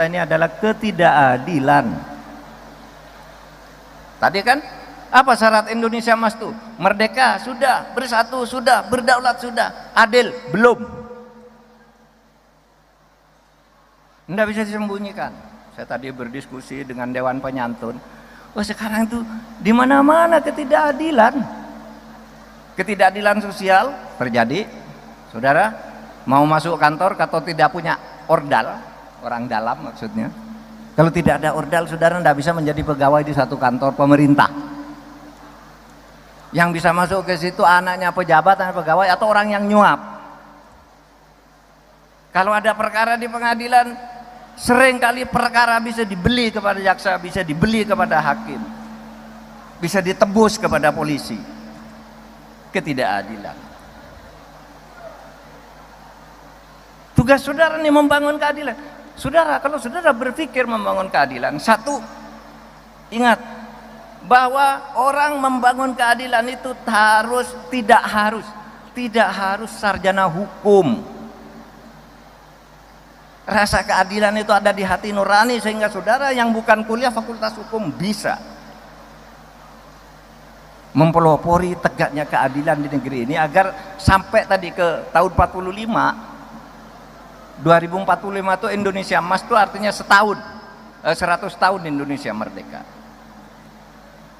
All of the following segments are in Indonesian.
Ini adalah ketidakadilan. Tadi kan apa syarat Indonesia Emas tuh? Merdeka sudah, bersatu sudah, berdaulat sudah, adil belum. Nggak bisa disembunyikan. Saya tadi berdiskusi dengan Dewan Penyantun. Oh sekarang tuh di mana-mana ketidakadilan. Ketidakadilan sosial terjadi. Saudara mau masuk kantor atau tidak punya ordal, orang dalam maksudnya. Kalau tidak ada ordal, saudara tidak bisa menjadi pegawai di satu kantor pemerintah. Yang bisa masuk ke situ anaknya pejabat, anak pegawai, atau orang yang nyuap. Kalau ada perkara di pengadilan, sering kali perkara bisa dibeli kepada jaksa, bisa dibeli kepada hakim, bisa ditebus kepada polisi. Ketidakadilan. Tugas saudara nih membangun keadilan. Saudara, kalau saudara berpikir membangun keadilan, satu, ingat bahwa orang membangun keadilan itu tidak harus sarjana hukum. Rasa keadilan itu ada di hati nurani sehingga saudara yang bukan kuliah fakultas hukum bisa mempelopori tegaknya keadilan di negeri ini agar sampai tadi ke tahun 2045 itu Indonesia Emas itu artinya 100 tahun Indonesia merdeka.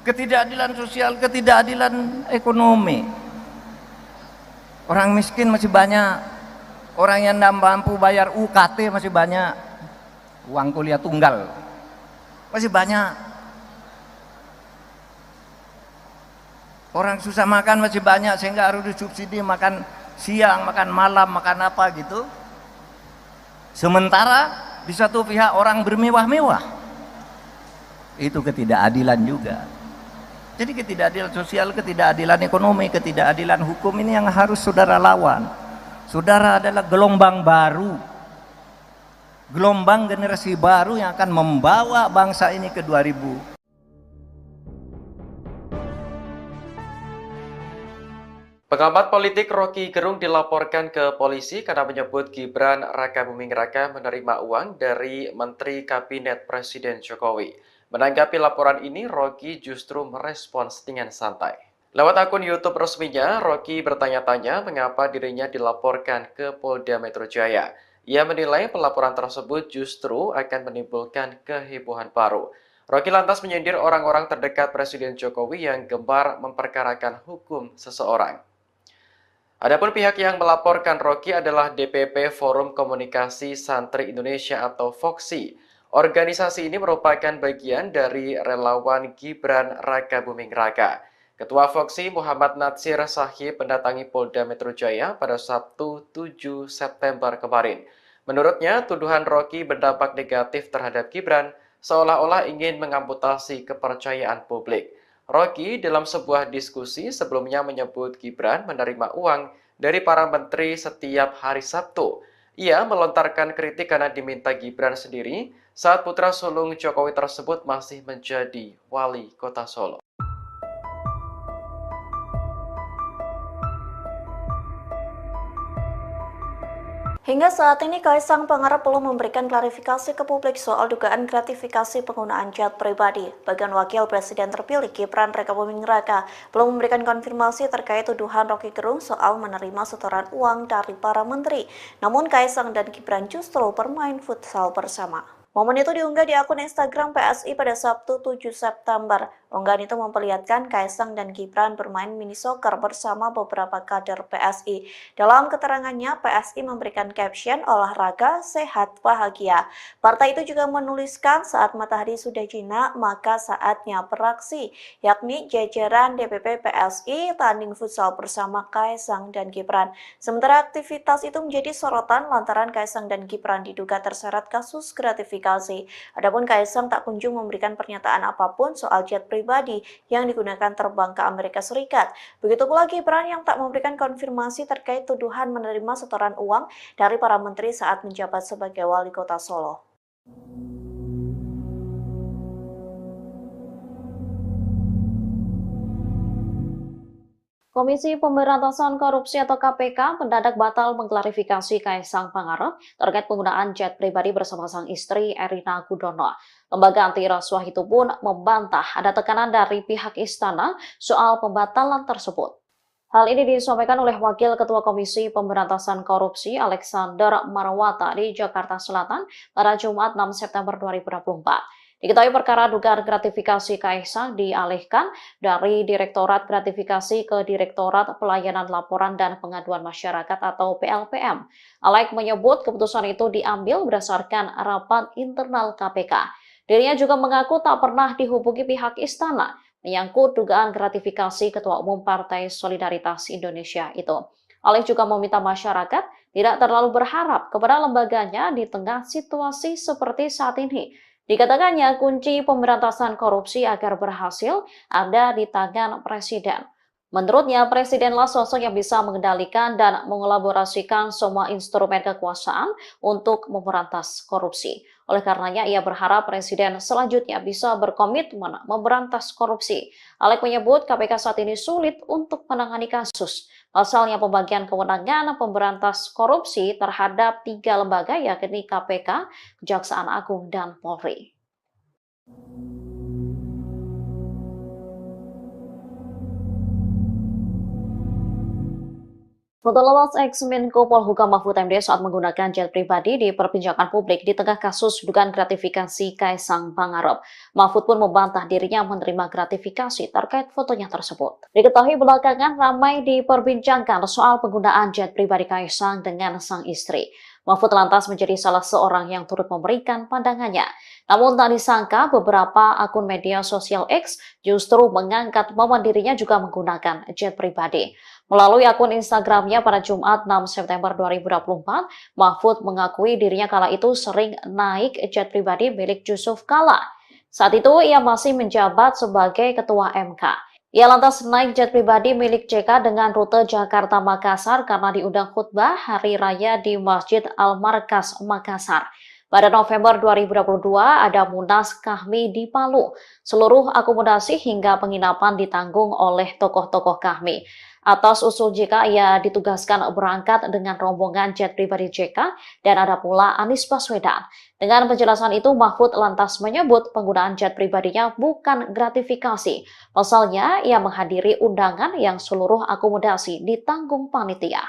Ketidakadilan sosial, ketidakadilan ekonomi. Orang miskin masih banyak, orang yang tidak mampu bayar UKT masih banyak, uang kuliah tunggal masih banyak. Orang susah makan masih banyak sehingga harus disubsidi makan siang, makan malam, makan apa gitu. Sementara di satu pihak orang bermewah-mewah. Itu ketidakadilan juga. Jadi ketidakadilan sosial, ketidakadilan ekonomi, ketidakadilan hukum ini yang harus saudara lawan. Saudara adalah gelombang baru, gelombang generasi baru yang akan membawa bangsa ini ke 2000. Pengamat politik Rocky Gerung dilaporkan ke polisi karena menyebut Gibran Rakabuming Raka menerima uang dari Menteri Kabinet Presiden Jokowi. Menanggapi laporan ini, Rocky justru merespons dengan santai. Lewat akun YouTube resminya, Rocky bertanya-tanya mengapa dirinya dilaporkan ke Polda Metro Jaya. Ia menilai pelaporan tersebut justru akan menimbulkan kehebohan baru. Rocky lantas menyindir orang-orang terdekat Presiden Jokowi yang gemar memperkarakan hukum seseorang. Adapun pihak yang melaporkan Rocky adalah DPP Forum Komunikasi Santri Indonesia atau FOKSI. Organisasi ini merupakan bagian dari relawan Gibran Rakabuming Raka. Ketua FOKSI Muhammad Natsir Sahib mendatangi Polda Metro Jaya pada Sabtu 7 September kemarin. Menurutnya, tuduhan Rocky berdampak negatif terhadap Gibran seolah-olah ingin mengamputasi kepercayaan publik. Rocky dalam sebuah diskusi sebelumnya menyebut Gibran menerima uang dari para menteri setiap hari Sabtu. Ia melontarkan kritik karena diminta Gibran sendiri saat putra sulung Jokowi tersebut masih menjadi wali kota Solo. Hingga saat ini, Kaisang Pangarep belum memberikan klarifikasi ke publik soal dugaan gratifikasi penggunaan jet pribadi. Bagian Wakil Presiden terpilih Gibran Rakabuming Raka belum memberikan konfirmasi terkait tuduhan Rocky Gerung soal menerima setoran uang dari para menteri. Namun Kaisang dan Gibran justru bermain futsal bersama. Momen itu diunggah di akun Instagram PSI pada Sabtu 7 September. Unggahan itu memperlihatkan Kaisang dan Gibran bermain mini soccer bersama beberapa kader PSI. Dalam keterangannya, PSI memberikan caption olahraga, sehat, bahagia. Partai itu juga menuliskan saat matahari sudah jinak, maka saatnya beraksi, yakni jajaran DPP PSI tanding futsal bersama Kaisang dan Gibran. Sementara aktivitas itu menjadi sorotan lantaran Kaisang dan Gibran diduga terseret kasus gratifikasi. Adapun Kaisang tak kunjung memberikan pernyataan apapun soal jet pribadi yang digunakan terbang ke Amerika Serikat. Begitu pula Gibran yang tak memberikan konfirmasi terkait tuduhan menerima setoran uang dari para menteri saat menjabat sebagai wali kota Solo. Komisi Pemberantasan Korupsi atau KPK mendadak batal mengklarifikasi Kaisang Pangarep terkait penggunaan jet pribadi bersama sang istri Erina Gudono. Lembaga anti rasuah itu pun membantah ada tekanan dari pihak istana soal pembatalan tersebut. Hal ini disampaikan oleh Wakil Ketua Komisi Pemberantasan Korupsi Alexander Marwata di Jakarta Selatan pada Jumat 6 September 2024. Diketahui perkara dugaan gratifikasi Kaisang dialihkan dari Direktorat Gratifikasi ke Direktorat Pelayanan Laporan dan Pengaduan Masyarakat atau PLPM. Alex menyebut keputusan itu diambil berdasarkan rapat internal KPK. Dirinya juga mengaku tak pernah dihubungi pihak istana menyangkut dugaan gratifikasi Ketua Umum Partai Solidaritas Indonesia itu. Alex juga meminta masyarakat tidak terlalu berharap kepada lembaganya di tengah situasi seperti saat ini. Dikatakannya kunci pemberantasan korupsi agar berhasil ada di tangan Presiden. Menurutnya, Presidenlah sosok yang bisa mengendalikan dan mengelaborasikan semua instrumen kekuasaan untuk memberantas korupsi. Oleh karenanya, ia berharap Presiden selanjutnya bisa berkomitmen memberantas korupsi. Alex menyebut KPK saat ini sulit untuk menangani kasus. Pasalnya pembagian kewenangan pemberantas korupsi terhadap 3 lembaga yakni KPK, Kejaksaan Agung, dan Polri. Foto lepas ex-Menko Polhukam Mahfud MD saat menggunakan jet pribadi diperbincangkan publik di tengah kasus dugaan gratifikasi Kaisang Pangarep. Mahfud pun membantah dirinya menerima gratifikasi terkait fotonya tersebut. Diketahui belakangan ramai diperbincangkan soal penggunaan jet pribadi Kaisang dengan sang istri. Mahfud lantas menjadi salah seorang yang turut memberikan pandangannya. Namun tak disangka beberapa akun media sosial X justru mengangkat momen dirinya juga menggunakan jet pribadi. Melalui akun Instagramnya pada Jumat 6 September 2024, Mahfud mengakui dirinya kala itu sering naik jet pribadi milik Yusuf Kala. Saat itu ia masih menjabat sebagai Ketua MK. Ia lantas naik jet pribadi milik JK dengan rute Jakarta-Makassar karena diundang khutbah Hari Raya di Masjid Al-Markas, Makassar. Pada November 2022 ada Munas Kahmi di Palu. Seluruh akomodasi hingga penginapan ditanggung oleh tokoh-tokoh Kahmi. Atas usul JK, ia ditugaskan berangkat dengan rombongan jet pribadi JK dan ada pula Anies Baswedan. Dengan penjelasan itu, Mahfud lantas menyebut penggunaan jet pribadinya bukan gratifikasi. Pasalnya, ia menghadiri undangan yang seluruh akomodasi ditanggung panitia.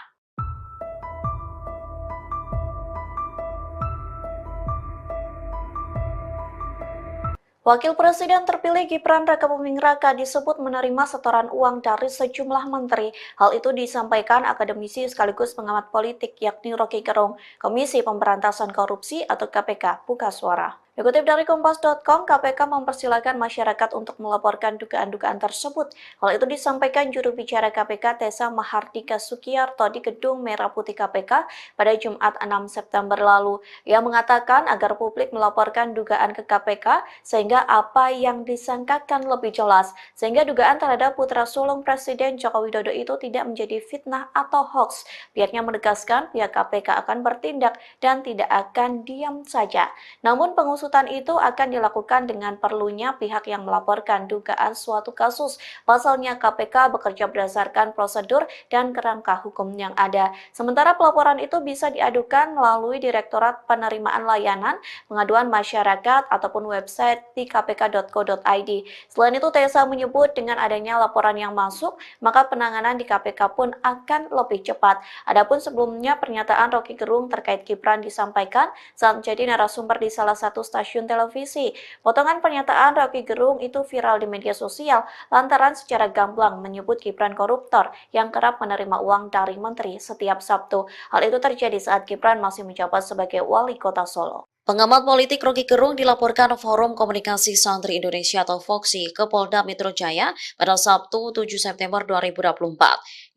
Wakil Presiden terpilih Gibran Rakabuming Raka disebut menerima setoran uang dari sejumlah menteri. Hal itu disampaikan akademisi sekaligus pengamat politik yakni Rocky Gerung, Komisi Pemberantasan Korupsi atau KPK, buka suara. Dikutip dari Kompas.com, KPK mempersilahkan masyarakat untuk melaporkan dugaan-dugaan tersebut. Hal itu disampaikan juru bicara KPK Tessa Mahardika Sukiyarto di Gedung Merah Putih KPK pada Jumat 6 September lalu. Ia mengatakan agar publik melaporkan dugaan ke KPK sehingga apa yang disangkakan lebih jelas, sehingga dugaan terhadap putra sulung Presiden Joko Widodo itu tidak menjadi fitnah atau hoax. Pihaknya menegaskan pihak KPK akan bertindak dan tidak akan diam saja. Namun pengusutan itu akan dilakukan dengan perlunya pihak yang melaporkan dugaan suatu kasus. Pasalnya KPK bekerja berdasarkan prosedur dan kerangka hukum yang ada. Sementara pelaporan itu bisa diadukan melalui Direktorat Penerimaan Layanan Pengaduan Masyarakat ataupun website di kpk.co.id. Selain itu, Tessa menyebut dengan adanya laporan yang masuk, maka penanganan di KPK pun akan lebih cepat. Adapun sebelumnya pernyataan Rocky Gerung terkait Gibran disampaikan saat menjadi narasumber di salah satu stasiun televisi. Potongan pernyataan Rocky Gerung itu viral di media sosial lantaran secara gamblang menyebut Gibran koruptor yang kerap menerima uang dari menteri setiap Sabtu. Hal itu terjadi saat Gibran masih menjabat sebagai wali kota Solo. Pengamat politik Rocky Gerung dilaporkan Forum Komunikasi Santri Indonesia atau FOKSI ke Polda Metro Jaya pada Sabtu 7 September 2024.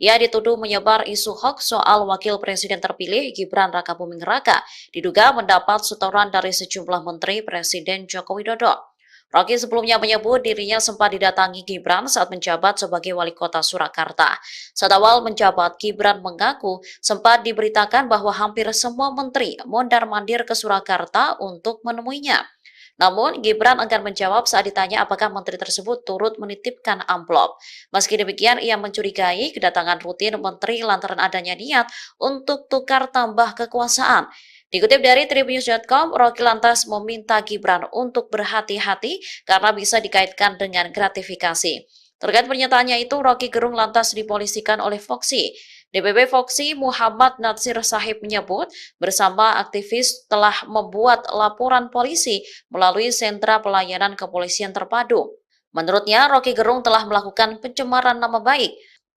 Ia dituduh menyebar isu hoax soal Wakil Presiden terpilih Gibran Rakabuming Raka, diduga mendapat setoran dari sejumlah menteri Presiden Joko Widodo. Rocky sebelumnya menyebut dirinya sempat didatangi Gibran saat menjabat sebagai wali kota Surakarta. Saat awal menjabat, Gibran mengaku sempat diberitakan bahwa hampir semua menteri mondar-mandir ke Surakarta untuk menemuinya. Namun, Gibran enggan menjawab saat ditanya apakah menteri tersebut turut menitipkan amplop. Meski demikian, ia mencurigai kedatangan rutin menteri lantaran adanya niat untuk tukar tambah kekuasaan. Dikutip dari Tribunnews.com, Rocky lantas meminta Gibran untuk berhati-hati karena bisa dikaitkan dengan gratifikasi. Terkait pernyataannya itu, Rocky Gerung lantas dipolisikan oleh Foxy. DPP Foxy Muhammad Natsir Sahib menyebut bersama aktivis telah membuat laporan polisi melalui sentra pelayanan kepolisian terpadu. Menurutnya, Rocky Gerung telah melakukan pencemaran nama baik.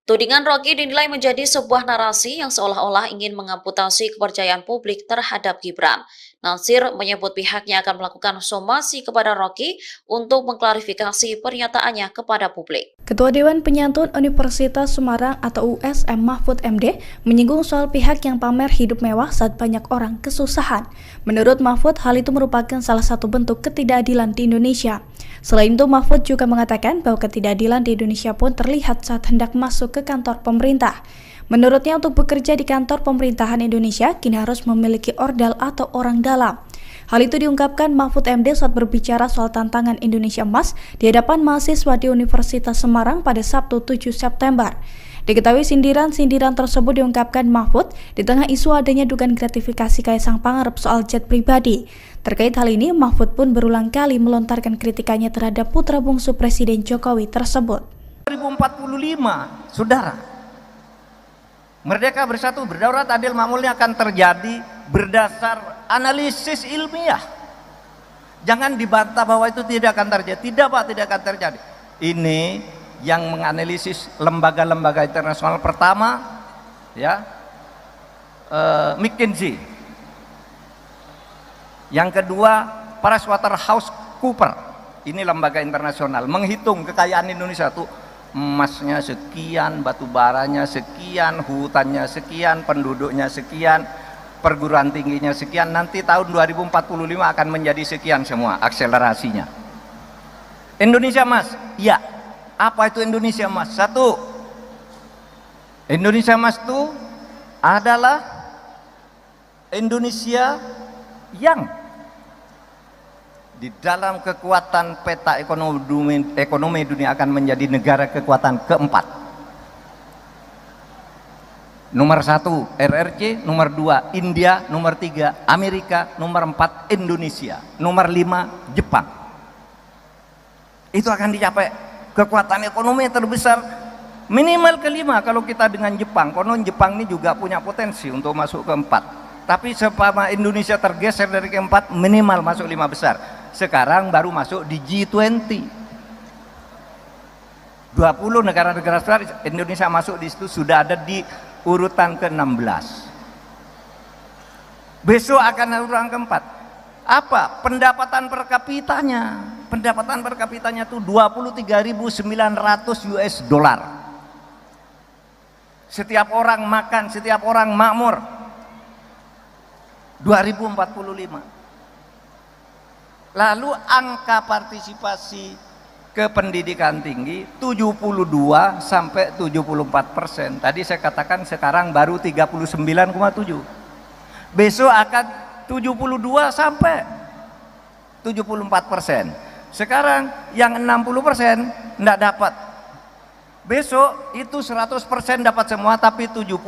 Tudingan Rocky dinilai menjadi sebuah narasi yang seolah-olah ingin mengamputasi kepercayaan publik terhadap Gibran. Natsir menyebut pihaknya akan melakukan somasi kepada Rocky untuk mengklarifikasi pernyataannya kepada publik. Ketua Dewan Penyantun Universitas Semarang atau USM Mahfud MD menyinggung soal pihak yang pamer hidup mewah saat banyak orang kesusahan. Menurut Mahfud, hal itu merupakan salah satu bentuk ketidakadilan di Indonesia. Selain itu, Mahfud juga mengatakan bahwa ketidakadilan di Indonesia pun terlihat saat hendak masuk ke kantor pemerintah. Menurutnya, untuk bekerja di kantor pemerintahan Indonesia, kini harus memiliki ordal atau orang dalam. Hal itu diungkapkan Mahfud MD saat berbicara soal tantangan Indonesia Emas di hadapan mahasiswa di Universitas Semarang pada Sabtu 7 September. Diketahui sindiran-sindiran tersebut diungkapkan Mahfud di tengah isu adanya dugaan gratifikasi Kaisang Pangarep soal jet pribadi. Terkait hal ini, Mahfud pun berulang kali melontarkan kritikannya terhadap putra bungsu Presiden Jokowi tersebut. 2045, saudara, Merdeka Bersatu Berdaulat Adil Makmurnya akan terjadi berdasar analisis ilmiah. Jangan dibantah bahwa itu tidak akan terjadi. Tidak Pak, tidak akan terjadi. Ini yang menganalisis lembaga-lembaga internasional pertama, ya, McKinsey. Yang kedua, PricewaterhouseCoopers. Ini lembaga internasional menghitung kekayaan Indonesia tuh, emasnya sekian, batu baranya sekian, hutannya sekian, penduduknya sekian, perguruan tingginya sekian. Nanti tahun 2045 akan menjadi sekian semua akselerasinya. Indonesia Emas, ya. Apa itu Indonesia Emas? Satu, Indonesia Emas itu adalah Indonesia yang di dalam kekuatan peta ekonomi dunia akan menjadi negara kekuatan keempat. Nomor 1 RRC, nomor 2 India, nomor 3 Amerika, nomor 4 Indonesia, nomor 5 Jepang. Itu akan dicapai kekuatan ekonomi terbesar minimal kelima kalau kita dengan Jepang. Konon Jepang ini juga punya potensi untuk masuk keempat. Tapi sepama Indonesia tergeser dari keempat, minimal masuk 5 besar. Sekarang baru masuk di G20. 20 negara-negara besar, Indonesia masuk di situ, sudah ada di urutan ke-16. Besok akan urutan keempat. Apa? Pendapatan per kapitanya. Pendapatan per kapitanya itu 23.900 US dollar. Setiap orang makan, setiap orang makmur. 2045. Lalu angka partisipasi ke pendidikan tinggi 72 sampai 74%. Tadi saya katakan sekarang baru 39,7. Besok akan 72 sampai 74%. Sekarang yang 60% enggak dapat. Besok itu 100% dapat semua, tapi 72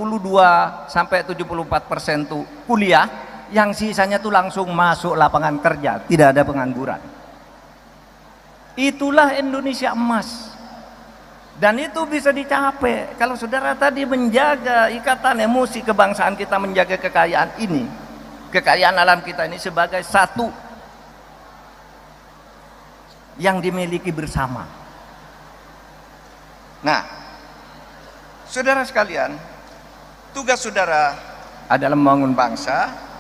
sampai 74% tuh kuliah, yang sisanya tuh langsung masuk lapangan kerja, tidak ada pengangguran. Itulah Indonesia Emas. Dan itu bisa dicapai kalau saudara tadi menjaga ikatan emosi kebangsaan kita, menjaga kekayaan ini, kekayaan alam kita ini sebagai satu yang dimiliki bersama. Nah, saudara sekalian, tugas saudara adalah membangun bangsa.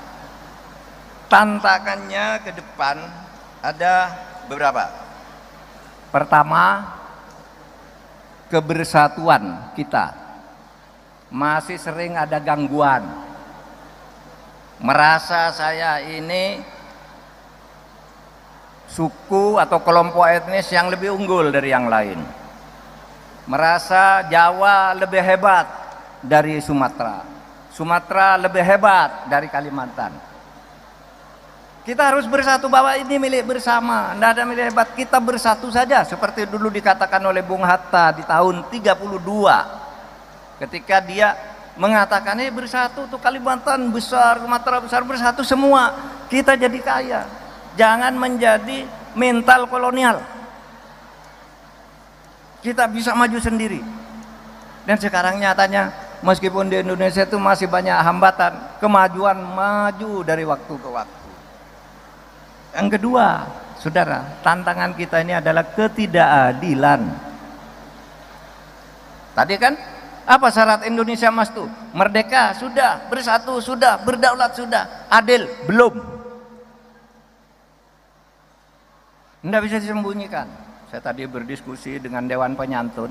Tantangannya ke depan ada beberapa. Pertama, kebersatuan kita masih sering ada gangguan. Merasa saya ini suku atau kelompok etnis yang lebih unggul dari yang lain. Merasa Jawa lebih hebat dari Sumatera. Sumatera lebih hebat dari Kalimantan. Kita harus bersatu bahwa ini milik bersama, tidak ada milik hebat, kita bersatu saja seperti dulu dikatakan oleh Bung Hatta di tahun 32 ketika dia mengatakan ini bersatu tuh Kalimantan besar, Sumatera besar, bersatu semua kita jadi kaya. Jangan menjadi mental kolonial. Kita bisa maju sendiri. Dan sekarang nyatanya meskipun di Indonesia itu masih banyak hambatan, kemajuan maju dari waktu ke waktu. Yang kedua, saudara, tantangan kita ini adalah ketidakadilan. Tadi kan apa syarat Indonesia Emas tuh? Merdeka sudah, bersatu sudah, berdaulat sudah, adil belum. Tidak bisa disembunyikan. Saya tadi berdiskusi dengan Dewan Penyantun.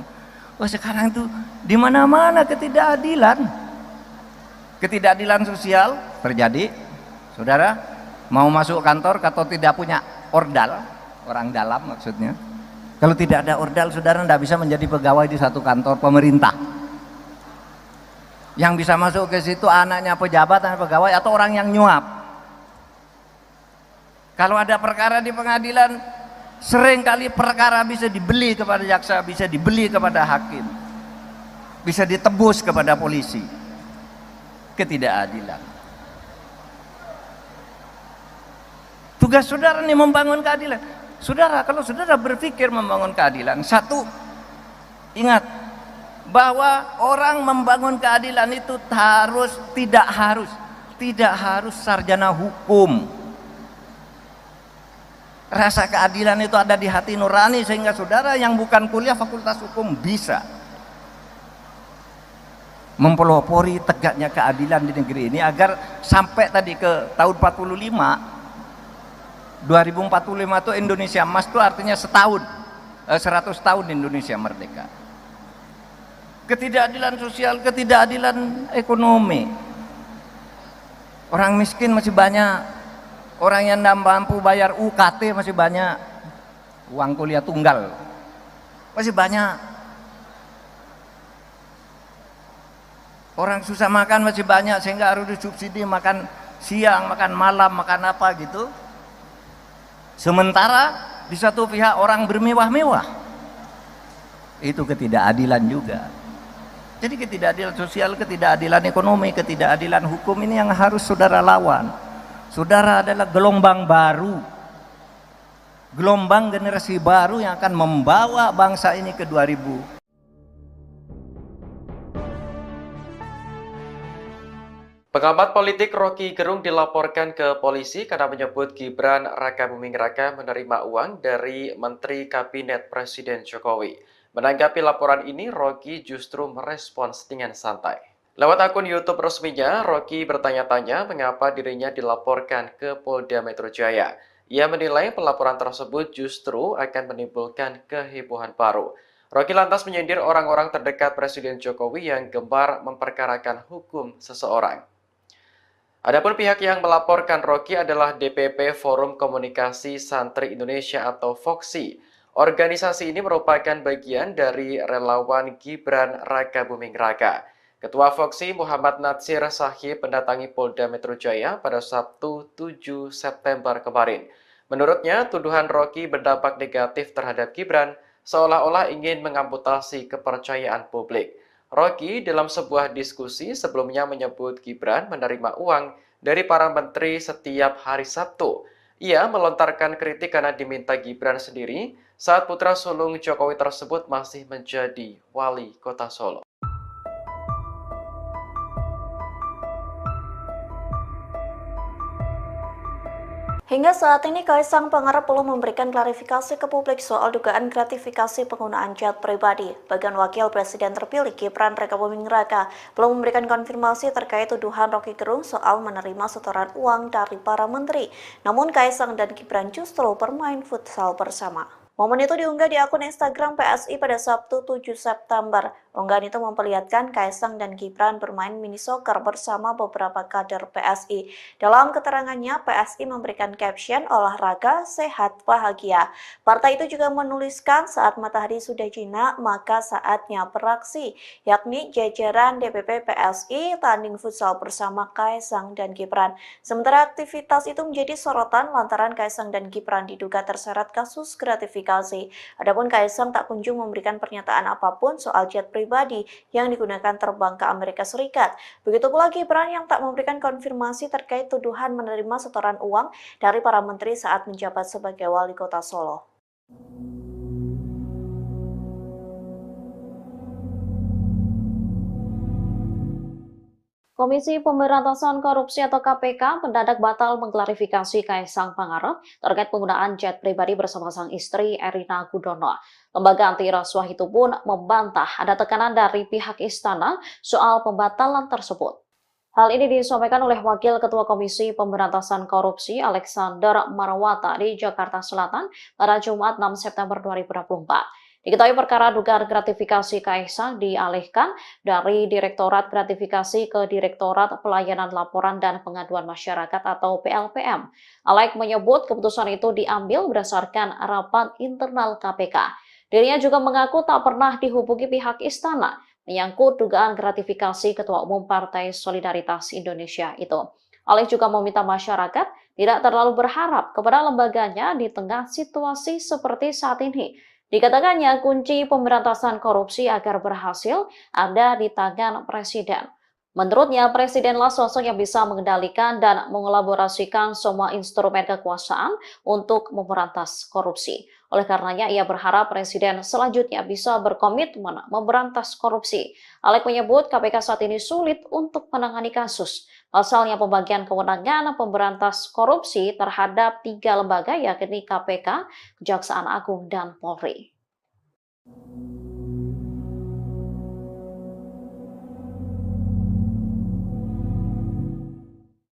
Wah, sekarang tuh di mana-mana ketidakadilan. Ketidakadilan sosial terjadi. Saudara, mau masuk kantor atau tidak punya ordal, orang dalam maksudnya. Kalau tidak ada ordal, saudara tidak bisa menjadi pegawai di satu kantor pemerintah. Yang bisa masuk ke situ anaknya pejabat, anak pegawai, atau orang yang nyuap. Kalau ada perkara di pengadilan, seringkali perkara bisa dibeli kepada jaksa, bisa dibeli kepada hakim, bisa ditebus kepada polisi. Ketidakadilan. Tugas saudara nih membangun keadilan. Saudara, kalau saudara berpikir membangun keadilan, satu, ingat bahwa orang membangun keadilan itu tidak harus sarjana hukum. Rasa keadilan itu ada di hati nurani sehingga saudara yang bukan kuliah fakultas hukum bisa mempelopori tegaknya keadilan di negeri ini agar sampai tadi ke tahun 2045 itu Indonesia Emas itu artinya 100 tahun Indonesia merdeka. Ketidakadilan sosial, ketidakadilan ekonomi. Orang miskin masih banyak. Orang yang tidak mampu bayar UKT masih banyak. Uang kuliah tunggal masih banyak. Orang susah makan masih banyak sehingga harus disubsidi makan siang, makan malam, makan apa gitu. Sementara di satu pihak orang bermewah-mewah. Itu ketidakadilan juga. Jadi ketidakadilan sosial, ketidakadilan ekonomi, ketidakadilan hukum ini yang harus saudara lawan. Saudara adalah gelombang baru, gelombang generasi baru yang akan membawa bangsa ini ke 2000. Pengamat politik Rocky Gerung dilaporkan ke polisi karena menyebut Gibran Raka Buming Raka menerima uang dari Menteri Kabinet Presiden Jokowi. Menanggapi laporan ini, Rocky justru merespons dengan santai. Lewat akun YouTube resminya, Rocky bertanya-tanya mengapa dirinya dilaporkan ke Polda Metro Jaya. Ia menilai pelaporan tersebut justru akan menimbulkan kehebohan baru. Rocky lantas menyindir orang-orang terdekat Presiden Jokowi yang gemar memperkarakan hukum seseorang. Adapun pihak yang melaporkan Rocky adalah DPP Forum Komunikasi Santri Indonesia atau FOKSI. Organisasi ini merupakan bagian dari relawan Gibran Raka Buming Raka. Ketua FOKSI Muhammad Natsir Sahib mendatangi Polda Metro Jaya pada Sabtu 7 September kemarin. Menurutnya, tuduhan Rocky berdampak negatif terhadap Gibran seolah-olah ingin mengamputasi kepercayaan publik. Rocky dalam sebuah diskusi sebelumnya menyebut Gibran menerima uang dari para menteri setiap hari Sabtu. Ia melontarkan kritik karena diminta Gibran sendiri saat putra sulung Jokowi tersebut masih menjadi wali kota Solo. Hingga saat ini, Kaisang Pangarep belum memberikan klarifikasi ke publik soal dugaan gratifikasi penggunaan jet pribadi. Bagian Wakil Presiden terpilih Gibran Raka Buming Raka belum memberikan konfirmasi terkait tuduhan Rocky Gerung soal menerima setoran uang dari para menteri. Namun Kaisang dan Gibran justru bermain futsal bersama. Momen itu diunggah di akun Instagram PSI pada Sabtu 7 September. Unggahan itu memperlihatkan Kaisang dan Gibran bermain mini soccer bersama beberapa kader PSI. Dalam keterangannya, PSI memberikan caption olahraga, sehat, bahagia. Partai itu juga menuliskan saat matahari sudah jinak, maka saatnya beraksi, yakni jajaran DPP PSI tanding futsal bersama Kaisang dan Gibran. Sementara aktivitas itu menjadi sorotan lantaran Kaisang dan Gibran diduga terseret kasus gratifikasi. Adapun Kaisang tak kunjung memberikan pernyataan apapun soal jet pribadi yang digunakan terbang ke Amerika Serikat. Begitu pula Gibran yang tak memberikan konfirmasi terkait tuduhan menerima setoran uang dari para menteri saat menjabat sebagai wali kota Solo. Komisi Pemberantasan Korupsi atau KPK mendadak batal mengklarifikasi Kaisang Pangarep terkait penggunaan jet pribadi bersama sang istri Erina Gudono. Lembaga anti rasuah itu pun membantah ada tekanan dari pihak istana soal pembatalan tersebut. Hal ini disampaikan oleh Wakil Ketua Komisi Pemberantasan Korupsi Alexander Marwata di Jakarta Selatan pada Jumat 6 September 2024. Diketahui perkara dugaan gratifikasi Kaisang dialihkan dari Direktorat Gratifikasi ke Direktorat Pelayanan Laporan dan Pengaduan Masyarakat atau PLPM. Alek menyebut keputusan itu diambil berdasarkan rapat internal KPK. Dirinya juga mengaku tak pernah dihubungi pihak istana menyangkut dugaan gratifikasi Ketua Umum Partai Solidaritas Indonesia itu. Alek juga meminta masyarakat tidak terlalu berharap kepada lembaganya di tengah situasi seperti saat ini. Dikatakannya kunci pemberantasan korupsi agar berhasil ada di tangan Presiden. Menurutnya, Presidenlah sosok yang bisa mengendalikan dan mengelaborasikan semua instrumen kekuasaan untuk memberantas korupsi. Oleh karenanya, ia berharap Presiden selanjutnya bisa berkomitmen memberantas korupsi. Alek menyebut KPK saat ini sulit untuk menangani kasus. Pasalnya pembagian kewenangan pemberantas korupsi terhadap 3 lembaga yakni KPK, Kejaksaan Agung, dan Polri.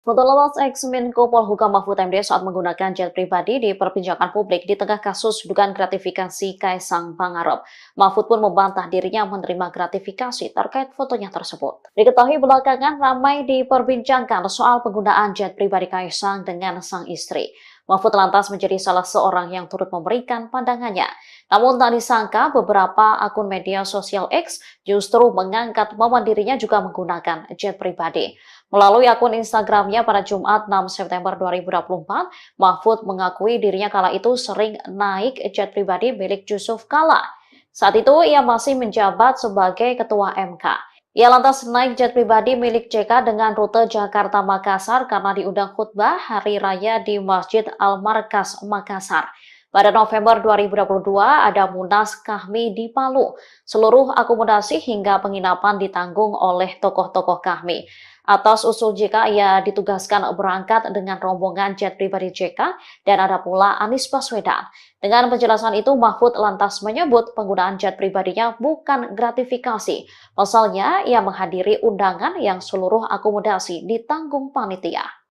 Foto lolos ex-Menko Polhukam Mahfud MD saat menggunakan jet pribadi diperbincangkan publik di tengah kasus dugaan gratifikasi Kaisang Pangarep. Mahfud pun membantah dirinya menerima gratifikasi terkait fotonya tersebut. Diketahui belakangan ramai diperbincangkan soal penggunaan jet pribadi Kaisang dengan sang istri. Mahfud lantas menjadi salah seorang yang turut memberikan pandangannya. Namun tak disangka beberapa akun media sosial X justru mengangkat momen dirinya juga menggunakan jet pribadi. Melalui akun Instagramnya pada Jumat 6 September 2024, Mahfud mengakui dirinya kala itu sering naik jet pribadi milik Yusuf Kala. Saat itu ia masih menjabat sebagai Ketua MK. Ia lantas naik jet pribadi milik JK dengan rute Jakarta-Makassar karena diundang khutbah Hari Raya di Masjid Al-Markas, Makassar. Pada November 2022 ada Munas Kahmi di Palu. Seluruh akomodasi hingga penginapan ditanggung oleh tokoh-tokoh Kahmi. Atas usul JK, ia ditugaskan berangkat dengan rombongan jet pribadi JK dan ada pula Anies Baswedan. Dengan penjelasan itu, Mahfud lantas menyebut penggunaan jet pribadinya bukan gratifikasi. Pasalnya, ia menghadiri undangan yang seluruh akomodasi ditanggung panitia.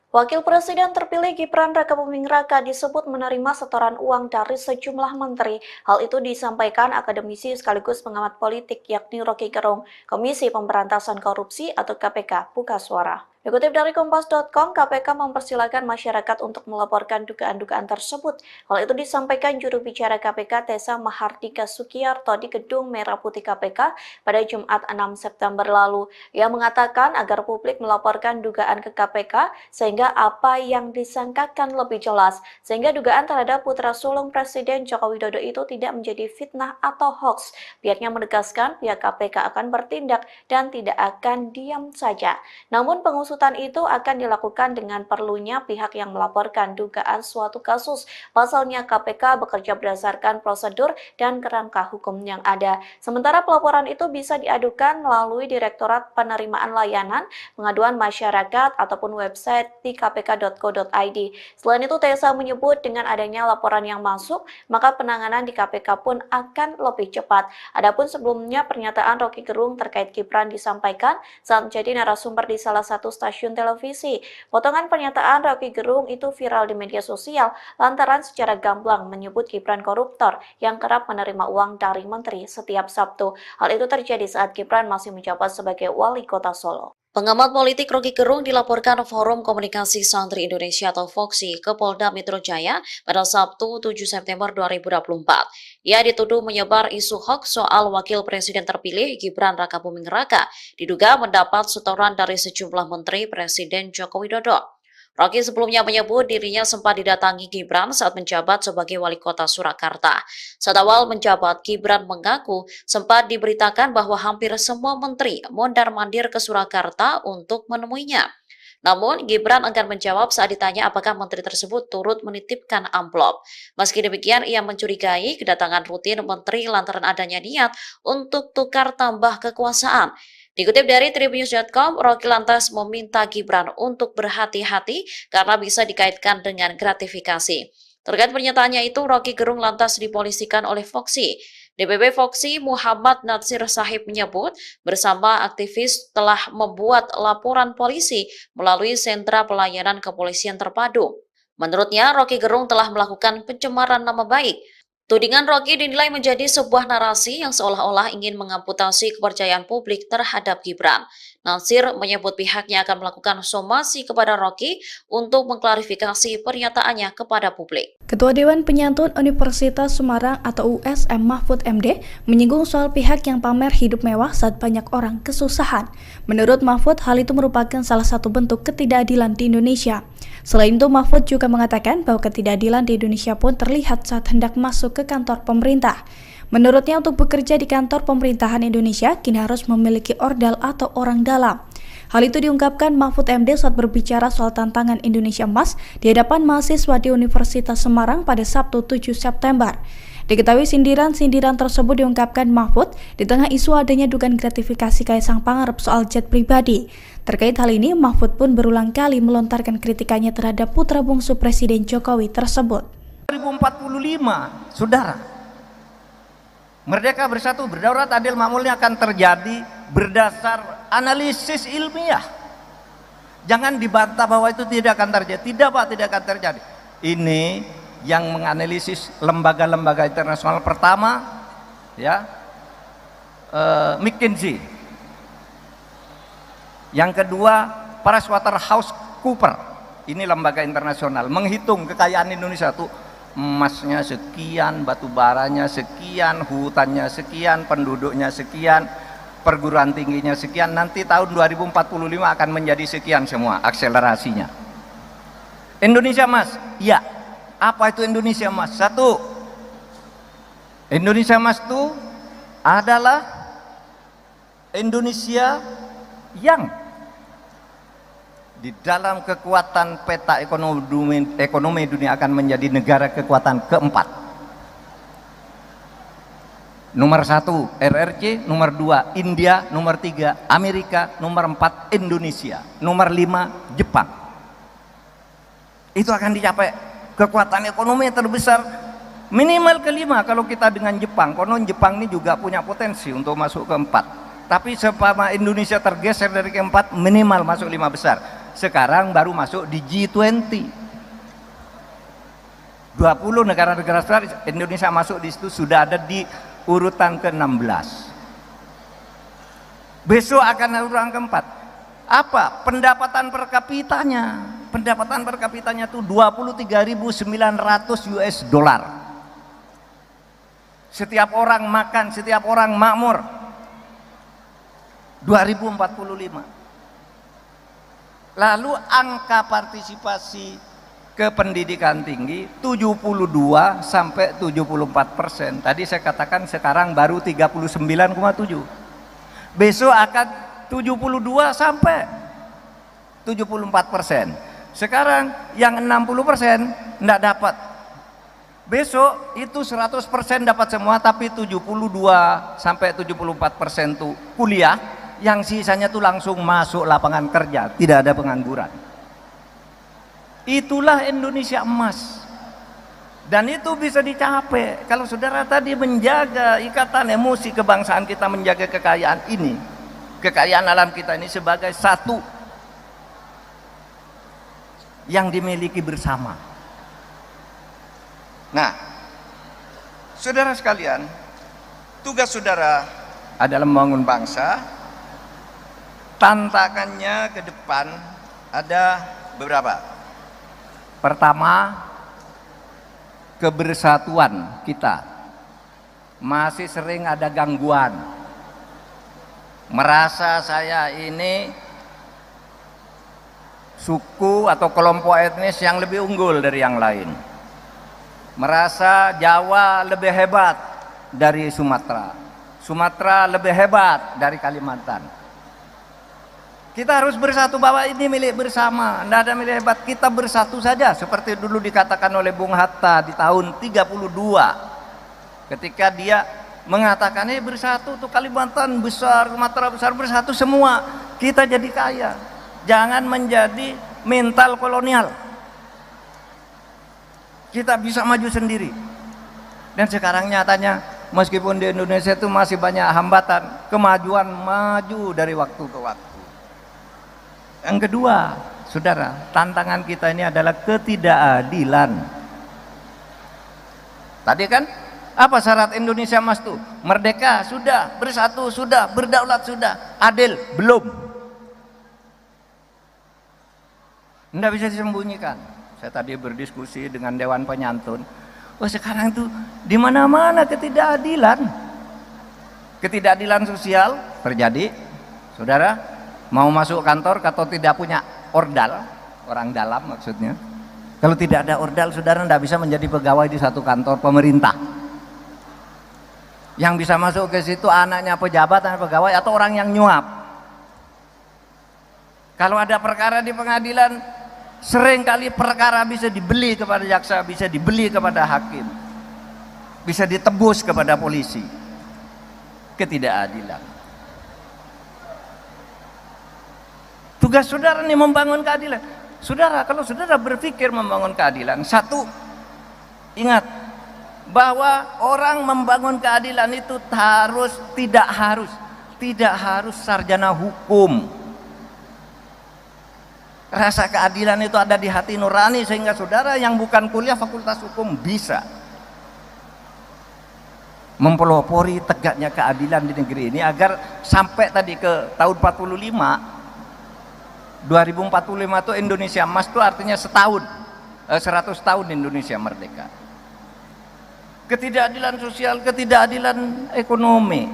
Wakil Presiden terpilih Gibran Rakabuming Raka disebut menerima setoran uang dari sejumlah menteri. Hal itu disampaikan akademisi sekaligus pengamat politik yakni Rocky Gerung, Komisi Pemberantasan Korupsi atau KPK, buka suara. Dikutip dari Kompas.com, KPK mempersilahkan masyarakat untuk melaporkan dugaan-dugaan tersebut. Hal itu disampaikan juru bicara KPK Tessa Mahardika Sukiyarto di Gedung Merah Putih KPK pada Jumat 6 September lalu. Ia mengatakan agar publik melaporkan dugaan ke KPK sehingga apa yang disangkakan lebih jelas, sehingga dugaan terhadap putra sulung Presiden Joko Widodo itu tidak menjadi fitnah atau hoax. Pihaknya menegaskan pihak KPK akan bertindak dan tidak akan diam saja. Namun pengusutan itu akan dilakukan dengan perlunya pihak yang melaporkan dugaan suatu kasus. Pasalnya KPK bekerja berdasarkan prosedur dan kerangka hukum yang ada. Sementara pelaporan itu bisa diadukan melalui Direktorat Penerimaan Layanan Pengaduan Masyarakat ataupun website di kpk.co.id. Selain itu, Tessa menyebut dengan adanya laporan yang masuk, maka penanganan di KPK pun akan lebih cepat. Adapun sebelumnya pernyataan Rocky Gerung terkait Gibran disampaikan saat menjadi narasumber di salah satu stasiun televisi. Potongan pernyataan Rocky Gerung itu viral di media sosial lantaran secara gamblang menyebut Gibran koruptor yang kerap menerima uang dari menteri setiap Sabtu. Hal itu terjadi saat Gibran masih menjabat sebagai wali kota Solo. Pengamat politik Rocky Gerung dilaporkan Forum Komunikasi Santri Indonesia atau FOKSI ke Polda Metro Jaya pada Sabtu 7 September 2024. Ia dituduh menyebar isu hoax soal Wakil Presiden terpilih Gibran Rakabuming Raka, diduga mendapat setoran dari sejumlah menteri Presiden Joko Widodo. Rocky sebelumnya menyebut dirinya sempat didatangi Gibran saat menjabat sebagai wali kota Surakarta. Saat awal menjabat, Gibran mengaku sempat diberitakan bahwa hampir semua menteri mondar-mandir ke Surakarta untuk menemuinya. Namun, Gibran enggan menjawab saat ditanya apakah menteri tersebut turut menitipkan amplop. Meski demikian, ia mencurigai kedatangan rutin menteri lantaran adanya niat untuk tukar tambah kekuasaan. Dikutip dari Tribunnews.com, Rocky lantas meminta Gibran untuk berhati-hati karena bisa dikaitkan dengan gratifikasi. Terkait pernyataannya itu, Rocky Gerung lantas dipolisikan oleh FOKSI. DPP FOKSI Muhammad Natsir Sahib menyebut bersama aktivis telah membuat laporan polisi melalui sentra pelayanan kepolisian terpadu. Menurutnya, Rocky Gerung telah melakukan pencemaran nama baik. Tudingan Rocky dinilai menjadi sebuah narasi yang seolah-olah ingin mengamputasi kepercayaan publik terhadap Gibran. Natsir menyebut pihaknya akan melakukan somasi kepada Rocky untuk mengklarifikasi pernyataannya kepada publik. Ketua Dewan Penyantun Universitas Semarang atau USM Mahfud MD menyinggung soal pihak yang pamer hidup mewah saat banyak orang kesusahan. Menurut Mahfud, hal itu merupakan salah satu bentuk ketidakadilan di Indonesia. Selain itu, Mahfud juga mengatakan bahwa ketidakadilan di Indonesia pun terlihat saat hendak masuk ke kantor pemerintah. Menurutnya, untuk bekerja di kantor pemerintahan Indonesia, kini harus memiliki ordal atau orang dalam. Hal itu diungkapkan Mahfud MD saat berbicara soal tantangan Indonesia Emas di hadapan mahasiswa di Universitas Semarang pada Sabtu 7 September. Diketahui sindiran-sindiran tersebut diungkapkan Mahfud di tengah isu adanya dugaan gratifikasi Kaisang Pangarep soal jet pribadi. Terkait hal ini, Mahfud pun berulang kali melontarkan kritikannya terhadap putra bungsu Presiden Jokowi tersebut. 2045, saudara, merdeka bersatu berdaulat adil makmurnya akan terjadi berdasar analisis ilmiah. Jangan dibantah bahwa itu tidak akan terjadi. Tidak Pak, tidak akan terjadi. Ini yang menganalisis lembaga-lembaga internasional pertama, ya, McKinsey. Yang kedua, PricewaterhouseCoopers. Ini lembaga internasional menghitung kekayaan Indonesia tuh. Emasnya sekian, batu baranya sekian, hutannya sekian, penduduknya sekian, perguruan tingginya sekian. Nanti tahun 2045 akan menjadi sekian semua akselerasinya. Indonesia Emas, ya. Apa itu Indonesia Emas? Satu, Indonesia Emas itu adalah Indonesia yang di dalam kekuatan peta ekonomi dunia akan menjadi negara kekuatan keempat. Nomor 1 RRC, nomor 2 India, nomor 3 Amerika, nomor 4 Indonesia, nomor 5 Jepang. Itu akan dicapai kekuatan ekonomi yang terbesar minimal kelima kalau kita dengan Jepang. Konon Jepang ini juga punya potensi untuk masuk keempat. Tapi sepama Indonesia tergeser dari keempat, minimal masuk 5 besar. Sekarang baru masuk di G20. 20 negara-negara besar, Indonesia masuk di situ, sudah ada di urutan ke-16. Besok akan urutan keempat. Apa? Pendapatan per kapitanya. Pendapatan per kapitanya itu 23.900 US dollar. Setiap orang makan, setiap orang makmur. 2045. Lalu angka partisipasi ke pendidikan tinggi 72 sampai 74%. Tadi saya katakan sekarang baru 39,7. Besok akan 72 sampai 74%. Sekarang yang 60% enggak dapat. Besok itu 100% dapat semua, tapi 72 sampai 74% tuh kuliah. Yang sisanya tuh langsung masuk lapangan kerja, tidak ada pengangguran. Itulah Indonesia Emas. Dan itu bisa dicapai kalau saudara tadi menjaga ikatan emosi kebangsaan kita, menjaga kekayaan ini, kekayaan alam kita ini sebagai satu yang dimiliki bersama. Nah, saudara sekalian, tugas saudara adalah membangun bangsa. Tantangannya ke depan ada beberapa. Pertama, kebersatuan kita masih sering ada gangguan. Merasa saya ini suku atau kelompok etnis yang lebih unggul dari yang lain. Merasa Jawa lebih hebat dari Sumatera. Sumatera lebih hebat dari Kalimantan. Kita harus bersatu bahwa ini milik bersama, tidak ada milik hebat, kita bersatu saja seperti dulu dikatakan oleh Bung Hatta di tahun 32 ketika dia mengatakan bersatu tuh Kalimantan besar, Sumatera besar, bersatu semua kita jadi kaya, jangan menjadi mental kolonial, kita bisa maju sendiri. Dan sekarang nyatanya meskipun di Indonesia itu masih banyak hambatan, kemajuan maju dari waktu ke waktu. Yang kedua, saudara, tantangan kita ini adalah ketidakadilan. Tadi kan apa syarat Indonesia Emas tuh? Merdeka sudah, bersatu sudah, berdaulat sudah, adil belum. Tidak bisa disembunyikan. Saya tadi berdiskusi dengan Dewan Penyantun. Oh, sekarang tuh di mana-mana ketidakadilan. Ketidakadilan sosial terjadi, saudara. Mau masuk kantor atau tidak punya ordal, orang dalam maksudnya. Kalau tidak ada ordal, saudara tidak bisa menjadi pegawai di satu kantor pemerintah. Yang bisa masuk ke situ anaknya pejabat, anak pegawai, atau orang yang nyuap. Kalau ada perkara di pengadilan, seringkali perkara bisa dibeli kepada jaksa, bisa dibeli kepada hakim, bisa ditebus kepada polisi. Ketidakadilan. Tugas saudara nih membangun keadilan. Saudara, kalau saudara berpikir membangun keadilan, satu, ingat bahwa orang membangun keadilan itu tidak harus sarjana hukum. Rasa keadilan itu ada di hati nurani sehingga saudara yang bukan kuliah fakultas hukum bisa mempelopori tegaknya keadilan di negeri ini agar sampai tadi ke tahun 2045 itu Indonesia Emas itu artinya 100 tahun Indonesia merdeka. Ketidakadilan sosial, ketidakadilan ekonomi.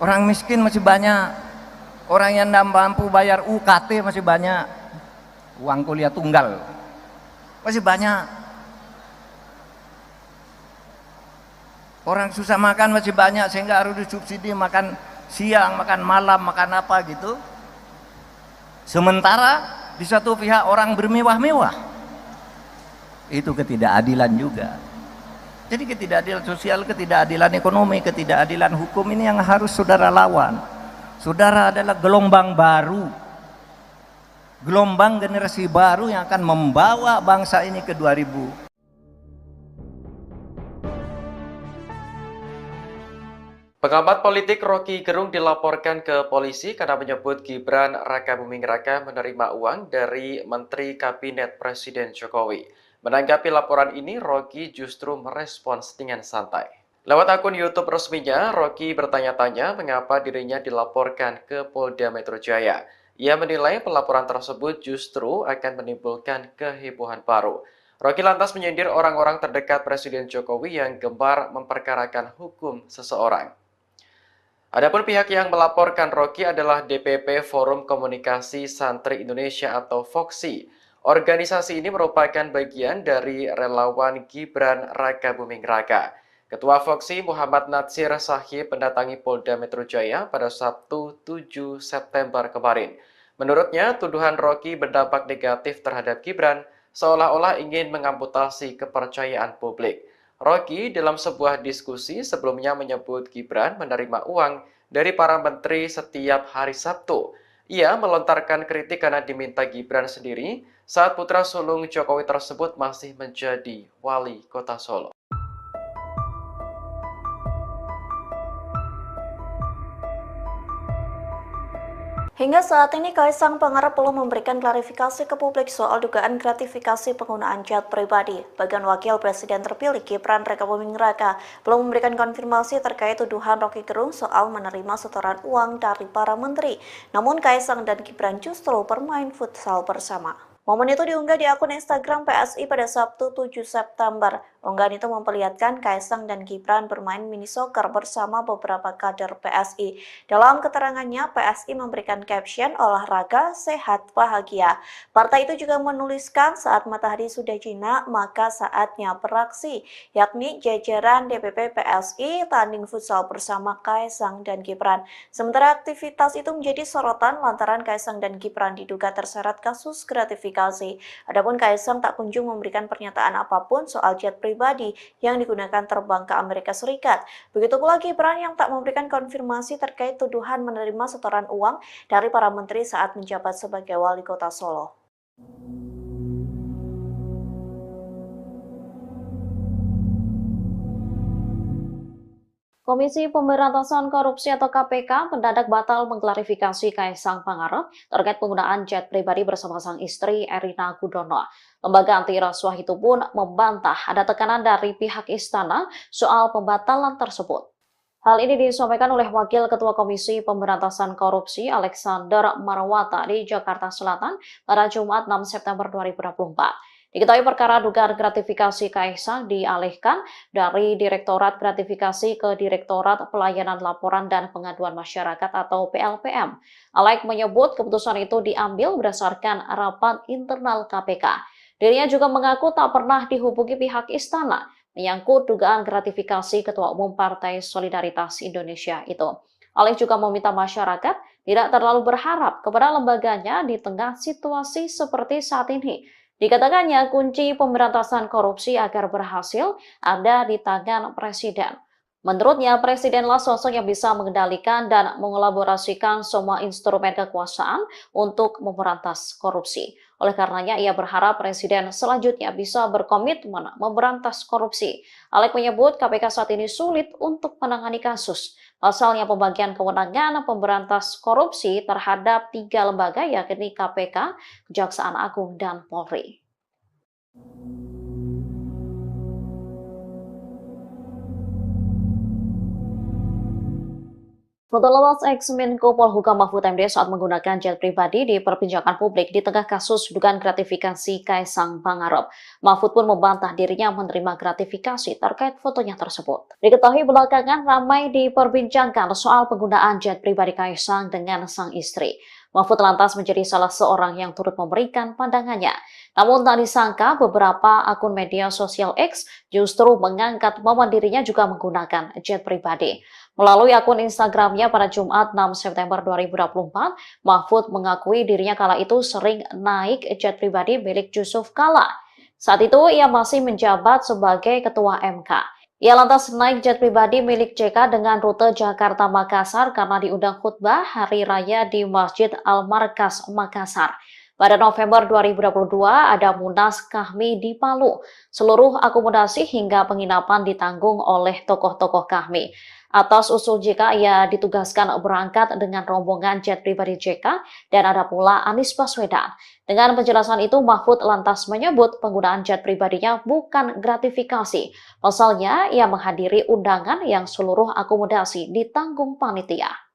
Orang miskin masih banyak, orang yang tidak mampu bayar UKT masih banyak, uang kuliah tunggal masih banyak, orang susah makan masih banyak sehingga harus disubsidi makan siang, makan malam, makan apa gitu. Sementara di satu pihak orang bermewah-mewah, itu ketidakadilan juga. Jadi ketidakadilan sosial, ketidakadilan ekonomi, ketidakadilan hukum ini yang harus saudara lawan. Saudara adalah gelombang baru, gelombang generasi baru yang akan membawa bangsa ini ke 2000. Pengamat politik Rocky Gerung dilaporkan ke polisi karena menyebut Gibran Rakabuming Raka menerima uang dari Menteri Kabinet Presiden Jokowi. Menanggapi laporan ini, Rocky justru merespons dengan santai. Lewat akun YouTube resminya, Rocky bertanya-tanya mengapa dirinya dilaporkan ke Polda Metro Jaya. Ia menilai pelaporan tersebut justru akan menimbulkan kehebohan baru. Rocky lantas menyindir orang-orang terdekat Presiden Jokowi yang gemar memperkarakan hukum seseorang. Adapun pihak yang melaporkan Rocky adalah DPP Forum Komunikasi Santri Indonesia atau FOKSI. Organisasi ini merupakan bagian dari relawan Gibran Rakabuming Raka. Ketua FOKSI Muhammad Natsir Sahib mendatangi Polda Metro Jaya pada Sabtu 7 September kemarin. Menurutnya, tuduhan Rocky berdampak negatif terhadap Gibran seolah-olah ingin mengamputasi kepercayaan publik. Rocky dalam sebuah diskusi sebelumnya menyebut Gibran menerima uang dari para menteri setiap hari Sabtu. Ia melontarkan kritik karena diminta Gibran sendiri saat putra sulung Jokowi tersebut masih menjadi wali kota Solo. Hingga saat ini, Kaisang Pangarep belum memberikan klarifikasi ke publik soal dugaan gratifikasi penggunaan jet pribadi. Bagian Wakil Presiden terpilih Gibran Rakabuming Raka belum memberikan konfirmasi terkait tuduhan Rocky Gerung soal menerima setoran uang dari para menteri. Namun Kaisang dan Gibran justru bermain futsal bersama. Momen itu diunggah di akun Instagram PSI pada Sabtu 7 September. Unggahan itu memperlihatkan Kaisang dan Gibran bermain mini soccer bersama beberapa kader PSI. Dalam keterangannya, PSI memberikan caption olahraga, sehat, bahagia. Partai itu juga menuliskan saat matahari sudah jinak, maka saatnya beraksi, yakni jajaran DPP PSI tanding futsal bersama Kaisang dan Gibran. Sementara aktivitas itu menjadi sorotan lantaran Kaisang dan Gibran diduga terseret kasus gratifikasi. Adapun Kaisang tak kunjung memberikan pernyataan apapun soal jet pribadi yang digunakan terbang ke Amerika Serikat. Begitu pula Gibran yang tak memberikan konfirmasi terkait tuduhan menerima setoran uang dari para menteri saat menjabat sebagai wali kota Solo. Komisi Pemberantasan Korupsi atau KPK mendadak batal mengklarifikasi Kaisang Pangarep terkait penggunaan jet pribadi bersama sang istri Erina Gudono. Lembaga anti rasuah itu pun membantah ada tekanan dari pihak istana soal pembatalan tersebut. Hal ini disampaikan oleh Wakil Ketua Komisi Pemberantasan Korupsi Alexander Marwata di Jakarta Selatan pada Jumat 6 September 2024. Diketahui perkara dugaan gratifikasi Kaisang dialihkan dari Direktorat Gratifikasi ke Direktorat Pelayanan Laporan dan Pengaduan Masyarakat atau PLPM. Alex menyebut keputusan itu diambil berdasarkan rapat internal KPK. Dirinya juga mengaku tak pernah dihubungi pihak istana menyangkut dugaan gratifikasi Ketua Umum Partai Solidaritas Indonesia itu. Alex juga meminta masyarakat tidak terlalu berharap kepada lembaganya di tengah situasi seperti saat ini. Dikatakannya kunci pemberantasan korupsi agar berhasil ada di tangan Presiden. Menurutnya, Presidenlah sosok yang bisa mengendalikan dan mengelaborasikan semua instrumen kekuasaan untuk memberantas korupsi. Oleh karenanya, ia berharap Presiden selanjutnya bisa berkomitmen memberantas korupsi. Alex menyebut KPK saat ini sulit untuk menangani kasus. Pasalnya pembagian kewenangan pemberantas korupsi terhadap 3 lembaga yakni KPK, Kejaksaan Agung, dan Polri. Foto lepas ex-Menko Polhukam Mahfud MD saat menggunakan jet pribadi diperbincangkan publik di tengah kasus dugaan gratifikasi Kaisang Pangarep. Mahfud pun membantah dirinya menerima gratifikasi terkait fotonya tersebut. Diketahui belakangan ramai diperbincangkan soal penggunaan jet pribadi Kaisang dengan sang istri. Mahfud lantas menjadi salah seorang yang turut memberikan pandangannya. Namun tak disangka beberapa akun media sosial X justru mengangkat momen dirinya juga menggunakan jet pribadi. Melalui akun Instagramnya pada Jumat 6 September 2024, Mahfud mengakui dirinya kala itu sering naik jet pribadi milik Yusuf Kala. Saat itu ia masih menjabat sebagai Ketua MK. Ia lantas naik jet pribadi milik JK dengan rute Jakarta-Makassar karena diundang khutbah Hari Raya di Masjid Al-Markas, Makassar. Pada November 2022 ada Munas Kahmi di Palu. Seluruh akomodasi hingga penginapan ditanggung oleh tokoh-tokoh Kahmi. Atas usul JK, ia ditugaskan berangkat dengan rombongan jet pribadi JK dan ada pula Anies Baswedan. Dengan penjelasan itu, Mahfud lantas menyebut penggunaan jet pribadinya bukan gratifikasi. Pasalnya, ia menghadiri undangan yang seluruh akomodasi ditanggung panitia.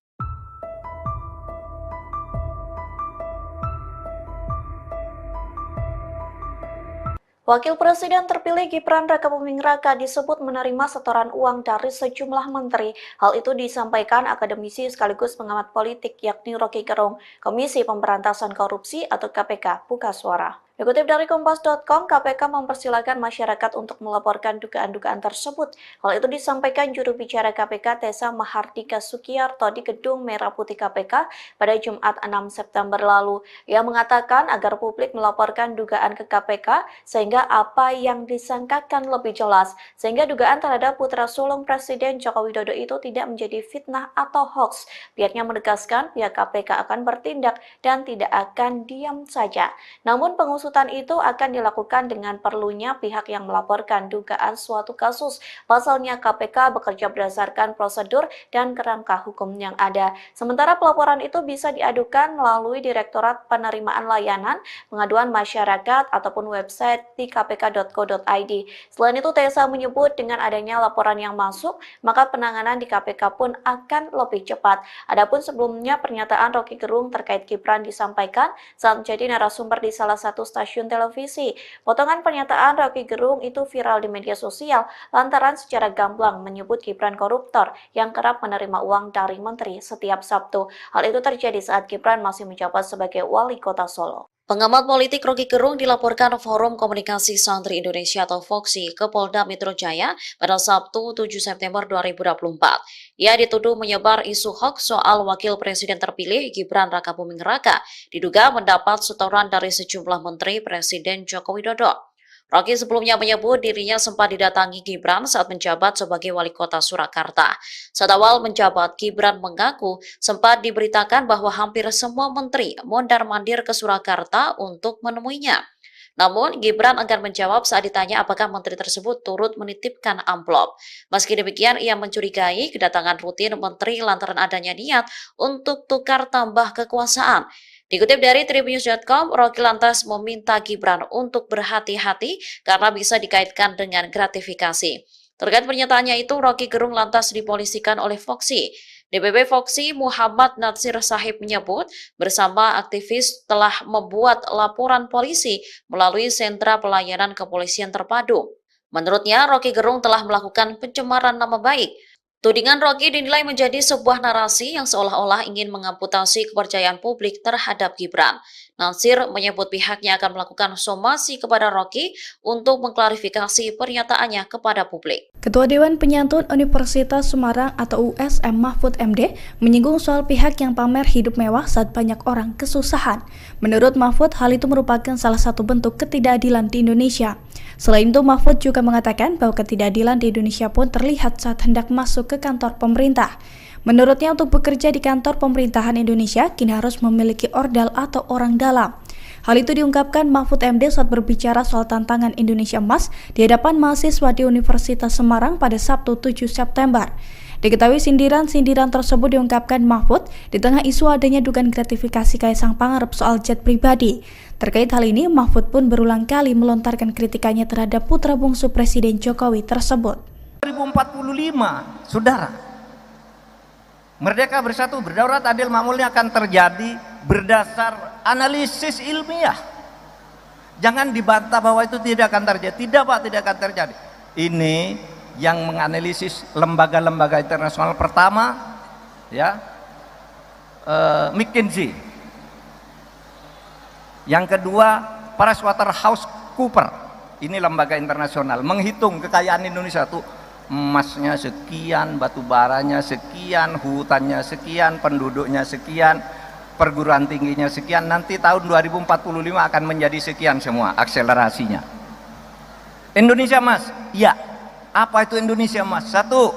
Wakil Presiden terpilih Gibran Rakabuming Raka disebut menerima setoran uang dari sejumlah menteri. Hal itu disampaikan akademisi sekaligus pengamat politik yakni Rocky Gerung, Komisi Pemberantasan Korupsi atau KPK, buka suara. Dikutip dari Kompas.com, KPK mempersilahkan masyarakat untuk melaporkan dugaan-dugaan tersebut. Hal itu disampaikan juru bicara KPK Tessa Mahardika Sukiyarto di Gedung Merah Putih KPK pada Jumat 6 September lalu. Ia mengatakan agar publik melaporkan dugaan ke KPK sehingga apa yang disangkakan lebih jelas, sehingga dugaan terhadap putra sulung Presiden Joko Widodo itu tidak menjadi fitnah atau hoax. Pihaknya menegaskan pihak KPK akan bertindak dan tidak akan diam saja. Namun pengusutan pengusutan itu akan dilakukan dengan perlunya pihak yang melaporkan dugaan suatu kasus. Pasalnya KPK bekerja berdasarkan prosedur dan kerangka hukum yang ada. Sementara pelaporan itu bisa diadukan melalui Direktorat Penerimaan Layanan Pengaduan Masyarakat ataupun website di kpk.co.id. Selain itu, Tessa menyebut dengan adanya laporan yang masuk, maka penanganan di KPK pun akan lebih cepat. Adapun sebelumnya pernyataan Roky Gerung terkait Gibran disampaikan saat menjadi narasumber di salah satu stasiun televisi. Potongan pernyataan Roky Gerung itu viral di media sosial lantaran secara gamblang menyebut Gibran koruptor yang kerap menerima uang dari menteri setiap Sabtu. Hal itu terjadi saat Gibran masih menjabat sebagai wali kota Solo. Pengamat politik Roky Gerung dilaporkan Forum Komunikasi Santri Indonesia atau FOKSI ke Polda Metro Jaya pada Sabtu 7 September 2024. Ia dituduh menyebar isu hoax soal Wakil Presiden terpilih Gibran Rakabuming Raka, diduga mendapat setoran dari sejumlah menteri Presiden Joko Widodo. Roky sebelumnya menyebut dirinya sempat didatangi Gibran saat menjabat sebagai wali kota Surakarta. Saat awal menjabat, Gibran mengaku sempat diberitakan bahwa hampir semua menteri mondar-mandir ke Surakarta untuk menemuinya. Namun, Gibran enggan menjawab saat ditanya apakah menteri tersebut turut menitipkan amplop. Meski demikian, ia mencurigai kedatangan rutin menteri lantaran adanya niat untuk tukar tambah kekuasaan. Dikutip dari Tribunnews.com, Roky lantas meminta Gibran untuk berhati-hati karena bisa dikaitkan dengan gratifikasi. Terkait pernyataannya itu, Roky Gerung lantas dipolisikan oleh FOKSI. DPP FOKSI Muhammad Natsir Sahib menyebut bersama aktivis telah membuat laporan polisi melalui sentra pelayanan kepolisian terpadu. Menurutnya, Roky Gerung telah melakukan pencemaran nama baik. Tudingan Roky dinilai menjadi sebuah narasi yang seolah-olah ingin mengamputasi kepercayaan publik terhadap Gibran. Natsir menyebut pihaknya akan melakukan somasi kepada Roky untuk mengklarifikasi pernyataannya kepada publik. Ketua Dewan Penyantun Universitas Semarang atau USM Mahfud MD menyinggung soal pihak yang pamer hidup mewah saat banyak orang kesusahan. Menurut Mahfud, hal itu merupakan salah satu bentuk ketidakadilan di Indonesia. Selain itu, Mahfud juga mengatakan bahwa ketidakadilan di Indonesia pun terlihat saat hendak masuk ke kantor pemerintah. Menurutnya, untuk bekerja di kantor pemerintahan Indonesia, kini harus memiliki ordal atau orang dalam. Hal itu diungkapkan Mahfud MD saat berbicara soal tantangan Indonesia Emas di hadapan mahasiswa di Universitas Semarang pada Sabtu 7 September. Diketahui sindiran-sindiran tersebut diungkapkan Mahfud di tengah isu adanya dugaan gratifikasi Kaisang Pangarep soal jet pribadi. Terkait hal ini, Mahfud pun berulang kali melontarkan kritikannya terhadap putra bungsu Presiden Jokowi tersebut. 2045, saudara, Merdeka Bersatu Berdaulat Adil Makmurnya akan terjadi berdasar analisis ilmiah. Jangan dibantah bahwa itu tidak akan terjadi. Tidak Pak, tidak akan terjadi. Ini yang menganalisis lembaga-lembaga internasional pertama, ya, McKinsey. Yang kedua, PricewaterhouseCoopers. Ini lembaga internasional menghitung kekayaan Indonesia tuh. Emasnya sekian, batu baranya sekian, hutannya sekian, penduduknya sekian, perguruan tingginya sekian. Nanti tahun 2045 akan menjadi sekian semua akselerasinya. Indonesia Emas, ya. Apa itu Indonesia Emas? Satu,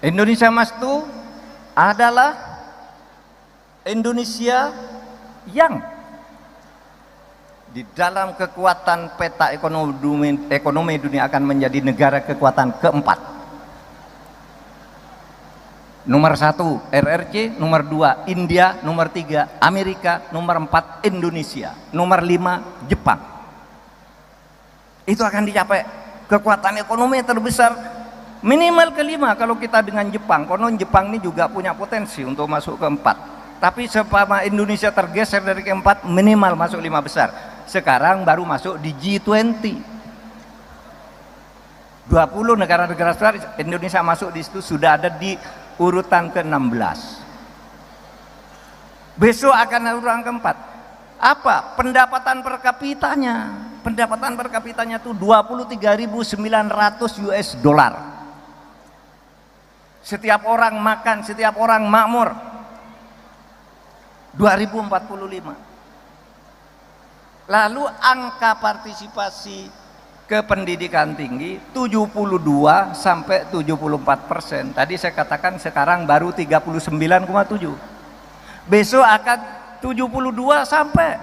Indonesia Emas itu adalah Indonesia yang di dalam kekuatan peta ekonomi dunia akan menjadi negara kekuatan keempat. Nomor 1 RRC, nomor 2 India, nomor 3 Amerika, nomor 4 Indonesia, nomor 5 Jepang. Itu akan dicapai kekuatan ekonomi terbesar minimal kelima kalau kita dengan Jepang. Konon Jepang ini juga punya potensi untuk masuk keempat. Tapi selama Indonesia tergeser dari keempat, minimal masuk 5 besar. Sekarang baru masuk di G20. 20 negara-negara besar, Indonesia masuk di situ, sudah ada di urutan ke-16. Besok akan urutan keempat. Apa? Pendapatan per kapitanya. Pendapatan per kapitanya itu 23.900 US dollar. Setiap orang makan, setiap orang makmur. 2045. Lalu angka partisipasi ke pendidikan tinggi 72 sampai 74%. Tadi saya katakan sekarang baru 39,7. Besok akan 72 sampai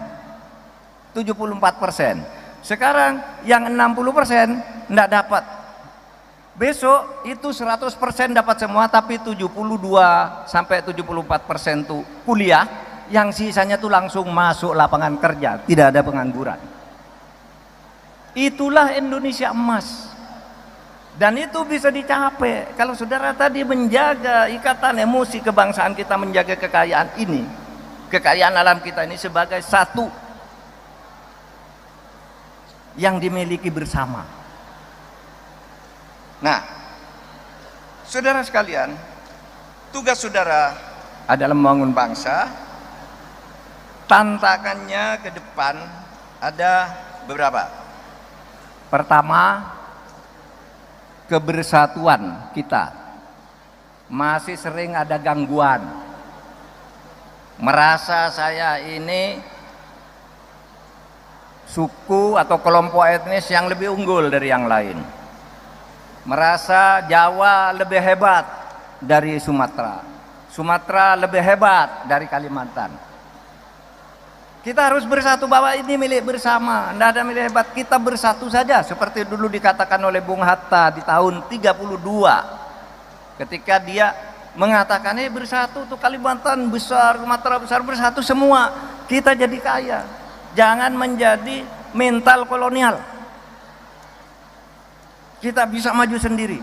74%. Sekarang yang 60% enggak dapat. Besok itu 100% dapat semua, tapi 72 sampai 74% tuh kuliah, yang sisanya tuh langsung masuk lapangan kerja, tidak ada pengangguran. Itulah Indonesia emas. Dan itu bisa dicapai kalau saudara tadi menjaga ikatan emosi kebangsaan kita, menjaga kekayaan ini, kekayaan alam kita ini sebagai satu yang dimiliki bersama. Nah, saudara sekalian, tugas saudara adalah membangun bangsa. Tantangannya ke depan ada beberapa. Pertama, kebersatuan kita masih sering ada gangguan. Merasa saya ini suku atau kelompok etnis yang lebih unggul dari yang lain. Merasa Jawa lebih hebat dari Sumatera, Sumatera lebih hebat dari Kalimantan. Kita harus bersatu bahwa ini milik bersama, tidak ada milik hebat, kita bersatu saja seperti dulu dikatakan oleh Bung Hatta di tahun 32 ketika dia mengatakan bersatu tuh Kalimantan besar, Sumatera besar, bersatu semua kita jadi kaya, jangan menjadi mental kolonial. Kita bisa maju sendiri.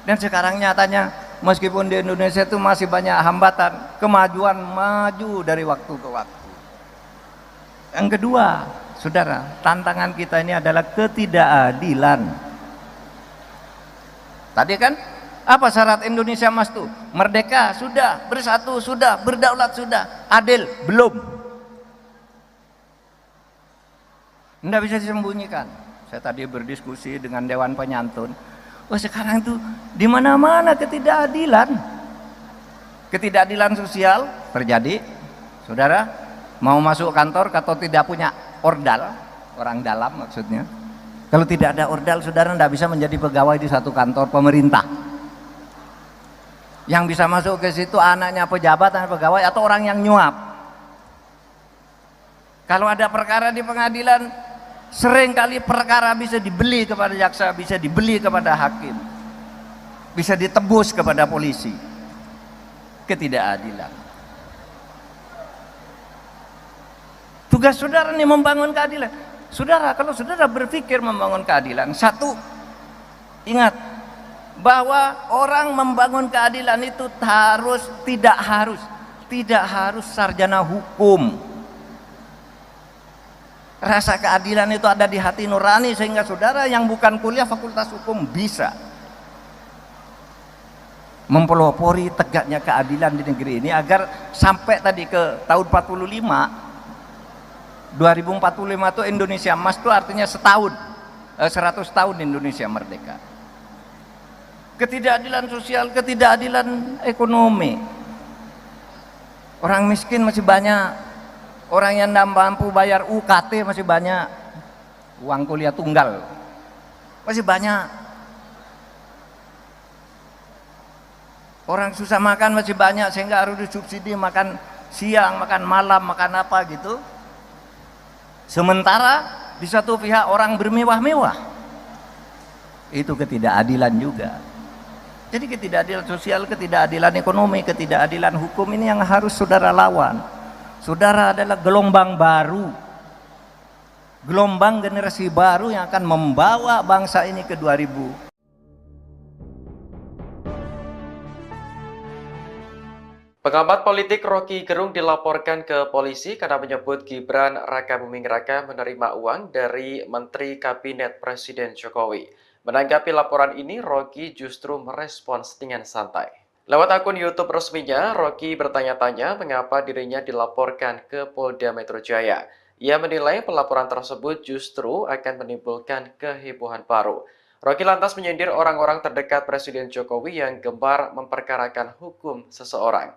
Dan sekarang nyatanya meskipun di Indonesia itu masih banyak hambatan, kemajuan maju dari waktu ke waktu. Yang kedua, saudara, tantangan kita ini adalah ketidakadilan. Tadi kan apa syarat Indonesia Emas itu? Merdeka sudah, bersatu sudah, berdaulat sudah, adil belum. Tidak bisa disembunyikan. Saya tadi berdiskusi dengan Dewan Penyantun. Sekarang itu di mana-mana ketidakadilan. Ketidakadilan sosial terjadi. Saudara, mau masuk kantor atau tidak punya ordal, orang dalam maksudnya. Kalau tidak ada ordal, saudara tidak bisa menjadi pegawai di satu kantor pemerintah. Yang bisa masuk ke situ anaknya pejabat, anak pegawai, atau orang yang nyuap. Kalau ada perkara di pengadilan, sering kali perkara bisa dibeli kepada jaksa, bisa dibeli kepada hakim, bisa ditebus kepada polisi. Ketidakadilan. Tugas saudara nih membangun keadilan. Saudara, kalau saudara berpikir membangun keadilan, satu, ingat bahwa orang membangun keadilan itu tidak harus sarjana hukum. Rasa keadilan itu ada di hati nurani, sehingga saudara yang bukan kuliah fakultas hukum bisa mempelopori tegaknya keadilan di negeri ini, agar sampai tadi ke tahun 2045 itu Indonesia Emas, itu artinya 100 tahun Indonesia merdeka. Ketidakadilan sosial, ketidakadilan ekonomi, orang miskin masih banyak. Orang yang tidak mampu bayar UKT masih banyak, uang kuliah tunggal masih banyak. Orang susah makan masih banyak, sehingga harus disubsidi makan siang, makan malam, makan apa gitu. Sementara di satu pihak orang bermewah-mewah. Itu ketidakadilan juga. Jadi ketidakadilan sosial, ketidakadilan ekonomi, ketidakadilan hukum ini yang harus saudara lawan. Saudara adalah gelombang baru, gelombang generasi baru yang akan membawa bangsa ini ke 2000. Pengamat politik Rocky Gerung dilaporkan ke polisi karena menyebut Gibran Raka Buming Raka menerima uang dari Menteri Kabinet Presiden Jokowi. Menanggapi laporan ini, Rocky justru merespons dengan santai. Lewat akun YouTube resminya, Rocky bertanya-tanya mengapa dirinya dilaporkan ke Polda Metro Jaya. Ia menilai pelaporan tersebut justru akan menimbulkan kehebohan baru. Rocky lantas menyindir orang-orang terdekat Presiden Jokowi yang gemar memperkarakan hukum seseorang.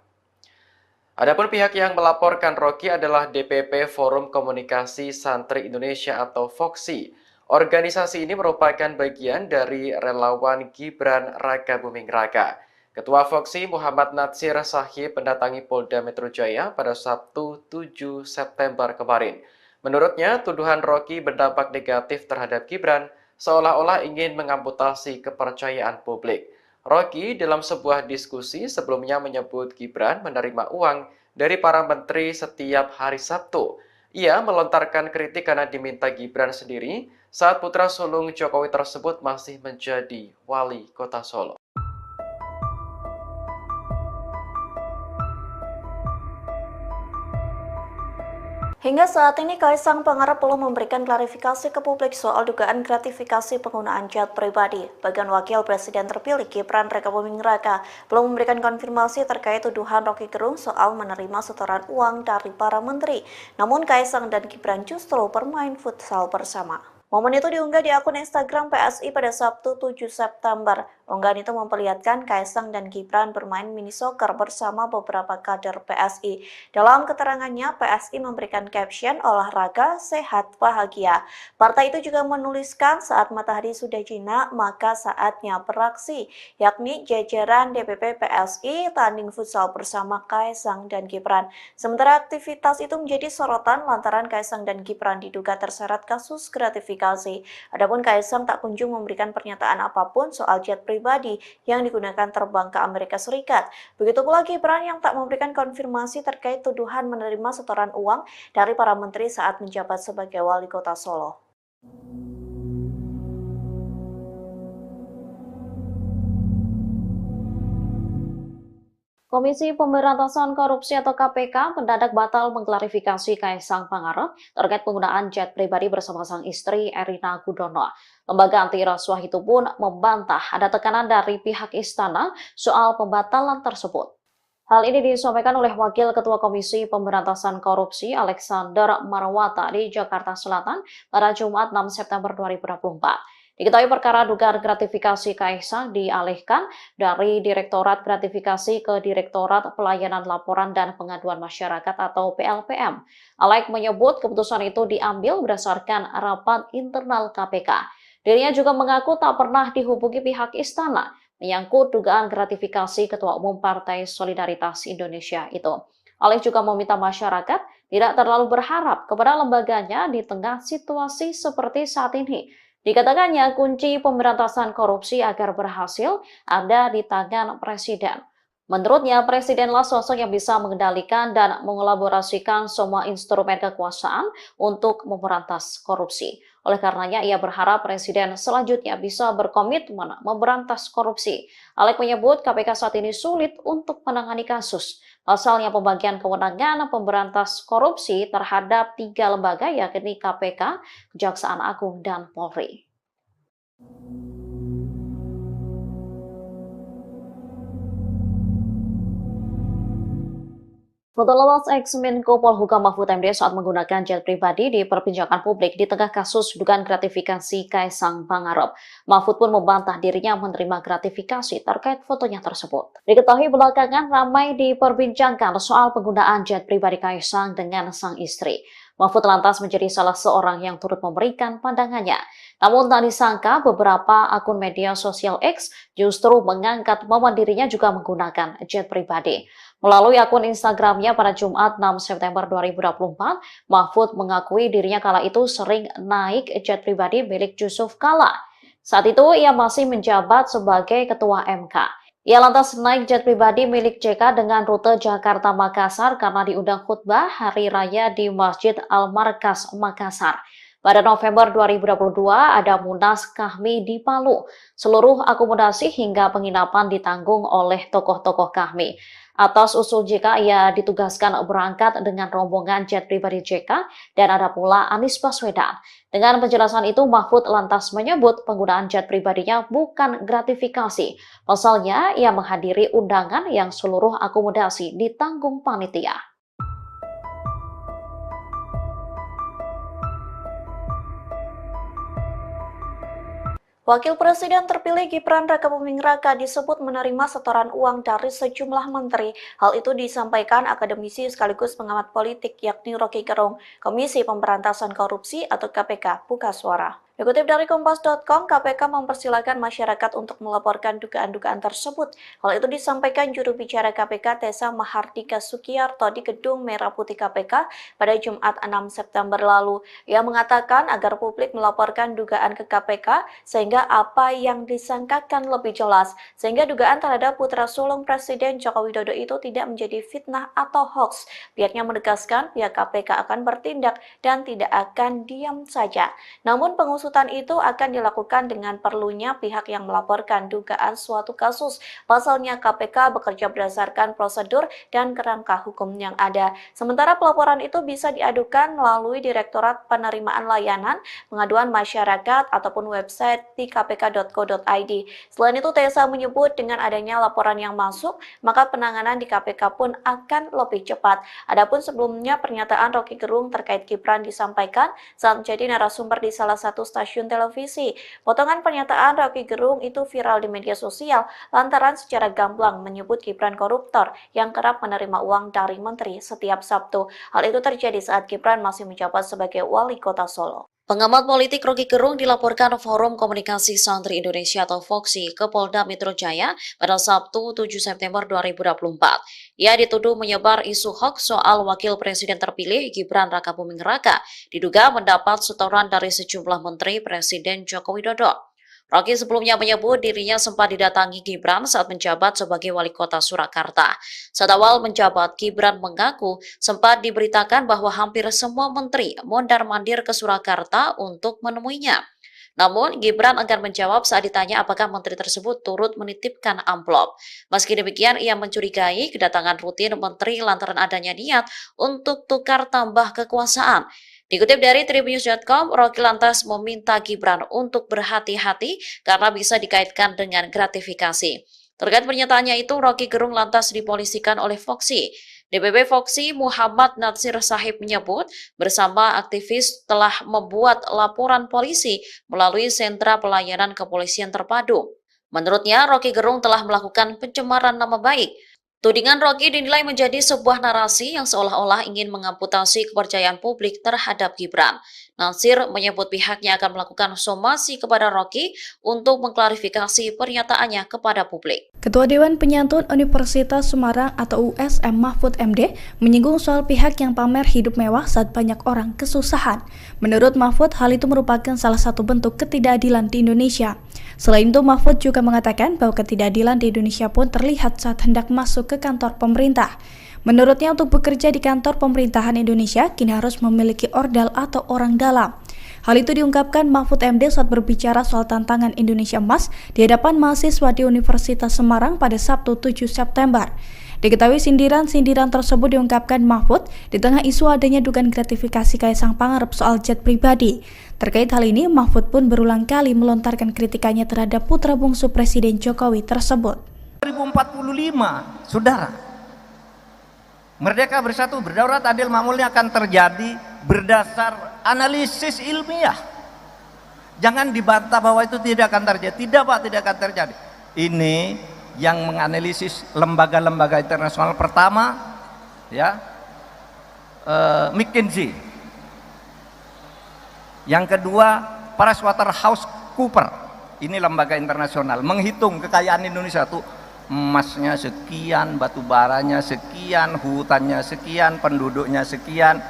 Adapun pihak yang melaporkan Rocky adalah DPP Forum Komunikasi Santri Indonesia atau FOKSI. Organisasi ini merupakan bagian dari relawan Gibran Raka Buming Raka. Ketua FOKSI Muhammad Natsir Sahib mendatangi Polda Metro Jaya pada Sabtu 7 September kemarin. Menurutnya, tuduhan Rocky berdampak negatif terhadap Gibran seolah-olah ingin mengamputasi kepercayaan publik. Rocky dalam sebuah diskusi sebelumnya menyebut Gibran menerima uang dari para menteri setiap hari Sabtu. Ia melontarkan kritik karena diminta Gibran sendiri saat putra sulung Jokowi tersebut masih menjadi wali kota Solo. Hingga saat ini, Kaisang Pangarep belum memberikan klarifikasi ke publik soal dugaan gratifikasi penggunaan jet pribadi. Bagian Wakil Presiden terpilih Gibran Rakabuming Raka belum memberikan konfirmasi terkait tuduhan Rocky Gerung soal menerima setoran uang dari para menteri. Namun Kaisang dan Gibran justru bermain futsal bersama. Momen itu diunggah di akun Instagram PSI pada Sabtu 7 September. Unggahan itu memperlihatkan Kaisang dan Gibran bermain mini soccer bersama beberapa kader PSI. Dalam keterangannya, PSI memberikan caption olahraga, sehat, bahagia. Partai itu juga menuliskan saat matahari sudah jinak, maka saatnya beraksi, yakni jajaran DPP PSI tanding futsal bersama Kaisang dan Gibran. Sementara aktivitas itu menjadi sorotan lantaran Kaisang dan Gibran diduga terseret kasus gratifikasi. Adapun Kaisang tak kunjung memberikan pernyataan apapun soal jet pribadi yang digunakan terbang ke Amerika Serikat. Begitu pula Gibran yang tak memberikan konfirmasi terkait tuduhan menerima setoran uang dari para menteri saat menjabat sebagai wali kota Solo. Komisi Pemberantasan Korupsi atau KPK mendadak batal mengklarifikasi Kaisang Pangarep terkait penggunaan jet pribadi bersama sang istri Erina Gudono. Lembaga anti rasuah itu pun membantah ada tekanan dari pihak istana soal pembatalan tersebut. Hal ini disampaikan oleh Wakil Ketua Komisi Pemberantasan Korupsi Alexander Marwata di Jakarta Selatan pada Jumat 6 September 2024. Diketahui perkara dugaan gratifikasi Kaisang dialihkan dari Direktorat Gratifikasi ke Direktorat Pelayanan Laporan dan Pengaduan Masyarakat atau PLPM. Alex menyebut keputusan itu diambil berdasarkan rapat internal KPK. Dirinya juga mengaku tak pernah dihubungi pihak istana menyangkut dugaan gratifikasi Ketua Umum Partai Solidaritas Indonesia itu. Alex juga meminta masyarakat tidak terlalu berharap kepada lembaganya di tengah situasi seperti saat ini. Dikatakannya kunci pemberantasan korupsi agar berhasil ada di tangan Presiden. Menurutnya, Presidenlah sosok yang bisa mengendalikan dan mengelaborasikan semua instrumen kekuasaan untuk memberantas korupsi. Oleh karenanya, ia berharap Presiden selanjutnya bisa berkomitmen memberantas korupsi. Alex menyebut KPK saat ini sulit untuk menangani kasus. Pasalnya pembagian kewenangan pemberantas korupsi terhadap 3 lembaga yakni KPK, Kejaksaan Agung, dan Polri. Foto lolos ex-Menko Polhukam Mahfud MD saat menggunakan jet pribadi diperbincangkan publik di tengah kasus dugaan gratifikasi Kaisang Pangarep. Mahfud pun membantah dirinya menerima gratifikasi terkait fotonya tersebut. Diketahui belakangan ramai diperbincangkan soal penggunaan jet pribadi Kaisang dengan sang istri. Mahfud lantas menjadi salah seorang yang turut memberikan pandangannya. Namun tak disangka beberapa akun media sosial X justru mengangkat momen dirinya juga menggunakan jet pribadi. Melalui akun Instagramnya pada Jumat 6 September 2024, Mahfud mengakui dirinya kala itu sering naik jet pribadi milik Yusuf Kala. Saat itu ia masih menjabat sebagai Ketua MK. Ia lantas naik jet pribadi milik JK dengan rute Jakarta-Makassar karena diundang khutbah Hari Raya di Masjid Al-Markas, Makassar. Pada November 2022 ada Munas Kahmi di Palu. Seluruh akomodasi hingga penginapan ditanggung oleh tokoh-tokoh Kahmi. Atas usul JK, ia ditugaskan berangkat dengan rombongan jet pribadi JK dan ada pula Anies Baswedan. Dengan penjelasan itu, Mahfud lantas menyebut penggunaan jet pribadinya bukan gratifikasi. Pasalnya, ia menghadiri undangan yang seluruh akomodasi ditanggung panitia. Wakil Presiden terpilih Gibran Rakabuming Raka disebut menerima setoran uang dari sejumlah menteri. Hal itu disampaikan akademisi sekaligus pengamat politik yakni Rocky Gerung, Komisi Pemberantasan Korupsi atau KPK, buka suara. Dikutip dari Kompas.com, KPK mempersilahkan masyarakat untuk melaporkan dugaan-dugaan tersebut. Hal itu disampaikan juru bicara KPK Tessa Mahardika Sukiyarto di Gedung Merah Putih KPK pada Jumat 6 September lalu. Ia mengatakan agar publik melaporkan dugaan ke KPK sehingga apa yang disangkakan lebih jelas, sehingga dugaan terhadap putra sulung Presiden Joko Widodo itu tidak menjadi fitnah atau hoax. Pihaknya menegaskan pihak KPK akan bertindak dan tidak akan diam saja. Namun pengusutan itu akan dilakukan dengan perlunya pihak yang melaporkan dugaan suatu kasus. Pasalnya KPK bekerja berdasarkan prosedur dan kerangka hukum yang ada. Sementara pelaporan itu bisa diadukan melalui Direktorat Penerimaan Layanan Pengaduan Masyarakat ataupun website di kpk.co.id. Selain itu, Tessa menyebut dengan adanya laporan yang masuk, maka penanganan di KPK pun akan lebih cepat. Adapun sebelumnya pernyataan Roky Gerung terkait Gibran disampaikan saat menjadi narasumber di salah satu stasiun televisi. Potongan pernyataan Roky Gerung itu viral di media sosial lantaran secara gamblang menyebut Gibran koruptor yang kerap menerima uang dari menteri setiap Sabtu. Hal itu terjadi saat Gibran masih menjabat sebagai wali kota Solo. Pengamat politik Roky Gerung dilaporkan Forum Komunikasi Santri Indonesia atau FOKSI ke Polda Metro Jaya pada Sabtu 7 September 2024. Ia dituduh menyebar isu hoax soal Wakil Presiden terpilih Gibran Rakabuming Raka, diduga mendapat setoran dari sejumlah menteri Presiden Joko Widodo. Roky sebelumnya menyebut dirinya sempat didatangi Gibran saat menjabat sebagai wali kota Surakarta. Saat awal menjabat, Gibran mengaku sempat diberitakan bahwa hampir semua menteri mondar-mandir ke Surakarta untuk menemuinya. Namun, Gibran enggan menjawab saat ditanya apakah menteri tersebut turut menitipkan amplop. Meski demikian, ia mencurigai kedatangan rutin menteri lantaran adanya niat untuk tukar tambah kekuasaan. Dikutip dari Tribunnews.com, Roky lantas meminta Gibran untuk berhati-hati karena bisa dikaitkan dengan gratifikasi. Terkait pernyataannya itu, Roky Gerung lantas dipolisikan oleh FOKSI. DPP FOKSI Muhammad Natsir Sahib menyebut bersama aktivis telah membuat laporan polisi melalui sentra pelayanan kepolisian terpadu. Menurutnya, Roky Gerung telah melakukan pencemaran nama baik. Tudingan Roky dinilai menjadi sebuah narasi yang seolah-olah ingin mengamputasi kepercayaan publik terhadap Gibran. Natsir menyebut pihaknya akan melakukan somasi kepada Roky untuk mengklarifikasi pernyataannya kepada publik. Ketua Dewan Penyantun Universitas Semarang atau USM Mahfud MD menyinggung soal pihak yang pamer hidup mewah saat banyak orang kesusahan. Menurut Mahfud, hal itu merupakan salah satu bentuk ketidakadilan di Indonesia. Selain itu, Mahfud juga mengatakan bahwa ketidakadilan di Indonesia pun terlihat saat hendak masuk ke kantor pemerintah. Menurutnya, untuk bekerja di kantor pemerintahan Indonesia, kini harus memiliki ordal atau orang dalam. Hal itu diungkapkan Mahfud MD saat berbicara soal tantangan Indonesia Emas di hadapan mahasiswa di Universitas Semarang pada Sabtu 7 September. Diketahui sindiran-sindiran tersebut diungkapkan Mahfud di tengah isu adanya dugaan gratifikasi Kaisang Pangarep soal jet pribadi. Terkait hal ini, Mahfud pun berulang kali melontarkan kritikannya terhadap putra bungsu Presiden Jokowi tersebut. 2045, saudara, Merdeka Bersatu Berdaulat Adil Makmurnya akan terjadi berdasar analisis ilmiah. Jangan dibantah bahwa itu tidak akan terjadi. Tidak Pak, tidak akan terjadi. Ini yang menganalisis lembaga-lembaga internasional pertama, ya, McKinsey. Yang kedua, PricewaterhouseCoopers. Ini lembaga internasional menghitung kekayaan Indonesia tuh. Emasnya sekian, batu baranya sekian, hutannya sekian, penduduknya sekian,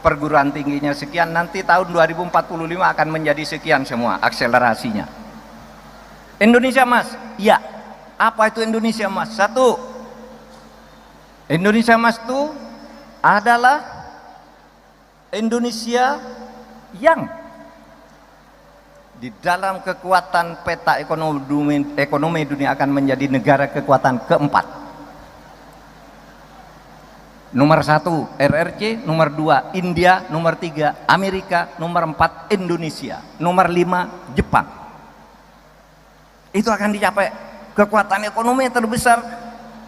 perguruan tingginya sekian. Nanti tahun 2045 akan menjadi sekian semua akselerasinya. Indonesia Emas, ya. Apa itu Indonesia Emas? Satu, Indonesia Emas itu adalah Indonesia yang di dalam kekuatan peta ekonomi dunia akan menjadi negara kekuatan keempat. Nomor 1 RRC, nomor 2 India, nomor 3 Amerika, nomor 4 Indonesia, nomor 5 Jepang. Itu akan dicapai kekuatan ekonomi terbesar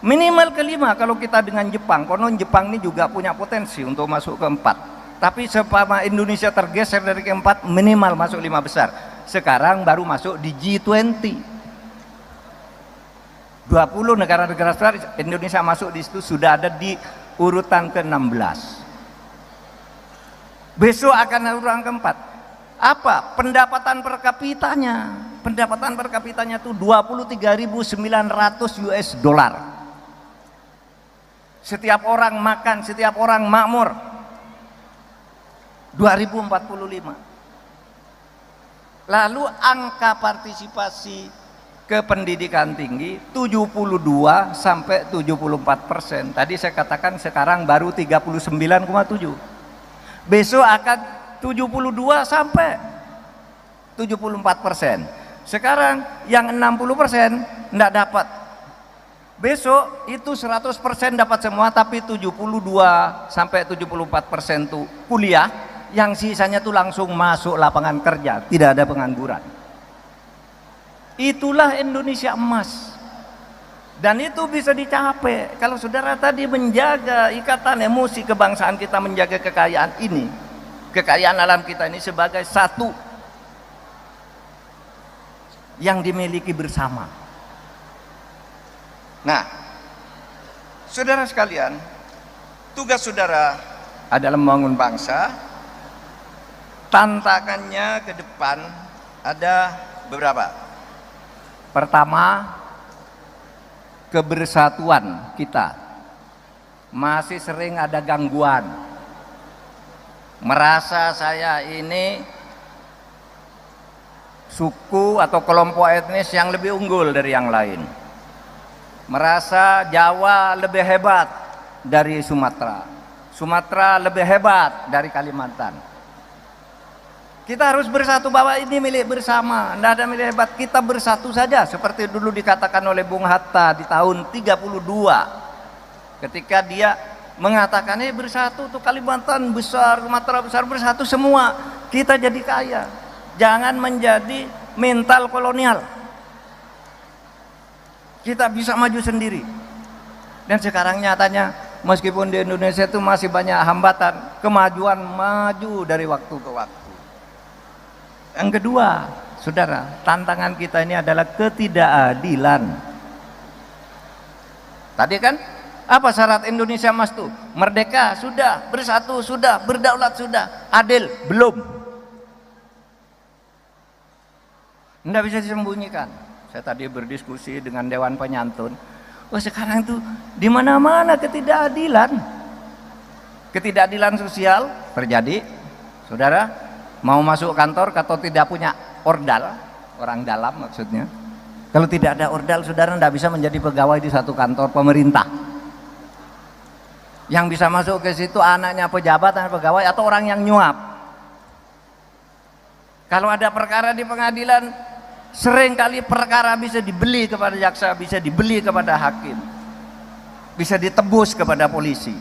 minimal kelima kalau kita dengan Jepang. Konon Jepang ini juga punya potensi untuk masuk keempat. Tapi sepama Indonesia tergeser dari keempat, minimal masuk 5 besar. Sekarang baru masuk di G20. 20 negara-negara besar, Indonesia masuk di situ, sudah ada di urutan ke-16. Besok akan urutan keempat. Apa? Pendapatan per kapitanya. Pendapatan per kapitanya itu 23.900 US dollar. Setiap orang makan, setiap orang makmur. 2045. Lalu angka partisipasi ke pendidikan tinggi 72 sampai 74%. Tadi saya katakan sekarang baru 39,7. Besok akan 72 sampai 74%. Sekarang yang 60% enggak dapat. Besok itu 100% dapat semua, tapi 72 sampai 74% tuh kuliah, yang sisanya tuh langsung masuk lapangan kerja, tidak ada pengangguran. Itulah Indonesia emas. Dan itu bisa dicapai kalau saudara tadi menjaga ikatan emosi kebangsaan kita, menjaga kekayaan ini, kekayaan alam kita ini sebagai satu yang dimiliki bersama. Nah, saudara sekalian, tugas saudara adalah membangun bangsa. Tantangannya ke depan ada beberapa. Pertama, kebersatuan kita masih sering ada gangguan. Merasa saya ini suku atau kelompok etnis yang lebih unggul dari yang lain. Merasa Jawa lebih hebat dari Sumatera. Sumatera lebih hebat dari Kalimantan. Kita harus bersatu bahwa ini milik bersama, tidak ada milik hebat, kita bersatu saja seperti dulu dikatakan oleh Bung Hatta di tahun 32 ketika dia mengatakan bersatu tuh Kalimantan besar, Sumatera besar, bersatu semua kita jadi kaya, jangan menjadi mental kolonial, kita bisa maju sendiri. Dan sekarang nyatanya meskipun di Indonesia itu masih banyak hambatan, kemajuan maju dari waktu ke waktu. Yang kedua, saudara, tantangan kita ini adalah ketidakadilan. Tadi kan apa syarat Indonesia Emas tuh? Merdeka sudah, bersatu sudah, berdaulat sudah, adil belum. Tidak bisa disembunyikan. Saya tadi berdiskusi dengan Dewan Penyantun. Oh, sekarang tuh di mana-mana ketidakadilan. Ketidakadilan sosial terjadi, saudara. Mau masuk kantor atau tidak punya ordal, orang dalam maksudnya. Kalau tidak ada ordal, saudara tidak bisa menjadi pegawai di satu kantor pemerintah. Yang bisa masuk ke situ anaknya pejabat, anak pegawai, atau orang yang nyuap. Kalau ada perkara di pengadilan, seringkali perkara bisa dibeli kepada jaksa, bisa dibeli kepada hakim, bisa ditebus kepada polisi.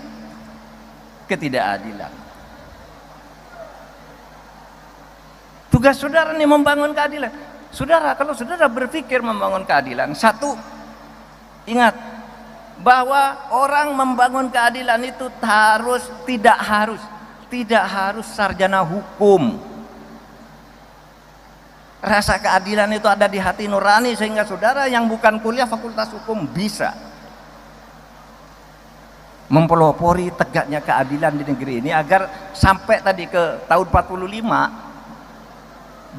Ketidakadilan. Tugas saudara nih membangun keadilan. Saudara, kalau saudara berpikir membangun keadilan, satu, ingat bahwa orang membangun keadilan itu tidak harus sarjana hukum. Rasa keadilan itu ada di hati nurani, sehingga saudara yang bukan kuliah fakultas hukum bisa mempelopori tegaknya keadilan di negeri ini agar sampai tadi ke tahun 2045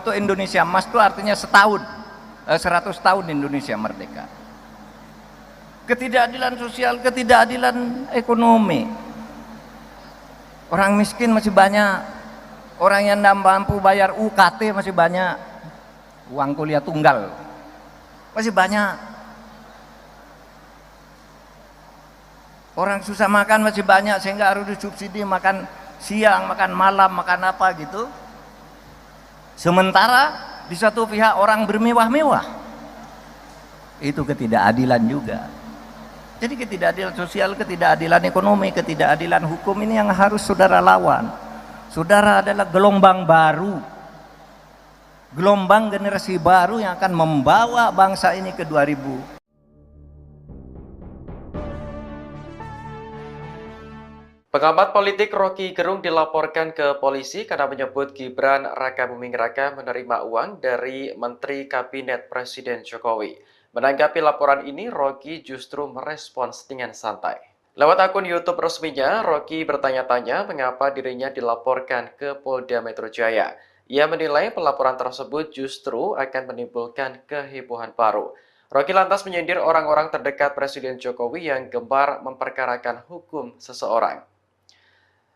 itu Indonesia Emas itu artinya 100 tahun Indonesia merdeka. Ketidakadilan sosial, ketidakadilan ekonomi. Orang miskin masih banyak, orang yang tidak mampu bayar UKT masih banyak, uang kuliah tunggal masih banyak. Orang susah makan masih banyak sehingga harus disubsidi makan siang, makan malam, makan apa gitu. Sementara di satu pihak orang bermewah-mewah. Itu ketidakadilan juga. Jadi ketidakadilan sosial, ketidakadilan ekonomi, ketidakadilan hukum ini yang harus saudara lawan. Saudara adalah gelombang baru, gelombang generasi baru yang akan membawa bangsa ini ke 2000. Pengamat politik Rocky Gerung dilaporkan ke polisi karena menyebut Gibran Raka Buming Raka menerima uang dari Menteri Kabinet Presiden Jokowi. Menanggapi laporan ini, Rocky justru merespons dengan santai. Lewat akun YouTube resminya, Rocky bertanya-tanya mengapa dirinya dilaporkan ke Polda Metro Jaya. Ia menilai pelaporan tersebut justru akan menimbulkan kehebohan baru. Rocky lantas menyindir orang-orang terdekat Presiden Jokowi yang gemar memperkarakan hukum seseorang.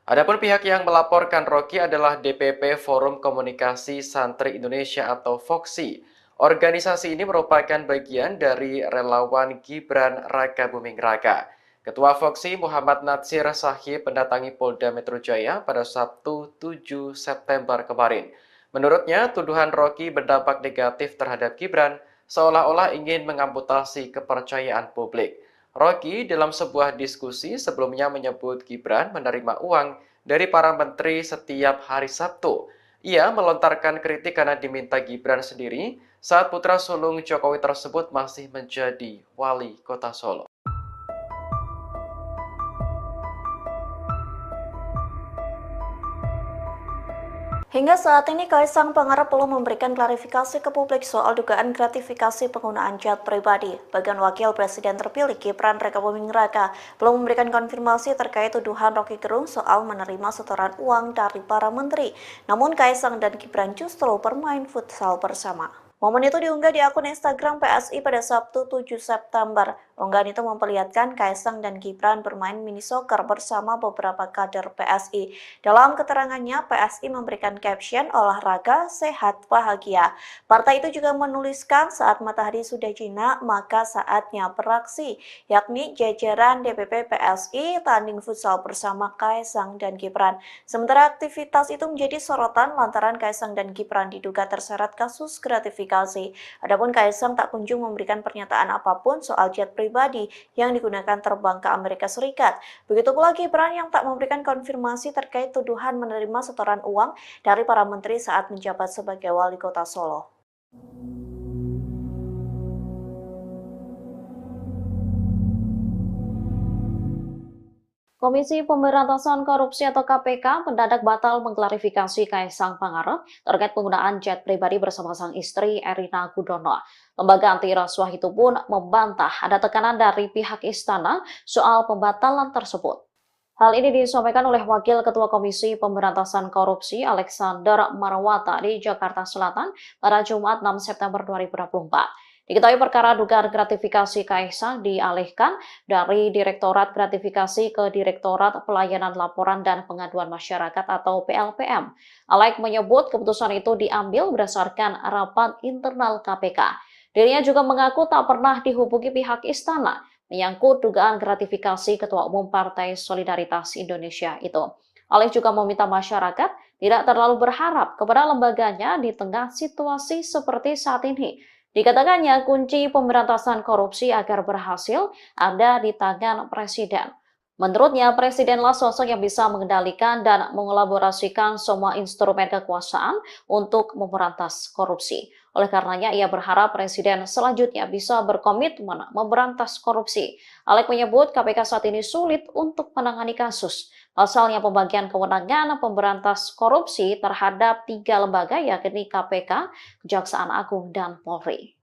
Adapun pihak yang melaporkan Rocky adalah DPP Forum Komunikasi Santri Indonesia atau FOKSI. Organisasi ini merupakan bagian dari relawan Gibran Rakabuming Raka. Ketua FOKSI Muhammad Natsir Sahib mendatangi Polda Metro Jaya pada Sabtu 7 September kemarin. Menurutnya, tuduhan Rocky berdampak negatif terhadap Gibran seolah-olah ingin mengamputasi kepercayaan publik. Rocky dalam sebuah diskusi sebelumnya menyebut Gibran menerima uang dari para menteri setiap hari Sabtu. Ia melontarkan kritik karena diminta Gibran sendiri saat putra sulung Jokowi tersebut masih menjadi wali kota Solo. Hingga saat ini, Kaisang Pangarep belum memberikan klarifikasi ke publik soal dugaan gratifikasi penggunaan jet pribadi. Bagian Wakil Presiden terpilih Gibran Rakabuming Raka belum memberikan konfirmasi terkait tuduhan Rocky Gerung soal menerima setoran uang dari para menteri. Namun Kaisang dan Gibran justru bermain futsal bersama. Momen itu diunggah di akun Instagram PSI pada Sabtu 7 September. Unggahan itu memperlihatkan Kaisang dan Gibran bermain mini soccer bersama beberapa kader PSI. Dalam keterangannya, PSI memberikan caption olahraga, sehat, bahagia. Partai itu juga menuliskan saat matahari sudah jinak, maka saatnya beraksi, yakni jajaran DPP PSI tanding futsal bersama Kaisang dan Gibran. Sementara aktivitas itu menjadi sorotan lantaran Kaisang dan Gibran diduga terseret kasus gratifikasi. Adapun Kaisang tak kunjung memberikan pernyataan apapun soal jet pribadi yang digunakan terbang ke Amerika Serikat. Begitu pula Gibran yang tak memberikan konfirmasi terkait tuduhan menerima setoran uang dari para menteri saat menjabat sebagai wali kota Solo. Komisi Pemberantasan Korupsi atau KPK mendadak batal mengklarifikasi Kaisang Pangarep terkait penggunaan jet pribadi bersama sang istri Erina Gudono. Lembaga anti rasuah itu pun membantah ada tekanan dari pihak istana soal pembatalan tersebut. Hal ini disampaikan oleh Wakil Ketua Komisi Pemberantasan Korupsi Alexander Marwata di Jakarta Selatan pada Jumat 6 September 2024. Diketahui perkara dugaan gratifikasi Kaisang dialihkan dari Direktorat Gratifikasi ke Direktorat Pelayanan Laporan dan Pengaduan Masyarakat atau PLPM. Alex menyebut keputusan itu diambil berdasarkan rapat internal KPK. Dirinya juga mengaku tak pernah dihubungi pihak istana menyangkut dugaan gratifikasi Ketua Umum Partai Solidaritas Indonesia itu. Alex juga meminta masyarakat tidak terlalu berharap kepada lembaganya di tengah situasi seperti saat ini. Dikatakannya kunci pemberantasan korupsi agar berhasil ada di tangan Presiden. Menurutnya, Presidenlah sosok yang bisa mengendalikan dan mengelaborasikan semua instrumen kekuasaan untuk memberantas korupsi. Oleh karenanya, ia berharap Presiden selanjutnya bisa berkomitmen memberantas korupsi. Alex menyebut KPK saat ini sulit untuk menangani kasus. Pasalnya pembagian kewenangan pemberantas korupsi terhadap 3 lembaga yakni KPK, Kejaksaan Agung, dan Polri.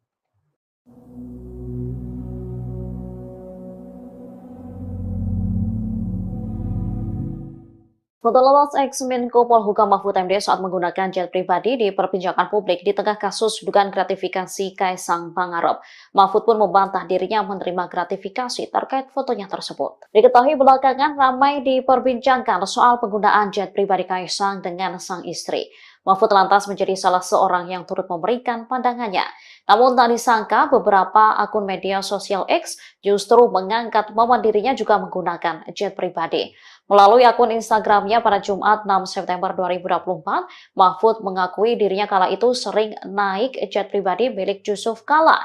Foto lolos ex-Menko Polhukam Mahfud MD saat menggunakan jet pribadi diperbincangkan publik di tengah kasus dugaan gratifikasi Kaisang Pangarep. Mahfud pun membantah dirinya menerima gratifikasi terkait fotonya tersebut. Diketahui belakangan ramai diperbincangkan soal penggunaan jet pribadi Kaisang dengan sang istri. Mahfud lantas menjadi salah seorang yang turut memberikan pandangannya. Namun tak disangka beberapa akun media sosial X justru mengangkat momen dirinya juga menggunakan jet pribadi. Melalui akun Instagramnya pada Jumat 6 September 2024, Mahfud mengakui dirinya kala itu sering naik jet pribadi milik Yusuf Kala.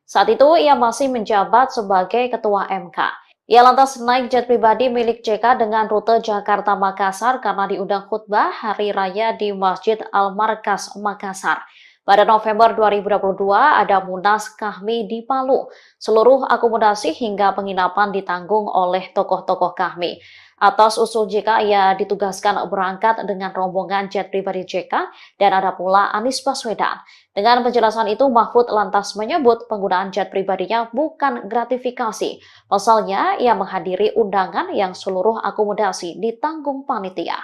Saat itu ia masih menjabat sebagai Ketua MK. Ia lantas naik jet pribadi milik JK dengan rute Jakarta-Makassar karena diundang khutbah Hari Raya di Masjid Al-Markas, Makassar. Pada November 2022 ada Munas Kahmi di Palu. Seluruh akomodasi hingga penginapan ditanggung oleh tokoh-tokoh Kahmi. Atas usul JK, ia ditugaskan berangkat dengan rombongan jet pribadi JK dan ada pula Anies Baswedan. Dengan penjelasan itu, Mahfud lantas menyebut penggunaan jet pribadinya bukan gratifikasi. Pasalnya, ia menghadiri undangan yang seluruh akomodasi ditanggung panitia.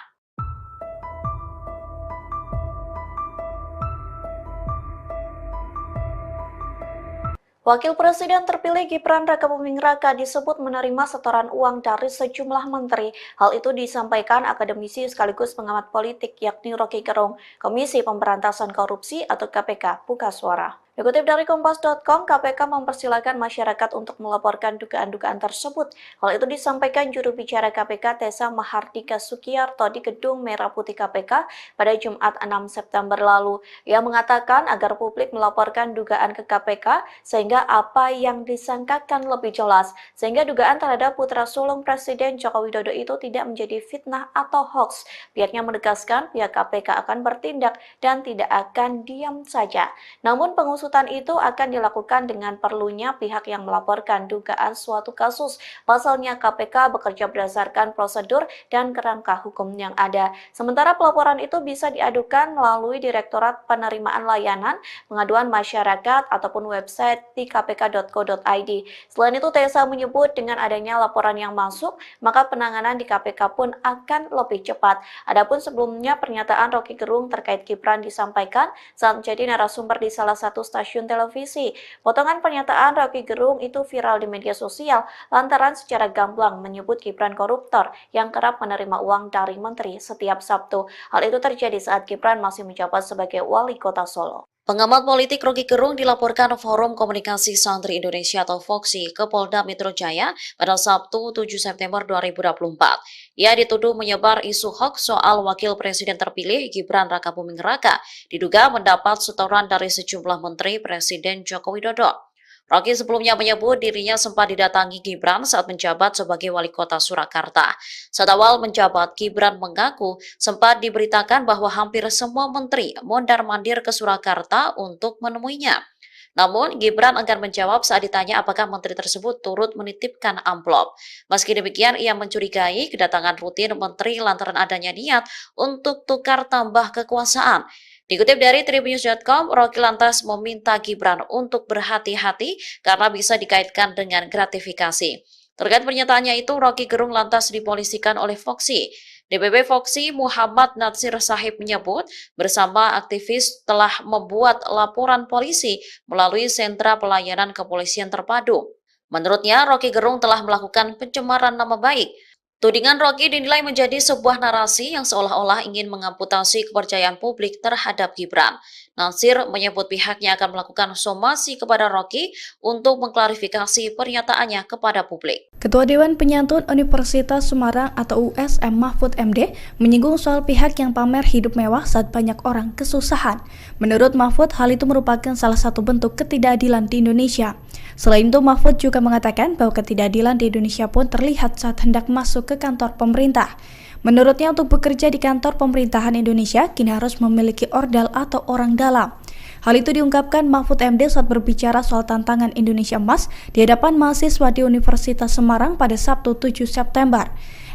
Wakil Presiden terpilih Gibran Rakabuming Raka disebut menerima setoran uang dari sejumlah menteri. Hal itu disampaikan akademisi sekaligus pengamat politik yakni Rocky Gerung, Komisi Pemberantasan Korupsi atau KPK, buka suara. Dikutip dari Kompas.com, KPK mempersilahkan masyarakat untuk melaporkan dugaan-dugaan tersebut. Hal itu disampaikan juru bicara KPK Tessa Mahardika Sukiyarto di Gedung Merah Putih KPK pada Jumat 6 September lalu. Ia mengatakan agar publik melaporkan dugaan ke KPK sehingga apa yang disangkakan lebih jelas, sehingga dugaan terhadap putra sulung Presiden Joko Widodo itu tidak menjadi fitnah atau hoax. Pihaknya menegaskan pihak KPK akan bertindak dan tidak akan diam saja. Namun pengusutan itu akan dilakukan dengan perlunya pihak yang melaporkan dugaan suatu kasus. Pasalnya KPK bekerja berdasarkan prosedur dan kerangka hukum yang ada. Sementara pelaporan itu bisa diadukan melalui Direktorat Penerimaan Layanan Pengaduan Masyarakat ataupun website di kpk.co.id. Selain itu, Tessa menyebut dengan adanya laporan yang masuk, maka penanganan di KPK pun akan lebih cepat. Adapun sebelumnya pernyataan Rocky Gerung terkait Gibran disampaikan saat menjadi narasumber di salah satu stasiun televisi. Potongan pernyataan Rocky Gerung itu viral di media sosial lantaran secara gamblang menyebut Gibran koruptor yang kerap menerima uang dari menteri setiap Sabtu. Hal itu terjadi saat Gibran masih menjabat sebagai wali kota Solo. Pengamat politik Rocky Gerung dilaporkan Forum Komunikasi Santri Indonesia atau FOKSI ke Polda Metro Jaya pada Sabtu 7 September 2024. Ia dituduh menyebar isu hoax soal Wakil Presiden terpilih Gibran Rakabuming Raka, diduga mendapat setoran dari sejumlah menteri Presiden Joko Widodo. Rocky sebelumnya menyebut dirinya sempat didatangi Gibran saat menjabat sebagai wali kota Surakarta. Saat awal menjabat, Gibran mengaku sempat diberitakan bahwa hampir semua menteri mondar-mandir ke Surakarta untuk menemuinya. Namun, Gibran enggan menjawab saat ditanya apakah menteri tersebut turut menitipkan amplop. Meski demikian, ia mencurigai kedatangan rutin menteri lantaran adanya niat untuk tukar tambah kekuasaan. Dikutip dari Tribunnews.com, Rocky lantas meminta Gibran untuk berhati-hati karena bisa dikaitkan dengan gratifikasi. Terkait pernyataannya itu, Rocky Gerung lantas dipolisikan oleh FOKSI. DPP FOKSI Muhammad Natsir Sahib menyebut bersama aktivis telah membuat laporan polisi melalui sentra pelayanan kepolisian terpadu. Menurutnya, Rocky Gerung telah melakukan pencemaran nama baik. Tudingan Rocky dinilai menjadi sebuah narasi yang seolah-olah ingin mengamputasi kepercayaan publik terhadap Gibran. Natsir menyebut pihaknya akan melakukan somasi kepada Rocky untuk mengklarifikasi pernyataannya kepada publik. Ketua Dewan Penyantun Universitas Semarang atau USM Mahfud MD menyinggung soal pihak yang pamer hidup mewah saat banyak orang kesusahan. Menurut Mahfud, hal itu merupakan salah satu bentuk ketidakadilan di Indonesia. Selain itu, Mahfud juga mengatakan bahwa ketidakadilan di Indonesia pun terlihat saat hendak masuk ke kantor pemerintah. Menurutnya, untuk bekerja di kantor pemerintahan Indonesia, kini harus memiliki ordal atau orang dalam. Hal itu diungkapkan Mahfud MD saat berbicara soal tantangan Indonesia Emas di hadapan mahasiswa di Universitas Semarang pada Sabtu 7 September.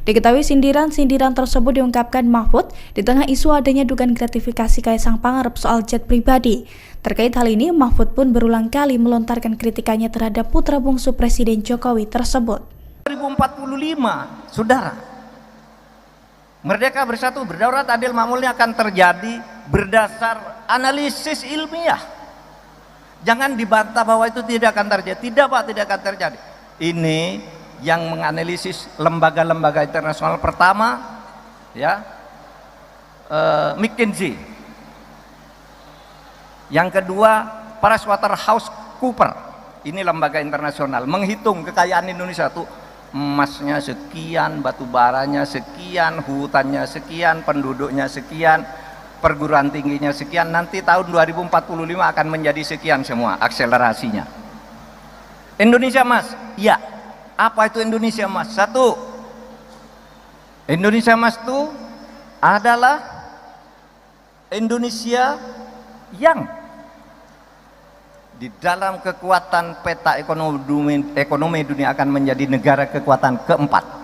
Diketahui sindiran-sindiran tersebut diungkapkan Mahfud di tengah isu adanya dugaan gratifikasi Kaisang Pangarep soal jet pribadi. Terkait hal ini, Mahfud pun berulang kali melontarkan kritikannya terhadap putra bungsu Presiden Jokowi tersebut. 2045, saudara. Merdeka Bersatu Berdaulat Adil Makmurnya akan terjadi berdasar analisis ilmiah. Jangan dibantah bahwa itu tidak akan terjadi. Tidak Pak, tidak akan terjadi. Ini yang menganalisis lembaga-lembaga internasional pertama, ya, McKinsey. Yang kedua, PricewaterhouseCoopers. Ini lembaga internasional menghitung kekayaan Indonesia tuh. Emasnya sekian, batu baranya sekian, hutannya sekian, penduduknya sekian, perguruan tingginya sekian. Nanti tahun 2045 akan menjadi sekian semua akselerasinya. Indonesia Emas, ya. Apa itu Indonesia Emas? Satu, Indonesia Emas itu adalah Indonesia yang di dalam kekuatan peta ekonomi dunia akan menjadi negara kekuatan keempat.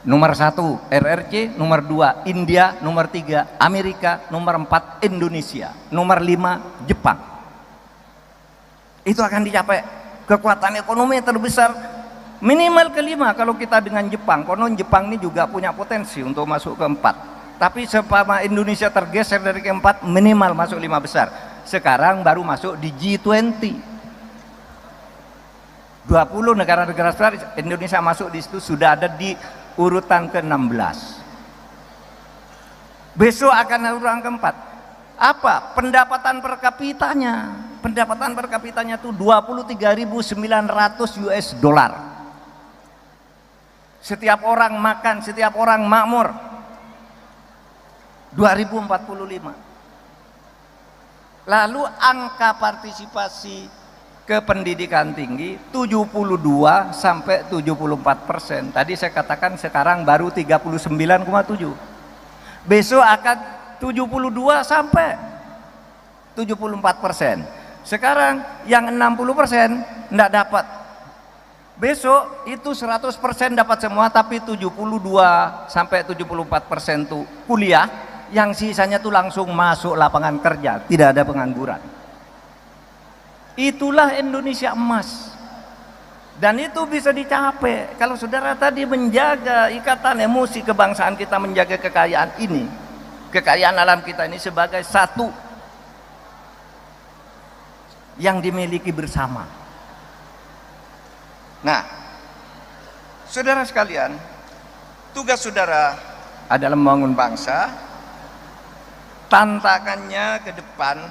Nomor 1 RRC, nomor 2 India, nomor 3 Amerika, nomor 4 Indonesia, nomor 5 Jepang. Itu akan dicapai kekuatan ekonomi terbesar minimal kelima kalau kita dengan Jepang. Konon Jepang ini juga punya potensi untuk masuk keempat. Tapi sepama Indonesia tergeser dari keempat, minimal masuk 5 besar. Sekarang baru masuk di G20. 20 negara-negara besar, Indonesia masuk di situ, sudah ada di urutan ke-16. Besok akan urutan keempat. Apa? Pendapatan per kapitanya. Pendapatan per kapitanya itu 23.900 US dollar. Setiap orang makan, setiap orang makmur. 2045. Lalu angka partisipasi ke pendidikan tinggi 72 sampai 74%. Tadi saya katakan sekarang baru 39,7. Besok akan 72 sampai 74%. Sekarang yang 60% enggak dapat. Besok itu 100% dapat semua, tapi 72 sampai 74% itu kuliah, yang sisanya tuh langsung masuk lapangan kerja, tidak ada pengangguran. Itulah Indonesia emas. Dan itu bisa dicapai kalau saudara tadi menjaga ikatan emosi kebangsaan kita, menjaga kekayaan ini, kekayaan alam kita ini sebagai satu yang dimiliki bersama. Nah, saudara sekalian, tugas saudara adalah membangun bangsa. Tantangannya ke depan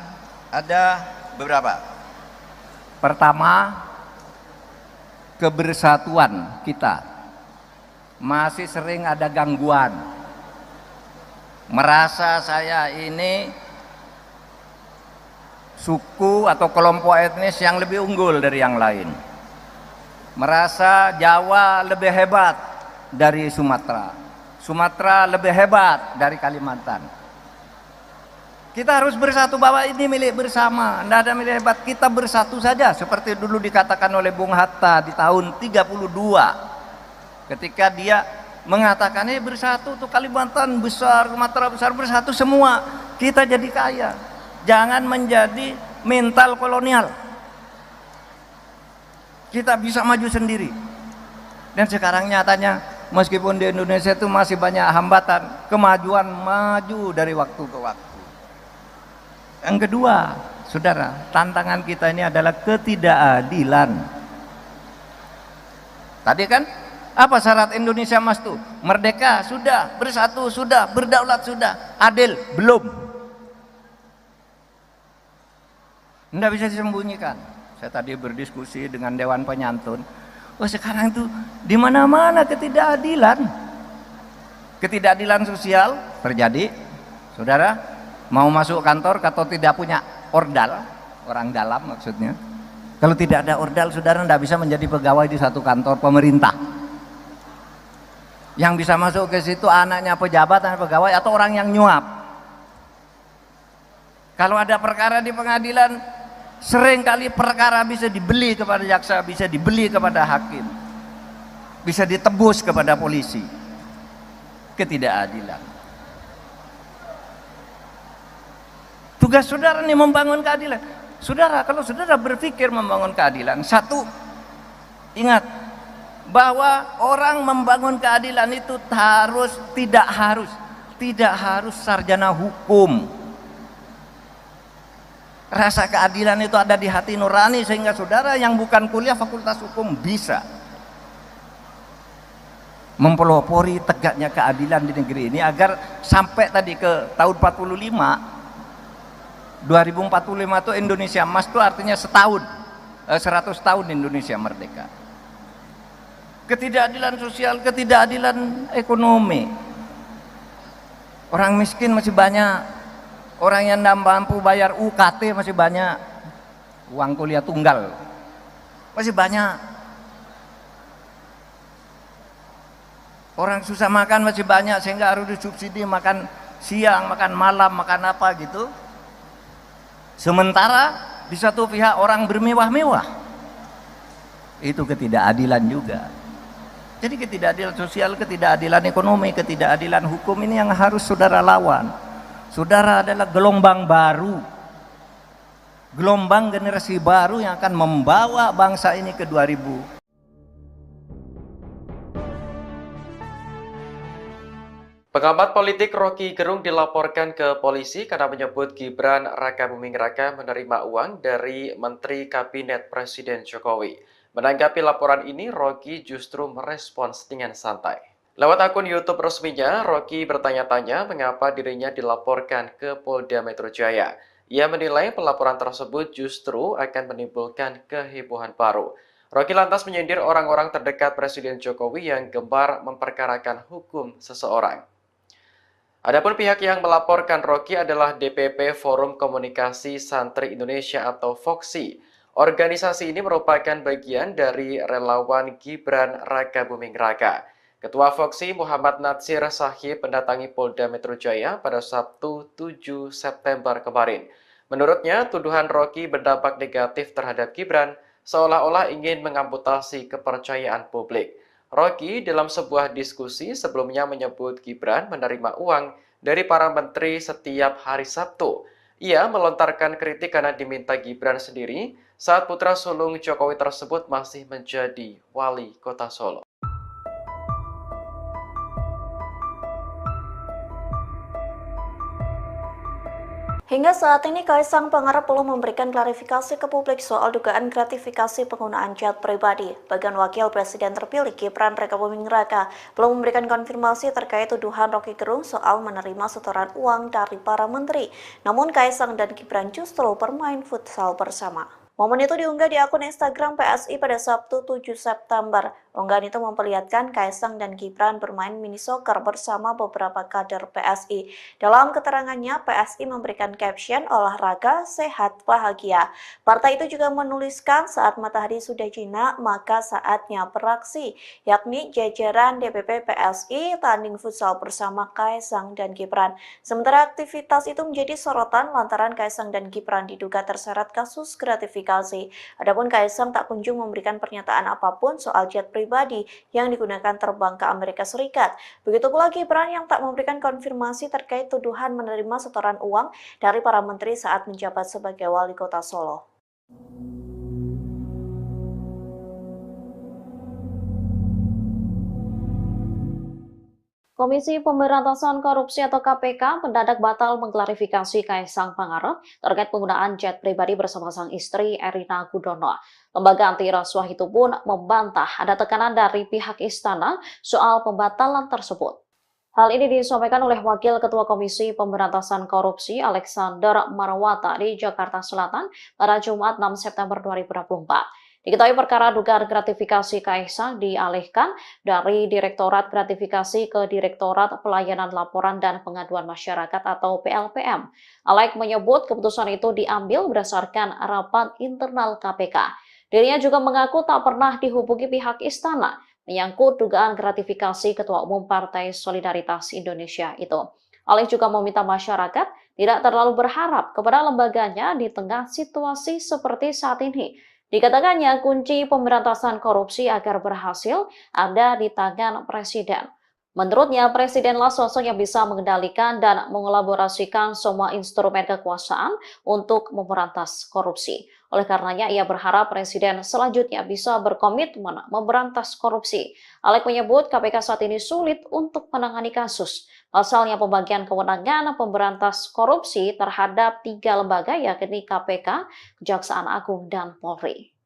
ada beberapa. Pertama, kebersatuan kita masih sering ada gangguan. Merasa saya ini suku atau kelompok etnis yang lebih unggul dari yang lain. Merasa Jawa lebih hebat dari Sumatera, Sumatera lebih hebat dari Kalimantan. Kita harus bersatu bahwa ini milik bersama, tidak ada milik hebat, kita bersatu saja. Seperti dulu dikatakan oleh Bung Hatta di tahun 32, ketika dia mengatakan bersatu tuh Kalimantan besar, Sumatera besar, bersatu semua, kita jadi kaya. Jangan menjadi mental kolonial. Kita bisa maju sendiri. Dan sekarang nyatanya meskipun di Indonesia itu masih banyak hambatan, kemajuan maju dari waktu ke waktu. Yang kedua, saudara, tantangan kita ini adalah ketidakadilan. Tadi kan apa syarat Indonesia Emas tuh? Merdeka sudah, bersatu sudah, berdaulat sudah, adil belum. Tidak bisa disembunyikan. Saya tadi berdiskusi dengan Dewan Penyantun. Oh, sekarang itu di mana-mana ketidakadilan. Ketidakadilan sosial terjadi, saudara. Mau masuk kantor atau tidak punya ordal, orang dalam maksudnya. Kalau tidak ada ordal, saudara tidak bisa menjadi pegawai di satu kantor pemerintah. Yang bisa masuk ke situ anaknya pejabat, anak pegawai, atau orang yang nyuap. Kalau ada perkara di pengadilan, seringkali perkara bisa dibeli kepada jaksa, bisa dibeli kepada hakim, bisa ditebus kepada polisi. Ketidakadilan. Tugas saudara nih membangun keadilan. Saudara, kalau saudara berpikir membangun keadilan, satu, ingat bahwa orang membangun keadilan itu tidak harus sarjana hukum. Rasa keadilan itu ada di hati nurani, sehingga saudara yang bukan kuliah fakultas hukum bisa mempelopori tegaknya keadilan di negeri ini, agar sampai tadi ke tahun 2045 itu Indonesia Emas itu artinya 100 tahun Indonesia merdeka. Ketidakadilan sosial, ketidakadilan ekonomi. Orang miskin masih banyak, orang yang tidak mampu bayar UKT masih banyak, uang kuliah tunggal masih banyak. Orang susah makan masih banyak, sehingga harus disubsidi makan siang, makan malam, makan apa gitu. Sementara di satu pihak orang bermewah-mewah. Itu ketidakadilan juga. Jadi ketidakadilan sosial, ketidakadilan ekonomi, ketidakadilan hukum ini yang harus saudara lawan. Saudara adalah gelombang baru. Gelombang generasi baru yang akan membawa bangsa ini ke 2000. Pengamat politik Rocky Gerung dilaporkan ke polisi karena menyebut Gibran Rakabuming Raka menerima uang dari Menteri Kabinet Presiden Jokowi. Menanggapi laporan ini, Rocky justru merespons dengan santai. Lewat akun YouTube resminya, Rocky bertanya-tanya mengapa dirinya dilaporkan ke Polda Metro Jaya. Ia menilai pelaporan tersebut justru akan menimbulkan kehebohan baru. Rocky lantas menyindir orang-orang terdekat Presiden Jokowi yang gemar memperkarakan hukum seseorang. Adapun pihak yang melaporkan Rocky adalah DPP Forum Komunikasi Santri Indonesia atau FOKSI. Organisasi ini merupakan bagian dari relawan Gibran Rakabuming Raka. Ketua FOKSI Muhammad Natsir Sahib mendatangi Polda Metro Jaya pada Sabtu 7 September kemarin. Menurutnya, tuduhan Rocky berdampak negatif terhadap Gibran seolah-olah ingin mengamputasi kepercayaan publik. Rocky dalam sebuah diskusi sebelumnya menyebut Gibran menerima uang dari para menteri setiap hari Sabtu. Ia melontarkan kritik karena diminta Gibran sendiri saat putra sulung Jokowi tersebut masih menjadi wali kota Solo. Hingga saat ini, Kaisang Pangarep belum memberikan klarifikasi ke publik soal dugaan gratifikasi penggunaan jet pribadi. Bagian Wakil Presiden terpilih Gibran Rakabuming Raka belum memberikan konfirmasi terkait tuduhan Rocky Gerung soal menerima setoran uang dari para menteri. Namun Kaisang dan Gibran justru bermain futsal bersama. Momen itu diunggah di akun Instagram PSI pada Sabtu 7 September. Unggahan itu memperlihatkan Kaisang dan Gibran bermain mini soccer bersama beberapa kader PSI. Dalam keterangannya, PSI memberikan caption olahraga, sehat, bahagia. Partai itu juga menuliskan saat matahari sudah jinak, maka saatnya beraksi, yakni jajaran DPP PSI tanding futsal bersama Kaisang dan Gibran. Sementara aktivitas itu menjadi sorotan lantaran Kaisang dan Gibran diduga terseret kasus gratifikasi. Adapun Kaisang tak kunjung memberikan pernyataan apapun soal jet pribadi yang digunakan terbang ke Amerika Serikat. Begitu pula Gibran yang tak memberikan konfirmasi terkait tuduhan menerima setoran uang dari para menteri saat menjabat sebagai wali kota Solo. Komisi Pemberantasan Korupsi atau KPK mendadak batal mengklarifikasi Kaisang Pangarep terkait penggunaan jet pribadi bersama sang istri Erina Gudono. Lembaga anti rasuah itu pun membantah ada tekanan dari pihak istana soal pembatalan tersebut. Hal ini disampaikan oleh Wakil Ketua Komisi Pemberantasan Korupsi Alexander Marwata di Jakarta Selatan pada Jumat 6 September 2024. Diketahui perkara dugaan gratifikasi Kaisang dialihkan dari Direktorat Gratifikasi ke Direktorat Pelayanan Laporan dan Pengaduan Masyarakat atau PLPM. Alex menyebut keputusan itu diambil berdasarkan rapat internal KPK. Dirinya juga mengaku tak pernah dihubungi pihak istana menyangkut dugaan gratifikasi Ketua Umum Partai Solidaritas Indonesia itu. Alex juga meminta masyarakat tidak terlalu berharap kepada lembaganya di tengah situasi seperti saat ini. Dikatakannya kunci pemberantasan korupsi agar berhasil ada di tangan Presiden. Menurutnya, Presidenlah sosok yang bisa mengendalikan dan mengelaborasikan semua instrumen kekuasaan untuk memberantas korupsi. Oleh karenanya, ia berharap Presiden selanjutnya bisa berkomitmen memberantas korupsi. Alex menyebut KPK saat ini sulit untuk menangani kasus. Pasalnya pembagian kewenangan pemberantas korupsi terhadap 3 lembaga yakni KPK, Kejaksaan Agung, dan Polri.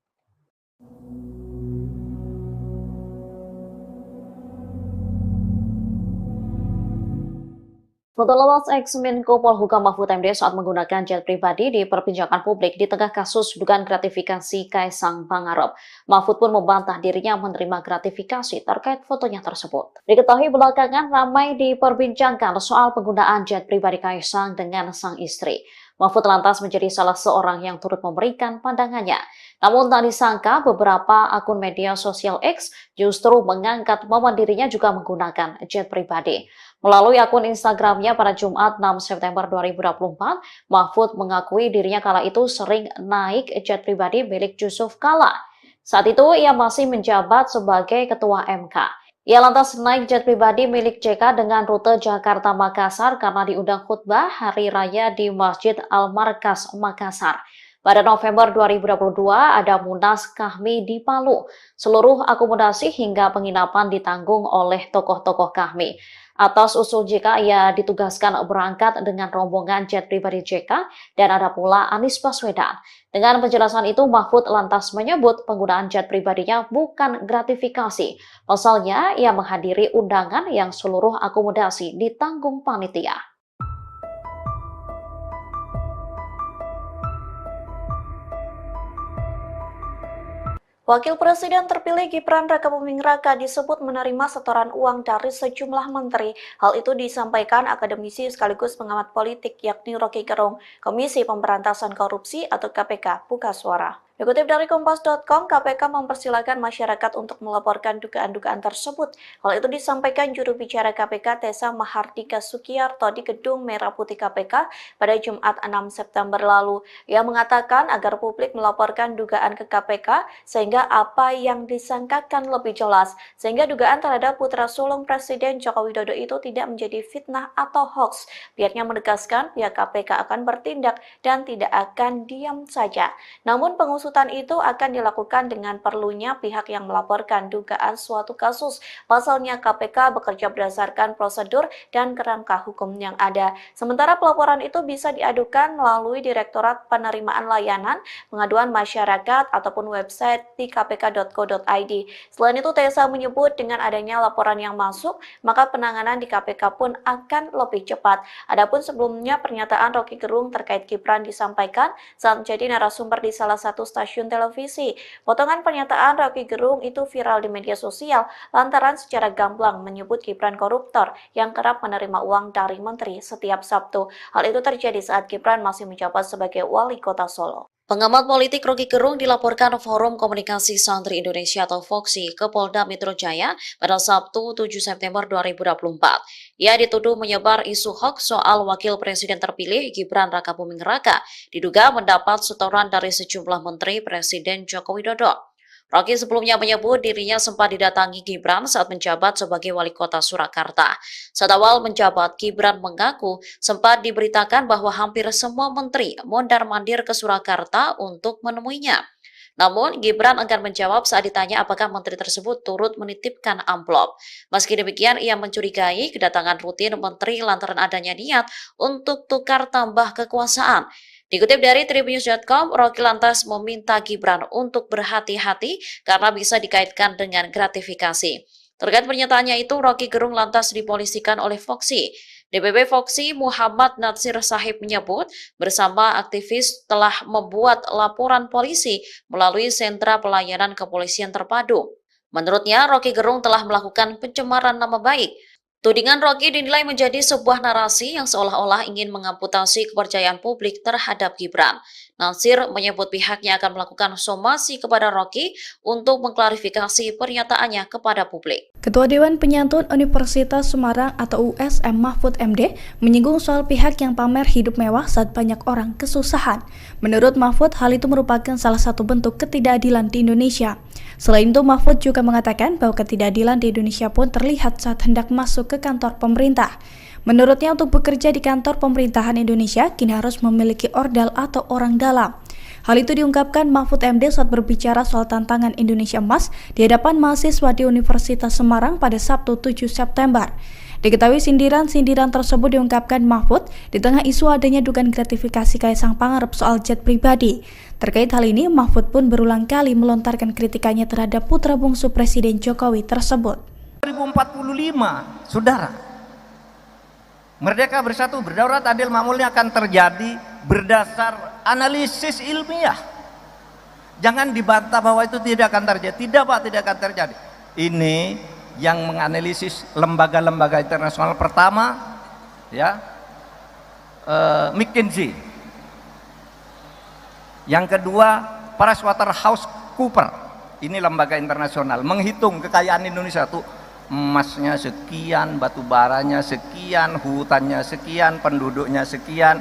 Foto lolos ex-Menko Polhukam Mahfud MD saat menggunakan jet pribadi diperbincangkan publik di tengah kasus dugaan gratifikasi Kaisang Pangarep. Mahfud pun membantah dirinya menerima gratifikasi terkait fotonya tersebut. Diketahui belakangan ramai diperbincangkan soal penggunaan jet pribadi Kaisang dengan sang istri. Mahfud lantas menjadi salah seorang yang turut memberikan pandangannya. Namun tak disangka beberapa akun media sosial X justru mengangkat momen dirinya juga menggunakan jet pribadi. Melalui akun Instagramnya pada Jumat 6 September 2024, Mahfud mengakui dirinya kala itu sering naik jet pribadi milik Yusuf Kala. Saat itu ia masih menjabat sebagai Ketua MK. Ia lantas naik jet pribadi milik JK dengan rute Jakarta-Makassar karena diundang khutbah Hari Raya di Masjid Al-Markas, Makassar. Pada November 2022 ada Munas Kahmi di Palu. Seluruh akomodasi hingga penginapan ditanggung oleh tokoh-tokoh Kahmi. Atas usul JK, ia ditugaskan berangkat dengan rombongan jet pribadi JK dan ada pula Anies Baswedan. Dengan penjelasan itu, Mahfud lantas menyebut penggunaan jet pribadinya bukan gratifikasi. Pasalnya, ia menghadiri undangan yang seluruh akomodasi ditanggung panitia. Wakil Presiden terpilih Gibran Rakabuming Raka disebut menerima setoran uang dari sejumlah menteri. Hal itu disampaikan akademisi sekaligus pengamat politik yakni Rocky Gerung, Komisi Pemberantasan Korupsi atau KPK, buka suara. Dikutip dari Kompas.com, KPK mempersilahkan masyarakat untuk melaporkan dugaan-dugaan tersebut. Hal itu disampaikan juru bicara KPK Tessa Mahardika Sukiyarto di Gedung Merah Putih KPK pada Jumat 6 September lalu. Ia mengatakan agar publik melaporkan dugaan ke KPK sehingga apa yang disangkakan lebih jelas, sehingga dugaan terhadap putra sulung Presiden Joko Widodo itu tidak menjadi fitnah atau hoax. Pihaknya menegaskan pihak KPK akan bertindak dan tidak akan diam saja. Namun pengusutan itu akan dilakukan dengan perlunya pihak yang melaporkan dugaan suatu kasus. Pasalnya KPK bekerja berdasarkan prosedur dan kerangka hukum yang ada. Sementara pelaporan itu bisa diadukan melalui Direktorat Penerimaan Layanan Pengaduan Masyarakat ataupun website di kpk.co.id. Selain itu, Tessa menyebut dengan adanya laporan yang masuk, maka penanganan di KPK pun akan lebih cepat. Adapun sebelumnya pernyataan Rocky Gerung terkait Gibran disampaikan saat menjadi narasumber di salah satu stasiun televisi. Potongan pernyataan Rocky Gerung itu viral di media sosial lantaran secara gamblang menyebut Gibran koruptor yang kerap menerima uang dari menteri setiap Sabtu. Hal itu terjadi saat Gibran masih menjabat sebagai wali kota Solo. Pengamat politik Rocky Gerung dilaporkan Forum Komunikasi Santri Indonesia atau FOKSI ke Polda Metro Jaya pada Sabtu 7 September 2024. Ia dituduh menyebar isu hoax soal Wakil Presiden terpilih Gibran Rakabuming Raka, diduga mendapat setoran dari sejumlah menteri Presiden Joko Widodo. Rocky sebelumnya menyebut dirinya sempat didatangi Gibran saat menjabat sebagai wali kota Surakarta. Saat awal menjabat, Gibran mengaku sempat diberitakan bahwa hampir semua menteri mondar-mandir ke Surakarta untuk menemuinya. Namun, Gibran enggan menjawab saat ditanya apakah menteri tersebut turut menitipkan amplop. Meski demikian, ia mencurigai kedatangan rutin menteri lantaran adanya niat untuk tukar tambah kekuasaan. Dikutip dari Tribunnews.com, Rocky lantas meminta Gibran untuk berhati-hati karena bisa dikaitkan dengan gratifikasi. Terkait pernyataannya itu, Rocky Gerung lantas dipolisikan oleh FOKSI. DPP FOKSI Muhammad Natsir Sahib menyebut bersama aktivis telah membuat laporan polisi melalui sentra pelayanan kepolisian terpadu. Menurutnya, Rocky Gerung telah melakukan pencemaran nama baik. Tudingan Rocky dinilai menjadi sebuah narasi yang seolah-olah ingin mengamputasi kepercayaan publik terhadap Gibran. Natsir menyebut pihaknya akan melakukan somasi kepada Rocky untuk mengklarifikasi pernyataannya kepada publik. Ketua Dewan Penyantun Universitas Semarang atau USM Mahfud MD menyinggung soal pihak yang pamer hidup mewah saat banyak orang kesusahan. Menurut Mahfud, hal itu merupakan salah satu bentuk ketidakadilan di Indonesia. Selain itu, Mahfud juga mengatakan bahwa ketidakadilan di Indonesia pun terlihat saat hendak masuk ke kantor pemerintah. Menurutnya, untuk bekerja di kantor pemerintahan Indonesia, kini harus memiliki ordal atau orang dalam. Hal itu diungkapkan Mahfud MD saat berbicara soal tantangan Indonesia Emas di hadapan mahasiswa di Universitas Semarang pada Sabtu 7 September. Diketahui sindiran-sindiran tersebut diungkapkan Mahfud di tengah isu adanya dugaan gratifikasi Kaisang Pangarep soal jet pribadi. Terkait hal ini, Mahfud pun berulang kali melontarkan kritikannya terhadap putra bungsu Presiden Jokowi tersebut. 2045, saudara, merdeka bersatu berdaulat adil makmurnya akan terjadi berdasar analisis ilmiah. Jangan dibantah bahwa itu tidak akan terjadi. Tidak Pak, tidak akan terjadi. Ini yang menganalisis lembaga-lembaga internasional pertama, ya, McKinsey. Yang kedua PricewaterhouseCoopers, ini lembaga internasional, menghitung kekayaan Indonesia tuh emasnya sekian, batu baranya sekian, hutannya sekian, penduduknya sekian,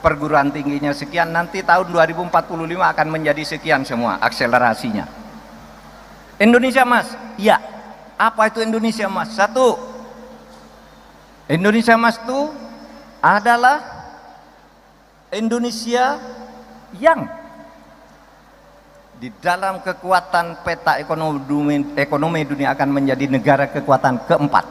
perguruan tingginya sekian, nanti tahun 2045 akan menjadi sekian semua akselerasinya. Indonesia emas, ya. Apa itu Indonesia emas? Satu, Indonesia emas itu adalah Indonesia yang di dalam kekuatan peta ekonomi dunia akan menjadi negara kekuatan keempat.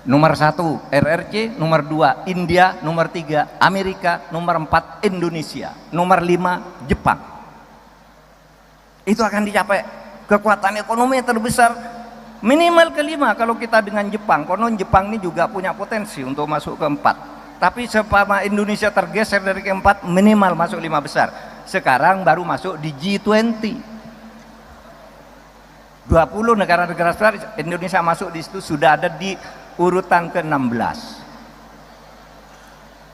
Nomor 1 RRC, nomor 2 India, nomor 3 Amerika, nomor 4 Indonesia, nomor 5 Jepang. Itu akan dicapai kekuatan ekonomi terbesar minimal kelima kalau kita dengan Jepang. Konon Jepang ini juga punya potensi untuk masuk keempat. Tapi sepama Indonesia tergeser dari keempat, minimal masuk 5 besar. Sekarang baru masuk di G20. 20 negara-negara besar, Indonesia masuk di situ, sudah ada di urutan ke-16.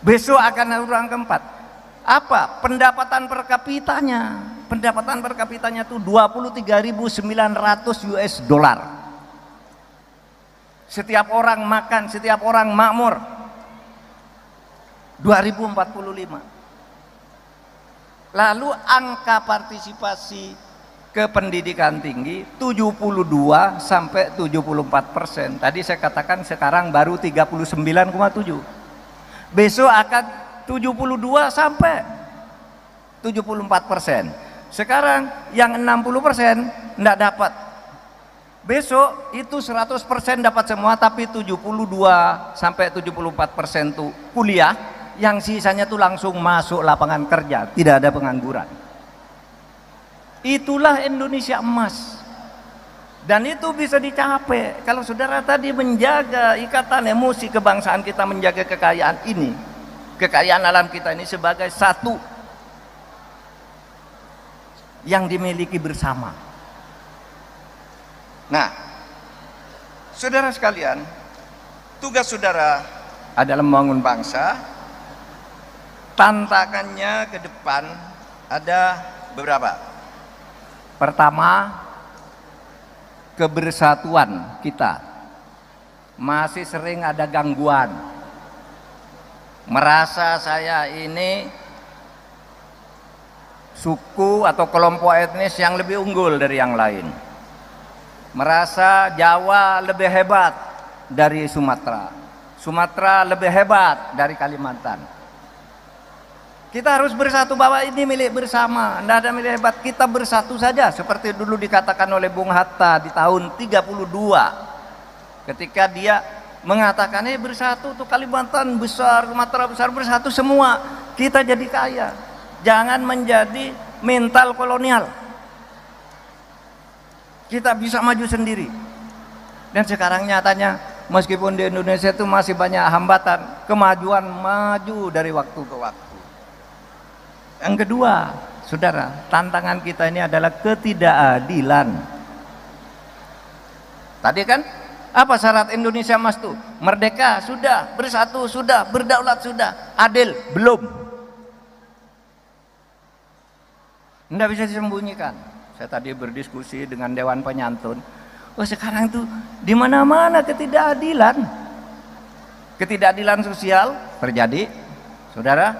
Besok akan urutan keempat. Apa? Pendapatan per kapitanya. Pendapatan per kapitanya itu 23.900 US dollar. Setiap orang makan, setiap orang makmur. 2045. Lalu angka partisipasi ke pendidikan tinggi 72 sampai 74%. Tadi saya katakan sekarang baru 39,7. Besok akan 72 sampai 74%. Sekarang yang 60% enggak dapat. Besok itu 100% dapat semua, tapi 72 sampai 74% tuh kuliah, yang sisanya tuh langsung masuk lapangan kerja, tidak ada pengangguran. Itulah Indonesia emas. Dan itu bisa dicapai kalau saudara tadi menjaga ikatan emosi kebangsaan kita, menjaga kekayaan ini, kekayaan alam kita ini sebagai satu yang dimiliki bersama. Nah, saudara sekalian, tugas saudara adalah membangun bangsa. Tantangannya ke depan ada beberapa. Pertama, kebersatuan kita masih sering ada gangguan. Merasa saya ini suku atau kelompok etnis yang lebih unggul dari yang lain. Merasa Jawa lebih hebat dari Sumatera, Sumatera lebih hebat dari Kalimantan. Kita harus bersatu bahwa ini milik bersama, tidak ada milik hebat. Kita bersatu saja seperti dulu dikatakan oleh Bung Hatta di tahun 32 ketika dia mengatakan bersatu tuh Kalimantan besar, Sumatera besar, bersatu semua kita jadi kaya. Jangan menjadi mental kolonial. Kita bisa maju sendiri. Dan sekarang nyatanya meskipun di Indonesia itu masih banyak hambatan, kemajuan maju dari waktu ke waktu. Yang kedua, saudara, tantangan kita ini adalah ketidakadilan. Tadi kan apa syarat Indonesia emas tuh? Merdeka sudah, bersatu sudah, berdaulat sudah, adil belum. Tidak bisa disembunyikan. Saya tadi berdiskusi dengan Dewan Penyantun. Oh, sekarang tuh di mana-mana ketidakadilan. Ketidakadilan sosial terjadi. Saudara,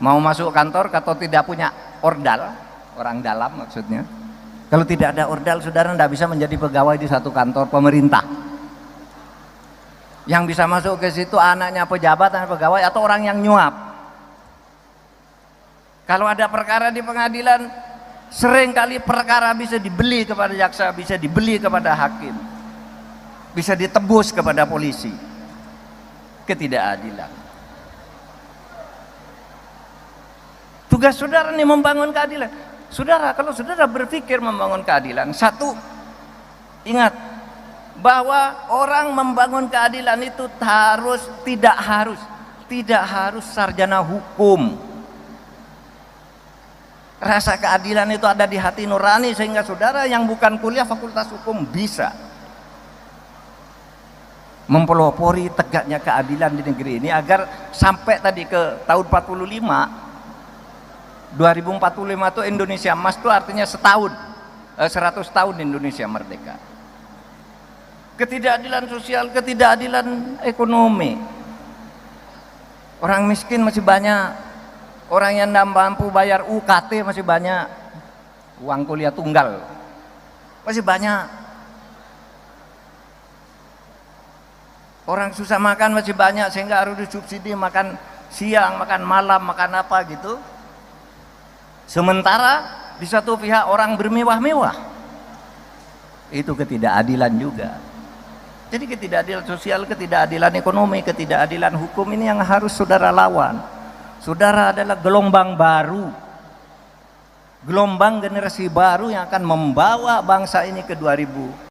mau masuk kantor atau tidak punya ordal, orang dalam maksudnya. Kalau tidak ada ordal, saudara tidak bisa menjadi pegawai di satu kantor pemerintah. Yang bisa masuk ke situ anaknya pejabat, anak pegawai, atau orang yang nyuap. Kalau ada perkara di pengadilan, sering kali perkara bisa dibeli kepada jaksa, bisa dibeli kepada hakim, bisa ditebus kepada polisi. Ketidakadilan. Tugas saudara ini membangun keadilan. Saudara, kalau saudara berpikir membangun keadilan, satu, ingat bahwa orang membangun keadilan itu tidak harus sarjana hukum. Rasa keadilan itu ada di hati nurani, sehingga saudara yang bukan kuliah fakultas hukum bisa mempelopori tegaknya keadilan di negeri ini, agar sampai tadi ke tahun 45 2045 itu Indonesia emas itu artinya setahun, 100 tahun Indonesia merdeka. Ketidakadilan sosial, ketidakadilan ekonomi. Orang miskin masih banyak, orang yang tidak mampu bayar UKT masih banyak, uang kuliah tunggal masih banyak. Orang susah makan masih banyak sehingga harus disubsidi makan siang, makan malam, makan apa gitu. Sementara di satu pihak orang bermewah-mewah. Itu ketidakadilan juga. Jadi ketidakadilan sosial, ketidakadilan ekonomi, ketidakadilan hukum ini yang harus saudara lawan. Saudara adalah gelombang baru. Gelombang generasi baru yang akan membawa bangsa ini ke 2000.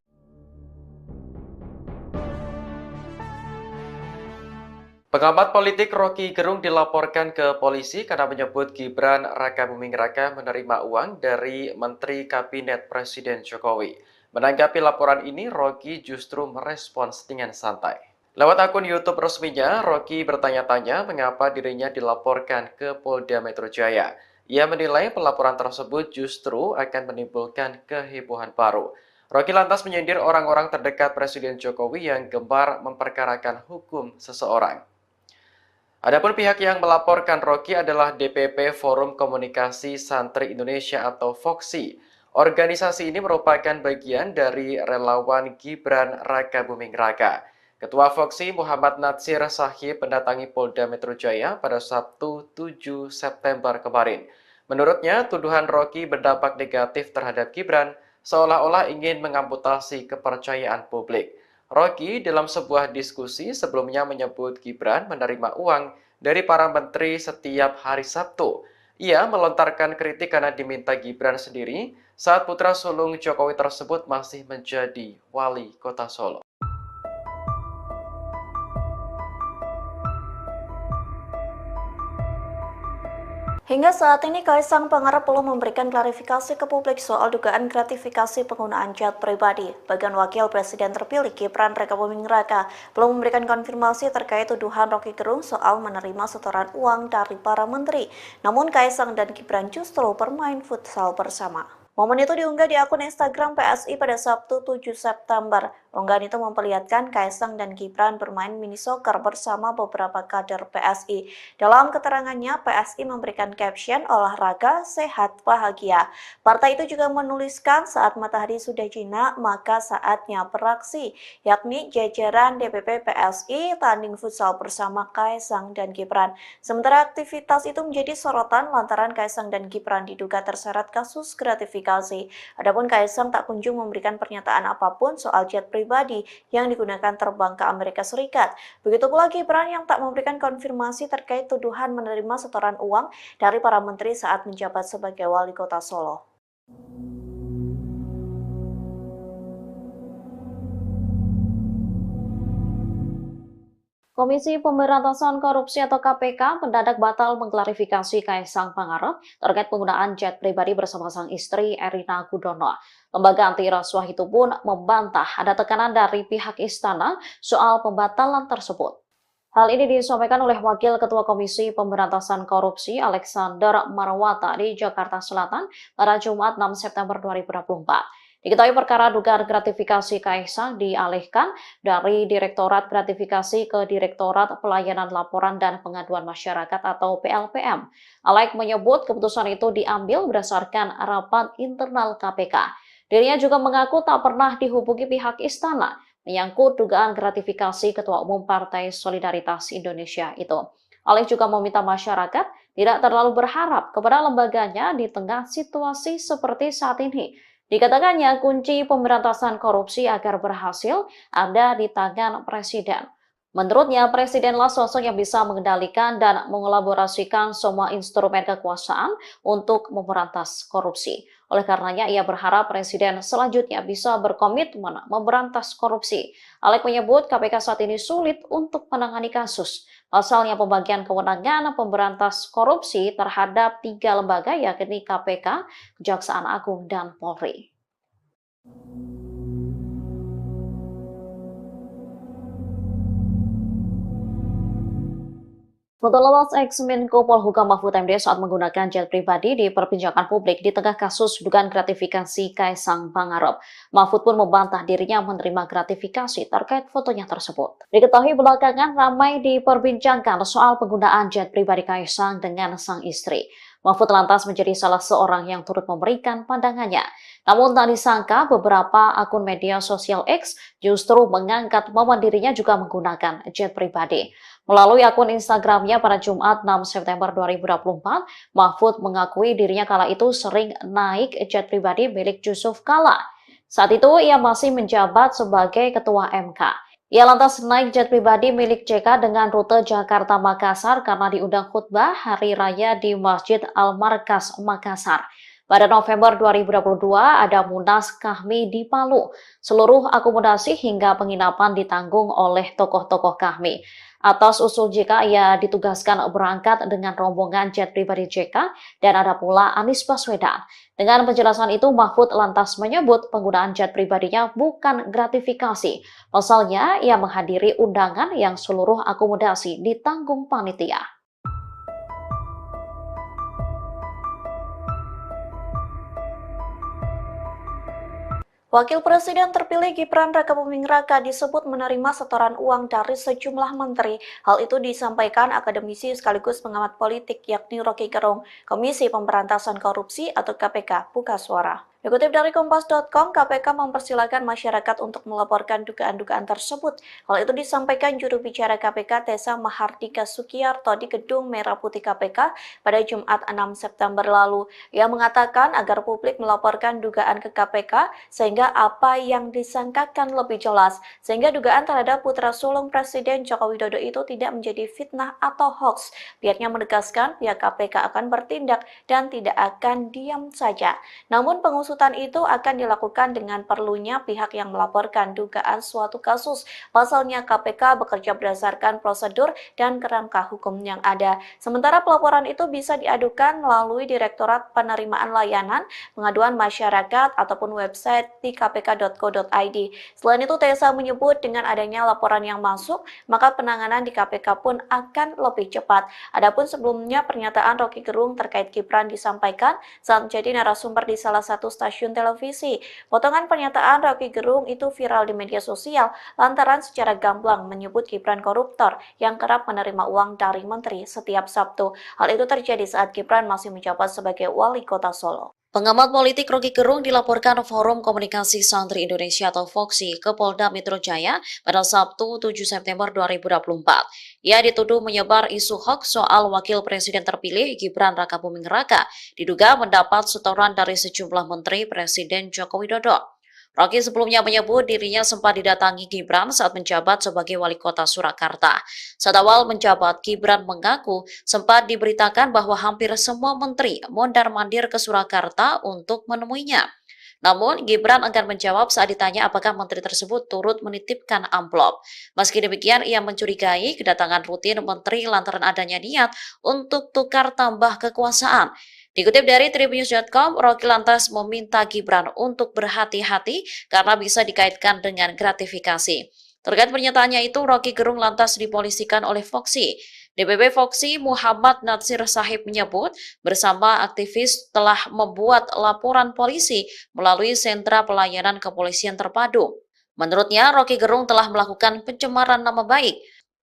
Pengamat politik Rocky Gerung dilaporkan ke polisi karena menyebut Gibran Raka Buming Raka menerima uang dari Menteri Kabinet Presiden Jokowi. Menanggapi laporan ini, Rocky justru merespons dengan santai. Lewat akun YouTube resminya, Rocky bertanya-tanya mengapa dirinya dilaporkan ke Polda Metro Jaya. Ia menilai pelaporan tersebut justru akan menimbulkan kehebohan baru. Rocky lantas menyindir orang-orang terdekat Presiden Jokowi yang gemar memperkarakan hukum seseorang. Adapun pihak yang melaporkan Rocky adalah DPP Forum Komunikasi Santri Indonesia atau FOKSI. Organisasi ini merupakan bagian dari relawan Gibran Raka Buming Raka. Ketua FOKSI Muhammad Natsir Sahib mendatangi Polda Metro Jaya pada Sabtu 7 September kemarin. Menurutnya, tuduhan Rocky berdampak negatif terhadap Gibran seolah-olah ingin mengamputasi kepercayaan publik. Rocky dalam sebuah diskusi sebelumnya menyebut Gibran menerima uang dari para menteri setiap hari Sabtu. Ia melontarkan kritik karena diminta Gibran sendiri saat putra sulung Jokowi tersebut masih menjadi wali kota Solo. Hingga saat ini, Kaisang Pangarep belum memberikan klarifikasi ke publik soal dugaan gratifikasi penggunaan jet pribadi. Bagian Wakil Presiden terpilih Gibran Raka Buming Raka belum memberikan konfirmasi terkait tuduhan Rocky Gerung soal menerima setoran uang dari para menteri. Namun Kaisang dan Gibran justru bermain futsal bersama. Momen itu diunggah di akun Instagram PSI pada Sabtu 7 September. Unggahan itu memperlihatkan Kaisang dan Gibran bermain mini soccer bersama beberapa kader PSI. Dalam keterangannya, PSI memberikan caption olahraga, sehat, bahagia. Partai itu juga menuliskan saat matahari sudah jinak, maka saatnya beraksi, yakni jajaran DPP PSI tanding futsal bersama Kaisang dan Gibran. Sementara aktivitas itu menjadi sorotan lantaran Kaisang dan Gibran diduga terseret kasus gratifikasi. Adapun Kaisang tak kunjung memberikan pernyataan apapun soal jet pribadi yang digunakan terbang ke Amerika Serikat. Begitu pula Gibran yang tak memberikan konfirmasi terkait tuduhan menerima setoran uang dari para menteri saat menjabat sebagai wali kota Solo. Komisi Pemberantasan Korupsi atau KPK mendadak batal mengklarifikasi Kaisang Pangarep terkait penggunaan jet pribadi bersama sang istri Erina Gudono. Lembaga anti rasuah itu pun membantah ada tekanan dari pihak istana soal pembatalan tersebut. Hal ini disampaikan oleh Wakil Ketua Komisi Pemberantasan Korupsi Alexander Marwata di Jakarta Selatan pada Jumat 6 September 2024. Diketahui perkara dugaan gratifikasi Kaisang dialihkan dari Direktorat Gratifikasi ke Direktorat Pelayanan Laporan dan Pengaduan Masyarakat atau PLPM. Alex menyebut keputusan itu diambil berdasarkan rapat internal KPK. Dirinya juga mengaku tak pernah dihubungi pihak istana menyangkut dugaan gratifikasi Ketua Umum Partai Solidaritas Indonesia itu. Alex juga meminta masyarakat tidak terlalu berharap kepada lembaganya di tengah situasi seperti saat ini. Dikatakannya kunci pemberantasan korupsi agar berhasil ada di tangan Presiden. Menurutnya, Presidenlah sosok yang bisa mengendalikan dan mengelaborasikan semua instrumen kekuasaan untuk memberantas korupsi. Oleh karenanya, ia berharap Presiden selanjutnya bisa berkomitmen memberantas korupsi. Alex menyebut KPK saat ini sulit untuk menangani kasus. Pasalnya pembagian kewenangan pemberantas korupsi terhadap 3 lembaga yakni KPK, Kejaksaan Agung, dan Polri. Foto lolos ex-Menko Polhukam Mahfud MD saat menggunakan jet pribadi diperbincangkan publik di tengah kasus dugaan gratifikasi Kaisang Pangarep. Mahfud pun membantah dirinya menerima gratifikasi terkait fotonya tersebut. Diketahui belakangan ramai diperbincangkan soal penggunaan jet pribadi Kaisang dengan sang istri. Mahfud lantas menjadi salah seorang yang turut memberikan pandangannya. Namun tak disangka beberapa akun media sosial X justru mengangkat momen dirinya juga menggunakan jet pribadi. Melalui akun Instagramnya pada Jumat 6 September 2024, Mahfud mengakui dirinya kala itu sering naik jet pribadi milik Yusuf Kala. Saat itu ia masih menjabat sebagai Ketua MK. Ia lantas naik jet pribadi milik JK dengan rute Jakarta-Makassar karena diundang khutbah Hari Raya di Masjid Al-Markas, Makassar. Pada November 2022 ada Munas Kahmi di Palu. Seluruh akomodasi hingga penginapan ditanggung oleh tokoh-tokoh Kahmi. Atas usul JK, ia ditugaskan berangkat dengan rombongan jet pribadi JK dan ada pula Anies Baswedan. Dengan penjelasan itu, Mahfud lantas menyebut penggunaan jet pribadinya bukan gratifikasi. Pasalnya, ia menghadiri undangan yang seluruh akomodasi ditanggung panitia. Wakil Presiden terpilih Gibran Rakabuming Raka disebut menerima setoran uang dari sejumlah menteri. Hal itu disampaikan akademisi sekaligus pengamat politik yakni Rocky Gerung, Komisi Pemberantasan Korupsi atau KPK, buka suara. Dikutip dari Kompas.com, KPK mempersilahkan masyarakat untuk melaporkan dugaan-dugaan tersebut. Hal itu disampaikan juru bicara KPK Tessa Mahardika Sukiyarto di Gedung Merah Putih KPK pada Jumat 6 September lalu. Ia mengatakan agar publik melaporkan dugaan ke KPK sehingga apa yang disangkakan lebih jelas, sehingga dugaan terhadap putra sulung Presiden Joko Widodo itu tidak menjadi fitnah atau hoax. Pihaknya menegaskan pihak KPK akan bertindak dan tidak akan diam saja. Namun pengusutan itu akan dilakukan dengan perlunya pihak yang melaporkan dugaan suatu kasus. Pasalnya KPK bekerja berdasarkan prosedur dan kerangka hukum yang ada. Sementara pelaporan itu bisa diadukan melalui Direktorat Penerimaan Layanan Pengaduan Masyarakat ataupun website di kpk.co.id. Selain itu, Tessa menyebut dengan adanya laporan yang masuk, maka penanganan di KPK pun akan lebih cepat. Adapun sebelumnya pernyataan Rocky Gerung terkait Gibran disampaikan saat menjadi narasumber di salah satu stasiun televisi. Potongan pernyataan Rocky Gerung itu viral di media sosial lantaran secara gamblang menyebut Gibran koruptor yang kerap menerima uang dari menteri setiap Sabtu. Hal itu terjadi saat Gibran masih menjabat sebagai wali kota Solo. Pengamat politik Rocky Gerung dilaporkan Forum Komunikasi Santri Indonesia atau FOKSI ke Polda Metro Jaya pada Sabtu 7 September 2024. Ia dituduh menyebar isu hoax soal Wakil Presiden terpilih Gibran Rakabuming Raka, diduga mendapat setoran dari sejumlah menteri Presiden Joko Widodo. Rocky sebelumnya menyebut dirinya sempat didatangi Gibran saat menjabat sebagai wali kota Surakarta. Saat awal menjabat, Gibran mengaku sempat diberitakan bahwa hampir semua menteri mondar-mandir ke Surakarta untuk menemuinya. Namun, Gibran enggan menjawab saat ditanya apakah menteri tersebut turut menitipkan amplop. Meski demikian, ia mencurigai kedatangan rutin menteri lantaran adanya niat untuk tukar tambah kekuasaan. Dikutip dari Tribunnews.com, Rocky lantas meminta Gibran untuk berhati-hati karena bisa dikaitkan dengan gratifikasi. Terkait pernyataannya itu, Rocky Gerung lantas dipolisikan oleh FOKSI. DPP FOKSI Muhammad Natsir Sahib menyebut bersama aktivis telah membuat laporan polisi melalui sentra pelayanan kepolisian terpadu. Menurutnya, Rocky Gerung telah melakukan pencemaran nama baik.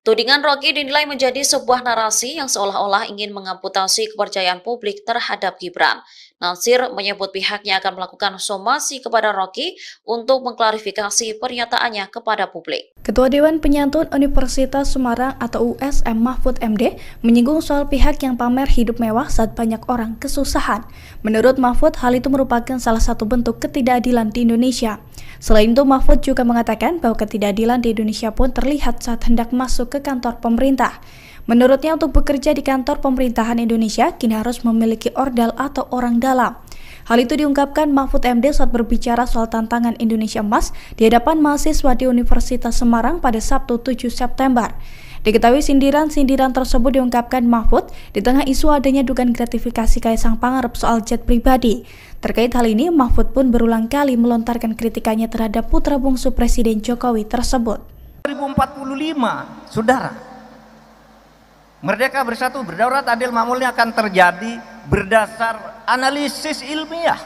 Tudingan Rocky dinilai menjadi sebuah narasi yang seolah-olah ingin mengamputasi kepercayaan publik terhadap Gibran. Natsir menyebut pihaknya akan melakukan somasi kepada Rocky untuk mengklarifikasi pernyataannya kepada publik. Ketua Dewan Penyantun Universitas Semarang atau USM Mahfud MD menyinggung soal pihak yang pamer hidup mewah saat banyak orang kesusahan. Menurut Mahfud, hal itu merupakan salah satu bentuk ketidakadilan di Indonesia. Selain itu, Mahfud juga mengatakan bahwa ketidakadilan di Indonesia pun terlihat saat hendak masuk ke kantor pemerintah. Menurutnya, untuk bekerja di kantor pemerintahan Indonesia, kini harus memiliki ordal atau orang dalam. Hal itu diungkapkan Mahfud MD saat berbicara soal tantangan Indonesia Emas di hadapan mahasiswa di Universitas Semarang pada Sabtu 7 September. Diketahui sindiran-sindiran tersebut diungkapkan Mahfud di tengah isu adanya dugaan gratifikasi Kaisang Pangarep soal jet pribadi. Terkait hal ini, Mahfud pun berulang kali melontarkan kritikannya terhadap putra bungsu Presiden Jokowi tersebut. 2045, saudara. Merdeka, bersatu, berdaulat, adil, makmurnya akan terjadi berdasar analisis ilmiah.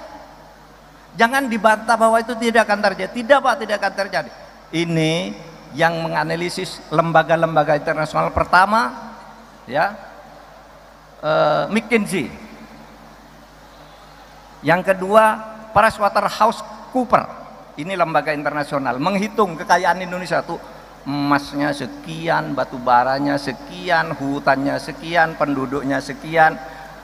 Jangan dibantah bahwa itu tidak akan terjadi. Tidak Pak, tidak akan terjadi. Ini yang menganalisis lembaga-lembaga internasional. Pertama, ya, McKinsey. Yang kedua, PricewaterhouseCoopers. Ini lembaga internasional menghitung kekayaan Indonesia tuh, emasnya sekian, batu baranya sekian, hutannya sekian, penduduknya sekian,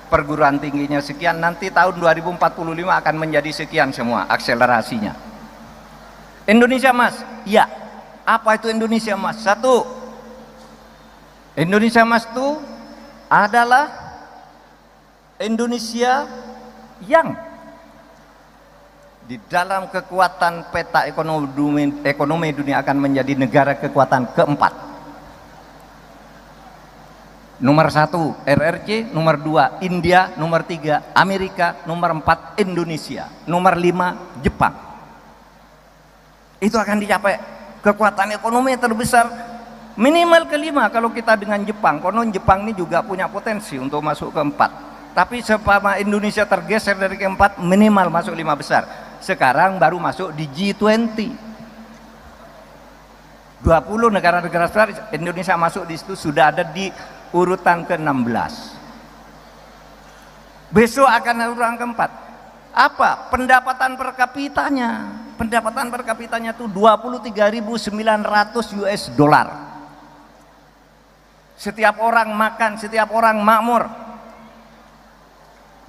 perguruan tingginya sekian. Nanti tahun 2045 akan menjadi sekian semua akselerasinya. Indonesia Mas, ya. Apa itu Indonesia Mas? Satu, Indonesia Mas itu adalah Indonesia yang di dalam kekuatan peta ekonomi dunia akan menjadi negara kekuatan keempat. Nomor 1 RRC, nomor 2 India, nomor 3 Amerika, nomor 4 Indonesia, nomor 5 Jepang. Itu akan dicapai kekuatan ekonomi terbesar minimal kelima kalau kita dengan Jepang. Konon Jepang ini juga punya potensi untuk masuk keempat. Tapi sepama Indonesia tergeser dari keempat, minimal masuk 5 besar. Sekarang baru masuk di G20. 20 negara-negara besar, Indonesia masuk di situ, sudah ada di urutan ke-16. Besok akan urutan keempat. Apa? Pendapatan per kapitanya. Pendapatan per kapitanya itu 23.900 US dollar. Setiap orang makan, setiap orang makmur.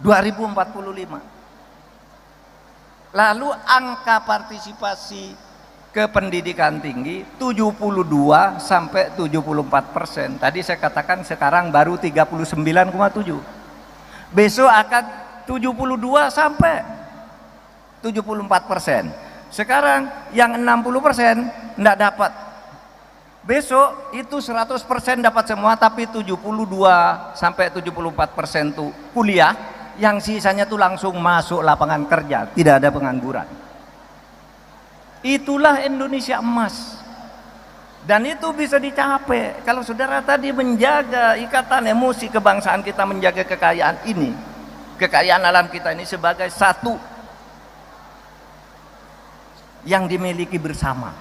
2045. Lalu angka partisipasi ke pendidikan tinggi 72 sampai 74%. Tadi saya katakan sekarang baru 39,7. Besok akan 72 sampai 74%. Sekarang yang 60% enggak dapat. Besok itu 100% dapat semua, tapi 72 sampai 74% tuh kuliah. Yang sisanya tuh langsung masuk lapangan kerja, tidak ada pengangguran. Itulah Indonesia emas, dan itu bisa dicapai kalau saudara tadi menjaga ikatan emosi kebangsaan kita, menjaga kekayaan ini, kekayaan alam kita ini sebagai satu yang dimiliki bersama.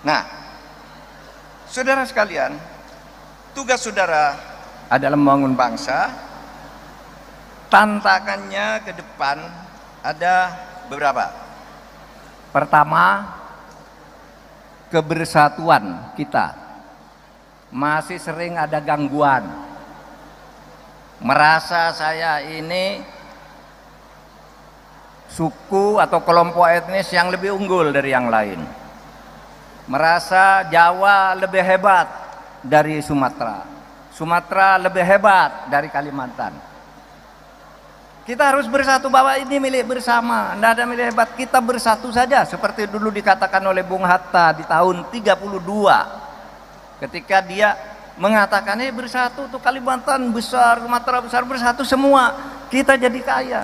Nah, saudara sekalian, tugas saudara adalah membangun bangsa. Tantangannya ke depan ada beberapa. Pertama, kebersatuan kita masih sering ada gangguan. Merasa saya ini suku atau kelompok etnis yang lebih unggul dari yang lain. Merasa Jawa lebih hebat dari Sumatera. Sumatera lebih hebat dari Kalimantan. Kita harus bersatu bahwa ini milik bersama, tidak ada milik hebat, kita bersatu saja seperti dulu dikatakan oleh Bung Hatta di tahun 32 ketika dia mengatakan bersatu tuh Kalimantan besar, Sumatera besar, bersatu semua kita jadi kaya,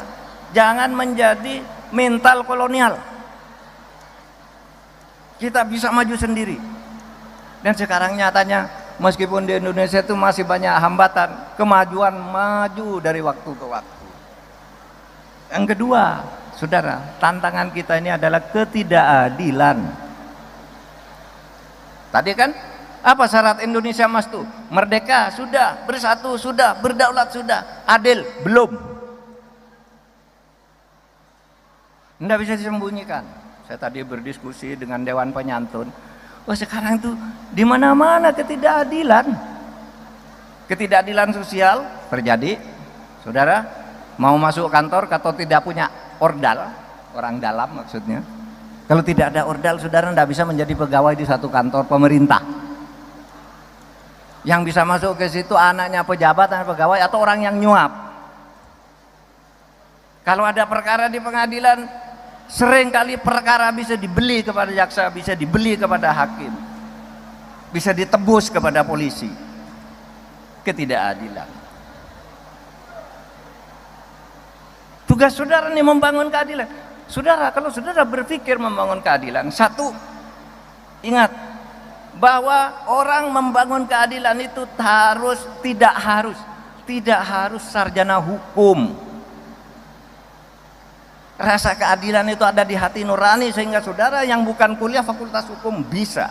jangan menjadi mental kolonial, kita bisa maju sendiri. Dan sekarang nyatanya meskipun di Indonesia itu masih banyak hambatan, kemajuan maju dari waktu ke waktu. Yang kedua, saudara, tantangan kita ini adalah ketidakadilan. Tadi kan, apa syarat Indonesia Emas tuh? Merdeka, sudah. Bersatu, sudah. Berdaulat, sudah. Adil, belum. Tidak bisa disembunyikan. Saya tadi berdiskusi dengan Dewan Penyantun. Oh, sekarang tuh di mana-mana ketidakadilan. Ketidakadilan sosial terjadi, saudara. Mau masuk kantor atau tidak punya ordal, orang dalam maksudnya. Kalau tidak ada ordal, saudara tidak bisa menjadi pegawai di satu kantor pemerintah. Yang bisa masuk ke situ anaknya pejabat, anak pegawai, atau orang yang nyuap. Kalau ada perkara di pengadilan, sering kali perkara bisa dibeli kepada jaksa, bisa dibeli kepada hakim, bisa ditebus kepada polisi. Ketidakadilan. Tugas saudara ini membangun keadilan. Saudara, kalau saudara berpikir membangun keadilan, satu, ingat, bahwa orang membangun keadilan itu tidak harus sarjana hukum. Rasa keadilan itu ada di hati nurani, sehingga saudara yang bukan kuliah fakultas hukum bisa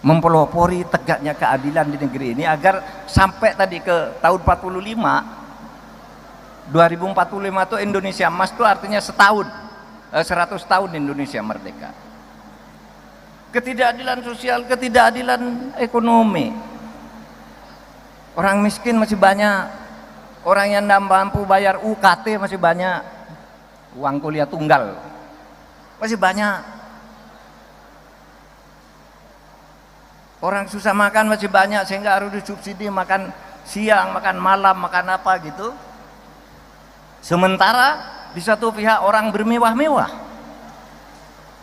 mempelopori tegaknya keadilan di negeri ini, agar sampai tadi ke tahun 2045 itu Indonesia emas, itu artinya 100 tahun Indonesia merdeka. Ketidakadilan sosial, ketidakadilan ekonomi, orang miskin masih banyak, orang yang tidak mampu bayar UKT masih banyak, uang kuliah tunggal masih banyak, orang susah makan masih banyak, sehingga harus disubsidi makan siang, makan malam, makan apa gitu. Sementara di satu pihak orang bermewah-mewah,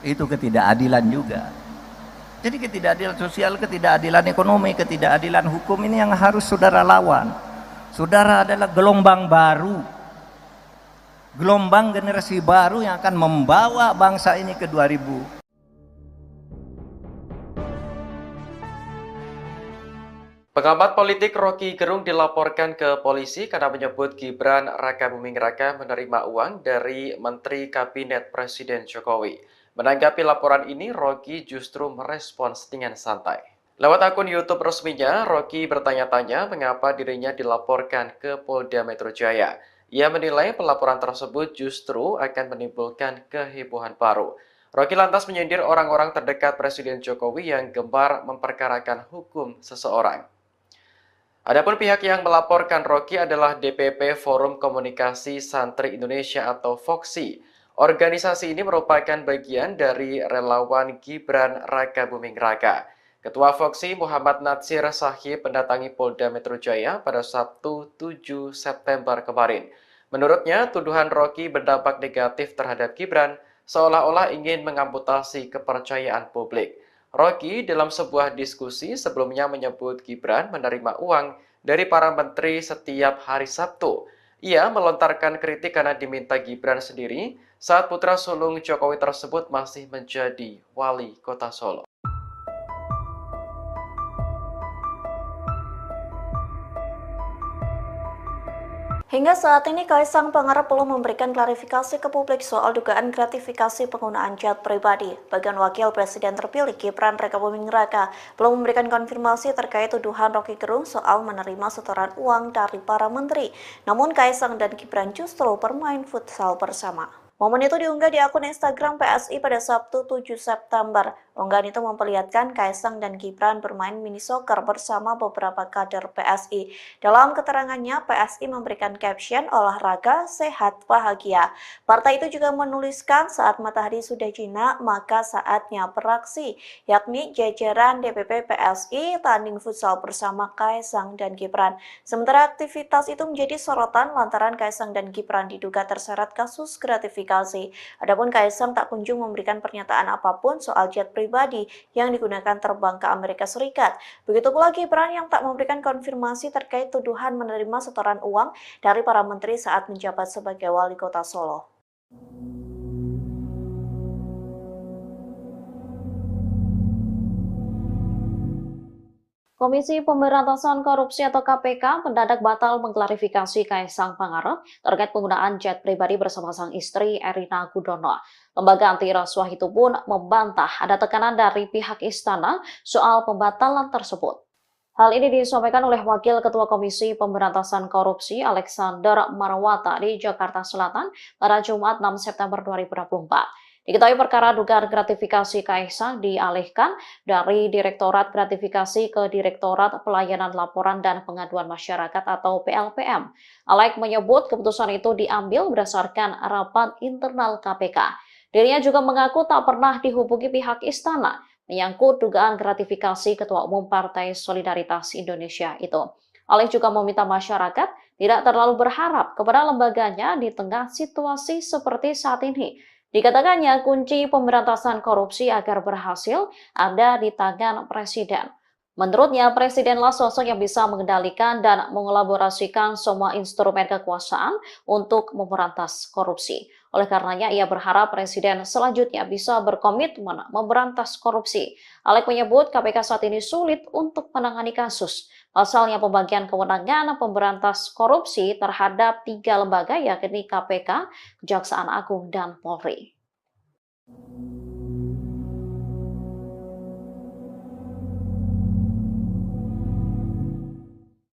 itu ketidakadilan juga. Jadi ketidakadilan sosial, ketidakadilan ekonomi, ketidakadilan hukum ini yang harus saudara lawan. Saudara adalah gelombang baru, gelombang generasi baru yang akan membawa bangsa ini ke 2000. Pengamat politik Rocky Gerung dilaporkan ke polisi karena menyebut Gibran Rakabuming Raka menerima uang dari Menteri Kabinet Presiden Jokowi. Menanggapi laporan ini, Rocky justru merespons dengan santai. Lewat akun YouTube resminya, Rocky bertanya-tanya mengapa dirinya dilaporkan ke Polda Metro Jaya. Ia menilai pelaporan tersebut justru akan menimbulkan kehebohan baru. Rocky lantas menyindir orang-orang terdekat Presiden Jokowi yang gemar memperkarakan hukum seseorang. Adapun pihak yang melaporkan Rocky adalah DPP Forum Komunikasi Santri Indonesia atau FOKSI. Organisasi ini merupakan bagian dari relawan Gibran Rakabuming Raka. Ketua FOKSI Muhammad Natsir Sahib mendatangi Polda Metro Jaya pada Sabtu 7 September kemarin. Menurutnya, tuduhan Rocky berdampak negatif terhadap Gibran, seolah-olah ingin mengamputasi kepercayaan publik. Rocky dalam sebuah diskusi sebelumnya menyebut Gibran menerima uang dari para menteri setiap hari Sabtu. Ia melontarkan kritik karena diminta Gibran sendiri saat putra sulung Jokowi tersebut masih menjadi wali kota Solo. Hingga saat ini, Kaisang Pangarep belum memberikan klarifikasi ke publik soal dugaan gratifikasi penggunaan jet pribadi. Bagian Wakil Presiden terpilih Gibran Rakabuming Raka belum memberikan konfirmasi terkait tuduhan Rocky Gerung soal menerima setoran uang dari para menteri. Namun Kaisang dan Gibran justru bermain futsal bersama. Momen itu diunggah di akun Instagram PSI pada Sabtu 7 September. Unggahan itu memperlihatkan Kaisang dan Gibran bermain mini soccer bersama beberapa kader PSI. Dalam keterangannya, PSI memberikan caption olahraga, sehat, bahagia. Partai itu juga menuliskan saat matahari sudah jinak, maka saatnya beraksi, yakni jajaran DPP PSI tanding futsal bersama Kaisang dan Gibran. Sementara aktivitas itu menjadi sorotan lantaran Kaisang dan Gibran diduga terseret kasus gratifikasi. Adapun Kaisang tak kunjung memberikan pernyataan apapun soal jet pribadi yang digunakan terbang ke Amerika Serikat. Begitu pula Gibran yang tak memberikan konfirmasi terkait tuduhan menerima setoran uang dari para menteri saat menjabat sebagai wali kota Solo. Komisi Pemberantasan Korupsi atau KPK mendadak batal mengklarifikasi Kaisang Pangarep terkait penggunaan jet pribadi bersama sang istri Erina Gudono. Lembaga anti rasuah itu pun membantah ada tekanan dari pihak istana soal pembatalan tersebut. Hal ini disampaikan oleh Wakil Ketua Komisi Pemberantasan Korupsi Alexander Marwata di Jakarta Selatan pada Jumat 6 September 2024. Diketahui perkara dugaan gratifikasi Kaisang dialihkan dari Direktorat Gratifikasi ke Direktorat Pelayanan Laporan dan Pengaduan Masyarakat atau PLPM. Alex menyebut keputusan itu diambil berdasarkan rapat internal KPK. Dirinya juga mengaku tak pernah dihubungi pihak istana menyangkut dugaan gratifikasi Ketua Umum Partai Solidaritas Indonesia itu. Alex juga meminta masyarakat tidak terlalu berharap kepada lembaganya di tengah situasi seperti saat ini. Dikatakannya kunci pemberantasan korupsi agar berhasil ada di tangan Presiden. Menurutnya, presidenlah sosok yang bisa mengendalikan dan mengelaborasikan semua instrumen kekuasaan untuk memberantas korupsi. Oleh karenanya, ia berharap presiden selanjutnya bisa berkomitmen memberantas korupsi. Alek menyebut KPK saat ini sulit untuk menangani kasus. Pasalnya pembagian kewenangan pemberantas korupsi terhadap 3 lembaga yakni KPK, Kejaksaan Agung, dan Polri.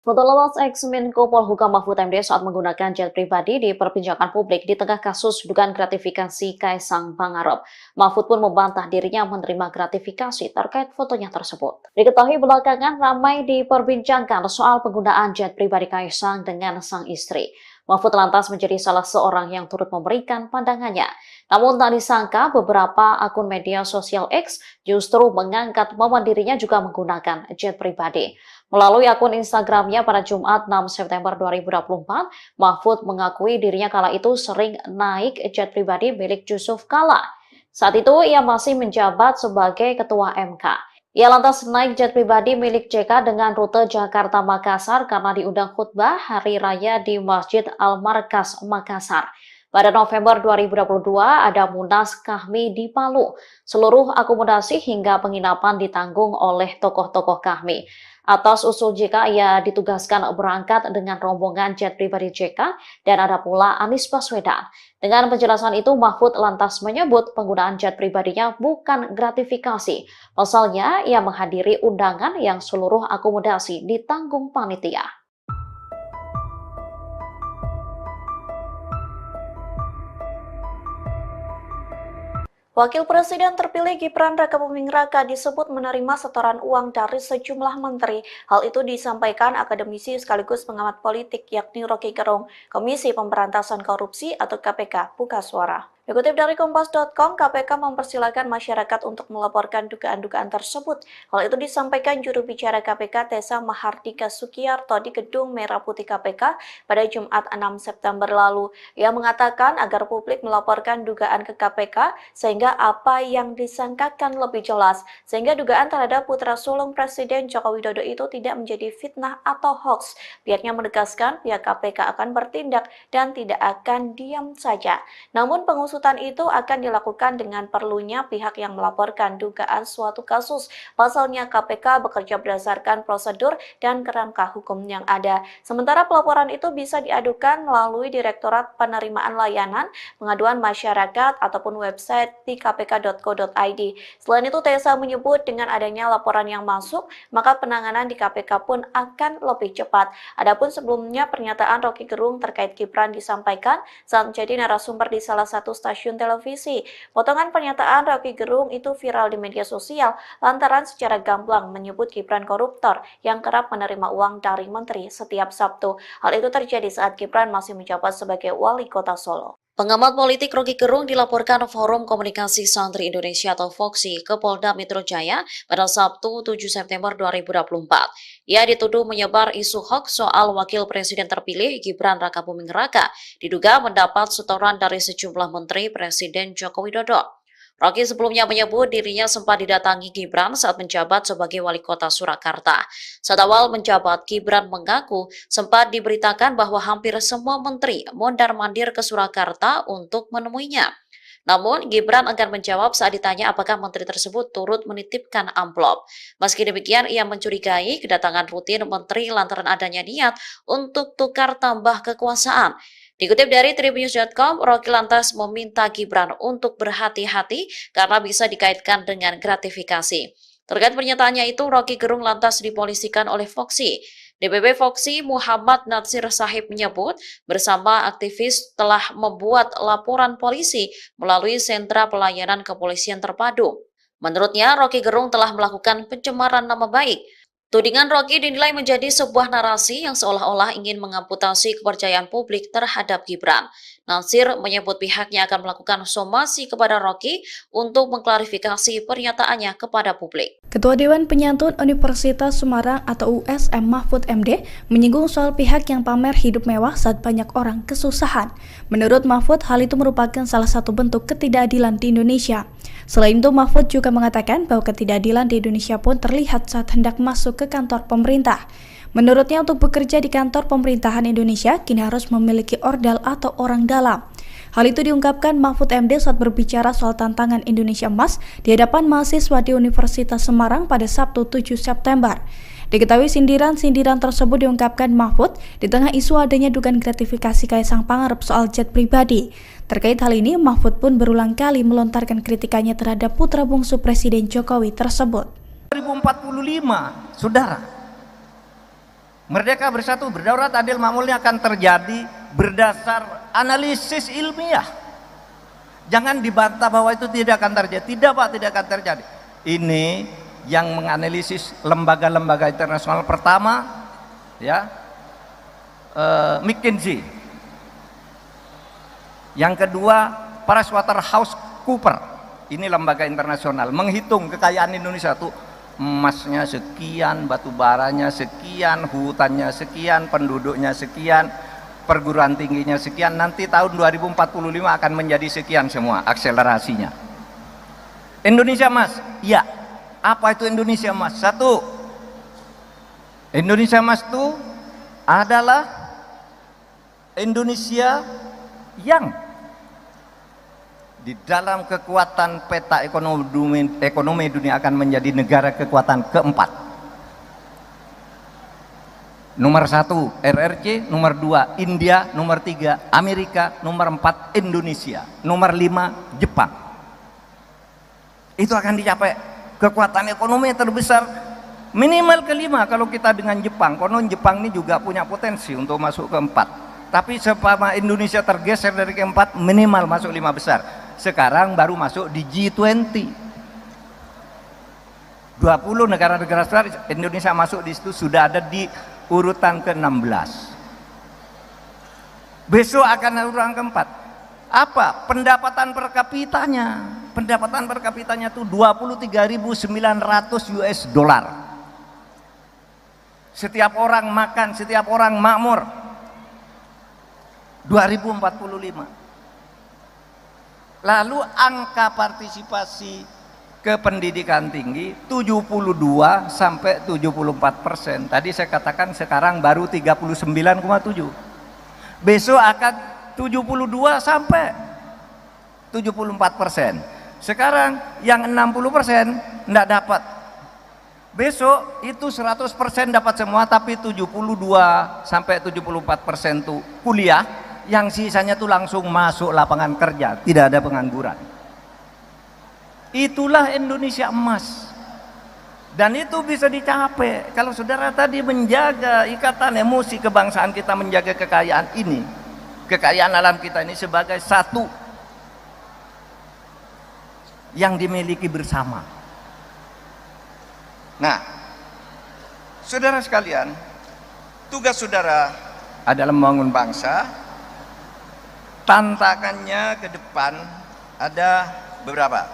Foto lolos ex-Menko Polhukam Mahfud MD saat menggunakan jet pribadi diperbincangkan publik di tengah kasus dugaan gratifikasi Kaisang Pangarep. Mahfud pun membantah dirinya menerima gratifikasi terkait fotonya tersebut. Diketahui belakangan ramai diperbincangkan soal penggunaan jet pribadi Kaisang dengan sang istri. Mahfud lantas menjadi salah seorang yang turut memberikan pandangannya. Namun tak disangka beberapa akun media sosial X justru mengangkat momen dirinya juga menggunakan jet pribadi. Melalui akun Instagramnya pada Jumat 6 September 2024, Mahfud mengakui dirinya kala itu sering naik jet pribadi milik Yusuf Kala. Saat itu ia masih menjabat sebagai Ketua MK. Ia lantas naik jet pribadi milik JK dengan rute Jakarta-Makassar karena diundang khutbah Hari Raya di Masjid Al-Markas, Makassar. Pada November 2022 ada Munas Kahmi di Palu. Seluruh akomodasi hingga penginapan ditanggung oleh tokoh-tokoh Kahmi. Atas usul JK, ia ditugaskan berangkat dengan rombongan jet pribadi JK dan ada pula Anies Baswedan. Dengan penjelasan itu, Mahfud lantas menyebut penggunaan jet pribadinya bukan gratifikasi. Pasalnya, ia menghadiri undangan yang seluruh akomodasi ditanggung panitia. Wakil Presiden terpilih Gibran Rakabuming Raka disebut menerima setoran uang dari sejumlah menteri. Hal itu disampaikan akademisi sekaligus pengamat politik yakni Rocky Gerung, Komisi Pemberantasan Korupsi atau KPK, buka suara. Dikutip dari Kompas.com, KPK mempersilahkan masyarakat untuk melaporkan dugaan-dugaan tersebut. Hal itu disampaikan juru bicara KPK Tessa Mahardika Sukiyarto di Gedung Merah Putih KPK pada Jumat 6 September lalu. Ia mengatakan agar publik melaporkan dugaan ke KPK sehingga apa yang disangkakan lebih jelas, sehingga dugaan terhadap putra sulung Presiden Joko Widodo itu tidak menjadi fitnah atau hoax. Pihaknya menegaskan pihak KPK akan bertindak dan tidak akan diam saja. Namun pengusutan itu akan dilakukan dengan perlunya pihak yang melaporkan dugaan suatu kasus. Pasalnya KPK bekerja berdasarkan prosedur dan kerangka hukum yang ada. Sementara pelaporan itu bisa diadukan melalui Direktorat Penerimaan Layanan Pengaduan Masyarakat ataupun website di kpk.co.id. Selain itu, Tessa menyebut dengan adanya laporan yang masuk, maka penanganan di KPK pun akan lebih cepat. Adapun sebelumnya pernyataan Rocky Gerung terkait Gibran disampaikan saat menjadi narasumber di salah satu stasiun televisi. Potongan pernyataan Rocky Gerung itu viral di media sosial lantaran secara gamblang menyebut Gibran koruptor yang kerap menerima uang dari menteri setiap Sabtu. Hal itu terjadi saat Gibran masih menjabat sebagai wali kota Solo. Pengamat politik Rocky Gerung dilaporkan Forum Komunikasi Santri Indonesia atau FOKSI ke Polda Metro Jaya pada Sabtu 7 September 2024. Ia dituduh menyebar isu hoax soal Wakil Presiden terpilih Gibran Rakabuming Raka, diduga mendapat setoran dari sejumlah menteri Presiden Joko Widodo. Rocky sebelumnya menyebut dirinya sempat didatangi Gibran saat menjabat sebagai wali kota Surakarta. Saat awal menjabat, Gibran mengaku sempat diberitakan bahwa hampir semua menteri mondar-mandir ke Surakarta untuk menemuinya. Namun, Gibran enggan menjawab saat ditanya apakah menteri tersebut turut menitipkan amplop. Meski demikian, ia mencurigai kedatangan rutin menteri lantaran adanya niat untuk tukar tambah kekuasaan. Dikutip dari Tribunnews.com, Rocky lantas meminta Gibran untuk berhati-hati karena bisa dikaitkan dengan gratifikasi. Terkait pernyataannya itu, Rocky Gerung lantas dipolisikan oleh FOKSI. DPP FOKSI Muhammad Natsir Sahib menyebut bersama aktivis telah membuat laporan polisi melalui sentra pelayanan kepolisian terpadu. Menurutnya, Rocky Gerung telah melakukan pencemaran nama baik. Tudingan Rocky dinilai menjadi sebuah narasi yang seolah-olah ingin mengamputasi kepercayaan publik terhadap Gibran. Natsir menyebut pihaknya akan melakukan somasi kepada Rocky untuk mengklarifikasi pernyataannya kepada publik. Ketua Dewan Penyantun Universitas Semarang atau USM Mahfud MD menyinggung soal pihak yang pamer hidup mewah saat banyak orang kesusahan. Menurut Mahfud, hal itu merupakan salah satu bentuk ketidakadilan di Indonesia. Selain itu, Mahfud juga mengatakan bahwa ketidakadilan di Indonesia pun terlihat saat hendak masuk ke kantor pemerintah. Menurutnya, untuk bekerja di kantor pemerintahan Indonesia, kini harus memiliki ordal atau orang dalam. Hal itu diungkapkan Mahfud MD saat berbicara soal tantangan Indonesia Emas di hadapan mahasiswa di Universitas Semarang pada Sabtu 7 September. Diketahui sindiran-sindiran tersebut diungkapkan Mahfud di tengah isu adanya dugaan gratifikasi Kaisang Pangarep soal jet pribadi. Terkait hal ini, Mahfud pun berulang kali melontarkan kritikannya terhadap putra bungsu Presiden Jokowi tersebut. 2045, saudara, merdeka, bersatu, berdaulat, adil, makmurnya akan terjadi berdasar analisis ilmiah. Jangan dibantah bahwa itu tidak akan terjadi. Tidak Pak, tidak akan terjadi. Ini yang menganalisis lembaga-lembaga internasional. Pertama, ya, McKinsey. Yang kedua, PricewaterhouseCoopers. Ini lembaga internasional menghitung kekayaan Indonesia tuh, emasnya sekian, batu baranya sekian, hutannya sekian, penduduknya sekian, perguruan tingginya sekian. Nanti tahun 2045 akan menjadi sekian semua akselerasinya. Indonesia Emas, ya. Apa itu Indonesia Emas? Satu, Indonesia Emas itu adalah Indonesia yang di dalam kekuatan peta ekonomi dunia akan menjadi negara kekuatan keempat. Nomor 1 RRC, nomor 2 India, nomor 3 Amerika, nomor 4 Indonesia, nomor 5 Jepang. Itu akan dicapai kekuatan ekonomi terbesar minimal kelima kalau kita dengan Jepang. Konon Jepang ini juga punya potensi untuk masuk keempat. Tapi sepama Indonesia tergeser dari keempat, minimal masuk 5 besar. Sekarang baru masuk di G20. 20 negara-negara besar, Indonesia masuk di situ, sudah ada di urutan ke-16. Besok akan urutan keempat. Apa? Pendapatan per kapitanya. Pendapatan per kapitanya itu 23.900 US dollar. Setiap orang makan, setiap orang makmur. 2045. Lalu angka partisipasi ke pendidikan tinggi 72 sampai 74%. Tadi saya katakan sekarang baru 39,7. Besok akan 72 sampai 74%. Sekarang yang 60% enggak dapat. Besok itu 100% dapat semua, tapi 72 sampai 74% tuh kuliah. Yang sisanya tuh langsung masuk lapangan kerja, tidak ada pengangguran. Itulah Indonesia Emas. Dan itu bisa dicapai kalau saudara tadi menjaga ikatan emosi kebangsaan kita, menjaga kekayaan ini, kekayaan alam kita ini sebagai satu yang dimiliki bersama. Nah, saudara sekalian, tugas saudara adalah membangun bangsa. Tantangannya ke depan ada beberapa.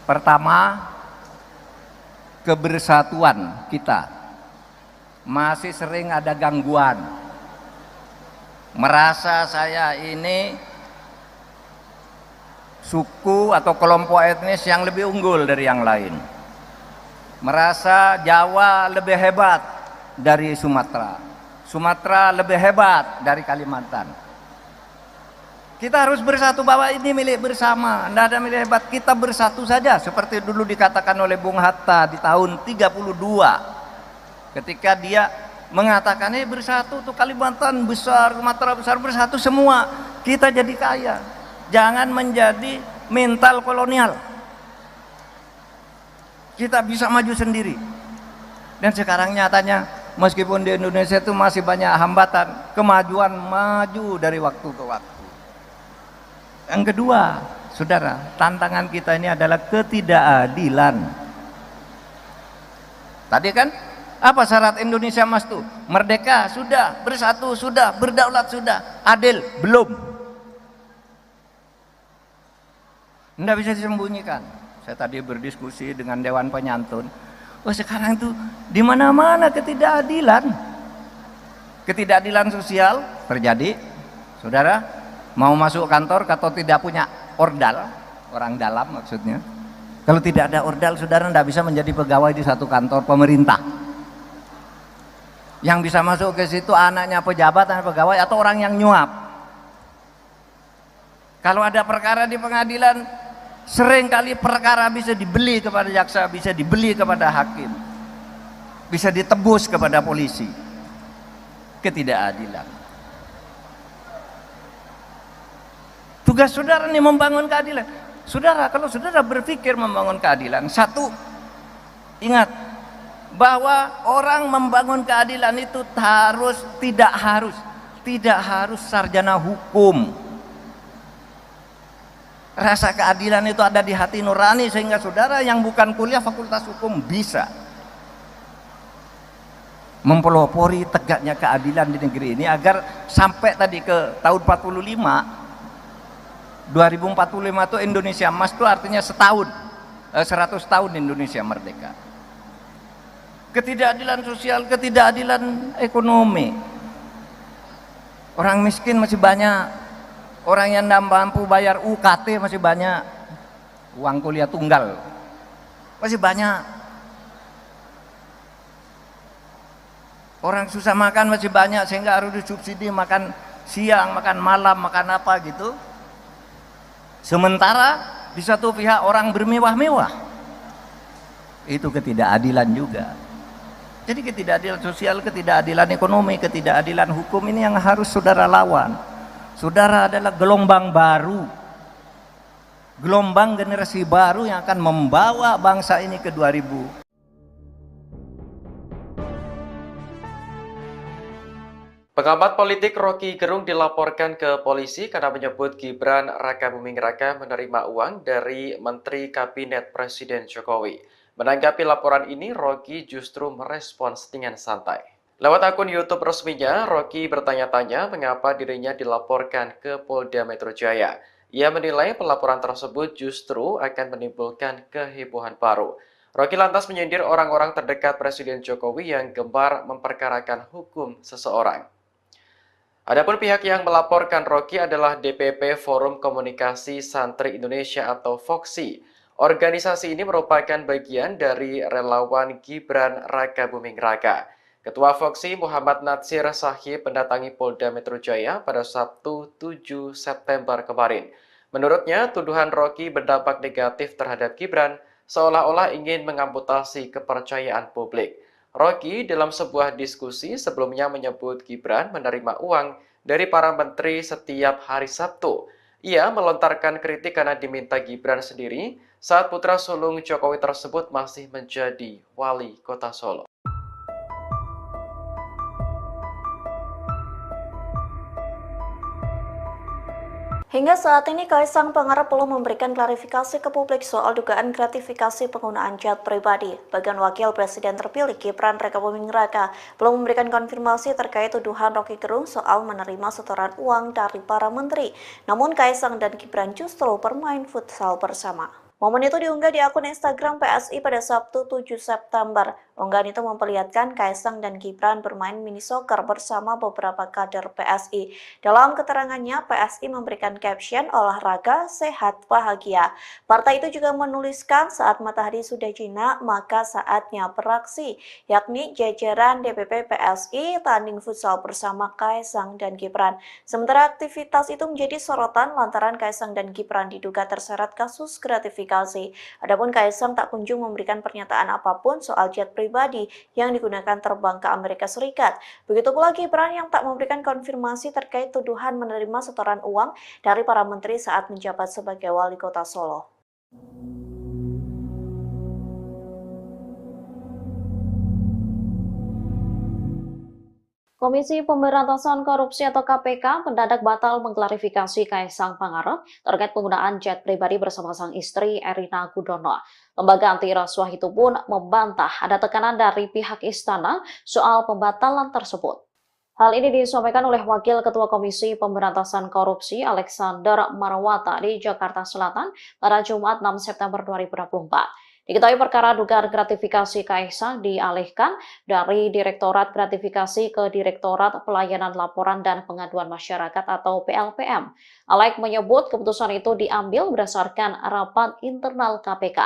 Pertama, kebersatuan kita masih sering ada gangguan. Merasa saya ini suku atau kelompok etnis yang lebih unggul dari yang lain. Merasa Jawa lebih hebat dari Sumatera. Sumatera lebih hebat dari Kalimantan. Kita harus bersatu bahwa ini milik bersama, tidak ada milik hebat. Kita bersatu saja seperti dulu dikatakan oleh Bung Hatta di tahun 32 ketika dia mengatakan ini bersatu tuh Kalimantan besar, Sumatera besar, bersatu semua kita jadi kaya. Jangan menjadi mental kolonial. Kita bisa maju sendiri. Dan sekarang nyatanya meskipun di Indonesia itu masih banyak hambatan, kemajuan maju dari waktu ke waktu. Yang kedua, saudara, tantangan kita ini adalah ketidakadilan. Tadi kan apa syarat Indonesia Emas itu? Merdeka sudah, bersatu sudah, berdaulat sudah, adil belum. Tidak bisa disembunyikan. Saya tadi berdiskusi dengan Dewan Penyantun. Oh, sekarang tuh di mana-mana ketidakadilan. Ketidakadilan sosial terjadi. Saudara, mau masuk kantor atau tidak punya ordal, orang dalam maksudnya. Kalau tidak ada ordal, saudara tidak bisa menjadi pegawai di satu kantor pemerintah. Yang bisa masuk ke situ anaknya pejabat, anak pegawai, atau orang yang nyuap. Kalau ada perkara di pengadilan, seringkali perkara bisa dibeli kepada jaksa, bisa dibeli kepada hakim, bisa ditebus kepada polisi. Ketidakadilan. Tugas saudara nih membangun keadilan. Saudara, kalau saudara berpikir membangun keadilan, satu, ingat bahwa orang membangun keadilan itu tidak harus sarjana hukum. Rasa keadilan itu ada di hati nurani, sehingga saudara yang bukan kuliah fakultas hukum bisa mempelopori tegaknya keadilan di negeri ini, agar sampai tadi ke tahun 2045 itu Indonesia emas, itu artinya 100 tahun Indonesia merdeka. Ketidakadilan sosial, ketidakadilan ekonomi. Orang miskin masih banyak, orang yang tidak mampu bayar UKT masih banyak, uang kuliah tunggal masih banyak, orang susah makan masih banyak, sehingga harus disubsidi makan siang, makan malam, makan apa gitu. Sementara di satu pihak orang bermewah-mewah. Itu ketidakadilan juga. Jadi ketidakadilan sosial, ketidakadilan ekonomi, ketidakadilan hukum ini yang harus saudara lawan. Saudara adalah gelombang baru, gelombang generasi baru yang akan membawa bangsa ini ke 2000. Pengamat politik Rocky Gerung dilaporkan ke polisi karena menyebut Gibran Rakabuming Raka menerima uang dari Menteri Kabinet Presiden Jokowi. Menanggapi laporan ini, Rocky justru merespons dengan santai. Lewat akun YouTube resminya, Rocky bertanya-tanya mengapa dirinya dilaporkan ke Polda Metro Jaya. Ia menilai pelaporan tersebut justru akan menimbulkan kehebohan baru. Rocky lantas menyindir orang-orang terdekat Presiden Jokowi yang gemar memperkarakan hukum seseorang. Adapun pihak yang melaporkan Rocky adalah DPP Forum Komunikasi Santri Indonesia atau FOKSI. Organisasi ini merupakan bagian dari relawan Gibran Rakabuming Raka. Ketua FOKSI Muhammad Natsir Sahib mendatangi Polda Metro Jaya pada Sabtu 7 September kemarin. Menurutnya, tuduhan Rocky berdampak negatif terhadap Gibran seolah-olah ingin mengamputasi kepercayaan publik. Rocky dalam sebuah diskusi sebelumnya menyebut Gibran menerima uang dari para menteri setiap hari Sabtu. Ia melontarkan kritik karena diminta Gibran sendiri saat putra sulung Jokowi tersebut masih menjadi wali kota Solo. Hingga saat ini, Kaisang Pangarep belum memberikan klarifikasi ke publik soal dugaan gratifikasi penggunaan jet pribadi. Bagian Wakil Presiden terpilih Gibran Rakabuming Raka belum memberikan konfirmasi terkait tuduhan Rocky Gerung soal menerima setoran uang dari para menteri. Namun Kaisang dan Gibran justru bermain futsal bersama. Momen itu diunggah di akun Instagram PSI pada Sabtu 7 September. Unggahan itu memperlihatkan Kaisang dan Gibran bermain mini soccer bersama beberapa kader PSI. Dalam keterangannya, PSI memberikan caption olahraga, sehat, bahagia. Partai itu juga menuliskan saat matahari sudah jinak, maka saatnya beraksi, yakni jajaran DPP PSI tanding futsal bersama Kaisang dan Gibran. Sementara aktivitas itu menjadi sorotan lantaran Kaisang dan Gibran diduga terseret kasus gratifikasi. Adapun Kaisang tak kunjung memberikan pernyataan apapun soal jet pribadi yang digunakan terbang ke Amerika Serikat. Begitu pula Gibran yang tak memberikan konfirmasi terkait tuduhan menerima setoran uang dari para menteri saat menjabat sebagai wali kota Solo. Komisi Pemberantasan Korupsi atau KPK mendadak batal mengklarifikasi Kaisang Pangarep terkait penggunaan jet pribadi bersama sang istri Erina Gudono. Lembaga anti rasuah itu pun membantah ada tekanan dari pihak istana soal pembatalan tersebut. Hal ini disampaikan oleh Wakil Ketua Komisi Pemberantasan Korupsi Alexander Marwata di Jakarta Selatan pada Jumat 6 September 2024. Diketahui perkara dugaan gratifikasi Kaisang dialihkan dari Direktorat Gratifikasi ke Direktorat Pelayanan Laporan dan Pengaduan Masyarakat atau PLPM. Alek menyebut keputusan itu diambil berdasarkan rapat internal KPK.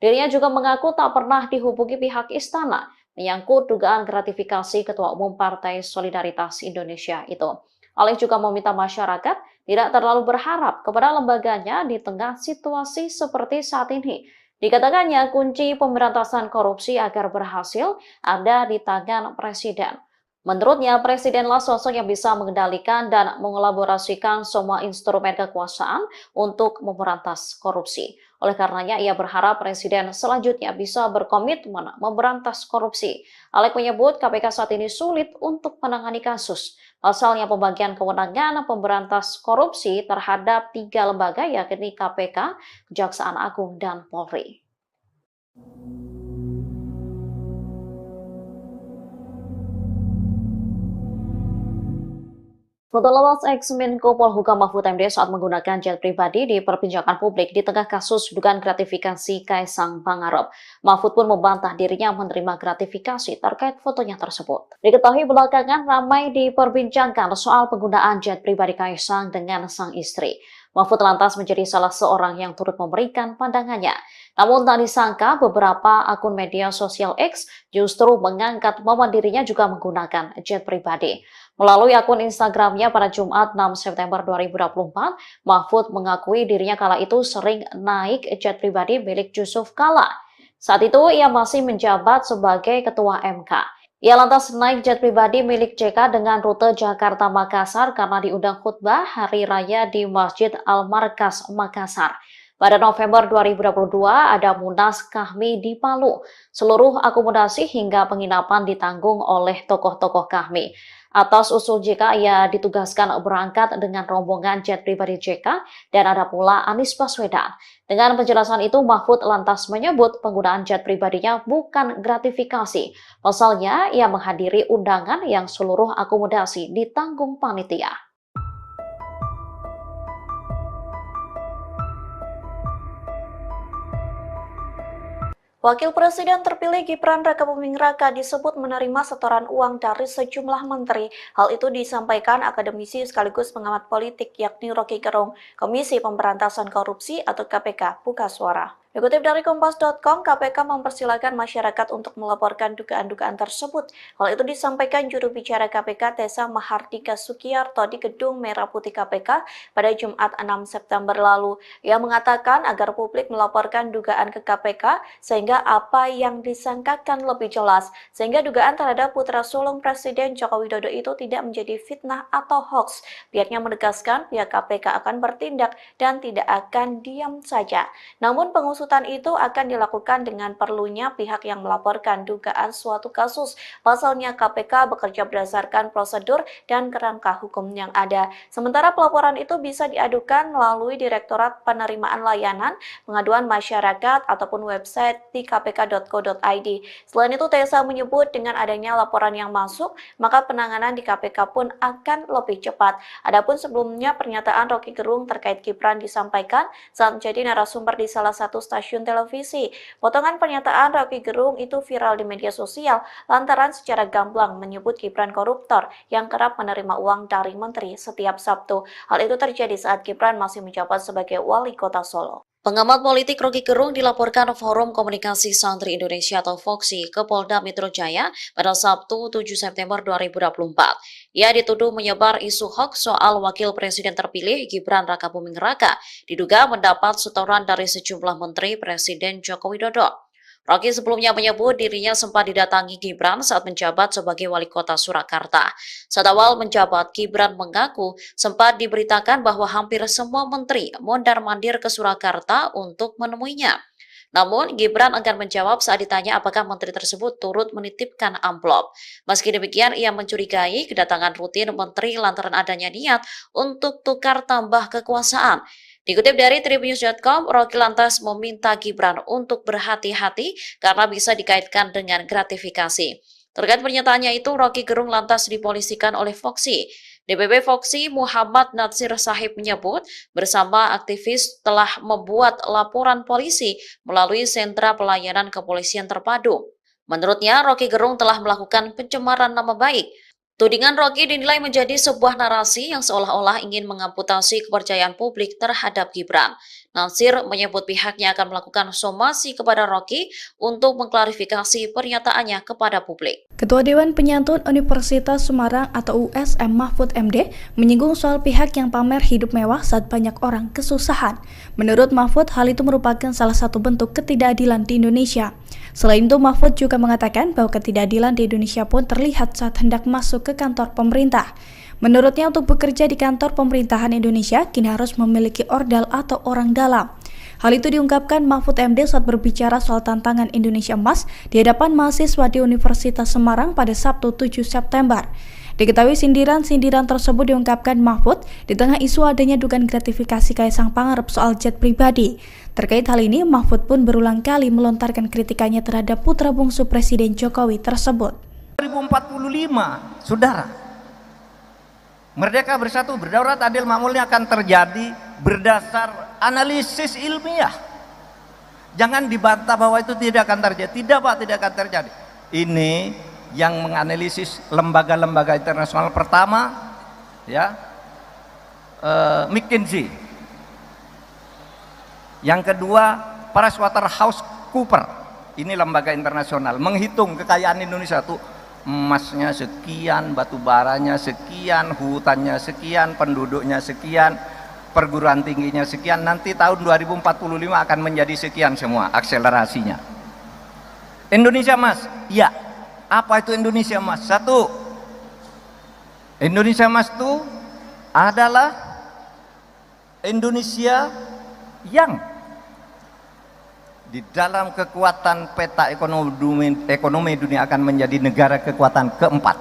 Dirinya juga mengaku tak pernah dihubungi pihak istana menyangkut dugaan gratifikasi Ketua Umum Partai Solidaritas Indonesia itu. Alek juga meminta masyarakat tidak terlalu berharap kepada lembaganya di tengah situasi seperti saat ini. Dikatakannya kunci pemberantasan korupsi agar berhasil ada di tangan Presiden. Menurutnya, Presidenlah sosok yang bisa mengendalikan dan mengelaborasikan semua instrumen kekuasaan untuk memberantas korupsi. Oleh karenanya, ia berharap Presiden selanjutnya bisa berkomitmen memberantas korupsi. Alek menyebut KPK saat ini sulit untuk menangani kasus. Pasalnya pembagian kewenangan pemberantas korupsi terhadap 3 lembaga yakni KPK, Kejaksaan Agung, dan Polri. Foto lepas ex-Menko Polhukam Mahfud MD saat menggunakan jet pribadi diperbincangkan publik di tengah kasus dugaan gratifikasi Kaisang Pangarep. Mahfud pun membantah dirinya menerima gratifikasi terkait fotonya tersebut. Diketahui belakangan ramai diperbincangkan soal penggunaan jet pribadi Kaisang dengan sang istri. Mahfud lantas menjadi salah seorang yang turut memberikan pandangannya. Namun tak disangka beberapa akun media sosial X justru mengangkat momen dirinya juga menggunakan jet pribadi. Melalui akun Instagramnya pada Jumat 6 September 2024, Mahfud mengakui dirinya kala itu sering naik jet pribadi milik Yusuf Kala. Saat itu ia masih menjabat sebagai Ketua MK. Ia lantas naik jet pribadi milik JK dengan rute Jakarta-Makassar karena diundang khutbah Hari Raya di Masjid Al-Markas, Makassar. Pada November 2022 ada Munas Kahmi di Palu. Seluruh akomodasi hingga penginapan ditanggung oleh tokoh-tokoh Kahmi. Atas usul JK, ia ditugaskan berangkat dengan rombongan jet pribadi JK dan ada pula Anies Baswedan. Dengan penjelasan itu, Mahfud lantas menyebut penggunaan jet pribadinya bukan gratifikasi. Pasalnya, ia menghadiri undangan yang seluruh akomodasi ditanggung panitia. Wakil Presiden terpilih Gibran Rakabuming Raka disebut menerima setoran uang dari sejumlah menteri. Hal itu disampaikan akademisi sekaligus pengamat politik yakni Rocky Gerung, Komisi Pemberantasan Korupsi atau KPK, buka suara. Dikutip dari Kompas.com, KPK mempersilahkan masyarakat untuk melaporkan dugaan-dugaan tersebut. Hal itu disampaikan juru bicara KPK Tessa Mahardika Sukiyarto di Gedung Merah Putih KPK pada Jumat 6 September lalu. Ia mengatakan agar publik melaporkan dugaan ke KPK sehingga apa yang disangkakan lebih jelas, sehingga dugaan terhadap putra sulung Presiden Joko Widodo itu tidak menjadi fitnah atau hoax. Pihaknya menegaskan pihak KPK akan bertindak dan tidak akan diam saja. Namun pengusutan itu akan dilakukan dengan perlunya pihak yang melaporkan dugaan suatu kasus. Pasalnya KPK bekerja berdasarkan prosedur dan kerangka hukum yang ada. Sementara pelaporan itu bisa diadukan melalui Direktorat Penerimaan Layanan Pengaduan Masyarakat ataupun website di kpk.co.id. Selain itu, Tessa menyebut dengan adanya laporan yang masuk, maka penanganan di KPK pun akan lebih cepat. Adapun sebelumnya pernyataan Rocky Gerung terkait Gibran disampaikan saat menjadi narasumber di salah satu stasiun televisi. Potongan pernyataan Rocky Gerung itu viral di media sosial lantaran secara gamblang menyebut Gibran koruptor yang kerap menerima uang dari menteri setiap Sabtu. Hal itu terjadi saat Gibran masih menjabat sebagai wali kota Solo. Pengamat politik Rocky Gerung dilaporkan Forum Komunikasi Santri Indonesia atau FOKSI ke Polda Metro Jaya pada Sabtu 7 September 2024. Ia dituduh menyebar isu hoax soal Wakil Presiden terpilih Gibran Rakabuming Raka, diduga mendapat setoran dari sejumlah menteri Presiden Joko Widodo. Rocky sebelumnya menyebut dirinya sempat didatangi Gibran saat menjabat sebagai wali kota Surakarta. Saat awal menjabat, Gibran mengaku sempat diberitakan bahwa hampir semua menteri mondar-mandir ke Surakarta untuk menemuinya. Namun, Gibran enggan menjawab saat ditanya apakah menteri tersebut turut menitipkan amplop. Meski demikian, ia mencurigai kedatangan rutin menteri lantaran adanya niat untuk tukar tambah kekuasaan. Dikutip dari Tribunnews.com, Rocky lantas meminta Gibran untuk berhati-hati karena bisa dikaitkan dengan gratifikasi. Terkait pernyataannya itu, Rocky Gerung lantas dipolisikan oleh Foxy. DPP Foxy Muhammad Natsir Sahib menyebut bersama aktivis telah membuat laporan polisi melalui sentra pelayanan kepolisian terpadu. Menurutnya, Rocky Gerung telah melakukan pencemaran nama baik. Tudingan Rocky dinilai menjadi sebuah narasi yang seolah-olah ingin mengamputasi kepercayaan publik terhadap Gibran. Natsir menyebut pihaknya akan melakukan somasi kepada Rocky untuk mengklarifikasi pernyataannya kepada publik. Ketua Dewan Penyantun Universitas Semarang atau USM Mahfud MD menyinggung soal pihak yang pamer hidup mewah saat banyak orang kesusahan. Menurut Mahfud, hal itu merupakan salah satu bentuk ketidakadilan di Indonesia. Selain itu, Mahfud juga mengatakan bahwa ketidakadilan di Indonesia pun terlihat saat hendak masuk ke kantor pemerintah. Menurutnya, untuk bekerja di kantor pemerintahan Indonesia, kini harus memiliki ordal atau orang dalam. Hal itu diungkapkan Mahfud MD saat berbicara soal tantangan Indonesia Emas di hadapan mahasiswa di Universitas Semarang pada Sabtu 7 September. Diketahui sindiran-sindiran tersebut diungkapkan Mahfud di tengah isu adanya dugaan gratifikasi Kaisang Pangarep soal jet pribadi. Terkait hal ini, Mahfud pun berulang kali melontarkan kritikannya terhadap putra bungsu Presiden Jokowi tersebut. 2045, saudara, merdeka bersatu berdaulat adil makmurnya akan terjadi berdasar analisis ilmiah. Jangan dibantah bahwa itu tidak akan terjadi. Tidak Pak, tidak akan terjadi. Ini yang menganalisis lembaga-lembaga internasional pertama, ya, McKinsey. Yang kedua, PricewaterhouseCoopers. Ini lembaga internasional menghitung kekayaan Indonesia tuh. Emasnya sekian, batu baranya sekian, hutannya sekian, penduduknya sekian, perguruan tingginya sekian. Nanti tahun 2045 akan menjadi sekian semua akselerasinya. Indonesia Emas, ya. Apa itu Indonesia Emas? Satu, Indonesia Emas itu adalah Indonesia yang di dalam kekuatan peta ekonomi dunia akan menjadi negara kekuatan keempat.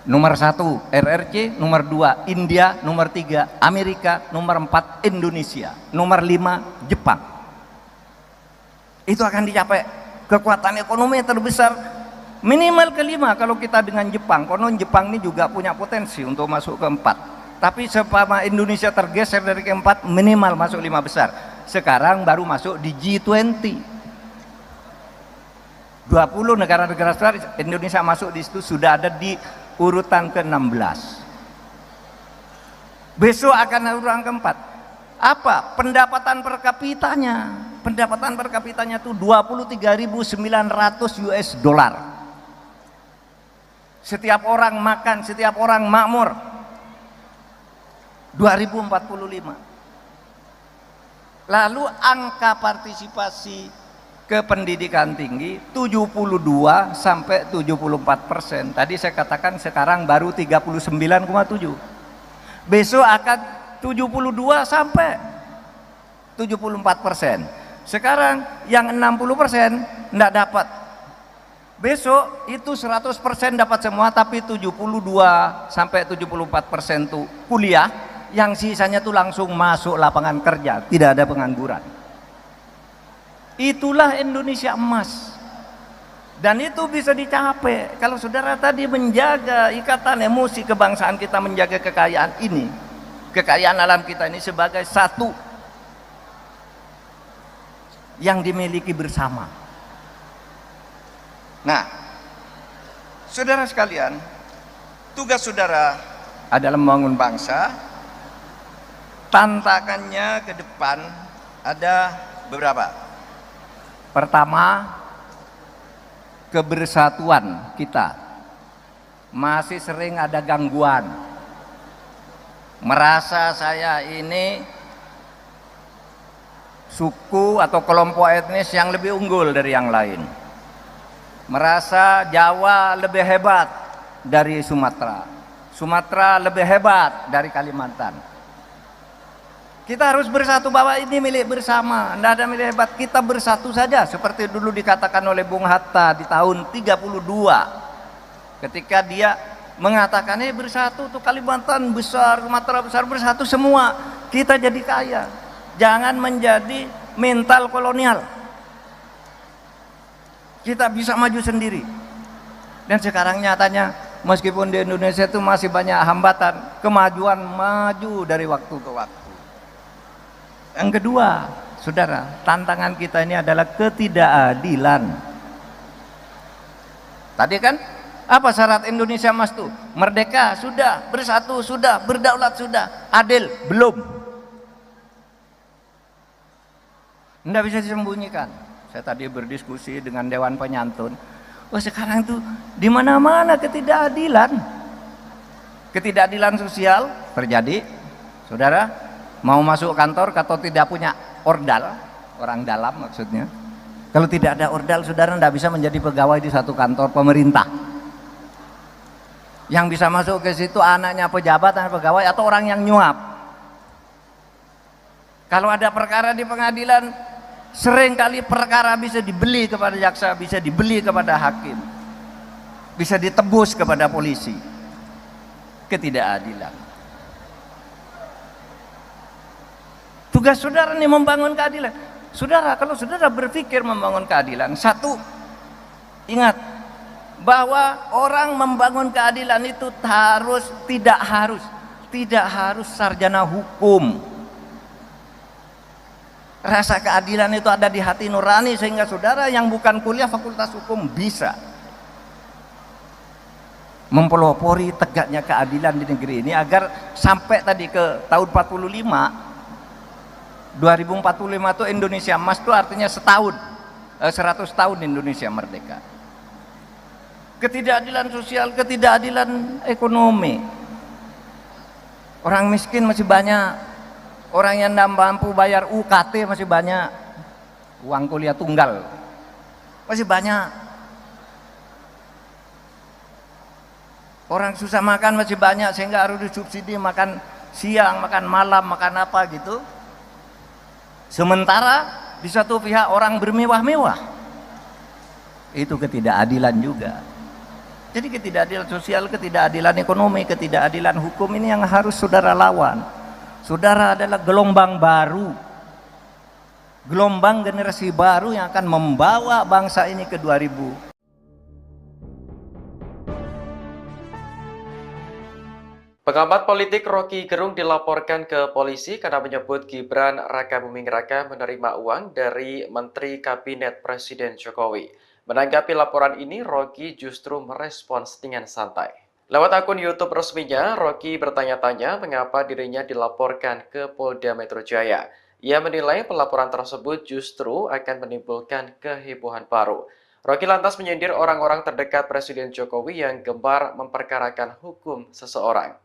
Nomor 1 RRC, nomor 2 India, nomor 3 Amerika, nomor 4 Indonesia, nomor 5 Jepang. Itu akan dicapai kekuatan ekonomi yang terbesar minimal kelima kalau kita dengan Jepang. Konon Jepang ini juga punya potensi untuk masuk keempat. Tapi sepama Indonesia tergeser dari keempat, minimal masuk 5 besar. Sekarang baru masuk di G20. 20 negara-negara besar, Indonesia masuk di situ, sudah ada di urutan ke-16. Besok akan urutan keempat. Apa? Pendapatan per kapitanya. Pendapatan per kapitanya itu 23.900 US dollar. Setiap orang makan, setiap orang makmur. 2045. Lalu angka partisipasi ke pendidikan tinggi 72 sampai 74%. Tadi saya katakan sekarang baru 39,7. Besok akan 72 sampai 74%. Sekarang yang 60% enggak dapat. Besok itu 100% dapat semua, tapi 72 sampai 74% tuh kuliah. Yang sisanya tuh langsung masuk lapangan kerja, tidak ada pengangguran. Itulah Indonesia Emas. Dan itu bisa dicapai kalau saudara tadi menjaga ikatan emosi kebangsaan kita, menjaga kekayaan ini, kekayaan alam kita ini sebagai satu yang dimiliki bersama. Nah, saudara sekalian, tugas saudara adalah membangun bangsa. Tantangannya ke depan ada beberapa. Pertama, kebersatuan kita masih sering ada gangguan. Merasa saya ini suku atau kelompok etnis yang lebih unggul dari yang lain. Merasa Jawa lebih hebat dari Sumatera. Sumatera lebih hebat dari Kalimantan. Kita harus bersatu bahwa ini milik bersama, tidak ada milik hebat. Kita bersatu saja seperti dulu dikatakan oleh Bung Hatta di tahun 32 ketika dia mengatakan bersatu tuh Kalimantan besar, Sumatera besar, bersatu semua kita jadi kaya. Jangan menjadi mental kolonial. Kita bisa maju sendiri. Dan sekarang nyatanya meskipun di Indonesia itu masih banyak hambatan, kemajuan maju dari waktu ke waktu. Yang kedua, saudara, tantangan kita ini adalah ketidakadilan. Tadi kan apa syarat Indonesia Emas tuh? Merdeka sudah, bersatu sudah, berdaulat sudah, adil belum. Tidak bisa disembunyikan. Saya tadi berdiskusi dengan Dewan Penyantun. Wah, sekarang tuh di mana-mana ketidakadilan. Ketidakadilan sosial terjadi. Saudara, mau masuk kantor atau tidak punya ordal, orang dalam maksudnya. Kalau tidak ada ordal, saudara tidak bisa menjadi pegawai di satu kantor pemerintah. Yang bisa masuk ke situ anaknya pejabat, anak pegawai, atau orang yang nyuap. Kalau ada perkara di pengadilan, seringkali perkara bisa dibeli kepada jaksa, bisa dibeli kepada hakim, bisa ditebus kepada polisi. Ketidakadilan. Tugas saudara ini membangun keadilan. Saudara, kalau saudara berpikir membangun keadilan, satu, ingat bahwa orang membangun keadilan itu tidak harus sarjana hukum. Rasa keadilan itu ada di hati nurani, sehingga saudara yang bukan kuliah fakultas hukum bisa mempelopori tegaknya keadilan di negeri ini, agar sampai tadi ke tahun 2045 itu Indonesia Emas itu artinya 100 tahun Indonesia merdeka. Ketidakadilan sosial, ketidakadilan ekonomi. Orang miskin masih banyak. Orang yang tidak mampu bayar UKT masih banyak, uang kuliah tunggal masih banyak. Orang susah makan masih banyak, sehingga harus disubsidi makan siang, makan malam, makan apa gitu. Sementara di satu pihak orang bermewah-mewah. Itu ketidakadilan juga. Jadi ketidakadilan sosial, ketidakadilan ekonomi, ketidakadilan hukum ini yang harus saudara lawan. Saudara adalah gelombang baru, gelombang generasi baru yang akan membawa bangsa ini ke 2000. Pengamat politik Rocky Gerung dilaporkan ke polisi karena menyebut Gibran Raka Buming Raka menerima uang dari Menteri Kabinet Presiden Jokowi. Menanggapi laporan ini, Rocky justru merespons dengan santai. Lewat akun YouTube resminya, Rocky bertanya-tanya mengapa dirinya dilaporkan ke Polda Metro Jaya. Ia menilai pelaporan tersebut justru akan menimbulkan kehebohan baru. Rocky lantas menyindir orang-orang terdekat Presiden Jokowi yang gemar memperkarakan hukum seseorang.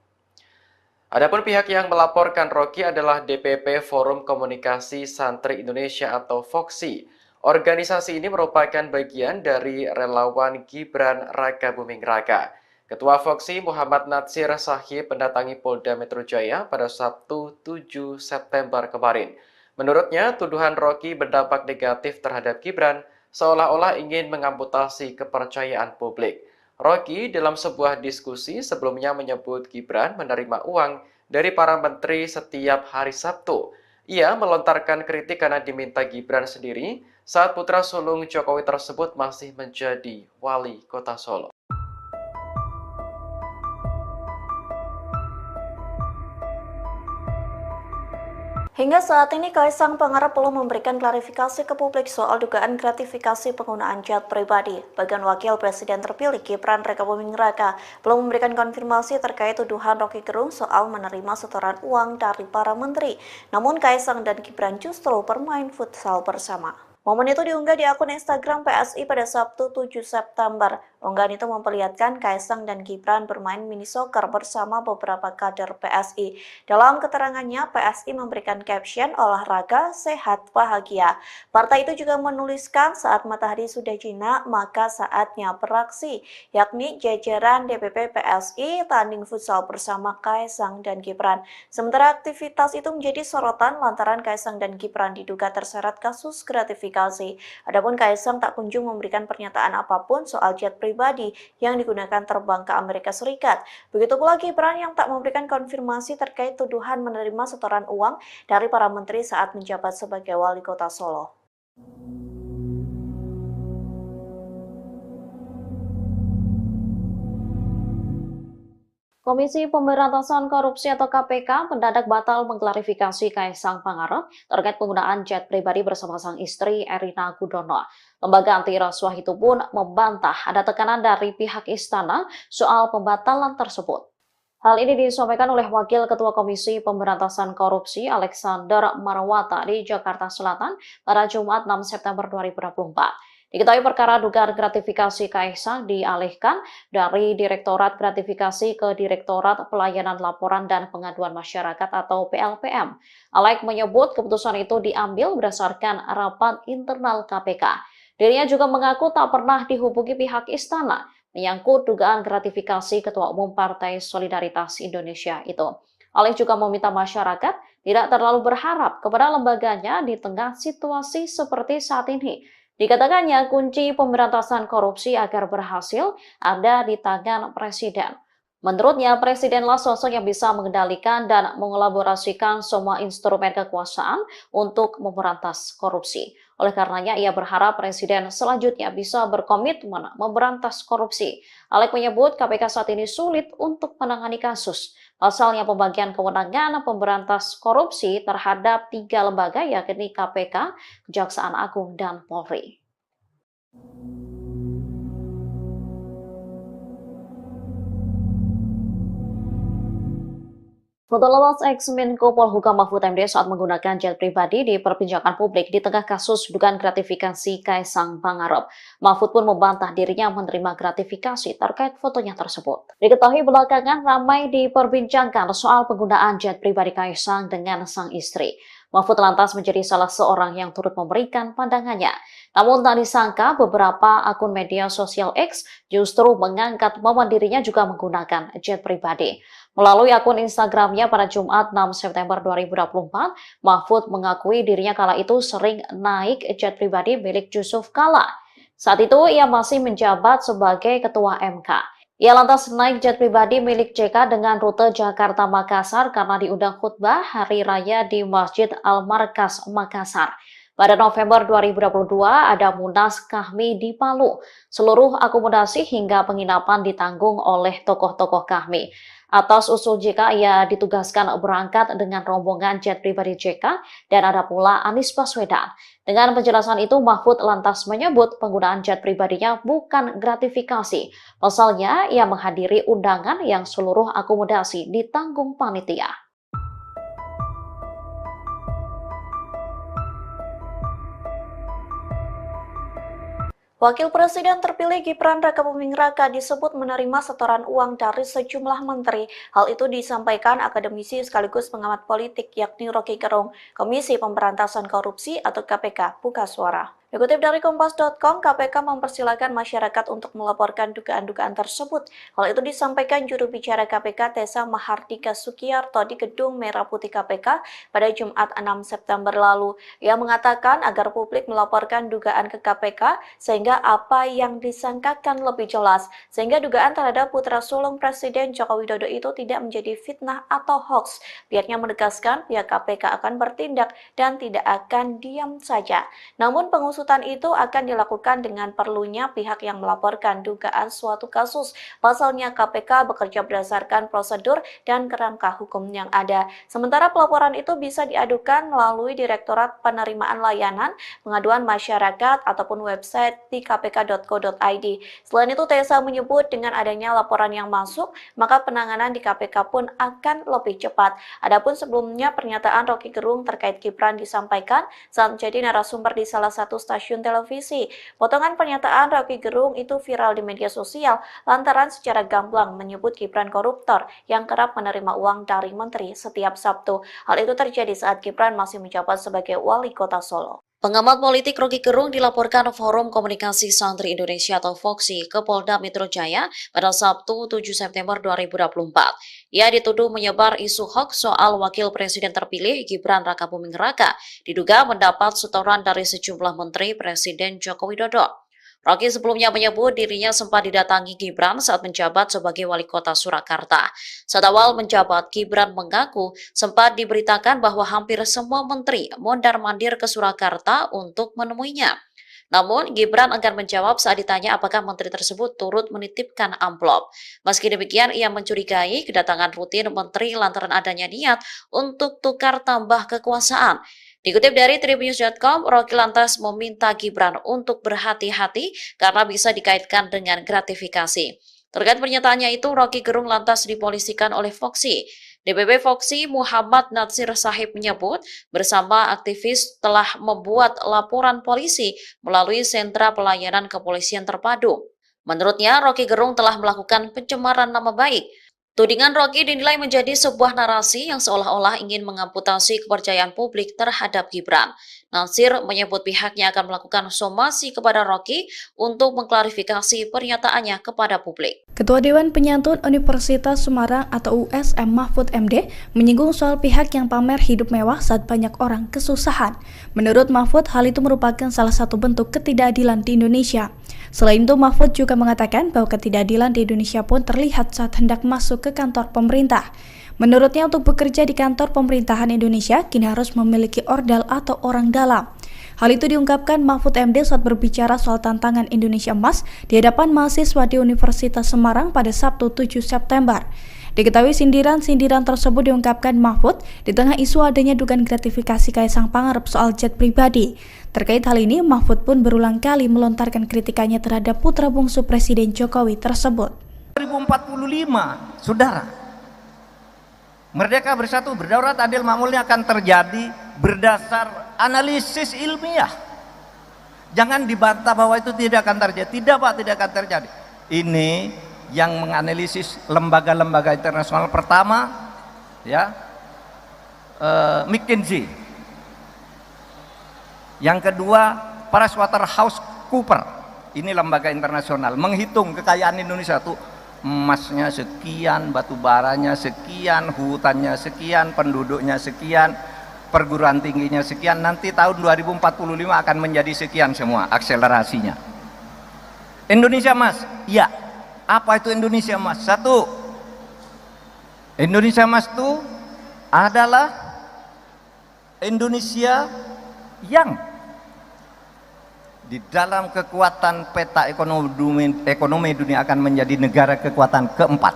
Adapun pihak yang melaporkan Rocky adalah DPP Forum Komunikasi Santri Indonesia atau FOKSI. Organisasi ini merupakan bagian dari relawan Gibran Raka Buming Raka. Ketua Foksi Muhammad Natsir Sahib mendatangi Polda Metro Jaya pada Sabtu 7 September kemarin. Menurutnya, tuduhan Rocky berdampak negatif terhadap Gibran seolah-olah ingin mengamputasi kepercayaan publik. Rocky dalam sebuah diskusi sebelumnya menyebut Gibran menerima uang dari para menteri setiap hari Sabtu. Ia melontarkan kritik karena diminta Gibran sendiri saat putra sulung Jokowi tersebut masih menjadi wali kota Solo. Hingga saat ini, Kaisang Pangarep belum memberikan klarifikasi ke publik soal dugaan gratifikasi penggunaan jet pribadi. Bagian Wakil Presiden terpilih Gibran Raka Buming Raka belum memberikan konfirmasi terkait tuduhan Rocky Gerung soal menerima setoran uang dari para menteri. Namun Kaisang dan Gibran justru bermain futsal bersama. Momen itu diunggah di akun Instagram PSI pada Sabtu 7 September. Unggahan itu memperlihatkan Kaisang dan Gibran bermain mini soccer bersama beberapa kader PSI. Dalam keterangannya, PSI memberikan caption olahraga, sehat, bahagia. Partai itu juga menuliskan saat matahari sudah jinak, maka saatnya beraksi, yakni jajaran DPP PSI tanding futsal bersama Kaisang dan Gibran. Sementara aktivitas itu menjadi sorotan lantaran Kaisang dan Gibran diduga terseret kasus gratifikasi. Adapun Kaisang tak kunjung memberikan pernyataan apapun soal jet pribadi yang digunakan terbang ke Amerika Serikat. Begitu pula Gibran yang tak memberikan konfirmasi terkait tuduhan menerima setoran uang dari para menteri saat menjabat sebagai wali kota Solo. Komisi Pemberantasan Korupsi atau KPK mendadak batal mengklarifikasi Kaisang Pangarep terkait penggunaan jet pribadi bersama sang istri Erina Gudono. Lembaga anti rasuah itu pun membantah ada tekanan dari pihak istana soal pembatalan tersebut. Hal ini disampaikan oleh Wakil Ketua Komisi Pemberantasan Korupsi Alexander Marwata di Jakarta Selatan pada Jumat 6 September 2024. Diketahui perkara dugaan gratifikasi Kaisang dialihkan dari Direktorat Gratifikasi ke Direktorat Pelayanan Laporan dan Pengaduan Masyarakat atau PLPM. Alek menyebut keputusan itu diambil berdasarkan rapat internal KPK. Dirinya juga mengaku tak pernah dihubungi pihak istana menyangkut dugaan gratifikasi Ketua Umum Partai Solidaritas Indonesia itu. Alek juga meminta masyarakat tidak terlalu berharap kepada lembaganya di tengah situasi seperti saat ini. Dikatakannya kunci pemberantasan korupsi agar berhasil ada di tangan Presiden. Menurutnya, Presidenlah sosok yang bisa mengendalikan dan mengelaborasikan semua instrumen kekuasaan untuk memberantas korupsi. Oleh karenanya, ia berharap Presiden selanjutnya bisa berkomitmen memberantas korupsi. Alek menyebut KPK saat ini sulit untuk menangani kasus. Pasalnya pembagian kewenangan pemberantas korupsi terhadap 3 lembaga yakni KPK, Kejaksaan Agung, dan Polri. Foto lepas ex-Menko Polhukam Mahfud MD saat menggunakan jet pribadi diperbincangkan publik di tengah kasus dugaan gratifikasi Kaisang Pangarep. Mahfud pun membantah dirinya menerima gratifikasi terkait fotonya tersebut. Diketahui belakangan ramai diperbincangkan soal penggunaan jet pribadi Kaisang dengan sang istri. Mahfud lantas menjadi salah seorang yang turut memberikan pandangannya. Namun tak disangka beberapa akun media sosial X justru mengangkat bahwa dirinya juga menggunakan jet pribadi. Melalui akun Instagramnya pada Jumat 6 September 2024, Mahfud mengakui dirinya kala itu sering naik jet pribadi milik Yusuf Kala. Saat itu ia masih menjabat sebagai Ketua MK. Ia lantas naik jet pribadi milik JK dengan rute Jakarta-Makassar karena diundang khutbah Hari Raya di Masjid Al-Markas, Makassar. Pada November 2022 ada Munas Kahmi di Palu. Seluruh akomodasi hingga penginapan ditanggung oleh tokoh-tokoh Kahmi. Atas usul JK, ia ditugaskan berangkat dengan rombongan jet pribadi JK dan ada pula Anies Baswedan. Dengan penjelasan itu, Mahfud lantas menyebut penggunaan jet pribadinya bukan gratifikasi. Pasalnya, ia menghadiri undangan yang seluruh akomodasi ditanggung panitia. Wakil Presiden terpilih Gibran Rakabuming Raka disebut menerima setoran uang dari sejumlah menteri. Hal itu disampaikan akademisi sekaligus pengamat politik yakni Rocky Gerung, Komisi Pemberantasan Korupsi atau KPK, buka suara. Dikutip dari Kompas.com, KPK mempersilahkan masyarakat untuk melaporkan dugaan-dugaan tersebut. Hal itu disampaikan juru bicara KPK Tessa Mahardika Sukiyarto di Gedung Merah Putih KPK pada Jumat 6 September lalu. Ia mengatakan agar publik melaporkan dugaan ke KPK sehingga apa yang disangkakan lebih jelas, sehingga dugaan terhadap putra sulung Presiden Joko Widodo itu tidak menjadi fitnah atau hoax. Pihaknya menegaskan pihak KPK akan bertindak dan tidak akan diam saja. Namun pengusutan itu akan dilakukan dengan perlunya pihak yang melaporkan dugaan suatu kasus. Pasalnya KPK bekerja berdasarkan prosedur dan kerangka hukum yang ada. Sementara pelaporan itu bisa diadukan melalui Direktorat Penerimaan Layanan Pengaduan Masyarakat ataupun website di kpk.co.id. Selain itu, Tessa menyebut dengan adanya laporan yang masuk, maka penanganan di KPK pun akan lebih cepat. Adapun sebelumnya pernyataan Rocky Gerung terkait Gibran disampaikan saat menjadi narasumber di salah satu stasiun televisi. Potongan pernyataan Rocky Gerung itu viral di media sosial lantaran secara gamblang menyebut Gibran koruptor yang kerap menerima uang dari menteri setiap Sabtu. Hal itu terjadi saat Gibran masih menjabat sebagai wali kota Solo. Pengamat politik Rocky Gerung dilaporkan Forum Komunikasi Santri Indonesia atau FOKSI ke Polda Metro Jaya pada Sabtu 7 September 2024. Ia dituduh menyebar isu hoax soal Wakil Presiden terpilih Gibran Rakabuming Raka diduga mendapat setoran dari sejumlah menteri Presiden Joko Widodo. Rocky sebelumnya menyebut dirinya sempat didatangi Gibran saat menjabat sebagai wali kota Surakarta. Saat awal menjabat, Gibran mengaku sempat diberitakan bahwa hampir semua menteri mondar-mandir ke Surakarta untuk menemuinya. Namun, Gibran enggan menjawab saat ditanya apakah menteri tersebut turut menitipkan amplop. Meski demikian, ia mencurigai kedatangan rutin menteri lantaran adanya niat untuk tukar tambah kekuasaan. Dikutip dari Tribunnews.com, Rocky lantas meminta Gibran untuk berhati-hati karena bisa dikaitkan dengan gratifikasi. Terkait pernyataannya itu, Rocky Gerung lantas dipolisikan oleh Foxy. DPP Foxy Muhammad Natsir Sahib menyebut bersama aktivis telah membuat laporan polisi melalui sentra pelayanan kepolisian terpadu. Menurutnya, Rocky Gerung telah melakukan pencemaran nama baik. Tudingan Rocky dinilai menjadi sebuah narasi yang seolah-olah ingin mengamputasi kepercayaan publik terhadap Gibran. Natsir menyebut pihaknya akan melakukan somasi kepada Rocky untuk mengklarifikasi pernyataannya kepada publik. Ketua Dewan Penyantun Universitas Semarang atau USM Mahfud MD menyinggung soal pihak yang pamer hidup mewah saat banyak orang kesusahan. Menurut Mahfud, hal itu merupakan salah satu bentuk ketidakadilan di Indonesia. Selain itu, Mahfud juga mengatakan bahwa ketidakadilan di Indonesia pun terlihat saat hendak masuk ke kantor pemerintah. Menurutnya, untuk bekerja di kantor pemerintahan Indonesia, kini harus memiliki ordal atau orang dalam. Hal itu diungkapkan Mahfud MD saat berbicara soal tantangan Indonesia Emas di hadapan mahasiswa di Universitas Semarang pada Sabtu 7 September. Diketahui sindiran-sindiran tersebut diungkapkan Mahfud di tengah isu adanya dugaan gratifikasi Kaisang Pangarep soal jet pribadi. Terkait hal ini, Mahfud pun berulang kali melontarkan kritikannya terhadap putra bungsu Presiden Jokowi tersebut. 2045, saudara, merdeka bersatu berdaulat adil makmurnya akan terjadi berdasar analisis ilmiah. Jangan dibantah bahwa itu tidak akan terjadi. Tidak Pak, tidak akan terjadi. Ini yang menganalisis lembaga-lembaga internasional pertama, ya, McKinsey. Yang kedua, PricewaterhouseCoopers. Ini lembaga internasional menghitung kekayaan Indonesia tuh. Emasnya sekian, batu baranya sekian, hutannya sekian, penduduknya sekian, perguruan tingginya sekian. Nanti tahun 2045 akan menjadi sekian semua akselerasinya. Indonesia Emas, ya. Apa itu Indonesia Emas? Satu, Indonesia Emas itu adalah Indonesia yang di dalam kekuatan peta ekonomi dunia akan menjadi negara kekuatan keempat.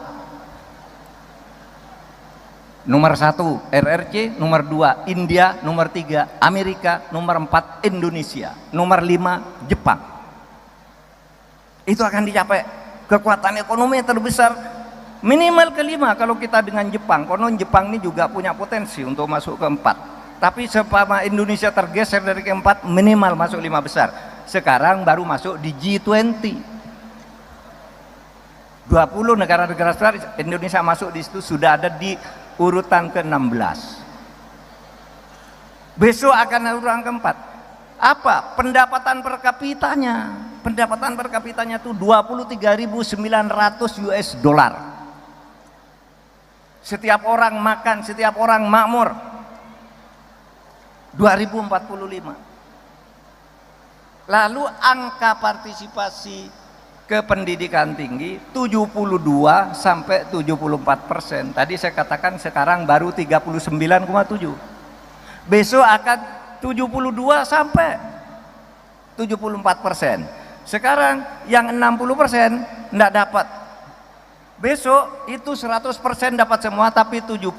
Nomor 1 RRC, nomor 2 India, nomor 3 Amerika, nomor 4 Indonesia, nomor 5 Jepang. Itu akan dicapai kekuatan ekonomi yang terbesar minimal kelima kalau kita dengan Jepang. Konon Jepang ini juga punya potensi untuk masuk keempat. Tapi sepama Indonesia tergeser dari keempat, minimal masuk 5 besar. Sekarang baru masuk di G20. 20 negara-negara besar, Indonesia masuk di situ, sudah ada di urutan ke-16. Besok akan urutan keempat. Apa? Pendapatan per kapitanya. Pendapatan per kapitanya itu 23.900 US dollar. Setiap orang makan, setiap orang makmur. 2045. Lalu angka partisipasi ke pendidikan tinggi 72 sampai 74%. Tadi saya katakan sekarang baru 39,7. Besok akan 72 sampai 74%. Sekarang yang 60% enggak dapat. Besok itu 100% dapat semua, tapi 72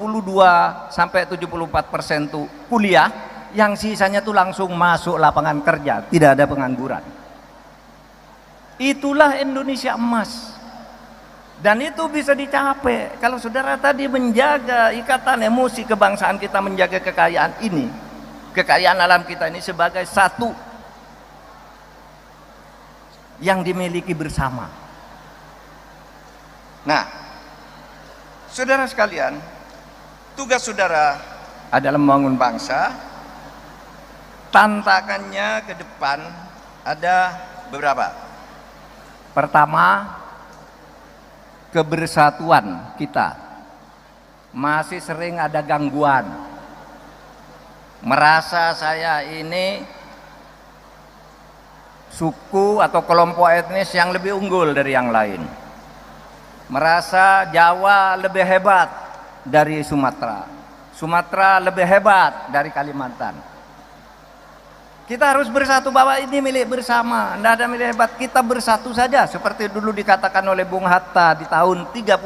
sampai 74% tuh kuliah. Yang sisanya tuh langsung masuk lapangan kerja, tidak ada pengangguran. Itulah Indonesia Emas. Dan itu bisa dicapai kalau saudara tadi menjaga ikatan emosi kebangsaan kita, menjaga kekayaan ini, kekayaan alam kita ini sebagai satu yang dimiliki bersama. Nah, saudara sekalian, tugas saudara adalah membangun bangsa. Tantangannya ke depan ada beberapa. Pertama, kebersatuan kita masih sering ada gangguan. Merasa saya ini suku atau kelompok etnis yang lebih unggul dari yang lain. Merasa Jawa lebih hebat dari Sumatera, Sumatera lebih hebat dari Kalimantan. Kita harus bersatu bahwa ini milik bersama, tidak ada milik hebat, kita bersatu saja seperti dulu dikatakan oleh Bung Hatta di tahun 32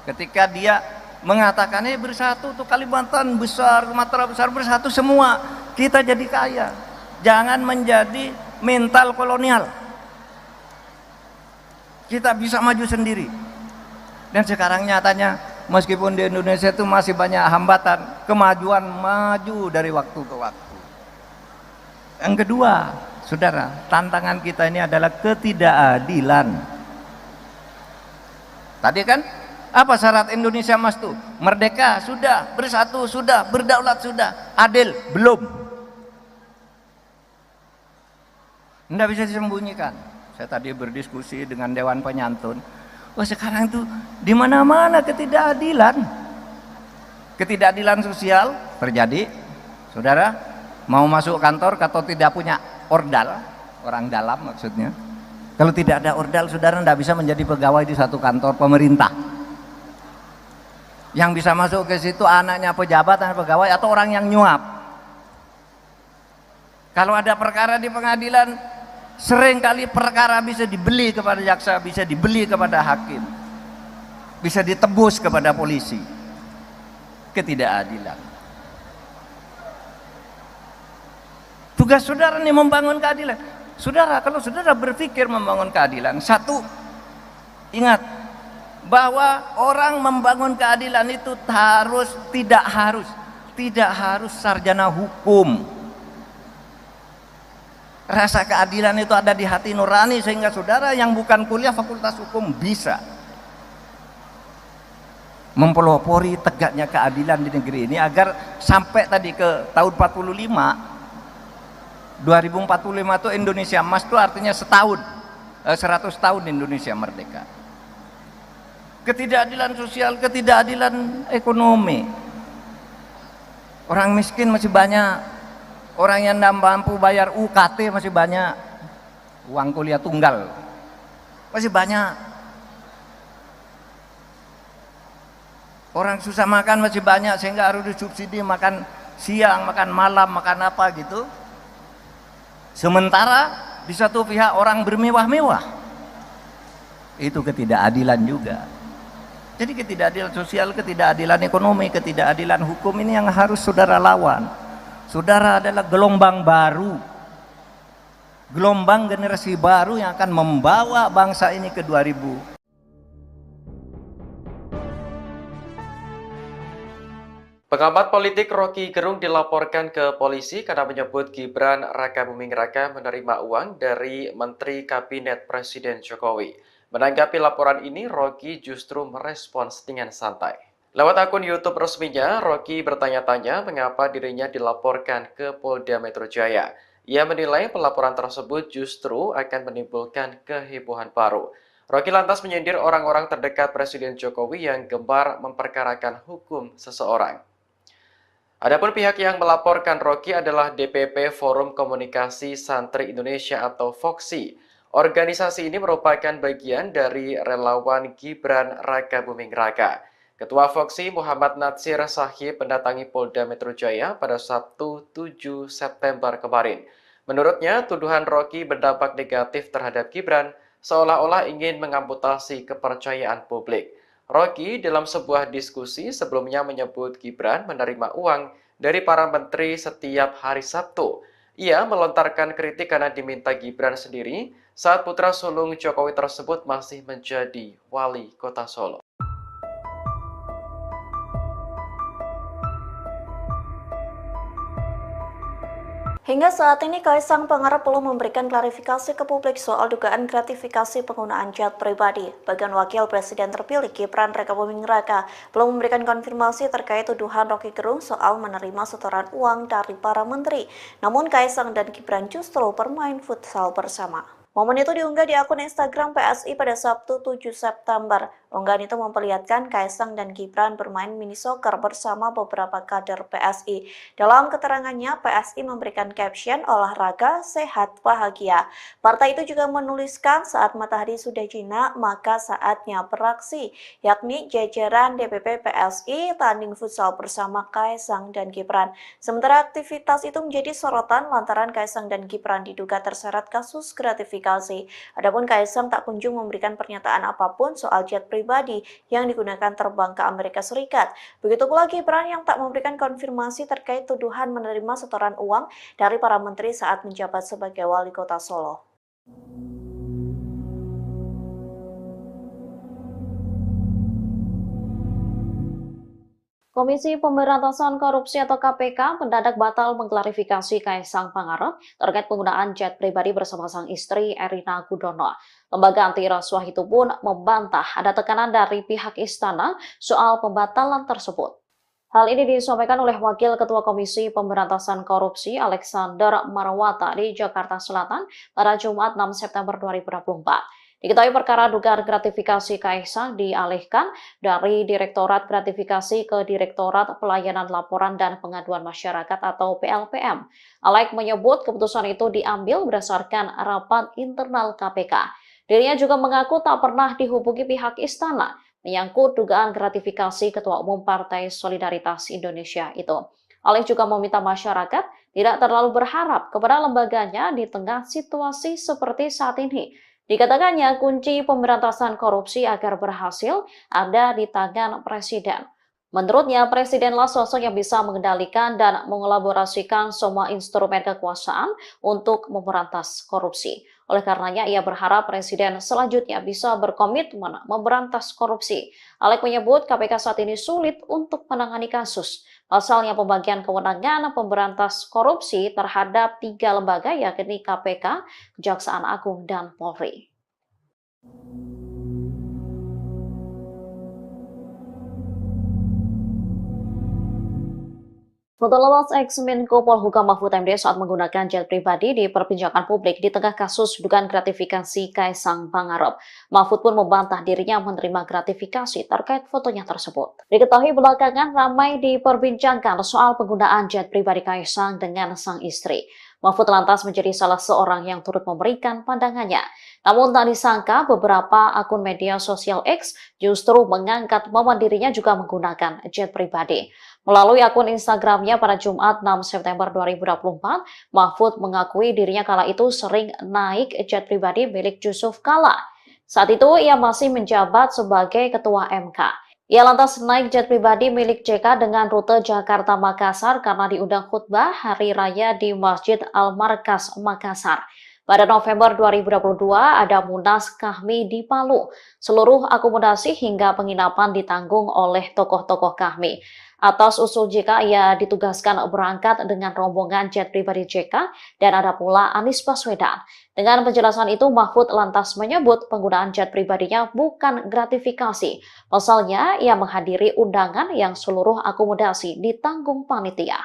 ketika dia mengatakan bersatu tuh Kalimantan besar, Sumatera besar, bersatu semua kita jadi kaya, jangan menjadi mental kolonial, kita bisa maju sendiri. Dan sekarang nyatanya meskipun di Indonesia itu masih banyak hambatan, kemajuan maju dari waktu ke waktu. Yang kedua, saudara, tantangan kita ini adalah ketidakadilan. Tadi kan apa syarat Indonesia Emas itu? Merdeka sudah, bersatu sudah, berdaulat sudah, adil belum. Tidak bisa disembunyikan. Saya tadi berdiskusi dengan Dewan Penyantun. Wah, sekarang itu di mana-mana ketidakadilan. Ketidakadilan sosial terjadi, saudara. Mau masuk kantor atau tidak punya ordal, orang dalam maksudnya. Kalau tidak ada ordal, saudara tidak bisa menjadi pegawai di satu kantor pemerintah. Yang bisa masuk ke situ anaknya pejabat, anak pegawai, atau orang yang nyuap. Kalau ada perkara di pengadilan, seringkali perkara bisa dibeli kepada jaksa, bisa dibeli kepada hakim, bisa ditebus kepada polisi. Ketidakadilan. Tugas saudara ini membangun keadilan. Saudara, kalau saudara berpikir membangun keadilan, satu, ingat bahwa orang membangun keadilan itu tidak harus sarjana hukum. Rasa keadilan itu ada di hati nurani sehingga saudara yang bukan kuliah fakultas hukum bisa mempelopori tegaknya keadilan di negeri ini agar sampai tadi ke tahun 2045 itu Indonesia Emas itu artinya 100 tahun Indonesia merdeka. Ketidakadilan sosial, ketidakadilan ekonomi. Orang miskin masih banyak, orang yang tidak mampu bayar UKT masih banyak, uang kuliah tunggal masih banyak. Orang susah makan masih banyak sehingga harus disubsidi makan siang, makan malam, makan apa gitu. Sementara di satu pihak orang bermewah-mewah. Itu ketidakadilan juga. Jadi ketidakadilan sosial, ketidakadilan ekonomi, ketidakadilan hukum ini yang harus saudara lawan. Saudara adalah gelombang baru. Gelombang generasi baru yang akan membawa bangsa ini ke 2000. Pengamat politik Rocky Gerung dilaporkan ke polisi karena menyebut Gibran Raka Buming Raka menerima uang dari Menteri Kabinet Presiden Jokowi. Menanggapi laporan ini, Rocky justru merespons dengan santai. Lewat akun YouTube resminya, Rocky bertanya-tanya mengapa dirinya dilaporkan ke Polda Metro Jaya. Ia menilai pelaporan tersebut justru akan menimbulkan kehebohan baru. Rocky lantas menyindir orang-orang terdekat Presiden Jokowi yang gemar memperkarakan hukum seseorang. Adapun pihak yang melaporkan Rocky adalah DPP Forum Komunikasi Santri Indonesia atau FOKSI. Organisasi ini merupakan bagian dari relawan Gibran Raka Buming Raka. Ketua FOKSI Muhammad Natsir Sahib mendatangi Polda Metro Jaya pada Sabtu 7 September kemarin. Menurutnya, tuduhan Rocky berdampak negatif terhadap Gibran seolah-olah ingin mengamputasi kepercayaan publik. Rocky dalam sebuah diskusi sebelumnya menyebut Gibran menerima uang dari para menteri setiap hari Sabtu. Ia melontarkan kritik karena diminta Gibran sendiri saat putra sulung Jokowi tersebut masih menjadi wali kota Solo. Hingga saat ini, Kaisang Pangarep belum memberikan klarifikasi ke publik soal dugaan gratifikasi penggunaan jet pribadi. Bagian Wakil Presiden terpilih Gibran Raka Buming Raka belum memberikan konfirmasi terkait tuduhan Rocky Gerung soal menerima setoran uang dari para menteri. Namun Kaisang dan Gibran justru bermain futsal bersama. Momen itu diunggah di akun Instagram PSI pada Sabtu 7 September. Unggahan itu memperlihatkan Kaisang dan Gibran bermain mini soccer bersama beberapa kader PSI. Dalam keterangannya, PSI memberikan caption olahraga, sehat, bahagia. Partai itu juga menuliskan saat matahari sudah jinak, maka saatnya beraksi, yakni jajaran DPP PSI tanding futsal bersama Kaisang dan Gibran. Sementara aktivitas itu menjadi sorotan lantaran Kaisang dan Gibran diduga terseret kasus gratifikasi. Adapun Kaisang tak kunjung memberikan pernyataan apapun soal jet pribadi yang digunakan terbang ke Amerika Serikat. Begitu pula Gibran yang tak memberikan konfirmasi terkait tuduhan menerima setoran uang dari para menteri saat menjabat sebagai wali kota Solo. Komisi Pemberantasan Korupsi atau KPK mendadak batal mengklarifikasi Kaisang Pangarep terkait penggunaan jet pribadi bersama sang istri Erina Gudono. Lembaga anti rasuah itu pun membantah ada tekanan dari pihak istana soal pembatalan tersebut. Hal ini disampaikan oleh Wakil Ketua Komisi Pemberantasan Korupsi Alexander Marwata di Jakarta Selatan pada Jumat 6 September 2024. Diketahui perkara dugaan gratifikasi Kaisang dialihkan dari Direktorat Gratifikasi ke Direktorat Pelayanan Laporan dan Pengaduan Masyarakat atau PLPM. Alek menyebut keputusan itu diambil berdasarkan rapat internal KPK. Dirinya juga mengaku tak pernah dihubungi pihak istana menyangkut dugaan gratifikasi Ketua Umum Partai Solidaritas Indonesia itu. Alek juga meminta masyarakat tidak terlalu berharap kepada lembaganya di tengah situasi seperti saat ini. Dikatakannya kunci pemberantasan korupsi agar berhasil ada di tangan Presiden. Menurutnya, Presidenlah sosok yang bisa mengendalikan dan mengelaborasikan semua instrumen kekuasaan untuk memberantas korupsi. Oleh karenanya, ia berharap Presiden selanjutnya bisa berkomitmen memberantas korupsi. Alek menyebut KPK saat ini sulit untuk menangani kasus. Pasalnya pembagian kewenangan pemberantas korupsi terhadap 3 lembaga yakni KPK, Kejaksaan Agung, dan Polri. Foto lepas ex-Menko Polhukam Mahfud MD saat menggunakan jet pribadi diperbincangkan publik di tengah kasus dugaan gratifikasi Kaisang Pangarep. Mahfud pun membantah dirinya menerima gratifikasi terkait fotonya tersebut. Diketahui belakangan ramai diperbincangkan soal penggunaan jet pribadi Kaisang dengan sang istri. Mahfud lantas menjadi salah seorang yang turut memberikan pandangannya. Namun tak disangka beberapa akun media sosial X justru mengangkat momen dirinya juga menggunakan jet pribadi. Melalui akun Instagramnya pada Jumat 6 September 2024, Mahfud mengakui dirinya kala itu sering naik jet pribadi milik Yusuf Kala. Saat itu ia masih menjabat sebagai Ketua MK. Ia lantas naik jet pribadi milik JK dengan rute Jakarta-Makassar karena diundang khutbah Hari Raya di Masjid Al-Markas, Makassar. Pada November 2022 ada Munas Kahmi di Palu. Seluruh akomodasi hingga penginapan ditanggung oleh tokoh-tokoh Kahmi. Atas usul JK, ia ditugaskan berangkat dengan rombongan jet pribadi JK dan ada pula Anies Baswedan. Dengan penjelasan itu, Mahfud lantas menyebut penggunaan jet pribadinya bukan gratifikasi. Pasalnya, ia menghadiri undangan yang seluruh akomodasi ditanggung panitia.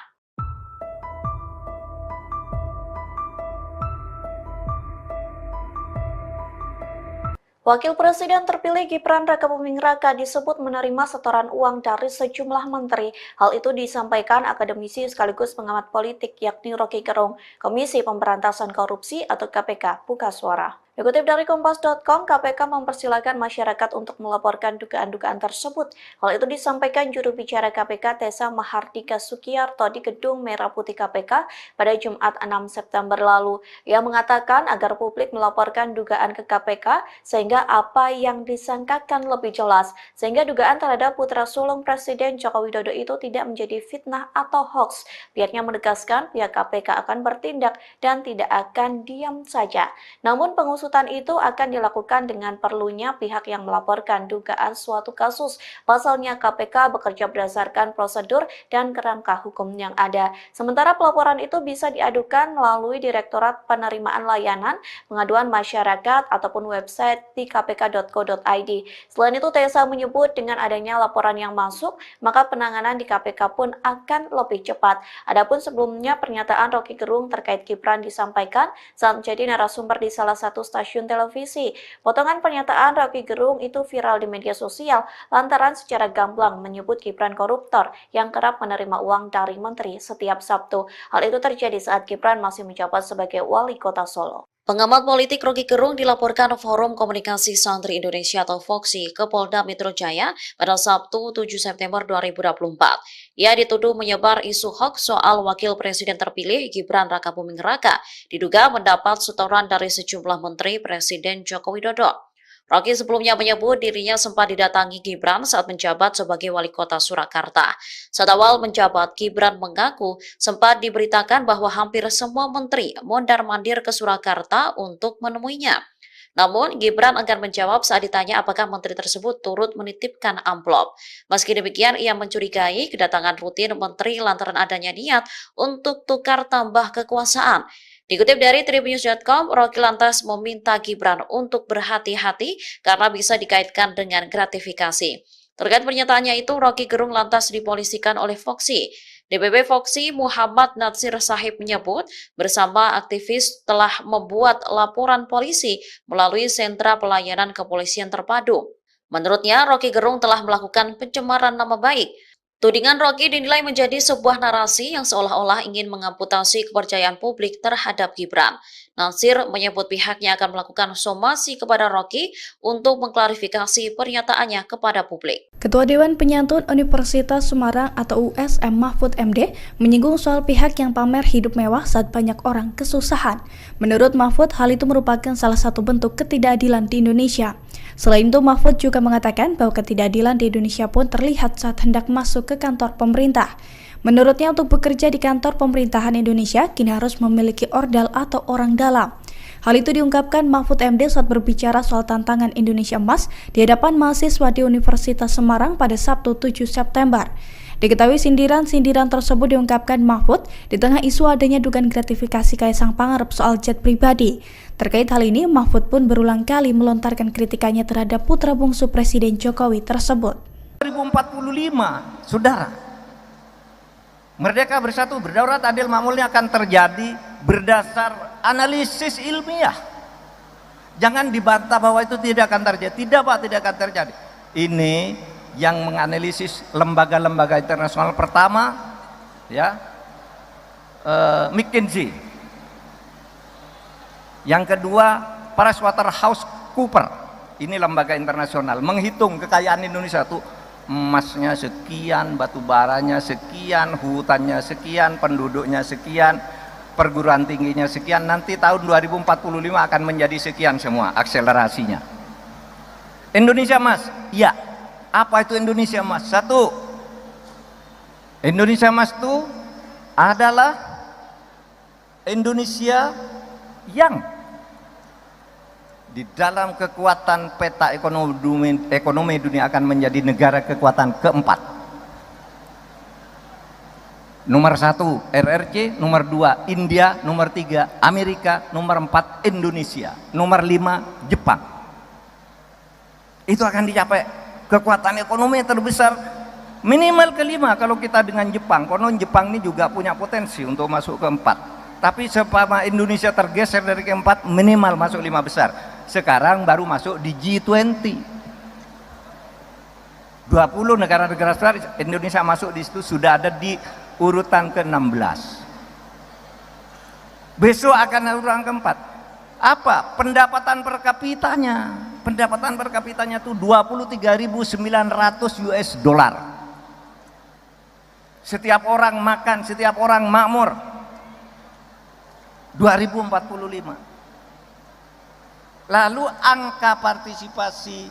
Wakil Presiden terpilih Gibran Rakabuming Raka disebut menerima setoran uang dari sejumlah menteri. Hal itu disampaikan akademisi sekaligus pengamat politik yakni Roky Gerung, Komisi Pemberantasan Korupsi atau KPK, buka suara. Dikutip dari Kompas.com, KPK mempersilahkan masyarakat untuk melaporkan dugaan-dugaan tersebut. Hal itu disampaikan juru bicara KPK Tessa Mahardika Sukiyarto di Gedung Merah Putih KPK pada Jumat 6 September lalu. Ia mengatakan agar publik melaporkan dugaan ke KPK sehingga apa yang disangkakan lebih jelas, sehingga dugaan terhadap putra sulung Presiden Joko Widodo itu tidak menjadi fitnah atau hoax. Pihaknya menegaskan pihak KPK akan bertindak dan tidak akan diam saja. Namun pengusutan itu akan dilakukan dengan perlunya pihak yang melaporkan dugaan suatu kasus. Pasalnya KPK bekerja berdasarkan prosedur dan kerangka hukum yang ada. Sementara pelaporan itu bisa diadukan melalui Direktorat Penerimaan Layanan Pengaduan Masyarakat ataupun website di kpk.co.id. Selain itu, Tessa menyebut dengan adanya laporan yang masuk, maka penanganan di KPK pun akan lebih cepat. Adapun sebelumnya pernyataan Roky Gerung terkait Gibran disampaikan saat menjadi narasumber di salah satu stasiun televisi. Potongan pernyataan Rocky Gerung itu viral di media sosial lantaran secara gamblang menyebut Gibran koruptor yang kerap menerima uang dari menteri setiap Sabtu. Hal itu terjadi saat Gibran masih menjabat sebagai wali kota Solo. Pengamat politik Rocky Gerung dilaporkan Forum Komunikasi Santri Indonesia atau FOKSI ke Polda Metro Jaya pada Sabtu 7 September 2024. Ia dituduh menyebar isu hoax soal Wakil Presiden terpilih Gibran Rakabuming Raka, diduga mendapat setoran dari sejumlah menteri Presiden Joko Widodo. Rocky sebelumnya menyebut dirinya sempat didatangi Gibran saat menjabat sebagai wali kota Surakarta. Saat awal menjabat, Gibran mengaku sempat diberitakan bahwa hampir semua menteri mondar-mandir ke Surakarta untuk menemuinya. Namun, Gibran enggan menjawab saat ditanya apakah menteri tersebut turut menitipkan amplop. Meski demikian, ia mencurigai kedatangan rutin menteri lantaran adanya niat untuk tukar tambah kekuasaan. Dikutip dari Tribunnews.com, Rocky lantas meminta Gibran untuk berhati-hati karena bisa dikaitkan dengan gratifikasi. Terkait pernyataannya itu, Rocky Gerung lantas dipolisikan oleh FOKSI. DPP FOKSI Muhammad Natsir Sahib menyebut bersama aktivis telah membuat laporan polisi melalui sentra pelayanan kepolisian terpadu. Menurutnya, Rocky Gerung telah melakukan pencemaran nama baik. Tudingan Rocky dinilai menjadi sebuah narasi yang seolah-olah ingin mengamputasi kepercayaan publik terhadap Gibran. Natsir menyebut pihaknya akan melakukan somasi kepada Rocky untuk mengklarifikasi pernyataannya kepada publik. Ketua Dewan Penyantun Universitas Semarang atau USM Mahfud MD menyinggung soal pihak yang pamer hidup mewah saat banyak orang kesusahan. Menurut Mahfud, hal itu merupakan salah satu bentuk ketidakadilan di Indonesia. Selain itu, Mahfud juga mengatakan bahwa ketidakadilan di Indonesia pun terlihat saat hendak masuk ke kantor pemerintah. Menurutnya, untuk bekerja di kantor pemerintahan Indonesia, kini harus memiliki ordal atau orang dalam. Hal itu diungkapkan Mahfud MD saat berbicara soal tantangan Indonesia Emas di hadapan mahasiswa di Universitas Semarang pada Sabtu 7 September. Diketahui sindiran-sindiran tersebut diungkapkan Mahfud di tengah isu adanya dugaan gratifikasi Kaisang Pangarep soal jet pribadi. Terkait hal ini, Mahfud pun berulang kali melontarkan kritikannya terhadap putra bungsu Presiden Jokowi tersebut. 2045, saudara, merdeka bersatu berdaulat adil makmurnya akan terjadi berdasar analisis ilmiah. Jangan dibantah bahwa itu tidak akan terjadi. Tidak Pak, tidak akan terjadi. Ini yang menganalisis lembaga-lembaga internasional pertama, ya, McKinsey. Yang kedua, PricewaterhouseCoopers. Ini lembaga internasional menghitung kekayaan Indonesia tuh emasnya sekian, batu baranya sekian, hutannya sekian, penduduknya sekian, perguruan tingginya sekian. Nanti tahun 2045 akan menjadi sekian semua akselerasinya. Indonesia Emas, ya. Apa itu Indonesia Emas? Satu, Indonesia Emas itu adalah Indonesia yang di dalam kekuatan peta ekonomi dunia akan menjadi negara kekuatan keempat. Nomor 1 RRC, nomor 2 India, nomor 3 Amerika, nomor 4 Indonesia, nomor 5 Jepang. Itu akan dicapai kekuatan ekonomi terbesar minimal kelima kalau kita dengan Jepang. Konon Jepang ini juga punya potensi untuk masuk keempat. Tapi sepama Indonesia tergeser dari keempat, minimal masuk 5 besar. Sekarang baru masuk di G20. 20 negara-negara besar, Indonesia masuk di situ, sudah ada di urutan ke-16. Besok akan urutan keempat. Apa? Pendapatan per kapitanya. Pendapatan per kapitanya itu 23.900 US dollar. Setiap orang makan, setiap orang makmur. 2045. Lalu angka partisipasi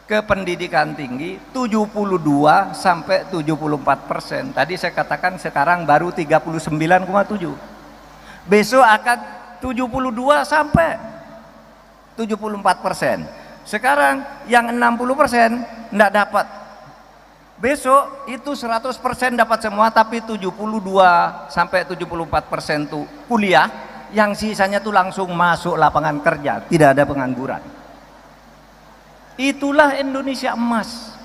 ke pendidikan tinggi 72 sampai 74%. Tadi saya katakan sekarang baru 39,7. Besok akan 72 sampai 74%. Sekarang yang 60% enggak dapat. Besok itu 100% dapat semua, tapi 72 sampai 74% tuh kuliah. Yang sisanya tuh langsung masuk lapangan kerja, tidak ada pengangguran. Itulah Indonesia Emas.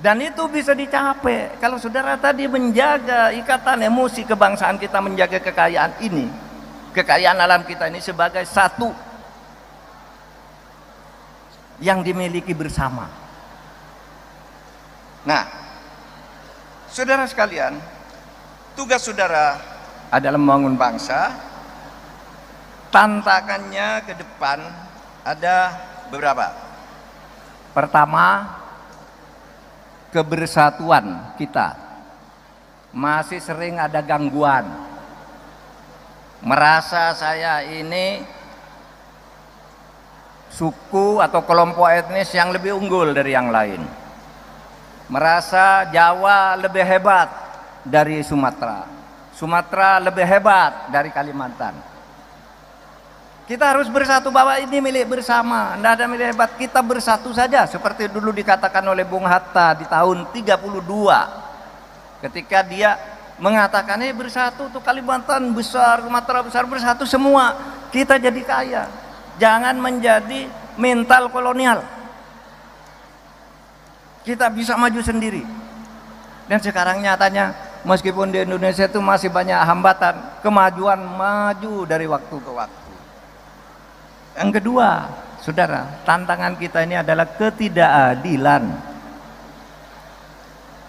Dan itu bisa dicapai kalau saudara tadi menjaga ikatan emosi kebangsaan kita, menjaga kekayaan ini, kekayaan alam kita ini sebagai satu yang dimiliki bersama. Nah, saudara sekalian, tugas saudara adalah membangun bangsa. Tantangannya ke depan ada beberapa. Pertama, kebersatuan kita masih sering ada gangguan. Merasa saya ini suku atau kelompok etnis yang lebih unggul dari yang lain. Merasa Jawa lebih hebat dari Sumatera. Sumatera lebih hebat dari Kalimantan. Kita harus bersatu bahwa ini milik bersama, tidak ada milik hebat, kita bersatu saja seperti dulu dikatakan oleh Bung Hatta di tahun 32 ketika dia mengatakan ini bersatu tuh Kalimantan besar, Sumatera besar, bersatu semua kita jadi kaya, jangan menjadi mental kolonial, kita bisa maju sendiri. Dan sekarang nyatanya meskipun di Indonesia itu masih banyak hambatan, kemajuan maju dari waktu ke waktu. Yang kedua, saudara, tantangan kita ini adalah ketidakadilan.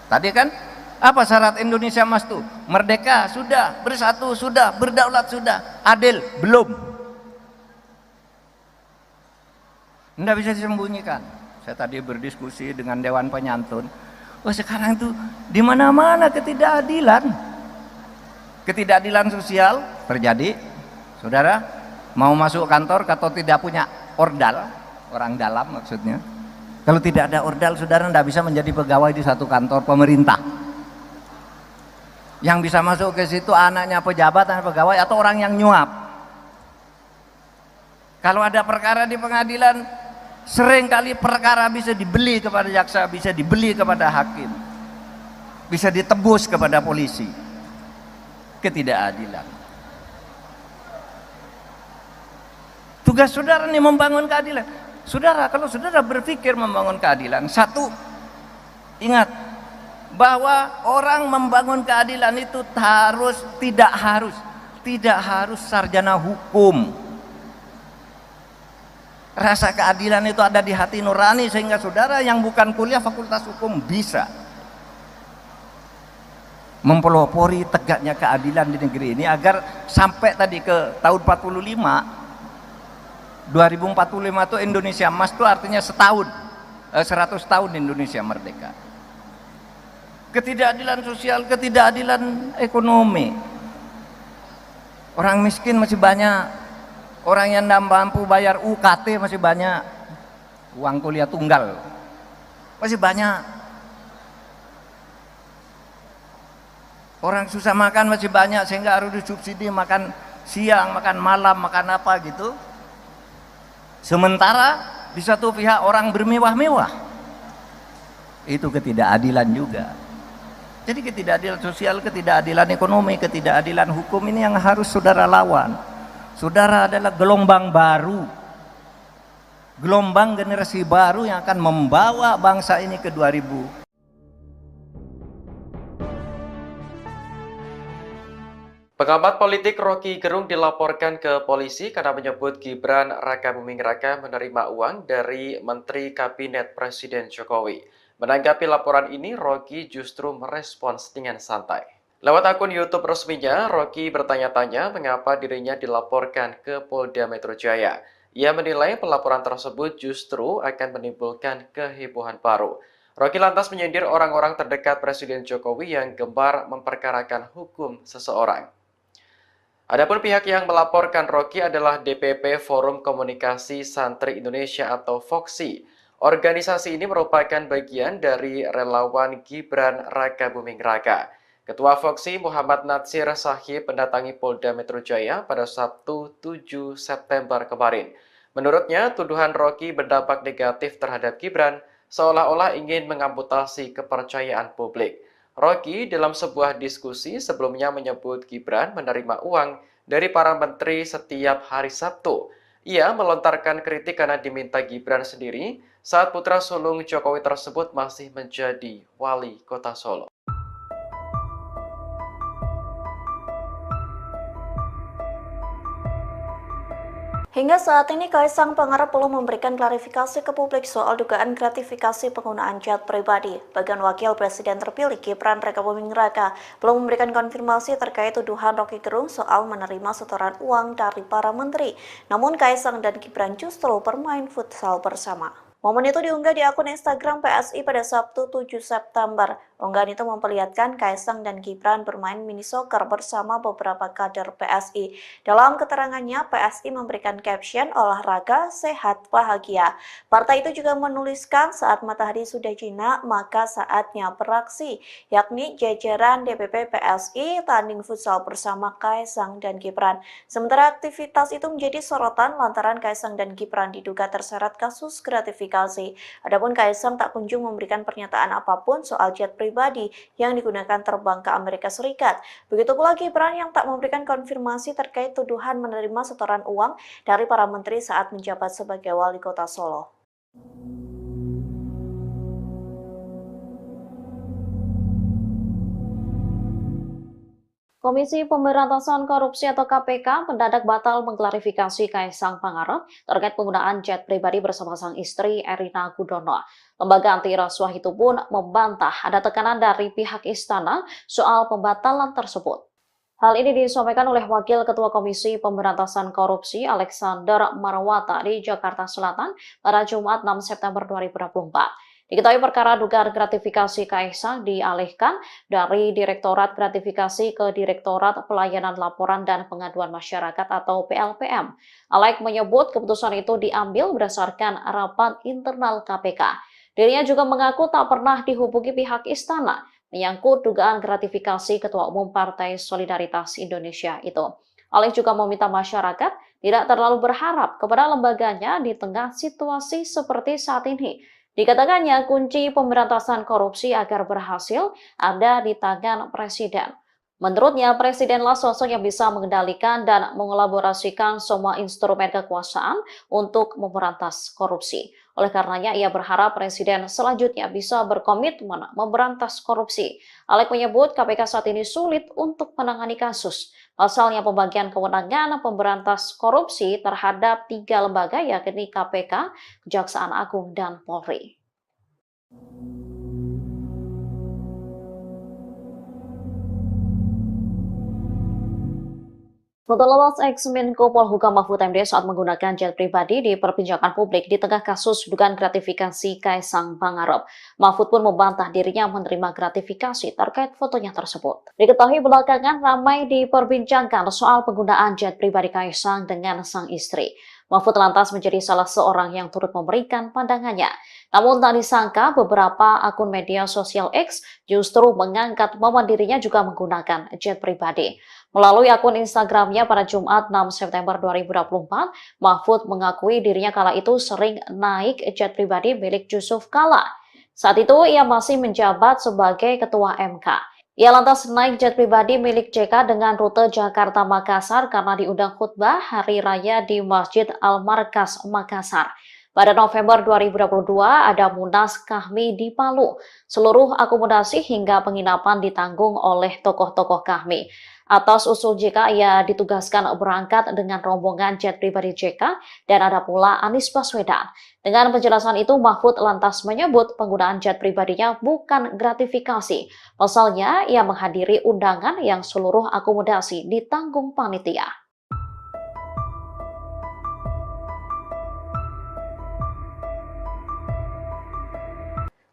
Tadi kan apa syarat Indonesia Emas itu? Merdeka sudah, bersatu sudah, berdaulat sudah, adil belum. Tidak bisa disembunyikan. Saya tadi berdiskusi dengan Dewan Penyantun. Oh, sekarang itu di mana-mana ketidakadilan. Ketidakadilan sosial terjadi, saudara. Mau masuk kantor atau tidak punya ordal, orang dalam maksudnya. Kalau tidak ada ordal, saudara tidak bisa menjadi pegawai di satu kantor pemerintah. Yang bisa masuk ke situ anaknya pejabat, anak pegawai, atau orang yang nyuap. Kalau ada perkara di pengadilan, seringkali perkara bisa dibeli kepada jaksa, bisa dibeli kepada hakim, bisa ditebus kepada polisi. Ketidakadilan. Tugas saudara ini membangun keadilan. Saudara, kalau saudara berpikir membangun keadilan, satu, ingat bahwa orang membangun keadilan itu tidak harus sarjana hukum. Rasa keadilan itu ada di hati nurani sehingga saudara yang bukan kuliah fakultas hukum bisa mempelopori tegaknya keadilan di negeri ini agar sampai tadi ke tahun 45. 2045 itu Indonesia Emas itu artinya 100 tahun Indonesia merdeka. Ketidakadilan sosial, ketidakadilan ekonomi. Orang miskin masih banyak, orang yang tidak mampu bayar UKT masih banyak, uang kuliah tunggal masih banyak. Orang susah makan masih banyak sehingga harus disubsidi makan siang, makan malam, makan apa gitu. Sementara di satu pihak orang bermewah-mewah. Itu ketidakadilan juga. Jadi ketidakadilan sosial, ketidakadilan ekonomi, ketidakadilan hukum ini yang harus saudara lawan. Saudara adalah gelombang baru. Gelombang generasi baru yang akan membawa bangsa ini ke 2000. Pengamat politik Rocky Gerung dilaporkan ke polisi karena menyebut Gibran Rakabuming Raka menerima uang dari Menteri Kabinet Presiden Jokowi. Menanggapi laporan ini, Rocky justru merespons dengan santai. Lewat akun YouTube resminya, Rocky bertanya-tanya mengapa dirinya dilaporkan ke Polda Metro Jaya. Ia menilai pelaporan tersebut justru akan menimbulkan kehebohan baru. Rocky lantas menyindir orang-orang terdekat Presiden Jokowi yang gemar memperkarakan hukum seseorang. Adapun pihak yang melaporkan Rocky adalah DPP Forum Komunikasi Santri Indonesia atau FOKSI. Organisasi ini merupakan bagian dari relawan Gibran Rakabuming Raka. Ketua FOKSI Muhammad Natsir Sahib mendatangi Polda Metro Jaya pada Sabtu 7 September kemarin. Menurutnya, tuduhan Rocky berdampak negatif terhadap Gibran seolah-olah ingin mengamputasi kepercayaan publik. Rocky dalam sebuah diskusi sebelumnya menyebut Gibran menerima uang dari para menteri setiap hari Sabtu. Ia melontarkan kritik karena diminta Gibran sendiri saat putra sulung Jokowi tersebut masih menjadi wali kota Solo. Hingga saat ini, Kaisang Pangarep belum memberikan klarifikasi ke publik soal dugaan gratifikasi penggunaan jet pribadi. Bagian Wakil Presiden terpilih Gibran Rakabuming Raka belum memberikan konfirmasi terkait tuduhan Rocky Gerung soal menerima setoran uang dari para menteri. Namun Kaisang dan Gibran justru bermain futsal bersama. Momen itu diunggah di akun Instagram PSI pada Sabtu 7 September. Unggahan itu memperlihatkan Kaisang dan Gibran bermain mini soccer bersama beberapa kader PSI. Dalam keterangannya, PSI memberikan caption olahraga, sehat, bahagia. Partai itu juga menuliskan saat matahari sudah jinak, maka saatnya beraksi, yakni jajaran DPP PSI tanding futsal bersama Kaisang dan Gibran. Sementara aktivitas itu menjadi sorotan lantaran Kaisang dan Gibran diduga terseret kasus gratifikasi. Adapun Kaisang tak kunjung memberikan pernyataan apapun soal jet pribadi yang digunakan terbang ke Amerika Serikat. Begitu pula Gibran yang tak memberikan konfirmasi terkait tuduhan menerima setoran uang dari para menteri saat menjabat sebagai wali kota Solo. Komisi Pemberantasan Korupsi atau KPK mendadak batal mengklarifikasi Kaisang Pangarep terkait penggunaan jet pribadi bersama sang istri Erina Gudono. Lembaga anti rasuah itu pun membantah ada tekanan dari pihak istana soal pembatalan tersebut. Hal ini disampaikan oleh Wakil Ketua Komisi Pemberantasan Korupsi Alexander Marwata di Jakarta Selatan pada Jumat 6 September 2024. Diketahui perkara dugaan gratifikasi Kaisang dialihkan dari Direktorat Gratifikasi ke Direktorat Pelayanan Laporan dan Pengaduan Masyarakat atau PLPM. Alek menyebut keputusan itu diambil berdasarkan rapat internal KPK. Dirinya juga mengaku tak pernah dihubungi pihak istana menyangkut dugaan gratifikasi Ketua Umum Partai Solidaritas Indonesia itu. Alek juga meminta masyarakat tidak terlalu berharap kepada lembaganya di tengah situasi seperti saat ini. Dikatakannya kunci pemberantasan korupsi agar berhasil ada di tangan Presiden. Menurutnya, Presidenlah sosok yang bisa mengendalikan dan mengelaborasikan semua instrumen kekuasaan untuk memberantas korupsi. Oleh karenanya, ia berharap Presiden selanjutnya bisa berkomitmen memberantas korupsi. Alek menyebut KPK saat ini sulit untuk menangani kasus. Pasalnya pembagian kewenangan pemberantas korupsi terhadap 3 lembaga yakni KPK, Kejaksaan Agung, dan Polri. Foto lepas ex-Menko Polhukam Mahfud MD saat menggunakan jet pribadi diperbincangkan publik di tengah kasus dugaan gratifikasi Kaisang Pangarep. Mahfud pun membantah dirinya menerima gratifikasi terkait fotonya tersebut. Diketahui belakangan ramai diperbincangkan soal penggunaan jet pribadi Kaisang dengan sang istri. Mahfud lantas menjadi salah seorang yang turut memberikan pandangannya. Namun tak disangka beberapa akun media sosial X justru mengangkat momen dirinya juga menggunakan jet pribadi. Melalui akun Instagramnya pada Jumat 6 September 2024, Mahfud mengakui dirinya kala itu sering naik jet pribadi milik Yusuf Kala. Saat itu ia masih menjabat sebagai Ketua MK. Ia lantas naik jet pribadi milik JK dengan rute Jakarta-Makassar karena diundang khutbah Hari Raya di Masjid Al-Markas, Makassar. Pada November 2022 ada Munas Kahmi di Palu. Seluruh akomodasi hingga penginapan ditanggung oleh tokoh-tokoh Kahmi. Atas usul JK, ia ditugaskan berangkat dengan rombongan jet pribadi JK dan ada pula Anies Baswedan. Dengan penjelasan itu, Mahfud lantas menyebut penggunaan jet pribadinya bukan gratifikasi. Pasalnya, ia menghadiri undangan yang seluruh akomodasi ditanggung panitia.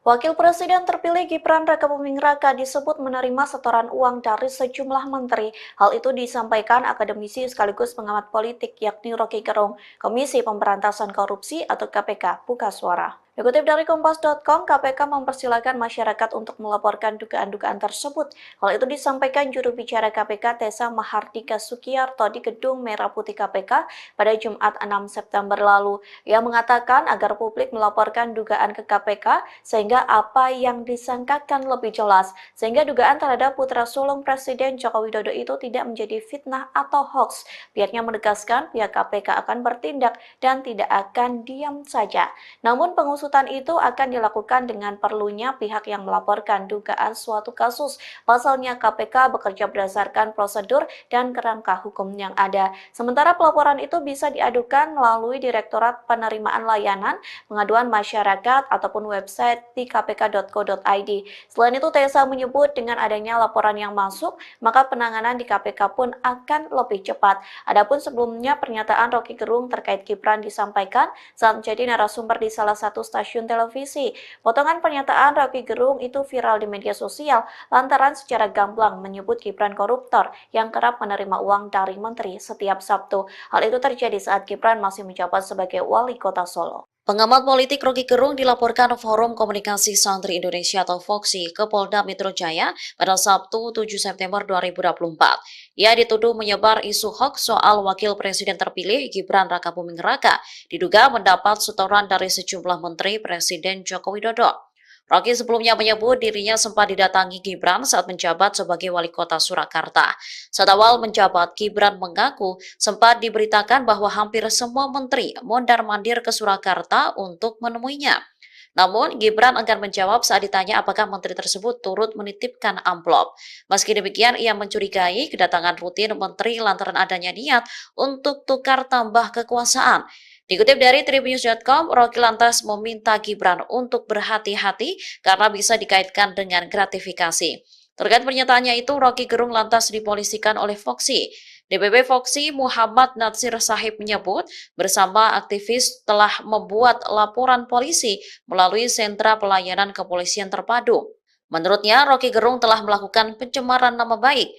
Wakil Presiden terpilih Gibran Rakabuming Raka disebut menerima setoran uang dari sejumlah menteri. Hal itu disampaikan akademisi sekaligus pengamat politik yakni Rocky Gerung, Komisi Pemberantasan Korupsi atau KPK, buka suara. Dikutip dari Kompas.com, KPK mempersilahkan masyarakat untuk melaporkan dugaan-dugaan tersebut. Hal itu disampaikan juru bicara KPK Tessa Mahardika Sukiyarto di Gedung Merah Putih KPK pada Jumat 6 September lalu. Ia mengatakan agar publik melaporkan dugaan ke KPK sehingga apa yang disangkakan lebih jelas, sehingga dugaan terhadap putra sulung Presiden Joko Widodo itu tidak menjadi fitnah atau hoax. Pihaknya menegaskan pihak KPK akan bertindak dan tidak akan diam saja. Namun pengusaha pengusutan itu akan dilakukan dengan perlunya pihak yang melaporkan dugaan suatu kasus. Pasalnya KPK bekerja berdasarkan prosedur dan kerangka hukum yang ada. Sementara pelaporan itu bisa diadukan melalui Direktorat Penerimaan Layanan Pengaduan Masyarakat ataupun website di kpk.co.id. Selain itu, Tessa menyebut dengan adanya laporan yang masuk, maka penanganan di KPK pun akan lebih cepat. Adapun sebelumnya pernyataan Roky Gerung terkait Gibran disampaikan saat menjadi narasumber di salah satu stasiun televisi. Potongan pernyataan Roky Gerung itu viral di media sosial lantaran secara gamblang menyebut Gibran koruptor yang kerap menerima uang dari menteri setiap Sabtu. Hal itu terjadi saat Gibran masih menjabat sebagai wali kota Solo. Pengamat politik Roky Gerung dilaporkan Forum Komunikasi Santri Indonesia atau FOKSI ke Polda Metro Jaya pada Sabtu 7 September 2024. Ia dituduh menyebar isu hoax soal Wakil Presiden terpilih Gibran Rakabuming Raka, diduga mendapat setoran dari sejumlah menteri Presiden Joko Widodo. Roky sebelumnya menyebut dirinya sempat didatangi Gibran saat menjabat sebagai wali kota Surakarta. Saat awal menjabat, Gibran mengaku sempat diberitakan bahwa hampir semua menteri mondar-mandir ke Surakarta untuk menemuinya. Namun, Gibran enggan menjawab saat ditanya apakah menteri tersebut turut menitipkan amplop. Meski demikian, ia mencurigai kedatangan rutin menteri lantaran adanya niat untuk tukar tambah kekuasaan. Dikutip dari Tribunnews.com, Roky lantas meminta Gibran untuk berhati-hati karena bisa dikaitkan dengan gratifikasi. Terkait pernyataannya itu, Roky Gerung lantas dipolisikan oleh FOKSI. DPP FOKSI Muhammad Natsir Sahib menyebut bersama aktivis telah membuat laporan polisi melalui sentra pelayanan kepolisian terpadu. Menurutnya, Roky Gerung telah melakukan pencemaran nama baik.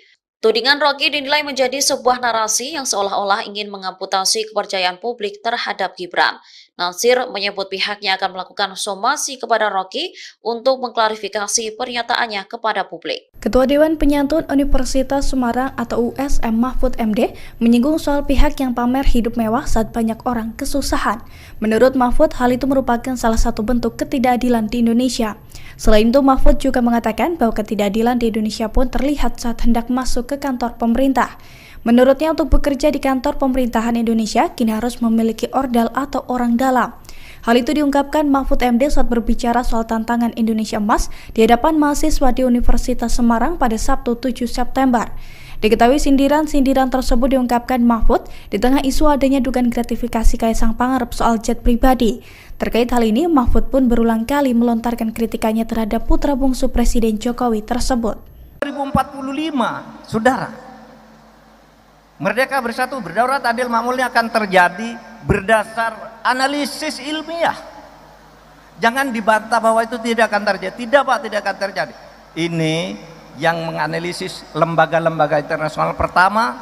Tudingan Roky dinilai menjadi sebuah narasi yang seolah-olah ingin mengamputasi kepercayaan publik terhadap Gibran. Natsir menyebut pihaknya akan melakukan somasi kepada Roky untuk mengklarifikasi pernyataannya kepada publik. Ketua Dewan Penyantun Universitas Semarang atau USM Mahfud MD menyinggung soal pihak yang pamer hidup mewah saat banyak orang kesusahan. Menurut Mahfud, hal itu merupakan salah satu bentuk ketidakadilan di Indonesia. Selain itu, Mahfud juga mengatakan bahwa ketidakadilan di Indonesia pun terlihat saat hendak masuk ke kantor pemerintah. Menurutnya, untuk bekerja di kantor pemerintahan Indonesia, kini harus memiliki ordal atau orang dalam. Hal itu diungkapkan Mahfud MD saat berbicara soal tantangan Indonesia Emas di hadapan mahasiswa di Universitas Semarang pada Sabtu 7 September. Diketahui sindiran-sindiran tersebut diungkapkan Mahfud di tengah isu adanya dugaan gratifikasi Kaisang Pangarep soal jet pribadi. Terkait hal ini, Mahfud pun berulang kali melontarkan kritikannya terhadap putra bungsu Presiden Jokowi tersebut. 2045, saudara, merdeka bersatu berdaulat adil makmurnya akan terjadi berdasar analisis ilmiah. Jangan dibantah bahwa itu tidak akan terjadi. Tidak Pak, tidak akan terjadi. Ini yang menganalisis lembaga-lembaga internasional pertama,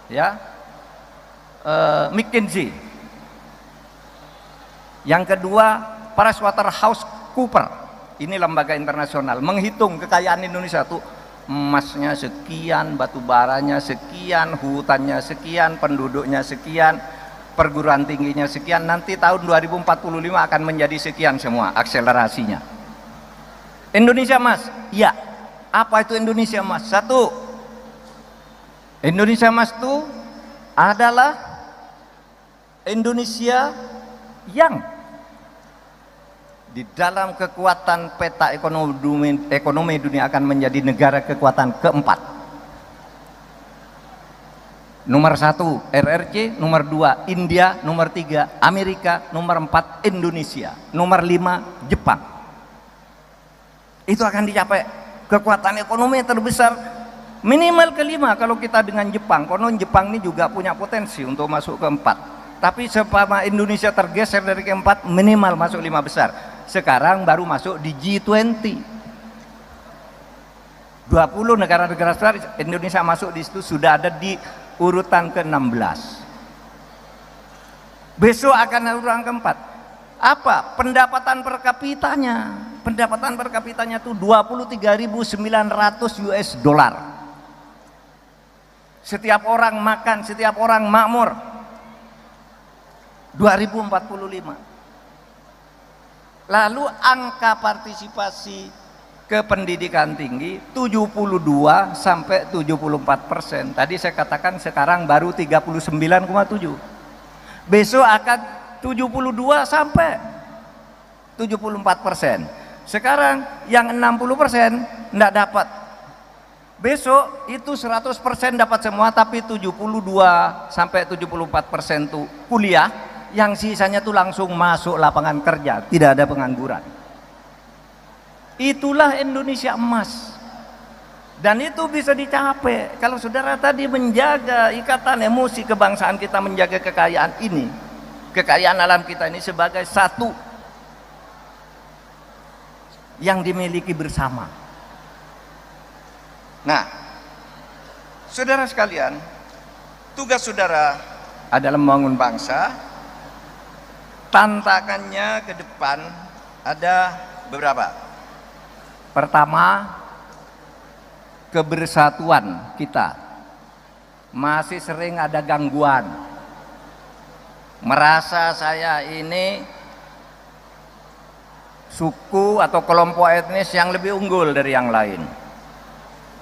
ya, McKinsey. Yang kedua, PricewaterhouseCoopers. Ini lembaga internasional menghitung kekayaan Indonesia tuh emasnya sekian, batu baranya sekian, hutannya sekian, penduduknya sekian, perguruan tingginya sekian. Nanti tahun 2045 akan menjadi sekian semua akselerasinya. Indonesia Mas, ya. Apa itu Indonesia Emas? Satu, Indonesia Emas itu adalah Indonesia yang di dalam kekuatan peta ekonomi dunia akan menjadi negara kekuatan keempat. Nomor 1 RRC, nomor 2 India, nomor 3 Amerika, nomor 4 Indonesia, nomor 5 Jepang. Itu akan dicapai kekuatan ekonomi yang terbesar minimal kelima kalau kita dengan Jepang. Konon Jepang ini juga punya potensi untuk masuk keempat. Tapi selama Indonesia tergeser dari keempat, minimal masuk 5 besar. Sekarang baru masuk di G20. 20 negara-negara besar, Indonesia masuk di situ, sudah ada di urutan ke-16. Besok akan urutan keempat. Apa? Pendapatan per kapitanya. Pendapatan per kapitanya itu 23.900 US dollar. Setiap orang makan, setiap orang makmur. 2045. Lalu angka partisipasi ke pendidikan tinggi 72 sampai 74%. Tadi saya katakan sekarang baru 39,7. Besok akan 72 sampai 74%. Sekarang yang 60% enggak dapat. Besok itu 100% dapat semua, tapi 72 sampai 74% tuh kuliah, yang sisanya tuh langsung masuk lapangan kerja, tidak ada pengangguran. Itulah Indonesia emas. Dan itu bisa dicapai kalau saudara tadi menjaga ikatan emosi kebangsaan kita, menjaga kekayaan ini, kekayaan alam kita ini sebagai satu yang dimiliki bersama. Nah, saudara sekalian, tugas saudara adalah membangun bangsa. Tantangannya ke depan ada beberapa. Pertama, kebersatuan kita masih sering ada gangguan. Merasa saya ini suku atau kelompok etnis yang lebih unggul dari yang lain.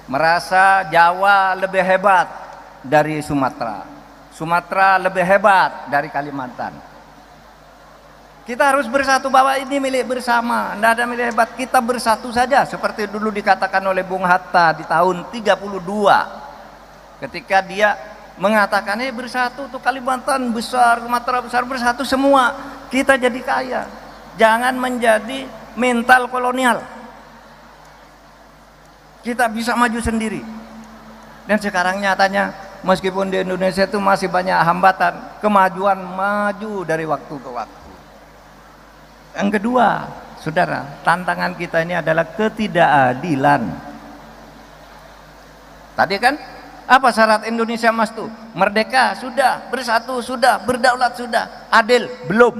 Merasa Jawa lebih hebat dari Sumatera, Sumatera lebih hebat dari Kalimantan. Kita harus bersatu bahwa ini milik bersama, tidak ada milik hebat, kita bersatu saja seperti dulu dikatakan oleh Bung Hatta di tahun 32 ketika dia mengatakan bersatu tuh Kalimantan besar, Sumatera besar, bersatu semua kita jadi kaya, jangan menjadi mental kolonial, kita bisa maju sendiri. Dan sekarang nyatanya meskipun di Indonesia itu masih banyak hambatan, kemajuan maju dari waktu ke waktu. Yang kedua, saudara, tantangan kita ini adalah ketidakadilan. Tadi kan apa syarat Indonesia emas tuh? Merdeka sudah, bersatu sudah, berdaulat sudah, adil belum.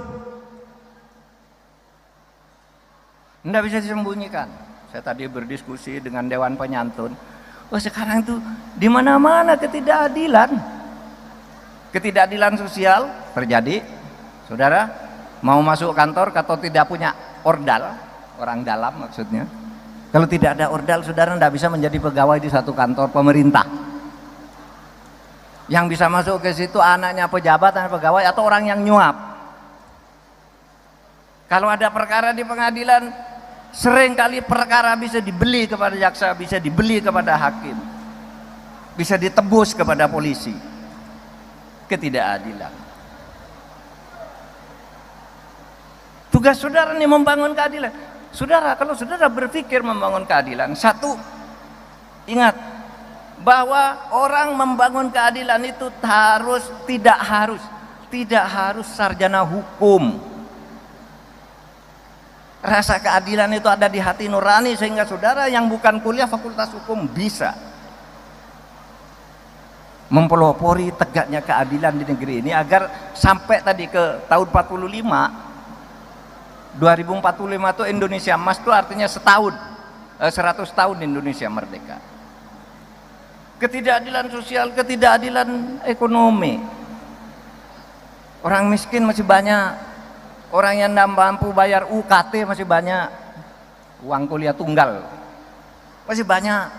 Tidak bisa disembunyikan. Saya tadi berdiskusi dengan Dewan Penyantun. Wah, sekarang tuh di mana-mana ketidakadilan. Ketidakadilan sosial terjadi, saudara. Mau masuk kantor atau tidak punya ordal, orang dalam maksudnya. Kalau tidak ada ordal, saudara tidak bisa menjadi pegawai di satu kantor pemerintah. Yang bisa masuk ke situ anaknya pejabat, anak pegawai, atau orang yang nyuap. Kalau ada perkara di pengadilan, seringkali perkara bisa dibeli kepada jaksa, bisa dibeli kepada hakim, bisa ditebus kepada polisi. Ketidakadilan. Tugas saudara ini membangun keadilan. Saudara, kalau saudara berpikir membangun keadilan, satu, ingat bahwa orang membangun keadilan itu tidak harus sarjana hukum. Rasa keadilan itu ada di hati nurani sehingga saudara yang bukan kuliah fakultas hukum bisa mempelopori tegaknya keadilan di negeri ini agar sampai tadi ke tahun 2045 itu Indonesia emas itu artinya 100 tahun Indonesia merdeka. Ketidakadilan sosial, ketidakadilan ekonomi. Orang miskin masih banyak, orang yang tidak mampu bayar UKT masih banyak, uang kuliah tunggal masih banyak,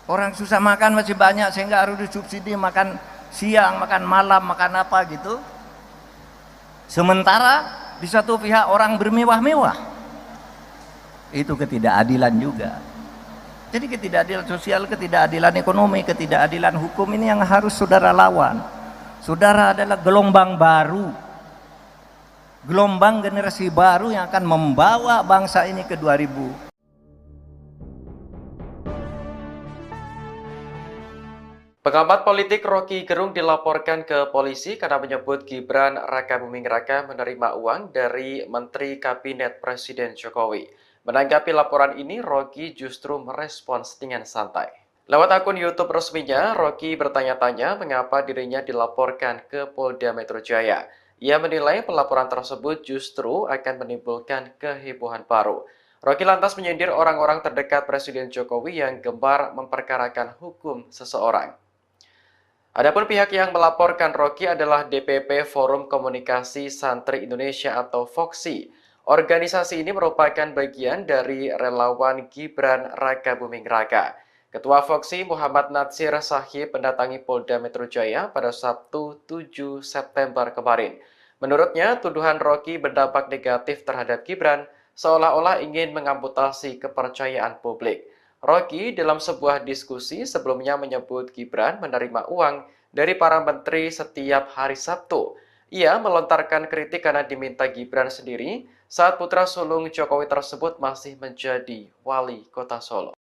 orang susah makan masih banyak sehingga harus disubsidi makan siang, makan malam, makan apa gitu. Sementara di satu pihak orang bermewah-mewah, itu ketidakadilan juga. Jadi ketidakadilan sosial, ketidakadilan ekonomi, ketidakadilan hukum ini yang harus saudara lawan. Saudara adalah gelombang baru, gelombang generasi baru yang akan membawa bangsa ini ke 2000. Pengamat politik Rocky Gerung dilaporkan ke polisi karena menyebut Gibran Rakabuming Raka menerima uang dari Menteri Kabinet Presiden Jokowi. Menanggapi laporan ini, Rocky justru merespons dengan santai. Lewat akun YouTube resminya, Rocky bertanya-tanya mengapa dirinya dilaporkan ke Polda Metro Jaya. Ia menilai pelaporan tersebut justru akan menimbulkan kehebohan baru. Rocky lantas menyindir orang-orang terdekat Presiden Jokowi yang gemar memperkarakan hukum seseorang. Adapun pihak yang melaporkan Rocky adalah DPP Forum Komunikasi Santri Indonesia atau FOKSI. Organisasi ini merupakan bagian dari relawan Gibran Rakabuming Raka. Ketua FOKSI Muhammad Natsir Sahib mendatangi Polda Metro Jaya pada Sabtu 7 September kemarin. Menurutnya, tuduhan Rocky berdampak negatif terhadap Gibran seolah-olah ingin mengamputasi kepercayaan publik. Rocky dalam sebuah diskusi sebelumnya menyebut Gibran menerima uang dari para menteri setiap hari Sabtu. Ia melontarkan kritik karena diminta Gibran sendiri saat putra sulung Jokowi tersebut masih menjadi wali kota Solo.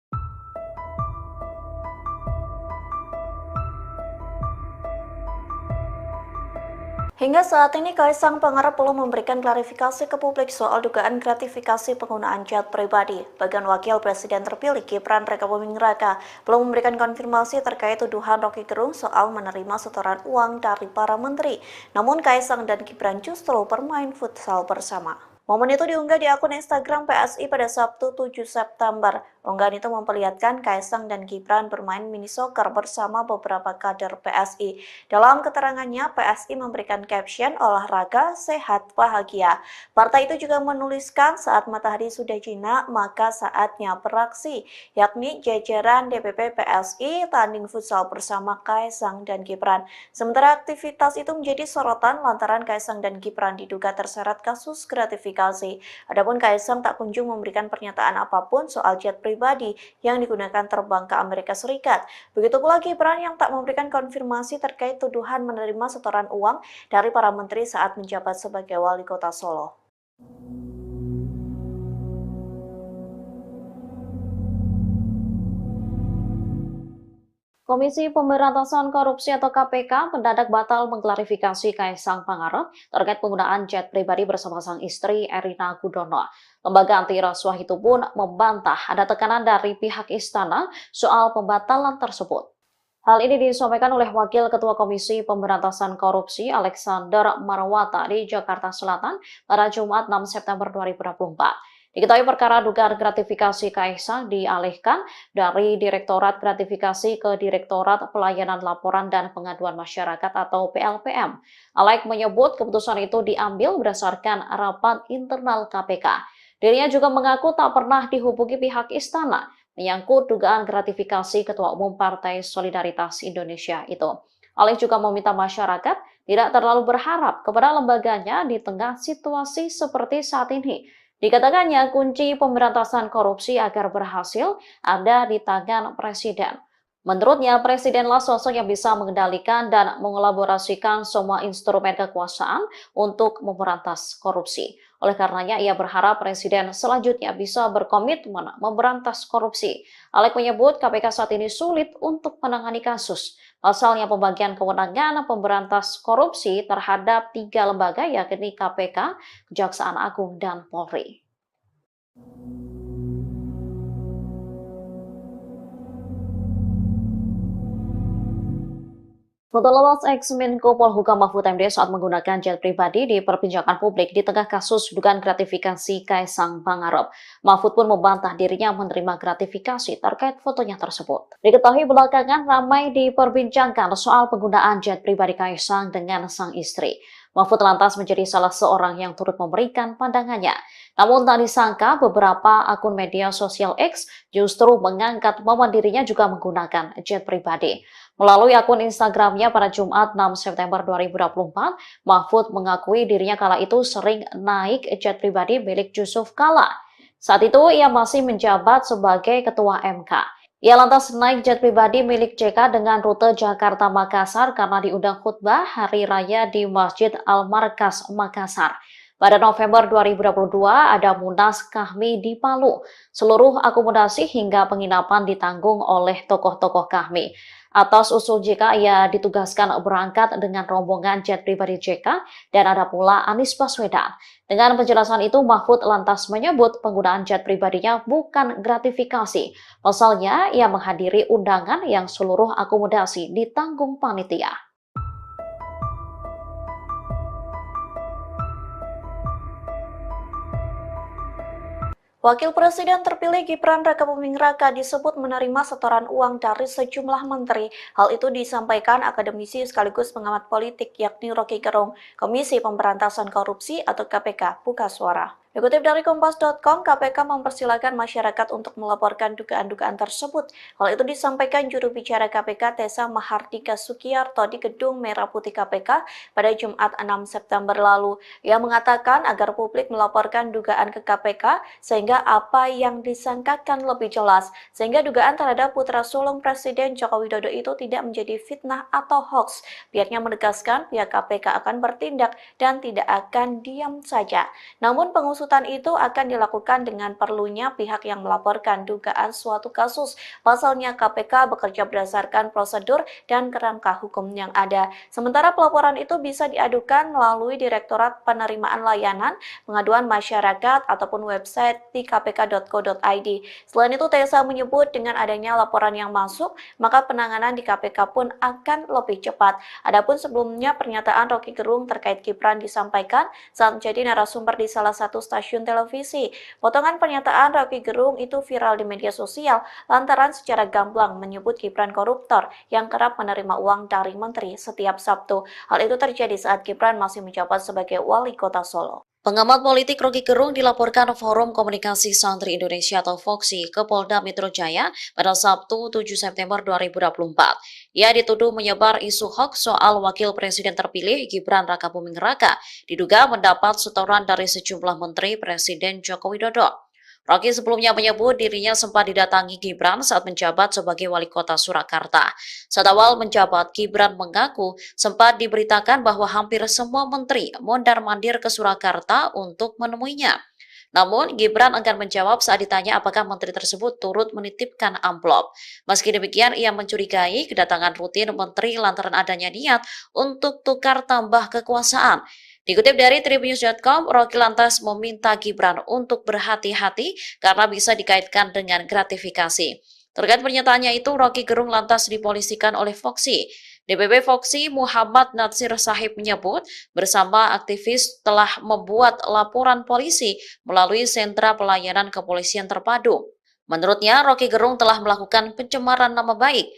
Hingga saat ini, Kaisang Pangarep belum memberikan klarifikasi ke publik soal dugaan gratifikasi penggunaan jet pribadi. Bagian Wakil Presiden terpilih Gibran Rakabuming Raka belum memberikan konfirmasi terkait tuduhan Rocky Gerung soal menerima setoran uang dari para menteri. Namun Kaisang dan Gibran justru bermain futsal bersama. Momen itu diunggah di akun Instagram PSI pada Sabtu 7 September. Unggahan itu memperlihatkan Kaisang dan Gibran bermain mini soccer bersama beberapa kader PSI. Dalam keterangannya, PSI memberikan caption olahraga, sehat, bahagia. Partai itu juga menuliskan saat matahari sudah jinak, maka saatnya beraksi, yakni jajaran DPP PSI tanding futsal bersama Kaisang dan Gibran. Sementara aktivitas itu menjadi sorotan lantaran Kaisang dan Gibran diduga terseret kasus gratifikasi. Adapun Kaisang tak kunjung memberikan pernyataan apapun soal jet pribadi yang digunakan terbang ke Amerika Serikat. Begitu pula Gibran yang tak memberikan konfirmasi terkait tuduhan menerima setoran uang dari para menteri saat menjabat sebagai wali kota Solo. Komisi Pemberantasan Korupsi atau KPK mendadak batal mengklarifikasi Kaisang Pangarep terkait penggunaan jet pribadi bersama sang istri Erina Gudono. Lembaga anti rasuah itu pun membantah ada tekanan dari pihak istana soal pembatalan tersebut. Hal ini disampaikan oleh Wakil Ketua Komisi Pemberantasan Korupsi Alexander Marwata di Jakarta Selatan pada Jumat 6 September 2024. Diketahui perkara dugaan gratifikasi Kaisang dialihkan dari Direktorat Gratifikasi ke Direktorat Pelayanan Laporan dan Pengaduan Masyarakat atau PLPM. Alex menyebut keputusan itu diambil berdasarkan rapat internal KPK. Dirinya juga mengaku tak pernah dihubungi pihak istana menyangkut dugaan gratifikasi Ketua Umum Partai Solidaritas Indonesia itu. Alex juga meminta masyarakat tidak terlalu berharap kepada lembaganya di tengah situasi seperti saat ini. Dikatakannya kunci pemberantasan korupsi agar berhasil ada di tangan Presiden. Menurutnya, Presidenlah sosok yang bisa mengendalikan dan mengelaborasikan semua instrumen kekuasaan untuk memberantas korupsi. Oleh karenanya, ia berharap Presiden selanjutnya bisa berkomitmen memberantas korupsi. Alex menyebut KPK saat ini sulit untuk menangani kasus. Pasalnya pembagian kewenangan pemberantas korupsi terhadap 3 lembaga yakni KPK, Kejaksaan Agung, dan Polri. Foto lolos ex-Menko Polhukam Mahfud MD saat menggunakan jet pribadi diperbincangkan publik di tengah kasus dugaan gratifikasi Kaisang Pangarep. Mahfud pun membantah dirinya menerima gratifikasi terkait fotonya tersebut. Diketahui belakangan ramai diperbincangkan soal penggunaan jet pribadi Kaisang dengan sang istri. Mahfud lantas menjadi salah seorang yang turut memberikan pandangannya. Namun tak disangka beberapa akun media sosial X justru mengangkat momen dirinya juga menggunakan jet pribadi. Melalui akun Instagramnya pada Jumat 6 September 2024, Mahfud mengakui dirinya kala itu sering naik jet pribadi milik Yusuf Kala. Saat itu ia masih menjabat sebagai Ketua MK. Ia lantas naik jet pribadi milik JK dengan rute Jakarta-Makassar karena diundang khutbah Hari Raya di Masjid Al-Markas, Makassar. Pada November 2022 ada Munas Kahmi di Palu. Seluruh akomodasi hingga penginapan ditanggung oleh tokoh-tokoh Kahmi. Atas usul JK, ia ditugaskan berangkat dengan rombongan jet pribadi JK dan ada pula Anies Baswedan. Dengan penjelasan itu, Mahfud lantas menyebut penggunaan jet pribadinya bukan gratifikasi. Pasalnya, ia menghadiri undangan yang seluruh akomodasi ditanggung panitia. Wakil Presiden terpilih Gibran Rakabuming Raka disebut menerima setoran uang dari sejumlah menteri. Hal itu disampaikan akademisi sekaligus pengamat politik yakni Rocky Gerung, Komisi Pemberantasan Korupsi atau KPK, buka suara. Dikutip dari Kompas.com, KPK mempersilahkan masyarakat untuk melaporkan dugaan-dugaan tersebut. Hal itu disampaikan juru bicara KPK Tessa Mahardika Sukiyarto di Gedung Merah Putih KPK pada Jumat 6 September lalu. Ia mengatakan agar publik melaporkan dugaan ke KPK sehingga apa yang disangkakan lebih jelas, sehingga dugaan terhadap putra sulung Presiden Joko Widodo itu tidak menjadi fitnah atau hoax. Pihaknya menegaskan pihak KPK akan bertindak dan tidak akan diam saja. Namun pengusutan itu akan dilakukan dengan perlunya pihak yang melaporkan dugaan suatu kasus. Pasalnya KPK bekerja berdasarkan prosedur dan kerangka hukum yang ada. Sementara pelaporan itu bisa diadukan melalui Direktorat Penerimaan Layanan Pengaduan Masyarakat ataupun website di kpk.co.id. Selain itu, Tessa menyebut dengan adanya laporan yang masuk, maka penanganan di KPK pun akan lebih cepat. Adapun sebelumnya pernyataan Roky Gerung terkait Gibran disampaikan saat menjadi narasumber di salah satu stasiun televisi. Potongan pernyataan Roky Gerung itu viral di media sosial lantaran secara gamblang menyebut Gibran koruptor yang kerap menerima uang dari menteri setiap Sabtu. Hal itu terjadi saat Gibran masih menjabat sebagai wali kota Solo. Pengamat politik Roky Gerung dilaporkan Forum Komunikasi Santri Indonesia atau FOKSI ke Polda Metro Jaya pada Sabtu 7 September 2024. Ia dituduh menyebar isu hoax soal Wakil Presiden terpilih Gibran Rakabuming Raka, diduga mendapat setoran dari sejumlah menteri Presiden Joko Widodo. Roky sebelumnya menyebut dirinya sempat didatangi Gibran saat menjabat sebagai wali kota Surakarta. Saat awal menjabat, Gibran mengaku sempat diberitakan bahwa hampir semua menteri mondar-mandir ke Surakarta untuk menemuinya. Namun, Gibran enggan menjawab saat ditanya apakah menteri tersebut turut menitipkan amplop. Meski demikian, ia mencurigai kedatangan rutin menteri lantaran adanya niat untuk tukar tambah kekuasaan. Dikutip dari Tribunnews.com, Roky lantas meminta Gibran untuk berhati-hati karena bisa dikaitkan dengan gratifikasi. Terkait pernyataannya itu, Roky Gerung lantas dipolisikan oleh FOKSI. DPP FOKSI Muhammad Natsir Sahib menyebut bersama aktivis telah membuat laporan polisi melalui sentra pelayanan kepolisian terpadu. Menurutnya, Roky Gerung telah melakukan pencemaran nama baik.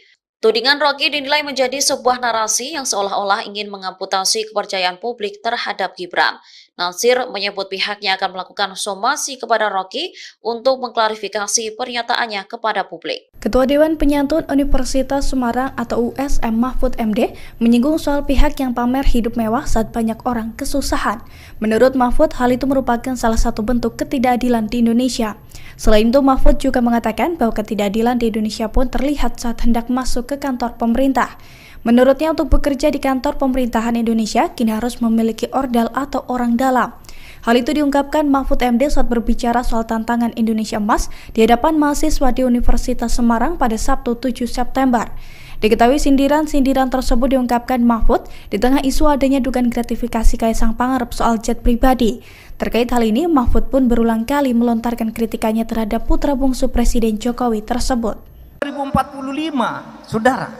Tudingan Roky dinilai menjadi sebuah narasi yang seolah-olah ingin mengamputasi kepercayaan publik terhadap Gibran. Natsir menyebut pihaknya akan melakukan somasi kepada Roky untuk mengklarifikasi pernyataannya kepada publik. Ketua Dewan Penyantun Universitas Semarang atau USM Mahfud MD menyinggung soal pihak yang pamer hidup mewah saat banyak orang kesusahan. Menurut Mahfud, hal itu merupakan salah satu bentuk ketidakadilan di Indonesia. Selain itu, Mahfud juga mengatakan bahwa ketidakadilan di Indonesia pun terlihat saat hendak masuk ke kantor pemerintah. Menurutnya, untuk bekerja di kantor pemerintahan Indonesia, kini harus memiliki ordal atau orang dalam. Hal itu diungkapkan Mahfud MD saat berbicara soal tantangan Indonesia Emas di hadapan mahasiswa di Universitas Semarang pada Sabtu 7 September. Diketahui sindiran-sindiran tersebut diungkapkan Mahfud di tengah isu adanya dugaan gratifikasi Kaisang Pangarep soal jet pribadi. Terkait hal ini, Mahfud pun berulang kali melontarkan kritikannya terhadap putra bungsu Presiden Jokowi tersebut. 2045, saudara,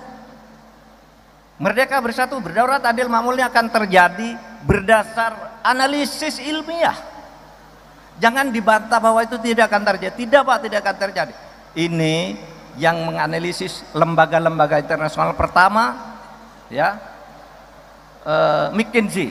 Merdeka Bersatu Berdaulat Adil Makmurnya akan terjadi berdasar analisis ilmiah. Jangan dibantah bahwa itu tidak akan terjadi. Tidak Pak, tidak akan terjadi. Ini yang menganalisis lembaga-lembaga internasional pertama, ya, McKinsey.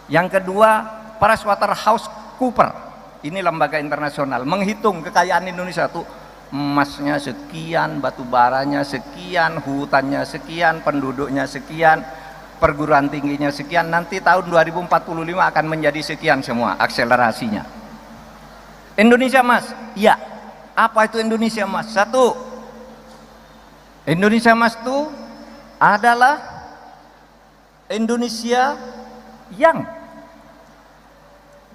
Yang kedua, PricewaterhouseCoopers. Ini lembaga internasional menghitung kekayaan Indonesia tuh. Emasnya sekian, batu baranya sekian, hutannya sekian, penduduknya sekian, perguruan tingginya sekian. Nanti tahun 2045 akan menjadi sekian semua akselerasinya. Indonesia Emas, ya. Apa itu Indonesia Emas? Satu, Indonesia Emas itu adalah Indonesia yang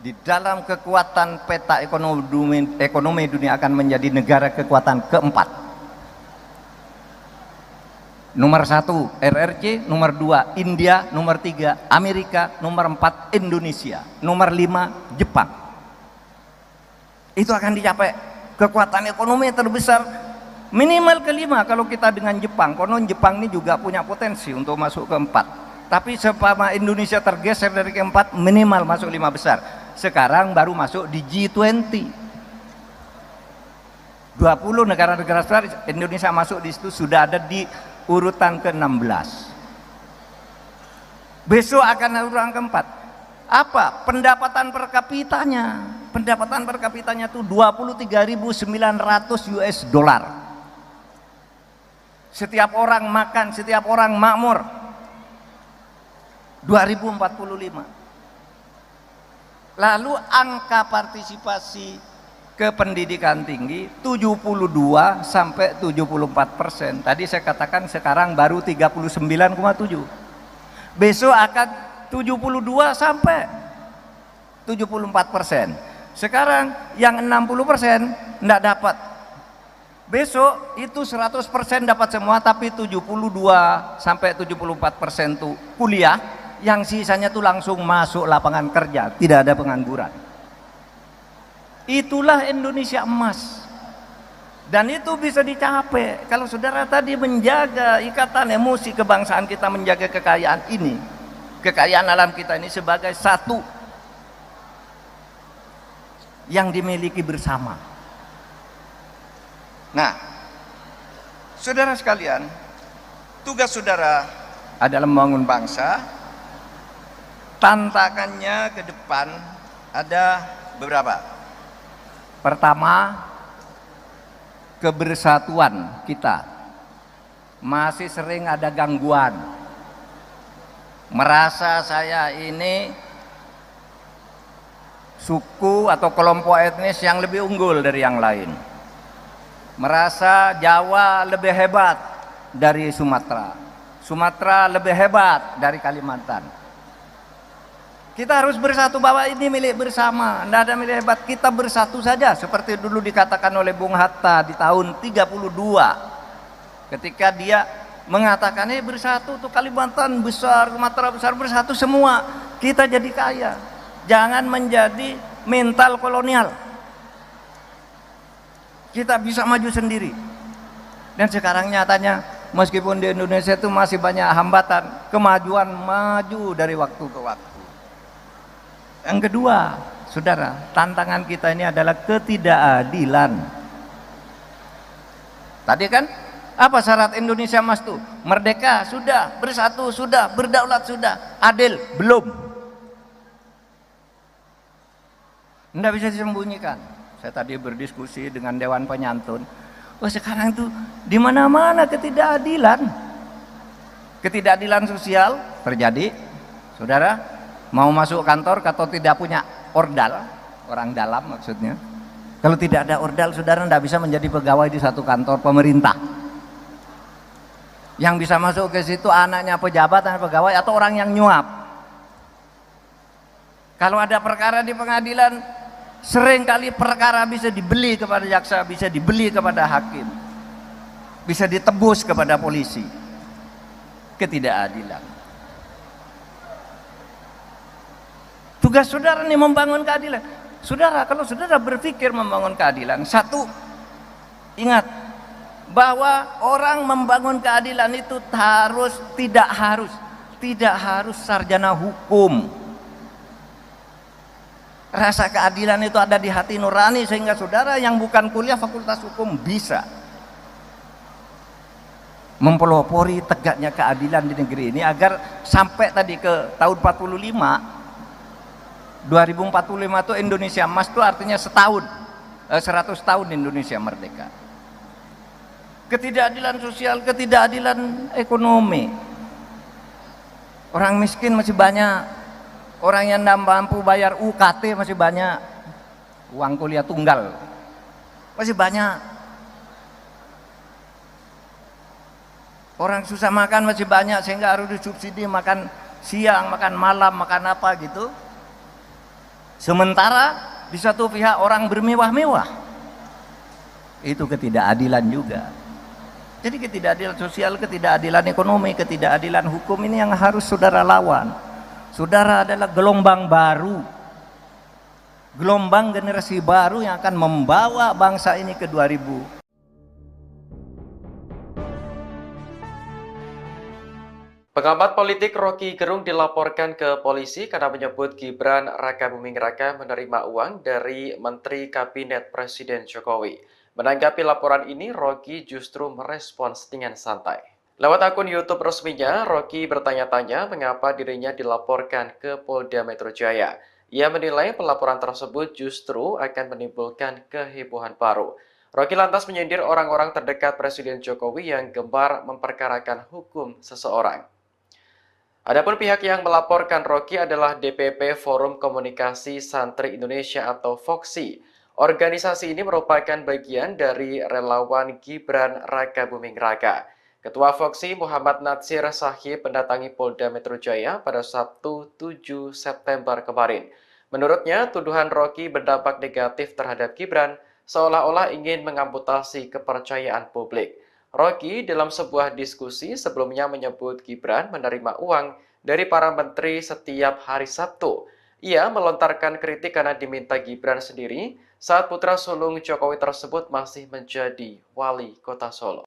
di dalam kekuatan peta ekonomi dunia akan menjadi negara kekuatan keempat. Nomor 1 RRC, nomor 2 India, nomor 3 Amerika, nomor 4 Indonesia, nomor 5 Jepang. Itu akan dicapai kekuatan ekonomi terbesar minimal kelima kalau kita dengan Jepang. Konon Jepang ini juga punya potensi untuk masuk keempat. Tapi sepama Indonesia tergeser dari keempat, minimal masuk 5 besar. Sekarang baru masuk di G20. 20 negara-negara besar, Indonesia masuk di situ, sudah ada di urutan ke-16. Besok akan urutan keempat. Apa? Pendapatan per kapitanya. Pendapatan per kapitanya itu 23.900 US dollar. Setiap orang makan, setiap orang makmur. 2045. Lalu angka partisipasi ke pendidikan tinggi 72 sampai 74%. Tadi saya katakan sekarang baru 39,7. Besok akan 72 sampai 74%. Sekarang yang 60% enggak dapat. Besok itu 100% dapat semua, tapi 72 sampai 74% tuh kuliah, yang sisanya tuh langsung masuk lapangan kerja, tidak ada pengangguran. Itulah Indonesia emas. Dan itu bisa dicapai kalau saudara tadi menjaga ikatan emosi kebangsaan kita, menjaga kekayaan ini, kekayaan alam kita ini sebagai satu yang dimiliki bersama. Nah, saudara sekalian, tugas saudara adalah membangun bangsa. Tantangannya ke depan ada beberapa. Pertama, kebersatuan kita masih sering ada gangguan. Merasa saya ini suku atau kelompok etnis yang lebih unggul dari yang lain. Merasa Jawa lebih hebat dari Sumatera, Sumatera lebih hebat dari Kalimantan. Kita harus bersatu bahwa ini milik bersama, tidak ada milik hebat, kita bersatu saja seperti dulu dikatakan oleh Bung Hatta di tahun 32 ketika dia mengatakan ini bersatu tuh Kalimantan besar, Sumatera besar, bersatu semua kita jadi kaya. Jangan menjadi mental kolonial. Kita bisa maju sendiri. Dan sekarang nyatanya meskipun di Indonesia itu masih banyak hambatan, kemajuan maju dari waktu ke waktu. Yang kedua, saudara, tantangan kita ini adalah ketidakadilan. Tadi kan apa syarat Indonesia Emas itu? Merdeka sudah, bersatu sudah, berdaulat sudah, adil belum. Tidak bisa disembunyikan. Saya tadi berdiskusi dengan Dewan Penyantun. Oh, sekarang itu di mana-mana ketidakadilan. Ketidakadilan sosial terjadi. Saudara, mau masuk kantor atau tidak punya ordal, orang dalam maksudnya. Kalau tidak ada ordal, saudara tidak bisa menjadi pegawai di satu kantor pemerintah. Yang bisa masuk ke situ anaknya pejabat, anak pegawai, atau orang yang nyuap. Kalau ada perkara di pengadilan, sering kali perkara bisa dibeli kepada jaksa, bisa dibeli kepada hakim, bisa ditebus kepada polisi. Ketidakadilan. Tugas saudara nih membangun keadilan. Saudara, kalau saudara berpikir membangun keadilan, satu, ingat bahwa orang membangun keadilan itu tidak harus sarjana hukum. Rasa keadilan itu ada di hati nurani, sehingga saudara yang bukan kuliah fakultas hukum bisa mempelopori tegaknya keadilan di negeri ini agar sampai tadi ke tahun 2045 itu Indonesia Emas itu artinya 100 tahun Indonesia merdeka. Ketidakadilan sosial, ketidakadilan ekonomi. Orang miskin masih banyak. Orang yang tidak mampu bayar UKT masih banyak, uang kuliah tunggal masih banyak. Orang susah makan masih banyak, sehingga harus disubsidi makan siang, makan malam, makan apa gitu. Sementara di satu pihak orang bermewah-mewah. Itu ketidakadilan juga. Jadi ketidakadilan sosial, ketidakadilan ekonomi, ketidakadilan hukum ini yang harus saudara lawan. Saudara adalah gelombang baru, gelombang generasi baru yang akan membawa bangsa ini ke 2000. Pengamat politik Rocky Gerung dilaporkan ke polisi karena menyebut Gibran Raka Buming Raka menerima uang dari Menteri Kabinet Presiden Jokowi. Menanggapi laporan ini, Rocky justru merespons dengan santai. Lewat akun YouTube resminya, Rocky bertanya-tanya mengapa dirinya dilaporkan ke Polda Metro Jaya. Ia menilai pelaporan tersebut justru akan menimbulkan kehebohan baru. Rocky lantas menyindir orang-orang terdekat Presiden Jokowi yang gemar memperkarakan hukum seseorang. Adapun pihak yang melaporkan Rocky adalah DPP Forum Komunikasi Santri Indonesia atau FOKSI. Organisasi ini merupakan bagian dari relawan Gibran Rakabuming Raka. Ketua FOKSI Muhammad Natsir Sahib mendatangi Polda Metro Jaya pada Sabtu 7 September kemarin. Menurutnya, tuduhan Rocky berdampak negatif terhadap Gibran seolah-olah ingin mengamputasi kepercayaan publik. Rocky dalam sebuah diskusi sebelumnya menyebut Gibran menerima uang dari para menteri setiap hari Sabtu. Ia melontarkan kritik karena diminta Gibran sendiri saat putra sulung Jokowi tersebut masih menjadi wali kota Solo.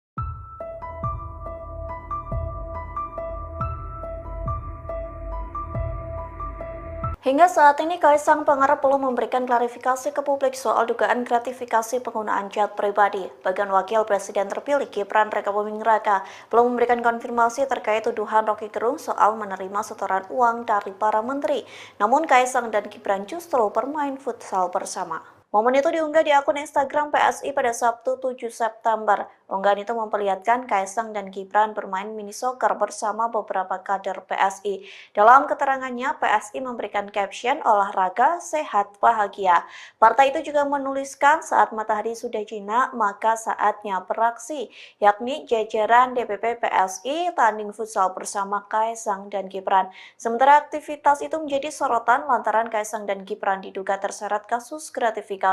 Hingga saat ini, Kaisang Pangarep belum memberikan klarifikasi ke publik soal dugaan gratifikasi penggunaan jet pribadi. Bagian Wakil Presiden terpilih Gibran Rakabuming Raka belum memberikan konfirmasi terkait tuduhan Rocky Gerung soal menerima setoran uang dari para menteri. Namun Kaisang dan Gibran justru bermain futsal bersama. Momen itu diunggah di akun Instagram PSI pada Sabtu 7 September. Unggahan itu memperlihatkan Kaisang dan Gibran bermain mini soccer bersama beberapa kader PSI. Dalam keterangannya, PSI memberikan caption olahraga, sehat, bahagia. Partai itu juga menuliskan saat matahari sudah jinak, maka saatnya beraksi, yakni jajaran DPP PSI tanding futsal bersama Kaisang dan Gibran. Sementara aktivitas itu menjadi sorotan lantaran Kaisang dan Gibran diduga terseret kasus gratifikasi.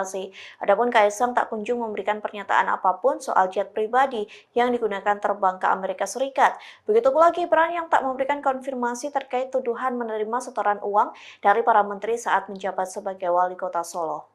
Adapun Kaisang tak kunjung memberikan pernyataan apapun soal jet pribadi yang digunakan terbang ke Amerika Serikat. Begitu pula Gibran yang tak memberikan konfirmasi terkait tuduhan menerima setoran uang dari para menteri saat menjabat sebagai wali kota Solo.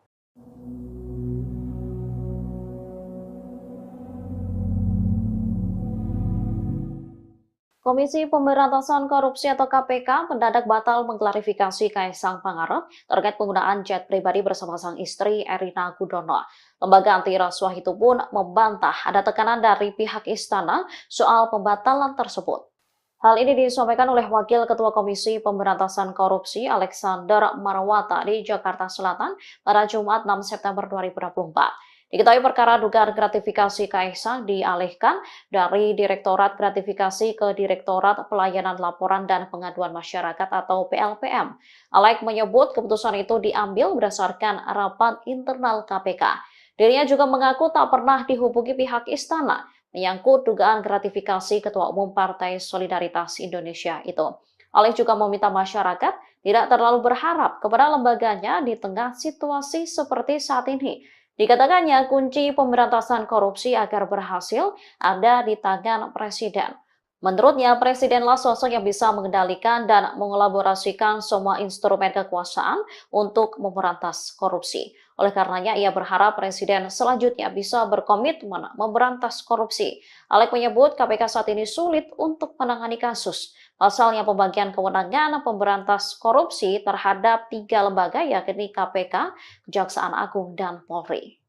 Komisi Pemberantasan Korupsi atau KPK mendadak batal mengklarifikasi Kaisang Pangarep terkait penggunaan jet pribadi bersama sang istri Erina Gudono. Lembaga anti rasuah itu pun membantah ada tekanan dari pihak istana soal pembatalan tersebut. Hal ini disampaikan oleh Wakil Ketua Komisi Pemberantasan Korupsi Alexander Marwata di Jakarta Selatan pada Jumat 6 September 2024. Diketahui perkara dugaan gratifikasi Kaisang dialihkan dari Direktorat Gratifikasi ke Direktorat Pelayanan Laporan dan Pengaduan Masyarakat atau PLPM. Alex menyebut keputusan itu diambil berdasarkan rapat internal KPK. Dirinya juga mengaku tak pernah dihubungi pihak istana menyangkut dugaan gratifikasi Ketua Umum Partai Solidaritas Indonesia itu. Alex juga meminta masyarakat tidak terlalu berharap kepada lembaganya di tengah situasi seperti saat ini. Dikatakannya kunci pemberantasan korupsi agar berhasil ada di tangan Presiden. Menurutnya, Presidenlah sosok yang bisa mengendalikan dan mengelaborasikan semua instrumen kekuasaan untuk memberantas korupsi. Oleh karenanya, ia berharap Presiden selanjutnya bisa berkomitmen memberantas korupsi. Alex menyebut KPK saat ini sulit untuk menangani kasus. Pasalnya pembagian kewenangan pemberantas korupsi terhadap 3 lembaga yakni KPK, Kejaksaan Agung, dan Polri.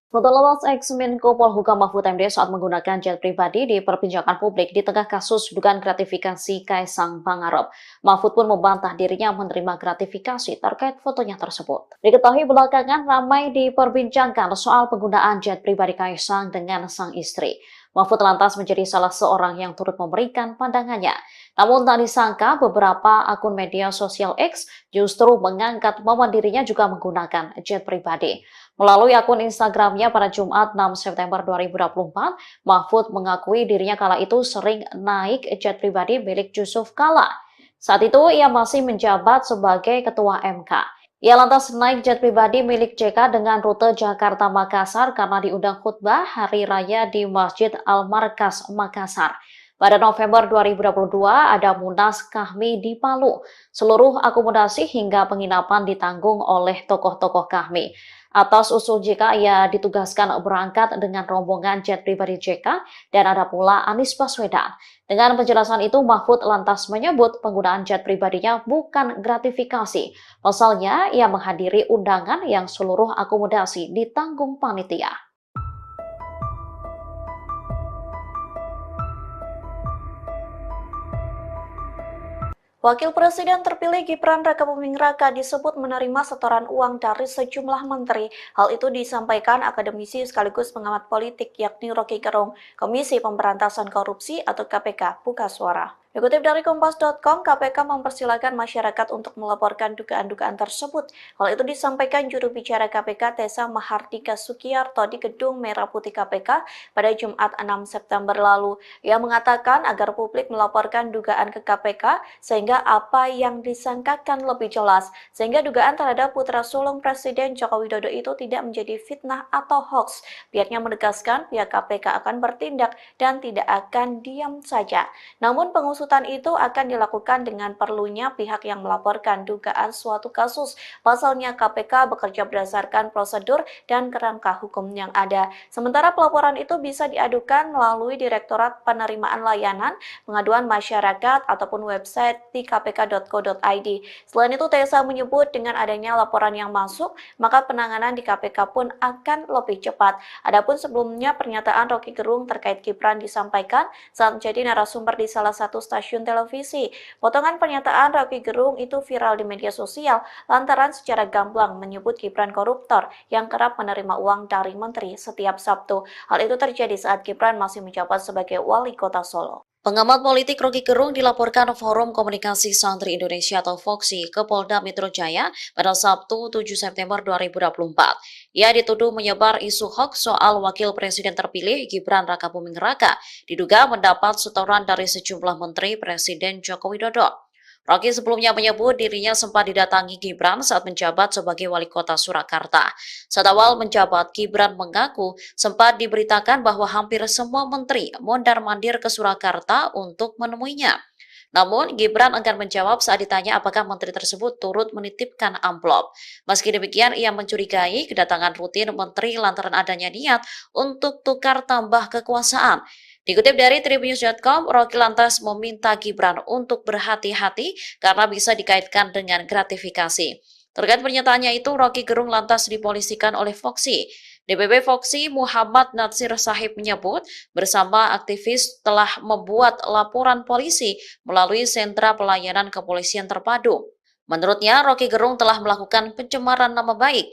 Foto lolos ex-Menko Polhukam Mahfud MD saat menggunakan jet pribadi diperbincangkan publik di tengah kasus dugaan gratifikasi Kaisang Pangarep. Mahfud pun membantah dirinya menerima gratifikasi terkait fotonya tersebut. Diketahui belakangan ramai diperbincangkan soal penggunaan jet pribadi Kaisang dengan sang istri. Mahfud lantas menjadi salah seorang yang turut memberikan pandangannya. Namun tak disangka beberapa akun media sosial X justru mengangkat momen dirinya juga menggunakan jet pribadi. Melalui akun Instagramnya pada Jumat 6 September 2024, Mahfud mengakui dirinya kala itu sering naik jet pribadi milik Yusuf Kala. Saat itu ia masih menjabat sebagai Ketua MK. Ia lantas naik jet pribadi milik JK dengan rute Jakarta-Makassar karena diundang khutbah Hari Raya di Masjid Al-Markas, Makassar. Pada November 2022 ada Munas Kahmi di Palu. Seluruh akomodasi hingga penginapan ditanggung oleh tokoh-tokoh Kahmi. Atas usul JK, ia ditugaskan berangkat dengan rombongan jet pribadi JK dan ada pula Anies Baswedan. Dengan penjelasan itu, Mahfud lantas menyebut penggunaan jet pribadinya bukan gratifikasi. Pasalnya, ia menghadiri undangan yang seluruh akomodasi ditanggung panitia. Wakil Presiden terpilih Gibran Rakabuming Raka disebut menerima setoran uang dari sejumlah menteri. Hal itu disampaikan akademisi sekaligus pengamat politik yakni Rocky Gerung, Komisi Pemberantasan Korupsi atau KPK, buka suara. Dikutip dari Kompas.com, KPK mempersilahkan masyarakat untuk melaporkan dugaan-dugaan tersebut. Hal itu disampaikan juru bicara KPK Tessa Mahardika Sukiyarto di Gedung Merah Putih KPK pada Jumat 6 September lalu. Ia mengatakan agar publik melaporkan dugaan ke KPK sehingga apa yang disangkakan lebih jelas, sehingga dugaan terhadap putra sulung Presiden Joko Widodo itu tidak menjadi fitnah atau hoax. Pihaknya menegaskan pihak KPK akan bertindak dan tidak akan diam saja. Namun pengusutan itu akan dilakukan dengan perlunya pihak yang melaporkan dugaan suatu kasus. Pasalnya KPK bekerja berdasarkan prosedur dan kerangka hukum yang ada. Sementara pelaporan itu bisa diadukan melalui Direktorat Penerimaan Layanan Pengaduan Masyarakat ataupun website di kpk.co.id. Selain itu, Tessa menyebut dengan adanya laporan yang masuk, maka penanganan di KPK pun akan lebih cepat. Adapun sebelumnya pernyataan Rocky Gerung terkait Gibran disampaikan saat menjadi narasumber di salah satu stasiun televisi. Potongan pernyataan Rocky Gerung itu viral di media sosial lantaran secara gamblang menyebut Gibran koruptor yang kerap menerima uang dari menteri setiap Sabtu. Hal itu terjadi saat Gibran masih menjabat sebagai wali kota Solo. Pengamat politik Rocky Gerung dilaporkan Forum Komunikasi Santri Indonesia atau FOKSI ke Polda Metro Jaya pada Sabtu 7 September 2024. Ia dituduh menyebar isu hoax soal Wakil Presiden terpilih Gibran Rakabuming Raka, diduga mendapat setoran dari sejumlah menteri Presiden Joko Widodo. Rocky sebelumnya menyebut dirinya sempat didatangi Gibran saat menjabat sebagai wali kota Surakarta. Saat awal menjabat, Gibran mengaku sempat diberitakan bahwa hampir semua menteri mondar-mandir ke Surakarta untuk menemuinya. Namun, Gibran enggan menjawab saat ditanya apakah menteri tersebut turut menitipkan amplop. Meski demikian, ia mencurigai kedatangan rutin menteri lantaran adanya niat untuk tukar tambah kekuasaan. Dikutip dari Tribunnews.com, Rocky lantas meminta Gibran untuk berhati-hati karena bisa dikaitkan dengan gratifikasi. Terkait pernyataannya itu, Rocky Gerung lantas dipolisikan oleh FOKSI. DPP FOKSI Muhammad Natsir Sahib menyebut bersama aktivis telah membuat laporan polisi melalui sentra pelayanan kepolisian terpadu. Menurutnya, Rocky Gerung telah melakukan pencemaran nama baik.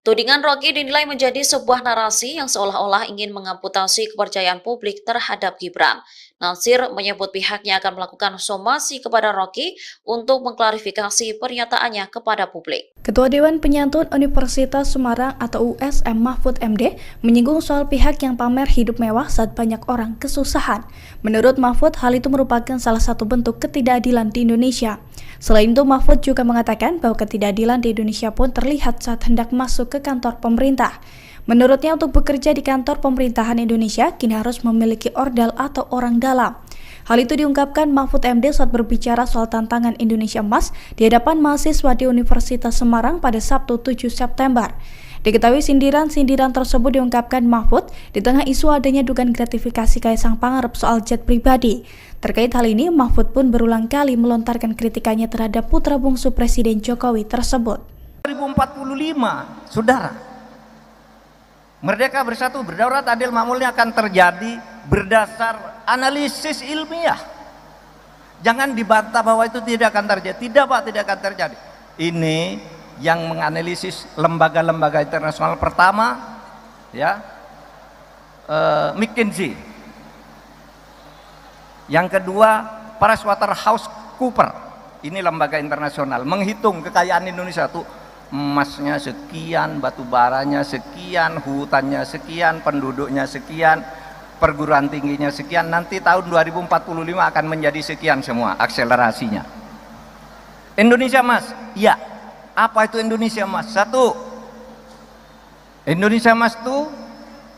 Tudingan Rocky dinilai menjadi sebuah narasi yang seolah-olah ingin mengamputasi kepercayaan publik terhadap Gibran. Natsir menyebut pihaknya akan melakukan somasi kepada Rocky untuk mengklarifikasi pernyataannya kepada publik. Ketua Dewan Penyantun Universitas Semarang atau USM Mahfud MD menyinggung soal pihak yang pamer hidup mewah saat banyak orang kesusahan. Menurut Mahfud, hal itu merupakan salah satu bentuk ketidakadilan di Indonesia. Selain itu, Mahfud juga mengatakan bahwa ketidakadilan di Indonesia pun terlihat saat hendak masuk ke kantor pemerintah. Menurutnya, untuk bekerja di kantor pemerintahan Indonesia, kini harus memiliki ordal atau orang dalam. Hal itu diungkapkan Mahfud MD saat berbicara soal tantangan Indonesia Emas di hadapan mahasiswa di Universitas Semarang pada Sabtu 7 September. Diketahui sindiran-sindiran tersebut diungkapkan Mahfud di tengah isu adanya dugaan gratifikasi Kaisang Pangarep soal jet pribadi. Terkait hal ini, Mahfud pun berulang kali melontarkan kritikannya terhadap putra bungsu Presiden Jokowi tersebut. 2045, saudara, Merdeka Bersatu Berdaulat Adil Makmurnya akan terjadi berdasar analisis ilmiah. Jangan dibantah bahwa itu tidak akan terjadi. Tidak Pak, tidak akan terjadi. Ini yang menganalisis lembaga-lembaga internasional pertama, ya, McKinsey. Yang kedua, PricewaterhouseCoopers. Ini lembaga internasional menghitung kekayaan Indonesia tuh. Emasnya sekian, batu baranya sekian, hutannya sekian, penduduknya sekian, perguruan tingginya sekian. Nanti tahun 2045 akan menjadi sekian semua akselerasinya. Indonesia Emas, ya. Apa itu Indonesia Emas? Satu, Indonesia Emas itu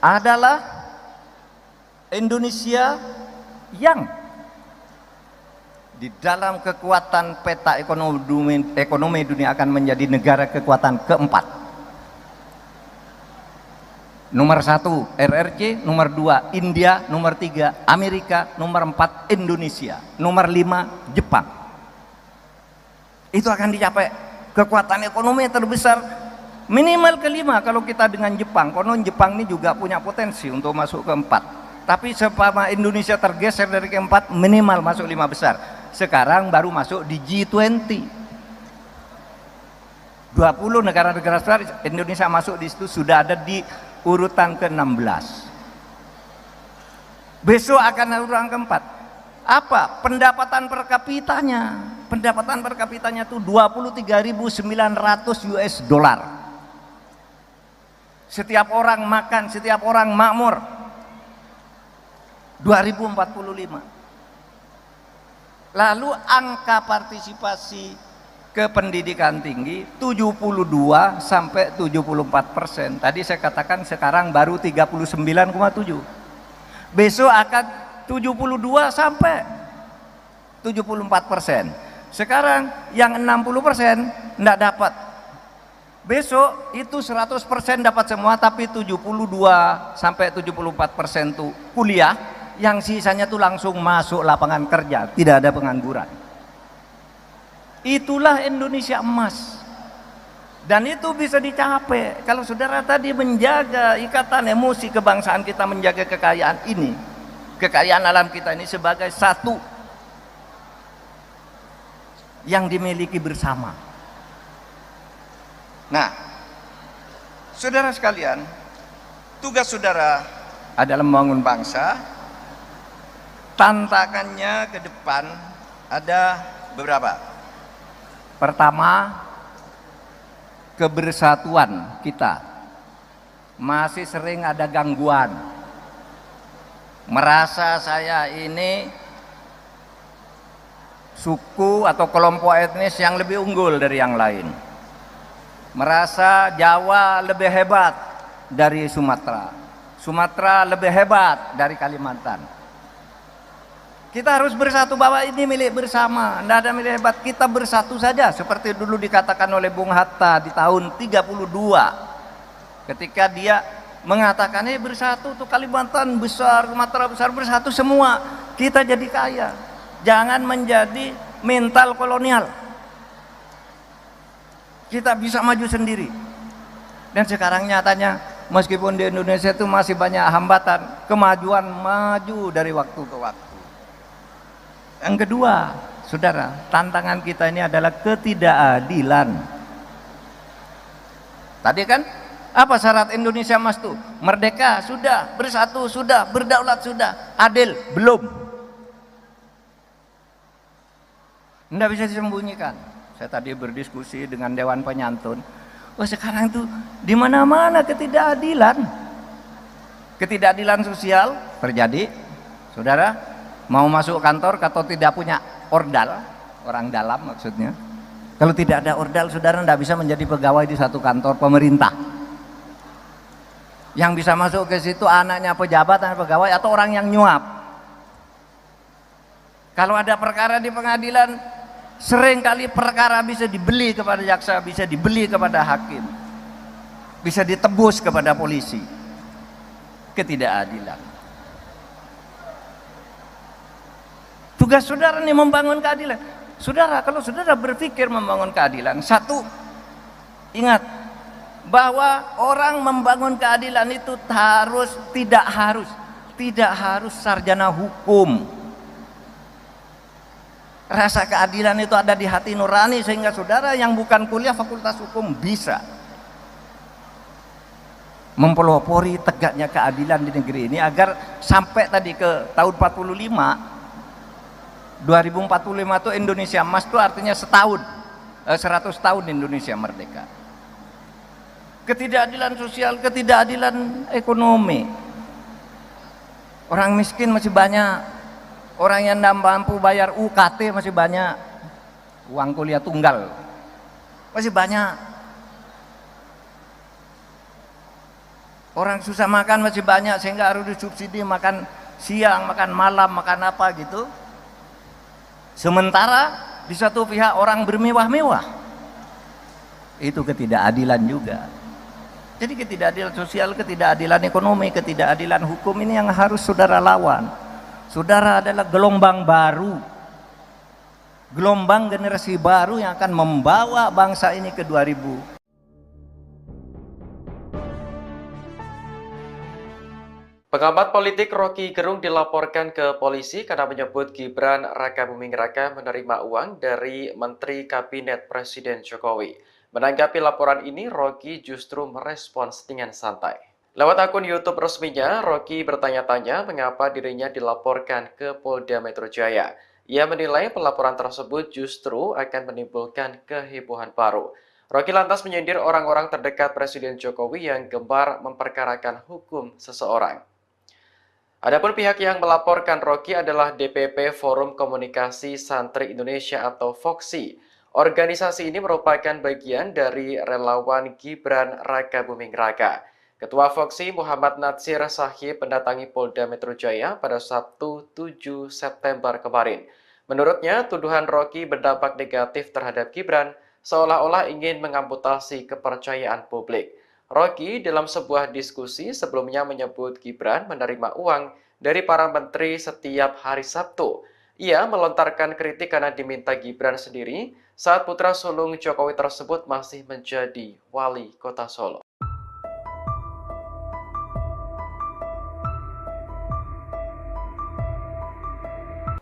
adalah Indonesia yang di dalam kekuatan peta ekonomi dunia akan menjadi negara kekuatan keempat. Nomor 1 RRC, nomor 2 India, nomor 3 Amerika, nomor 4 Indonesia, nomor 5 Jepang. Itu akan dicapai kekuatan ekonomi terbesar minimal kelima kalau kita dengan Jepang. Konon Jepang ini juga punya potensi untuk masuk keempat. Tapi selama Indonesia tergeser dari keempat, minimal masuk 5 besar. Sekarang baru masuk di G20. 20 negara-negara besar, Indonesia masuk di situ, sudah ada di urutan ke-16. Besok akan urutan keempat. Apa? Pendapatan per kapitanya. Pendapatan per kapitanya itu 23.900 US dollar. Setiap orang makan, setiap orang makmur. 2045. Lalu angka partisipasi ke pendidikan tinggi 72 sampai 74%. Tadi saya katakan sekarang baru 39,7. Besok akan 72 sampai 74%. Sekarang yang 60% enggak dapat. Besok itu 100% dapat semua, tapi 72 sampai 74% tuh kuliah, yang sisanya tuh langsung masuk lapangan kerja, tidak ada pengangguran. Itulah Indonesia emas. Dan itu bisa dicapai kalau saudara tadi menjaga ikatan emosi kebangsaan kita, menjaga kekayaan ini, kekayaan alam kita ini sebagai satu yang dimiliki bersama. Nah, saudara sekalian, tugas saudara adalah membangun bangsa. Tantangannya ke depan ada beberapa. Pertama, kebersatuan kita masih sering ada gangguan. Merasa saya ini suku atau kelompok etnis yang lebih unggul dari yang lain. Merasa Jawa lebih hebat dari Sumatera, Sumatera lebih hebat dari Kalimantan. Kita harus bersatu bahwa ini milik bersama, tidak ada milik hebat. Kita bersatu saja seperti dulu dikatakan oleh Bung Hatta di tahun 32 ketika dia mengatakan bersatu tuh Kalimantan besar, Sumatera besar, bersatu semua kita jadi kaya. Jangan menjadi mental kolonial. Kita bisa maju sendiri. Dan sekarang nyatanya meskipun di Indonesia itu masih banyak hambatan, kemajuan maju dari waktu ke waktu. Yang kedua, saudara, tantangan kita ini adalah ketidakadilan. Tadi kan apa syarat Indonesia Emas itu? Merdeka sudah, bersatu sudah, berdaulat sudah, adil belum. Tidak bisa disembunyikan. Saya tadi berdiskusi dengan Dewan Penyantun. Sekarang itu di mana-mana ketidakadilan. Ketidakadilan sosial terjadi. Saudara, mau masuk kantor atau tidak punya ordal, orang dalam maksudnya. Kalau tidak ada ordal, saudara tidak bisa menjadi pegawai di satu kantor pemerintah. Yang bisa masuk ke situ anaknya pejabat, anak pegawai, atau orang yang nyuap. Kalau ada perkara di pengadilan, sering kali perkara bisa dibeli kepada jaksa, bisa dibeli kepada hakim, bisa ditebus kepada polisi. Ketidakadilan. Tugas saudara nih membangun keadilan. Saudara, kalau saudara berpikir membangun keadilan, satu, ingat bahwa orang membangun keadilan itu tidak harus sarjana hukum. Rasa keadilan itu ada di hati nurani, sehingga saudara yang bukan kuliah fakultas hukum bisa mempelopori tegaknya keadilan di negeri ini, agar sampai tadi ke tahun 2045 itu Indonesia Emas, itu artinya 100 tahun Indonesia merdeka. Ketidakadilan sosial, ketidakadilan ekonomi. Orang miskin masih banyak. Orang yang tidak mampu bayar UKT masih banyak, uang kuliah tunggal masih banyak. Orang susah makan masih banyak, sehingga harus disubsidi makan siang, makan malam, makan apa gitu. Sementara di satu pihak orang bermewah-mewah. Itu ketidakadilan juga. Jadi ketidakadilan sosial, ketidakadilan ekonomi, ketidakadilan hukum ini yang harus saudara lawan. Saudara adalah gelombang baru. Gelombang generasi baru yang akan membawa bangsa ini ke 2000. Pengamat politik Rocky Gerung dilaporkan ke polisi karena menyebut Gibran Rakabuming Raka menerima uang dari Menteri Kabinet Presiden Jokowi. Menanggapi laporan ini, Rocky justru merespons dengan santai. Lewat akun YouTube resminya, Rocky bertanya-tanya mengapa dirinya dilaporkan ke Polda Metro Jaya. Ia menilai pelaporan tersebut justru akan menimbulkan kehebohan baru. Rocky lantas menyindir orang-orang terdekat Presiden Jokowi yang gemar memperkarakan hukum seseorang. Adapun pihak yang melaporkan Rocky adalah DPP Forum Komunikasi Santri Indonesia atau FOKSI. Organisasi ini merupakan bagian dari relawan Gibran Rakabuming Raka. Ketua FOKSI Muhammad Natsir Sahib mendatangi Polda Metro Jaya pada Sabtu 7 September kemarin. Menurutnya, tuduhan Rocky berdampak negatif terhadap Gibran seolah-olah ingin mengamputasi kepercayaan publik. Rocky dalam sebuah diskusi sebelumnya menyebut Gibran menerima uang dari para menteri setiap hari Sabtu. Ia melontarkan kritik karena diminta Gibran sendiri saat putra sulung Jokowi tersebut masih menjadi wali kota Solo.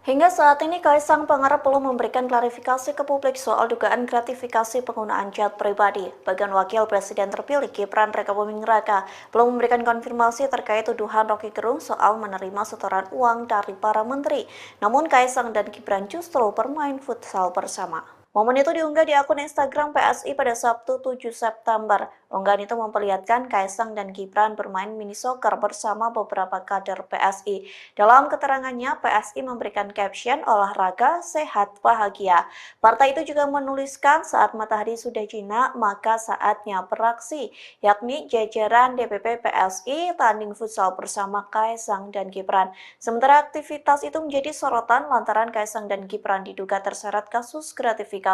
Hingga saat ini, Kaisang Pangarep belum memberikan klarifikasi ke publik soal dugaan gratifikasi penggunaan jet pribadi. Bagian Wakil Presiden terpilih Gibran Rakabuming Raka belum memberikan konfirmasi terkait tuduhan Rocky Gerung soal menerima setoran uang dari para menteri. Namun Kaisang dan Gibran justru bermain futsal bersama. Momen itu diunggah di akun Instagram PSI pada Sabtu 7 September. Unggahan itu memperlihatkan Kaisang dan Gibran bermain mini soccer bersama beberapa kader PSI. Dalam keterangannya, PSI memberikan caption olahraga, sehat, bahagia. Partai itu juga menuliskan saat matahari sudah jinak, maka saatnya beraksi, yakni jajaran DPP PSI tanding futsal bersama Kaisang dan Gibran. Sementara aktivitas itu menjadi sorotan lantaran Kaisang dan Gibran diduga terseret kasus gratifikasi.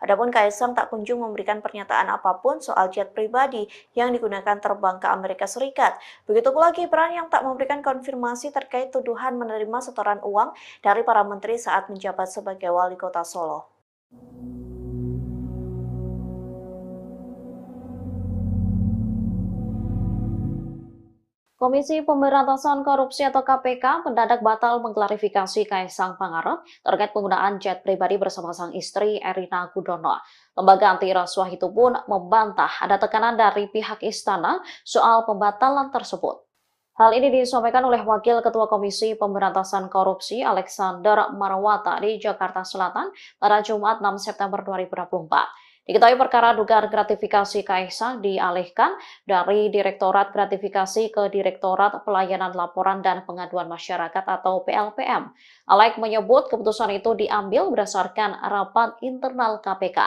Adapun Kaisang tak kunjung memberikan pernyataan apapun soal jet pribadi yang digunakan terbang ke Amerika Serikat. Begitu pula Gibran yang tak memberikan konfirmasi terkait tuduhan menerima setoran uang dari para menteri saat menjabat sebagai wali kota Solo. Komisi Pemberantasan Korupsi atau KPK mendadak batal mengklarifikasi Kaisang Pangarep terkait penggunaan jet pribadi bersama sang istri Erina Gudono. Lembaga anti rasuah itu pun membantah ada tekanan dari pihak istana soal pembatalan tersebut. Hal ini disampaikan oleh Wakil Ketua Komisi Pemberantasan Korupsi Alexander Marwata di Jakarta Selatan pada Jumat 6 September 2024. Diketahui perkara dugaan gratifikasi Kaisang dialihkan dari Direktorat Gratifikasi ke Direktorat Pelayanan Laporan dan Pengaduan Masyarakat atau PLPM. Alex menyebut keputusan itu diambil berdasarkan rapat internal KPK.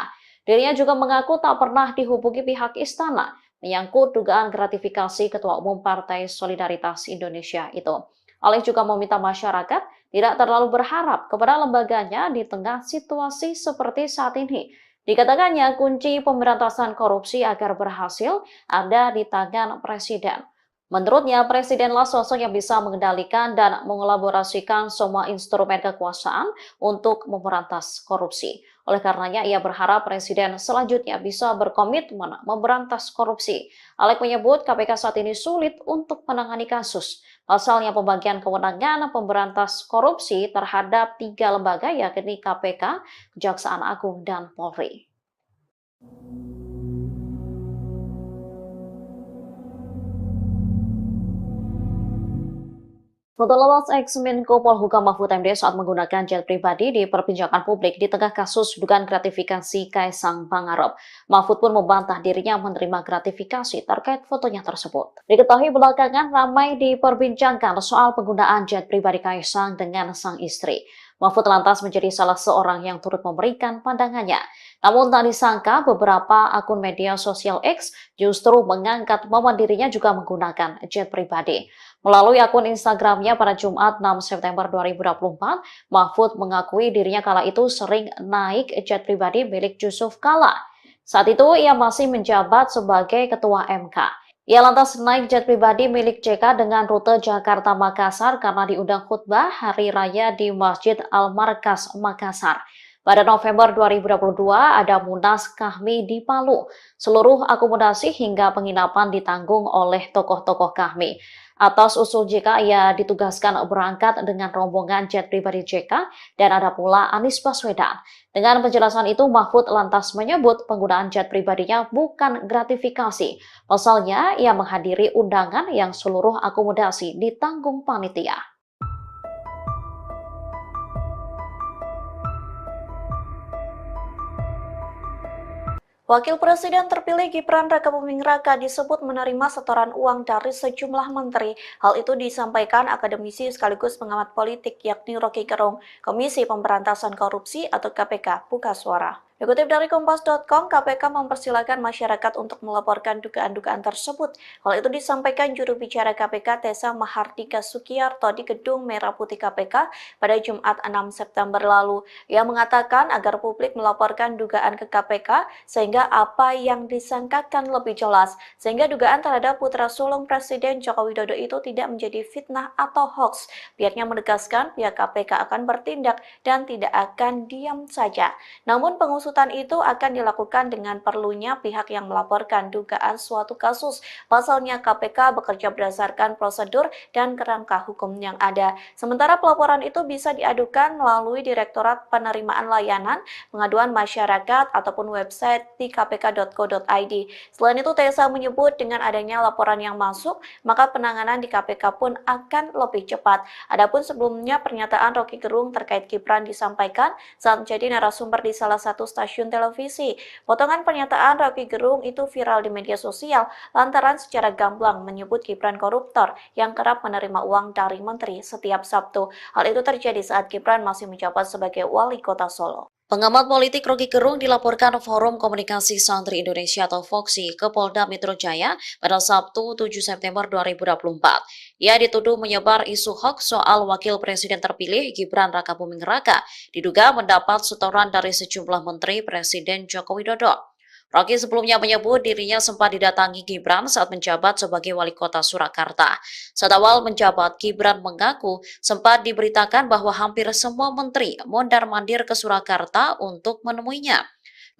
Dirinya juga mengaku tak pernah dihubungi pihak istana menyangkut dugaan gratifikasi Ketua Umum Partai Solidaritas Indonesia itu. Alex juga meminta masyarakat tidak terlalu berharap kepada lembaganya di tengah situasi seperti saat ini. Dikatakannya kunci pemberantasan korupsi agar berhasil ada di tangan Presiden. Menurutnya, Presidenlah sosok yang bisa mengendalikan dan mengelaborasikan semua instrumen kekuasaan untuk memberantas korupsi. Oleh karenanya, ia berharap Presiden selanjutnya bisa berkomitmen memberantas korupsi. Alex menyebut KPK saat ini sulit untuk menangani kasus. Pasalnya pembagian kewenangan pemberantas korupsi terhadap 3 lembaga yakni KPK, Kejaksaan Agung, dan Polri. Foto lolos ex-Menko Polhukam Mahfud MD saat menggunakan jet pribadi diperbincangkan publik di tengah kasus dugaan gratifikasi Kaisang Pangarep. Mahfud pun membantah dirinya menerima gratifikasi terkait fotonya tersebut. Diketahui belakangan ramai diperbincangkan soal penggunaan jet pribadi Kaisang dengan sang istri. Mahfud lantas menjadi salah seorang yang turut memberikan pandangannya. Namun tak disangka beberapa akun media sosial X justru mengangkat momen dirinya juga menggunakan jet pribadi. Melalui akun Instagramnya pada Jumat 6 September 2024, Mahfud mengakui dirinya kala itu sering naik jet pribadi milik Yusuf Kala. Saat itu ia masih menjabat sebagai Ketua MK. Ia lantas naik jet pribadi milik JK dengan rute Jakarta-Makassar karena diundang khutbah Hari Raya di Masjid Al-Markas, Makassar. Pada November 2022 ada Munas Kahmi di Palu. Seluruh akomodasi hingga penginapan ditanggung oleh tokoh-tokoh Kahmi. Atas usul JK, ia ditugaskan berangkat dengan rombongan jet pribadi JK dan ada pula Anies Baswedan. Dengan penjelasan itu, Mahfud lantas menyebut penggunaan jet pribadinya bukan gratifikasi. Pasalnya, ia menghadiri undangan yang seluruh akomodasi ditanggung panitia. Wakil Presiden terpilih Gibran Rakabuming Raka disebut menerima setoran uang dari sejumlah menteri. Hal itu disampaikan akademisi sekaligus pengamat politik yakni Rocky Gerung, Komisi Pemberantasan Korupsi atau KPK, buka suara. Dikutip dari Kompas.com, KPK mempersilahkan masyarakat untuk melaporkan dugaan-dugaan tersebut. Hal itu disampaikan juru bicara KPK Tessa Mahardika Sukiyarto di Gedung Merah Putih KPK pada Jumat 6 September lalu. Ia mengatakan agar publik melaporkan dugaan ke KPK sehingga apa yang disangkakan lebih jelas, sehingga dugaan terhadap putra sulung Presiden Joko Widodo itu tidak menjadi fitnah atau hoax. Pihaknya menegaskan pihak KPK akan bertindak dan tidak akan diam saja. Namun pengusutan itu akan dilakukan dengan perlunya pihak yang melaporkan dugaan suatu kasus. Pasalnya KPK bekerja berdasarkan prosedur dan kerangka hukum yang ada. Sementara pelaporan itu bisa diadukan melalui Direktorat Penerimaan Layanan Pengaduan Masyarakat ataupun website di kpk.co.id. Selain itu, Tessa menyebut dengan adanya laporan yang masuk, maka penanganan di KPK pun akan lebih cepat. Adapun sebelumnya pernyataan Rocky Gerung terkait Gibran disampaikan saat menjadi narasumber di salah satu stasiun televisi. Potongan pernyataan Rocky Gerung itu viral di media sosial lantaran secara gamblang menyebut Gibran koruptor yang kerap menerima uang dari menteri setiap Sabtu. Hal itu terjadi saat Gibran masih menjabat sebagai wali kota Solo. Pengamat politik Rocky Gerung dilaporkan Forum Komunikasi Santri Indonesia atau FOKSI ke Polda Metro Jaya pada Sabtu 7 September 2024. Ia dituduh menyebar isu hoax soal Wakil Presiden terpilih Gibran Rakabuming Raka, diduga mendapat setoran dari sejumlah menteri Presiden Joko Widodo. Rocky sebelumnya menyebut dirinya sempat didatangi Gibran saat menjabat sebagai wali kota Surakarta. Saat awal menjabat, Gibran mengaku sempat diberitakan bahwa hampir semua menteri mondar-mandir ke Surakarta untuk menemuinya.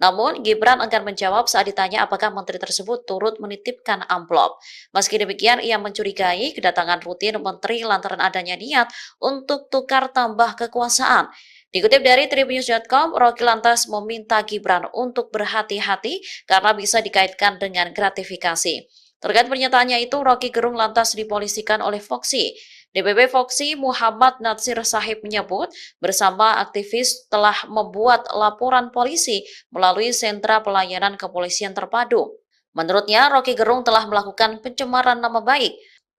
Namun, Gibran enggan menjawab saat ditanya apakah menteri tersebut turut menitipkan amplop. Meski demikian, ia mencurigai kedatangan rutin menteri lantaran adanya niat untuk tukar tambah kekuasaan. Dikutip dari Tribunnews.com, Rocky lantas meminta Gibran untuk berhati-hati karena bisa dikaitkan dengan gratifikasi. Terkait pernyataannya itu, Rocky Gerung lantas dipolisikan oleh FOKSI. DPP FOKSI Muhammad Natsir Sahib menyebut bersama aktivis telah membuat laporan polisi melalui sentra pelayanan kepolisian terpadu. Menurutnya, Rocky Gerung telah melakukan pencemaran nama baik.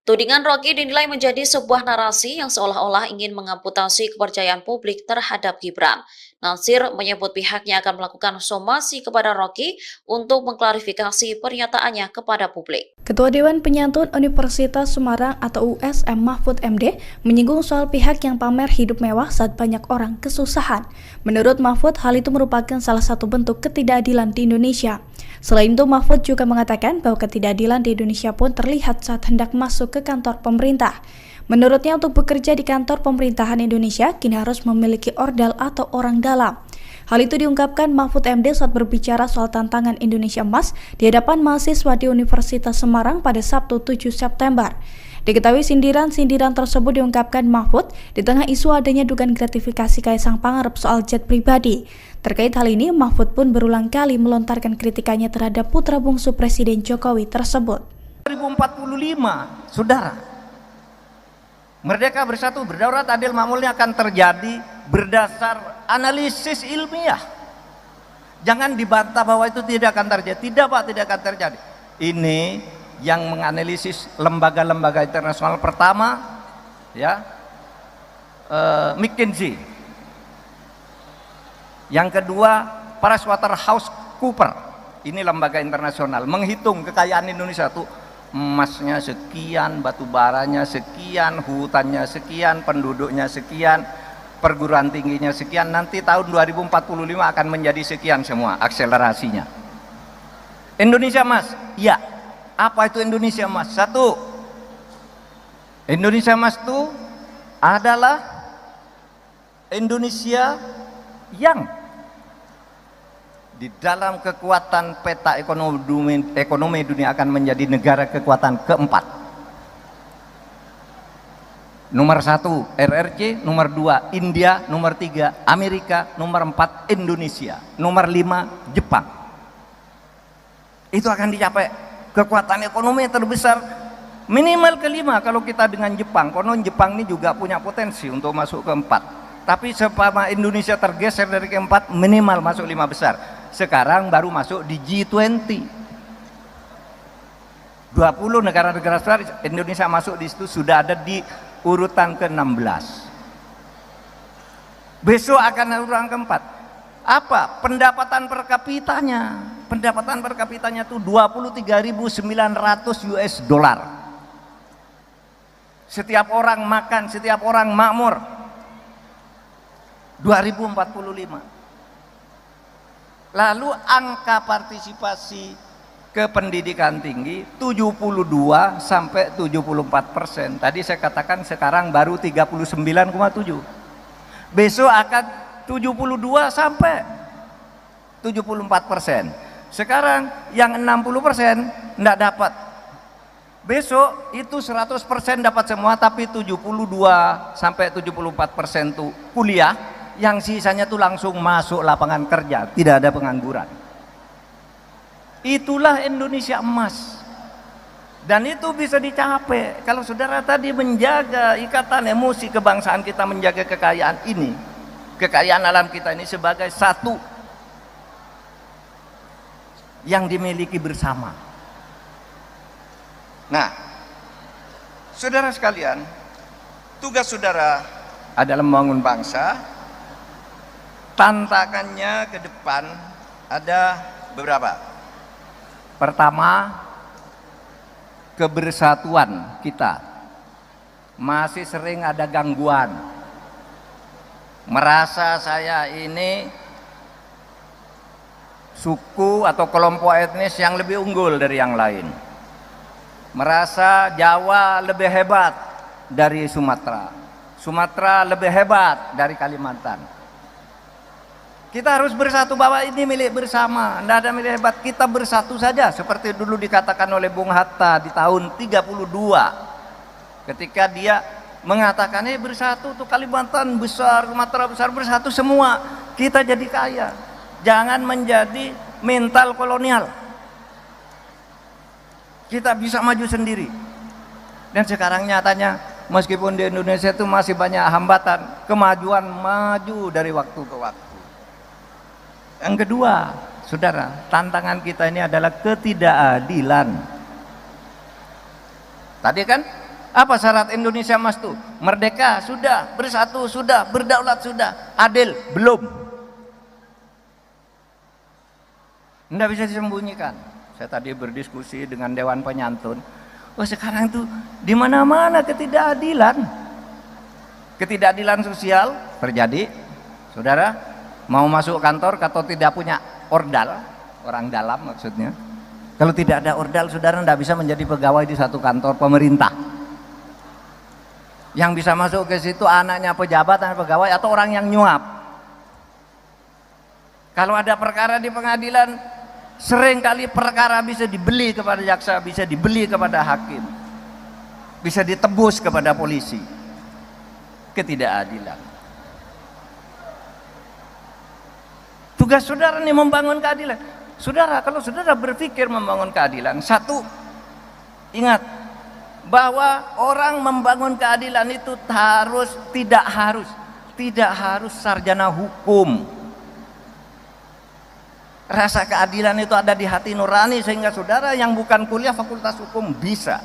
Tudingan Rocky dinilai menjadi sebuah narasi yang seolah-olah ingin mengamputasi kepercayaan publik terhadap Gibran. Natsir menyebut pihaknya akan melakukan somasi kepada Rocky untuk mengklarifikasi pernyataannya kepada publik. Ketua Dewan Penyantun Universitas Semarang atau USM Mahfud MD menyinggung soal pihak yang pamer hidup mewah saat banyak orang kesusahan. Menurut Mahfud, hal itu merupakan salah satu bentuk ketidakadilan di Indonesia. Selain itu, Mahfud juga mengatakan bahwa ketidakadilan di Indonesia pun terlihat saat hendak masuk ke kantor pemerintah. Menurutnya, untuk bekerja di kantor pemerintahan Indonesia, kini harus memiliki ordal atau orang dalam. Hal itu diungkapkan Mahfud MD saat berbicara soal tantangan Indonesia Emas di hadapan mahasiswa di Universitas Semarang pada Sabtu 7 September. Diketahui sindiran-sindiran tersebut diungkapkan Mahfud di tengah isu adanya dugaan gratifikasi Kaisang Pangarep soal jet pribadi. Terkait hal ini, Mahfud pun berulang kali melontarkan kritikannya terhadap putra bungsu Presiden Jokowi tersebut. 2045, saudara. Merdeka Bersatu Berdaulat Adil Makmurnya akan terjadi berdasar analisis ilmiah. Jangan dibantah bahwa itu tidak akan terjadi. Tidak Pak, tidak akan terjadi. Ini yang menganalisis lembaga-lembaga internasional pertama, ya, McKinsey. Yang kedua, PricewaterhouseCoopers, ini lembaga internasional, menghitung kekayaan Indonesia tuh emasnya sekian, batu baranya sekian, hutannya sekian, penduduknya sekian, perguruan tingginya sekian, nanti tahun 2045 akan menjadi sekian semua akselerasinya. Indonesia emas, ya. Apa itu Indonesia emas? Satu, Indonesia emas itu adalah Indonesia yang di dalam kekuatan peta ekonomi dunia akan menjadi negara kekuatan keempat. Nomor 1 RRC, nomor 2 India, nomor 3 Amerika, nomor 4 Indonesia, nomor 5 Jepang. Itu akan dicapai kekuatan ekonomi terbesar minimal kelima kalau kita dengan Jepang. Konon Jepang ini juga punya potensi untuk masuk keempat. Tapi sepama Indonesia tergeser dari keempat, minimal masuk 5 besar. Sekarang baru masuk di G20. 20 negara-negara besar, Indonesia masuk di situ, sudah ada di urutan ke-16. Besok akan urutan keempat. Apa? Pendapatan per kapitanya. Pendapatan per kapitanya itu 23.900 US dollar. Setiap orang makan, setiap orang makmur. 2045. Lalu angka partisipasi ke pendidikan tinggi 72 sampai 74%. Tadi saya katakan sekarang baru 39,7. Besok akan 72 sampai 74%. Sekarang yang 60% enggak dapat. Besok itu 100% dapat semua, tapi 72 sampai 74% tuh kuliah, yang sisanya tuh langsung masuk lapangan kerja, tidak ada pengangguran. Itulah Indonesia emas. Dan itu bisa dicapai kalau saudara tadi menjaga ikatan emosi kebangsaan kita, menjaga kekayaan ini, kekayaan alam kita ini sebagai satu yang dimiliki bersama. Nah, saudara sekalian, tugas saudara adalah membangun bangsa. Tantangannya ke depan ada beberapa. Pertama, kebersatuan kita masih sering ada gangguan. Merasa saya ini suku atau kelompok etnis yang lebih unggul dari yang lain. Merasa Jawa lebih hebat dari Sumatera, Sumatera lebih hebat dari Kalimantan. Kita harus bersatu bahwa ini milik bersama, tidak ada milik hebat. Kita bersatu saja seperti dulu dikatakan oleh Bung Hatta di tahun 32 ketika dia mengatakan bersatu tuh Kalimantan besar, Sumatera besar, bersatu semua kita jadi kaya. Jangan menjadi mental kolonial. Kita bisa maju sendiri. Dan sekarang nyatanya meskipun di Indonesia itu masih banyak hambatan, kemajuan maju dari waktu ke waktu. Yang kedua, saudara, tantangan kita ini adalah ketidakadilan. Tadi kan apa syarat Indonesia emas tuh? Merdeka sudah, bersatu sudah, berdaulat sudah, adil belum. Tidak bisa disembunyikan. Saya tadi berdiskusi dengan Dewan Penyantun. Oh, sekarang itu di mana-mana ketidakadilan. Ketidakadilan sosial terjadi. Saudara, mau masuk kantor atau tidak punya ordal, orang dalam maksudnya. Kalau tidak ada ordal, saudara tidak bisa menjadi pegawai di satu kantor pemerintah. Yang bisa masuk ke situ anaknya pejabat, anak pegawai, atau orang yang nyuap. Kalau ada perkara di pengadilan, seringkali perkara bisa dibeli kepada jaksa, bisa dibeli kepada hakim, bisa ditebus kepada polisi. Ketidakadilan. Tugas saudara nih membangun keadilan. Saudara, kalau saudara berpikir membangun keadilan, satu, ingat bahwa orang membangun keadilan itu tidak harus sarjana hukum. Rasa keadilan itu ada di hati nurani, sehingga saudara yang bukan kuliah fakultas hukum bisa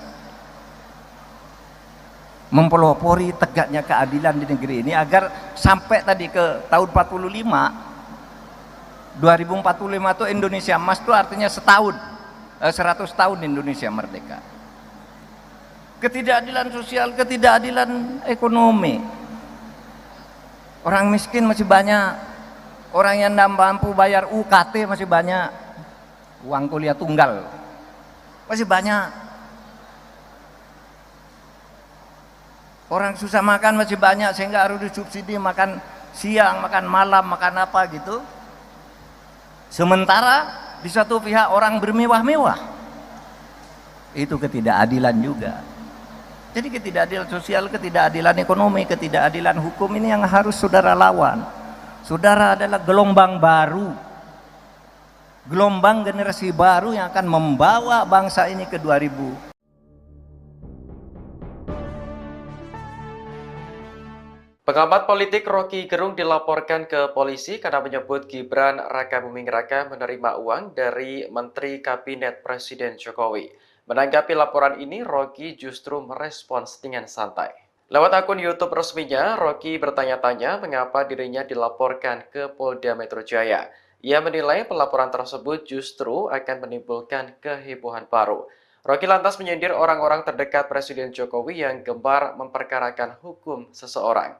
mempelopori tegaknya keadilan di negeri ini, agar sampai tadi ke tahun 45 2045 itu Indonesia emas itu artinya setahun, 100 tahun Indonesia merdeka. Ketidakadilan sosial, ketidakadilan ekonomi. Orang miskin masih banyak, orang yang tidak mampu bayar UKT masih banyak, uang kuliah tunggal masih banyak. Orang susah makan masih banyak sehingga harus disubsidi makan siang, makan malam, makan apa gitu. Sementara di satu pihak orang bermewah-mewah. Itu ketidakadilan juga. Jadi ketidakadilan sosial, ketidakadilan ekonomi, ketidakadilan hukum ini yang harus saudara lawan. Saudara adalah gelombang baru. Gelombang generasi baru yang akan membawa bangsa ini ke 2000. Pengamat politik Rocky Gerung dilaporkan ke polisi karena menyebut Gibran Rakabuming Raka menerima uang dari Menteri Kabinet Presiden Jokowi. Menanggapi laporan ini, Rocky justru merespons dengan santai. Lewat akun YouTube resminya, Rocky bertanya-tanya mengapa dirinya dilaporkan ke Polda Metro Jaya. Ia menilai pelaporan tersebut justru akan menimbulkan kehebohan baru. Rocky lantas menyindir orang-orang terdekat Presiden Jokowi yang gemar memperkarakan hukum seseorang.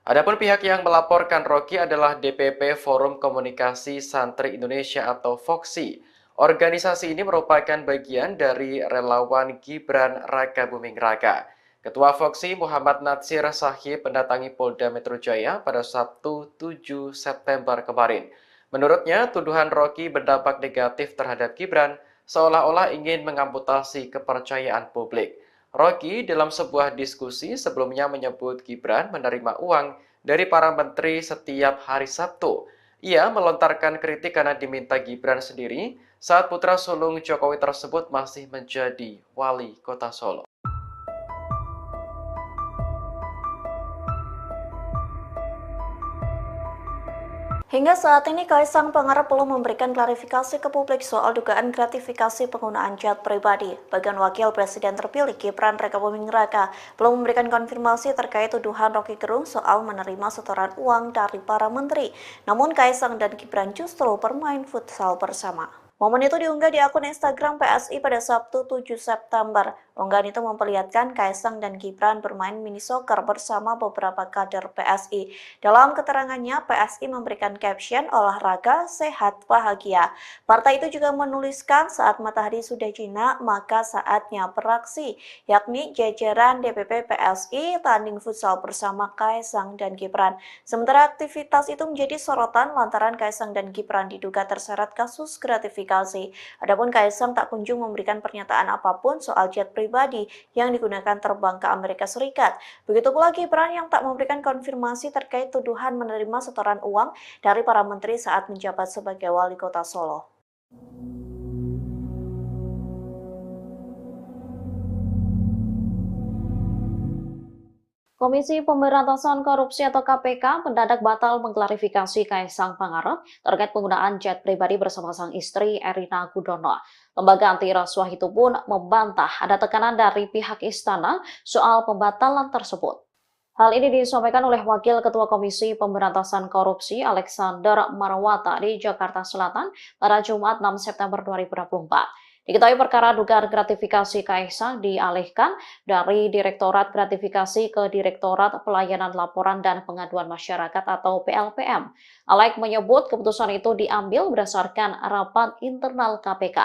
Adapun pihak yang melaporkan Rocky adalah DPP Forum Komunikasi Santri Indonesia atau FOKSI. Organisasi ini merupakan bagian dari relawan Gibran Rakabuming Raka. Ketua FOKSI Muhammad Natsir Sahib mendatangi Polda Metro Jaya pada Sabtu 7 September kemarin. Menurutnya, tuduhan Rocky berdampak negatif terhadap Gibran seolah-olah ingin mengamputasi kepercayaan publik. Rocky dalam sebuah diskusi sebelumnya menyebut Gibran menerima uang dari para menteri setiap hari Sabtu. Ia melontarkan kritik karena diminta Gibran sendiri saat putra sulung Jokowi tersebut masih menjadi wali kota Solo. Hingga saat ini, Kaisang Pangarep belum memberikan klarifikasi ke publik soal dugaan gratifikasi penggunaan jet pribadi. Bagian Wakil Presiden terpilih Gibran Rakabuming Raka belum memberikan konfirmasi terkait tuduhan Rocky Gerung soal menerima setoran uang dari para menteri. Namun Kaisang dan Gibran justru bermain futsal bersama. Momen itu diunggah di akun Instagram PSI pada Sabtu 7 September. Unggahan itu memperlihatkan Kaisang dan Gibran bermain mini soccer bersama beberapa kader PSI. Dalam keterangannya, PSI memberikan caption olahraga, sehat, bahagia. Partai itu juga menuliskan saat matahari sudah jinak, maka saatnya beraksi, yakni jajaran DPP PSI tanding futsal bersama Kaisang dan Gibran. Sementara aktivitas itu menjadi sorotan lantaran Kaisang dan Gibran diduga terseret kasus gratifikasi. Adapun Kaisang tak kunjung memberikan pernyataan apapun soal jet pribadi yang digunakan terbang ke Amerika Serikat. Begitu pula Gibran yang tak memberikan konfirmasi terkait tuduhan menerima setoran uang dari para menteri saat menjabat sebagai wali kota Solo. Komisi Pemberantasan Korupsi atau KPK mendadak batal mengklarifikasi Kaisang Pangarep terkait penggunaan jet pribadi bersama sang istri Erina Gudono. Lembaga anti rasuah itu pun membantah ada tekanan dari pihak istana soal pembatalan tersebut. Hal ini disampaikan oleh Wakil Ketua Komisi Pemberantasan Korupsi Alexander Marwata di Jakarta Selatan pada Jumat 6 September 2024. Diketahui perkara dugaan gratifikasi Kaisang dialihkan dari Direktorat Gratifikasi ke Direktorat Pelayanan Laporan dan Pengaduan Masyarakat atau PLPM. Alex menyebut keputusan itu diambil berdasarkan rapat internal KPK.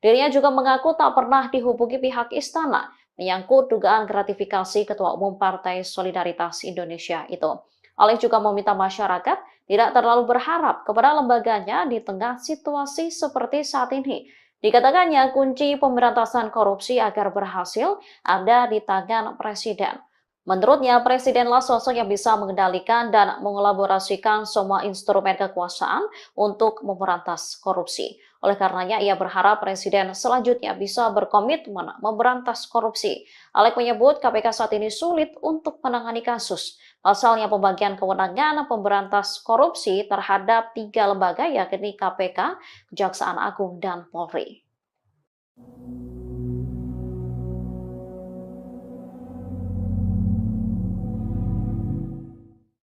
Dirinya juga mengaku tak pernah dihubungi pihak istana menyangkut dugaan gratifikasi Ketua Umum Partai Solidaritas Indonesia itu. Alex juga meminta masyarakat tidak terlalu berharap kepada lembaganya di tengah situasi seperti saat ini. Dikatakannya kunci pemberantasan korupsi agar berhasil ada di tangan Presiden. Menurutnya, Presidenlah sosok yang bisa mengendalikan dan mengelaborasikan semua instrumen kekuasaan untuk memberantas korupsi. Oleh karenanya, ia berharap Presiden selanjutnya bisa berkomitmen memberantas korupsi. Alex menyebut KPK saat ini sulit untuk menangani kasus. Pasalnya pembagian kewenangan pemberantas korupsi terhadap 3 lembaga yakni KPK, Kejaksaan Agung, dan Polri.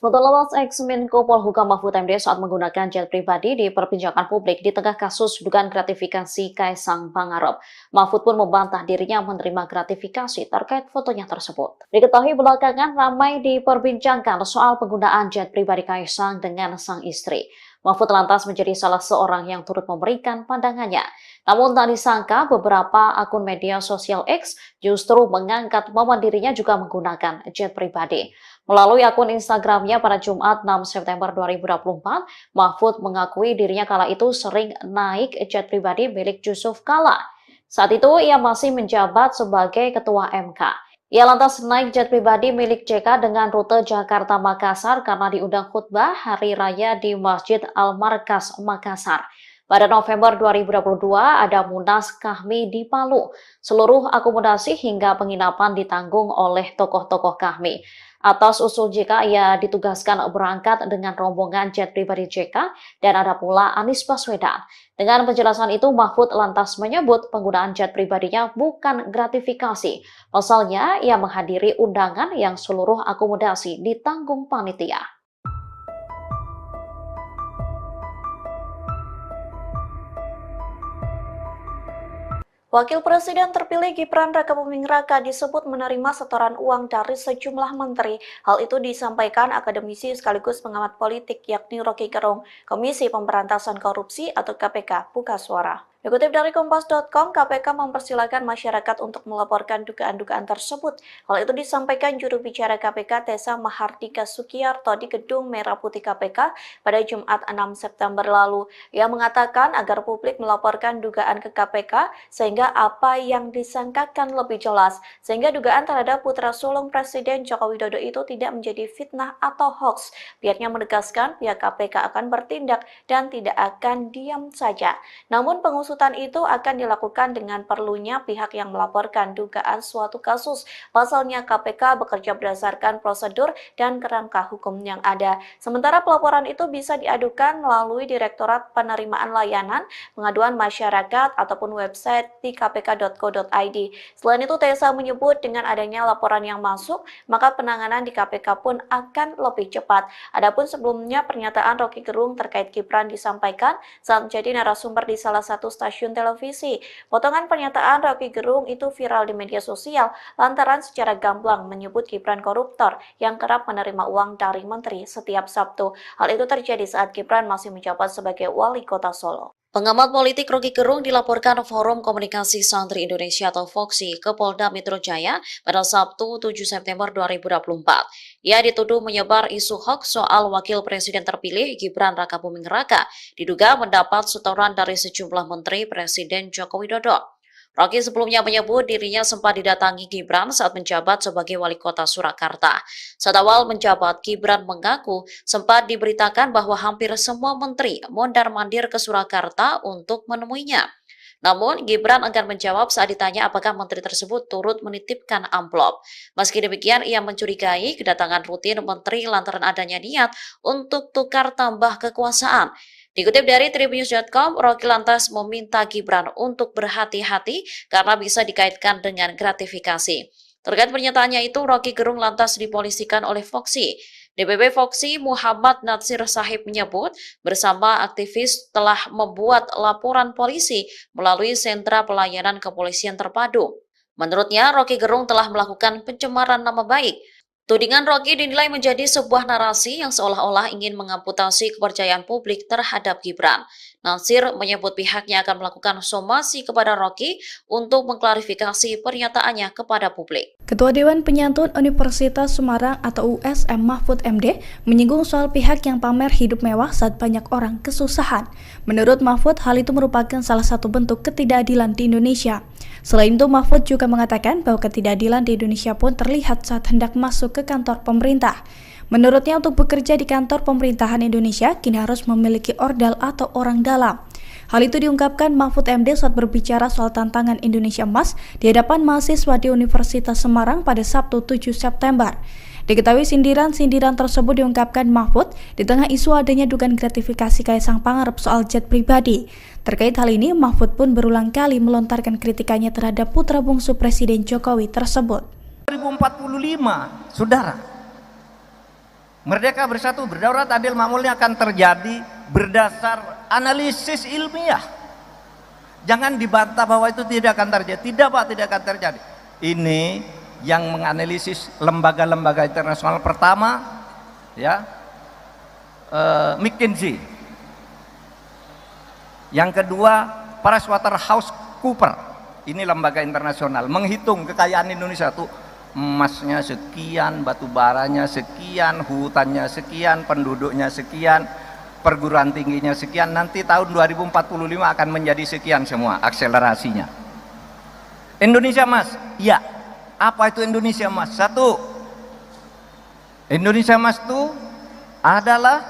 Foto lolos ex-Menko Polhukam Mahfud MD saat menggunakan jet pribadi diperbincangkan publik di tengah kasus dugaan gratifikasi Kaisang Pangarep. Mahfud pun membantah dirinya menerima gratifikasi terkait fotonya tersebut. Diketahui belakangan ramai diperbincangkan soal penggunaan jet pribadi Kaisang dengan sang istri. Mahfud lantas menjadi salah seorang yang turut memberikan pandangannya. Namun tak disangka beberapa akun media sosial X justru mengangkat momen dirinya juga menggunakan jet pribadi. Melalui akun Instagramnya pada Jumat 6 September 2024, Mahfud mengakui dirinya kala itu sering naik jet pribadi milik Yusuf Kala. Saat itu ia masih menjabat sebagai Ketua MK. Ia lantas naik jet pribadi milik JK dengan rute Jakarta-Makassar karena diundang khutbah Hari Raya di Masjid Al-Markas, Makassar. Pada November 2022 ada Munas Kahmi di Palu. Seluruh akomodasi hingga penginapan ditanggung oleh tokoh-tokoh Kahmi. Atas usul JK, ia ditugaskan berangkat dengan rombongan jet pribadi JK dan ada pula Anies Baswedan. Dengan penjelasan itu, Mahfud lantas menyebut penggunaan jet pribadinya bukan gratifikasi. Pasalnya, ia menghadiri undangan yang seluruh akomodasi ditanggung panitia. Wakil Presiden terpilih Gibran Rakabuming Raka disebut menerima setoran uang dari sejumlah menteri. Hal itu disampaikan akademisi sekaligus pengamat politik yakni Rocky Gerung, Komisi Pemberantasan Korupsi atau KPK, buka suara. Dikutip dari Kompas.com, KPK mempersilahkan masyarakat untuk melaporkan dugaan-dugaan tersebut. Hal itu disampaikan juru bicara KPK Tessa Mahardika Sukiyarto di Gedung Merah Putih KPK pada Jumat 6 September lalu. Ia mengatakan agar publik melaporkan dugaan ke KPK sehingga apa yang disangkakan lebih jelas, sehingga dugaan terhadap putra sulung Presiden Joko Widodo itu tidak menjadi fitnah atau hoax. Pihaknya menegaskan pihak KPK akan bertindak dan tidak akan diam saja. Namun pengusutan itu akan dilakukan dengan perlunya pihak yang melaporkan dugaan suatu kasus. Pasalnya KPK bekerja berdasarkan prosedur dan kerangka hukum yang ada. Sementara pelaporan itu bisa diadukan melalui Direktorat Penerimaan Layanan Pengaduan Masyarakat ataupun website di kpk.co.id. Selain itu, Tessa menyebut dengan adanya laporan yang masuk, maka penanganan di KPK pun akan lebih cepat. Adapun sebelumnya pernyataan Rocky Gerung terkait Gibran disampaikan saat menjadi narasumber di salah satu stasiun televisi. Potongan pernyataan Rocky Gerung itu viral di media sosial lantaran secara gamblang menyebut Gibran koruptor yang kerap menerima uang dari menteri setiap Sabtu. Hal itu terjadi saat Gibran masih menjabat sebagai wali kota Solo. Pengamat politik Rocky Gerung dilaporkan Forum Komunikasi Santri Indonesia atau FOKSI ke Polda Metro Jaya pada Sabtu 7 September 2024. Ia dituduh menyebar isu hoax soal Wakil Presiden terpilih Gibran Rakabuming Raka, diduga mendapat setoran dari sejumlah menteri Presiden Joko Widodo. Rocky sebelumnya menyebut dirinya sempat didatangi Gibran saat menjabat sebagai wali kota Surakarta. Saat awal menjabat, Gibran mengaku sempat diberitakan bahwa hampir semua menteri mondar-mandir ke Surakarta untuk menemuinya. Namun, Gibran enggan menjawab saat ditanya apakah menteri tersebut turut menitipkan amplop. Meski demikian, ia mencurigai kedatangan rutin menteri lantaran adanya niat untuk tukar tambah kekuasaan. Dikutip dari Tribunnews.com, Rocky lantas meminta Gibran untuk berhati-hati karena bisa dikaitkan dengan gratifikasi. Terkait pernyataannya itu, Rocky Gerung lantas dipolisikan oleh FOKSI. DPP FOKSI Muhammad Natsir Sahib menyebut bersama aktivis telah membuat laporan polisi melalui sentra pelayanan kepolisian terpadu. Menurutnya, Rocky Gerung telah melakukan pencemaran nama baik. Tudingan Rocky dinilai menjadi sebuah narasi yang seolah-olah ingin mengamputasi kepercayaan publik terhadap Gibran. Natsir menyebut pihaknya akan melakukan somasi kepada Rocky untuk mengklarifikasi pernyataannya kepada publik. Ketua Dewan Penyantun Universitas Semarang atau USM Mahfud MD menyinggung soal pihak yang pamer hidup mewah saat banyak orang kesusahan. Menurut Mahfud, hal itu merupakan salah satu bentuk ketidakadilan di Indonesia. Selain itu, Mahfud juga mengatakan bahwa ketidakadilan di Indonesia pun terlihat saat hendak masuk ke kantor pemerintah. Menurutnya, untuk bekerja di kantor pemerintahan Indonesia, kini harus memiliki ordal atau orang dalam. Hal itu diungkapkan Mahfud MD saat berbicara soal tantangan Indonesia Emas di hadapan mahasiswa di Universitas Semarang pada Sabtu 7 September. Diketahui sindiran-sindiran tersebut diungkapkan Mahfud di tengah isu adanya dugaan gratifikasi Kaisang Pangarep soal jet pribadi. Terkait hal ini, Mahfud pun berulang kali melontarkan kritikannya terhadap putra bungsu Presiden Jokowi tersebut. 2045, saudara. Merdeka, bersatu, berdaulat, adil, makmurnya akan terjadi berdasar analisis ilmiah. Jangan dibantah bahwa itu tidak akan terjadi. Tidak Pak, tidak akan terjadi. Ini yang menganalisis lembaga-lembaga internasional. Pertama, ya, McKinsey. Yang kedua, PricewaterhouseCoopers. Ini lembaga internasional menghitung kekayaan Indonesia tuh, emasnya sekian, batu baranya sekian, hutannya sekian, penduduknya sekian, perguruan tingginya sekian. Nanti tahun 2045 akan menjadi sekian semua akselerasinya. Indonesia Mas, ya. Apa itu Indonesia Mas? Satu, Indonesia Mas itu adalah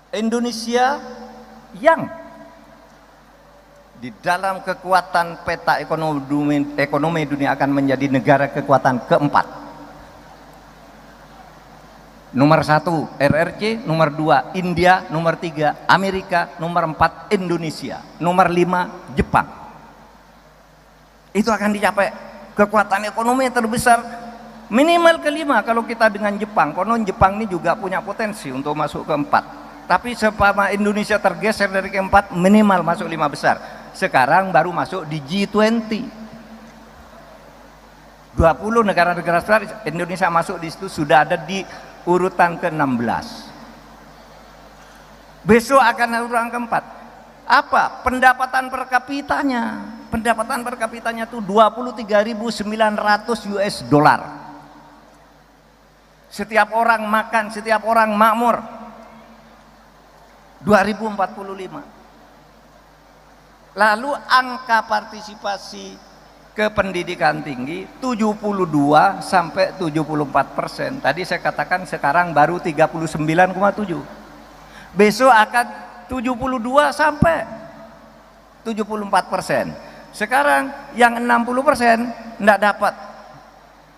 Indonesia yang di dalam kekuatan peta ekonomi dunia akan menjadi negara kekuatan keempat. Nomor 1 RRC, nomor 2 India, nomor 3 Amerika, nomor 4 Indonesia, nomor 5 Jepang. Itu akan dicapai kekuatan ekonomi terbesar minimal kelima kalau kita dengan Jepang. Konon Jepang ini juga punya potensi untuk masuk keempat. Tapi sepama Indonesia tergeser dari keempat, minimal masuk 5 besar. Sekarang baru masuk di G20. 20 negara-negara besar, Indonesia masuk di situ, sudah ada di urutan ke-16. Besok akan urutan keempat. Apa? Pendapatan per kapitanya. Pendapatan per kapitanya itu 23.900 US dollar. Setiap orang makan, setiap orang makmur. 2045. Lalu angka partisipasi ke pendidikan tinggi 72 sampai 74%. Tadi saya katakan sekarang baru 39,7. Besok akan 72 sampai 74%. Sekarang yang 60% enggak dapat.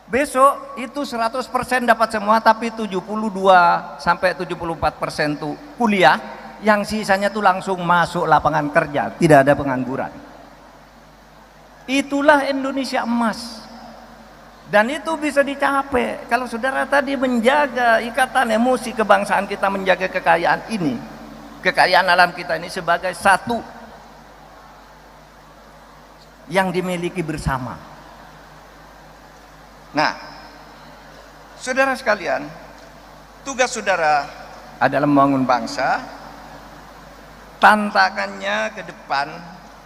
Besok itu 100% dapat semua, tapi 72 sampai 74% tuh kuliah. Yang sisanya tuh langsung masuk lapangan kerja, tidak ada pengangguran. Itulah Indonesia emas, dan itu bisa dicapai kalau saudara tadi menjaga ikatan emosi kebangsaan kita, menjaga kekayaan ini, kekayaan alam kita ini sebagai satu yang dimiliki bersama. Nah, saudara sekalian, tugas saudara adalah membangun bangsa. Tantangannya ke depan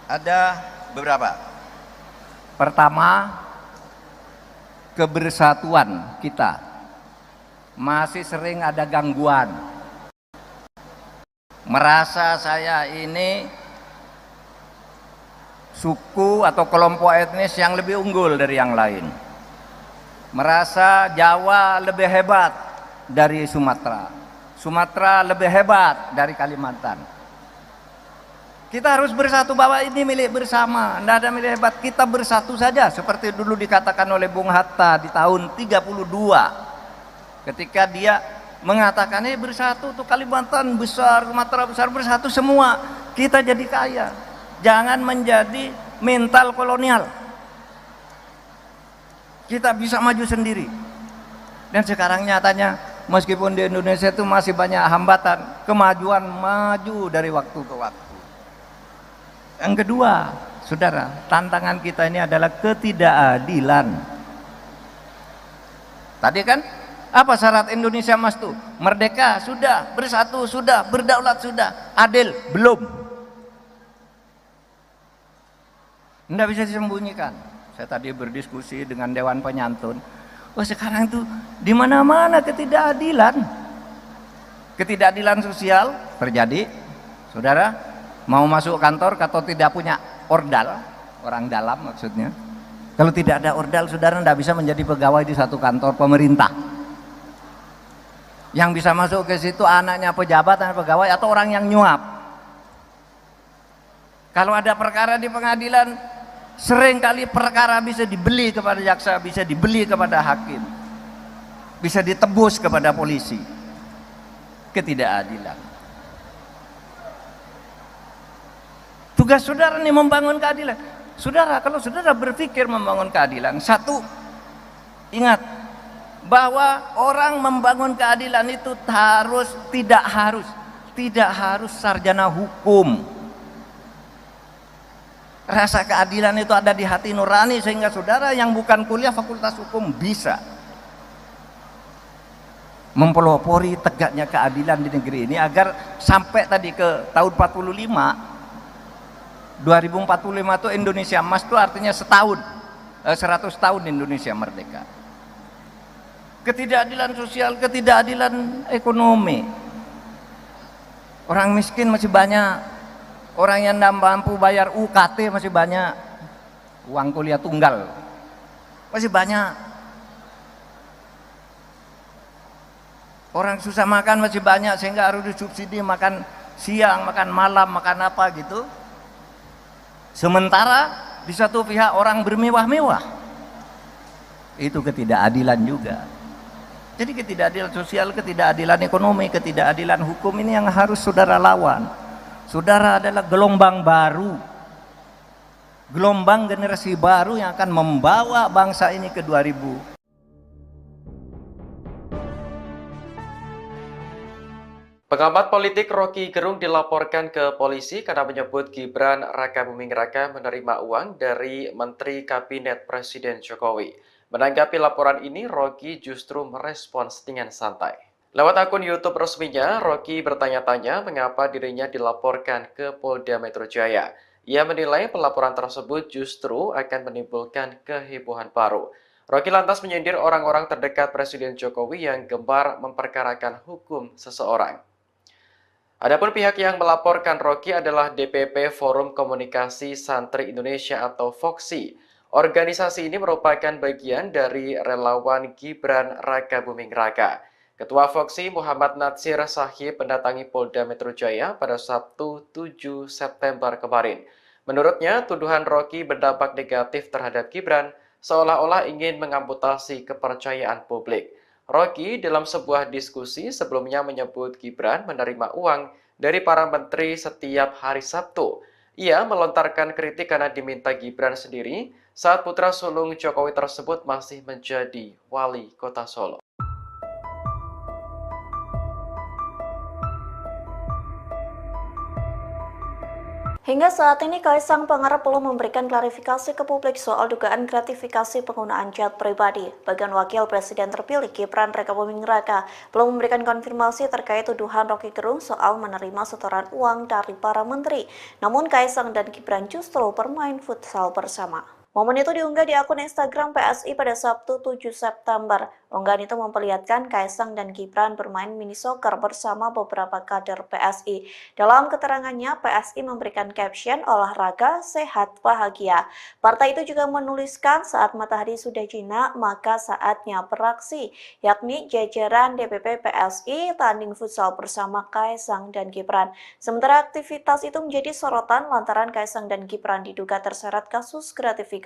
ada beberapa. Pertama, kebersatuan kita masih sering ada gangguan. Merasa saya ini suku atau kelompok etnis yang lebih unggul dari yang lain. Merasa Jawa lebih hebat dari Sumatera. Sumatera lebih hebat dari Kalimantan. Kita harus bersatu bahwa ini milik bersama, tidak ada milik hebat. Kita bersatu saja seperti dulu dikatakan oleh Bung Hatta di tahun 32. Ketika dia mengatakan bersatu tuh Kalimantan besar, Sumatera besar, bersatu semua. Kita jadi kaya. Jangan menjadi mental kolonial. Kita bisa maju sendiri. Dan sekarang nyatanya meskipun di Indonesia itu masih banyak hambatan, kemajuan maju dari waktu ke waktu. Yang kedua, saudara, tantangan kita ini adalah ketidakadilan. Tadi kan apa syarat Indonesia Emas tuh? Merdeka sudah, bersatu sudah, berdaulat sudah, adil belum. Tidak bisa disembunyikan. Saya tadi berdiskusi dengan Dewan Penyantun. Oh, sekarang itu di mana-mana ketidakadilan. Ketidakadilan sosial terjadi, saudara. Mau masuk kantor atau tidak punya ordal, orang dalam maksudnya. Kalau tidak ada ordal, saudara tidak bisa menjadi pegawai di satu kantor pemerintah. Yang bisa masuk ke situ anaknya pejabat, anak pegawai, atau orang yang nyuap. Kalau ada perkara di pengadilan, sering kali perkara bisa dibeli kepada jaksa, bisa dibeli kepada hakim, bisa ditebus kepada polisi. Ketidakadilan. Tugas saudara ini membangun keadilan. Saudara, kalau saudara berpikir membangun keadilan, satu, ingat, bahwa orang membangun keadilan itu tidak harus sarjana hukum. Rasa keadilan itu ada di hati nurani, sehingga saudara yang bukan kuliah fakultas hukum bisa mempelopori tegaknya keadilan di negeri ini, agar sampai tadi ke tahun 2045 itu Indonesia emas, itu artinya 100 tahun Indonesia merdeka. Ketidakadilan sosial, ketidakadilan ekonomi, orang miskin masih banyak, orang yang tidak mampu bayar UKT masih banyak, uang kuliah tunggal masih banyak, orang susah makan masih banyak, sehingga harus disubsidi makan siang, makan malam, makan apa gitu. Sementara di satu pihak orang bermewah-mewah. Itu ketidakadilan juga. Jadi ketidakadilan sosial, ketidakadilan ekonomi, ketidakadilan hukum ini yang harus saudara lawan. Saudara adalah gelombang baru, gelombang generasi baru yang akan membawa bangsa ini ke 2000. Pengamat politik Rocky Gerung dilaporkan ke polisi karena menyebut Gibran Rakabuming Raka menerima uang dari Menteri Kabinet Presiden Jokowi. Menanggapi laporan ini, Rocky justru merespons dengan santai. Lewat akun YouTube resminya, Rocky bertanya-tanya mengapa dirinya dilaporkan ke Polda Metro Jaya. Ia menilai pelaporan tersebut justru akan menimbulkan kehebohan baru. Rocky lantas menyindir orang-orang terdekat Presiden Jokowi yang gemar memperkarakan hukum seseorang. Adapun pihak yang melaporkan Rocky adalah DPP Forum Komunikasi Santri Indonesia atau FOKSI. Organisasi ini merupakan bagian dari relawan Gibran Rakabuming Raka. Ketua FOKSI Muhammad Natsir Sahib mendatangi Polda Metro Jaya pada Sabtu 7 September kemarin. Menurutnya, tuduhan Rocky berdampak negatif terhadap Gibran seolah-olah ingin mengamputasi kepercayaan publik. Rocky dalam sebuah diskusi sebelumnya menyebut Gibran menerima uang dari para menteri setiap hari Sabtu. Ia melontarkan kritik karena diminta Gibran sendiri saat putra sulung Jokowi tersebut masih menjadi wali kota Solo. Hingga saat ini, Kaisang Pangarep belum memberikan klarifikasi ke publik soal dugaan gratifikasi penggunaan jet pribadi. Bagian Wakil Presiden terpilih Gibran Rakabuming Raka belum memberikan konfirmasi terkait tuduhan Rocky Gerung soal menerima setoran uang dari para menteri. Namun Kaisang dan Gibran justru bermain futsal bersama. Momen itu diunggah di akun Instagram PSI pada Sabtu 7 September. Unggahan itu memperlihatkan Kaisang dan Gibran bermain mini soccer bersama beberapa kader PSI. Dalam keterangannya, PSI memberikan caption olahraga, sehat, bahagia. Partai itu juga menuliskan saat matahari sudah jinak, maka saatnya beraksi, yakni jajaran DPP PSI tanding futsal bersama Kaisang dan Gibran. Sementara aktivitas itu menjadi sorotan lantaran Kaisang dan Gibran diduga terseret kasus gratifikasi.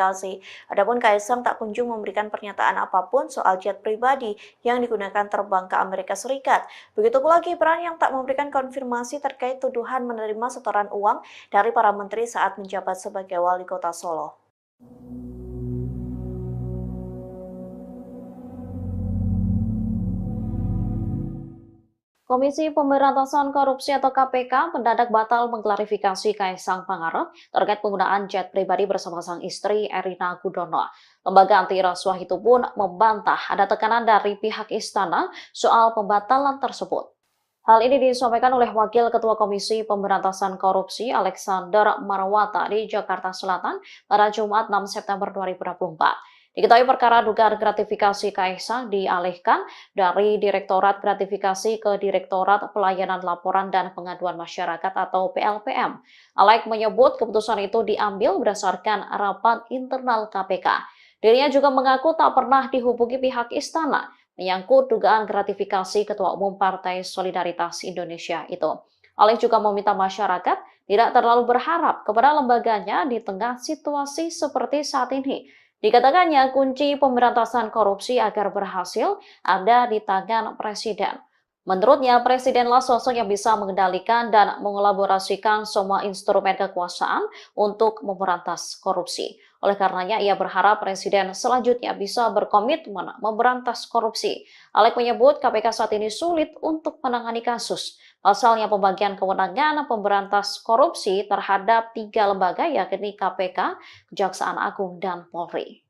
Adapun Kaisang tak kunjung memberikan pernyataan apapun soal jet pribadi yang digunakan terbang ke Amerika Serikat. Begitu pula Gibran yang tak memberikan konfirmasi terkait tuduhan menerima setoran uang dari para menteri saat menjabat sebagai wali kota Solo. Komisi Pemberantasan Korupsi atau KPK mendadak batal mengklarifikasi Kaisang Pangarep terkait penggunaan jet pribadi bersama sang istri Erina Gudono. Lembaga anti rasuah itu pun membantah ada tekanan dari pihak istana soal pembatalan tersebut. Hal ini disampaikan oleh Wakil Ketua Komisi Pemberantasan Korupsi Alexander Marwata di Jakarta Selatan pada Jumat 6 September 2024. Diketahui perkara dugaan gratifikasi Kaisang dialihkan dari Direktorat Gratifikasi ke Direktorat Pelayanan Laporan dan Pengaduan Masyarakat atau PLPM. Alex menyebut keputusan itu diambil berdasarkan rapat internal KPK. Dirinya juga mengaku tak pernah dihubungi pihak istana menyangkut dugaan gratifikasi Ketua Umum Partai Solidaritas Indonesia itu. Alex juga meminta masyarakat tidak terlalu berharap kepada lembaganya di tengah situasi seperti saat ini. Dikatakannya kunci pemberantasan korupsi agar berhasil ada di tangan Presiden. Menurutnya, presidenlah sosok yang bisa mengendalikan dan mengelaborasikan semua instrumen kekuasaan untuk memberantas korupsi. Oleh karenanya, ia berharap presiden selanjutnya bisa berkomitmen memberantas korupsi. Alek menyebut KPK saat ini sulit untuk menangani kasus. Pasalnya pembagian kewenangan pemberantas korupsi terhadap 3 lembaga yakni KPK, Kejaksaan Agung, dan Polri.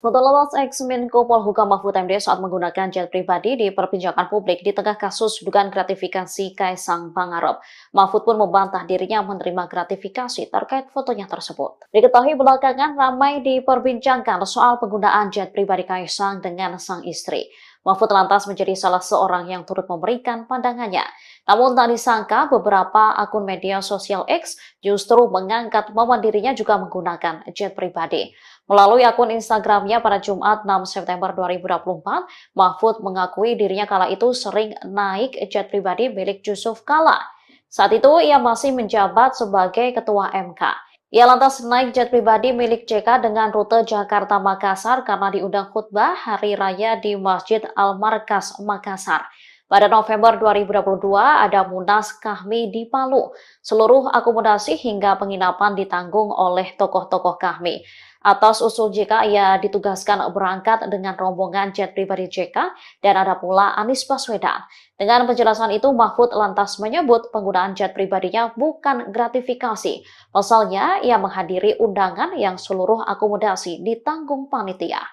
Foto lolos ex-Menko Polhukam Mahfud MD saat menggunakan jet pribadi diperbincangkan publik di tengah kasus dugaan gratifikasi Kaisang Pangarep. Mahfud pun membantah dirinya menerima gratifikasi terkait fotonya tersebut. Diketahui belakangan ramai diperbincangkan soal penggunaan jet pribadi Kaisang dengan sang istri. Mahfud lantas menjadi salah seorang yang turut memberikan pandangannya. Namun tak disangka beberapa akun media sosial X justru mengangkat momen dirinya juga menggunakan jet pribadi. Melalui akun Instagramnya pada Jumat 6 September 2024, Mahfud mengakui dirinya kala itu sering naik jet pribadi milik Yusuf Kala. Saat itu ia masih menjabat sebagai Ketua MK. Ia lantas naik jet pribadi milik JK dengan rute Jakarta-Makassar karena diundang khutbah Hari Raya di Masjid Al-Markas, Makassar. Pada November 2022 ada Munas Kahmi di Palu. Seluruh akomodasi hingga penginapan ditanggung oleh tokoh-tokoh Kahmi. Atas usul JK, ia ditugaskan berangkat dengan rombongan jet pribadi JK dan ada pula Anies Baswedan. Dengan penjelasan itu, Mahfud lantas menyebut penggunaan jet pribadinya bukan gratifikasi. Pasalnya, ia menghadiri undangan yang seluruh akomodasi ditanggung panitia.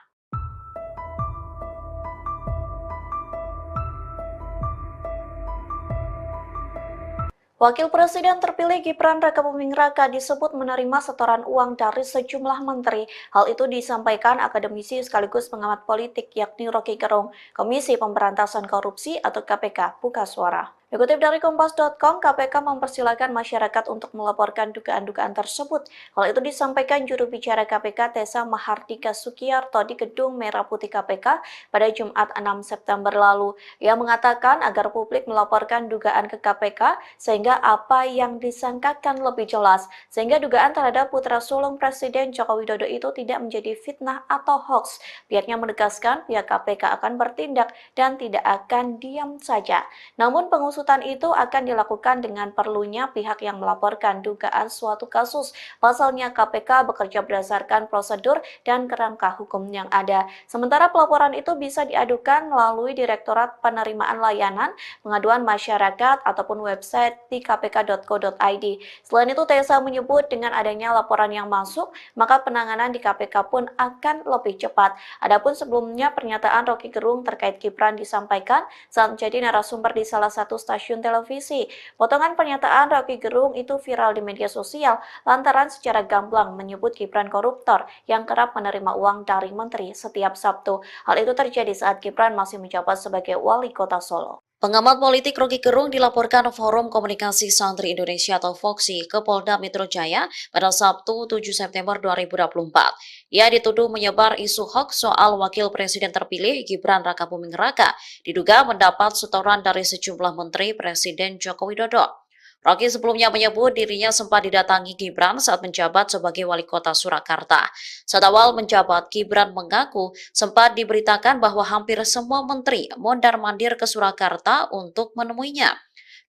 Wakil Presiden terpilih Gibran Rakabuming Raka disebut menerima setoran uang dari sejumlah menteri. Hal itu disampaikan akademisi sekaligus pengamat politik yakni Rocky Gerung, Komisi Pemberantasan Korupsi atau KPK, buka suara. Dikutip dari Kompas.com, KPK mempersilahkan masyarakat untuk melaporkan dugaan-dugaan tersebut. Hal itu disampaikan juru bicara KPK Tessa Mahardika Sukiyarto di Gedung Merah Putih KPK pada Jumat 6 September lalu. Ia mengatakan agar publik melaporkan dugaan ke KPK sehingga apa yang disangkakan lebih jelas, sehingga dugaan terhadap putra sulung Presiden Joko Widodo itu tidak menjadi fitnah atau hoax. Pihaknya menegaskan pihak KPK akan bertindak dan tidak akan diam saja. Namun pengusutan itu akan dilakukan dengan perlunya pihak yang melaporkan dugaan suatu kasus. Pasalnya KPK bekerja berdasarkan prosedur dan kerangka hukum yang ada. Sementara pelaporan itu bisa diadukan melalui Direktorat Penerimaan Layanan Pengaduan Masyarakat ataupun website di kpk.co.id. Selain itu, Tessa menyebut dengan adanya laporan yang masuk, maka penanganan di KPK pun akan lebih cepat. Adapun sebelumnya pernyataan Rocky Gerung terkait Gibran disampaikan saat menjadi narasumber di salah satu stasiun televisi. Potongan pernyataan Rocky Gerung itu viral di media sosial lantaran secara gamblang menyebut Gibran koruptor yang kerap menerima uang dari menteri setiap Sabtu. Hal itu terjadi saat Gibran masih menjabat sebagai wali kota Solo. Pengamat politik Rocky Gerung dilaporkan Forum Komunikasi Santri Indonesia atau FOKSI ke Polda Metro Jaya pada Sabtu 7 September 2024. Ia dituduh menyebar isu hoax soal Wakil Presiden terpilih Gibran Rakabuming Raka, diduga mendapat setoran dari sejumlah menteri Presiden Joko Widodo. Rocky sebelumnya menyebut dirinya sempat didatangi Gibran saat menjabat sebagai wali kota Surakarta. Saat awal menjabat, Gibran mengaku sempat diberitakan bahwa hampir semua menteri mondar-mandir ke Surakarta untuk menemuinya.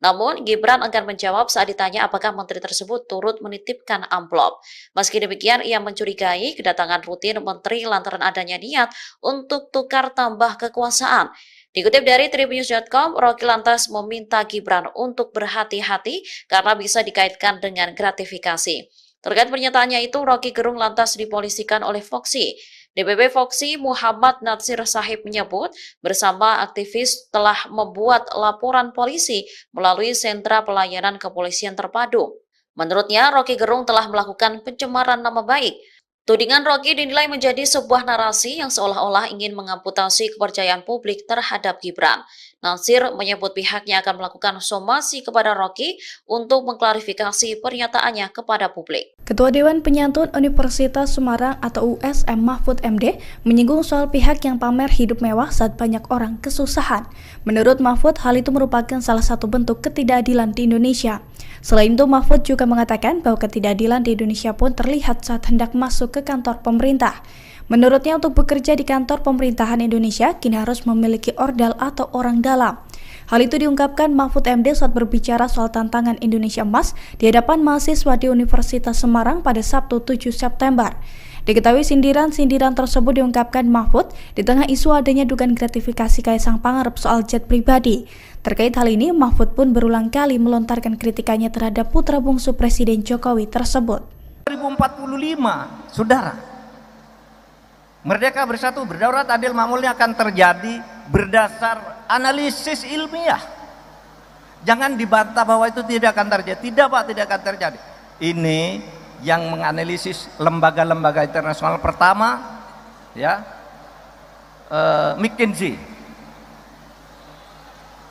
Namun, Gibran enggan menjawab saat ditanya apakah menteri tersebut turut menitipkan amplop. Meski demikian, ia mencurigai kedatangan rutin menteri lantaran adanya niat untuk tukar tambah kekuasaan. Dikutip dari Tribunnews.com, Rocky lantas meminta Gibran untuk berhati-hati karena bisa dikaitkan dengan gratifikasi. Terkait pernyataannya itu, Rocky Gerung lantas dipolisikan oleh FOKSI. DPP FOKSI Muhammad Natsir Sahib menyebut bersama aktivis telah membuat laporan polisi melalui sentra pelayanan kepolisian terpadu. Menurutnya, Rocky Gerung telah melakukan pencemaran nama baik. Tudingan Rocky dinilai menjadi sebuah narasi yang seolah-olah ingin mengamputasi kepercayaan publik terhadap Gibran. Nasir menyebut pihaknya akan melakukan somasi kepada Rocky untuk mengklarifikasi pernyataannya kepada publik. Ketua Dewan Penyantun Universitas Semarang atau USM Mahfud MD menyinggung soal pihak yang pamer hidup mewah saat banyak orang kesusahan. Menurut Mahfud, hal itu merupakan salah satu bentuk ketidakadilan di Indonesia. Selain itu, Mahfud juga mengatakan bahwa ketidakadilan di Indonesia pun terlihat saat hendak masuk ke kantor pemerintah. Menurutnya, untuk bekerja di kantor pemerintahan Indonesia, kini harus memiliki ordal atau orang dalam. Hal itu diungkapkan Mahfud MD saat berbicara soal tantangan Indonesia Emas di hadapan mahasiswa di Universitas Semarang pada Sabtu 7 September. Diketahui sindiran-sindiran tersebut diungkapkan Mahfud di tengah isu adanya dugaan gratifikasi Kaisang Pangarep soal jet pribadi. Terkait hal ini, Mahfud pun berulang kali melontarkan kritikannya terhadap putra bungsu Presiden Jokowi tersebut. 2045, saudara, merdeka, bersatu, berdaulat, adil, makmurnya akan terjadi berdasar analisis ilmiah. Jangan dibantah bahwa itu tidak akan terjadi. Tidak, Pak, tidak akan terjadi. Ini yang menganalisis lembaga-lembaga internasional. Pertama, ya, McKinsey.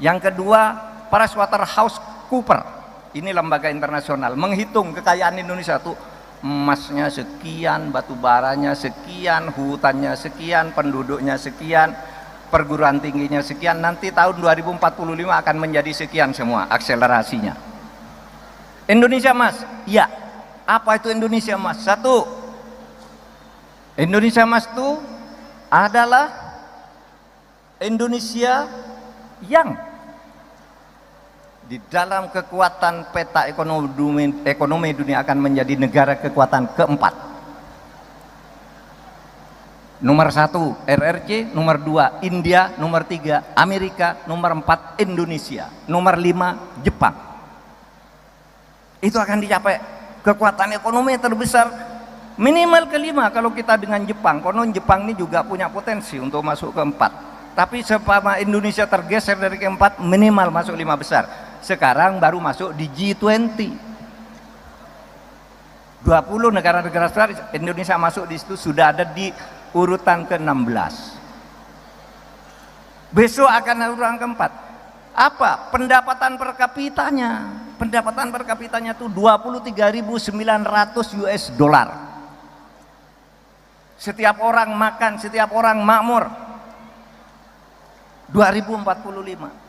Yang kedua, PricewaterhouseCoopers. Ini lembaga internasional menghitung kekayaan Indonesia tuh. Emasnya sekian, batu baranya sekian, hutannya sekian, penduduknya sekian, perguruan tingginya sekian. Nanti tahun 2045 akan menjadi sekian semua akselerasinya. Indonesia Emas, ya. Apa itu Indonesia Emas? Satu, Indonesia Emas itu adalah Indonesia yang di dalam kekuatan peta ekonomi dunia akan menjadi negara kekuatan keempat. Nomor 1 RRC, nomor 2 India, nomor 3 Amerika, nomor 4 Indonesia, nomor 5 Jepang. Itu akan dicapai kekuatan ekonomi terbesar minimal kelima kalau kita dengan Jepang. Konon Jepang ini juga punya potensi untuk masuk keempat. Tapi sepama Indonesia tergeser dari keempat, minimal masuk 5 besar. Sekarang baru masuk di G20. 20 negara-negara besar, Indonesia masuk di situ, sudah ada di urutan ke-16. Besok akan urutan keempat. Apa? Pendapatan per kapitanya. Pendapatan per kapitanya itu 23.900 US dollar. Setiap orang makan, setiap orang makmur. 2045.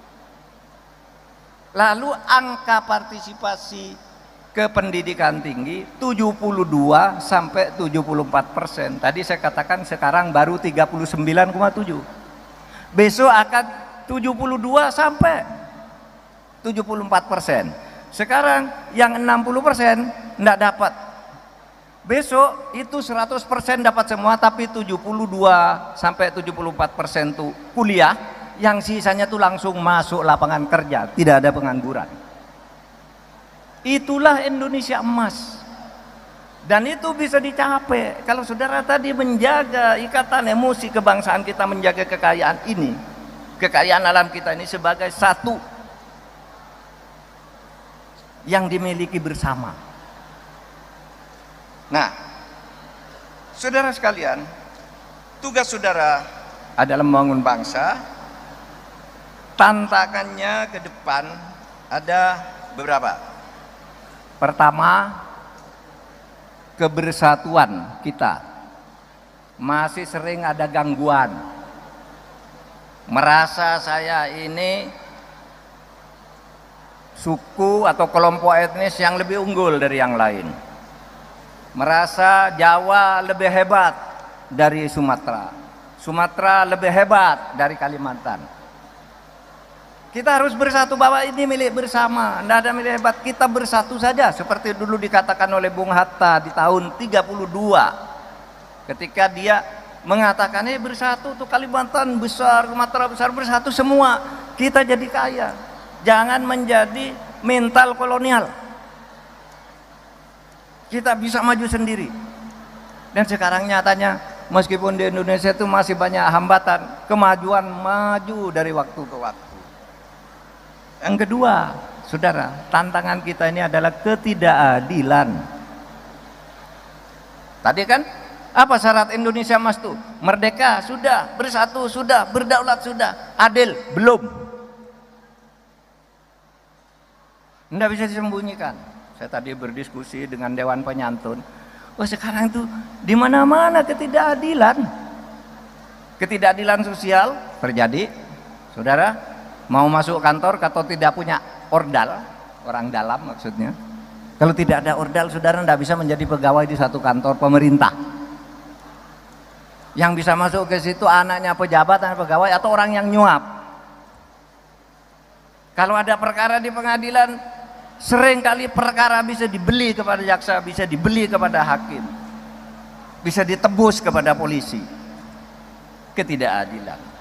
Lalu angka partisipasi ke pendidikan tinggi 72 sampai 74%. Tadi saya katakan sekarang baru 39,7. Besok akan 72 sampai 74%. Sekarang yang 60% enggak dapat. Besok itu 100% dapat semua, tapi 72 sampai 74% tuh kuliah. Yang sisanya tuh langsung masuk lapangan kerja, tidak ada pengangguran. Itulah Indonesia Emas. Dan itu bisa dicapai kalau saudara tadi menjaga ikatan emosi kebangsaan kita, menjaga kekayaan ini, kekayaan alam kita ini sebagai satu yang dimiliki bersama. Nah, saudara sekalian, tugas saudara adalah membangun bangsa. Tantangannya ke depan ada beberapa. Pertama, kebersatuan kita masih sering ada gangguan. Merasa saya ini suku atau kelompok etnis yang lebih unggul dari yang lain. Merasa Jawa lebih hebat dari Sumatera. Sumatera lebih hebat dari Kalimantan. Kita harus bersatu bahwa ini milik bersama, tidak ada milik hebat, kita bersatu saja seperti dulu dikatakan oleh Bung Hatta di tahun 32 ketika dia mengatakan bersatu tuh Kalimantan besar, Sumatera besar, bersatu semua kita jadi kaya, jangan menjadi mental kolonial, kita bisa maju sendiri. Dan sekarang nyatanya meskipun di Indonesia itu masih banyak hambatan, kemajuan maju dari waktu ke waktu. Yang kedua, saudara, tantangan kita ini adalah ketidakadilan. Tadi kan, apa syarat Indonesia Emas itu? Merdeka, sudah. Bersatu, sudah. Berdaulat, sudah. Adil, belum. Tidak bisa disembunyikan. Saya tadi berdiskusi dengan Dewan Penyantun. Oh, sekarang itu di mana-mana ketidakadilan. Ketidakadilan sosial terjadi. Saudara, mau masuk kantor atau tidak punya ordal, orang dalam maksudnya. Kalau tidak ada ordal, saudara tidak bisa menjadi pegawai di satu kantor pemerintah. Yang bisa masuk ke situ anaknya pejabat, anak pegawai, atau orang yang nyuap. Kalau ada perkara di pengadilan, seringkali perkara bisa dibeli kepada jaksa, bisa dibeli kepada hakim, bisa ditebus kepada polisi. Ketidakadilan.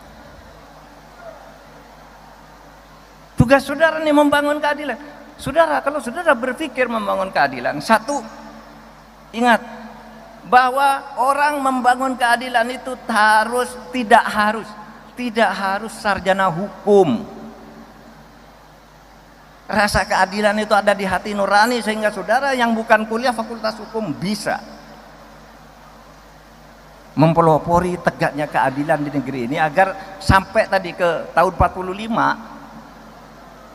Tugas saudara nih membangun keadilan. Saudara, kalau saudara berpikir membangun keadilan, satu, ingat bahwa orang membangun keadilan itu tidak harus sarjana hukum. Rasa keadilan itu ada di hati nurani, sehingga saudara yang bukan kuliah fakultas hukum bisa mempelopori tegaknya keadilan di negeri ini, agar sampai tadi ke tahun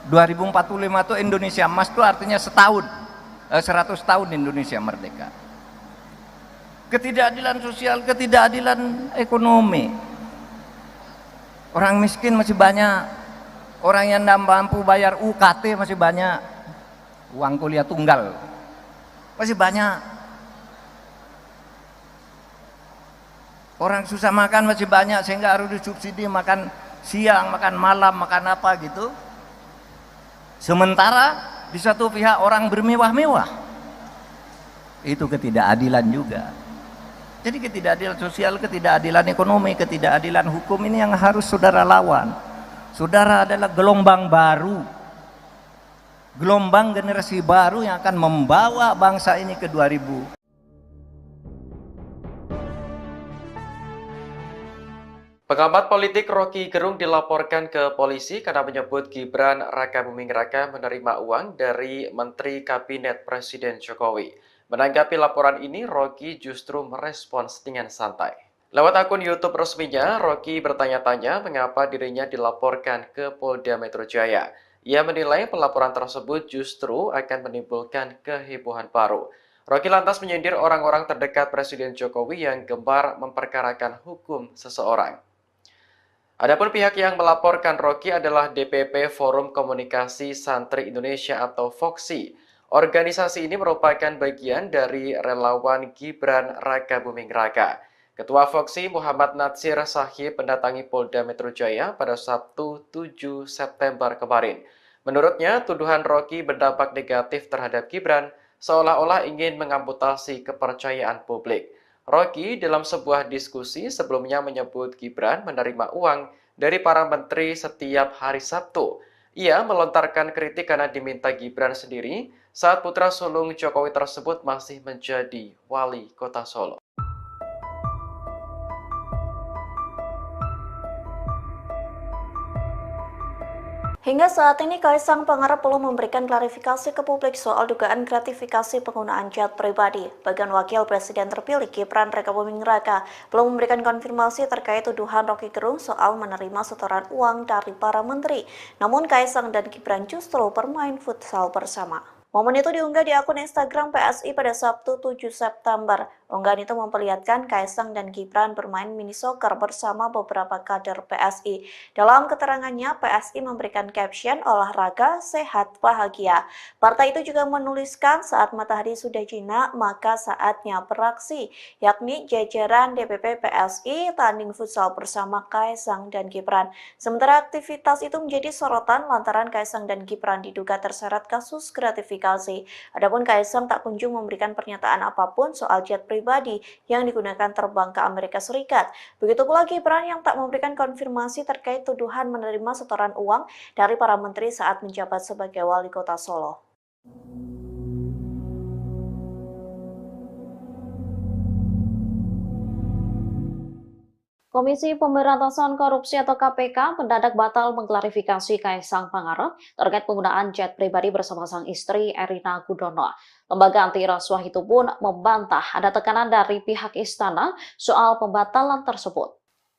2045 itu Indonesia emas, itu artinya 100 tahun Indonesia merdeka. Ketidakadilan sosial, ketidakadilan ekonomi. Orang miskin masih banyak, orang yang tidak mampu bayar UKT masih banyak, uang kuliah tunggal masih banyak, orang susah makan masih banyak, sehingga harus disubsidi makan siang, makan malam, makan apa gitu. Sementara di satu pihak orang bermewah-mewah. Itu ketidakadilan juga. Jadi ketidakadilan sosial, ketidakadilan ekonomi, ketidakadilan hukum ini yang harus saudara lawan. Saudara adalah gelombang baru, gelombang generasi baru yang akan membawa bangsa ini ke 2000. Pengamat politik Rocky Gerung dilaporkan ke polisi karena menyebut Gibran Rakabuming Raka menerima uang dari Menteri Kabinet Presiden Jokowi. Menanggapi laporan ini, Rocky justru merespons dengan santai. Lewat akun YouTube resminya, Rocky bertanya-tanya mengapa dirinya dilaporkan ke Polda Metro Jaya. Ia menilai pelaporan tersebut justru akan menimbulkan kehebohan baru. Rocky lantas menyindir orang-orang terdekat Presiden Jokowi yang gemar memperkarakan hukum seseorang. Adapun pihak yang melaporkan Rocky adalah DPP Forum Komunikasi Santri Indonesia atau FOKSI. Organisasi ini merupakan bagian dari relawan Gibran Rakabuming Raka. Ketua FOKSI Muhammad Natsir Sahib mendatangi Polda Metro Jaya pada Sabtu 7 September kemarin. Menurutnya, tuduhan Rocky berdampak negatif terhadap Gibran seolah-olah ingin mengamputasi kepercayaan publik. Rocky dalam sebuah diskusi sebelumnya menyebut Gibran menerima uang dari para menteri setiap hari Sabtu. Ia melontarkan kritik karena diminta Gibran sendiri saat putra sulung Jokowi tersebut masih menjadi wali kota Solo. Hingga saat ini, Kaisang Pangarep belum memberikan klarifikasi ke publik soal dugaan gratifikasi penggunaan jet pribadi. Bagian Wakil Presiden terpilih Gibran Rakabuming Raka belum memberikan konfirmasi terkait tuduhan Rocky Gerung soal menerima setoran uang dari para menteri. Namun Kaisang dan Gibran justru bermain futsal bersama. Momen itu diunggah di akun Instagram PSI pada Sabtu 7 September. Unggahan itu memperlihatkan Kaisang dan Gibran bermain mini soccer bersama beberapa kader PSI. Dalam keterangannya, PSI memberikan caption olahraga, sehat, bahagia. Partai itu juga menuliskan saat matahari sudah jinak, maka saatnya beraksi, yakni jajaran DPP PSI tanding futsal bersama Kaisang dan Gibran. Sementara aktivitas itu menjadi sorotan lantaran Kaisang dan Gibran diduga terseret kasus gratifikasi. Adapun Kaisang tak kunjung memberikan pernyataan apapun soal jet pribadi yang digunakan terbang ke Amerika Serikat. Begitu pula Gibran yang tak memberikan konfirmasi terkait tuduhan menerima setoran uang dari para menteri saat menjabat sebagai wali kota Solo. Komisi Pemberantasan Korupsi atau KPK mendadak batal mengklarifikasi Kaisang Pangarep terkait penggunaan jet pribadi bersama sang istri Erina Gudono. Lembaga anti rasuah itu pun membantah ada tekanan dari pihak istana soal pembatalan tersebut.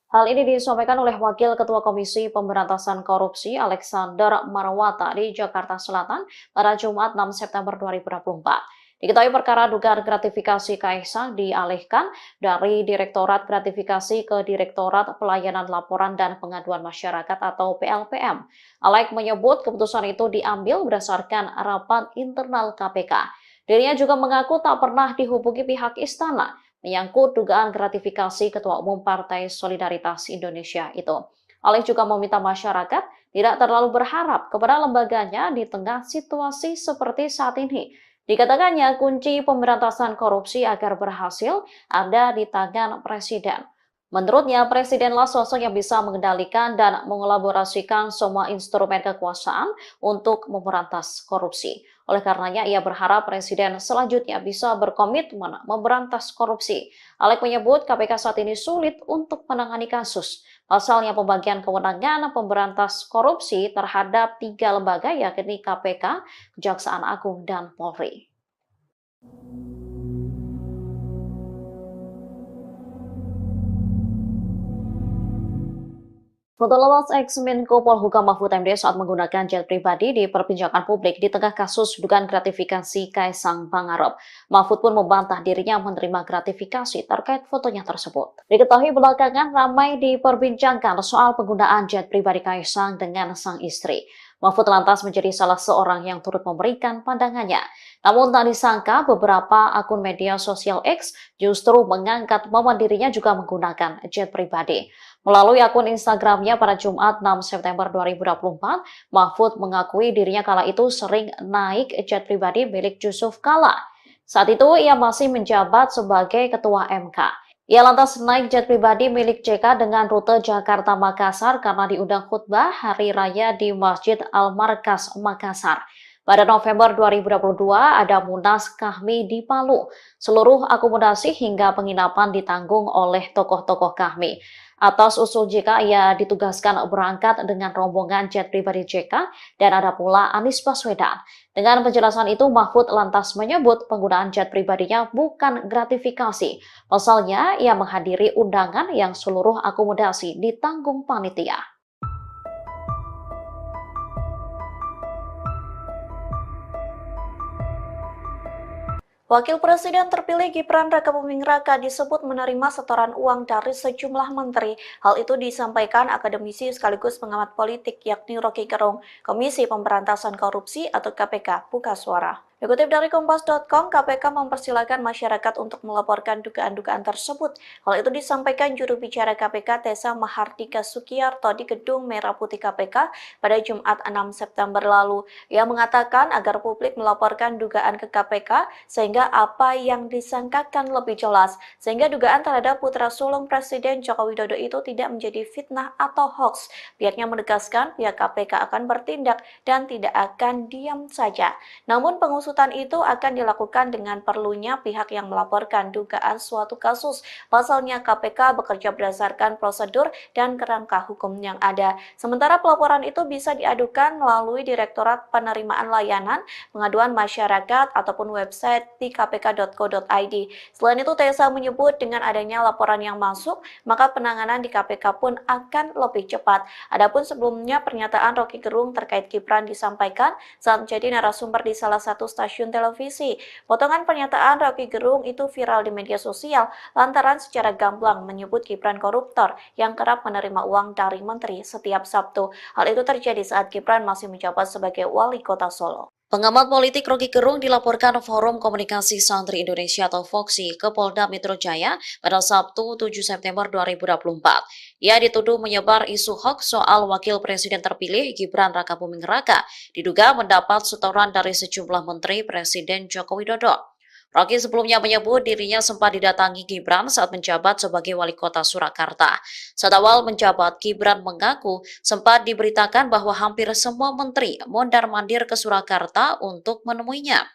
Hal ini disampaikan oleh Wakil Ketua Komisi Pemberantasan Korupsi Alexander Marwata di Jakarta Selatan pada Jumat 6 September 2024. Diketahui perkara dugaan gratifikasi Kaisang dialihkan dari Direktorat Gratifikasi ke Direktorat Pelayanan Laporan dan Pengaduan Masyarakat atau PLPM. Alek menyebut keputusan itu diambil berdasarkan rapat internal KPK. Dirinya juga mengaku tak pernah dihubungi pihak istana menyangkut dugaan gratifikasi Ketua Umum Partai Solidaritas Indonesia itu. Alek juga meminta masyarakat tidak terlalu berharap kepada lembaganya di tengah situasi seperti saat ini. Dikatakannya kunci pemberantasan korupsi agar berhasil ada di tangan Presiden. Menurutnya, Presidenlah sosok yang bisa mengendalikan dan mengelaborasikan semua instrumen kekuasaan untuk memberantas korupsi. Oleh karenanya, ia berharap Presiden selanjutnya bisa berkomitmen memberantas korupsi. Alek menyebut KPK saat ini sulit untuk menangani kasus. Pasalnya pembagian kewenangan pemberantas korupsi terhadap 3 lembaga yakni KPK, Kejaksaan Agung, dan Polri. Foto lepas ex-Menko Polhukam Mahfud MD saat menggunakan jet pribadi diperbincangkan publik di tengah kasus dugaan gratifikasi Kaisang Pangarep. Mahfud pun membantah dirinya menerima gratifikasi terkait fotonya tersebut. Diketahui belakangan ramai diperbincangkan soal penggunaan jet pribadi Kaisang dengan sang istri. Mahfud lantas menjadi salah seorang yang turut memberikan pandangannya. Namun tak disangka beberapa akun media sosial X justru mengangkat bahwa dirinya juga menggunakan jet pribadi. Melalui akun Instagramnya pada Jumat 6 September 2024, Mahfud mengakui dirinya kala itu sering naik jet pribadi milik Yusuf Kala. Saat itu ia masih menjabat sebagai Ketua MK. Ia lantas naik jet pribadi milik JK dengan rute Jakarta-Makassar karena diundang khutbah Hari Raya di Masjid Al-Markas, Makassar. Pada November 2022 ada Munas Kahmi di Palu. Seluruh akomodasi hingga penginapan ditanggung oleh tokoh-tokoh Kahmi. Atas usul JK, ia ditugaskan berangkat dengan rombongan jet pribadi JK dan ada pula Anies Baswedan. Dengan penjelasan itu, Mahfud lantas menyebut penggunaan jet pribadinya bukan gratifikasi. Pasalnya, ia menghadiri undangan yang seluruh akomodasi ditanggung panitia. Wakil Presiden terpilih Gibran Rakabuming Raka disebut menerima setoran uang dari sejumlah menteri. Hal itu disampaikan akademisi sekaligus pengamat politik yakni Rocky Gerung, Komisi Pemberantasan Korupsi atau KPK, buka suara. Dikutip dari Kompas.com, KPK mempersilahkan masyarakat untuk melaporkan dugaan-dugaan tersebut. Hal itu disampaikan juru bicara KPK Tessa Mahardika Sukiyarto di Gedung Merah Putih KPK pada Jumat 6 September lalu. Ia mengatakan agar publik melaporkan dugaan ke KPK sehingga apa yang disangkakan lebih jelas, sehingga dugaan terhadap putra sulung Presiden Joko Widodo itu tidak menjadi fitnah atau hoax. Pihaknya menegaskan pihak KPK akan bertindak dan tidak akan diam saja. Namun pengusutan itu akan dilakukan dengan perlunya pihak yang melaporkan dugaan suatu kasus. Pasalnya KPK bekerja berdasarkan prosedur dan kerangka hukum yang ada. Sementara pelaporan itu bisa diadukan melalui Direktorat Penerimaan Layanan Pengaduan Masyarakat ataupun website di kpk.co.id. Selain itu, Tessa menyebut dengan adanya laporan yang masuk, maka penanganan di KPK pun akan lebih cepat. Adapun sebelumnya pernyataan Rocky Gerung terkait Gibran disampaikan saat menjadi narasumber di salah satu stasiun televisi. Potongan pernyataan Rocky Gerung itu viral di media sosial lantaran secara gamblang menyebut Gibran koruptor yang kerap menerima uang dari menteri setiap Sabtu. Hal itu terjadi saat Gibran masih menjabat sebagai wali kota Solo. Pengamat politik Rocky Gerung dilaporkan Forum Komunikasi Santri Indonesia atau FOKSI ke Polda Metro Jaya pada Sabtu 7 September 2024. Ia dituduh menyebar isu hoax soal Wakil Presiden terpilih Gibran Rakabuming Raka diduga mendapat setoran dari sejumlah menteri Presiden Joko Widodo. Rocky sebelumnya menyebut dirinya sempat didatangi Gibran saat menjabat sebagai wali kota Surakarta. Saat awal menjabat, Gibran mengaku sempat diberitakan bahwa hampir semua menteri mondar-mandir ke Surakarta untuk menemuinya.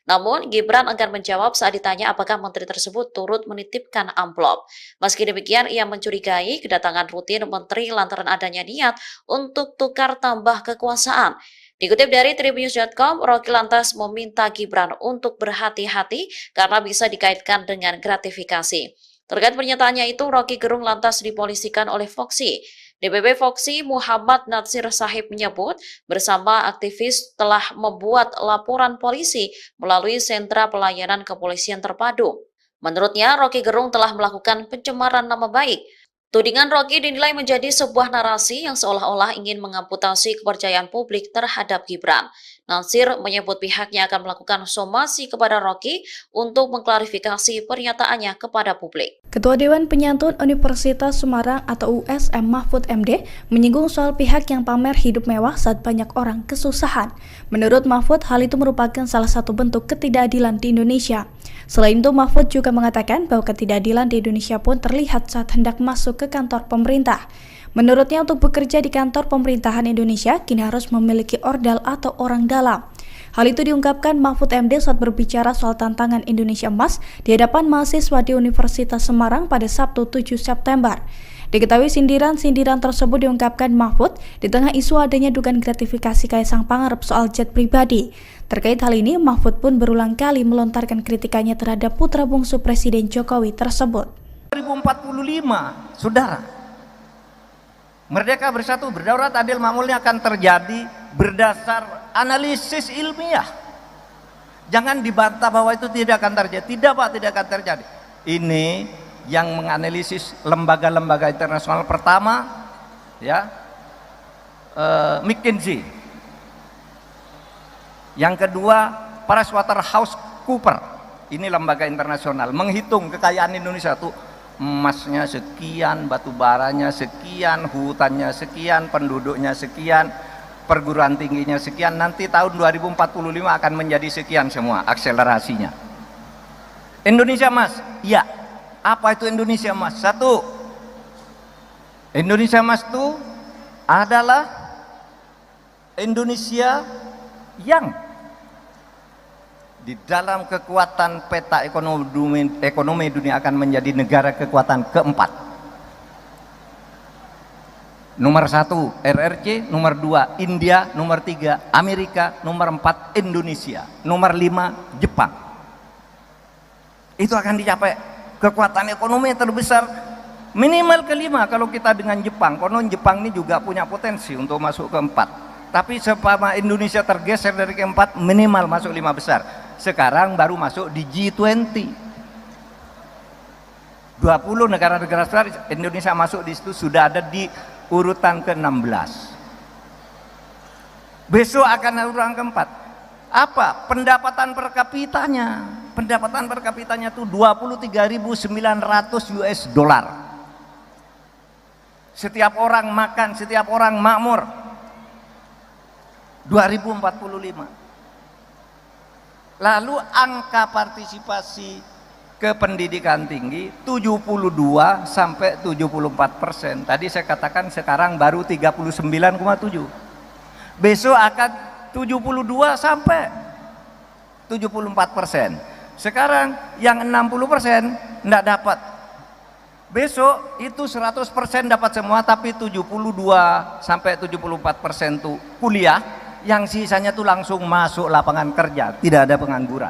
Namun, Gibran enggan menjawab saat ditanya apakah menteri tersebut turut menitipkan amplop. Meski demikian, ia mencurigai kedatangan rutin menteri lantaran adanya niat untuk tukar tambah kekuasaan. Dikutip dari Tribunnews.com, Rocky lantas meminta Gibran untuk berhati-hati karena bisa dikaitkan dengan gratifikasi. Terkait pernyataannya itu, Rocky Gerung lantas dipolisikan oleh Foxy. DPP Foxy Muhammad Natsir Sahib menyebut bersama aktivis telah membuat laporan polisi melalui sentra pelayanan kepolisian terpadu. Menurutnya, Rocky Gerung telah melakukan pencemaran nama baik. Tudingan Rocky dinilai menjadi sebuah narasi yang seolah-olah ingin mengamputasi kepercayaan publik terhadap Gibran. Natsir menyebut pihaknya akan melakukan somasi kepada Rocky untuk mengklarifikasi pernyataannya kepada publik. Ketua Dewan Penyantun Universitas Semarang atau USM Mahfud MD menyinggung soal pihak yang pamer hidup mewah saat banyak orang kesusahan. Menurut Mahfud, hal itu merupakan salah satu bentuk ketidakadilan di Indonesia. Selain itu, Mahfud juga mengatakan bahwa ketidakadilan di Indonesia pun terlihat saat hendak masuk ke kantor pemerintah. Menurutnya, untuk bekerja di kantor pemerintahan Indonesia, kini harus memiliki ordal atau orang dalam. Hal itu diungkapkan Mahfud MD saat berbicara soal tantangan Indonesia Emas di hadapan mahasiswa di Universitas Semarang pada Sabtu 7 September. Diketahui sindiran-sindiran tersebut diungkapkan Mahfud di tengah isu adanya dugaan gratifikasi Kaisang Pangarep soal jet pribadi. Terkait hal ini, Mahfud pun berulang kali melontarkan kritikannya terhadap putra bungsu Presiden Jokowi tersebut. 2045, saudara, Merdeka Bersatu Berdaulat Adil Makmurnya akan terjadi berdasar analisis ilmiah. Jangan dibantah bahwa itu tidak akan terjadi. Tidak Pak, tidak akan terjadi. Ini yang menganalisis lembaga-lembaga internasional pertama, ya, McKinsey. Yang kedua, PricewaterhouseCoopers. Ini lembaga internasional menghitung kekayaan Indonesia tuh. Emasnya sekian, batu baranya sekian, hutannya sekian, penduduknya sekian, perguruan tingginya sekian. Nanti tahun 2045 akan menjadi sekian semua akselerasinya. Indonesia Emas, ya. Apa itu Indonesia Emas? Satu, Indonesia Emas itu adalah Indonesia yang di dalam kekuatan peta ekonomi dunia akan menjadi negara kekuatan keempat. Nomor 1 RRC, nomor 2 India, nomor 3 Amerika, nomor 4 Indonesia, nomor 5 Jepang. Itu akan dicapai kekuatan ekonomi terbesar minimal kelima kalau kita dengan Jepang. Konon Jepang ini juga punya potensi untuk masuk keempat. Tapi sepama Indonesia tergeser dari keempat, minimal masuk 5 besar. Sekarang baru masuk di G20. 20 negara-negara besar, Indonesia masuk di situ, sudah ada di urutan ke-16. Besok akan urutan keempat. Apa? Pendapatan per kapitanya. Pendapatan per kapitanya itu 23.900 US dollar. Setiap orang makan, setiap orang makmur. 2045. Lalu angka partisipasi ke pendidikan tinggi 72 sampai 74%. Tadi saya katakan sekarang baru 39,7. Besok akan 72 sampai 74%. Sekarang yang 60% enggak dapat. Besok itu 100% dapat semua, tapi 72 sampai 74% tuh kuliah. Yang sisanya tuh langsung masuk lapangan kerja, tidak ada pengangguran.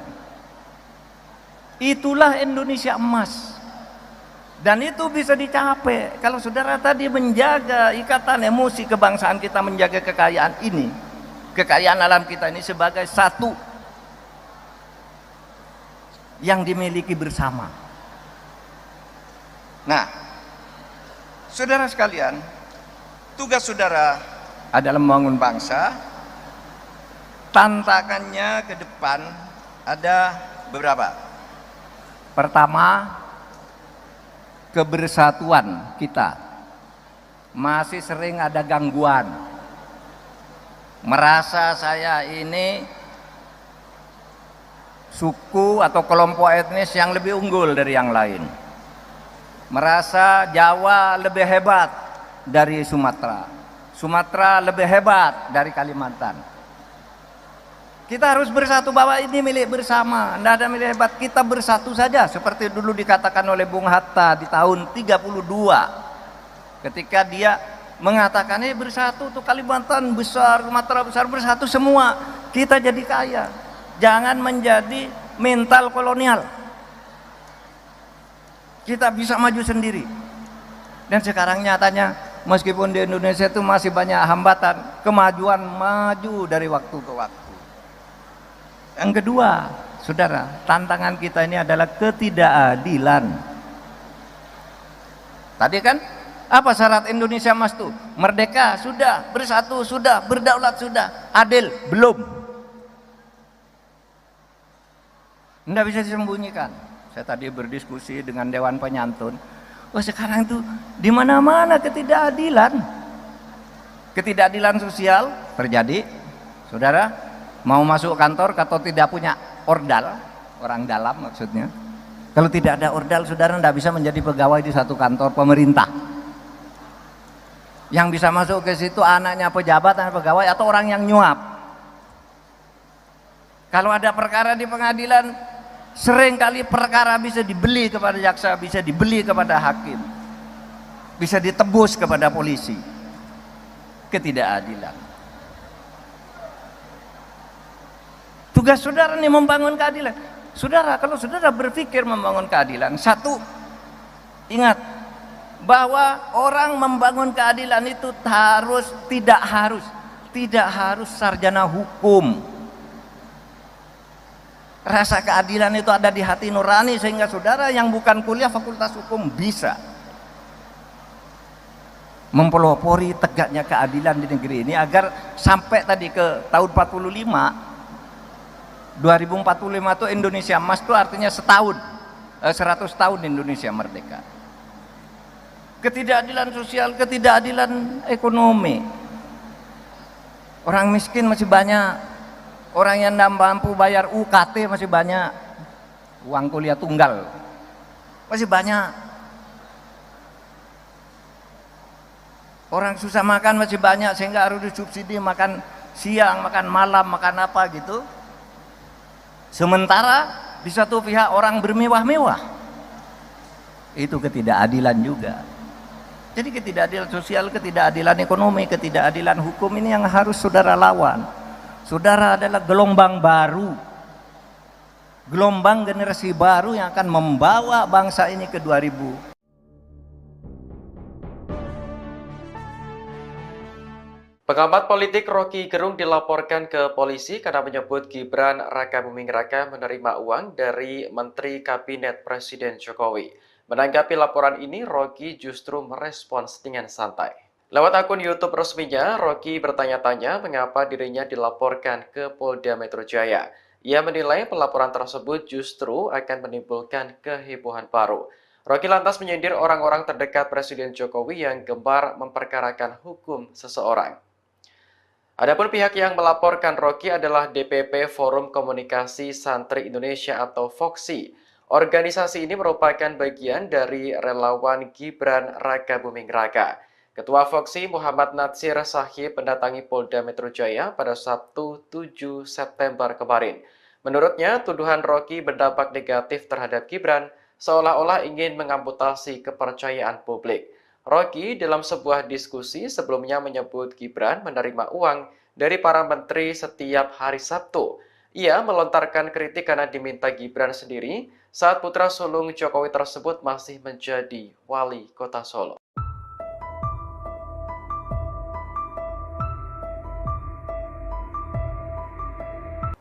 Itulah Indonesia Emas. Dan itu bisa dicapai kalau saudara tadi menjaga ikatan emosi kebangsaan kita, menjaga kekayaan ini, kekayaan alam kita ini sebagai satu yang dimiliki bersama. Nah, saudara sekalian, tugas saudara adalah membangun bangsa. Tantangannya ke depan ada beberapa. Pertama, kebersatuan kita masih sering ada gangguan. Merasa saya ini suku atau kelompok etnis yang lebih unggul dari yang lain. Merasa Jawa lebih hebat dari Sumatera. Sumatera lebih hebat dari Kalimantan. Kita harus bersatu bahwa ini milik bersama, tidak ada milik hebat. Kita bersatu saja seperti dulu dikatakan oleh Bung Hatta di tahun 32 ketika dia mengatakan ini bersatu tuh Kalimantan besar, Sumatera besar, bersatu semua kita jadi kaya. Jangan menjadi mental kolonial. Kita bisa maju sendiri. Dan sekarang nyatanya meskipun di Indonesia itu masih banyak hambatan, kemajuan maju dari waktu ke waktu. Yang kedua, saudara, tantangan kita ini adalah ketidakadilan. Tadi kan apa syarat Indonesia Emas tuh? Merdeka sudah, bersatu sudah, berdaulat sudah, adil belum. Tidak bisa disembunyikan. Saya tadi berdiskusi dengan Dewan Penyantun. Oh, sekarang itu di mana-mana ketidakadilan. Ketidakadilan sosial terjadi. Saudara, mau masuk kantor atau tidak punya ordal, orang dalam maksudnya. Kalau tidak ada ordal, saudara tidak bisa menjadi pegawai di satu kantor pemerintah. Yang bisa masuk ke situ anaknya pejabat, anak pegawai, atau orang yang nyuap. Kalau ada perkara di pengadilan, seringkali perkara bisa dibeli kepada jaksa, bisa dibeli kepada hakim, bisa ditebus kepada polisi. Ketidakadilan. Tugas saudara nih membangun keadilan. Saudara, kalau saudara berpikir membangun keadilan, satu, ingat bahwa orang membangun keadilan itu tidak harus sarjana hukum. Rasa keadilan itu ada di hati nurani, sehingga saudara yang bukan kuliah fakultas hukum bisa mempelopori tegaknya keadilan di negeri ini agar sampai tadi ke tahun 2045 itu Indonesia Emas itu artinya 100 tahun Indonesia merdeka. Ketidakadilan sosial, ketidakadilan ekonomi. Orang miskin masih banyak, orang yang tidak mampu bayar UKT masih banyak, uang kuliah tunggal masih banyak. Orang susah makan masih banyak sehingga harus disubsidi makan siang, makan malam, makan apa gitu. Sementara di satu pihak orang bermewah-mewah. Itu ketidakadilan juga. Jadi ketidakadilan sosial, ketidakadilan ekonomi, ketidakadilan hukum ini yang harus saudara lawan. Saudara adalah gelombang baru, gelombang generasi baru yang akan membawa bangsa ini ke 2000. Pengamat politik Rocky Gerung dilaporkan ke polisi karena menyebut Gibran Rakabuming Raka menerima uang dari Menteri Kabinet Presiden Jokowi. Menanggapi laporan ini, Rocky justru merespons dengan santai. Lewat akun YouTube resminya, Rocky bertanya-tanya mengapa dirinya dilaporkan ke Polda Metro Jaya. Ia menilai pelaporan tersebut justru akan menimbulkan kehebohan baru. Rocky lantas menyindir orang-orang terdekat Presiden Jokowi yang gemar memperkarakan hukum seseorang. Adapun pihak yang melaporkan Rocky adalah DPP Forum Komunikasi Santri Indonesia atau FOKSI. Organisasi ini merupakan bagian dari relawan Gibran Rakabuming Raka. Ketua FOKSI Muhammad Natsir Sahib mendatangi Polda Metro Jaya pada Sabtu 7 September kemarin. Menurutnya, tuduhan Rocky berdampak negatif terhadap Gibran seolah-olah ingin mengamputasi kepercayaan publik. Rocky dalam sebuah diskusi sebelumnya menyebut Gibran menerima uang dari para menteri setiap hari Sabtu. Ia melontarkan kritik karena diminta Gibran sendiri saat putra sulung Jokowi tersebut masih menjadi wali kota Solo.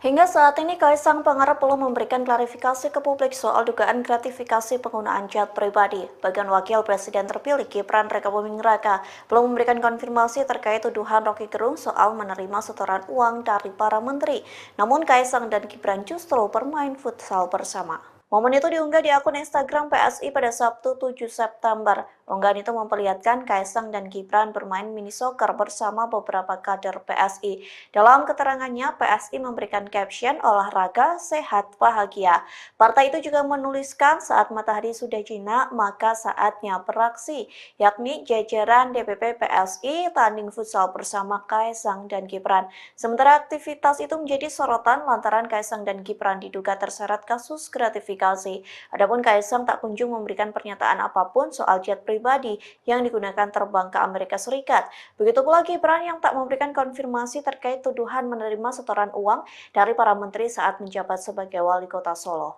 Hingga saat ini, Kaisang Pangarep belum memberikan klarifikasi ke publik soal dugaan gratifikasi penggunaan jet pribadi. Bagian Wakil Presiden terpilih Gibran Rakabuming Raka belum memberikan konfirmasi terkait tuduhan Rocky Gerung soal menerima setoran uang dari para menteri. Namun Kaisang dan Gibran justru bermain futsal bersama. Momen itu diunggah di akun Instagram PSI pada Sabtu 7 September. Unggahan itu memperlihatkan Kaisang dan Gibran bermain mini soccer bersama beberapa kader PSI. Dalam keterangannya, PSI memberikan caption olahraga, sehat, bahagia. Partai itu juga menuliskan saat matahari sudah jinak, maka saatnya beraksi, yakni jajaran DPP PSI tanding futsal bersama Kaisang dan Gibran. Sementara aktivitas itu menjadi sorotan lantaran Kaisang dan Gibran diduga terseret kasus gratifikasi. Adapun Kaisang tak kunjung memberikan pernyataan apapun soal jet pribadi yang digunakan terbang ke Amerika Serikat. Begitu pula Gibran yang tak memberikan konfirmasi terkait tuduhan menerima setoran uang dari para menteri saat menjabat sebagai wali kota Solo.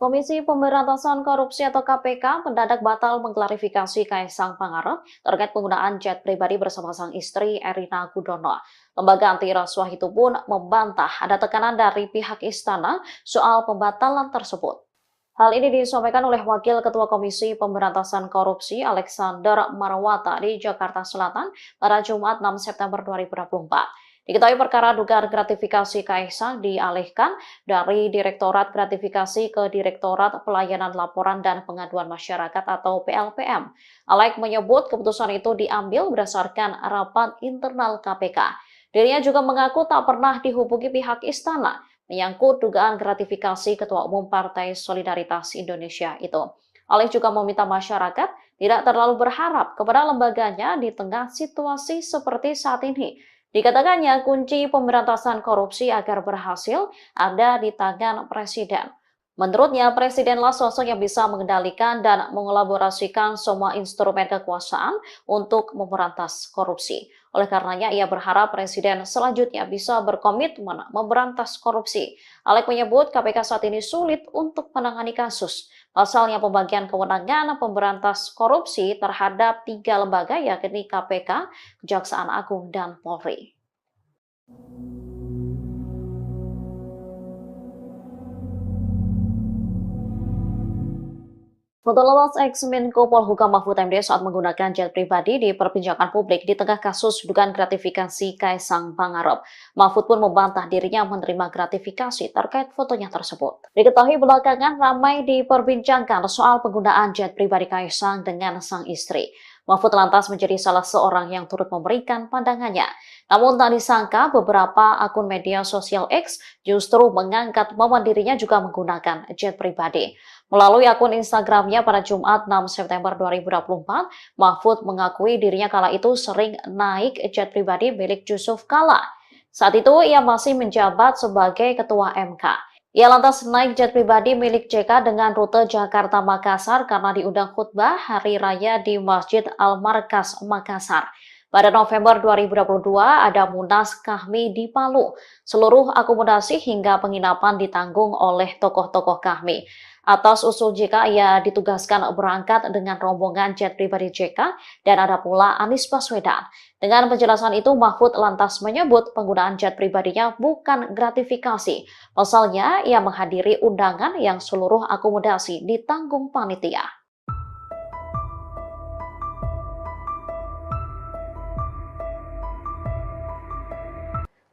Komisi Pemberantasan Korupsi atau KPK mendadak batal mengklarifikasi Kaisang Pangarep terkait penggunaan jet pribadi bersama sang istri Erina Gudono. Lembaga anti rasuah itu pun membantah ada tekanan dari pihak istana soal pembatalan tersebut. Hal ini disampaikan oleh Wakil Ketua Komisi Pemberantasan Korupsi Alexander Marwata di Jakarta Selatan pada Jumat 6 September 2024. Diketahui perkara dugaan gratifikasi Kaisang dialihkan dari Direktorat Gratifikasi ke Direktorat Pelayanan Laporan dan Pengaduan Masyarakat atau PLPM. Alek menyebut keputusan itu diambil berdasarkan rapat internal KPK. Dirinya juga mengaku tak pernah dihubungi pihak istana menyangkut dugaan gratifikasi Ketua Umum Partai Solidaritas Indonesia itu. Alek juga meminta masyarakat tidak terlalu berharap kepada lembaganya di tengah situasi seperti saat ini. Dikatakannya kunci pemberantasan korupsi agar berhasil ada di tangan Presiden. Menurutnya, Presidenlah sosok yang bisa mengendalikan dan mengelaborasikan semua instrumen kekuasaan untuk memberantas korupsi. Oleh karenanya, ia berharap Presiden selanjutnya bisa berkomitmen memberantas korupsi. Alek menyebut KPK saat ini sulit untuk menangani kasus. Pasalnya pembagian kewenangan pemberantas korupsi terhadap 3 lembaga yakni KPK, Kejaksaan Agung, dan Polri. Foto lolos ex-Menko Polhukam Mahfud MD saat menggunakan jet pribadi diperbincangkan publik di tengah kasus dugaan gratifikasi Kaisang Pangarep. Mahfud pun membantah dirinya menerima gratifikasi terkait fotonya tersebut. Diketahui belakangan ramai diperbincangkan soal penggunaan jet pribadi Kaisang dengan sang istri. Mahfud lantas menjadi salah seorang yang turut memberikan pandangannya. Namun tak disangka beberapa akun media sosial X justru mengangkat bahwa dirinya juga menggunakan jet pribadi. Melalui akun Instagramnya pada Jumat 6 September 2024, Mahfud mengakui dirinya kala itu sering naik jet pribadi milik Yusuf Kala. Saat itu ia masih menjabat sebagai Ketua MK. Ia lantas naik jet pribadi milik JK dengan rute Jakarta-Makassar karena diundang khutbah Hari Raya di Masjid Al-Markas, Makassar. Pada November 2022 ada Munas Kahmi di Palu. Seluruh akomodasi hingga penginapan ditanggung oleh tokoh-tokoh Kahmi. Atas usul JK, ia ditugaskan berangkat dengan rombongan jet pribadi JK dan ada pula Anies Baswedan. Dengan penjelasan itu, Mahfud lantas menyebut penggunaan jet pribadinya bukan gratifikasi. Pasalnya, ia menghadiri undangan yang seluruh akomodasi ditanggung panitia.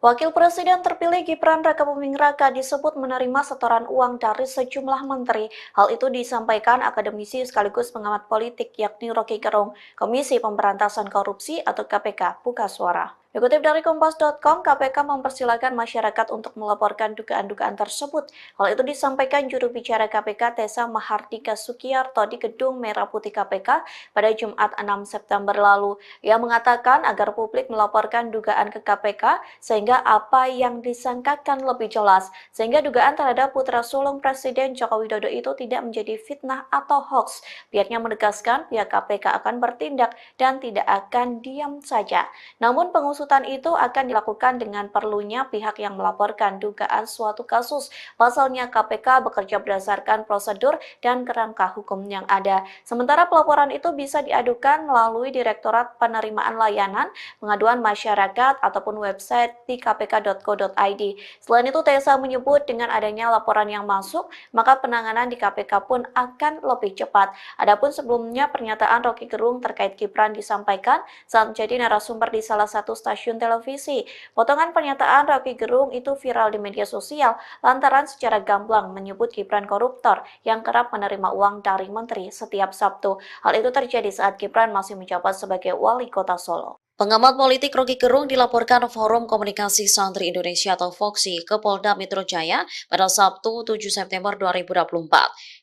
Wakil Presiden terpilih Gibran Rakabuming Raka disebut menerima setoran uang dari sejumlah menteri. Hal itu disampaikan akademisi sekaligus pengamat politik yakni Rocky Gerung, Komisi Pemberantasan Korupsi atau KPK, buka suara. Dikutip dari Kompas.com, KPK mempersilahkan masyarakat untuk melaporkan dugaan-dugaan tersebut. Hal itu disampaikan juru bicara KPK Tessa Mahardika Sukiyarto di Gedung Merah Putih KPK pada Jumat 6 September lalu. Ia mengatakan agar publik melaporkan dugaan ke KPK sehingga apa yang disangkakan lebih jelas, sehingga dugaan terhadap putra sulung Presiden Joko Widodo itu tidak menjadi fitnah atau hoax. Pihaknya menegaskan pihak KPK akan bertindak dan tidak akan diam saja. Namun pengusutan itu akan dilakukan dengan perlunya pihak yang melaporkan dugaan suatu kasus. Pasalnya KPK bekerja berdasarkan prosedur dan kerangka hukum yang ada. Sementara pelaporan itu bisa diadukan melalui Direktorat Penerimaan Layanan Pengaduan Masyarakat ataupun website di kpk.co.id. Selain itu, Tessa menyebut dengan adanya laporan yang masuk, maka penanganan di KPK pun akan lebih cepat. Adapun sebelumnya pernyataan Rocky Gerung terkait Gibran disampaikan saat menjadi narasumber di salah satu stasiun televisi. Potongan pernyataan Rocky Gerung itu viral di media sosial lantaran secara gamblang menyebut Gibran koruptor yang kerap menerima uang dari menteri setiap Sabtu. Hal itu terjadi saat Gibran masih menjabat sebagai wali kota Solo. Pengamat politik Rocky Gerung dilaporkan Forum Komunikasi Santri Indonesia atau FOKSI ke Polda Metro Jaya pada Sabtu 7 September 2024.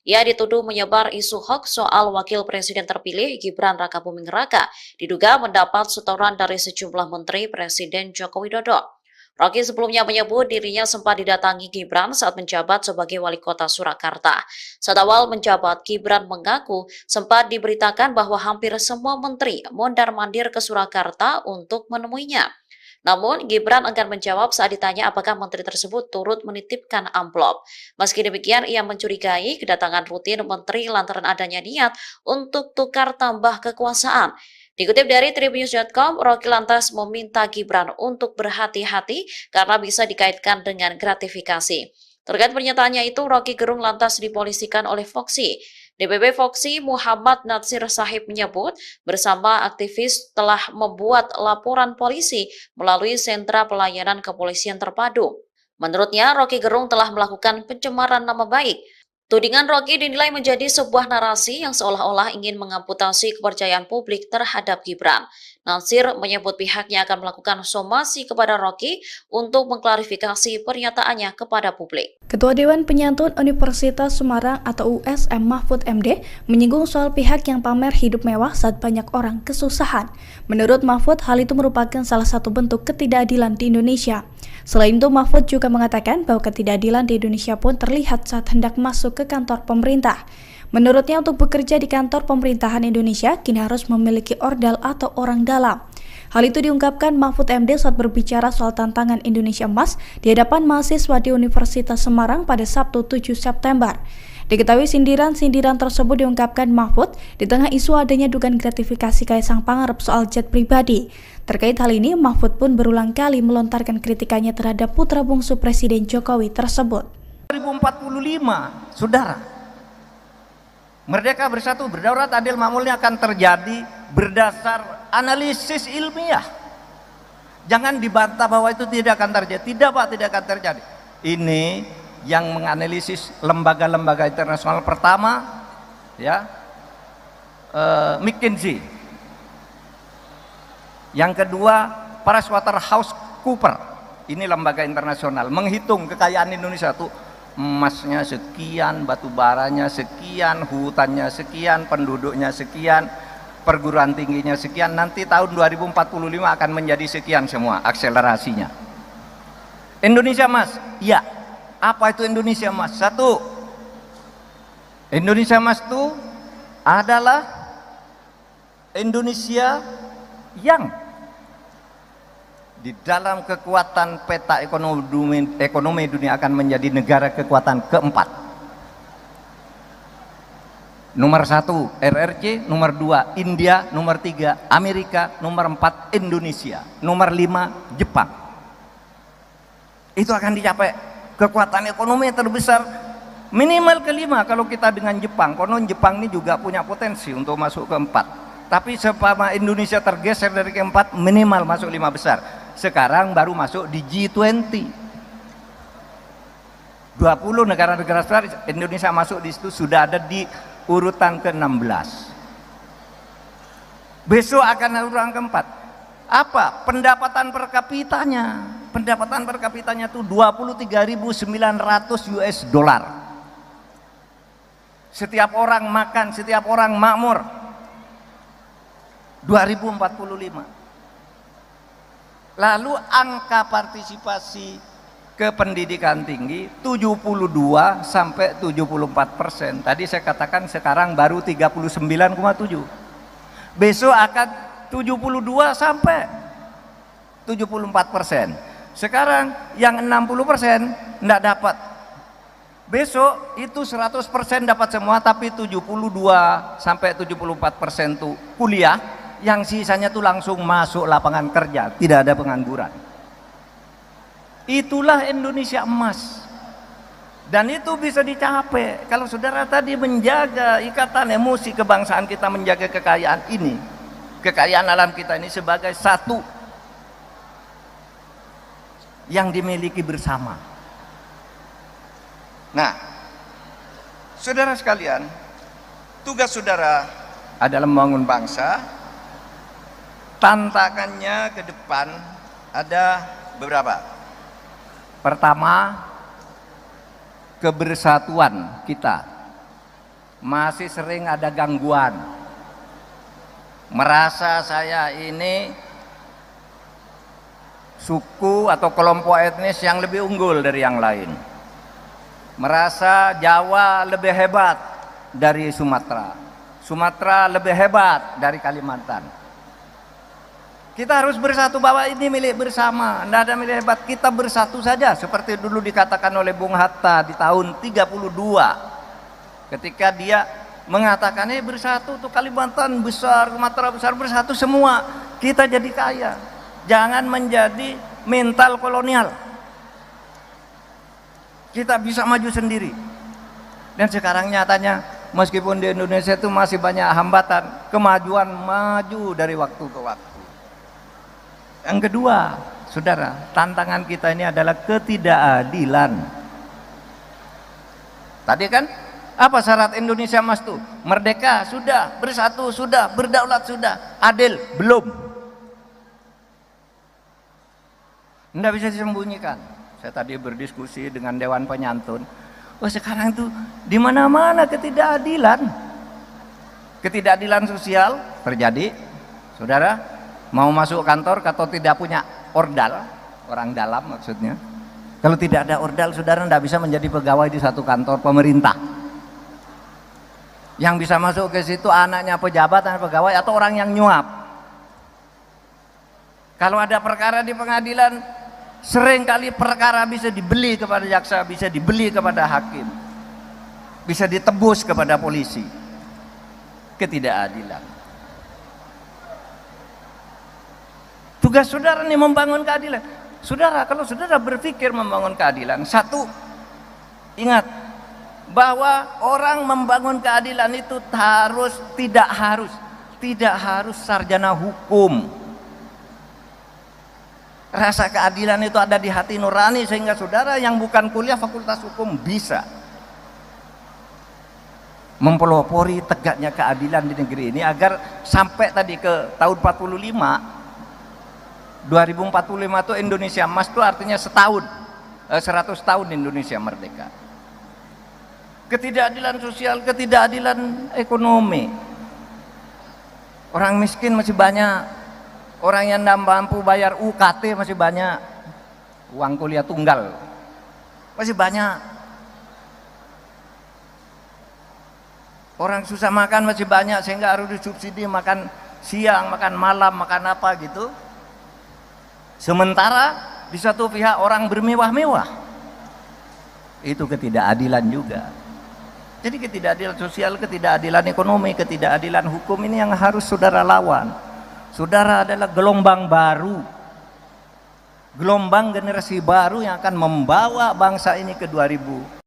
Ia dituduh menyebar isu hoax soal Wakil Presiden terpilih Gibran Rakabuming Raka, diduga mendapat setoran dari sejumlah menteri Presiden Joko Widodo. Rocky sebelumnya menyebut dirinya sempat didatangi Gibran saat menjabat sebagai wali kota Surakarta. Saat awal menjabat, Gibran mengaku sempat diberitakan bahwa hampir semua menteri mondar-mandir ke Surakarta untuk menemuinya. Namun, Gibran enggan menjawab saat ditanya apakah menteri tersebut turut menitipkan amplop. Meski demikian, ia mencurigai kedatangan rutin menteri lantaran adanya niat untuk tukar tambah kekuasaan. Dikutip dari tribunnews.com, Rocky lantas meminta Gibran untuk berhati-hati karena bisa dikaitkan dengan gratifikasi. Terkait pernyataannya itu, Rocky Gerung lantas dipolisikan oleh Foxy. DPP Foxy Muhammad Natsir Sahib menyebut bersama aktivis telah membuat laporan polisi melalui sentra pelayanan kepolisian terpadu. Menurutnya, Rocky Gerung telah melakukan pencemaran nama baik. Tudingan Rocky dinilai menjadi sebuah narasi yang seolah-olah ingin mengamputasi kepercayaan publik terhadap Gibran. Natsir menyebut pihaknya akan melakukan somasi kepada Rocky untuk mengklarifikasi pernyataannya kepada publik. Ketua Dewan Penyantun Universitas Semarang atau USM Mahfud MD menyinggung soal pihak yang pamer hidup mewah saat banyak orang kesusahan. Menurut Mahfud, hal itu merupakan salah satu bentuk ketidakadilan di Indonesia. Selain itu, Mahfud juga mengatakan bahwa ketidakadilan di Indonesia pun terlihat saat hendak masuk ke kantor pemerintah. Menurutnya, untuk bekerja di kantor pemerintahan Indonesia, kini harus memiliki ordal atau orang dalam. Hal itu diungkapkan Mahfud MD saat berbicara soal tantangan Indonesia Emas di hadapan mahasiswa di Universitas Semarang pada Sabtu 7 September. Diketahui sindiran-sindiran tersebut diungkapkan Mahfud di tengah isu adanya dugaan gratifikasi Kaisang Pangarep soal jet pribadi. Terkait hal ini, Mahfud pun berulang kali melontarkan kritikannya terhadap putra bungsu Presiden Jokowi tersebut. 2045, saudara, Merdeka Bersatu Berdaulat Adil Makmurnya akan terjadi berdasar analisis ilmiah. Jangan dibantah bahwa itu tidak akan terjadi. Tidak Pak, tidak akan terjadi. Ini yang menganalisis lembaga-lembaga internasional pertama, ya, McKinsey. Yang kedua, PricewaterhouseCoopers. Ini lembaga internasional menghitung kekayaan Indonesia tuh. Emasnya sekian, batu baranya sekian, hutannya sekian, penduduknya sekian, perguruan tingginya sekian. Nanti tahun 2045 akan menjadi sekian semua akselerasinya. Indonesia Emas, ya. Apa itu Indonesia Emas? Satu, Indonesia Emas itu adalah Indonesia yang di dalam kekuatan peta ekonomi dunia akan menjadi negara kekuatan keempat. Nomor 1 RRC, nomor 2 India, nomor 3 Amerika, nomor 4 Indonesia, nomor 5 Jepang. Itu akan dicapai kekuatan ekonomi terbesar minimal kelima kalau kita dengan Jepang. Konon Jepang ini juga punya potensi untuk masuk keempat. Tapi sepama Indonesia tergeser dari keempat, minimal masuk 5 besar. Sekarang baru masuk di G20. 20 negara-negara besar, Indonesia masuk di situ, sudah ada di urutan ke-16. Besok akan urutan keempat. Apa? Pendapatan per kapitanya. Pendapatan per kapitanya itu 23.900 US dollar. Setiap orang makan, setiap orang makmur. 2045. Lalu angka partisipasi ke pendidikan tinggi 72 sampai 74%. Tadi saya katakan sekarang baru 39,7. Besok akan 72 sampai 74%. Sekarang yang 60% enggak dapat. Besok itu 100% dapat semua, tapi 72 sampai 74% tuh kuliah. Yang sisanya tuh langsung masuk lapangan kerja, tidak ada pengangguran. Itulah Indonesia Emas. Dan itu bisa dicapai kalau saudara tadi menjaga ikatan emosi kebangsaan kita, menjaga kekayaan ini, kekayaan alam kita ini sebagai satu yang dimiliki bersama. Nah, saudara sekalian, tugas saudara adalah membangun bangsa. Tantangannya ke depan ada beberapa. Pertama, kebersatuan kita masih sering ada gangguan. Merasa saya ini suku atau kelompok etnis yang lebih unggul dari yang lain. Merasa Jawa lebih hebat dari Sumatera. Sumatera lebih hebat dari Kalimantan. Kita harus bersatu bahwa ini milik bersama, tidak ada milik hebat. Kita bersatu saja seperti dulu dikatakan oleh Bung Hatta di tahun 32 ketika dia mengatakan bersatu tuh Kalimantan besar, Sumatera besar, bersatu semua kita jadi kaya. Jangan menjadi mental kolonial. Kita bisa maju sendiri. Dan sekarang nyatanya meskipun di Indonesia itu masih banyak hambatan, kemajuan maju dari waktu ke waktu. Yang kedua, saudara, tantangan kita ini adalah ketidakadilan. Tadi kan apa syarat Indonesia Emas tuh? Merdeka sudah, bersatu sudah, berdaulat sudah, adil belum. Tidak bisa disembunyikan. Saya tadi berdiskusi dengan Dewan Penyantun. Oh sekarang tuh di mana-mana ketidakadilan. Ketidakadilan sosial terjadi, saudara. Mau masuk kantor atau tidak punya ordal, orang dalam maksudnya. Kalau tidak ada ordal, saudara tidak bisa menjadi pegawai di satu kantor pemerintah. Yang bisa masuk ke situ anaknya pejabat, anak pegawai, atau orang yang nyuap. Kalau ada perkara di pengadilan, seringkali perkara bisa dibeli kepada jaksa, bisa dibeli kepada hakim, bisa ditebus kepada polisi. Ketidakadilan. Tugas saudara nih membangun keadilan. Saudara, kalau saudara berpikir membangun keadilan, satu, ingat bahwa orang membangun keadilan itu tidak harus sarjana hukum. Rasa keadilan itu ada di hati nurani sehingga saudara yang bukan kuliah fakultas hukum bisa mempelopori tegaknya keadilan di negeri ini agar sampai tadi ke tahun 2045 itu Indonesia Emas itu artinya 100 tahun Indonesia merdeka. Ketidakadilan sosial, ketidakadilan ekonomi. Orang miskin masih banyak, orang yang tidak mampu bayar UKT masih banyak, uang kuliah tunggal masih banyak. Orang susah makan masih banyak sehingga harus disubsidi makan siang, makan malam, makan apa gitu. Sementara di satu pihak orang bermewah-mewah. Itu ketidakadilan juga. Jadi ketidakadilan sosial, ketidakadilan ekonomi, ketidakadilan hukum ini yang harus saudara lawan. Saudara adalah gelombang baru. Gelombang generasi baru yang akan membawa bangsa ini ke 2000.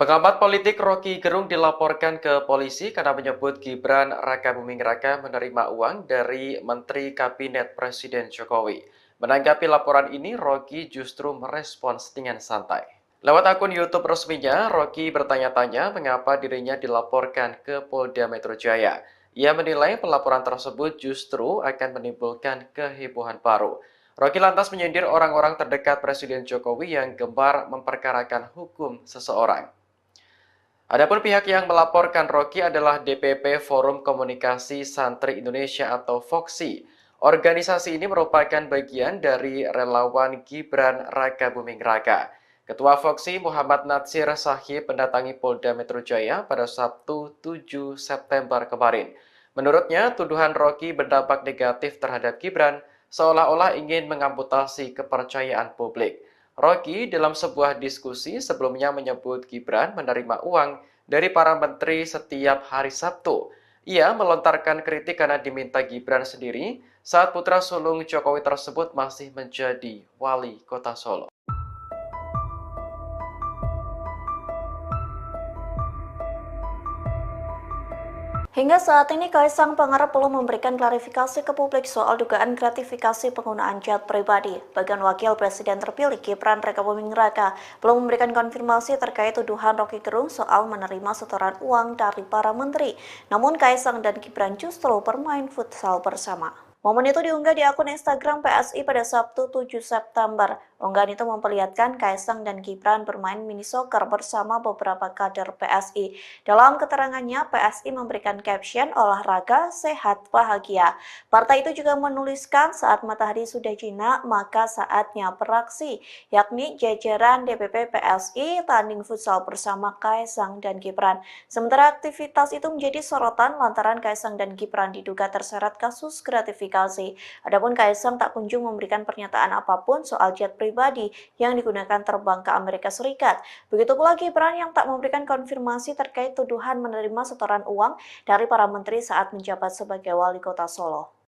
Pengamat politik Rocky Gerung dilaporkan ke polisi karena menyebut Gibran Rakabuming Raka menerima uang dari Menteri Kabinet Presiden Jokowi. Menanggapi laporan ini, Rocky justru merespons dengan santai. Lewat akun YouTube resminya, Rocky bertanya-tanya mengapa dirinya dilaporkan ke Polda Metro Jaya. Ia menilai pelaporan tersebut justru akan menimbulkan kehebohan baru. Rocky lantas menyindir orang-orang terdekat Presiden Jokowi yang gemar memperkarakan hukum seseorang. Adapun pihak yang melaporkan Rocky adalah DPP Forum Komunikasi Santri Indonesia atau FOKSI. Organisasi ini merupakan bagian dari relawan Gibran Rakabuming Raka. Ketua FOKSI Muhammad Natsir Sahib mendatangi Polda Metro Jaya pada Sabtu 7 September kemarin. Menurutnya, tuduhan Rocky berdampak negatif terhadap Gibran seolah-olah ingin mengamputasi kepercayaan publik. Rocky dalam sebuah diskusi sebelumnya menyebut Gibran menerima uang dari para menteri setiap hari Sabtu. Ia melontarkan kritik karena diminta Gibran sendiri saat putra sulung Jokowi tersebut masih menjadi wali kota Solo. Hingga saat ini, Kaisang Pangarep belum memberikan klarifikasi ke publik soal dugaan gratifikasi penggunaan jet pribadi. Bagian Wakil Presiden terpilih Gibran Rakabuming Raka belum memberikan konfirmasi terkait tuduhan Rocky Gerung soal menerima setoran uang dari para menteri. Namun Kaisang dan Gibran justru bermain futsal bersama. Momen itu diunggah di akun Instagram PSI pada Sabtu 7 September. Unggahan itu memperlihatkan Kaisang dan Gibran bermain mini soccer bersama beberapa kader PSI. Dalam keterangannya, PSI memberikan caption olahraga, sehat, bahagia. Partai itu juga menuliskan saat matahari sudah jinak, maka saatnya beraksi, yakni jajaran DPP PSI tanding futsal bersama Kaisang dan Gibran. Sementara aktivitas itu menjadi sorotan lantaran Kaisang dan Gibran diduga terseret kasus gratifikasi. Adapun Kaisang tak kunjung memberikan pernyataan apapun soal jet pribadi yang digunakan terbang ke Amerika Serikat. Begitu pula Gibran yang tak memberikan konfirmasi terkait tuduhan menerima setoran uang dari para menteri saat menjabat sebagai wali kota Solo.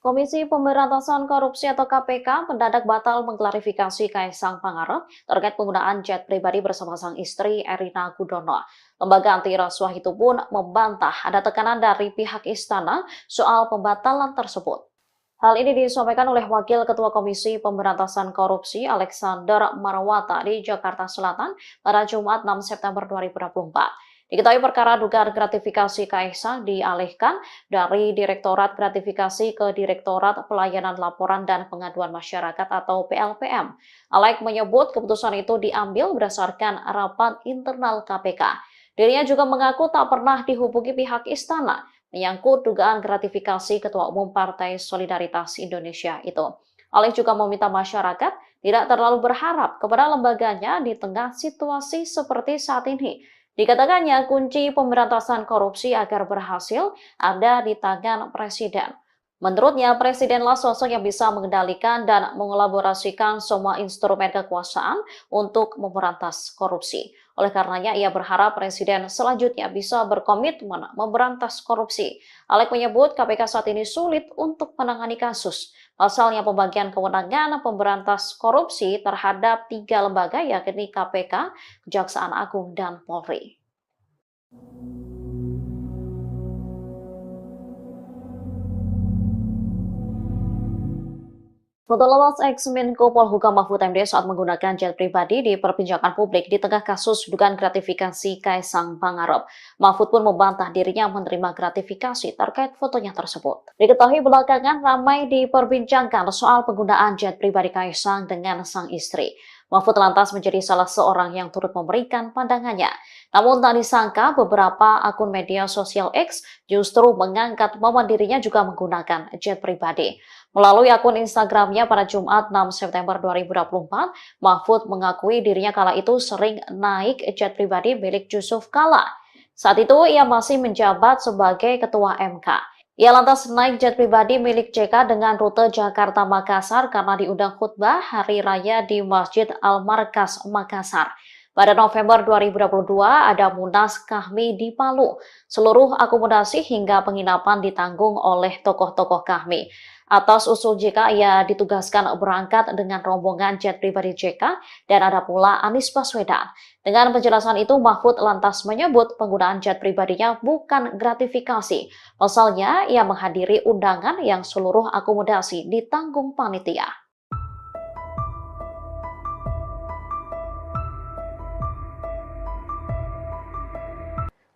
Komisi Pemberantasan Korupsi atau KPK mendadak batal mengklarifikasi Kaisang Pangarep terkait penggunaan jet pribadi bersama sang istri Erina Gudono. Lembaga anti rasuah itu pun membantah ada tekanan dari pihak istana soal pembatalan tersebut. Hal ini disampaikan oleh Wakil Ketua Komisi Pemberantasan Korupsi Alexander Marwata di Jakarta Selatan pada Jumat 6 September 2024. Diketahui perkara dugaan gratifikasi Kaisang dialihkan dari Direktorat Gratifikasi ke Direktorat Pelayanan Laporan dan Pengaduan Masyarakat atau PLPM. Alex menyebut keputusan itu diambil berdasarkan rapat internal KPK. Dirinya juga mengaku tak pernah dihubungi pihak istana menyangkut dugaan gratifikasi Ketua Umum Partai Solidaritas Indonesia itu. Alex juga meminta masyarakat tidak terlalu berharap kepada lembaganya di tengah situasi seperti saat ini. Dikatakannya kunci pemberantasan korupsi agar berhasil ada di tangan Presiden. Menurutnya, Presidenlah sosok yang bisa mengendalikan dan mengelaborasikan semua instrumen kekuasaan untuk memberantas korupsi. Oleh karenanya, ia berharap Presiden selanjutnya bisa berkomitmen memberantas korupsi. Alex menyebut KPK saat ini sulit untuk menangani kasus. Pasalnya pembagian kewenangan pemberantas korupsi terhadap 3 lembaga yakni KPK, Kejaksaan Agung, dan Polri. Foto lolos ex-Menko Polhukam Mahfud MD saat menggunakan jet pribadi diperbincangkan publik di tengah kasus dugaan gratifikasi Kaisang Pangarep. Mahfud pun membantah dirinya menerima gratifikasi terkait fotonya tersebut. Diketahui belakangan ramai diperbincangkan soal penggunaan jet pribadi Kaisang dengan sang istri. Mahfud lantas menjadi salah seorang yang turut memberikan pandangannya. Namun tak disangka beberapa akun media sosial X justru mengangkat momen dirinya juga menggunakan jet pribadi. Melalui akun Instagramnya pada Jumat 6 September 2024, Mahfud mengakui dirinya kala itu sering naik jet pribadi milik Yusuf Kala. Saat itu ia masih menjabat sebagai Ketua MK. Ia lantas naik jet pribadi milik JK dengan rute Jakarta-Makassar karena diundang khutbah Hari Raya di Masjid Al-Markas, Makassar. Pada November 2022 ada Munas Kahmi di Palu. Seluruh akomodasi hingga penginapan ditanggung oleh tokoh-tokoh Kahmi. Atas usul JK, ia ditugaskan berangkat dengan rombongan jet pribadi JK dan ada pula Anies Baswedan. Dengan penjelasan itu, Mahfud lantas menyebut penggunaan jet pribadinya bukan gratifikasi. Pasalnya, ia menghadiri undangan yang seluruh akomodasi ditanggung panitia.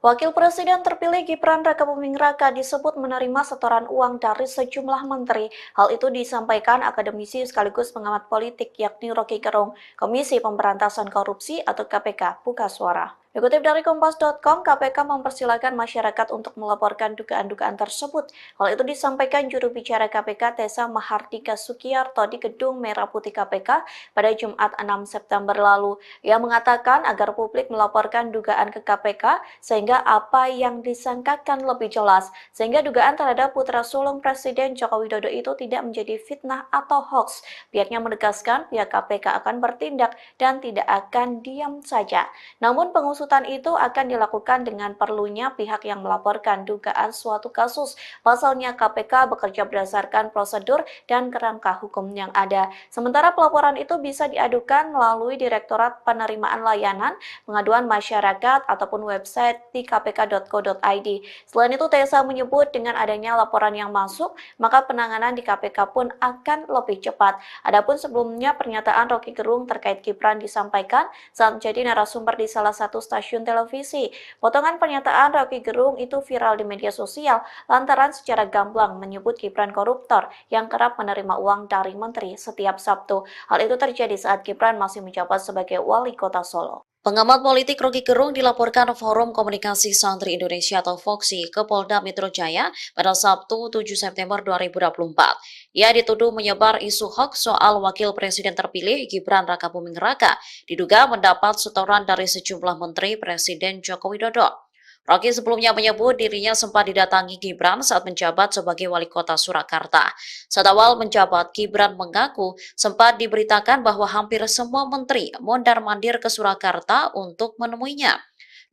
Wakil Presiden terpilih Gibran Rakabuming Raka disebut menerima setoran uang dari sejumlah menteri. Hal itu disampaikan akademisi sekaligus pengamat politik yakni Rocky Gerung, Komisi Pemberantasan Korupsi atau KPK, buka suara. Dikutip dari Kompas.com, KPK mempersilahkan masyarakat untuk melaporkan dugaan-dugaan tersebut. Hal itu disampaikan juru bicara KPK Tessa Mahardika Sukiyarto di Gedung Merah Putih KPK pada Jumat 6 September lalu. Ia mengatakan agar publik melaporkan dugaan ke KPK sehingga apa yang disangkakan lebih jelas, sehingga dugaan terhadap putra sulung Presiden Joko Widodo itu tidak menjadi fitnah atau hoax. Pihaknya menegaskan pihak KPK akan bertindak dan tidak akan diam saja. Namun pengusutan itu akan dilakukan dengan perlunya pihak yang melaporkan dugaan suatu kasus. Pasalnya KPK bekerja berdasarkan prosedur dan kerangka hukum yang ada. Sementara pelaporan itu bisa diadukan melalui Direktorat Penerimaan Layanan Pengaduan Masyarakat ataupun website di kpk.co.id. Selain itu, Tessa menyebut dengan adanya laporan yang masuk, maka penanganan di KPK pun akan lebih cepat. Adapun sebelumnya pernyataan Rocky Gerung terkait Gibran disampaikan saat menjadi narasumber di salah satu stasiun stasiun televisi. Potongan pernyataan Rocky Gerung itu viral di media sosial lantaran secara gamblang menyebut Gibran koruptor yang kerap menerima uang dari menteri setiap Sabtu. Hal itu terjadi saat Gibran masih menjabat sebagai wali kota Solo. Pengamat politik Rocky Gerung dilaporkan Forum Komunikasi Santri Indonesia atau FOKSI ke Polda Metro Jaya pada Sabtu 7 September 2024. Ia dituduh menyebar isu hoax soal Wakil Presiden terpilih Gibran Rakabuming Raka, diduga mendapat setoran dari sejumlah menteri Presiden Joko Widodo. Rocky sebelumnya menyebut dirinya sempat didatangi Gibran saat menjabat sebagai wali kota Surakarta. Saat awal menjabat, Gibran mengaku sempat diberitakan bahwa hampir semua menteri mondar-mandir ke Surakarta untuk menemuinya.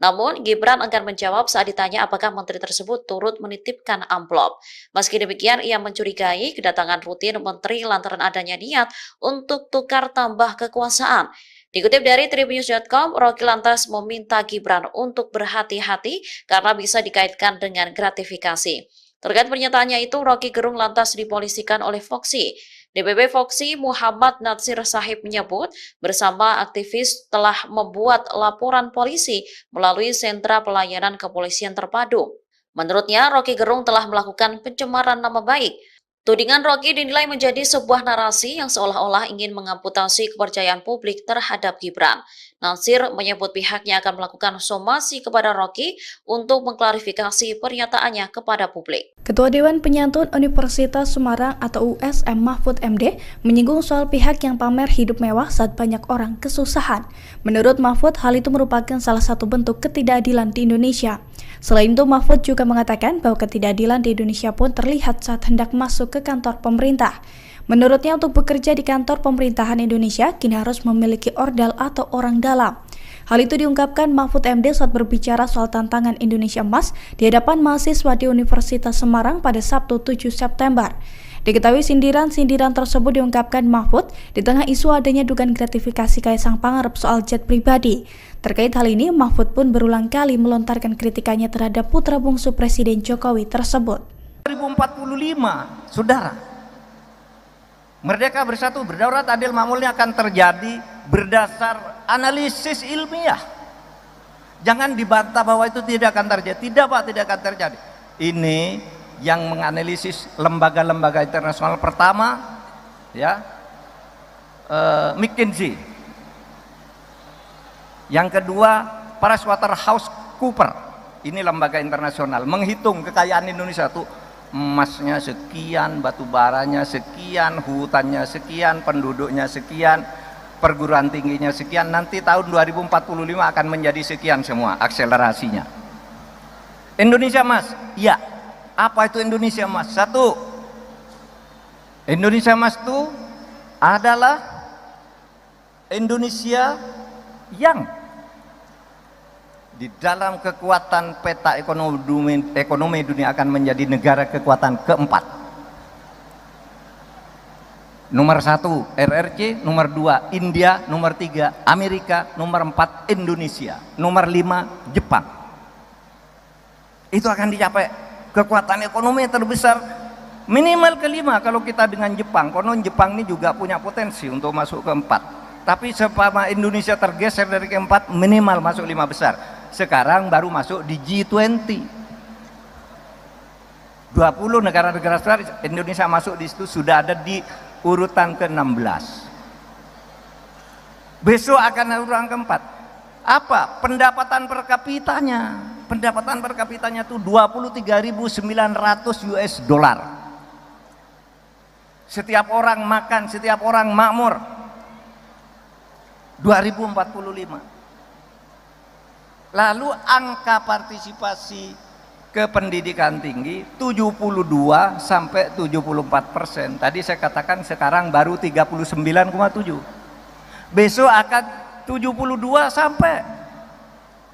Namun, Gibran enggan menjawab saat ditanya apakah menteri tersebut turut menitipkan amplop. Meski demikian, ia mencurigai kedatangan rutin menteri lantaran adanya niat untuk tukar tambah kekuasaan. Dikutip dari Tribunnews.com, Rocky lantas meminta Gibran untuk berhati-hati karena bisa dikaitkan dengan gratifikasi. Terkait pernyataannya itu, Rocky Gerung lantas dipolisikan oleh FOKSI. DPP FOKSI Muhammad Natsir Sahib menyebut bersama aktivis telah membuat laporan polisi melalui sentra pelayanan kepolisian terpadu. Menurutnya, Rocky Gerung telah melakukan pencemaran nama baik. Tudingan Rocky dinilai menjadi sebuah narasi yang seolah-olah ingin mengamputasi kepercayaan publik terhadap Gibran. Natsir menyebut pihaknya akan melakukan somasi kepada Rocky untuk mengklarifikasi pernyataannya kepada publik. Ketua Dewan Penyantun Universitas Semarang atau USM Mahfud MD menyinggung soal pihak yang pamer hidup mewah saat banyak orang kesusahan. Menurut Mahfud, hal itu merupakan salah satu bentuk ketidakadilan di Indonesia. Selain itu, Mahfud juga mengatakan bahwa ketidakadilan di Indonesia pun terlihat saat hendak masuk ke kantor pemerintah. Menurutnya, untuk bekerja di kantor pemerintahan Indonesia, kini harus memiliki ordal atau orang dalam. Hal itu diungkapkan Mahfud MD saat berbicara soal tantangan Indonesia Emas di hadapan mahasiswa di Universitas Semarang pada Sabtu 7 September. Diketahui sindiran-sindiran tersebut diungkapkan Mahfud di tengah isu adanya dugaan gratifikasi Kaisang Pangarep soal jet pribadi. Terkait hal ini, Mahfud pun berulang kali melontarkan kritikannya terhadap putra bungsu Presiden Jokowi tersebut. 2045, saudara, merdeka bersatu berdaulat adil makmurnya akan terjadi berdasar analisis ilmiah. Jangan dibantah bahwa itu tidak akan terjadi. Tidak Pak, tidak akan terjadi. Ini yang menganalisis lembaga-lembaga internasional pertama, ya, McKinsey. Yang kedua, PricewaterhouseCoopers. Ini lembaga internasional menghitung kekayaan Indonesia tuh. Emasnya sekian, batu baranya sekian, hutannya sekian, penduduknya sekian, perguruan tingginya sekian. Nanti tahun 2045 akan menjadi sekian semua akselerasinya. Indonesia Emas, ya. Apa itu Indonesia Emas? Satu, Indonesia Emas itu adalah Indonesia yang di dalam kekuatan peta ekonomi dunia akan menjadi negara kekuatan keempat. Nomor 1 RRC, nomor 2 India, nomor 3 Amerika, nomor 4 Indonesia, nomor 5 Jepang. Itu akan dicapai kekuatan ekonomi terbesar minimal kelima kalau kita dengan Jepang. Konon Jepang ini juga punya potensi untuk masuk keempat. Tapi sepama Indonesia tergeser dari keempat, minimal masuk 5 besar. Sekarang baru masuk di G20. 20 negara-negara besar, Indonesia masuk di situ, sudah ada di urutan ke-16. Besok akan urutan keempat. Apa? Pendapatan per kapitanya. Pendapatan per kapitanya itu 23.900 US dollar. Setiap orang makan, setiap orang makmur. 2045. Lalu angka partisipasi ke pendidikan tinggi 72 sampai 74%. Tadi saya katakan sekarang baru 39,7. Besok akan 72 sampai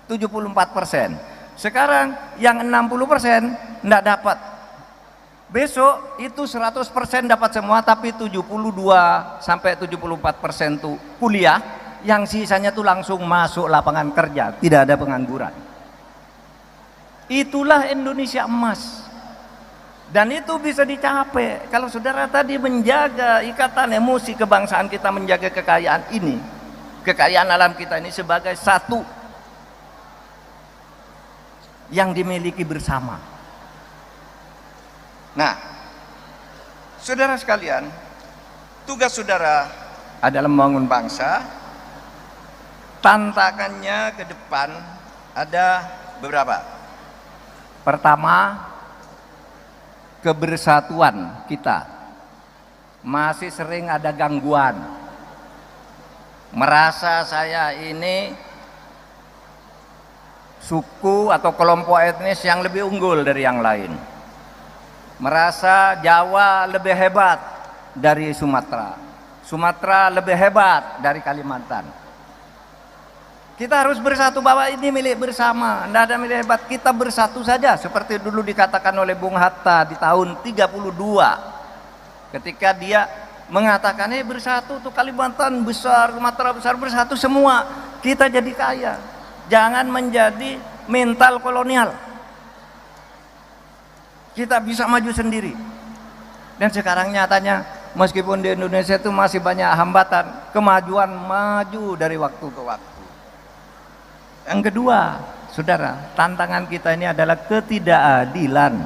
74%. Sekarang yang 60% enggak dapat. Besok itu 100% dapat semua, tapi 72 sampai 74% tuh kuliah. Yang sisanya tuh langsung masuk lapangan kerja, tidak ada pengangguran. Itulah Indonesia Emas. Dan itu bisa dicapai kalau saudara tadi menjaga ikatan emosi kebangsaan kita, menjaga kekayaan ini, kekayaan alam kita ini sebagai satu yang dimiliki bersama. Nah, saudara sekalian, tugas saudara adalah membangun bangsa. Tantangannya ke depan ada beberapa. Pertama, kebersatuan kita masih sering ada gangguan. Merasa saya ini suku atau kelompok etnis yang lebih unggul dari yang lain. Merasa Jawa lebih hebat dari Sumatera. Sumatera lebih hebat dari Kalimantan. Kita harus bersatu bahwa ini milik bersama, tidak ada milik hebat, kita bersatu saja seperti dulu dikatakan oleh Bung Hatta di tahun 32 ketika dia mengatakan bersatu tuh Kalimantan besar, Sumatera besar, bersatu semua kita jadi kaya, jangan menjadi mental kolonial, kita bisa maju sendiri. Dan sekarang nyatanya meskipun di Indonesia itu masih banyak hambatan, kemajuan maju dari waktu ke waktu. Yang kedua, saudara, tantangan kita ini adalah ketidakadilan.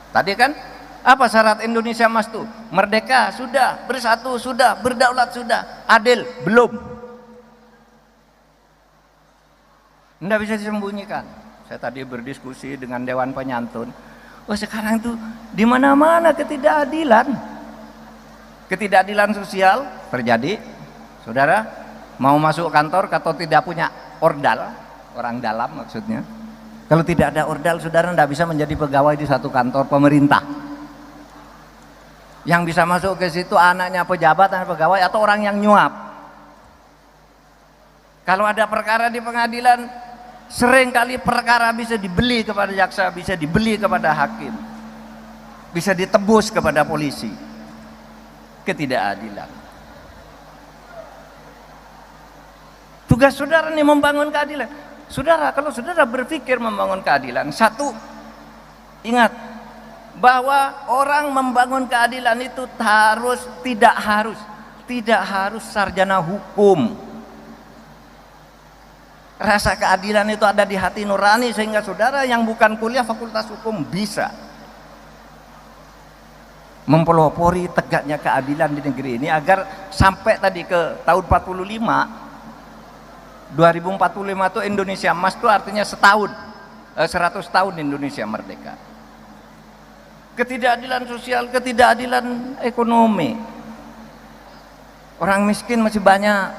Tadi kan, apa syarat Indonesia Emas tuh? Merdeka, sudah. Bersatu, sudah. Berdaulat, sudah. Adil, belum. Tidak bisa disembunyikan. Saya tadi berdiskusi dengan Dewan Penyantun. Oh, sekarang tuh di mana-mana ketidakadilan. Ketidakadilan sosial terjadi, saudara. Mau masuk kantor atau tidak punya ordal, orang dalam maksudnya. Kalau tidak ada ordal, saudara tidak bisa menjadi pegawai di satu kantor pemerintah. Yang bisa masuk ke situ anaknya pejabat, anak pegawai, atau orang yang nyuap. Kalau ada perkara di pengadilan, sering kali perkara bisa dibeli kepada jaksa, bisa dibeli kepada hakim, bisa ditebus kepada polisi. Ketidakadilan. Tugas saudara ini membangun keadilan. Saudara, kalau saudara berpikir membangun keadilan, satu, ingat bahwa orang membangun keadilan itu tidak harus sarjana hukum. Rasa keadilan itu ada di hati nurani sehingga saudara yang bukan kuliah fakultas hukum bisa mempelopori tegaknya keadilan di negeri ini agar sampai tadi ke tahun 45. 2045 itu Indonesia Emas itu artinya 100 tahun Indonesia merdeka. Ketidakadilan sosial, ketidakadilan ekonomi. Orang miskin masih banyak,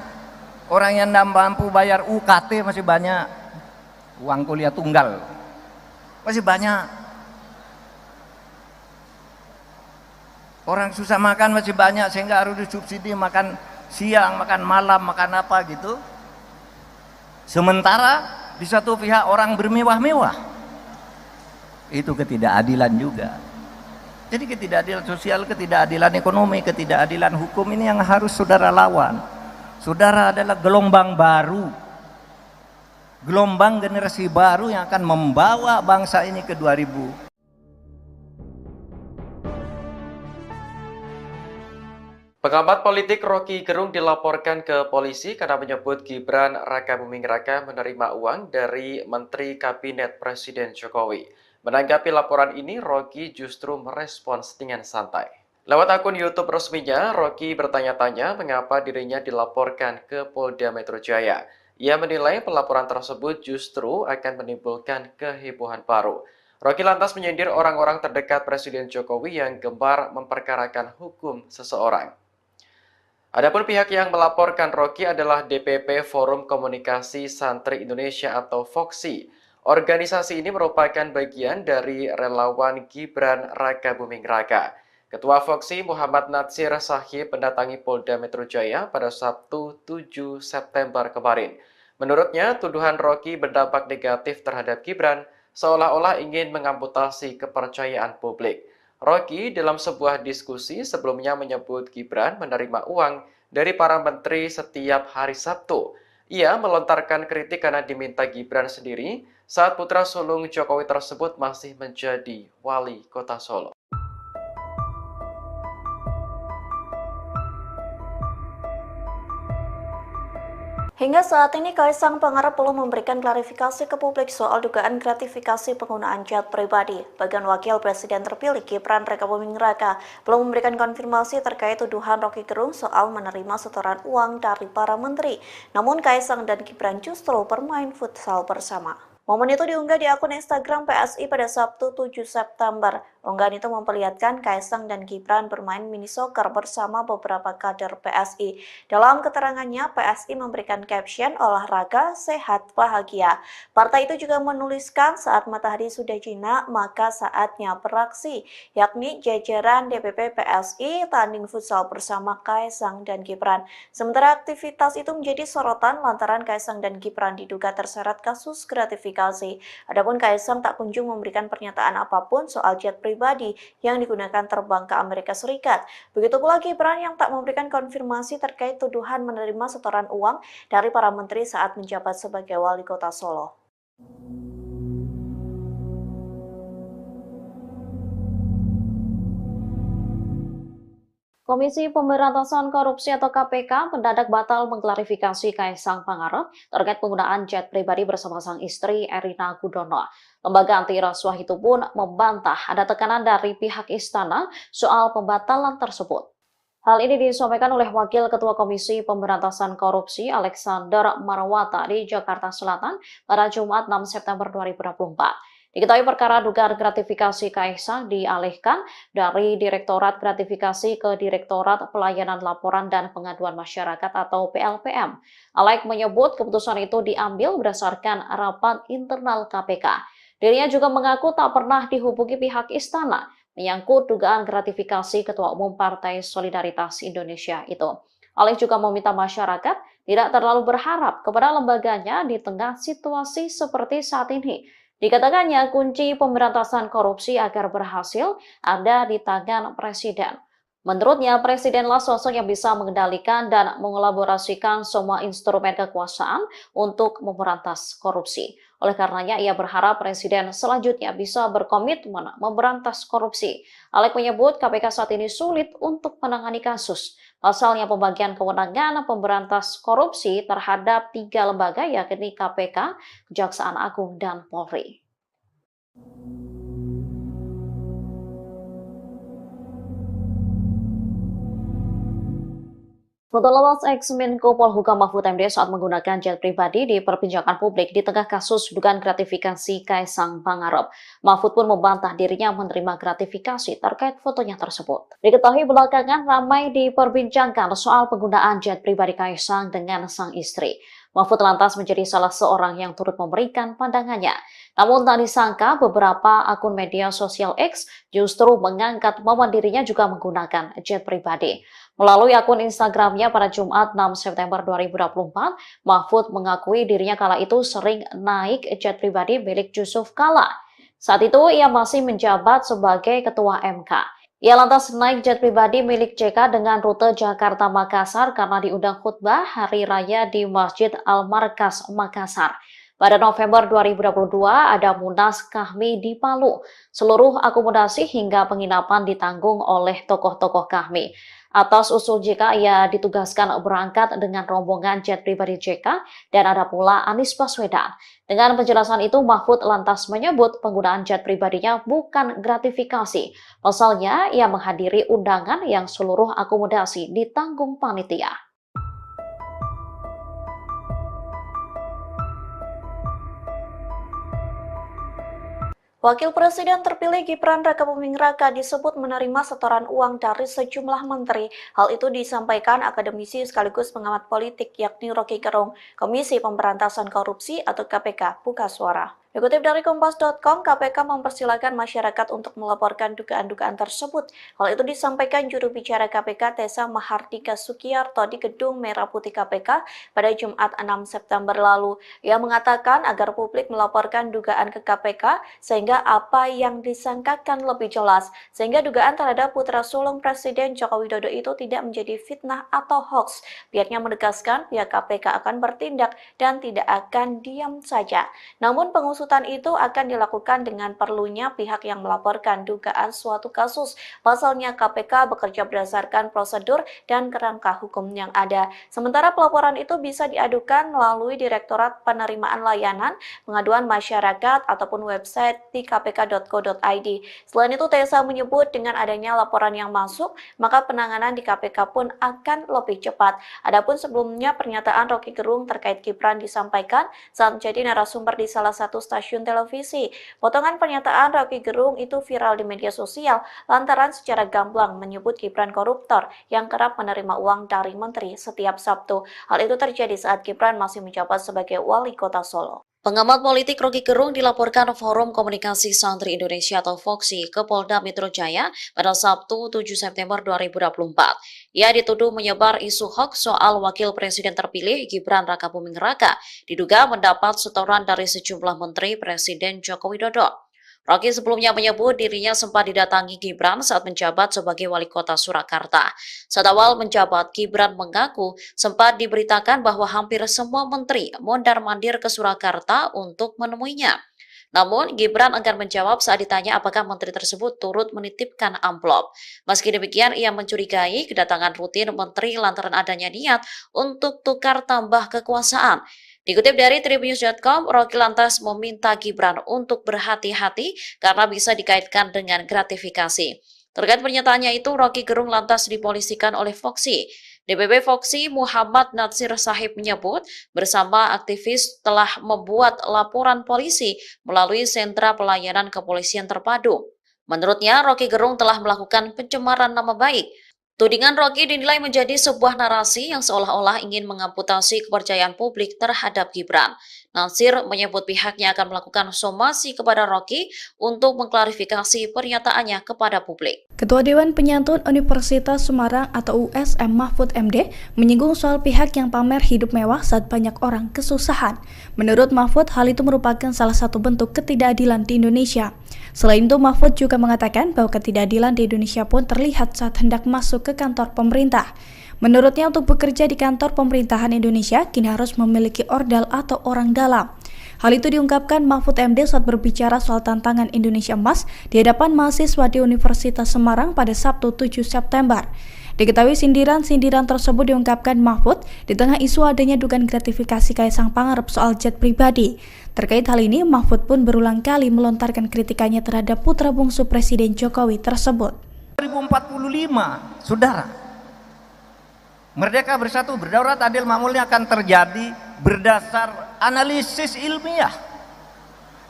orang yang tidak mampu bayar UKT masih banyak, uang kuliah tunggal masih banyak. Orang susah makan masih banyak sehingga harus disubsidi makan siang, makan malam, makan apa gitu. Sementara di satu pihak orang bermewah-mewah, itu ketidakadilan juga. Jadi ketidakadilan sosial, ketidakadilan ekonomi, ketidakadilan hukum ini yang harus saudara lawan. Saudara adalah gelombang baru, gelombang generasi baru yang akan membawa bangsa ini ke 2000. Pengamat politik Rocky Gerung dilaporkan ke polisi karena menyebut Gibran Raka Buming Raka menerima uang dari Menteri Kabinet Presiden Jokowi. Menanggapi laporan ini, Rocky justru merespons dengan santai. Lewat akun YouTube resminya, Rocky bertanya-tanya mengapa dirinya dilaporkan ke Polda Metro Jaya. Ia menilai pelaporan tersebut justru akan menimbulkan kehebohan baru. Rocky lantas menyindir orang-orang terdekat Presiden Jokowi yang gemar memperkarakan hukum seseorang. Adapun pihak yang melaporkan Rocky adalah DPP Forum Komunikasi Santri Indonesia atau FOKSI. Organisasi ini merupakan bagian dari relawan Gibran Raka Buming Raka. Ketua FOKSI Muhammad Natsir Sahib mendatangi Polda Metro Jaya pada Sabtu 7 September kemarin. Menurutnya, tuduhan Rocky berdampak negatif terhadap Gibran seolah-olah ingin mengamputasi kepercayaan publik. Rocky dalam sebuah diskusi sebelumnya menyebut Gibran menerima uang dari para menteri setiap hari Sabtu. Ia melontarkan kritik karena diminta Gibran sendiri saat putra sulung Jokowi tersebut masih menjadi wali kota Solo. Hingga saat ini, Kaisang Pangarep belum memberikan klarifikasi ke publik soal dugaan gratifikasi penggunaan jet pribadi. Bagian Wakil Presiden terpilih Gibran Rakabuming Raka belum memberikan konfirmasi terkait tuduhan Rocky Gerung soal menerima setoran uang dari para menteri. Namun Kaisang dan Gibran justru bermain futsal bersama. Momen itu diunggah di akun Instagram PSI pada Sabtu 7 September. Unggahan itu memperlihatkan Kaisang dan Gibran bermain mini soccer bersama beberapa kader PSI. Dalam keterangannya, PSI memberikan caption olahraga, sehat, bahagia. Partai itu juga menuliskan saat matahari sudah jinak, maka saatnya beraksi, yakni jajaran DPP PSI tanding futsal bersama Kaisang dan Gibran. Sementara aktivitas itu menjadi sorotan lantaran Kaisang dan Gibran diduga terseret kasus gratifikasi. Adapun Kaisang tak kunjung memberikan pernyataan apapun soal jet pribadi yang digunakan terbang ke Amerika Serikat. Begitu pula Gibran yang tak memberikan konfirmasi terkait tuduhan menerima setoran uang dari para menteri saat menjabat sebagai wali kota Solo. Komisi Pemberantasan Korupsi atau KPK mendadak batal mengklarifikasi Kaisang Pangarep terkait penggunaan jet pribadi bersama sang istri Erina Gudono. Lembaga anti rasuah itu pun membantah ada tekanan dari pihak istana soal pembatalan tersebut. Hal ini disampaikan oleh Wakil Ketua Komisi Pemberantasan Korupsi Alexander Marwata di Jakarta Selatan pada Jumat 6 September 2024. Diketahui perkara dugaan gratifikasi Kaisang dialihkan dari Direktorat Gratifikasi ke Direktorat Pelayanan Laporan dan Pengaduan Masyarakat atau PLPM. Alex menyebut keputusan itu diambil berdasarkan rapat internal KPK. Dirinya juga mengaku tak pernah dihubungi pihak istana menyangkut dugaan gratifikasi Ketua Umum Partai Solidaritas Indonesia itu. Alex juga meminta masyarakat tidak terlalu berharap kepada lembaganya di tengah situasi seperti saat ini. Dikatakannya kunci pemberantasan korupsi agar berhasil ada di tangan Presiden. Menurutnya, Presidenlah sosok yang bisa mengendalikan dan mengelaborasikan semua instrumen kekuasaan untuk memberantas korupsi. Oleh karenanya, ia berharap Presiden selanjutnya bisa berkomitmen memberantas korupsi. Alex menyebut KPK saat ini sulit untuk menangani kasus. Pasalnya pembagian kewenangan pemberantas korupsi terhadap 3 lembaga yakni KPK, Kejaksaan Agung, dan Polri. Foto lolos ex-Menko Polhukam Mahfud MD saat menggunakan jet pribadi diperbincangkan publik di tengah kasus dugaan gratifikasi Kaisang Pangarep. Mahfud pun membantah dirinya menerima gratifikasi terkait fotonya tersebut. Diketahui belakangan ramai diperbincangkan soal penggunaan jet pribadi Kaisang dengan sang istri. Mahfud lantas menjadi salah seorang yang turut memberikan pandangannya. Namun tak disangka beberapa akun media sosial X justru mengangkat momen dirinya juga menggunakan jet pribadi. Melalui akun Instagramnya pada Jumat 6 September 2024, Mahfud mengakui dirinya kala itu sering naik jet pribadi milik Yusuf Kala. Saat itu ia masih menjabat sebagai Ketua MK. Ia lantas naik jet pribadi milik JK dengan rute Jakarta-Makassar karena diundang khutbah Hari Raya di Masjid Al-Markas, Makassar. Pada November 2022 ada Munas Kahmi di Palu. Seluruh akomodasi hingga penginapan ditanggung oleh tokoh-tokoh Kahmi. Atas usul JK, ia ditugaskan berangkat dengan rombongan jet pribadi JK dan ada pula Anies Baswedan. Dengan penjelasan itu, Mahfud lantas menyebut penggunaan jet pribadinya bukan gratifikasi. Pasalnya, ia menghadiri undangan yang seluruh akomodasi ditanggung panitia. Wakil Presiden terpilih Gibran Rakabuming Raka disebut menerima setoran uang dari sejumlah menteri. Hal itu disampaikan akademisi sekaligus pengamat politik yakni Rocky Gerung, Komisi Pemberantasan Korupsi atau KPK, buka suara. Dikutip dari Kompas.com, KPK mempersilahkan masyarakat untuk melaporkan dugaan-dugaan tersebut. Hal itu disampaikan juru bicara KPK Tessa Mahardika Sukiyarto di Gedung Merah Putih KPK pada Jumat 6 September lalu. Ia mengatakan agar publik melaporkan dugaan ke KPK sehingga apa yang disangkakan lebih jelas, sehingga dugaan terhadap putra sulung Presiden Joko Widodo itu tidak menjadi fitnah atau hoax. Pihaknya menegaskan pihak KPK akan bertindak dan tidak akan diam saja. Namun pengusutan pengusutan itu akan dilakukan dengan perlunya pihak yang melaporkan dugaan suatu kasus. Pasalnya KPK bekerja berdasarkan prosedur dan kerangka hukum yang ada. Sementara pelaporan itu bisa diadukan melalui Direktorat Penerimaan Layanan Pengaduan Masyarakat ataupun website di kpk.co.id. Selain itu, Tessa menyebut dengan adanya laporan yang masuk, maka penanganan di KPK pun akan lebih cepat. Adapun sebelumnya pernyataan Roky Gerung terkait Gibran disampaikan saat menjadi narasumber di salah satu stasiun televisi. Potongan pernyataan Roky Gerung itu viral di media sosial lantaran secara gamblang menyebut Gibran koruptor yang kerap menerima uang dari menteri setiap Sabtu. Hal itu terjadi saat Gibran masih menjabat sebagai wali kota Solo. Pengamat politik Roky Gerung dilaporkan Forum Komunikasi Santri Indonesia atau FOKSI ke Polda Metro Jaya pada Sabtu 7 September 2024. Ia dituduh menyebar isu hoax soal Wakil Presiden terpilih Gibran Rakabuming Raka, diduga mendapat setoran dari sejumlah menteri Presiden Joko Widodo. Roky sebelumnya menyebut dirinya sempat didatangi Gibran saat menjabat sebagai wali kota Surakarta. Saat awal menjabat, Gibran mengaku sempat diberitakan bahwa hampir semua menteri mondar-mandir ke Surakarta untuk menemuinya. Namun, Gibran enggan menjawab saat ditanya apakah menteri tersebut turut menitipkan amplop. Meski demikian, ia mencurigai kedatangan rutin menteri lantaran adanya niat untuk tukar tambah kekuasaan. Dikutip dari Tribunnews.com, Roky lantas meminta Gibran untuk berhati-hati karena bisa dikaitkan dengan gratifikasi. Terkait pernyataannya itu, Roky Gerung lantas dipolisikan oleh FOKSI. DPP FOKSI Muhammad Natsir Sahib menyebut bersama aktivis telah membuat laporan polisi melalui sentra pelayanan kepolisian terpadu. Menurutnya, Roky Gerung telah melakukan pencemaran nama baik. Tudingan Roky dinilai menjadi sebuah narasi yang seolah-olah ingin mengamputasi kepercayaan publik terhadap Gibran. Natsir menyebut pihaknya akan melakukan somasi kepada Roky untuk mengklarifikasi pernyataannya kepada publik. Ketua Dewan Penyantun Universitas Semarang atau USM Mahfud MD menyinggung soal pihak yang pamer hidup mewah saat banyak orang kesusahan. Menurut Mahfud, hal itu merupakan salah satu bentuk ketidakadilan di Indonesia. Selain itu, Mahfud juga mengatakan bahwa ketidakadilan di Indonesia pun terlihat saat hendak masuk ke kantor pemerintah. Menurutnya, untuk bekerja di kantor pemerintahan Indonesia, kini harus memiliki ordal atau orang dalam. Hal itu diungkapkan Mahfud MD saat berbicara soal tantangan Indonesia Emas di hadapan mahasiswa di Universitas Semarang pada Sabtu 7 September. Diketahui sindiran-sindiran tersebut diungkapkan Mahfud di tengah isu adanya dugaan gratifikasi Kaisang Pangarep soal jet pribadi. Terkait hal ini, Mahfud pun berulang kali melontarkan kritikannya terhadap putra bungsu Presiden Jokowi tersebut. 2045, saudara, merdeka bersatu berdaulat adil makmurnya akan terjadi berdasar analisis ilmiah.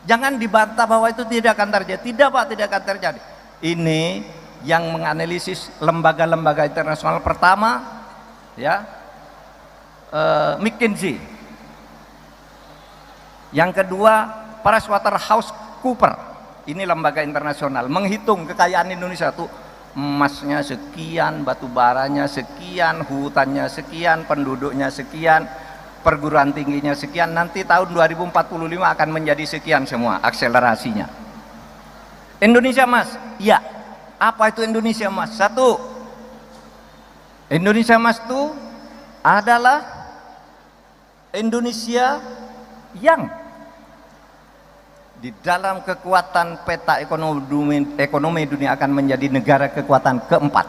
Jangan dibantah bahwa itu tidak akan terjadi. Tidak Pak, tidak akan terjadi. Ini yang menganalisis lembaga-lembaga internasional pertama, ya, McKinsey. Yang kedua, PricewaterhouseCoopers. Ini lembaga internasional menghitung kekayaan Indonesia tuh, emasnya sekian, batu baranya sekian, hutannya sekian, penduduknya sekian, perguruan tingginya sekian. Nanti tahun 2045 akan menjadi sekian semua akselerasinya. Indonesia Mas, ya. Apa itu Indonesia Emas? Satu, Indonesia Emas itu adalah Indonesia yang di dalam kekuatan peta ekonomi dunia akan menjadi negara kekuatan keempat.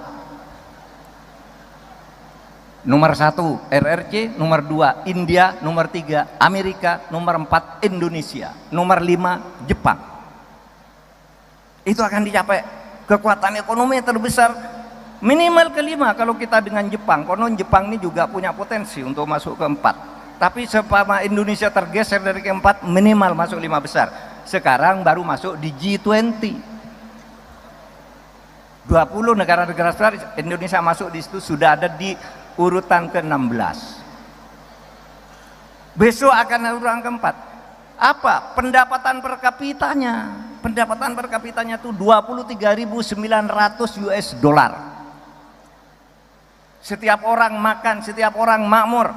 Nomor 1 RRC, nomor 2 India, nomor 3 Amerika, nomor 4 Indonesia, nomor 5 Jepang. Itu akan dicapai. Kekuatan ekonomi terbesar minimal kelima kalau kita dengan Jepang. Konon Jepang ini juga punya potensi untuk masuk keempat. Tapi sepama Indonesia tergeser dari keempat, minimal masuk 5 besar. Sekarang baru masuk di G20. 20 negara-negara besar, Indonesia masuk di situ, sudah ada di urutan ke-16. Besok akan urutan keempat. Apa? Pendapatan per kapitanya. Pendapatan per kapitanya itu 23.900 US dollar. Setiap orang makan, setiap orang makmur.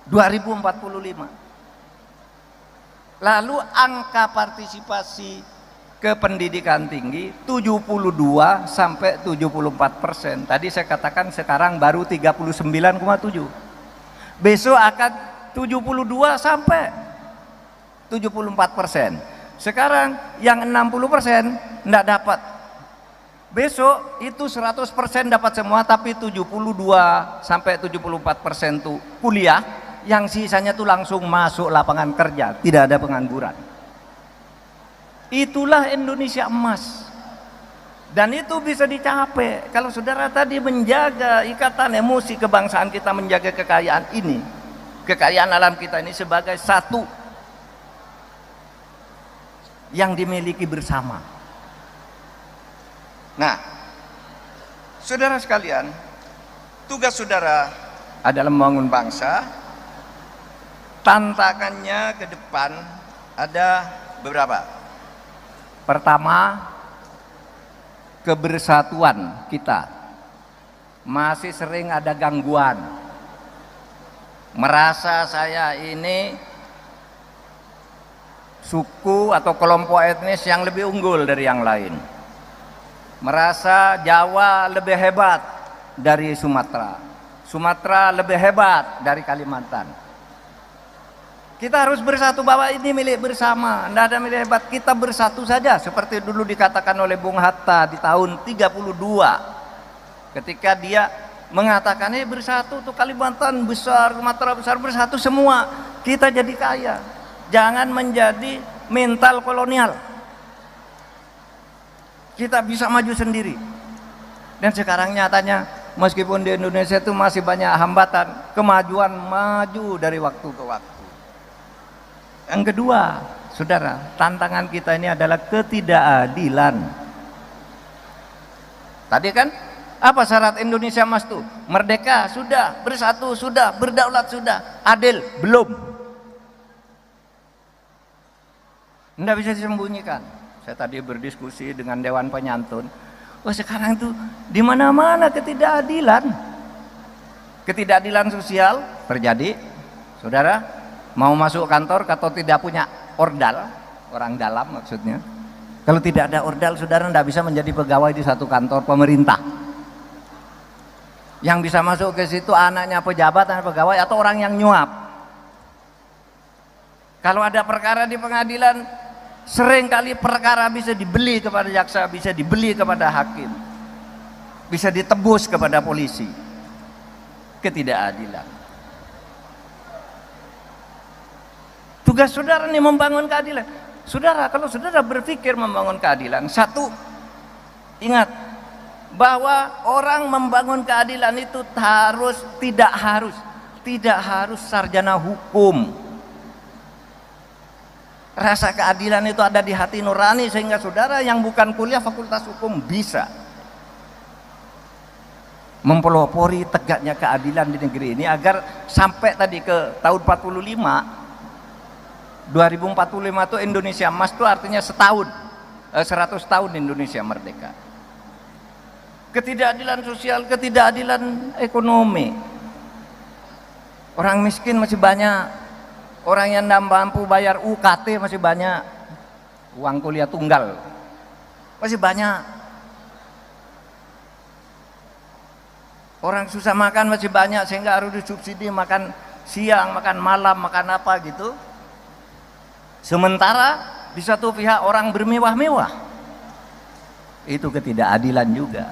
2045. Lalu angka partisipasi ke pendidikan tinggi 72 sampai 74%. Tadi saya katakan sekarang baru 39,7. Besok akan 72 sampai 74%. Sekarang yang 60% enggak dapat. Besok itu 100% dapat semua, tapi 72 sampai 74% tuh kuliah, yang sisanya tuh langsung masuk lapangan kerja, tidak ada pengangguran. Itulah Indonesia emas. Dan itu bisa dicapai kalau saudara tadi menjaga ikatan emosi kebangsaan kita, menjaga kekayaan ini, kekayaan alam kita ini sebagai satu yang dimiliki bersama. Nah, saudara sekalian, tugas saudara adalah membangun bangsa. Tantangannya ke depan ada beberapa. Pertama, kebersatuan kita masih sering ada gangguan. Merasa saya ini suku atau kelompok etnis yang lebih unggul dari yang lain. Merasa Jawa lebih hebat dari Sumatera, Sumatera lebih hebat dari Kalimantan. Kita harus bersatu bahwa ini milik bersama, tidak ada milik hebat, kita bersatu saja seperti dulu dikatakan oleh Bung Hatta di tahun 32 ketika dia mengatakan bersatu tuh Kalimantan besar, Sumatera besar, bersatu semua kita jadi kaya. Jangan menjadi mental kolonial. Kita bisa maju sendiri. Dan sekarang nyatanya meskipun di Indonesia itu masih banyak hambatan, kemajuan maju dari waktu ke waktu. Yang kedua, saudara, tantangan kita ini adalah ketidakadilan. Tadi kan apa syarat Indonesia Emas tuh? Merdeka sudah, bersatu sudah, berdaulat sudah, adil belum. Tidak bisa disembunyikan. Saya tadi berdiskusi dengan Dewan Penyantun. Oh, sekarang tuh di mana-mana ketidakadilan. Ketidakadilan sosial terjadi. Saudara, mau masuk kantor atau tidak punya ordal, orang dalam maksudnya. Kalau tidak ada ordal, saudara tidak bisa menjadi pegawai di satu kantor pemerintah. Yang bisa masuk ke situ anaknya pejabat, anak pegawai, atau orang yang nyuap. Kalau ada perkara di pengadilan, sering kali perkara bisa dibeli kepada jaksa, bisa dibeli kepada hakim, bisa ditebus kepada polisi. Ketidakadilan. Tugas saudara nih membangun keadilan. Saudara, kalau saudara berpikir membangun keadilan, satu, ingat bahwa orang membangun keadilan itu tidak harus sarjana hukum. Rasa keadilan itu ada di hati nurani sehingga saudara yang bukan kuliah fakultas hukum bisa mempelopori tegaknya keadilan di negeri ini agar sampai tadi ke tahun 2045 itu Indonesia Emas itu artinya 100 tahun Indonesia merdeka. Ketidakadilan sosial, ketidakadilan ekonomi. Orang miskin masih banyak. Orang yang tidak mampu bayar UKT masih banyak, uang kuliah tunggal masih banyak. Orang susah makan masih banyak sehingga harus disubsidi makan siang, makan malam, makan apa gitu. Sementara di satu pihak orang bermewah-mewah. Itu ketidakadilan juga.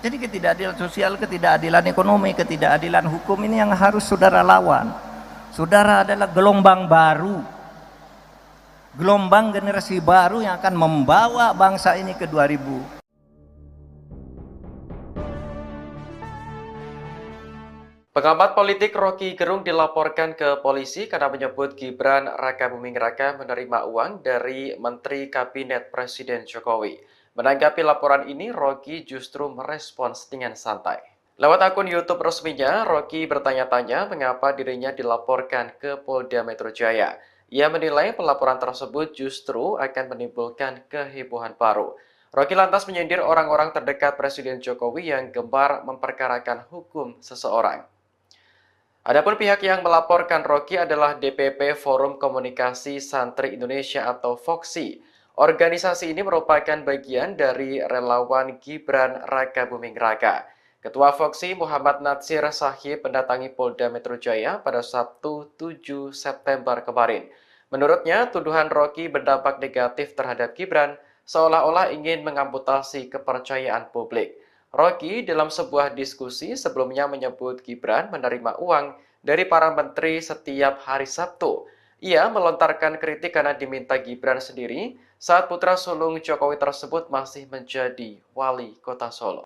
Jadi ketidakadilan sosial, ketidakadilan ekonomi, ketidakadilan hukum ini yang harus saudara lawan. Saudara adalah gelombang baru, gelombang generasi baru yang akan membawa bangsa ini ke 2000. Pengamat politik Rocky Gerung dilaporkan ke polisi karena menyebut Gibran Rakabuming Raka menerima uang dari Menteri Kabinet Presiden Jokowi. Menanggapi laporan ini, Rocky justru merespons dengan santai. Lewat akun YouTube resminya, Rocky bertanya-tanya mengapa dirinya dilaporkan ke Polda Metro Jaya. Ia menilai pelaporan tersebut justru akan menimbulkan kehebohan baru. Rocky lantas menyindir orang-orang terdekat Presiden Jokowi yang gemar memperkarakan hukum seseorang. Adapun pihak yang melaporkan Rocky adalah DPP Forum Komunikasi Santri Indonesia atau FOKSI. Organisasi ini merupakan bagian dari relawan Gibran Rakabuming Raka. Ketua FOKSI Muhammad Natsir Sahib mendatangi Polda Metro Jaya pada Sabtu 7 September kemarin. Menurutnya, tuduhan Rocky berdampak negatif terhadap Gibran seolah-olah ingin mengamputasi kepercayaan publik. Rocky dalam sebuah diskusi sebelumnya menyebut Gibran menerima uang dari para menteri setiap hari Sabtu. Ia melontarkan kritik karena diminta Gibran sendiri saat putra sulung Jokowi tersebut masih menjadi wali kota Solo.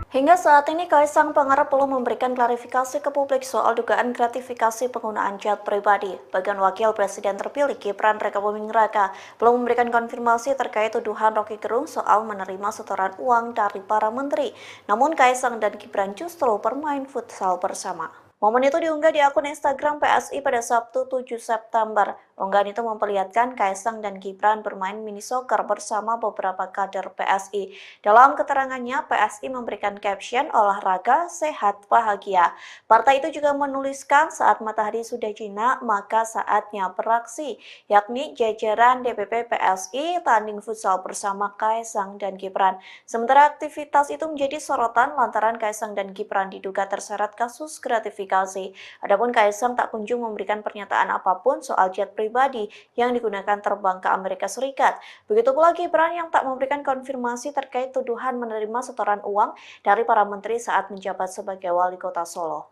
Hingga saat ini, Kaisang Pangarep belum memberikan klarifikasi ke publik soal dugaan gratifikasi penggunaan jet pribadi. Bagian Wakil Presiden terpilih Gibran Rakabuming Raka belum memberikan konfirmasi terkait tuduhan Rocky Gerung soal menerima setoran uang dari para menteri. Namun Kaisang dan Gibran justru bermain futsal bersama. Momen itu diunggah di akun Instagram PSI pada Sabtu 7 September. Unggahan itu memperlihatkan Kaisang dan Gibran bermain mini soccer bersama beberapa kader PSI. Dalam keterangannya, PSI memberikan caption olahraga, sehat, bahagia. Partai itu juga menuliskan saat matahari sudah jinak, maka saatnya beraksi, yakni jajaran DPP PSI tanding futsal bersama Kaisang dan Gibran. Sementara aktivitas itu menjadi sorotan lantaran Kaisang dan Gibran diduga terseret kasus gratifikasi. Adapun Kaisang tak kunjung memberikan pernyataan apapun soal jet pribadi yang digunakan terbang ke Amerika Serikat. Begitu pula Gibran yang tak memberikan konfirmasi terkait tuduhan menerima setoran uang dari para menteri saat menjabat sebagai wali kota Solo.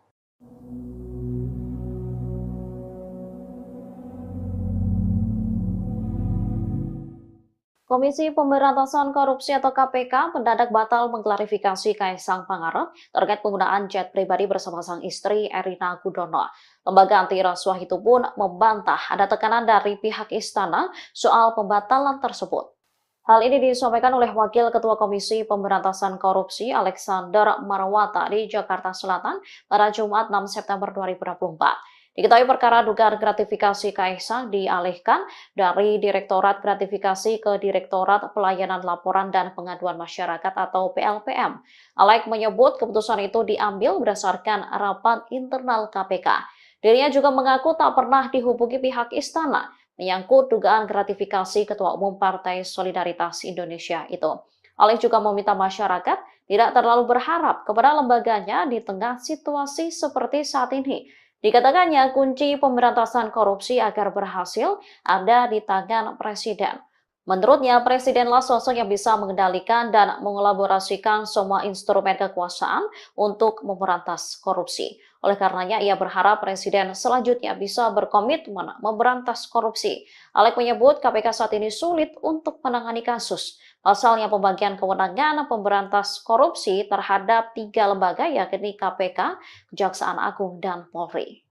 Komisi Pemberantasan Korupsi atau KPK mendadak batal mengklarifikasi Kaisang Pangarep terkait penggunaan jet pribadi bersama sang istri Erina Gudono. Lembaga anti rasuah itu pun membantah ada tekanan dari pihak istana soal pembatalan tersebut. Hal ini disampaikan oleh Wakil Ketua Komisi Pemberantasan Korupsi Alexander Marwata di Jakarta Selatan pada Jumat 6 September 2024. Diketahui perkara dugaan gratifikasi Kaisang dialihkan dari Direktorat Gratifikasi ke Direktorat Pelayanan Laporan dan Pengaduan Masyarakat atau PLPM. Alex menyebut keputusan itu diambil berdasarkan rapat internal KPK. Dirinya juga mengaku tak pernah dihubungi pihak istana menyangkut dugaan gratifikasi Ketua Umum Partai Solidaritas Indonesia itu. Alex juga meminta masyarakat tidak terlalu berharap kepada lembaganya di tengah situasi seperti saat ini. Dikatakannya kunci pemberantasan korupsi agar berhasil ada di tangan Presiden. Menurutnya, Presidenlah sosok yang bisa mengendalikan dan mengelaborasikan semua instrumen kekuasaan untuk memberantas korupsi. Oleh karenanya, ia berharap Presiden selanjutnya bisa berkomitmen memberantas korupsi. Alex menyebut KPK saat ini sulit untuk menangani kasus. Pasalnya pembagian kewenangan pemberantas korupsi terhadap 3 lembaga yakni KPK, Kejaksaan Agung, dan Polri.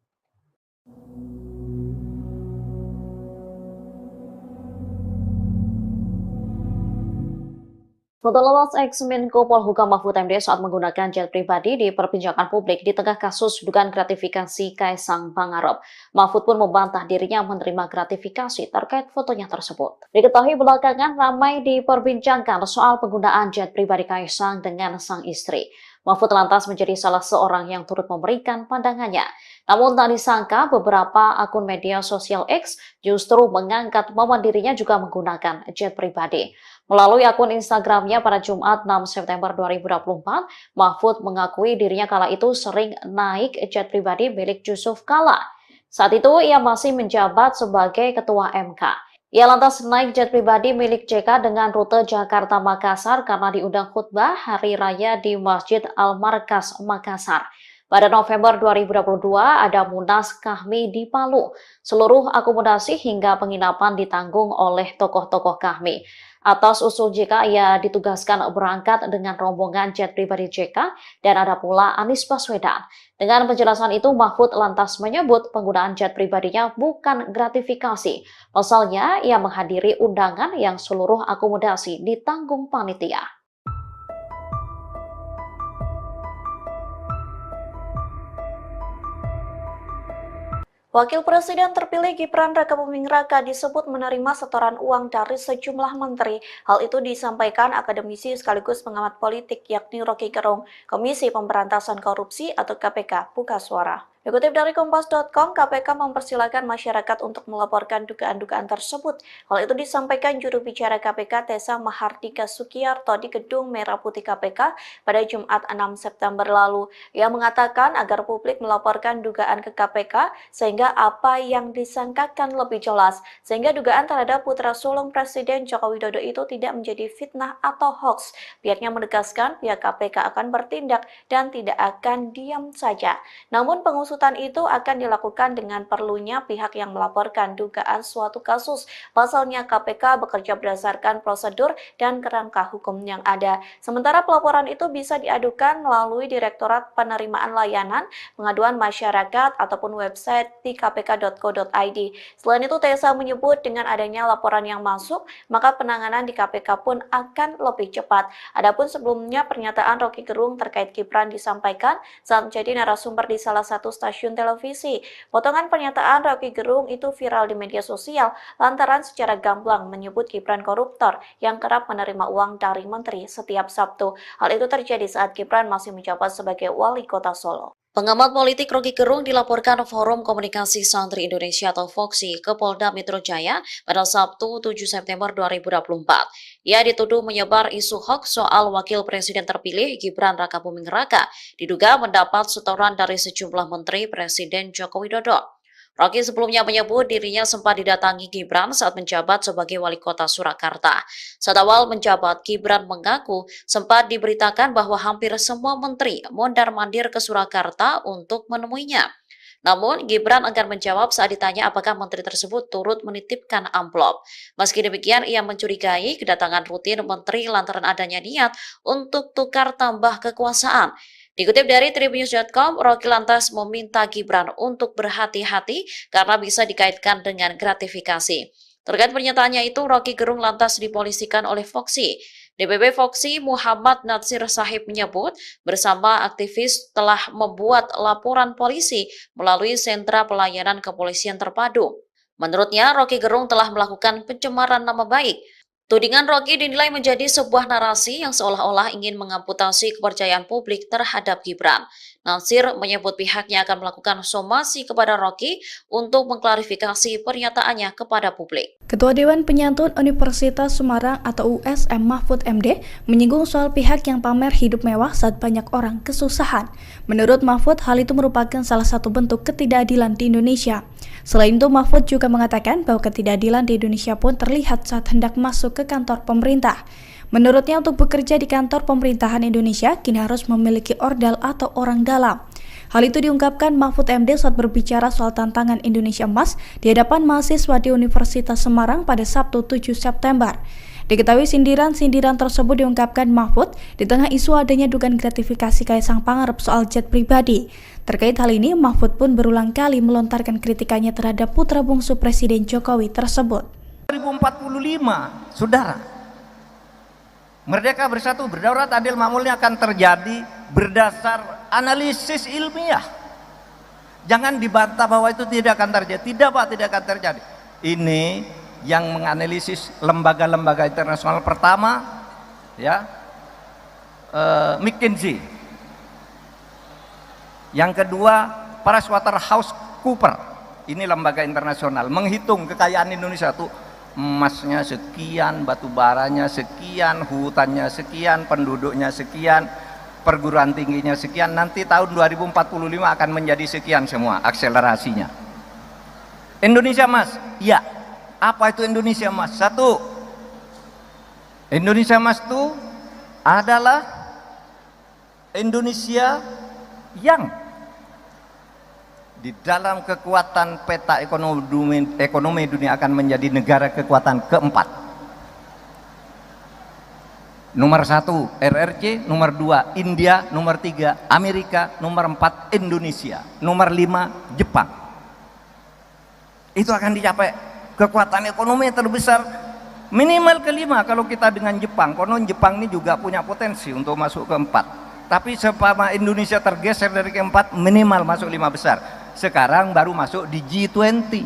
Foto lolos ex-Menko Polhukam Mahfud MD saat menggunakan jet pribadi diperbincangkan publik di tengah kasus dugaan gratifikasi Kaisang Pangarep. Mahfud pun membantah dirinya menerima gratifikasi terkait fotonya tersebut. Diketahui belakangan ramai diperbincangkan soal penggunaan jet pribadi Kaisang dengan sang istri. Mahfud lantas menjadi salah seorang yang turut memberikan pandangannya. Namun tak disangka beberapa akun media sosial X justru mengangkat momen dirinya juga menggunakan jet pribadi. Melalui akun Instagramnya pada Jumat 6 September 2024, Mahfud mengakui dirinya kala itu sering naik jet pribadi milik Yusuf Kala. Saat itu ia masih menjabat sebagai Ketua MK. Ia lantas naik jet pribadi milik JK dengan rute Jakarta-Makassar karena diundang khutbah Hari Raya di Masjid Al-Markas, Makassar. Pada November 2022 ada Munas Kahmi di Palu. Seluruh akomodasi hingga penginapan ditanggung oleh tokoh-tokoh Kahmi. Atas usul JK, ia ditugaskan berangkat dengan rombongan jet pribadi JK dan ada pula Anies Baswedan. Dengan penjelasan itu, Mahfud lantas menyebut penggunaan jet pribadinya bukan gratifikasi. Pasalnya, ia menghadiri undangan yang seluruh akomodasi ditanggung panitia. Wakil Presiden terpilih Gibran Rakabuming Raka disebut menerima setoran uang dari sejumlah menteri. Hal itu disampaikan akademisi sekaligus pengamat politik yakni Rocky Gerung, Komisi Pemberantasan Korupsi atau KPK, buka suara. Dikutip dari Kompas.com, KPK mempersilahkan masyarakat untuk melaporkan dugaan-dugaan tersebut. Hal itu disampaikan juru bicara KPK Tessa Mahardika Sukiyarto di Gedung Merah Putih KPK pada Jumat 6 September lalu. Ia mengatakan agar publik melaporkan dugaan ke KPK sehingga apa yang disangkakan lebih jelas, sehingga dugaan terhadap putra sulung Presiden Joko Widodo itu tidak menjadi fitnah atau hoax. Pihaknya menegaskan pihak KPK akan bertindak dan tidak akan diam saja. Namun pengusutan itu akan dilakukan dengan perlunya pihak yang melaporkan dugaan suatu kasus. Pasalnya KPK bekerja berdasarkan prosedur dan kerangka hukum yang ada. Sementara pelaporan itu bisa diadukan melalui Direktorat Penerimaan Layanan Pengaduan Masyarakat ataupun website di kpk.co.id. Selain itu, Tessa menyebut dengan adanya laporan yang masuk, maka penanganan di KPK pun akan lebih cepat. Adapun sebelumnya pernyataan Roky Gerung terkait Gibran disampaikan saat menjadi narasumber di salah satu stasiun televisi. Potongan pernyataan Roky Gerung itu viral di media sosial lantaran secara gamblang menyebut Gibran koruptor yang kerap menerima uang dari menteri setiap Sabtu. Hal itu terjadi saat Gibran masih menjabat sebagai wali kota Solo. Pengamat politik Roky Gerung dilaporkan Forum Komunikasi Santri Indonesia atau FOKSI ke Polda Metro Jaya pada Sabtu 7 September 2024. Ia dituduh menyebar isu hoax soal Wakil Presiden terpilih Gibran Rakabuming Raka, diduga mendapat setoran dari sejumlah menteri Presiden Joko Widodo. Roky sebelumnya menyebut dirinya sempat didatangi Gibran saat menjabat sebagai wali kota Surakarta. Saat awal menjabat, Gibran mengaku sempat diberitakan bahwa hampir semua menteri mondar-mandir ke Surakarta untuk menemuinya. Namun, Gibran enggan menjawab saat ditanya apakah menteri tersebut turut menitipkan amplop. Meski demikian, ia mencurigai kedatangan rutin menteri lantaran adanya niat untuk tukar tambah kekuasaan. Dikutip dari Tribunnews.com, Roky lantas meminta Gibran untuk berhati-hati karena bisa dikaitkan dengan gratifikasi. Terkait pernyataannya itu, Roky Gerung lantas dipolisikan oleh FOKSI. DPP FOKSI Muhammad Natsir Sahib menyebut bersama aktivis telah membuat laporan polisi melalui sentra pelayanan kepolisian terpadu. Menurutnya, Roky Gerung telah melakukan pencemaran nama baik. Tudingan Roky dinilai menjadi sebuah narasi yang seolah-olah ingin mengamputasi kepercayaan publik terhadap Gibran. Natsir menyebut pihaknya akan melakukan somasi kepada Roky untuk mengklarifikasi pernyataannya kepada publik. Ketua Dewan Penyantun Universitas Semarang atau USM Mahfud MD menyinggung soal pihak yang pamer hidup mewah saat banyak orang kesusahan. Menurut Mahfud, hal itu merupakan salah satu bentuk ketidakadilan di Indonesia. Selain itu, Mahfud juga mengatakan bahwa ketidakadilan di Indonesia pun terlihat saat hendak masuk ke kantor pemerintah. Menurutnya, untuk bekerja di kantor pemerintahan Indonesia, kini harus memiliki ordal atau orang dalam. Hal itu diungkapkan Mahfud MD saat berbicara soal tantangan Indonesia Emas di hadapan mahasiswa di Universitas Semarang pada Sabtu 7 September. Diketahui sindiran-sindiran tersebut diungkapkan Mahfud di tengah isu adanya dugaan gratifikasi Kaisang Pangarep soal jet pribadi. Terkait hal ini, Mahfud pun berulang kali melontarkan kritikannya terhadap putra bungsu Presiden Jokowi tersebut. 2045, saudara, merdeka bersatu berdaulat adil makmurnya akan terjadi berdasar analisis ilmiah. Jangan dibantah bahwa itu tidak akan terjadi. Tidak Pak, tidak akan terjadi. Ini yang menganalisis lembaga-lembaga internasional pertama, ya, McKinsey. Yang kedua, PricewaterhouseCoopers. Ini lembaga internasional menghitung kekayaan Indonesia tuh, emasnya sekian, batu baranya sekian, hutannya sekian, penduduknya sekian, perguruan tingginya sekian. Nanti tahun 2045 akan menjadi sekian semua akselerasinya. Indonesia Mas, ya. Apa itu Indonesia Mas? Satu, Indonesia Mas itu adalah Indonesia yang di dalam kekuatan peta ekonomi dunia akan menjadi negara kekuatan keempat. Nomor 1 RRC, nomor 2 India, nomor 3 Amerika, nomor 4 Indonesia, nomor 5 Jepang. Itu akan dicapai kekuatan ekonomi terbesar minimal kelima kalau kita dengan Jepang. Konon Jepang ini juga punya potensi untuk masuk keempat. Tapi sepama Indonesia tergeser dari keempat, minimal masuk 5 besar. Sekarang baru masuk di G20.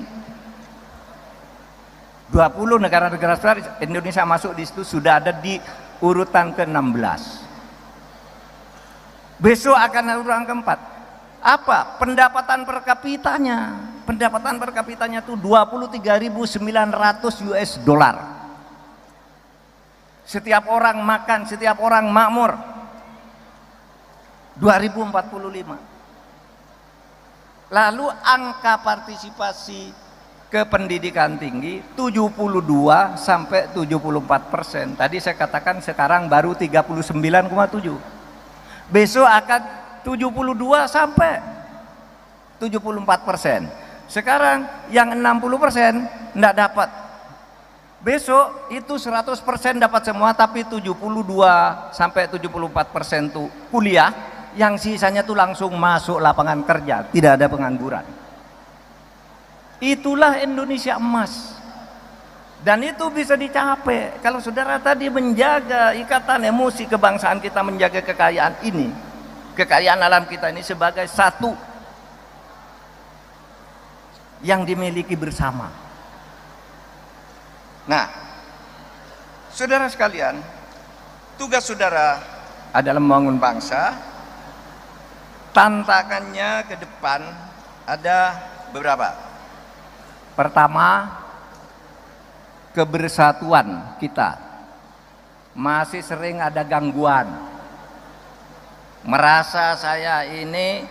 20 negara-negara besar, Indonesia masuk di situ, sudah ada di urutan ke-16. Besok akan urutan keempat. Apa? Pendapatan per kapitanya. Pendapatan per kapitanya itu 23.900 US dollar. Setiap orang makan, setiap orang makmur. 2045. Lalu angka partisipasi ke pendidikan tinggi 72 sampai 74%. Tadi saya katakan sekarang baru 39,7. Besok akan 72 sampai 74%. Sekarang yang 60% enggak dapat. Besok itu 100% dapat semua, tapi 72 sampai 74% tuh kuliah, yang sisanya tuh langsung masuk lapangan kerja, tidak ada pengangguran. Itulah Indonesia emas. Dan itu bisa dicapai kalau saudara tadi menjaga ikatan emosi kebangsaan kita, menjaga kekayaan ini, kekayaan alam kita ini sebagai satu yang dimiliki bersama. Nah, saudara sekalian, tugas saudara adalah membangun bangsa. Tantangannya ke depan ada beberapa. Pertama, kebersatuan kita masih sering ada gangguan. Merasa saya ini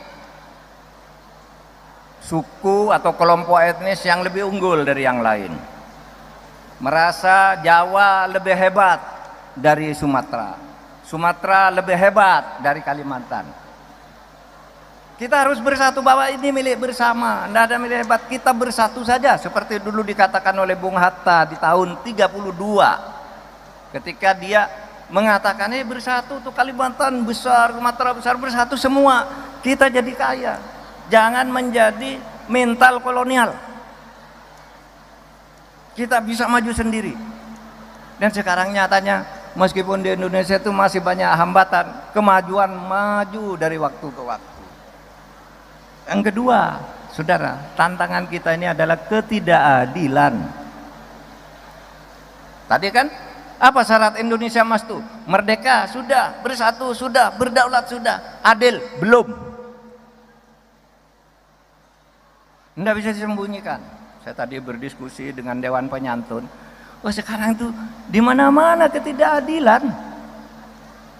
suku atau kelompok etnis yang lebih unggul dari yang lain. Merasa Jawa lebih hebat dari Sumatera, Sumatera lebih hebat dari Kalimantan. Kita harus bersatu bahwa ini milik bersama, tidak ada milik hebat, kita bersatu saja seperti dulu dikatakan oleh Bung Hatta di tahun 32 ketika dia mengatakan bersatu tuh Kalimantan besar, Sumatera besar, bersatu semua kita jadi kaya, jangan menjadi mental kolonial, kita bisa maju sendiri. Dan sekarang nyatanya meskipun di Indonesia itu masih banyak hambatan, kemajuan maju dari waktu ke waktu. Yang kedua, saudara, tantangan kita ini adalah ketidakadilan. Tadi kan apa syarat Indonesia emas tuh? Merdeka sudah, bersatu sudah, berdaulat sudah, adil belum. Tidak bisa disembunyikan. Saya tadi berdiskusi dengan Dewan Penyantun. Oh, sekarang tuh di mana-mana ketidakadilan.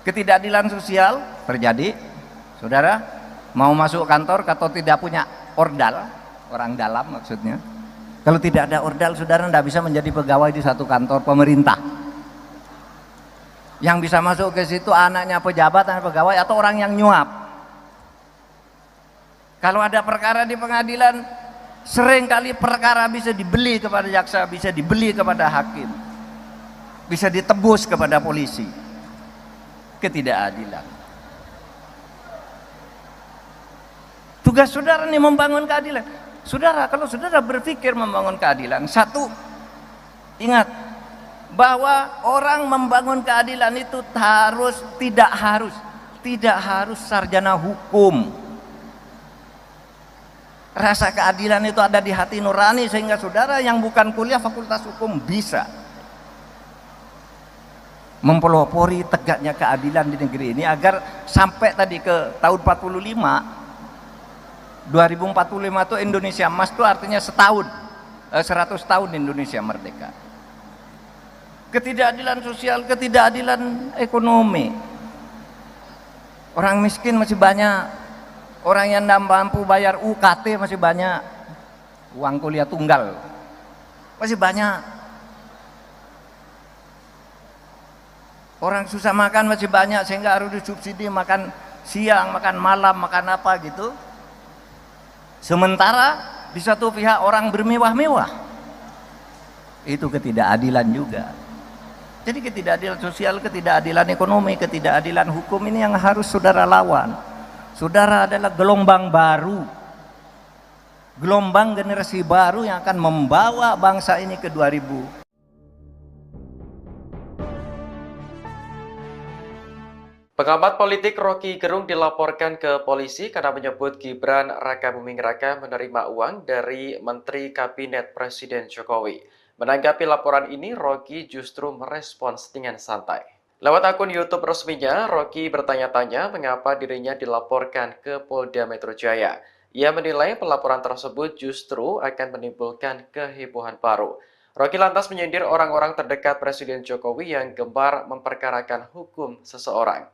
Ketidakadilan sosial terjadi, saudara. Mau masuk kantor atau tidak punya ordal, orang dalam maksudnya. Kalau tidak ada ordal, saudara tidak bisa menjadi pegawai di satu kantor pemerintah. Yang bisa masuk ke situ anaknya pejabat, anak pegawai, atau orang yang nyuap. Kalau ada perkara di pengadilan, seringkali perkara bisa dibeli kepada jaksa, bisa dibeli kepada hakim, bisa ditebus kepada polisi. Ketidakadilan. Tugas saudara ini membangun keadilan. Saudara, kalau saudara berpikir membangun keadilan, satu, ingat bahwa orang membangun keadilan itu tidak harus sarjana hukum. Rasa keadilan itu ada di hati nurani, sehingga saudara yang bukan kuliah fakultas hukum bisa mempelopori tegaknya keadilan di negeri ini agar sampai tadi ke tahun 2045 itu Indonesia emas itu artinya 100 tahun Indonesia merdeka. Ketidakadilan sosial, ketidakadilan ekonomi. Orang miskin masih banyak, orang yang tidak mampu bayar UKT masih banyak, uang kuliah tunggal masih banyak. Orang susah makan masih banyak, sehingga harus disubsidi makan siang, makan malam, makan apa gitu. Sementara di satu pihak orang bermewah-mewah. Itu ketidakadilan juga. Jadi ketidakadilan sosial, ketidakadilan ekonomi, ketidakadilan hukum ini yang harus saudara lawan. Saudara adalah gelombang baru, gelombang generasi baru yang akan membawa bangsa ini ke 2000. Pengamat politik Rocky Gerung dilaporkan ke polisi karena menyebut Gibran Rakabuming Raka menerima uang dari Menteri Kabinet Presiden Jokowi. Menanggapi laporan ini, Rocky justru merespons dengan santai. Lewat akun YouTube resminya, Rocky bertanya-tanya mengapa dirinya dilaporkan ke Polda Metro Jaya. Ia menilai pelaporan tersebut justru akan menimbulkan kehebohan baru. Rocky lantas menyindir orang-orang terdekat Presiden Jokowi yang gemar memperkarakan hukum seseorang.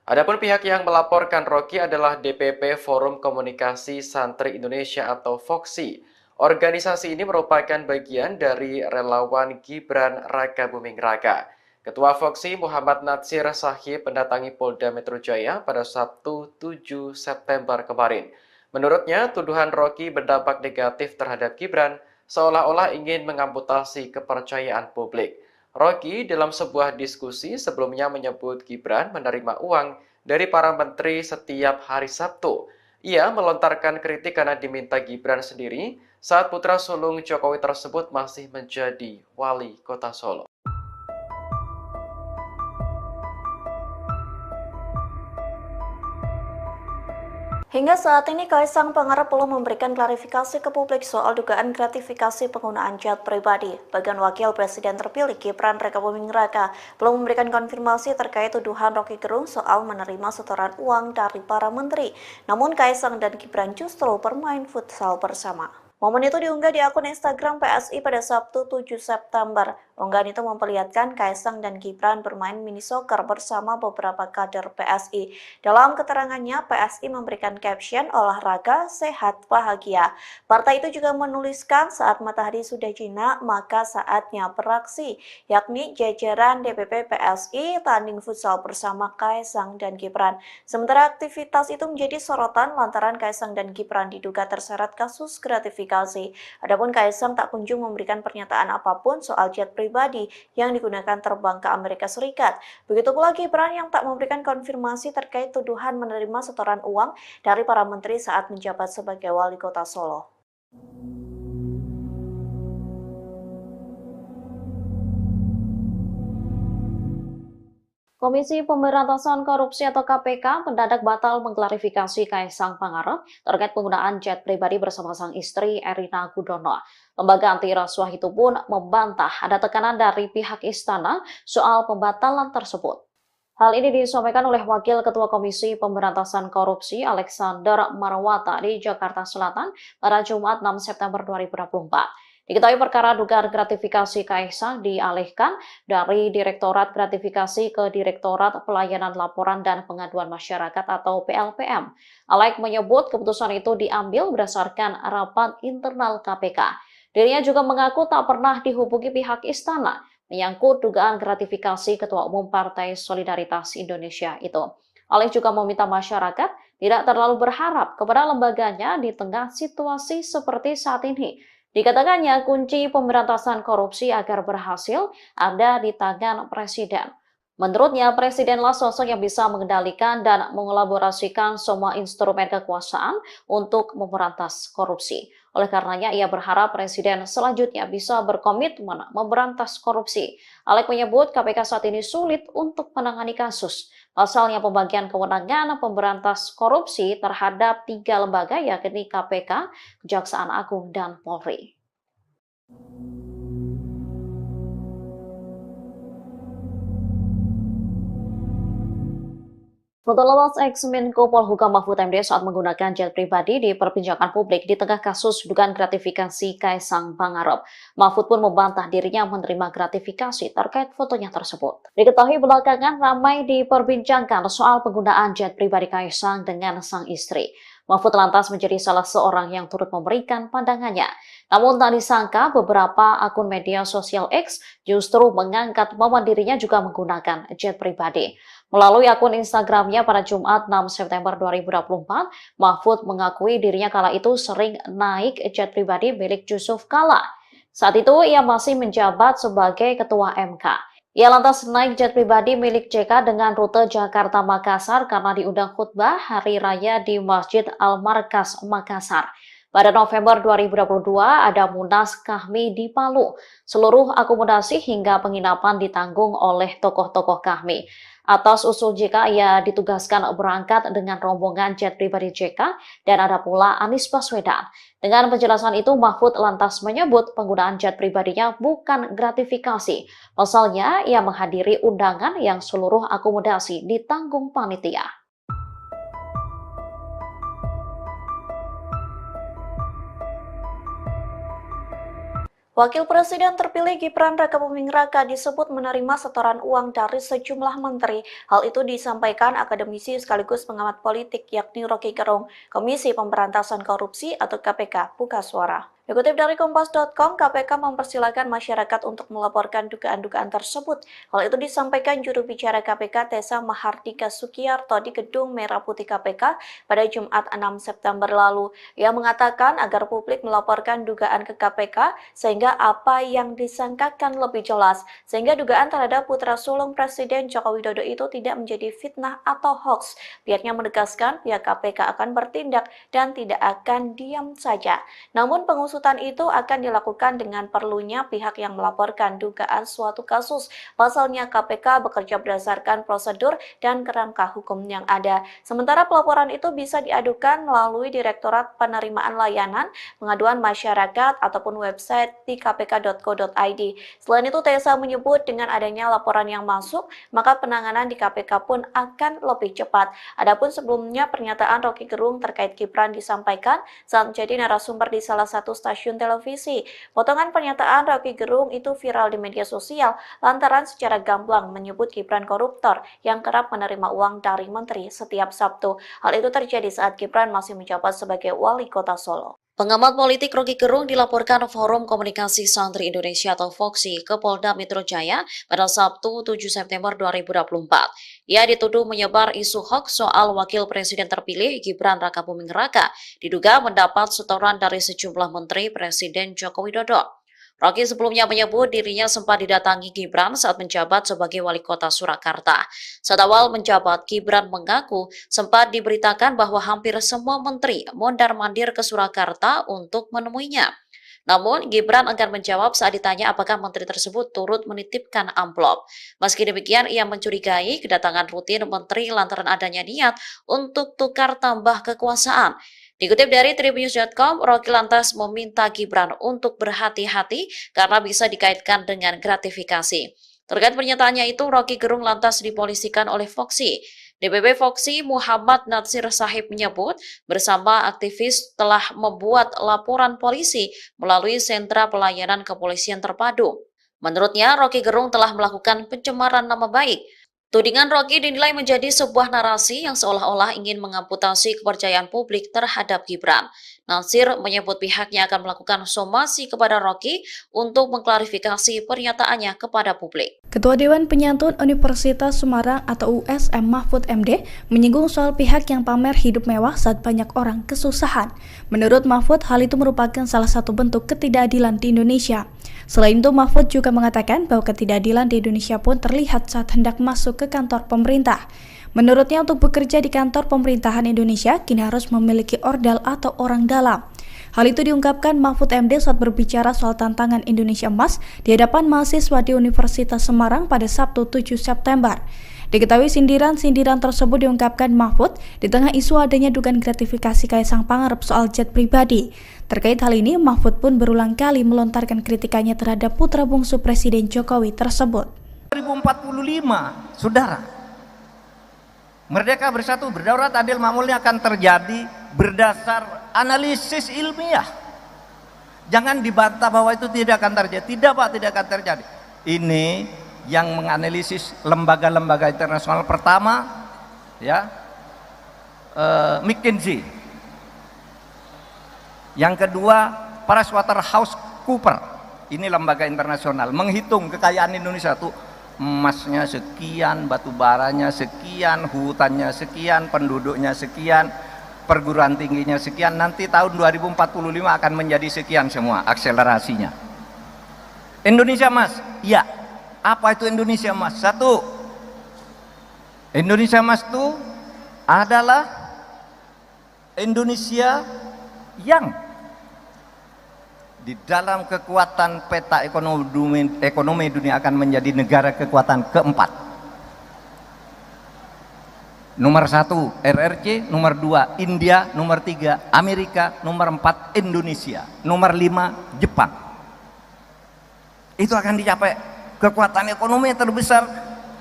Adapun pihak yang melaporkan Rocky adalah DPP Forum Komunikasi Santri Indonesia atau FOKSI. Organisasi ini merupakan bagian dari relawan Gibran Rakabuming Raka. Ketua FOKSI Muhammad Natsir Sahib mendatangi Polda Metro Jaya pada Sabtu 7 September kemarin. Menurutnya, tuduhan Rocky berdampak negatif terhadap Gibran seolah-olah ingin mengamputasi kepercayaan publik. Rocky dalam sebuah diskusi sebelumnya menyebut Gibran menerima uang dari para menteri setiap hari Sabtu. Ia melontarkan kritik karena diminta Gibran sendiri saat putra sulung Jokowi tersebut masih menjadi wali kota Solo. Hingga saat ini, Kaisang Pangarep belum memberikan klarifikasi ke publik soal dugaan gratifikasi penggunaan jet pribadi. Bagian Wakil Presiden terpilih Gibran Rakabuming Raka belum memberikan konfirmasi terkait tuduhan Rocky Gerung soal menerima setoran uang dari para menteri. Namun Kaisang dan Gibran justru bermain futsal bersama. Momen itu diunggah di akun Instagram PSI pada Sabtu 7 September. Unggahan itu memperlihatkan Kaisang dan Gibran bermain mini soccer bersama beberapa kader PSI. Dalam keterangannya, PSI memberikan caption olahraga, sehat, bahagia. Partai itu juga menuliskan saat matahari sudah jinak, maka saatnya beraksi, yakni jajaran DPP PSI tanding futsal bersama Kaisang dan Gibran. Sementara aktivitas itu menjadi sorotan lantaran Kaisang dan Gibran diduga terseret kasus gratifikasi. Adapun Kaisang tak kunjung memberikan pernyataan apapun soal jet pribadi yang digunakan terbang ke Amerika Serikat. Begitu pula Gibran yang tak memberikan konfirmasi terkait tuduhan menerima setoran uang dari para menteri saat menjabat sebagai wali kota Solo. Komisi Pemberantasan Korupsi atau KPK mendadak batal mengklarifikasi Kaisang Pangarep terkait penggunaan jet pribadi bersama sang istri Erina Gudono. Lembaga anti rasuah itu pun membantah ada tekanan dari pihak istana soal pembatalan tersebut. Hal ini disampaikan oleh Wakil Ketua Komisi Pemberantasan Korupsi Alexander Marwata di Jakarta Selatan pada Jumat 6 September 2024. Diketahui perkara dugaan gratifikasi Kaisang dialihkan dari Direktorat Gratifikasi ke Direktorat Pelayanan Laporan dan Pengaduan Masyarakat atau PLPM. Alek menyebut keputusan itu diambil berdasarkan rapat internal KPK. Dirinya juga mengaku tak pernah dihubungi pihak istana menyangkut dugaan gratifikasi Ketua Umum Partai Solidaritas Indonesia itu. Alek juga meminta masyarakat tidak terlalu berharap kepada lembaganya di tengah situasi seperti saat ini. Dikatakannya kunci pemberantasan korupsi agar berhasil ada di tangan Presiden. Menurutnya, Presidenlah sosok yang bisa mengendalikan dan mengelaborasikan semua instrumen kekuasaan untuk memberantas korupsi. Oleh karenanya, ia berharap Presiden selanjutnya bisa berkomitmen memberantas korupsi. Alek menyebut KPK saat ini sulit untuk menangani kasus. Pasalnya pembagian kewenangan pemberantas korupsi terhadap 3 lembaga yakni KPK, Kejaksaan Agung, dan Polri. Foto lolos ex-Menko Polhukam Mahfud MD saat menggunakan jet pribadi diperbincangkan publik di tengah kasus dugaan gratifikasi Kaisang Pangarep. Mahfud pun membantah dirinya menerima gratifikasi terkait fotonya tersebut. Diketahui belakangan ramai diperbincangkan soal penggunaan jet pribadi Kaisang dengan sang istri. Mahfud lantas menjadi salah seorang yang turut memberikan pandangannya. Namun tak disangka beberapa akun media sosial X justru mengangkat momen dirinya juga menggunakan jet pribadi. Melalui akun Instagramnya pada Jumat 6 September 2024, Mahfud mengakui dirinya kala itu sering naik jet pribadi milik Yusuf Kala. Saat itu ia masih menjabat sebagai Ketua MK. Ia lantas naik jet pribadi milik JK dengan rute Jakarta-Makassar karena diundang khutbah Hari Raya di Masjid Al-Markas, Makassar. Pada November 2022 ada Munas Kahmi di Palu. Seluruh akomodasi hingga penginapan ditanggung oleh tokoh-tokoh Kahmi. Atas usul JK, ia ditugaskan berangkat dengan rombongan jet pribadi JK dan ada pula Anies Baswedan. Dengan penjelasan itu, Mahfud lantas menyebut penggunaan jet pribadinya bukan gratifikasi. Pasalnya, ia menghadiri undangan yang seluruh akomodasi ditanggung panitia. Wakil Presiden terpilih Gibran Rakabuming Raka disebut menerima setoran uang dari sejumlah menteri. Hal itu disampaikan akademisi sekaligus pengamat politik yakni Rocky Gerung, Komisi Pemberantasan Korupsi atau KPK, buka suara. Dikutip dari Kompas.com, KPK mempersilahkan masyarakat untuk melaporkan dugaan-dugaan tersebut. Hal itu disampaikan juru bicara KPK Tessa Mahardika Sukiyarto di Gedung Merah Putih KPK pada Jumat 6 September lalu. Ia mengatakan agar publik melaporkan dugaan ke KPK sehingga apa yang disangkakan lebih jelas, sehingga dugaan terhadap putra sulung Presiden Joko Widodo itu tidak menjadi fitnah atau hoax. Pihaknya menegaskan pihak KPK akan bertindak dan tidak akan diam saja. Namun pengusutan itu akan dilakukan dengan perlunya pihak yang melaporkan dugaan suatu kasus. Pasalnya KPK bekerja berdasarkan prosedur dan kerangka hukum yang ada. Sementara pelaporan itu bisa diadukan melalui Direktorat Penerimaan Layanan Pengaduan Masyarakat ataupun website di kpk.co.id. Selain itu, Tessa menyebut dengan adanya laporan yang masuk, maka penanganan di KPK pun akan lebih cepat. Adapun sebelumnya pernyataan Rocky Gerung terkait Gibran disampaikan saat menjadi narasumber di salah satu stasiun televisi. Potongan pernyataan Rocky Gerung itu viral di media sosial lantaran secara gamblang menyebut Gibran koruptor yang kerap menerima uang dari menteri setiap Sabtu. Hal itu terjadi saat Gibran masih menjabat sebagai wali kota Solo. Pengamat politik Rocky Gerung dilaporkan Forum Komunikasi Santri Indonesia atau FOKSI ke Polda Metro Jaya pada Sabtu 7 September 2024. Ia dituduh menyebar isu hoax soal Wakil Presiden terpilih Gibran Rakabuming Raka diduga mendapat setoran dari sejumlah menteri Presiden Joko Widodo. Rocky sebelumnya menyebut dirinya sempat didatangi Gibran saat menjabat sebagai wali kota Surakarta. Saat awal menjabat, Gibran mengaku sempat diberitakan bahwa hampir semua menteri mondar-mandir ke Surakarta untuk menemuinya. Namun, Gibran enggan menjawab saat ditanya apakah menteri tersebut turut menitipkan amplop. Meski demikian, ia mencurigai kedatangan rutin menteri lantaran adanya niat untuk tukar tambah kekuasaan. Dikutip dari Tribunnews.com, Rocky lantas meminta Gibran untuk berhati-hati karena bisa dikaitkan dengan gratifikasi. Terkait pernyataannya itu, Rocky Gerung lantas dipolisikan oleh FOKSI. DPP FOKSI Muhammad Natsir Sahib menyebut bersama aktivis telah membuat laporan polisi melalui sentra pelayanan kepolisian terpadu. Menurutnya, Rocky Gerung telah melakukan pencemaran nama baik. Tudingan Rocky dinilai menjadi sebuah narasi yang seolah-olah ingin mengamputasi kepercayaan publik terhadap Gibran. Natsir menyebut pihaknya akan melakukan somasi kepada Rocky untuk mengklarifikasi pernyataannya kepada publik. Ketua Dewan Penyantun Universitas Semarang atau USM Mahfud MD menyinggung soal pihak yang pamer hidup mewah saat banyak orang kesusahan. Menurut Mahfud, hal itu merupakan salah satu bentuk ketidakadilan di Indonesia. Selain itu, Mahfud juga mengatakan bahwa ketidakadilan di Indonesia pun terlihat saat hendak masuk ke kantor pemerintah. Menurutnya, untuk bekerja di kantor pemerintahan Indonesia, kini harus memiliki ordal atau orang dalam. Hal itu diungkapkan Mahfud MD saat berbicara soal tantangan Indonesia Emas di hadapan mahasiswa di Universitas Semarang pada Sabtu 7 September. Diketahui sindiran-sindiran tersebut diungkapkan Mahfud di tengah isu adanya dugaan gratifikasi Kaisang Pangarep soal jet pribadi. Terkait hal ini, Mahfud pun berulang kali melontarkan kritikannya terhadap putra bungsu Presiden Jokowi tersebut. 2045, saudara, Merdeka Bersatu Berdaulat Adil Makmurnya akan terjadi berdasar analisis ilmiah. Jangan dibantah bahwa itu tidak akan terjadi. Tidak Pak, tidak akan terjadi. Ini yang menganalisis lembaga-lembaga internasional pertama, ya, McKinsey. Yang kedua, PricewaterhouseCoopers. Ini lembaga internasional menghitung kekayaan Indonesia tuh. Emasnya sekian, batu baranya sekian, hutannya sekian, penduduknya sekian, perguruan tingginya sekian. Nanti tahun 2045 akan menjadi sekian semua akselerasinya. Indonesia Mas, ya. Apa itu Indonesia Mas? Satu, Indonesia Mas itu adalah Indonesia yang di dalam kekuatan peta ekonomi dunia akan menjadi negara kekuatan keempat. Nomor 1 RRC, nomor 2 India, nomor 3 Amerika, nomor 4 Indonesia, nomor 5 Jepang. Itu akan dicapai kekuatan ekonomi terbesar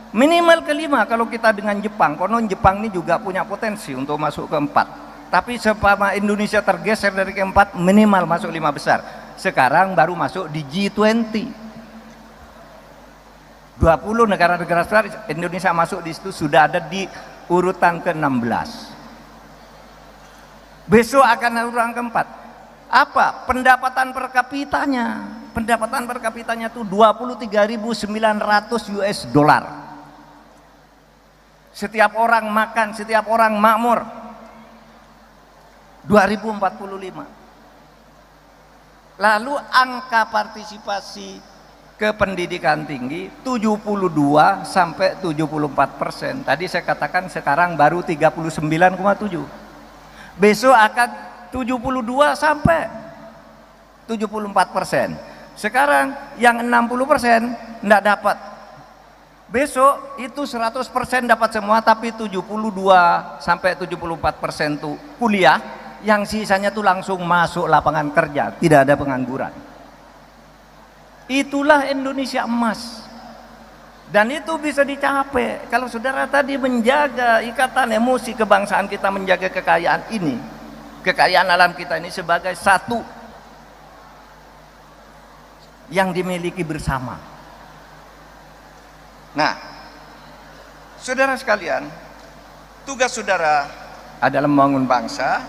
minimal kelima kalau kita dengan Jepang. Konon Jepang ini juga punya potensi untuk masuk keempat. Tapi sepama Indonesia tergeser dari keempat, minimal masuk 5 besar. Sekarang baru masuk di G20. 20 negara-negara besar, Indonesia masuk di situ, sudah ada di urutan ke-16. Besok akan urutan keempat. Apa? Pendapatan per kapitanya. Pendapatan per kapitanya itu 23.900 US dollar. Setiap orang makan, setiap orang makmur. 2045. Lalu angka partisipasi ke pendidikan tinggi 72 sampai 74%. Tadi saya katakan sekarang baru 39,7. Besok akan 72 sampai 74%. Sekarang yang 60% enggak dapat. Besok itu 100% dapat semua, tapi 72 sampai 74% tuh kuliah, yang sisanya tuh langsung masuk lapangan kerja, tidak ada pengangguran. Itulah Indonesia emas. Dan itu bisa dicapai kalau saudara tadi menjaga ikatan emosi kebangsaan kita, menjaga kekayaan ini, kekayaan alam kita ini sebagai satu yang dimiliki bersama. Nah, saudara sekalian, tugas saudara adalah membangun bangsa.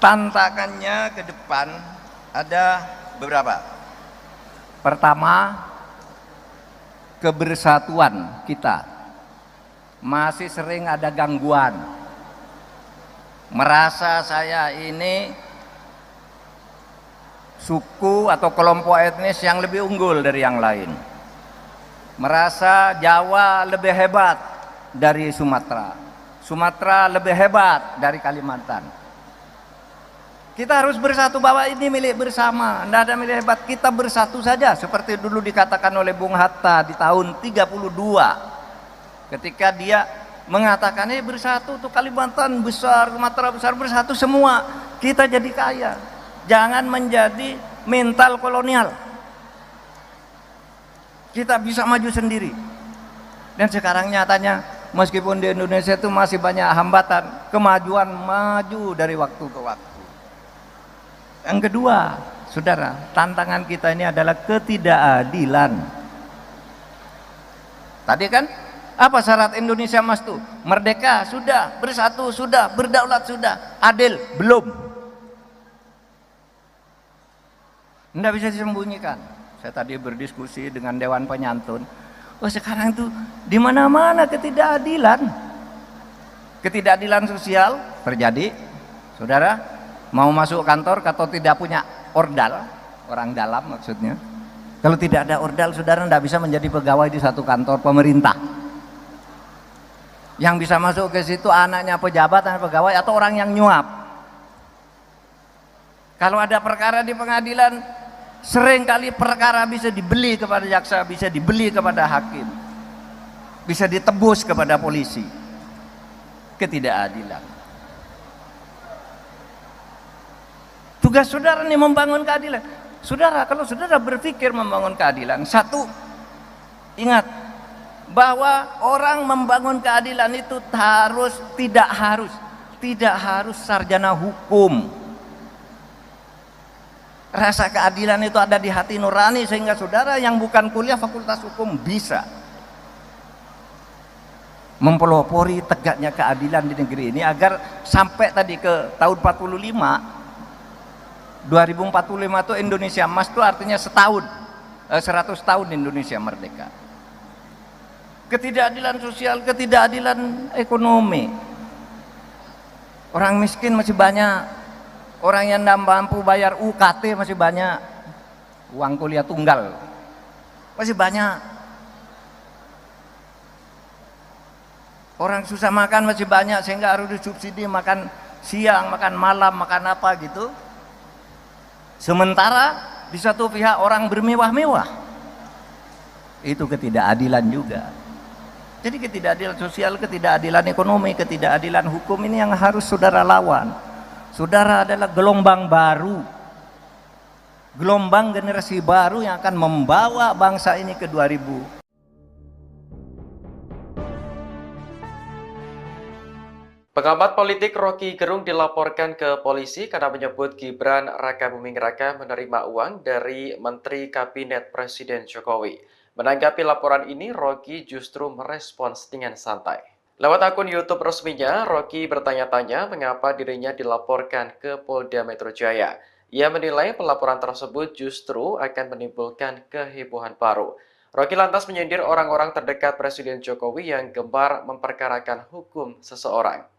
Tantangannya ke depan ada beberapa. Pertama, kebersatuan kita masih sering ada gangguan. Merasa saya ini suku atau kelompok etnis yang lebih unggul dari yang lain. Merasa Jawa lebih hebat dari Sumatera, Sumatera lebih hebat dari Kalimantan. Kita harus bersatu bahwa ini milik bersama, tidak ada milik hebat, kita bersatu saja. Seperti dulu dikatakan oleh Bung Hatta di tahun 32, ketika dia mengatakan ini bersatu tuh Kalimantan besar, Sumatera besar, bersatu semua, kita jadi kaya. Jangan menjadi mental kolonial. Kita bisa maju sendiri. Dan sekarang nyatanya meskipun di Indonesia itu masih banyak hambatan, kemajuan maju dari waktu ke waktu. Yang kedua, saudara, tantangan kita ini adalah ketidakadilan. Tadi kan apa syarat Indonesia emas tuh? Merdeka sudah, bersatu sudah, berdaulat sudah, adil belum. Tidak bisa disembunyikan. Saya tadi berdiskusi dengan Dewan Penyantun. Oh, sekarang tuh di mana-mana ketidakadilan. Ketidakadilan sosial terjadi, saudara. Mau masuk kantor atau tidak punya ordal, orang dalam maksudnya. Kalau tidak ada ordal, saudara tidak bisa menjadi pegawai di satu kantor pemerintah. Yang bisa masuk ke situ anaknya pejabat, anak pegawai, atau orang yang nyuap. Kalau ada perkara di pengadilan, sering kali perkara bisa dibeli kepada jaksa, bisa dibeli kepada hakim, bisa ditebus kepada polisi. Ketidakadilan. Tugas saudara ini membangun keadilan. Saudara, kalau saudara berpikir membangun keadilan, satu, ingat bahwa orang membangun keadilan itu tidak harus sarjana hukum. Rasa keadilan itu ada di hati nurani, sehingga saudara yang bukan kuliah fakultas hukum bisa mempelopori tegaknya keadilan di negeri ini, agar sampai tadi ke tahun 2045 itu Indonesia emas, itu artinya 100 tahun Indonesia merdeka. Ketidakadilan sosial, ketidakadilan ekonomi. Orang miskin masih banyak, orang yang tidak mampu bayar UKT masih banyak, uang kuliah tunggal masih banyak. Orang susah makan masih banyak, sehingga harus disubsidi makan siang, makan malam, makan apa gitu. Sementara di satu pihak orang bermewah-mewah. Itu ketidakadilan juga. Jadi ketidakadilan sosial, ketidakadilan ekonomi, ketidakadilan hukum ini yang harus saudara lawan. Saudara adalah gelombang baru. Gelombang generasi baru yang akan membawa bangsa ini ke 2000. Pengamat politik Rocky Gerung dilaporkan ke polisi karena menyebut Gibran Rakabuming Raka menerima uang dari Menteri Kabinet Presiden Jokowi. Menanggapi laporan ini, Rocky justru merespons dengan santai. Lewat akun YouTube resminya, Rocky bertanya-tanya mengapa dirinya dilaporkan ke Polda Metro Jaya. Ia menilai pelaporan tersebut justru akan menimbulkan kehebohan baru. Rocky lantas menyindir orang-orang terdekat Presiden Jokowi yang gemar memperkarakan hukum seseorang.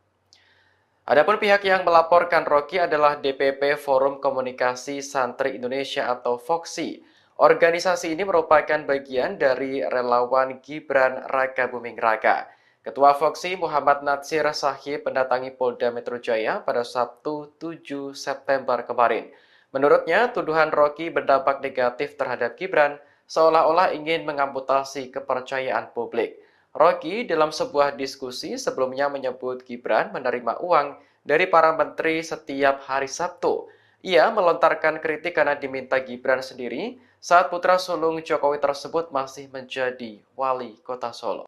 Adapun pihak yang melaporkan Rocky adalah DPP Forum Komunikasi Santri Indonesia atau FOKSI. Organisasi ini merupakan bagian dari relawan Gibran Rakabuming Raka. Ketua FOKSI Muhammad Natsir Sahib mendatangi Polda Metro Jaya pada Sabtu 7 September kemarin. Menurutnya, tuduhan Rocky berdampak negatif terhadap Gibran seolah-olah ingin mengamputasi kepercayaan publik. Rocky dalam sebuah diskusi sebelumnya menyebut Gibran menerima uang dari para menteri setiap hari Sabtu. Ia melontarkan kritik karena diminta Gibran sendiri saat putra sulung Jokowi tersebut masih menjadi wali kota Solo.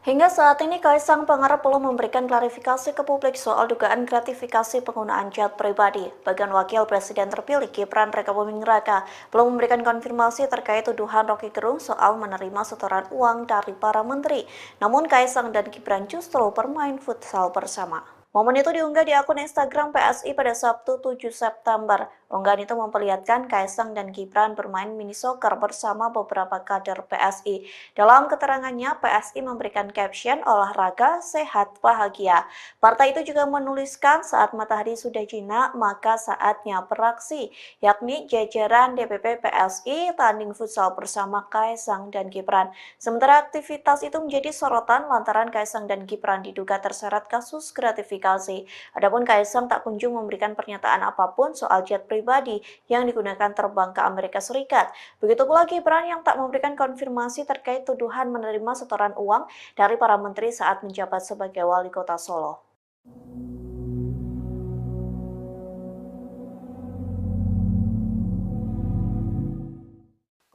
Hingga saat ini, Kaisang Pangarep belum memberikan klarifikasi ke publik soal dugaan gratifikasi penggunaan jet pribadi. Bagian Wakil Presiden terpilih Gibran Rakabuming Raka belum memberikan konfirmasi terkait tuduhan Rocky Gerung soal menerima setoran uang dari para menteri. Namun Kaisang dan Gibran justru bermain futsal bersama. Momen itu diunggah di akun Instagram PSI pada Sabtu 7 September. Unggahan itu memperlihatkan Kaisang dan Gibran bermain mini soccer bersama beberapa kader PSI. Dalam keterangannya, PSI memberikan caption olahraga, sehat, bahagia. Partai itu juga menuliskan saat matahari sudah jinak, maka saatnya beraksi, yakni jajaran DPP PSI tanding futsal bersama Kaisang dan Gibran. Sementara aktivitas itu menjadi sorotan lantaran Kaisang dan Gibran diduga terseret kasus gratifikasi. Adapun Kaisang tak kunjung memberikan pernyataan apapun soal jet pribadi yang digunakan terbang ke Amerika Serikat. Begitu pula Gibran yang tak memberikan konfirmasi terkait tuduhan menerima setoran uang dari para menteri saat menjabat sebagai wali kota Solo.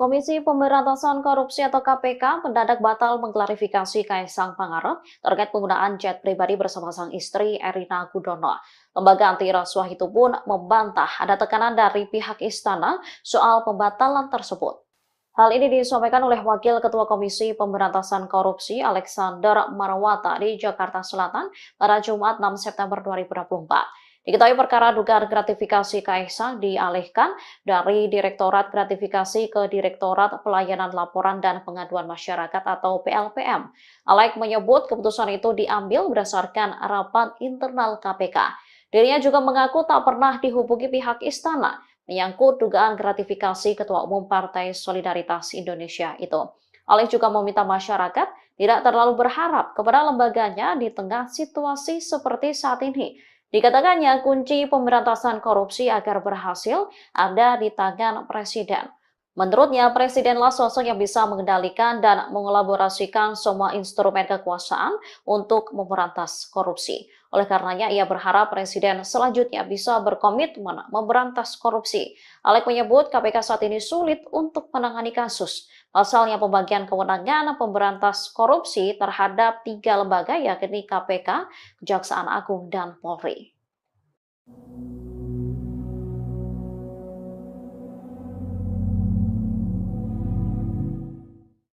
Komisi Pemberantasan Korupsi atau KPK mendadak batal mengklarifikasi Kaisang Pangarep terkait penggunaan jet pribadi bersama sang istri Erina Gudono. Lembaga anti rasuah itu pun membantah ada tekanan dari pihak istana soal pembatalan tersebut. Hal ini disampaikan oleh Wakil Ketua Komisi Pemberantasan Korupsi Alexander Marwata di Jakarta Selatan pada Jumat 6 September 2024. Diketahui perkara dugaan gratifikasi Kaisang dialihkan dari Direktorat Gratifikasi ke Direktorat Pelayanan Laporan dan Pengaduan Masyarakat atau PLPM. Alek menyebut keputusan itu diambil berdasarkan rapat internal KPK. Dirinya juga mengaku tak pernah dihubungi pihak istana menyangkut dugaan gratifikasi Ketua Umum Partai Solidaritas Indonesia itu. Alek juga meminta masyarakat tidak terlalu berharap kepada lembaganya di tengah situasi seperti saat ini. Dikatakannya kunci pemberantasan korupsi agar berhasil ada di tangan Presiden. Menurutnya, Presidenlah sosok yang bisa mengendalikan dan mengelaborasikan semua instrumen kekuasaan untuk memberantas korupsi. Oleh karenanya, ia berharap Presiden selanjutnya bisa berkomitmen memberantas korupsi. Alek menyebut KPK saat ini sulit untuk menangani kasus. Pasalnya pembagian kewenangan pemberantas korupsi terhadap 3 lembaga yakni KPK, Kejaksaan Agung, dan Polri.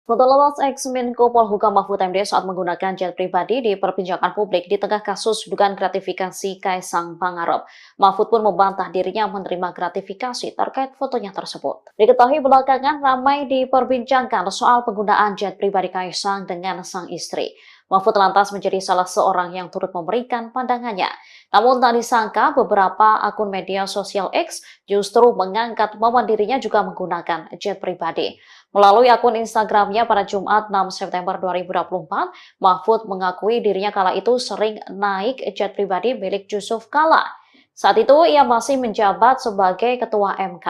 Foto lepas ex-Menko Polhukam Mahfud MD saat menggunakan jet pribadi diperbincangkan publik di tengah kasus dugaan gratifikasi Kaisang Pangarep. Mahfud pun membantah dirinya menerima gratifikasi terkait fotonya tersebut. Diketahui belakangan ramai diperbincangkan soal penggunaan jet pribadi Kaisang dengan sang istri. Mahfud lantas menjadi salah seorang yang turut memberikan pandangannya. Namun tak disangka beberapa akun media sosial X justru mengangkat momen dirinya juga menggunakan jet pribadi. Melalui akun Instagramnya pada Jumat 6 September 2024, Mahfud mengakui dirinya kala itu sering naik jet pribadi milik Yusuf Kala. Saat itu ia masih menjabat sebagai Ketua MK.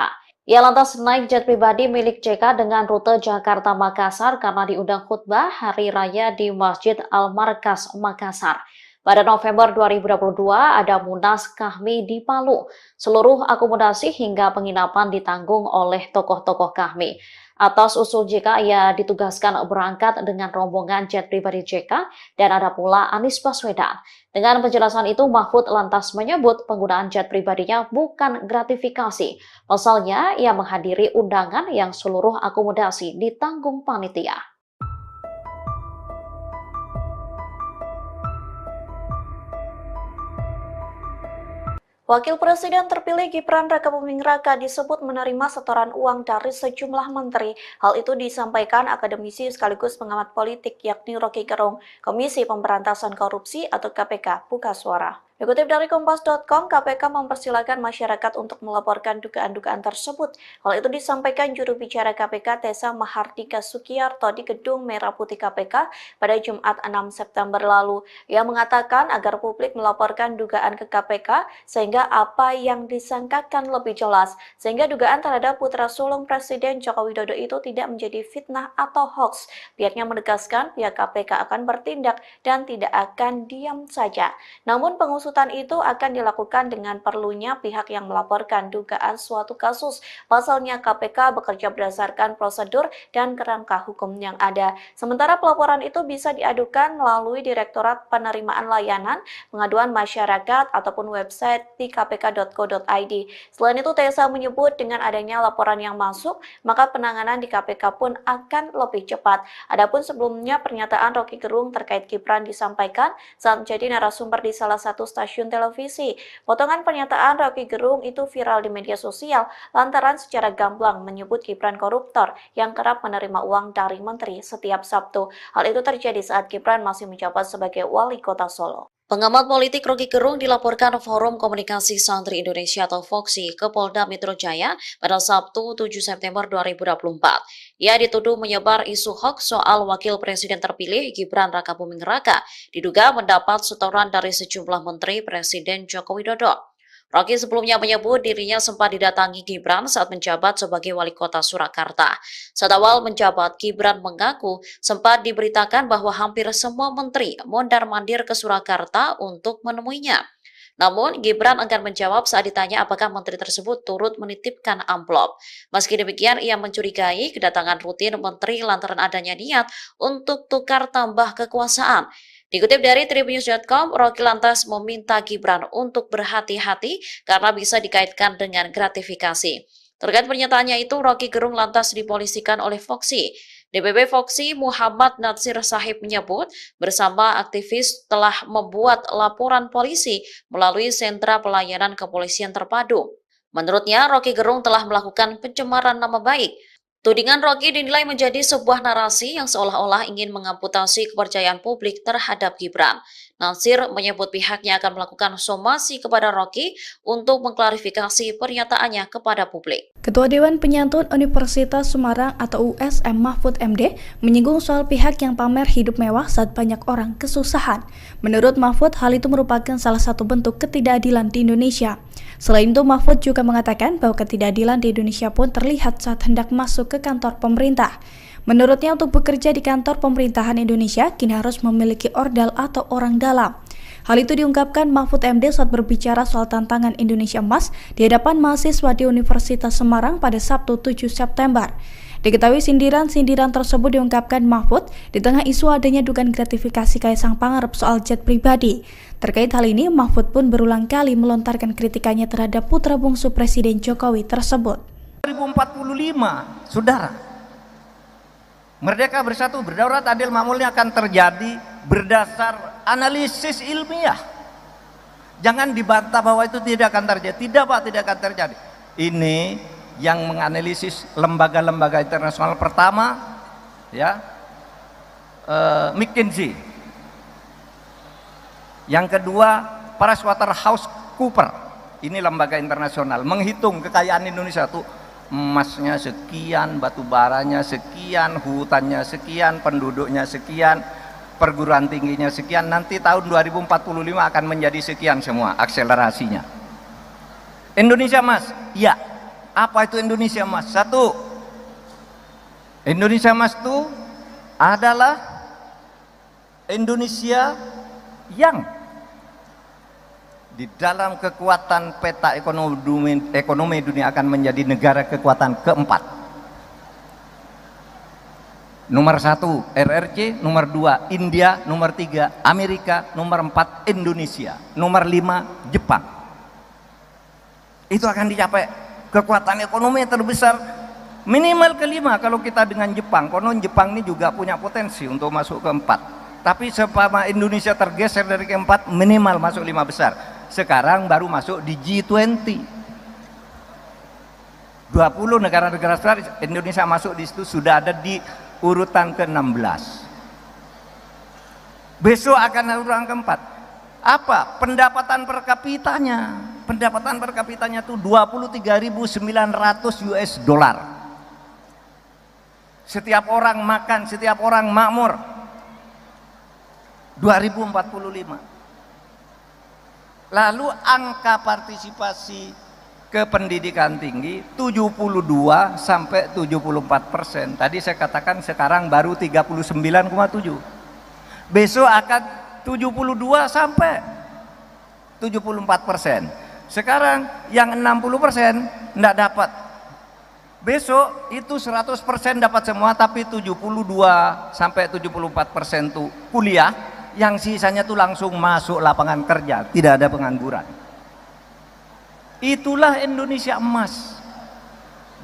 Ia lantas naik jet pribadi milik JK dengan rute Jakarta-Makassar karena diundang khutbah Hari Raya di Masjid Al-Markas, Makassar. Pada November 2022 ada Munas Kahmi di Palu. Seluruh akomodasi hingga penginapan ditanggung oleh tokoh-tokoh Kahmi. Atas usul JK, ia ditugaskan berangkat dengan rombongan jet pribadi JK dan ada pula Anies Baswedan. Dengan penjelasan itu, Mahfud lantas menyebut penggunaan jet pribadinya bukan gratifikasi. Pasalnya, ia menghadiri undangan yang seluruh akomodasi ditanggung panitia. Wakil Presiden terpilih Gibran Rakabuming Raka disebut menerima setoran uang dari sejumlah menteri. Hal itu disampaikan akademisi sekaligus pengamat politik yakni Rocky Gerung, Komisi Pemberantasan Korupsi atau KPK, buka suara. Dikutip dari Kompas.com, KPK mempersilahkan masyarakat untuk melaporkan dugaan-dugaan tersebut. Hal itu disampaikan juru bicara KPK Tessa Mahardika Sukiyarto di Gedung Merah Putih KPK pada Jumat 6 September lalu. Ia mengatakan agar publik melaporkan dugaan ke KPK sehingga apa yang disangkakan lebih jelas, sehingga dugaan terhadap putra sulung Presiden Joko Widodo itu tidak menjadi fitnah atau hoax. Pihaknya menegaskan pihak KPK akan bertindak dan tidak akan diam saja. Namun pengusutan itu akan dilakukan dengan perlunya pihak yang melaporkan dugaan suatu kasus. Pasalnya KPK bekerja berdasarkan prosedur dan kerangka hukum yang ada. Sementara pelaporan itu bisa diadukan melalui Direktorat Penerimaan Layanan Pengaduan Masyarakat ataupun website di kpk.co.id. Selain itu, Tessa menyebut dengan adanya laporan yang masuk, maka penanganan di KPK pun akan lebih cepat. Adapun sebelumnya pernyataan Rocky Gerung terkait Gibran disampaikan saat menjadi narasumber di salah satu stasiun televisi. Potongan pernyataan Rocky Gerung itu viral di media sosial lantaran secara gamblang menyebut Gibran koruptor yang kerap menerima uang dari menteri setiap Sabtu. Hal itu terjadi saat Gibran masih menjabat sebagai wali kota Solo. Pengamat politik Rocky Gerung dilaporkan Forum Komunikasi Santri Indonesia atau FOKSI ke Polda Metro Jaya pada Sabtu 7 September 2024. Ia dituduh menyebar isu hoax soal Wakil Presiden terpilih Gibran Rakabuming Raka, diduga mendapat setoran dari sejumlah menteri Presiden Joko Widodo. Rocky sebelumnya menyebut dirinya sempat didatangi Gibran saat menjabat sebagai wali kota Surakarta. Saat awal menjabat, Gibran mengaku sempat diberitakan bahwa hampir semua menteri mondar-mandir ke Surakarta untuk menemuinya. Namun, Gibran enggan menjawab saat ditanya apakah menteri tersebut turut menitipkan amplop. Meski demikian, ia mencurigai kedatangan rutin menteri lantaran adanya niat untuk tukar tambah kekuasaan. Dikutip dari Tribunnews.com, Rocky lantas meminta Gibran untuk berhati-hati karena bisa dikaitkan dengan gratifikasi. Terkait pernyataannya itu, Rocky Gerung lantas dipolisikan oleh FOKSI. DPP FOKSI Muhammad Natsir Sahib menyebut bersama aktivis telah membuat laporan polisi melalui sentra pelayanan kepolisian terpadu. Menurutnya, Rocky Gerung telah melakukan pencemaran nama baik. Tudingan Rocky dinilai menjadi sebuah narasi yang seolah-olah ingin mengamputasi kepercayaan publik terhadap Gibran. Natsir menyebut pihaknya akan melakukan somasi kepada Rocky untuk mengklarifikasi pernyataannya kepada publik. Ketua Dewan Penyantun Universitas Semarang atau USM Mahfud MD menyinggung soal pihak yang pamer hidup mewah saat banyak orang kesusahan. Menurut Mahfud, hal itu merupakan salah satu bentuk ketidakadilan di Indonesia. Selain itu, Mahfud juga mengatakan bahwa ketidakadilan di Indonesia pun terlihat saat hendak masuk ke kantor pemerintah. Menurutnya, untuk bekerja di kantor pemerintahan Indonesia, kini harus memiliki ordal atau orang dalam. Hal itu diungkapkan Mahfud MD saat berbicara soal tantangan Indonesia Emas di hadapan mahasiswa di Universitas Semarang pada Sabtu 7 September. Diketahui sindiran-sindiran tersebut diungkapkan Mahfud di tengah isu adanya dugaan gratifikasi Kaisang Pangarep soal jet pribadi. Terkait hal ini, Mahfud pun berulang kali melontarkan kritikannya terhadap putra bungsu Presiden Jokowi tersebut. 2045, saudara, Merdeka Bersatu Berdaulat Adil Makmurnya akan terjadi berdasar analisis ilmiah. Jangan dibantah bahwa itu tidak akan terjadi. Tidak Pak, tidak akan terjadi. Ini yang menganalisis lembaga-lembaga internasional pertama, ya, McKinsey. Yang kedua PricewaterhouseCoopers, ini lembaga internasional, menghitung kekayaan Indonesia tuh emasnya sekian, batu baranya sekian, hutannya sekian, penduduknya sekian, perguruan tingginya sekian, nanti tahun 2045 akan menjadi sekian semua akselerasinya. Indonesia emas, ya. Apa itu Indonesia emas? Satu, Indonesia emas itu adalah Indonesia yang di dalam kekuatan peta ekonomi dunia akan menjadi negara kekuatan keempat. Nomor 1 RRC, nomor 2 India, nomor 3 Amerika, nomor 4 Indonesia, nomor 5 Jepang. Itu akan dicapai kekuatan ekonomi terbesar minimal kelima kalau kita dengan Jepang. Konon Jepang ini juga punya potensi untuk masuk keempat. Tapi sepama Indonesia tergeser dari keempat, minimal masuk 5 besar. Sekarang baru masuk di G20. 20 negara-negara besar, Indonesia masuk di situ, sudah ada di urutan ke-16. Besok akan urutan keempat. Apa? Pendapatan per kapitanya. Pendapatan per kapitanya itu 23.900 US dollar. Setiap orang makan, setiap orang makmur. 2045. Lalu angka partisipasi ke pendidikan tinggi 72 sampai 74%. Tadi saya katakan sekarang baru 39,7. Besok akan 72 sampai 74%. Sekarang yang 60% enggak dapat. Besok itu 100% dapat semua, tapi 72 sampai 74% tuh kuliah, yang sisanya tuh langsung masuk lapangan kerja, tidak ada pengangguran. Itulah Indonesia emas.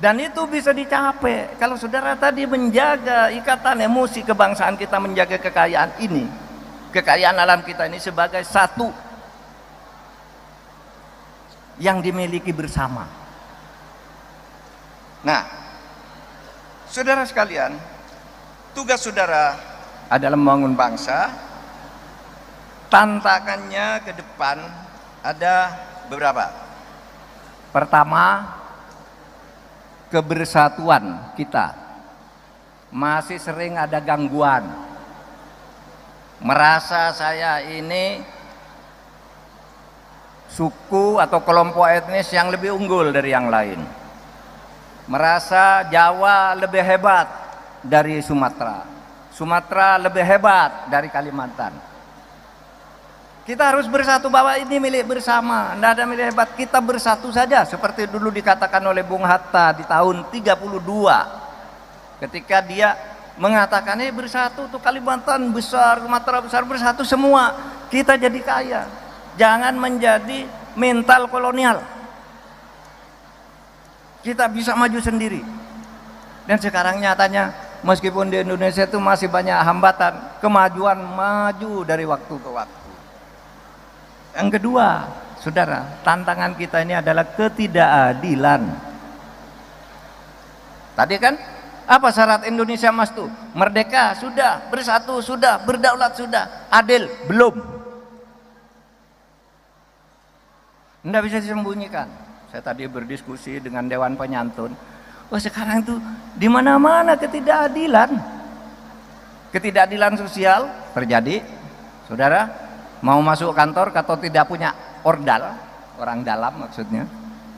Dan itu bisa dicapai kalau saudara tadi menjaga ikatan emosi kebangsaan kita, menjaga kekayaan ini, kekayaan alam kita ini sebagai satu yang dimiliki bersama. Nah, saudara sekalian, tugas saudara adalah membangun bangsa. Tantangannya ke depan ada beberapa. Pertama, kebersatuan kita masih sering ada gangguan. Merasa saya ini suku atau kelompok etnis yang lebih unggul dari yang lain. Merasa Jawa lebih hebat dari Sumatera, Sumatera lebih hebat dari Kalimantan. Kita harus bersatu bahwa ini milik bersama, tidak ada milik hebat, kita bersatu saja seperti dulu dikatakan oleh Bung Hatta di tahun 32 ketika dia mengatakan bersatu tuh Kalimantan besar, Sumatera besar, bersatu semua kita jadi kaya, jangan menjadi mental kolonial, kita bisa maju sendiri. Dan sekarang nyatanya meskipun di Indonesia itu masih banyak hambatan, kemajuan maju dari waktu ke waktu. Yang kedua, saudara, tantangan kita ini adalah ketidakadilan. Tadi kan apa syarat Indonesia emas itu? Merdeka sudah, bersatu sudah, berdaulat sudah, adil belum. Tidak bisa disembunyikan. Saya tadi berdiskusi dengan Dewan Penyantun. Wah, sekarang itu di mana-mana ketidakadilan. Ketidakadilan sosial terjadi, saudara. Mau masuk kantor atau tidak punya ordal, orang dalam maksudnya.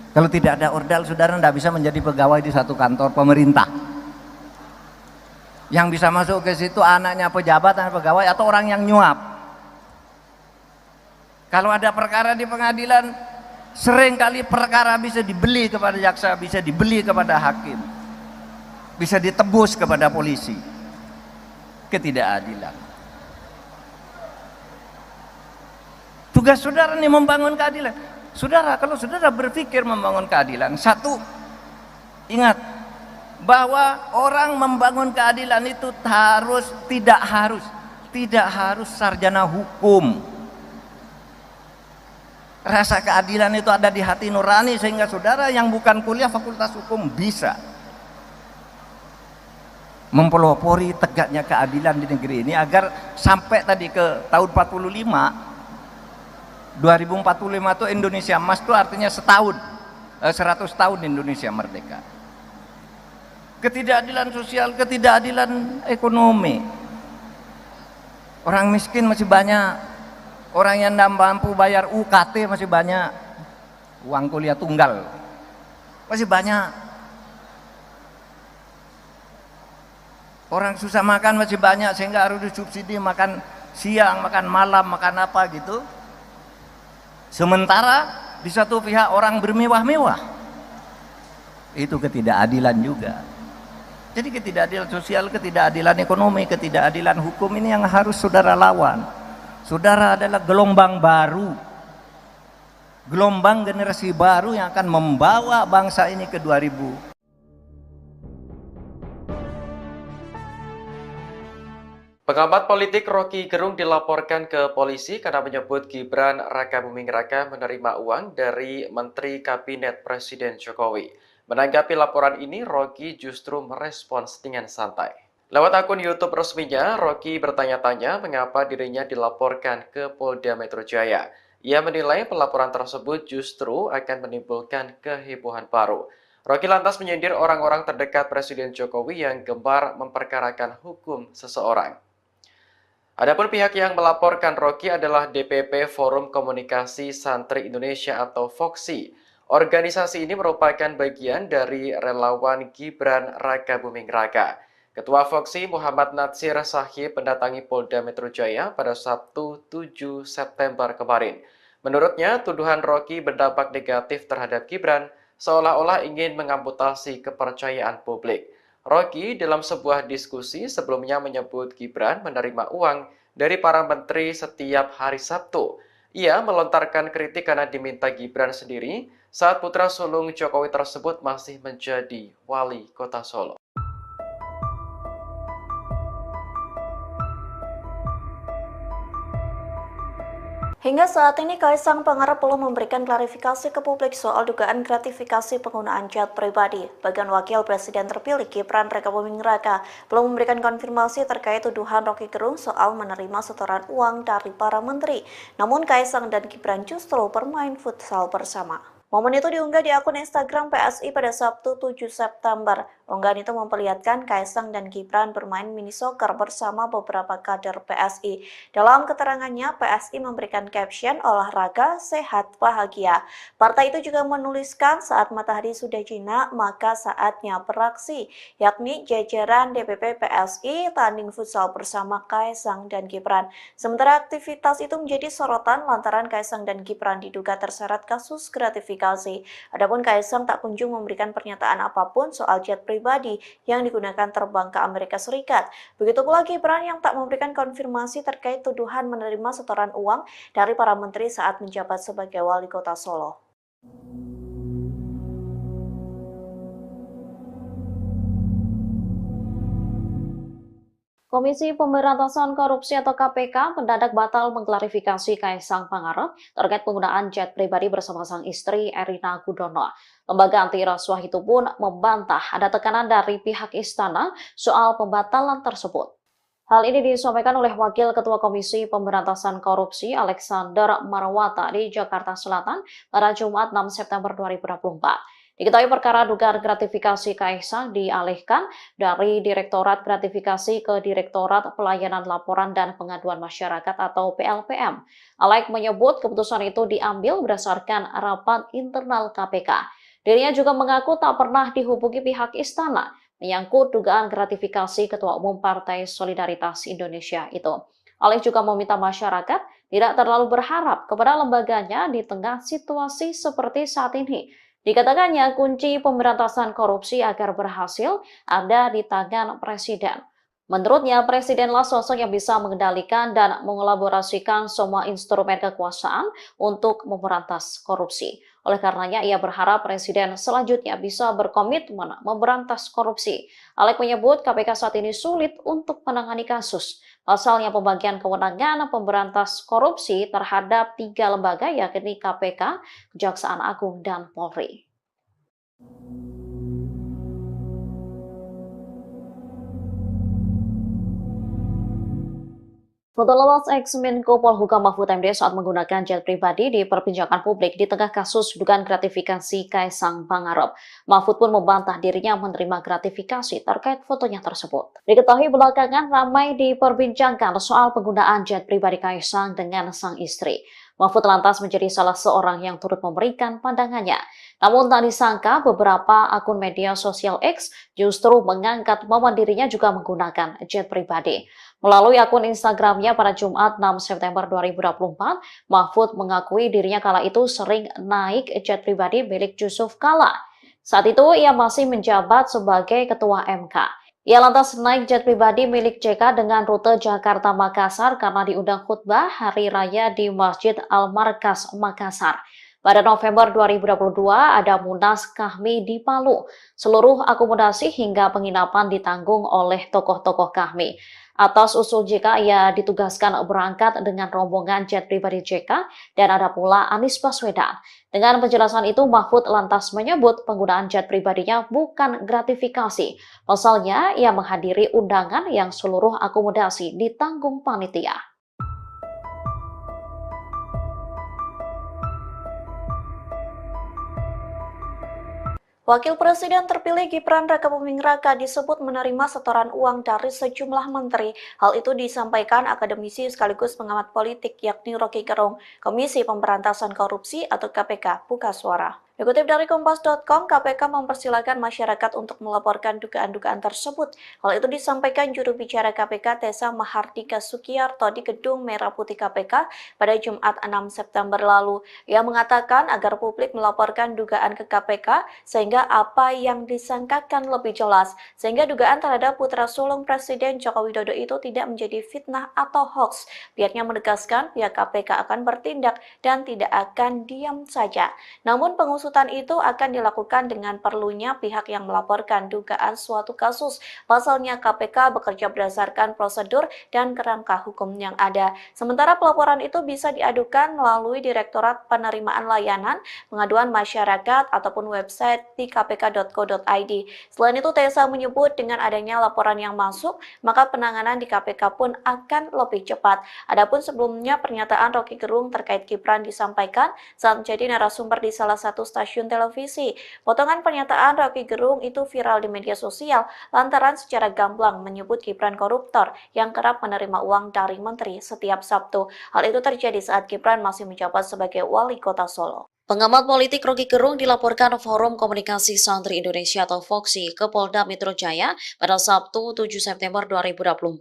Kalau tidak ada ordal, saudara tidak bisa menjadi pegawai di satu kantor pemerintah. Yang bisa masuk ke situ anaknya pejabat, anak pegawai, atau orang yang nyuap. Kalau ada perkara di pengadilan, seringkali perkara bisa dibeli kepada jaksa, bisa dibeli kepada hakim, bisa ditebus kepada polisi. Ketidakadilan. Tugas saudara ini membangun keadilan. Saudara, kalau saudara berpikir membangun keadilan, satu, ingat bahwa orang membangun keadilan itu tidak harus sarjana hukum. Rasa keadilan itu ada di hati nurani, sehingga saudara yang bukan kuliah fakultas hukum bisa mempelopori tegaknya keadilan di negeri ini, agar sampai tadi ke tahun 45 2045 itu Indonesia emas itu artinya setahun, 100 tahun Indonesia merdeka. Ketidakadilan sosial, ketidakadilan ekonomi. Orang miskin masih banyak, orang yang tidak mampu bayar UKT masih banyak, uang kuliah tunggal masih banyak. Orang susah makan masih banyak sehingga harus disubsidi makan siang, makan malam, makan apa gitu. Sementara di satu pihak orang bermewah-mewah. Itu ketidakadilan juga. Jadi ketidakadilan sosial, ketidakadilan ekonomi, ketidakadilan hukum ini yang harus saudara lawan. Saudara adalah gelombang baru. Gelombang generasi baru yang akan membawa bangsa ini ke 2000. Pengamat politik Rocky Gerung dilaporkan ke polisi karena menyebut Gibran Rakabuming Raka menerima uang dari Menteri Kabinet Presiden Jokowi. Menanggapi laporan ini, Rocky justru merespons dengan santai. Lewat akun YouTube resminya, Rocky bertanya-tanya mengapa dirinya dilaporkan ke Polda Metro Jaya. Ia menilai pelaporan tersebut justru akan menimbulkan kehebohan baru. Rocky lantas menyindir orang-orang terdekat Presiden Jokowi yang gemar memperkarakan hukum seseorang. Adapun pihak yang melaporkan Rocky adalah DPP Forum Komunikasi Santri Indonesia atau FOKSI. Organisasi ini merupakan bagian dari relawan Gibran Rakabuming Raka. Ketua FOKSI Muhammad Natsir Sahib mendatangi Polda Metro Jaya pada Sabtu 7 September kemarin. Menurutnya, tuduhan Rocky berdampak negatif terhadap Gibran seolah-olah ingin mengamputasi kepercayaan publik. Rocky dalam sebuah diskusi sebelumnya menyebut Gibran menerima uang dari para menteri setiap hari Sabtu. Ia melontarkan kritik karena diminta Gibran sendiri saat putra sulung Jokowi tersebut masih menjadi wali kota Solo. Hingga saat ini, Kaisang Pangarep belum memberikan klarifikasi ke publik soal dugaan gratifikasi penggunaan jet pribadi. Bagian Wakil Presiden terpilih Gibran Rakabuming Raka belum memberikan konfirmasi terkait tuduhan Rocky Gerung soal menerima setoran uang dari para menteri. Namun Kaisang dan Gibran justru bermain futsal bersama. Momen itu diunggah di akun Instagram PSI pada Sabtu 7 September. Unggahan itu memperlihatkan Kaisang dan Gibran bermain mini soccer bersama beberapa kader PSI. Dalam keterangannya, PSI memberikan caption olahraga, sehat, bahagia. Partai itu juga menuliskan saat matahari sudah jinak, maka saatnya beraksi, yakni jajaran DPP PSI tanding futsal bersama Kaisang dan Gibran. Sementara aktivitas itu menjadi sorotan lantaran Kaisang dan Gibran diduga terseret kasus gratifikasi. Adapun Kaisang tak kunjung memberikan pernyataan apapun soal jet pribadi yang digunakan terbang ke Amerika Serikat. Begitu pula Gibran yang tak memberikan konfirmasi terkait tuduhan menerima setoran uang dari para menteri saat menjabat sebagai wali kota Solo. Komisi Pemberantasan Korupsi atau KPK mendadak batal mengklarifikasi Kaisang Pangarep terkait penggunaan jet pribadi bersama sang istri Erina Gudono. Lembaga anti rasuah itu pun membantah ada tekanan dari pihak istana soal pembatalan tersebut. Hal ini disampaikan oleh Wakil Ketua Komisi Pemberantasan Korupsi Alexander Marwata di Jakarta Selatan pada Jumat 6 September 2024. Diketahui perkara dugaan gratifikasi Kaisang dialihkan dari Direktorat Gratifikasi ke Direktorat Pelayanan Laporan dan Pengaduan Masyarakat atau PLPM. Alek menyebut keputusan itu diambil berdasarkan rapat internal KPK. Dirinya juga mengaku tak pernah dihubungi pihak istana menyangkut dugaan gratifikasi Ketua Umum Partai Solidaritas Indonesia itu. Alek juga meminta masyarakat tidak terlalu berharap kepada lembaganya di tengah situasi seperti saat ini. Dikatakannya kunci pemberantasan korupsi agar berhasil ada di tangan Presiden. Menurutnya, Presidenlah sosok yang bisa mengendalikan dan mengelaborasikan semua instrumen kekuasaan untuk memberantas korupsi. Oleh karenanya, ia berharap Presiden selanjutnya bisa berkomitmen memberantas korupsi. Alek menyebut KPK saat ini sulit untuk menangani kasus. Pasalnya pembagian kewenangan pemberantas korupsi terhadap 3 lembaga yakni KPK, Kejaksaan Agung, dan Polri. Foto lepas ex-Menko Polhukam Mahfud MD saat menggunakan jet pribadi diperbincangkan publik di tengah kasus dugaan gratifikasi Kaisang Pangarep. Mahfud pun membantah dirinya menerima gratifikasi terkait fotonya tersebut. Diketahui belakangan ramai diperbincangkan soal penggunaan jet pribadi Kaisang dengan sang istri. Mahfud lantas menjadi salah seorang yang turut memberikan pandangannya. Namun tak disangka beberapa akun media sosial X justru mengangkat momen dirinya juga menggunakan jet pribadi. Melalui akun Instagramnya pada Jumat 6 September 2024, Mahfud mengakui dirinya kala itu sering naik jet pribadi milik Yusuf Kala. Saat itu ia masih menjabat sebagai Ketua MK. Ia lantas naik jet pribadi milik JK dengan rute Jakarta-Makassar karena diundang khutbah Hari Raya di Masjid Al-Markas, Makassar. Pada November 2022 ada Munas Kahmi di Palu. Seluruh akomodasi hingga penginapan ditanggung oleh tokoh-tokoh Kahmi. Atas usul JK, ia ditugaskan berangkat dengan rombongan jet pribadi JK dan ada pula Anies Baswedan. Dengan penjelasan itu, Mahfud lantas menyebut penggunaan jet pribadinya bukan gratifikasi. Pasalnya, ia menghadiri undangan yang seluruh akomodasi ditanggung panitia. Wakil Presiden terpilih Gibran Rakabuming Raka disebut menerima setoran uang dari sejumlah menteri. Hal itu disampaikan akademisi sekaligus pengamat politik yakni Rocky Gerung, Komisi Pemberantasan Korupsi atau KPK, buka suara. Dikutip dari Kompas.com, KPK mempersilahkan masyarakat untuk melaporkan dugaan-dugaan tersebut. Hal itu disampaikan juru bicara KPK Tessa Mahardika Sukiyarto di Gedung Merah Putih KPK pada Jumat 6 September lalu. Ia mengatakan agar publik melaporkan dugaan ke KPK sehingga apa yang disangkakan lebih jelas, sehingga dugaan terhadap putra sulung Presiden Joko Widodo itu tidak menjadi fitnah atau hoax. Pihaknya menegaskan pihak KPK akan bertindak dan tidak akan diam saja. Namun pengusutan itu akan dilakukan dengan perlunya pihak yang melaporkan dugaan suatu kasus. Pasalnya KPK bekerja berdasarkan prosedur dan kerangka hukum yang ada. Sementara pelaporan itu bisa diadukan melalui Direktorat Penerimaan Layanan Pengaduan Masyarakat ataupun website di kpk.co.id. Selain itu, Tessa menyebut dengan adanya laporan yang masuk, maka penanganan di KPK pun akan lebih cepat. Adapun sebelumnya pernyataan Rocky Gerung terkait Gibran disampaikan saat menjadi narasumber di salah satu stasiun televisi. Potongan pernyataan Rocky Gerung itu viral di media sosial lantaran secara gamblang menyebut Gibran koruptor yang kerap menerima uang dari menteri setiap Sabtu. Hal itu terjadi saat Gibran masih menjabat sebagai wali kota Solo. Pengamat politik Rocky Gerung dilaporkan Forum Komunikasi Santri Indonesia atau FOKSI ke Polda Metro Jaya pada Sabtu 7 September 2024.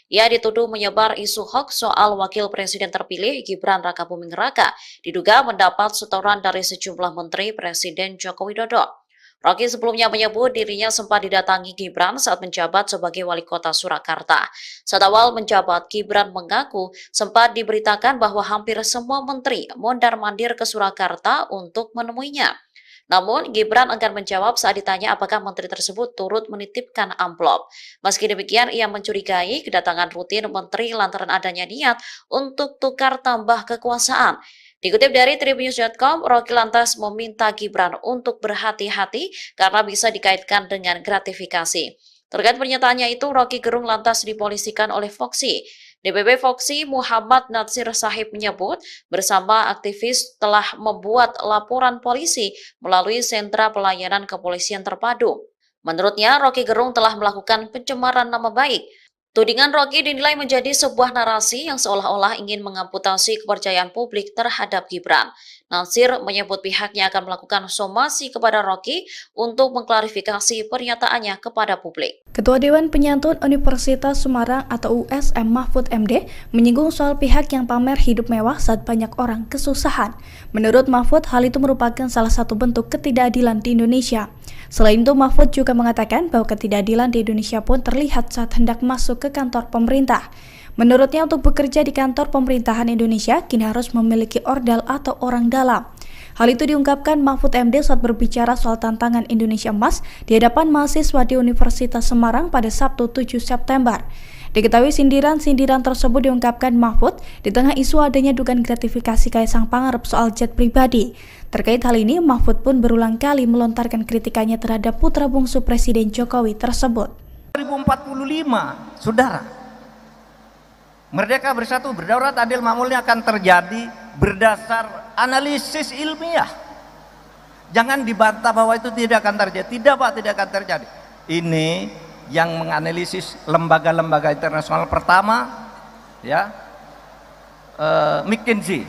Ia dituduh menyebar isu hoax soal Wakil Presiden terpilih Gibran Rakabuming Raka diduga mendapat setoran dari sejumlah menteri Presiden Joko Widodo. Rocky sebelumnya menyebut dirinya sempat didatangi Gibran saat menjabat sebagai wali kota Surakarta. Saat awal menjabat, Gibran mengaku sempat diberitakan bahwa hampir semua menteri mondar-mandir ke Surakarta untuk menemuinya. Namun, Gibran enggan menjawab saat ditanya apakah menteri tersebut turut menitipkan amplop. Meski demikian, ia mencurigai kedatangan rutin menteri lantaran adanya niat untuk tukar tambah kekuasaan. Dikutip dari Tribunnews.com, Rocky lantas meminta Gibran untuk berhati-hati karena bisa dikaitkan dengan gratifikasi. Terkait pernyataannya itu, Rocky Gerung lantas dipolisikan oleh FOKSI. DPP FOKSI Muhammad Natsir Sahib menyebut bersama aktivis telah membuat laporan polisi melalui sentra pelayanan kepolisian terpadu. Menurutnya, Rocky Gerung telah melakukan pencemaran nama baik. Tudingan Rocky dinilai menjadi sebuah narasi yang seolah-olah ingin mengamputasi kepercayaan publik terhadap Gibran. Natsir menyebut pihaknya akan melakukan somasi kepada Rocky untuk mengklarifikasi pernyataannya kepada publik. Ketua Dewan Penyantun Universitas Semarang atau USM Mahfud MD menyinggung soal pihak yang pamer hidup mewah saat banyak orang kesusahan. Menurut Mahfud, hal itu merupakan salah satu bentuk ketidakadilan di Indonesia. Selain itu, Mahfud juga mengatakan bahwa ketidakadilan di Indonesia pun terlihat saat hendak masuk ke kantor pemerintah. Menurutnya, untuk bekerja di kantor pemerintahan Indonesia, kini harus memiliki ordal atau orang dalam. Hal itu diungkapkan Mahfud MD saat berbicara soal tantangan Indonesia Emas di hadapan mahasiswa di Universitas Semarang pada Sabtu 7 September. Diketahui sindiran-sindiran tersebut diungkapkan Mahfud di tengah isu adanya dugaan gratifikasi Kaisang Pangarep soal jet pribadi. Terkait hal ini, Mahfud pun berulang kali melontarkan kritikannya terhadap putra bungsu Presiden Jokowi tersebut. 2045, saudara. Merdeka, bersatu, berdaulat, adil, makmurnya akan terjadi berdasar analisis ilmiah. Jangan dibantah bahwa itu tidak akan terjadi. Tidak Pak, tidak akan terjadi. Ini yang menganalisis lembaga-lembaga internasional pertama, ya, McKinsey.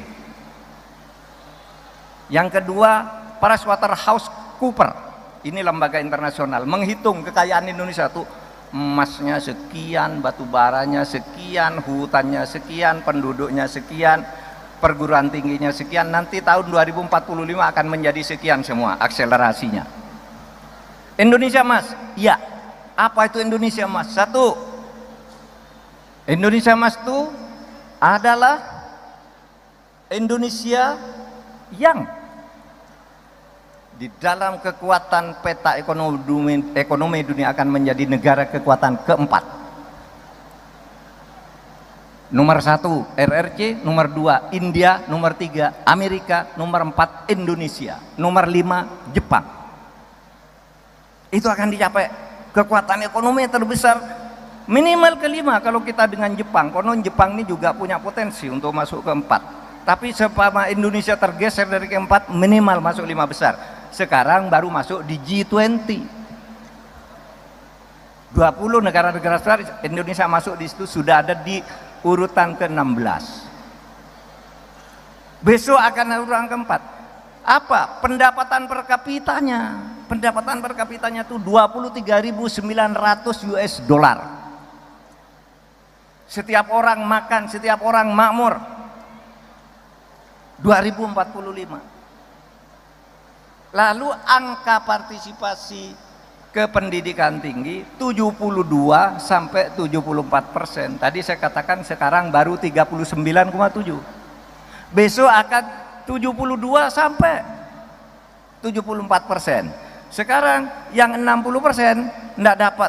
Yang kedua, PricewaterhouseCoopers. Ini lembaga internasional menghitung kekayaan Indonesia tuh, emasnya sekian, batu baranya sekian, hutannya sekian, penduduknya sekian, perguruan tingginya sekian. Nanti tahun 2045 akan menjadi sekian semua akselerasinya. Indonesia Mas, iya. Apa itu Indonesia Mas? Satu, Indonesia Mas itu adalah Indonesia yang di dalam kekuatan peta ekonomi dunia akan menjadi negara kekuatan keempat. Nomor 1 RRC, nomor 2 India, nomor 3 Amerika, nomor 4 Indonesia, nomor 5 Jepang. Itu akan dicapai kekuatan ekonomi terbesar minimal kelima kalau kita dengan Jepang. Konon Jepang ini juga punya potensi untuk masuk keempat. Tapi sepama Indonesia tergeser dari keempat, minimal masuk 5 besar. Sekarang baru masuk di G20. 20 negara-negara besar, Indonesia masuk di situ, sudah ada di urutan ke-16. Besok akan urutan keempat. Apa? Pendapatan per kapitanya. Pendapatan per kapitanya itu 23.900 US dollar. Setiap orang makan, setiap orang makmur. 2045. Lalu angka partisipasi ke pendidikan tinggi 72 sampai 74%. Tadi saya katakan sekarang baru 39,7. Besok akan 72 sampai 74%. Sekarang yang 60% enggak dapat.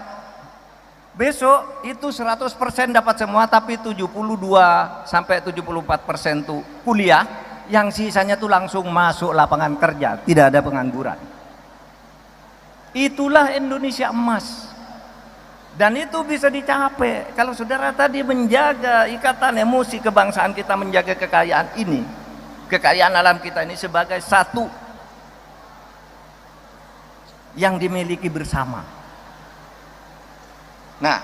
Besok itu 100% dapat semua, tapi 72 sampai 74% tuh kuliah. Yang sisanya tuh langsung masuk lapangan kerja, tidak ada pengangguran. Itulah Indonesia emas. Dan itu bisa dicapai kalau saudara tadi menjaga ikatan emosi kebangsaan kita, menjaga kekayaan ini, kekayaan alam kita ini sebagai satu yang dimiliki bersama. Nah,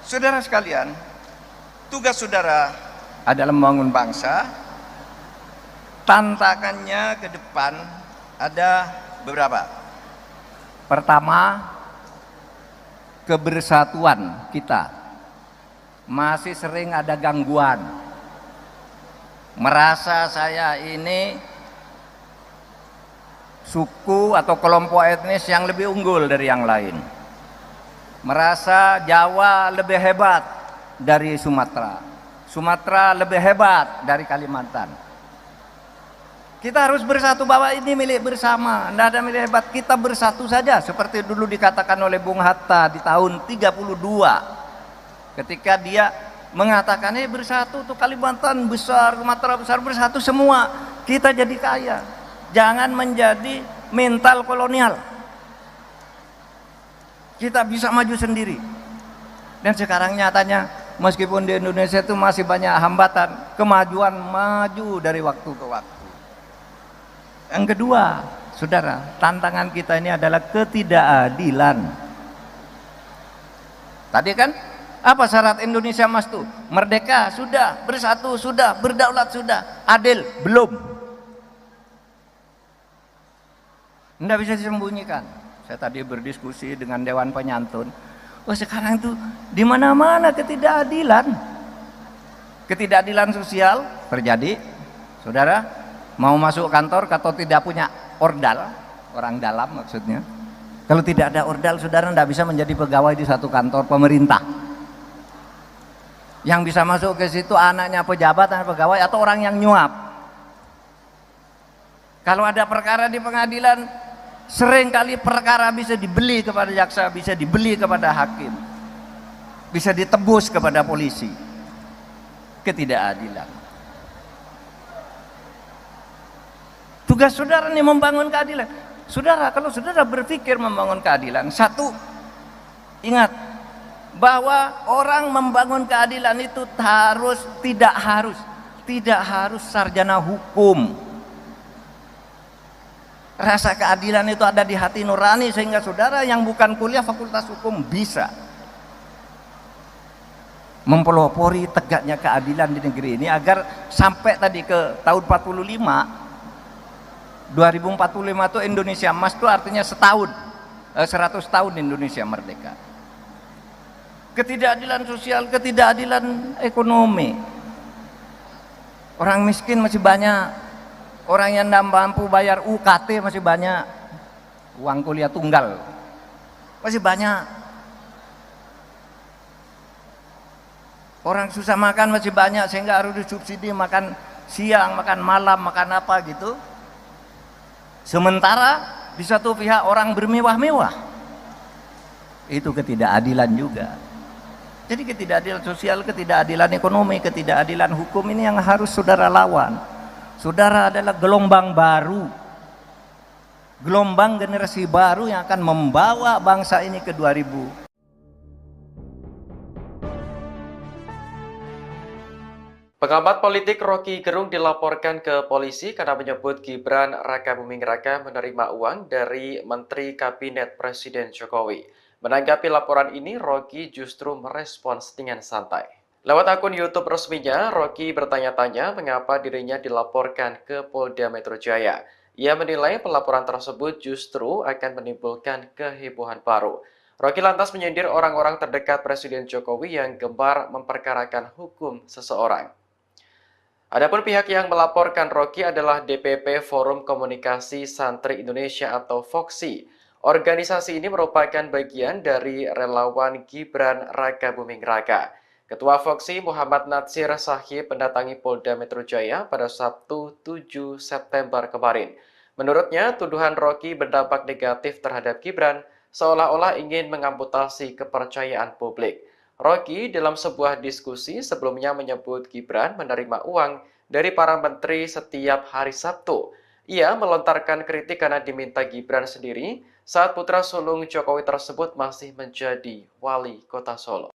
saudara sekalian, tugas saudara adalah membangun bangsa. Tantangannya ke depan ada beberapa. Pertama, kebersatuan kita masih sering ada gangguan. Merasa saya ini suku atau kelompok etnis yang lebih unggul dari yang lain. Merasa Jawa lebih hebat dari Sumatera. Sumatera lebih hebat dari Kalimantan. Kita harus bersatu bahwa ini milik bersama, tidak ada milik hebat. Kita bersatu saja seperti dulu dikatakan oleh Bung Hatta di tahun 32 ketika dia mengatakan bersatu tuh Kalimantan besar, Sumatera besar, bersatu semua kita jadi kaya. Jangan menjadi mental kolonial. Kita bisa maju sendiri. Dan sekarang nyatanya meskipun di Indonesia itu masih banyak hambatan, kemajuan maju dari waktu ke waktu. Yang kedua, saudara, tantangan kita ini adalah ketidakadilan. Tadi kan apa syarat Indonesia Emas itu? Merdeka sudah, bersatu sudah, berdaulat sudah, adil belum. Tidak bisa disembunyikan. Saya tadi berdiskusi dengan Dewan Penyantun. Oh, sekarang itu di mana-mana ketidakadilan. Ketidakadilan sosial terjadi, saudara. Mau masuk kantor atau tidak punya ordal, orang dalam maksudnya. Kalau tidak ada ordal, saudara tidak bisa menjadi pegawai di satu kantor pemerintah. Yang bisa masuk ke situ anaknya pejabat, anak pegawai, atau orang yang nyuap. Kalau ada perkara di pengadilan, seringkali perkara bisa dibeli kepada jaksa, bisa dibeli kepada hakim, bisa ditebus kepada polisi. Ketidakadilan. Tugas saudara ini membangun keadilan. Saudara, kalau saudara berpikir membangun keadilan, satu, ingat bahwa orang membangun keadilan itu tidak harus sarjana hukum. Rasa keadilan itu ada di hati nurani, sehingga saudara yang bukan kuliah fakultas hukum bisa mempelopori tegaknya keadilan di negeri ini, agar sampai tadi ke tahun 2045 itu Indonesia emas, itu artinya 100 tahun Indonesia merdeka. Ketidakadilan sosial, ketidakadilan ekonomi, orang miskin masih banyak, orang yang tidak mampu bayar UKT masih banyak, uang kuliah tunggal masih banyak, orang susah makan masih banyak, sehingga harus disubsidi makan siang, makan malam, makan apa gitu. Sementara di satu pihak orang bermewah-mewah. Itu ketidakadilan juga. Jadi ketidakadilan sosial, ketidakadilan ekonomi, ketidakadilan hukum ini yang harus saudara lawan. Saudara adalah gelombang baru, gelombang generasi baru yang akan membawa bangsa ini ke 2000. Pengamat politik Rocky Gerung dilaporkan ke polisi karena menyebut Gibran Rakabuming Raka menerima uang dari Menteri Kabinet Presiden Jokowi. Menanggapi laporan ini, Rocky justru merespons dengan santai. Lewat akun YouTube resminya, Rocky bertanya-tanya mengapa dirinya dilaporkan ke Polda Metro Jaya. Ia menilai pelaporan tersebut justru akan menimbulkan kehebohan baru. Rocky lantas menyindir orang-orang terdekat Presiden Jokowi yang gemar memperkarakan hukum seseorang. Adapun pihak yang melaporkan Rocky adalah DPP Forum Komunikasi Santri Indonesia atau FOKSI. Organisasi ini merupakan bagian dari relawan Gibran Rakabuming Raka. Ketua FOKSI Muhammad Natsir Sahib mendatangi Polda Metro Jaya pada Sabtu 7 September kemarin. Menurutnya, tuduhan Rocky berdampak negatif terhadap Gibran, seolah-olah ingin mengamputasi kepercayaan publik. Rocky dalam sebuah diskusi sebelumnya menyebut Gibran menerima uang dari para menteri setiap hari Sabtu. Ia melontarkan kritik karena diminta Gibran sendiri saat putra sulung Jokowi tersebut masih menjadi wali kota Solo.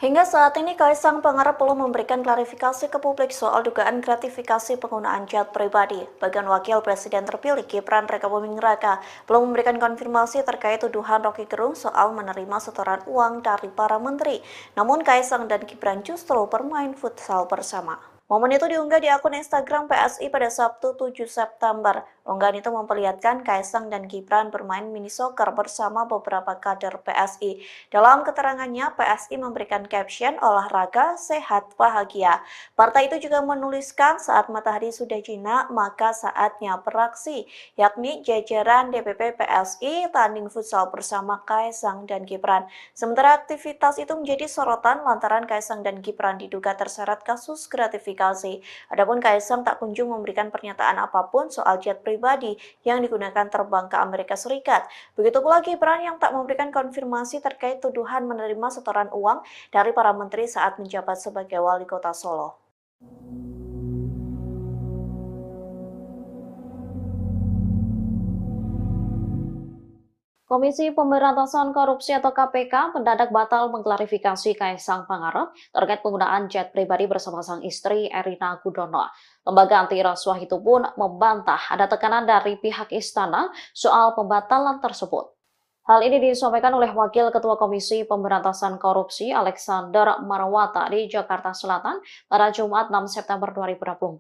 Hingga saat ini, Kaisang Pangarep belum memberikan klarifikasi ke publik soal dugaan gratifikasi penggunaan jet pribadi. Bagian Wakil Presiden terpilih Gibran Rakabuming Raka belum memberikan konfirmasi terkait tuduhan Rocky Gerung soal menerima setoran uang dari para menteri. Namun Kaisang dan Gibran justru bermain futsal bersama. Momen itu diunggah di akun Instagram PSI pada Sabtu 7 September. Unggahan itu memperlihatkan Kaisang dan Gibran bermain mini soccer bersama beberapa kader PSI. Dalam keterangannya, PSI memberikan caption olahraga, sehat, bahagia. Partai itu juga menuliskan saat matahari sudah jinak, maka saatnya beraksi, yakni jajaran DPP PSI tanding futsal bersama Kaisang dan Gibran. Sementara aktivitas itu menjadi sorotan lantaran Kaisang dan Gibran diduga terseret kasus gratifikasi. Adapun Kaisang tak kunjung memberikan pernyataan apapun soal jet pribadi yang digunakan terbang ke Amerika Serikat. Begitu pula Gibran yang tak memberikan konfirmasi terkait tuduhan menerima setoran uang dari para menteri saat menjabat sebagai wali kota Solo. Komisi Pemberantasan Korupsi atau KPK mendadak batal mengklarifikasi Kaisang Pangarep terkait penggunaan jet pribadi bersama sang istri Erina Gudono. Lembaga anti rasuah itu pun membantah ada tekanan dari pihak istana soal pembatalan tersebut. Hal ini disampaikan oleh Wakil Ketua Komisi Pemberantasan Korupsi Alexander Marwata di Jakarta Selatan pada Jumat 6 September 2024.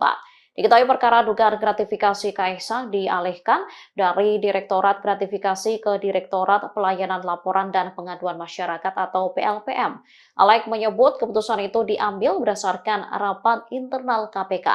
Diketahui perkara dugaan gratifikasi Kaisang dialihkan dari Direktorat Gratifikasi ke Direktorat Pelayanan Laporan dan Pengaduan Masyarakat atau PLPM. Alek menyebut keputusan itu diambil berdasarkan rapat internal KPK.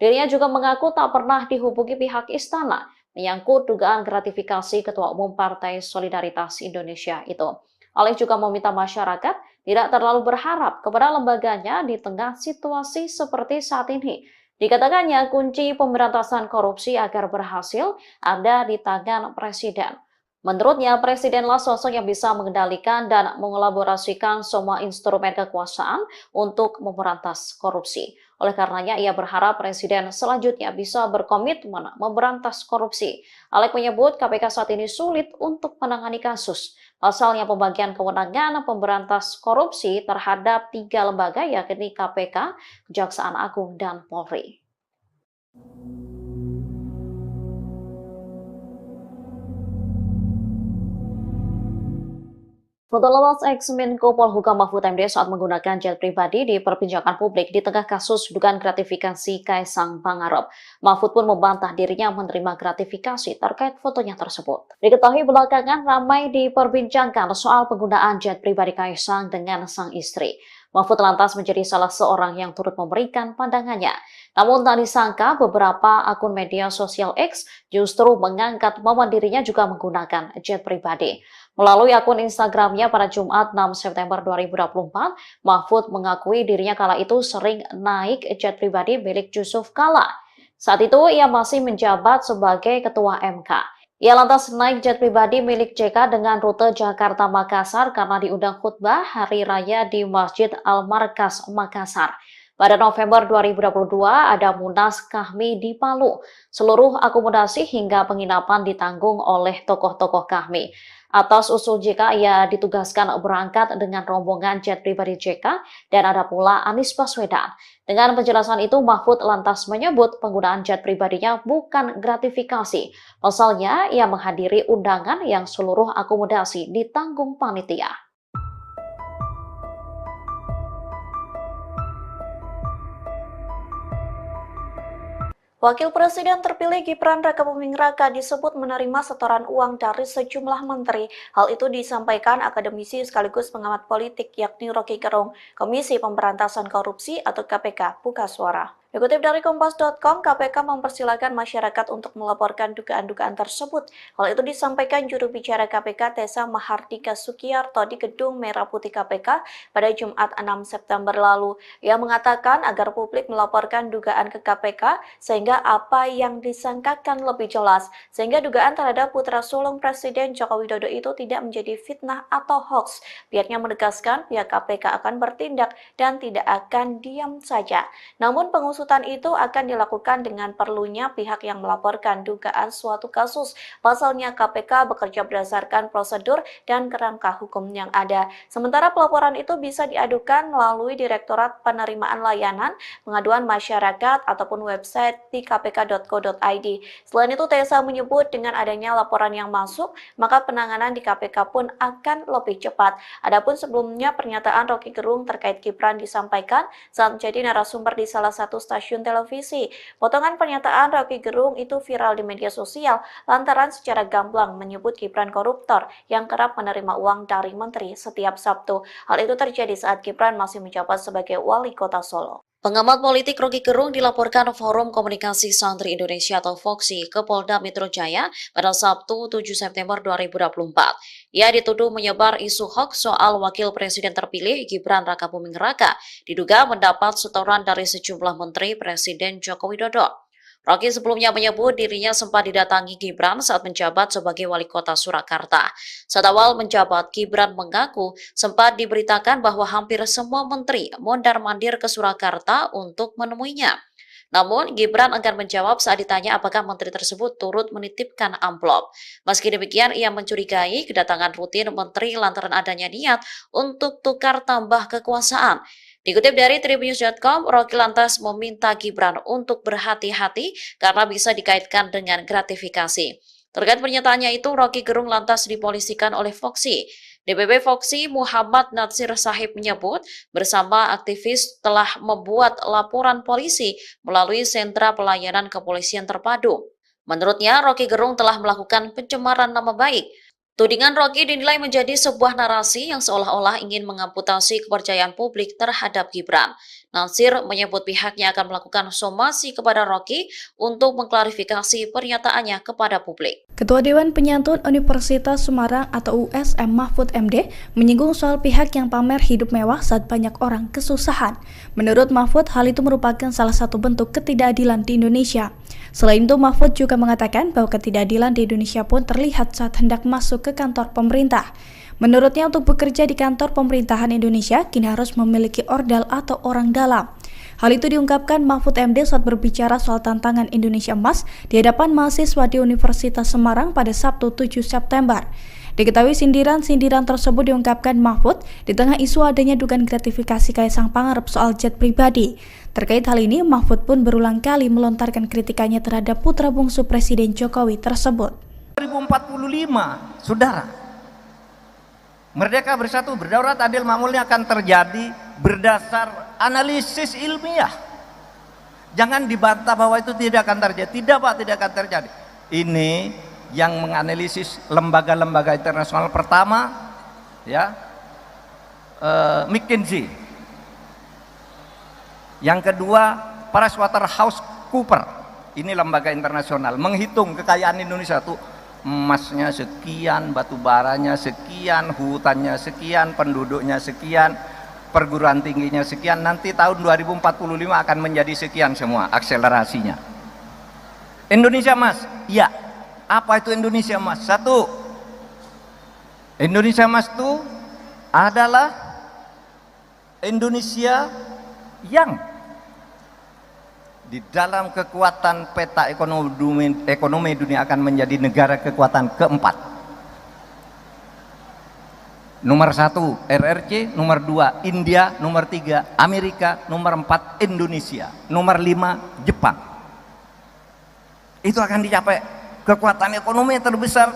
Dirinya juga mengaku tak pernah dihubungi pihak istana menyangkut dugaan gratifikasi Ketua Umum Partai Solidaritas Indonesia itu. Alek juga meminta masyarakat tidak terlalu berharap kepada lembaganya di tengah situasi seperti saat ini. Dikatakannya kunci pemberantasan korupsi agar berhasil ada di tangan Presiden. Menurutnya, presidenlah sosok yang bisa mengendalikan dan mengelaborasikan semua instrumen kekuasaan untuk memberantas korupsi. Oleh karenanya, ia berharap presiden selanjutnya bisa berkomitmen memberantas korupsi. Alek menyebut KPK saat ini sulit untuk menangani kasus. Pasalnya pembagian kewenangan pemberantas korupsi terhadap 3 lembaga yakni KPK, Kejaksaan Agung, dan Polri. Foto lepas ex-Menko Polhukam Mahfud MD saat menggunakan jet pribadi diperbincangkan publik di tengah kasus dugaan gratifikasi Kaisang Pangarep. Mahfud pun membantah dirinya menerima gratifikasi terkait fotonya tersebut. Diketahui belakangan ramai diperbincangkan soal penggunaan jet pribadi Kaisang dengan sang istri. Mahfud lantas menjadi salah seorang yang turut memberikan pandangannya. Namun tak disangka beberapa akun media sosial X justru mengangkat momen dirinya juga menggunakan jet pribadi. Melalui akun Instagramnya pada Jumat 6 September 2024, Mahfud mengakui dirinya kala itu sering naik jet pribadi milik Yusuf Kala. Saat itu ia masih menjabat sebagai Ketua MK. Ia lantas naik jet pribadi milik JK dengan rute Jakarta-Makassar karena diundang khutbah Hari Raya di Masjid Al-Markas, Makassar. Pada November 2022 ada Munas Kahmi di Palu. Seluruh akomodasi hingga penginapan ditanggung oleh tokoh-tokoh Kahmi. Atas usul JK, ia ditugaskan berangkat dengan rombongan jet pribadi JK dan ada pula Anies Baswedan. Dengan penjelasan itu, Mahfud lantas menyebut penggunaan jet pribadinya bukan gratifikasi. Pasalnya, ia menghadiri undangan yang seluruh akomodasi ditanggung panitia. Wakil Presiden terpilih Gibran Rakabuming Raka disebut menerima setoran uang dari sejumlah menteri. Hal itu disampaikan akademisi sekaligus pengamat politik yakni Rocky Gerung, Komisi Pemberantasan Korupsi atau KPK, buka suara. Dikutip dari Kompas.com, KPK mempersilahkan masyarakat untuk melaporkan dugaan-dugaan tersebut. Hal itu disampaikan juru bicara KPK Tessa Mahardika Sukiyarto di Gedung Merah Putih KPK pada Jumat 6 September lalu. Ia mengatakan agar publik melaporkan dugaan ke KPK sehingga apa yang disangkakan lebih jelas, sehingga dugaan terhadap putra sulung Presiden Joko Widodo itu tidak menjadi fitnah atau hoax. Pihaknya menegaskan pihak KPK akan bertindak dan tidak akan diam saja. Namun pengusutan itu akan dilakukan dengan perlunya pihak yang melaporkan dugaan suatu kasus. Pasalnya KPK bekerja berdasarkan prosedur dan kerangka hukum yang ada. Sementara pelaporan itu bisa diadukan melalui Direktorat Penerimaan Layanan Pengaduan Masyarakat ataupun website di kpk.co.id. Selain itu, Tessa menyebut dengan adanya laporan yang masuk, maka penanganan di KPK pun akan lebih cepat. Adapun sebelumnya pernyataan Rocky Gerung terkait Gibran disampaikan saat menjadi narasumber di salah satu stasiun televisi. Potongan pernyataan Rocky Gerung itu viral di media sosial lantaran secara gamblang menyebut Gibran koruptor yang kerap menerima uang dari menteri setiap Sabtu. Hal itu terjadi saat Gibran masih menjabat sebagai wali kota Solo. Pengamat politik Rocky Gerung dilaporkan Forum Komunikasi Santri Indonesia atau FOKSI ke Polda Metro Jaya pada Sabtu 7 September 2024. Ia dituduh menyebar isu hoax soal Wakil Presiden terpilih Gibran Rakabuming Raka, diduga mendapat setoran dari sejumlah menteri Presiden Joko Widodo. Rocky sebelumnya menyebut dirinya sempat didatangi Gibran saat menjabat sebagai wali kota Surakarta. Saat awal menjabat, Gibran mengaku sempat diberitakan bahwa hampir semua menteri mondar-mandir ke Surakarta untuk menemuinya. Namun, Gibran enggan menjawab saat ditanya apakah menteri tersebut turut menitipkan amplop. Meski demikian, ia mencurigai kedatangan rutin menteri lantaran adanya niat untuk tukar tambah kekuasaan. Dikutip dari Tribunnews.com, Rocky lantas meminta Gibran untuk berhati-hati karena bisa dikaitkan dengan gratifikasi. Terkait pernyataannya itu, Rocky Gerung lantas dipolisikan oleh FOKSI. DPP FOKSI Muhammad Natsir Sahib menyebut bersama aktivis telah membuat laporan polisi melalui sentra pelayanan kepolisian terpadu. Menurutnya, Rocky Gerung telah melakukan pencemaran nama baik. Tudingan Rocky dinilai menjadi sebuah narasi yang seolah-olah ingin mengamputasi kepercayaan publik terhadap Gibran. Nansir menyebut pihaknya akan melakukan somasi kepada Rocky untuk mengklarifikasi pernyataannya kepada publik. Ketua Dewan Penyantun Universitas Semarang atau USM Mahfud MD menyinggung soal pihak yang pamer hidup mewah saat banyak orang kesusahan. Menurut Mahfud, hal itu merupakan salah satu bentuk ketidakadilan di Indonesia. Selain itu, Mahfud juga mengatakan bahwa ketidakadilan di Indonesia pun terlihat saat hendak masuk ke kantor pemerintah. Menurutnya, untuk bekerja di kantor pemerintahan Indonesia, kini harus memiliki ordal atau orang dalam. Hal itu diungkapkan Mahfud MD saat berbicara soal tantangan Indonesia Emas di hadapan mahasiswa di Universitas Semarang pada Sabtu 7 September. Diketahui sindiran-sindiran tersebut diungkapkan Mahfud di tengah isu adanya dugaan gratifikasi Kaisang Pangarep soal jet pribadi. Terkait hal ini, Mahfud pun berulang kali melontarkan kritikannya terhadap putra bungsu Presiden Jokowi tersebut. 2045, saudara, merdeka, bersatu, berdaulat, adil, makmurnya akan terjadi berdasar analisis ilmiah. Jangan dibantah bahwa itu tidak akan terjadi. Tidak, Pak, tidak akan terjadi. Ini yang menganalisis lembaga-lembaga internasional pertama, ya, McKinsey. Yang kedua, PricewaterhouseCoopers. Ini lembaga internasional menghitung kekayaan Indonesia tuh. Emasnya sekian, batu baranya sekian, hutannya sekian, penduduknya sekian, perguruan tingginya sekian. Nanti tahun 2045 akan menjadi sekian semua akselerasinya. Indonesia Emas, ya. Apa itu Indonesia Emas? Satu, Indonesia Emas itu adalah Indonesia yang di dalam kekuatan peta ekonomi dunia akan menjadi negara kekuatan keempat. Nomor 1 RRC, nomor 2 India, nomor 3 Amerika, nomor 4 Indonesia, nomor 5 Jepang. Itu akan dicapai kekuatan ekonomi terbesar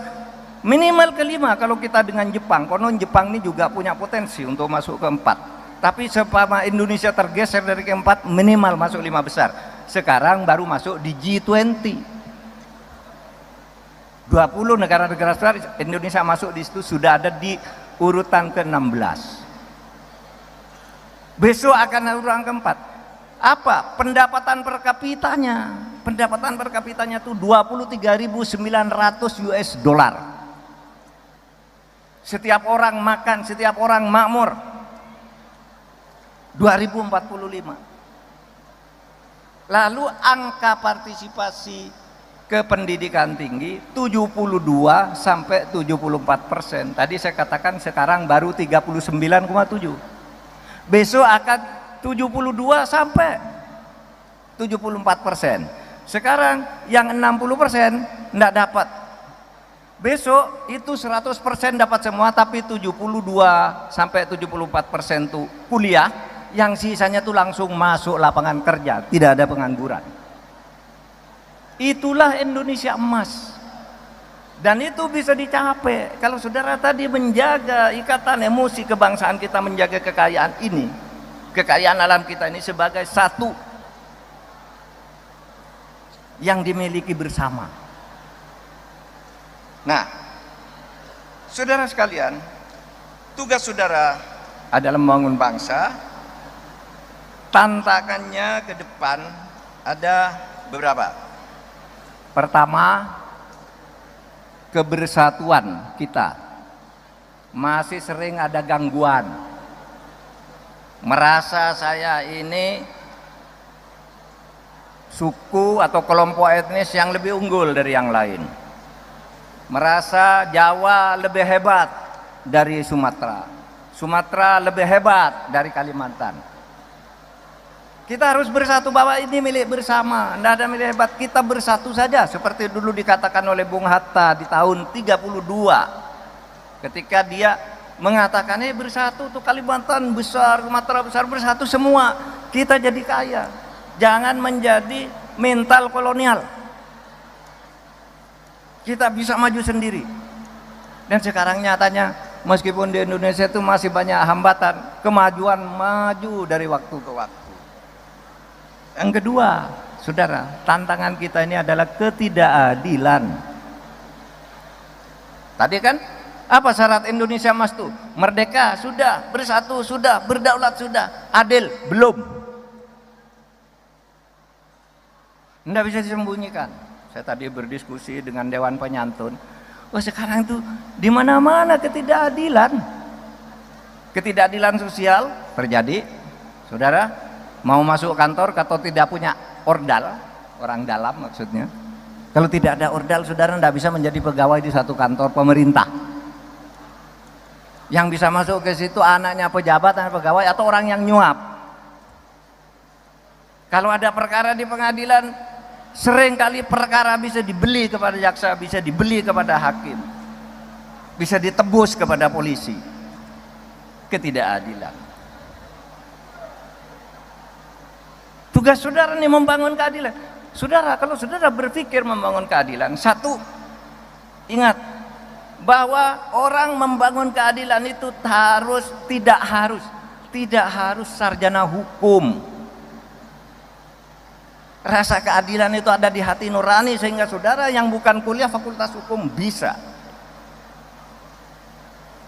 minimal kelima kalau kita dengan Jepang. Konon Jepang ini juga punya potensi untuk masuk keempat. Tapi sepama Indonesia tergeser dari keempat, minimal masuk 5 besar. Sekarang baru masuk di G20. 20 negara-negara besar, Indonesia masuk di situ, sudah ada di urutan ke-16. Besok akan urutan keempat. Apa? Pendapatan per kapitanya. Pendapatan per kapitanya itu 23.900 US dollar. Setiap orang makan, setiap orang makmur. 2045. Lalu angka partisipasi ke pendidikan tinggi 72 sampai 74%. Tadi saya katakan sekarang baru 39,7. Besok akan 72 sampai 74%. Sekarang yang 60% enggak dapat. Besok itu 100% dapat semua, tapi 72 sampai 74% tuh kuliah. Yang sisanya tuh langsung masuk lapangan kerja, tidak ada pengangguran. Itulah Indonesia Emas. Dan itu bisa dicapai kalau saudara tadi menjaga ikatan emosi kebangsaan kita, menjaga kekayaan ini, kekayaan alam kita ini sebagai satu yang dimiliki bersama. Nah, saudara sekalian, tugas saudara adalah membangun bangsa. Tantangannya ke depan ada beberapa. Pertama, kebersatuan kita masih sering ada gangguan. Merasa saya ini suku atau kelompok etnis yang lebih unggul dari yang lain. Merasa Jawa lebih hebat dari Sumatera. Sumatera lebih hebat dari Kalimantan. Kita harus bersatu bahwa ini milik bersama, tidak ada milik hebat. Kita bersatu saja seperti dulu dikatakan oleh Bung Hatta di tahun 32 ketika dia mengatakan bersatu tuh Kalimantan besar, Sumatera besar, bersatu semua kita jadi kaya. Jangan menjadi mental kolonial. Kita bisa maju sendiri. Dan sekarang nyatanya meskipun di Indonesia itu masih banyak hambatan, kemajuan maju dari waktu ke waktu. Yang kedua, saudara, tantangan kita ini adalah ketidakadilan. Tadi kan apa syarat Indonesia Emas itu? Merdeka sudah, bersatu sudah, berdaulat sudah, adil belum. Tidak bisa disembunyikan. Saya tadi berdiskusi dengan Dewan Penyantun. Oh, sekarang itu di mana-mana ketidakadilan. Ketidakadilan sosial terjadi. Saudara, mau masuk kantor atau tidak punya ordal, orang dalam maksudnya. Kalau tidak ada ordal, saudara tidak bisa menjadi pegawai di satu kantor pemerintah. Yang bisa masuk ke situ anaknya pejabat, anak pegawai, atau orang yang nyuap. Kalau ada perkara di pengadilan, seringkali perkara bisa dibeli kepada jaksa, bisa dibeli kepada hakim, bisa ditebus kepada polisi. Ketidakadilan. Tugas saudara ini membangun keadilan. Saudara, kalau saudara berpikir membangun keadilan, satu, ingat bahwa orang membangun keadilan itu tidak harus sarjana hukum. Rasa keadilan itu ada di hati nurani, sehingga saudara yang bukan kuliah fakultas hukum bisa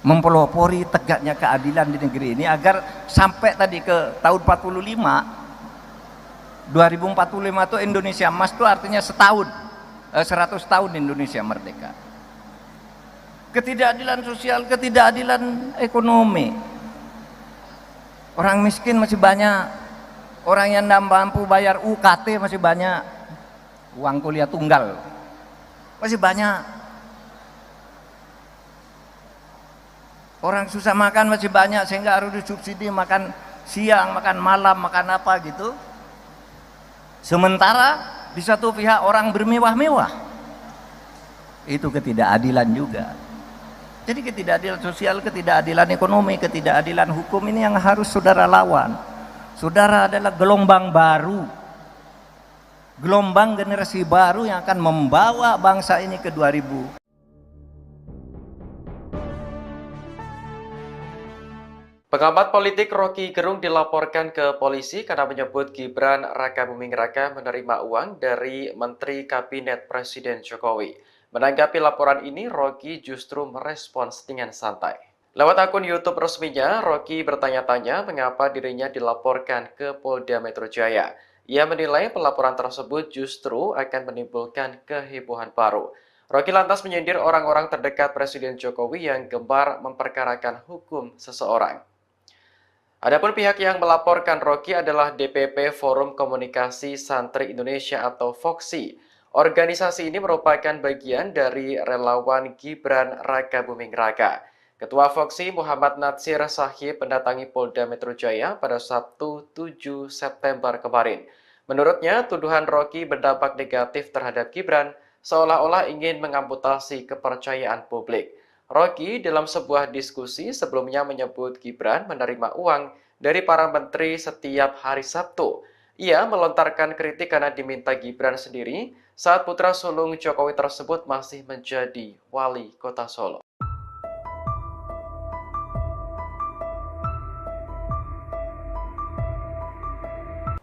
mempelopori tegaknya keadilan di negeri ini, agar sampai tadi ke tahun 45, 2045 itu Indonesia emas, itu artinya 100 tahun Indonesia merdeka. Ketidakadilan sosial, ketidakadilan ekonomi. Orang miskin masih banyak, orang yang tidak mampu bayar UKT masih banyak, uang kuliah tunggal masih banyak, orang susah makan masih banyak, sehingga harus disubsidi makan siang, makan malam, makan apa gitu. Sementara di satu pihak orang bermewah-mewah. Itu ketidakadilan juga. Jadi ketidakadilan sosial, ketidakadilan ekonomi, ketidakadilan hukum ini yang harus saudara lawan. Saudara adalah gelombang baru, gelombang generasi baru yang akan membawa bangsa ini ke 2000. Pengamat politik Rocky Gerung dilaporkan ke polisi karena menyebut Gibran Rakabuming Raka menerima uang dari Menteri Kabinet Presiden Jokowi. Menanggapi laporan ini, Rocky justru merespons dengan santai. Lewat akun YouTube resminya, Rocky bertanya-tanya mengapa dirinya dilaporkan ke Polda Metro Jaya. Ia menilai pelaporan tersebut justru akan menimbulkan kehebohan baru. Rocky lantas menyindir orang-orang terdekat Presiden Jokowi yang gemar memperkarakan hukum seseorang. Adapun pihak yang melaporkan Rocky adalah DPP Forum Komunikasi Santri Indonesia atau FOKSI. Organisasi ini merupakan bagian dari relawan Gibran Rakabuming Raka. Ketua FOKSI Muhammad Natsir Sahib mendatangi Polda Metro Jaya pada Sabtu 7 September kemarin. Menurutnya, tuduhan Rocky berdampak negatif terhadap Gibran, seolah-olah ingin mengamputasi kepercayaan publik. Rocky dalam sebuah diskusi sebelumnya menyebut Gibran menerima uang dari para menteri setiap hari Sabtu. Ia melontarkan kritik karena diminta Gibran sendiri saat putra sulung Jokowi tersebut masih menjadi wali kota Solo.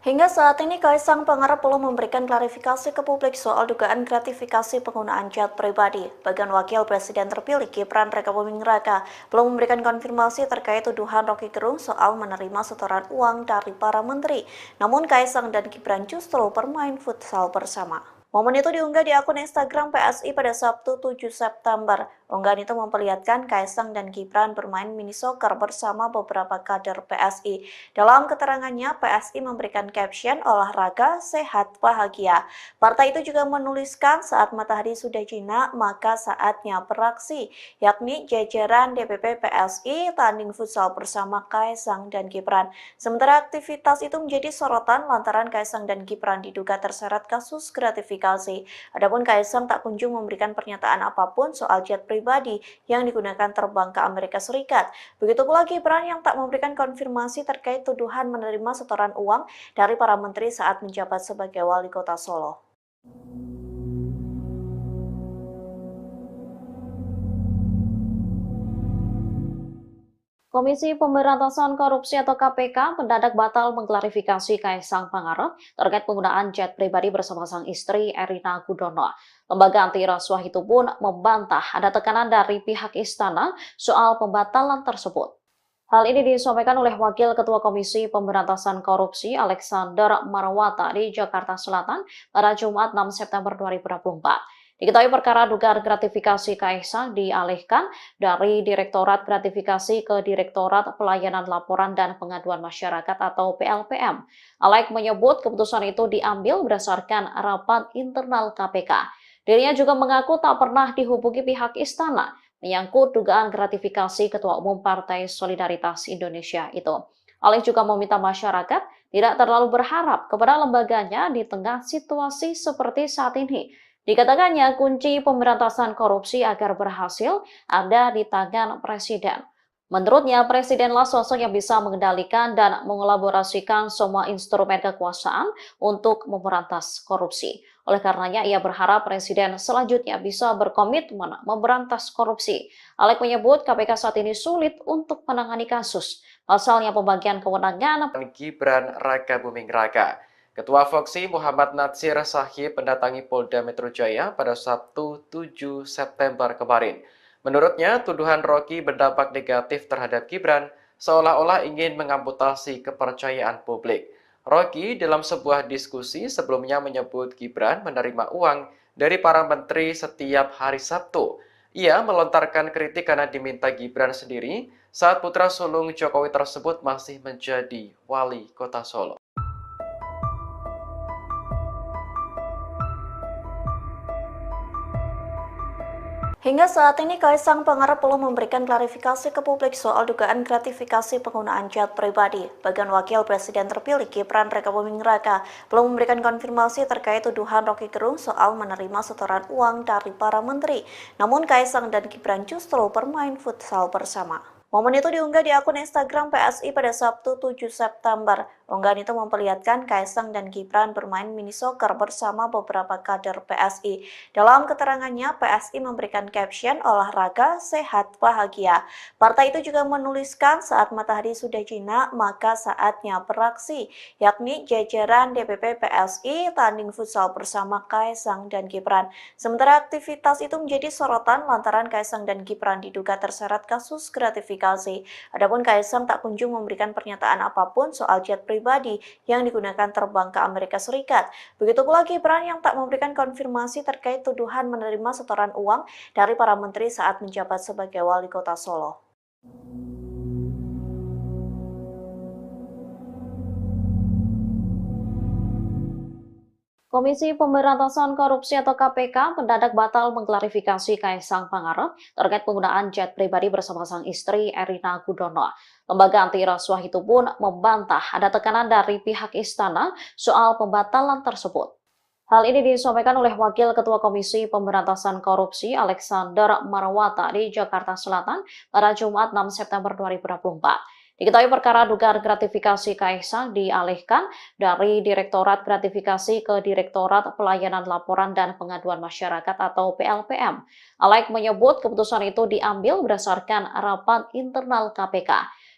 Hingga saat ini, Kaisang Pangarep belum memberikan klarifikasi ke publik soal dugaan gratifikasi penggunaan jet pribadi. Bagian Wakil Presiden terpilih Gibran Rakabuming Raka belum memberikan konfirmasi terkait tuduhan Rocky Gerung soal menerima setoran uang dari para menteri. Namun Kaisang dan Gibran justru bermain futsal bersama. Momen itu diunggah di akun Instagram PSI pada Sabtu 7 September. Unggahan itu memperlihatkan Kaisang dan Gibran bermain mini soccer bersama beberapa kader PSI. Dalam keterangannya, PSI memberikan caption olahraga, sehat, bahagia. Partai itu juga menuliskan saat matahari sudah jinak, maka saatnya beraksi, yakni jajaran DPP PSI tanding futsal bersama Kaisang dan Gibran. Sementara aktivitas itu menjadi sorotan lantaran Kaisang dan Gibran diduga terseret kasus gratifikasi. Adapun Kaisang tak kunjung memberikan pernyataan apapun soal jet pribadi yang digunakan terbang ke Amerika Serikat. Begitu pula Gibran yang tak memberikan konfirmasi terkait tuduhan menerima setoran uang dari para menteri saat menjabat sebagai wali kota Solo. Komisi Pemberantasan Korupsi atau KPK mendadak batal mengklarifikasi Kaisang Pangarep terkait penggunaan jet pribadi bersama sang istri Erina Gudono. Lembaga anti rasuah itu pun membantah ada tekanan dari pihak istana soal pembatalan tersebut. Hal ini disampaikan oleh Wakil Ketua Komisi Pemberantasan Korupsi Alexander Marwata di Jakarta Selatan pada Jumat 6 September 2024. Diketahui perkara dugaan gratifikasi Kaisang dialihkan dari Direktorat Gratifikasi ke Direktorat Pelayanan Laporan dan Pengaduan Masyarakat atau PLPM. Alex menyebut keputusan itu diambil berdasarkan rapat internal KPK. Dirinya juga mengaku tak pernah dihubungi pihak istana menyangkut dugaan gratifikasi Ketua Umum Partai Solidaritas Indonesia itu. Alex juga meminta masyarakat tidak terlalu berharap kepada lembaganya di tengah situasi seperti saat ini. Dikatakannya kunci pemberantasan korupsi agar berhasil ada di tangan Presiden. Menurutnya, Presidenlah sosok yang bisa mengendalikan dan mengelaborasikan semua instrumen kekuasaan untuk memberantas korupsi. Oleh karenanya, ia berharap Presiden selanjutnya bisa berkomitmen memberantas korupsi. Alex menyebut KPK saat ini sulit untuk menangani kasus. Pasalnya pembagian kewenangan Gibran Raka Buming Raka. Ketua Foksi Muhammad Natsir Sahib mendatangi Polda Metro Jaya pada Sabtu 7 September kemarin. Menurutnya, tuduhan Rocky berdampak negatif terhadap Gibran seolah-olah ingin mengamputasi kepercayaan publik. Rocky dalam sebuah diskusi sebelumnya menyebut Gibran menerima uang dari para menteri setiap hari Sabtu. Ia melontarkan kritik karena diminta Gibran sendiri saat putra sulung Jokowi tersebut masih menjadi wali kota Solo. Hingga saat ini, Kaisang Pangarep belum memberikan klarifikasi ke publik soal dugaan gratifikasi penggunaan jet pribadi. Bagian Wakil Presiden terpilih Gibran Raka Buming Raka belum memberikan konfirmasi terkait tuduhan Rocky Gerung soal menerima setoran uang dari para menteri. Namun Kaisang dan Gibran justru bermain futsal bersama. Momen itu diunggah di akun Instagram PSI pada Sabtu 7 September. Unggahan itu memperlihatkan Kaisang dan Gibran bermain mini soccer bersama beberapa kader PSI. Dalam keterangannya, PSI memberikan caption olahraga, sehat, bahagia. Partai itu juga menuliskan saat matahari sudah jinak, maka saatnya beraksi, yakni jajaran DPP PSI tanding futsal bersama Kaisang dan Gibran. Sementara aktivitas itu menjadi sorotan lantaran Kaisang dan Gibran diduga terseret kasus gratifikasi. Adapun Kaisang tak kunjung memberikan pernyataan apapun soal jet pribadi yang digunakan terbang ke Amerika Serikat. Begitu pula Gibran yang tak memberikan konfirmasi terkait tuduhan menerima setoran uang dari para menteri saat menjabat sebagai wali kota Solo. Komisi Pemberantasan Korupsi atau KPK mendadak batal mengklarifikasi Kaisang Pangarep terkait penggunaan jet pribadi bersama sang istri Erina Gudono. Lembaga anti rasuah itu pun membantah ada tekanan dari pihak istana soal pembatalan tersebut. Hal ini disampaikan oleh Wakil Ketua Komisi Pemberantasan Korupsi Alexander Marwata di Jakarta Selatan pada Jumat 6 September 2024. Diketahui perkara dugaan gratifikasi Kaisang dialihkan dari Direktorat Gratifikasi ke Direktorat Pelayanan Laporan dan Pengaduan Masyarakat atau PLPM. Alex menyebut keputusan itu diambil berdasarkan rapat internal KPK.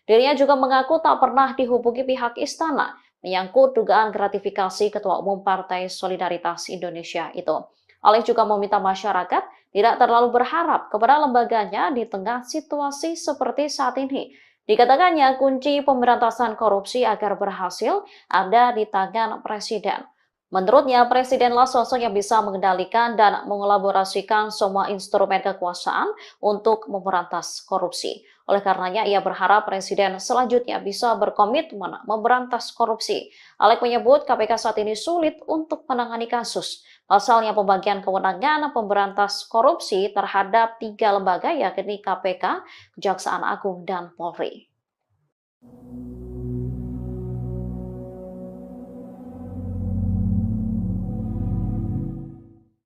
Dirinya juga mengaku tak pernah dihubungi pihak istana menyangkut dugaan gratifikasi Ketua Umum Partai Solidaritas Indonesia itu. Alex juga meminta masyarakat tidak terlalu berharap kepada lembaganya di tengah situasi seperti saat ini. Dikatakannya kunci pemberantasan korupsi agar berhasil ada di tangan Presiden. Menurutnya, Presidenlah sosok yang bisa mengendalikan dan mengelaborasikan semua instrumen kekuasaan untuk memberantas korupsi. Oleh karenanya, ia berharap Presiden selanjutnya bisa berkomitmen memberantas korupsi. Alex menyebut KPK saat ini sulit untuk menangani kasus. Pasalnya pembagian kewenangan pemberantas korupsi terhadap 3 lembaga yakni KPK, Kejaksaan Agung, dan Polri.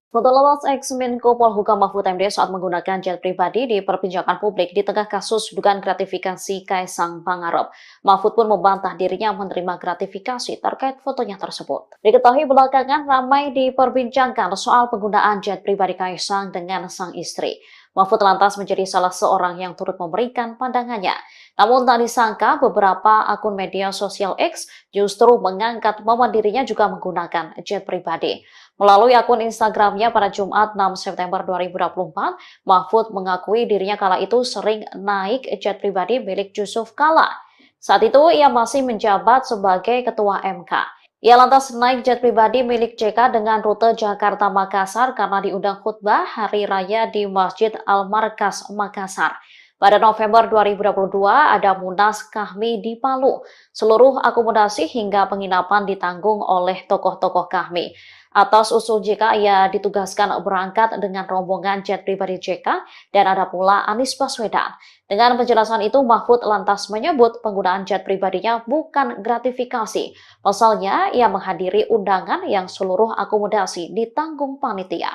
Foto lolos ex-Menko Polhukam Mahfud MD saat menggunakan jet pribadi diperbincangkan publik di tengah kasus dugaan gratifikasi Kaisang Pangarep. Mahfud pun membantah dirinya menerima gratifikasi terkait fotonya tersebut. Diketahui belakangan ramai diperbincangkan soal penggunaan jet pribadi Kaisang dengan sang istri. Mahfud lantas menjadi salah seorang yang turut memberikan pandangannya. Namun tak disangka beberapa akun media sosial X justru mengangkat momen dirinya juga menggunakan jet pribadi. Melalui akun Instagramnya pada Jumat 6 September 2024, Mahfud mengakui dirinya kala itu sering naik jet pribadi milik Yusuf Kala. Saat itu ia masih menjabat sebagai Ketua MK. Ia lantas naik jet pribadi milik JK dengan rute Jakarta-Makassar karena diundang khutbah Hari Raya di Masjid Al-Markas, Makassar. Pada November 2022 ada Munas Kahmi di Palu. Seluruh akomodasi hingga penginapan ditanggung oleh tokoh-tokoh Kahmi. Atas usul JK, ia ditugaskan berangkat dengan rombongan jet pribadi JK dan ada pula Anies Baswedan. Dengan penjelasan itu, Mahfud lantas menyebut penggunaan jet pribadinya bukan gratifikasi. Pasalnya, ia menghadiri undangan yang seluruh akomodasi ditanggung panitia.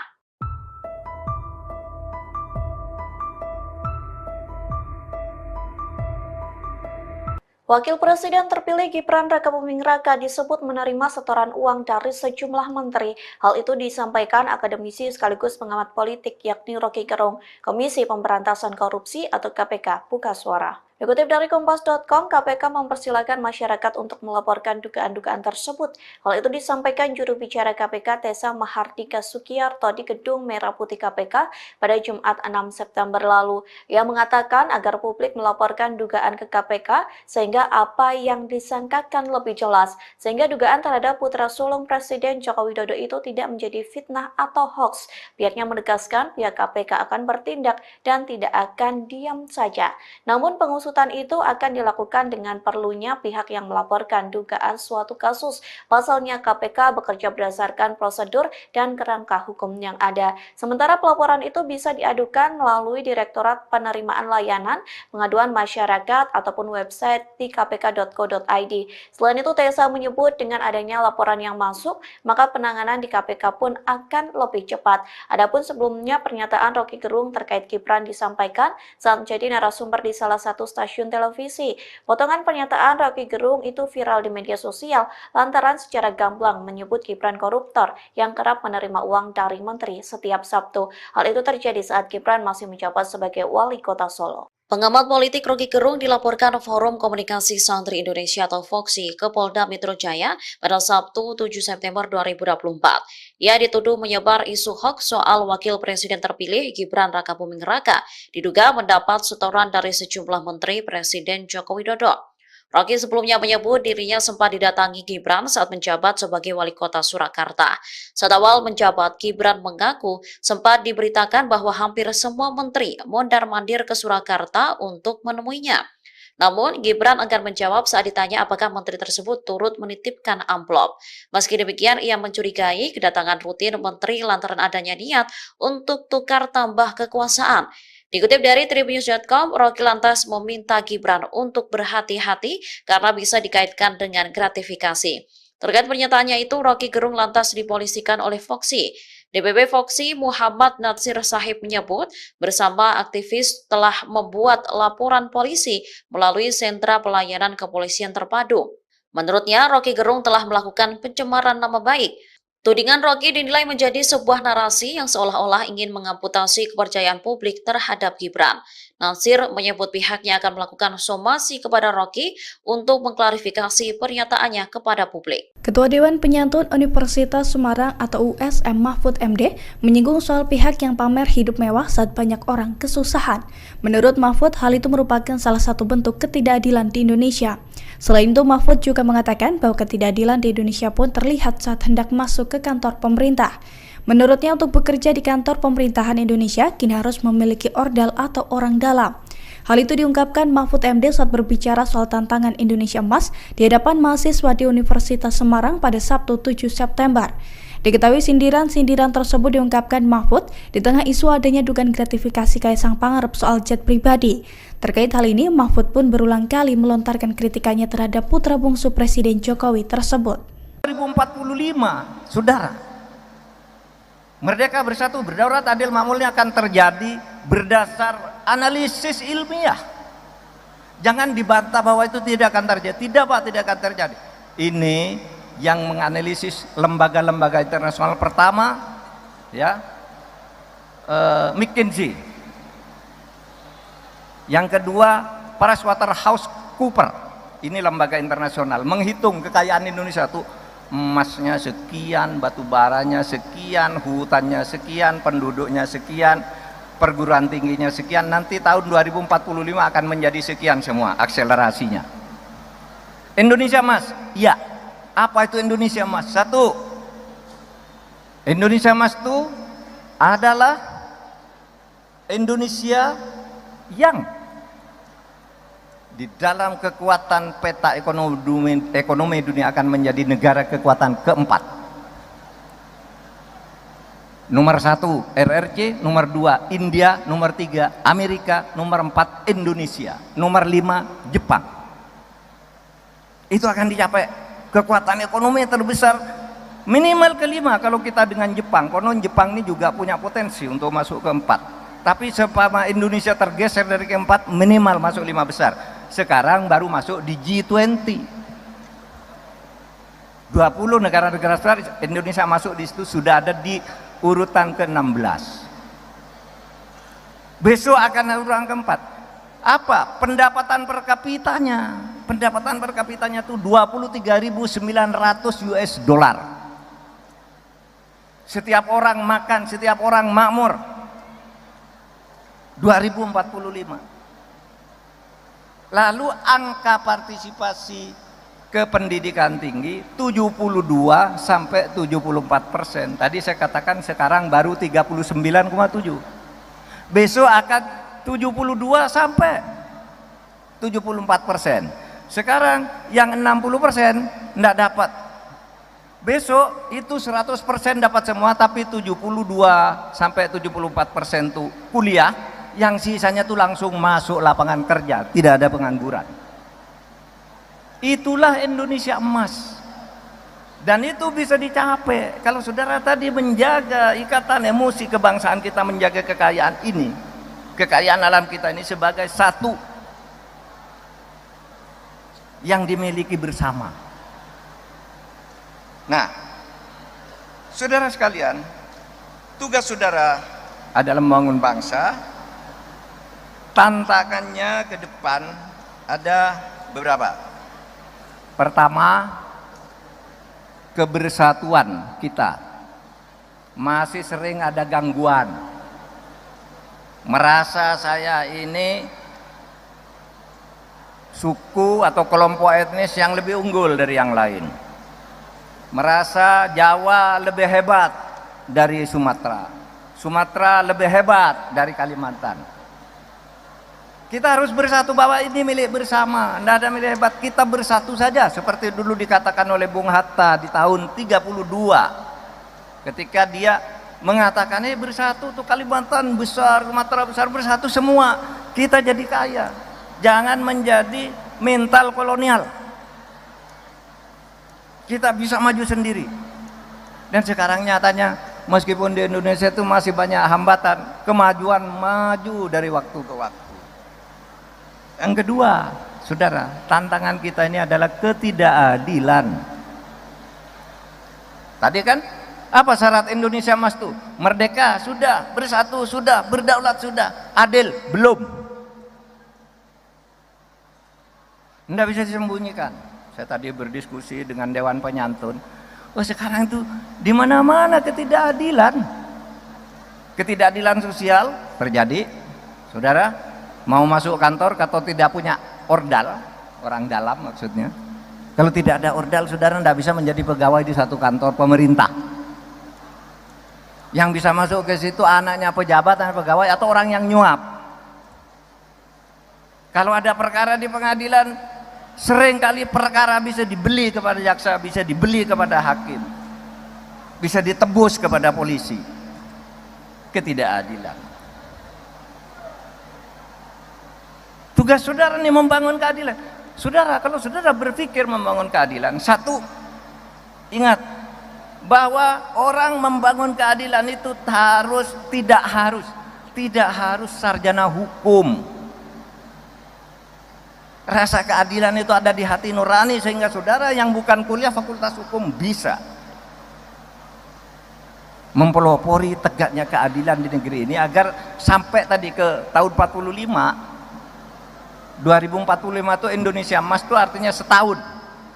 Wakil Presiden terpilih Gibran Rakabuming Raka disebut menerima setoran uang dari sejumlah menteri. Hal itu disampaikan akademisi sekaligus pengamat politik yakni Rocky Gerung, Komisi Pemberantasan Korupsi atau KPK, buka suara. Dikutip dari Kompas.com, KPK mempersilahkan masyarakat untuk melaporkan dugaan-dugaan tersebut. Hal itu disampaikan juru bicara KPK Tessa Mahardika Sukiyarto di Gedung Merah Putih KPK pada Jumat 6 September lalu. Ia mengatakan agar publik melaporkan dugaan ke KPK sehingga apa yang disangkakan lebih jelas, sehingga dugaan terhadap putra sulung Presiden Joko Widodo itu tidak menjadi fitnah atau hoax. Pihaknya menegaskan pihak KPK akan bertindak dan tidak akan diam saja. Namun pengusutan itu akan dilakukan dengan perlunya pihak yang melaporkan dugaan suatu kasus. Pasalnya KPK bekerja berdasarkan prosedur dan kerangka hukum yang ada. Sementara pelaporan itu bisa diadukan melalui Direktorat Penerimaan Layanan Pengaduan Masyarakat ataupun website di kpk.co.id. Selain itu, Tessa menyebut dengan adanya laporan yang masuk, maka penanganan di KPK pun akan lebih cepat. Adapun sebelumnya pernyataan Rocky Gerung terkait Gibran disampaikan saat menjadi narasumber di salah satu stasiun televisi. Potongan pernyataan Rocky Gerung itu viral di media sosial lantaran secara gamblang menyebut Gibran koruptor yang kerap menerima uang dari menteri setiap Sabtu. Hal itu terjadi saat Gibran masih menjabat sebagai wali kota Solo. Pengamat politik Rocky Gerung dilaporkan Forum Komunikasi Santri Indonesia atau FOKSI ke Polda Metro Jaya pada Sabtu 7 September 2024. Ia dituduh menyebar isu hoax soal Wakil Presiden terpilih Gibran Rakabuming Raka, diduga mendapat setoran dari sejumlah menteri Presiden Joko Widodo. Rocky sebelumnya menyebut dirinya sempat didatangi Gibran saat menjabat sebagai wali kota Surakarta. Saat awal menjabat, Gibran mengaku sempat diberitakan bahwa hampir semua menteri mondar-mandir ke Surakarta untuk menemuinya. Namun, Gibran enggan menjawab saat ditanya apakah menteri tersebut turut menitipkan amplop. Meski demikian, ia mencurigai kedatangan rutin menteri lantaran adanya niat untuk tukar tambah kekuasaan. Dikutip dari Tribunnews.com, Rocky lantas meminta Gibran untuk berhati-hati karena bisa dikaitkan dengan gratifikasi. Terkait pernyataannya itu, Rocky Gerung lantas dipolisikan oleh FOKSI. DPP FOKSI Muhammad Natsir Sahib menyebut bersama aktivis telah membuat laporan polisi melalui sentra pelayanan kepolisian terpadu. Menurutnya, Rocky Gerung telah melakukan pencemaran nama baik. Tudingan Rocky dinilai menjadi sebuah narasi yang seolah-olah ingin mengamputasi kepercayaan publik terhadap Gibran. Natsir menyebut pihaknya akan melakukan somasi kepada Rocky untuk mengklarifikasi pernyataannya kepada publik. Ketua Dewan Penyantun Universitas Semarang atau USM Mahfud MD menyinggung soal pihak yang pamer hidup mewah saat banyak orang kesusahan. Menurut Mahfud, hal itu merupakan salah satu bentuk ketidakadilan di Indonesia. Selain itu, Mahfud juga mengatakan bahwa ketidakadilan di Indonesia pun terlihat saat hendak masuk ke kantor pemerintah. Menurutnya, untuk bekerja di kantor pemerintahan Indonesia, kini harus memiliki ordal atau orang dalam. Hal itu diungkapkan Mahfud MD saat berbicara soal tantangan Indonesia Emas di hadapan mahasiswa di Universitas Semarang pada Sabtu 7 September. Diketahui sindiran-sindiran tersebut diungkapkan Mahfud di tengah isu adanya dugaan gratifikasi Kaisang Pangarep soal jet pribadi. Terkait hal ini, Mahfud pun berulang kali melontarkan kritikannya terhadap putra bungsu Presiden Jokowi tersebut. 2045, saudara, Merdeka Bersatu Berdaulat Adil Makmurnya akan terjadi berdasar analisis ilmiah. Jangan dibantah bahwa itu tidak akan terjadi. Tidak Pak, tidak akan terjadi. Ini yang menganalisis lembaga-lembaga internasional pertama, ya, McKinsey. Yang kedua PricewaterhouseCoopers, ini lembaga internasional, menghitung kekayaan Indonesia tuh emasnya sekian, batu baranya sekian, hutannya sekian, penduduknya sekian, perguruan tingginya sekian, nanti tahun 2045 akan menjadi sekian semua akselerasinya. Indonesia emas, ya. Apa itu Indonesia emas? Satu, Indonesia emas itu adalah Indonesia yang di dalam kekuatan peta ekonomi dunia akan menjadi negara kekuatan keempat. Nomor 1 RRC, nomor 2 India, nomor 3 Amerika, nomor 4 Indonesia, nomor 5 Jepang. Itu akan dicapai kekuatan ekonomi terbesar minimal kelima kalau kita dengan Jepang. Konon Jepang ini juga punya potensi untuk masuk keempat. Tapi sepama Indonesia tergeser dari keempat, minimal masuk 5 besar. Sekarang baru masuk di G20. 20 negara-negara besar, Indonesia masuk di situ, sudah ada di urutan ke-16. Besok akan urutan keempat. Apa? Pendapatan per kapitanya. Pendapatan per kapitanya itu 23.900 US dollar. Setiap orang makan, setiap orang makmur. 2045. Lalu angka partisipasi ke pendidikan tinggi 72 sampai 74%. Tadi saya katakan sekarang baru 39,7. Besok akan 72 sampai 74%. Sekarang yang 60% enggak dapat. Besok itu 100% dapat semua, tapi 72 sampai 74% itu kuliah. Yang sisanya tuh langsung masuk lapangan kerja, tidak ada pengangguran. Itulah Indonesia emas, dan itu bisa dicapai kalau saudara tadi menjaga ikatan emosi kebangsaan kita, menjaga kekayaan ini, kekayaan alam kita ini sebagai satu yang dimiliki bersama. Nah, saudara sekalian, tugas saudara adalah membangun bangsa. Tantangannya ke depan ada beberapa. Pertama, kebersatuan kita masih sering ada gangguan. Merasa saya ini suku atau kelompok etnis yang lebih unggul dari yang lain. Merasa Jawa lebih hebat dari Sumatera. Sumatera lebih hebat dari Kalimantan. Kita harus bersatu bahwa ini milik bersama, tidak ada milik hebat, kita bersatu saja seperti dulu dikatakan oleh Bung Hatta di tahun 32 ketika dia mengatakan bersatu tuh Kalimantan besar, Sumatera besar, bersatu semua, kita jadi kaya, jangan menjadi mental kolonial, kita bisa maju sendiri. Dan sekarang nyatanya meskipun di Indonesia itu masih banyak hambatan, kemajuan maju dari waktu ke waktu. Yang kedua, saudara, tantangan kita ini adalah ketidakadilan. Tadi kan apa syarat Indonesia emas itu? Merdeka sudah, bersatu sudah, berdaulat sudah, adil belum. Tidak bisa disembunyikan. Saya tadi berdiskusi dengan Dewan Penyantun. Oh, sekarang itu di mana-mana ketidakadilan. Ketidakadilan sosial terjadi, saudara. Mau masuk kantor atau tidak punya ordal, orang dalam maksudnya. Kalau tidak ada ordal, saudara tidak bisa menjadi pegawai di satu kantor pemerintah. Yang bisa masuk ke situ anaknya pejabat, anak pegawai, atau orang yang nyuap. Kalau ada perkara di pengadilan, seringkali perkara bisa dibeli kepada jaksa, bisa dibeli kepada hakim, bisa ditebus kepada polisi. Ketidakadilan. Tugas saudara nih membangun keadilan. Saudara, kalau saudara berpikir membangun keadilan, satu, ingat bahwa orang membangun keadilan itu tidak harus sarjana hukum. Rasa keadilan itu ada di hati nurani, sehingga saudara yang bukan kuliah fakultas hukum bisa mempelopori tegaknya keadilan di negeri ini, agar sampai tadi ke tahun 45 2045 itu Indonesia emas itu artinya setahun,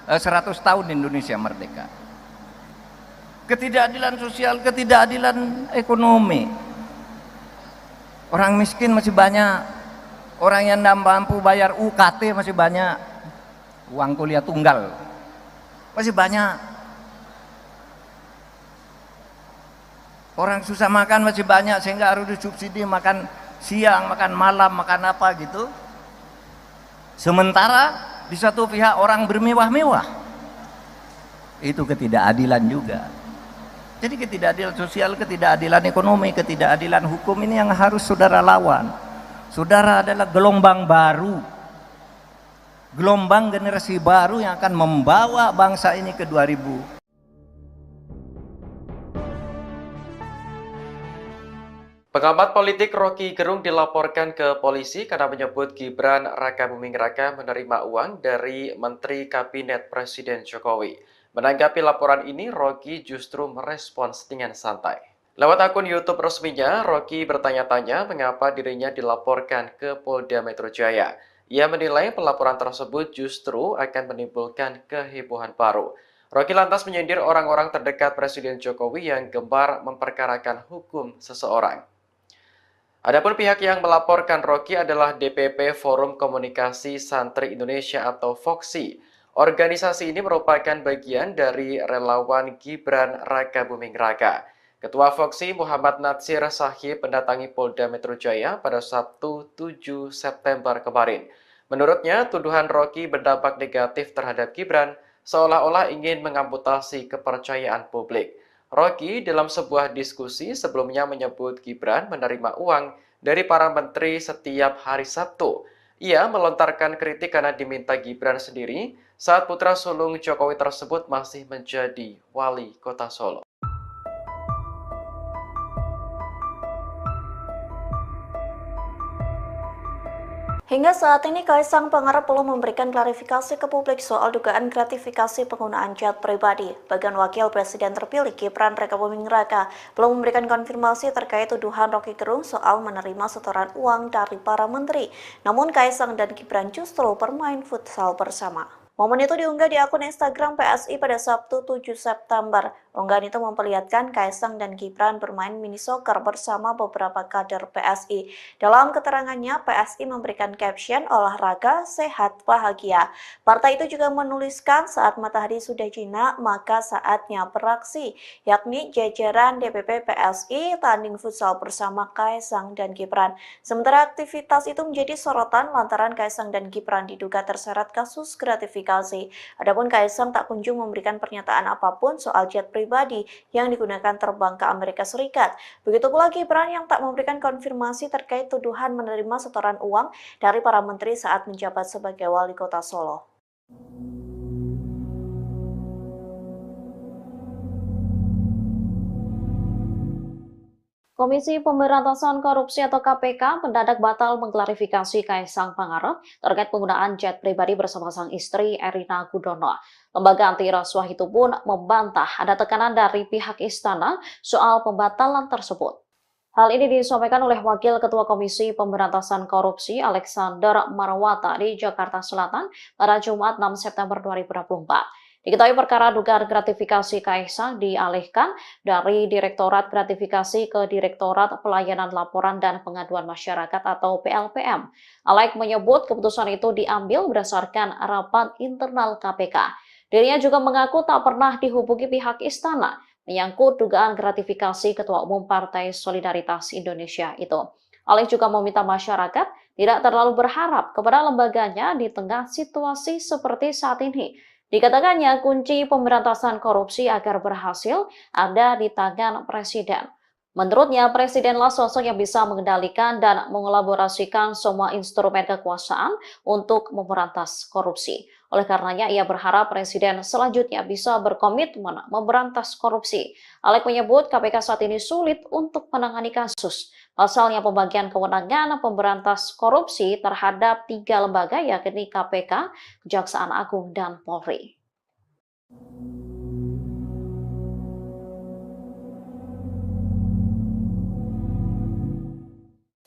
100 tahun Indonesia merdeka. Ketidakadilan sosial, ketidakadilan ekonomi. Orang miskin masih banyak, orang yang tidak mampu bayar UKT masih banyak, uang kuliah tunggal masih banyak. Orang susah makan masih banyak sehingga harus disubsidi makan siang, makan malam, makan apa gitu. Sementara di satu pihak orang bermewah-mewah. Itu ketidakadilan juga. Jadi ketidakadilan sosial, ketidakadilan ekonomi, ketidakadilan hukum ini yang harus saudara lawan. Saudara adalah gelombang baru. Gelombang generasi baru yang akan membawa bangsa ini ke 2000. Pengamat politik Rocky Gerung dilaporkan ke polisi karena menyebut Gibran Raka Buming Raka menerima uang dari Menteri Kabinet Presiden Jokowi. Menanggapi laporan ini, Rocky justru merespons dengan santai. Lewat akun YouTube resminya, Rocky bertanya-tanya mengapa dirinya dilaporkan ke Polda Metro Jaya. Ia menilai pelaporan tersebut justru akan menimbulkan kehebohan baru. Rocky lantas menyindir orang-orang terdekat Presiden Jokowi yang gemar memperkarakan hukum seseorang. Adapun pihak yang melaporkan Rocky adalah DPP Forum Komunikasi Santri Indonesia atau FOKSI. Organisasi ini merupakan bagian dari relawan Gibran Raka Buming Raka. Ketua FOKSI Muhammad Natsir Sahib mendatangi Polda Metro Jaya pada Sabtu 7 September kemarin. Menurutnya, tuduhan Rocky berdampak negatif terhadap Gibran seolah-olah ingin mengamputasi kepercayaan publik. Rocky dalam sebuah diskusi sebelumnya menyebut Gibran menerima uang dari para menteri setiap hari Sabtu. Ia melontarkan kritik karena diminta Gibran sendiri saat putra sulung Jokowi tersebut masih menjadi wali kota Solo. Hingga saat ini, Kaisang Pangarep belum memberikan klarifikasi ke publik soal dugaan gratifikasi penggunaan jet pribadi. Bagian Wakil Presiden terpilih Gibran Raka Buming Raka belum memberikan konfirmasi terkait tuduhan Rocky Gerung soal menerima setoran uang dari para menteri. Namun Kaisang dan Gibran justru bermain futsal bersama. Momen itu diunggah di akun Instagram PSI pada Sabtu 7 September. Unggahan itu memperlihatkan Kaisang dan Gibran bermain mini soccer bersama beberapa kader PSI. Dalam keterangannya, PSI memberikan caption olahraga, sehat, bahagia. Partai itu juga menuliskan saat matahari sudah jinak, maka saatnya beraksi, yakni jajaran DPP PSI tanding futsal bersama Kaisang dan Gibran. Sementara aktivitas itu menjadi sorotan lantaran Kaisang dan Gibran diduga terseret kasus gratifikasi. Adapun Kaisang tak kunjung memberikan pernyataan apapun soal jet pribadi yang digunakan terbang ke Amerika Serikat. Begitu pula Gibran yang tak memberikan konfirmasi terkait tuduhan menerima setoran uang dari para menteri saat menjabat sebagai wali kota Solo. Komisi Pemberantasan Korupsi atau KPK mendadak batal mengklarifikasi Kaisang Pangarep terkait penggunaan jet pribadi bersama sang istri Erina Gudono. Lembaga anti rasuah itu pun membantah ada tekanan dari pihak istana soal pembatalan tersebut. Hal ini disampaikan oleh Wakil Ketua Komisi Pemberantasan Korupsi Alexander Marwata di Jakarta Selatan pada Jumat 6 September 2024. Diketahui perkara dugaan gratifikasi Kaisang dialihkan dari Direktorat Gratifikasi ke Direktorat Pelayanan Laporan dan Pengaduan Masyarakat atau PLPM. Alex menyebut keputusan itu diambil berdasarkan rapat internal KPK. Dirinya juga mengaku tak pernah dihubungi pihak istana menyangkut dugaan gratifikasi Ketua Umum Partai Solidaritas Indonesia itu. Alex juga meminta masyarakat tidak terlalu berharap kepada lembaganya di tengah situasi seperti saat ini. Dikatakannya kunci pemberantasan korupsi agar berhasil ada di tangan Presiden. Menurutnya, Presidenlah sosok yang bisa mengendalikan dan mengelaborasikan semua instrumen kekuasaan untuk memberantas korupsi. Oleh karenanya, ia berharap Presiden selanjutnya bisa berkomitmen memberantas korupsi. Alex menyebut KPK saat ini sulit untuk menangani kasus. Pasalnya pembagian kewenangan pemberantas korupsi terhadap 3 lembaga yakni KPK, Kejaksaan Agung, dan Polri.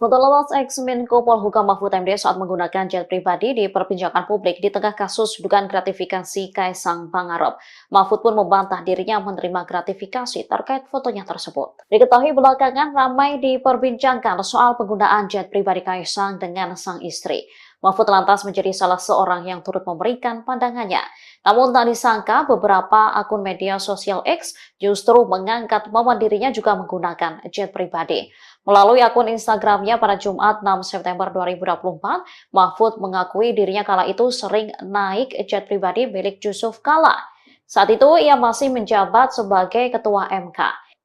Foto lolos ex-Menko Polhukam Mahfud MD saat menggunakan jet pribadi diperbincangkan publik di tengah kasus dugaan gratifikasi Kaisang Pangarep. Mahfud pun membantah dirinya menerima gratifikasi terkait fotonya tersebut. Diketahui belakangan ramai diperbincangkan soal penggunaan jet pribadi Kaisang dengan sang istri. Mahfud lantas menjadi salah seorang yang turut memberikan pandangannya. Namun tak disangka beberapa akun media sosial X justru mengangkat momen dirinya juga menggunakan jet pribadi. Melalui akun Instagramnya pada Jumat 6 September 2024, Mahfud mengakui dirinya kala itu sering naik jet pribadi milik Yusuf Kala. Saat itu ia masih menjabat sebagai Ketua MK.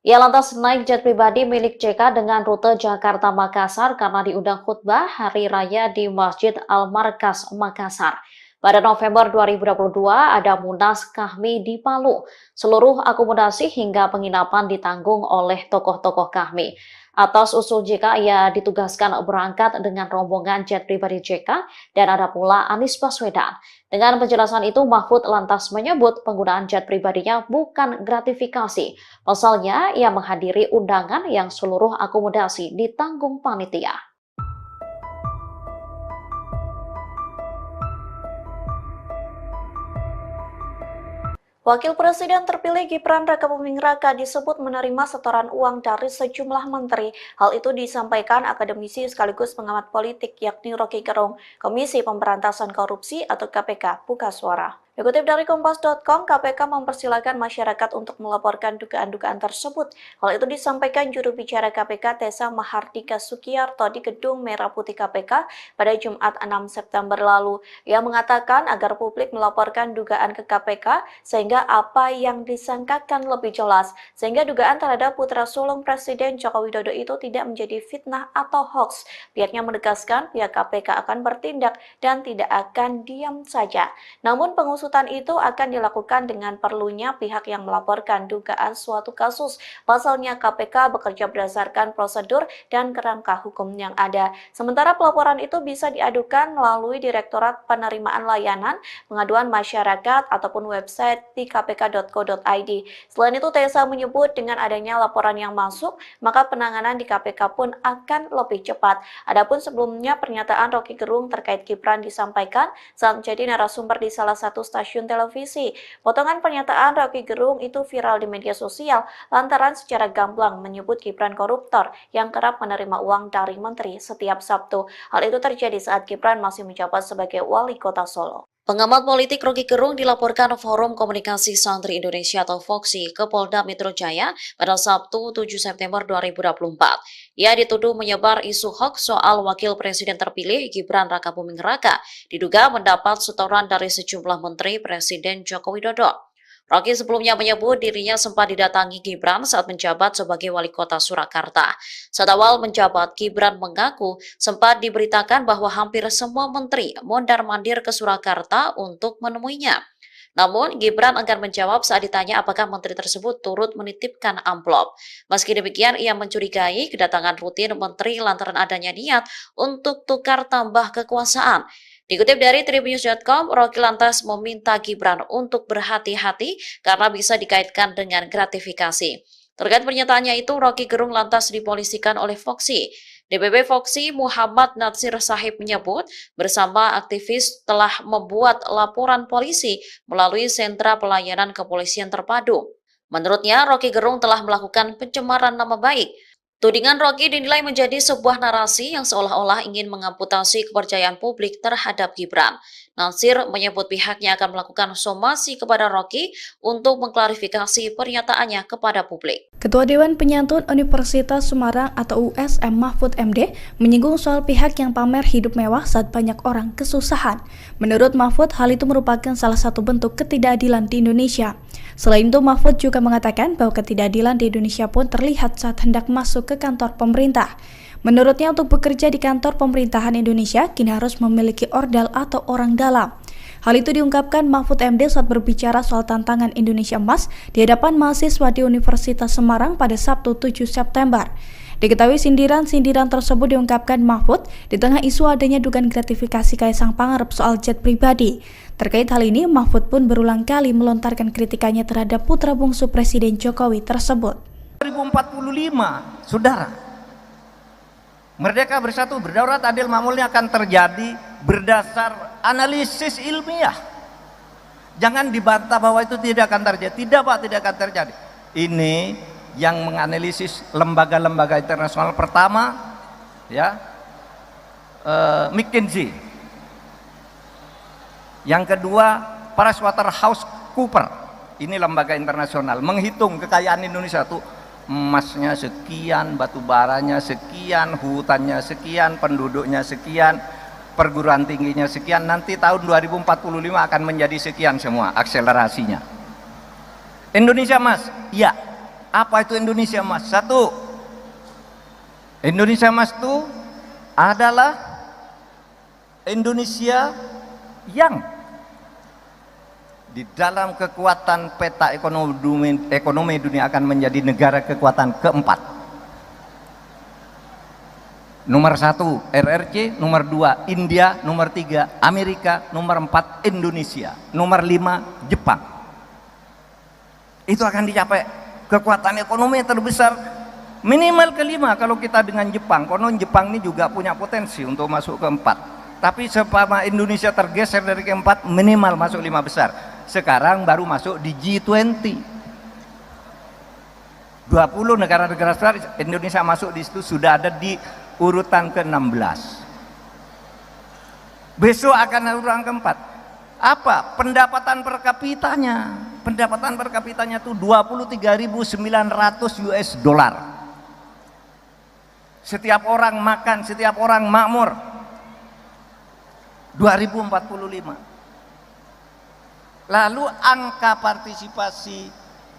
Ia lantas naik jet pribadi milik JK dengan rute Jakarta-Makassar karena diundang khutbah Hari Raya di Masjid Al-Markas, Makassar. Pada November 2022 ada Munas Kahmi di Palu. Seluruh akomodasi hingga penginapan ditanggung oleh tokoh-tokoh Kahmi. Atas usul JK, ia ditugaskan berangkat dengan rombongan jet pribadi JK dan ada pula Anies Baswedan. Dengan penjelasan itu, Mahfud lantas menyebut penggunaan jet pribadinya bukan gratifikasi. Pasalnya, ia menghadiri undangan yang seluruh akomodasi ditanggung panitia. Wakil Presiden terpilih Gibran Rakabuming Raka disebut menerima setoran uang dari sejumlah menteri. Hal itu disampaikan akademisi sekaligus pengamat politik yakni Rocky Gerung, Komisi Pemberantasan Korupsi atau KPK, buka suara. Dikutip dari Kompas.com, KPK mempersilahkan masyarakat untuk melaporkan dugaan-dugaan tersebut. Hal itu disampaikan juru bicara KPK Tessa Mahardika Sukiyarto di Gedung Merah Putih KPK pada Jumat 6 September lalu. Ia mengatakan agar publik melaporkan dugaan ke KPK sehingga apa yang disangkakan lebih jelas, sehingga dugaan terhadap putra sulung Presiden Joko Widodo itu tidak menjadi fitnah atau hoax. Pihaknya menegaskan pihak KPK akan bertindak dan tidak akan diam saja. Namun pengusutan itu akan dilakukan dengan perlunya pihak yang melaporkan dugaan suatu kasus. Pasalnya KPK bekerja berdasarkan prosedur dan kerangka hukum yang ada. Sementara pelaporan itu bisa diadukan melalui Direktorat Penerimaan Layanan Pengaduan Masyarakat ataupun website di kpk.co.id. Selain itu, Tessa menyebut dengan adanya laporan yang masuk, maka penanganan di KPK pun akan lebih cepat. Adapun sebelumnya pernyataan Rocky Gerung terkait Gibran disampaikan saat menjadi narasumber di salah satu stasiun televisi. Potongan pernyataan Rocky Gerung itu viral di media sosial lantaran secara gamblang menyebut Gibran koruptor yang kerap menerima uang dari menteri setiap Sabtu. Hal itu terjadi saat Gibran masih menjabat sebagai wali kota Solo. Pengamat politik Rocky Gerung dilaporkan Forum Komunikasi Santri Indonesia atau FOKSI ke Polda Metro Jaya pada Sabtu 7 September 2024. Ia dituduh menyebar isu hoax soal Wakil Presiden terpilih Gibran Rakabuming Raka diduga mendapat setoran dari sejumlah menteri Presiden Joko Widodo. Rocky sebelumnya menyebut dirinya sempat didatangi Gibran saat menjabat sebagai wali kota Surakarta. Saat awal menjabat, Gibran mengaku sempat diberitakan bahwa hampir semua menteri mondar-mandir ke Surakarta untuk menemuinya. Namun, Gibran enggan menjawab saat ditanya apakah menteri tersebut turut menitipkan amplop. Meski demikian, ia mencurigai kedatangan rutin menteri lantaran adanya niat untuk tukar tambah kekuasaan. Dikutip dari Tribunnews.com, Rocky lantas meminta Gibran untuk berhati-hati karena bisa dikaitkan dengan gratifikasi. Terkait pernyataannya itu, Rocky Gerung lantas dipolisikan oleh FOKSI. DPP FOKSI Muhammad Natsir Sahib menyebut bersama aktivis telah membuat laporan polisi melalui sentra pelayanan kepolisian terpadu. Menurutnya, Rocky Gerung telah melakukan pencemaran nama baik. Tudingan Rocky dinilai menjadi sebuah narasi yang seolah-olah ingin mengamputasi kepercayaan publik terhadap Gibran. Natsir menyebut pihaknya akan melakukan somasi kepada Rocky untuk mengklarifikasi pernyataannya kepada publik. Ketua Dewan Penyantun Universitas Semarang atau USM Mahfud MD menyinggung soal pihak yang pamer hidup mewah saat banyak orang kesusahan. Menurut Mahfud, hal itu merupakan salah satu bentuk ketidakadilan di Indonesia. Selain itu, Mahfud juga mengatakan bahwa ketidakadilan di Indonesia pun terlihat saat hendak masuk ke kantor pemerintah. Menurutnya, untuk bekerja di kantor pemerintahan Indonesia, kini harus memiliki ordal atau orang dalam. Hal itu diungkapkan Mahfud MD saat berbicara soal tantangan Indonesia Emas di hadapan mahasiswa di Universitas Semarang pada Sabtu 7 September. Diketahui sindiran-sindiran tersebut diungkapkan Mahfud di tengah isu adanya dugaan gratifikasi Kaisang Pangarep soal jet pribadi. Terkait hal ini, Mahfud pun berulang kali melontarkan kritikannya terhadap putra bungsu Presiden Jokowi tersebut. 2045, saudara. Merdeka, bersatu, berdaulat, adil, makmurnya akan terjadi berdasar analisis ilmiah. Jangan dibantah bahwa itu tidak akan terjadi. Tidak Pak, tidak akan terjadi. Ini yang menganalisis lembaga-lembaga internasional pertama, ya, McKinsey. Yang kedua, PricewaterhouseCoopers. Ini lembaga internasional menghitung kekayaan Indonesia tuh, emasnya sekian, batu baranya sekian, hutannya sekian, penduduknya sekian, perguruan tingginya sekian, nanti tahun 2045 akan menjadi sekian semua akselerasinya. Indonesia Mas, ya. Apa itu Indonesia Mas? Satu, Indonesia Mas itu adalah Indonesia yang di dalam kekuatan peta ekonomi dunia akan menjadi negara kekuatan keempat. Nomor 1 RRC, nomor 2 India, nomor 3 Amerika, nomor 4 Indonesia, nomor 5 Jepang. Itu akan dicapai kekuatan ekonomi terbesar minimal kelima kalau kita dengan Jepang. Konon Jepang ini juga punya potensi untuk masuk keempat. Tapi sepama Indonesia tergeser dari keempat, minimal masuk 5 besar. Sekarang baru masuk di G20. 20 negara-negara besar, Indonesia masuk di situ, sudah ada di urutan ke-16. Besok akan urutan keempat. Apa? Pendapatan per kapitanya. Pendapatan per kapitanya itu 23.900 US dollar. Setiap orang makan, setiap orang makmur. 2045. Lalu angka partisipasi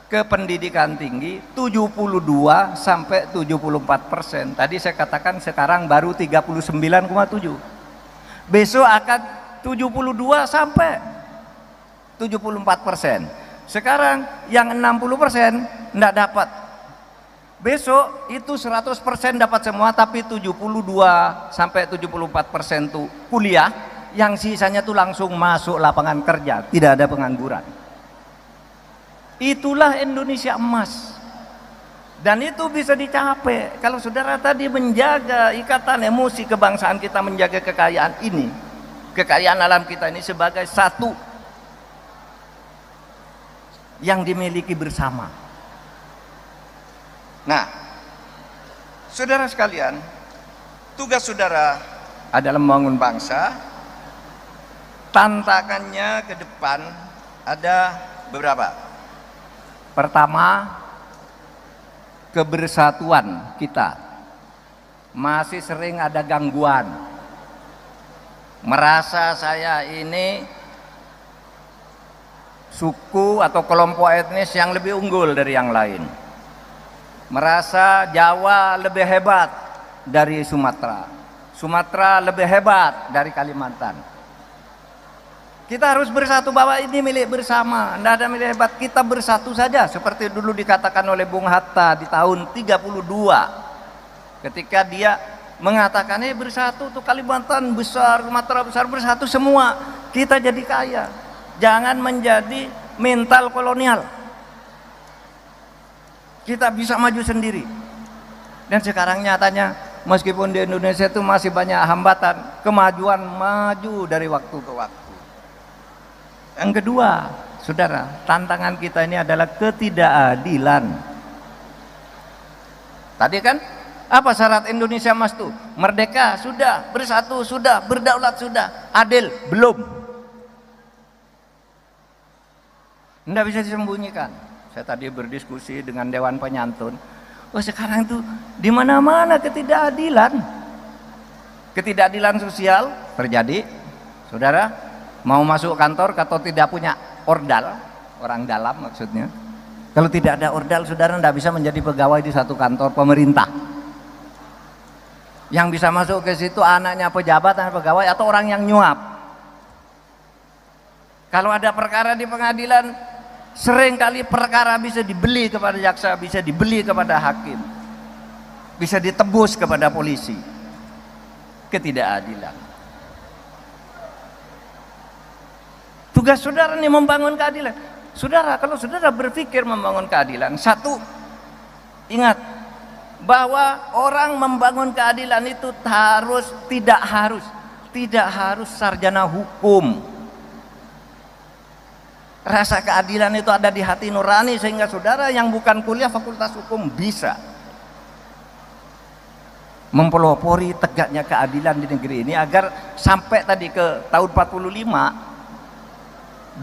ke pendidikan tinggi 72 sampai 74%. Tadi saya katakan sekarang baru 39,7. Besok akan 72 sampai 74%. Sekarang yang 60% enggak dapat. Besok itu 100% dapat semua, tapi 72 sampai 74% tuh kuliah, yang sisanya tuh langsung masuk lapangan kerja, tidak ada pengangguran. Itulah Indonesia emas. Dan itu bisa dicapai kalau saudara tadi menjaga ikatan emosi kebangsaan kita, menjaga kekayaan ini, kekayaan alam kita ini sebagai satu yang dimiliki bersama. Nah, saudara sekalian, tugas saudara adalah membangun bangsa. Tantangannya ke depan ada beberapa. Pertama, kebersatuan kita masih sering ada gangguan. Merasa saya ini suku atau kelompok etnis yang lebih unggul dari yang lain. Merasa Jawa lebih hebat dari Sumatera. Sumatera lebih hebat dari Kalimantan. Kita harus bersatu bahwa ini milik bersama, tidak ada milik hebat. Kita bersatu saja seperti dulu dikatakan oleh Bung Hatta di tahun 32 ketika dia mengatakan bersatu tuh Kalimantan besar, Sumatera besar, bersatu semua kita jadi kaya. Jangan menjadi mental kolonial. Kita bisa maju sendiri. Dan sekarang nyatanya meskipun di Indonesia itu masih banyak hambatan, kemajuan maju dari waktu ke waktu. Yang kedua, saudara, tantangan kita ini adalah ketidakadilan. Tadi kan apa syarat Indonesia Emas itu? Merdeka sudah, bersatu sudah, berdaulat sudah, adil belum. Tidak bisa disembunyikan. Saya tadi berdiskusi dengan Dewan Penyantun. Oh, sekarang itu di mana-mana ketidakadilan. Ketidakadilan sosial terjadi, saudara. Mau masuk kantor atau tidak punya ordal, orang dalam maksudnya. Kalau tidak ada ordal, saudara tidak bisa menjadi pegawai di satu kantor pemerintah. Yang bisa masuk ke situ anaknya pejabat, anak pegawai, atau orang yang nyuap. Kalau ada perkara di pengadilan, sering kali perkara bisa dibeli kepada jaksa, bisa dibeli kepada hakim, bisa ditebus kepada polisi. Ketidakadilan. Tugas saudara ini membangun keadilan. Saudara, kalau saudara berpikir membangun keadilan, satu, ingat, bahwa orang membangun keadilan itu tidak harus sarjana hukum. Rasa keadilan itu ada di hati nurani, sehingga saudara yang bukan kuliah fakultas hukum bisa mempelopori tegaknya keadilan di negeri ini, agar sampai tadi ke tahun 2045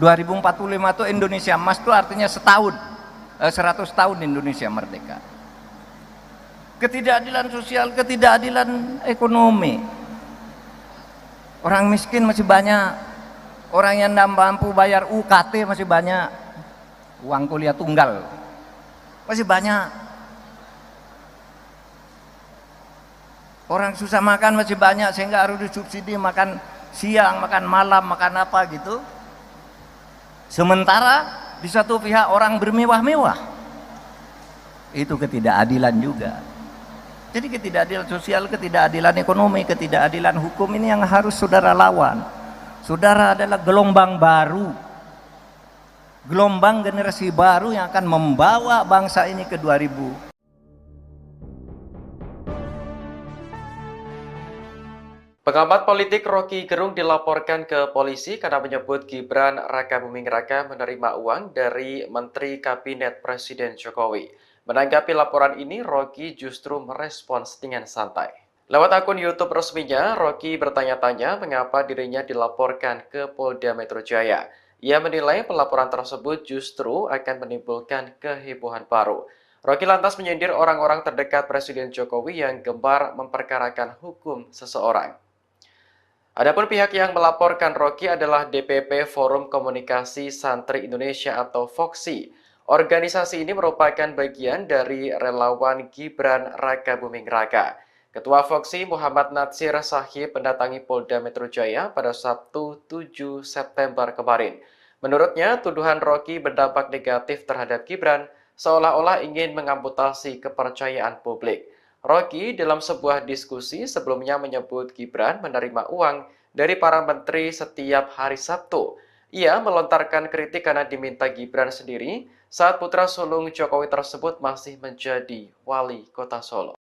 itu Indonesia emas, itu artinya 100 tahun Indonesia merdeka. Ketidakadilan sosial, ketidakadilan ekonomi, orang miskin masih banyak, orang yang tidak mampu bayar UKT masih banyak, uang kuliah tunggal masih banyak, orang susah makan masih banyak, sehingga harus disubsidi makan siang, makan malam, makan apa gitu. Sementara di satu pihak orang bermewah-mewah, itu ketidakadilan juga. Jadi ketidakadilan sosial, ketidakadilan ekonomi, ketidakadilan hukum ini yang harus saudara lawan. Saudara adalah gelombang baru, gelombang generasi baru yang akan membawa bangsa ini ke 2000. Pengamat politik Rocky Gerung dilaporkan ke polisi karena menyebut Gibran Rakabuming Raka menerima uang dari Menteri Kabinet Presiden Jokowi. Menanggapi laporan ini, Rocky justru merespons dengan santai. Lewat akun YouTube resminya, Rocky bertanya-tanya mengapa dirinya dilaporkan ke Polda Metro Jaya. Ia menilai pelaporan tersebut justru akan menimbulkan kehebohan baru. Rocky lantas menyindir orang-orang terdekat Presiden Jokowi yang gemar memperkarakan hukum seseorang. Adapun pihak yang melaporkan Rocky adalah DPP Forum Komunikasi Santri Indonesia atau FOKSI. Organisasi ini merupakan bagian dari relawan Gibran Rakabuming Raka. Ketua FOKSI Muhammad Natsir Sahib mendatangi Polda Metro Jaya pada Sabtu 7 September kemarin. Menurutnya, tuduhan Rocky berdampak negatif terhadap Gibran seolah-olah ingin mengamputasi kepercayaan publik. Rocky dalam sebuah diskusi sebelumnya menyebut Gibran menerima uang dari para menteri setiap hari Sabtu. Ia melontarkan kritik karena diminta Gibran sendiri saat putra sulung Jokowi tersebut masih menjadi wali kota Solo.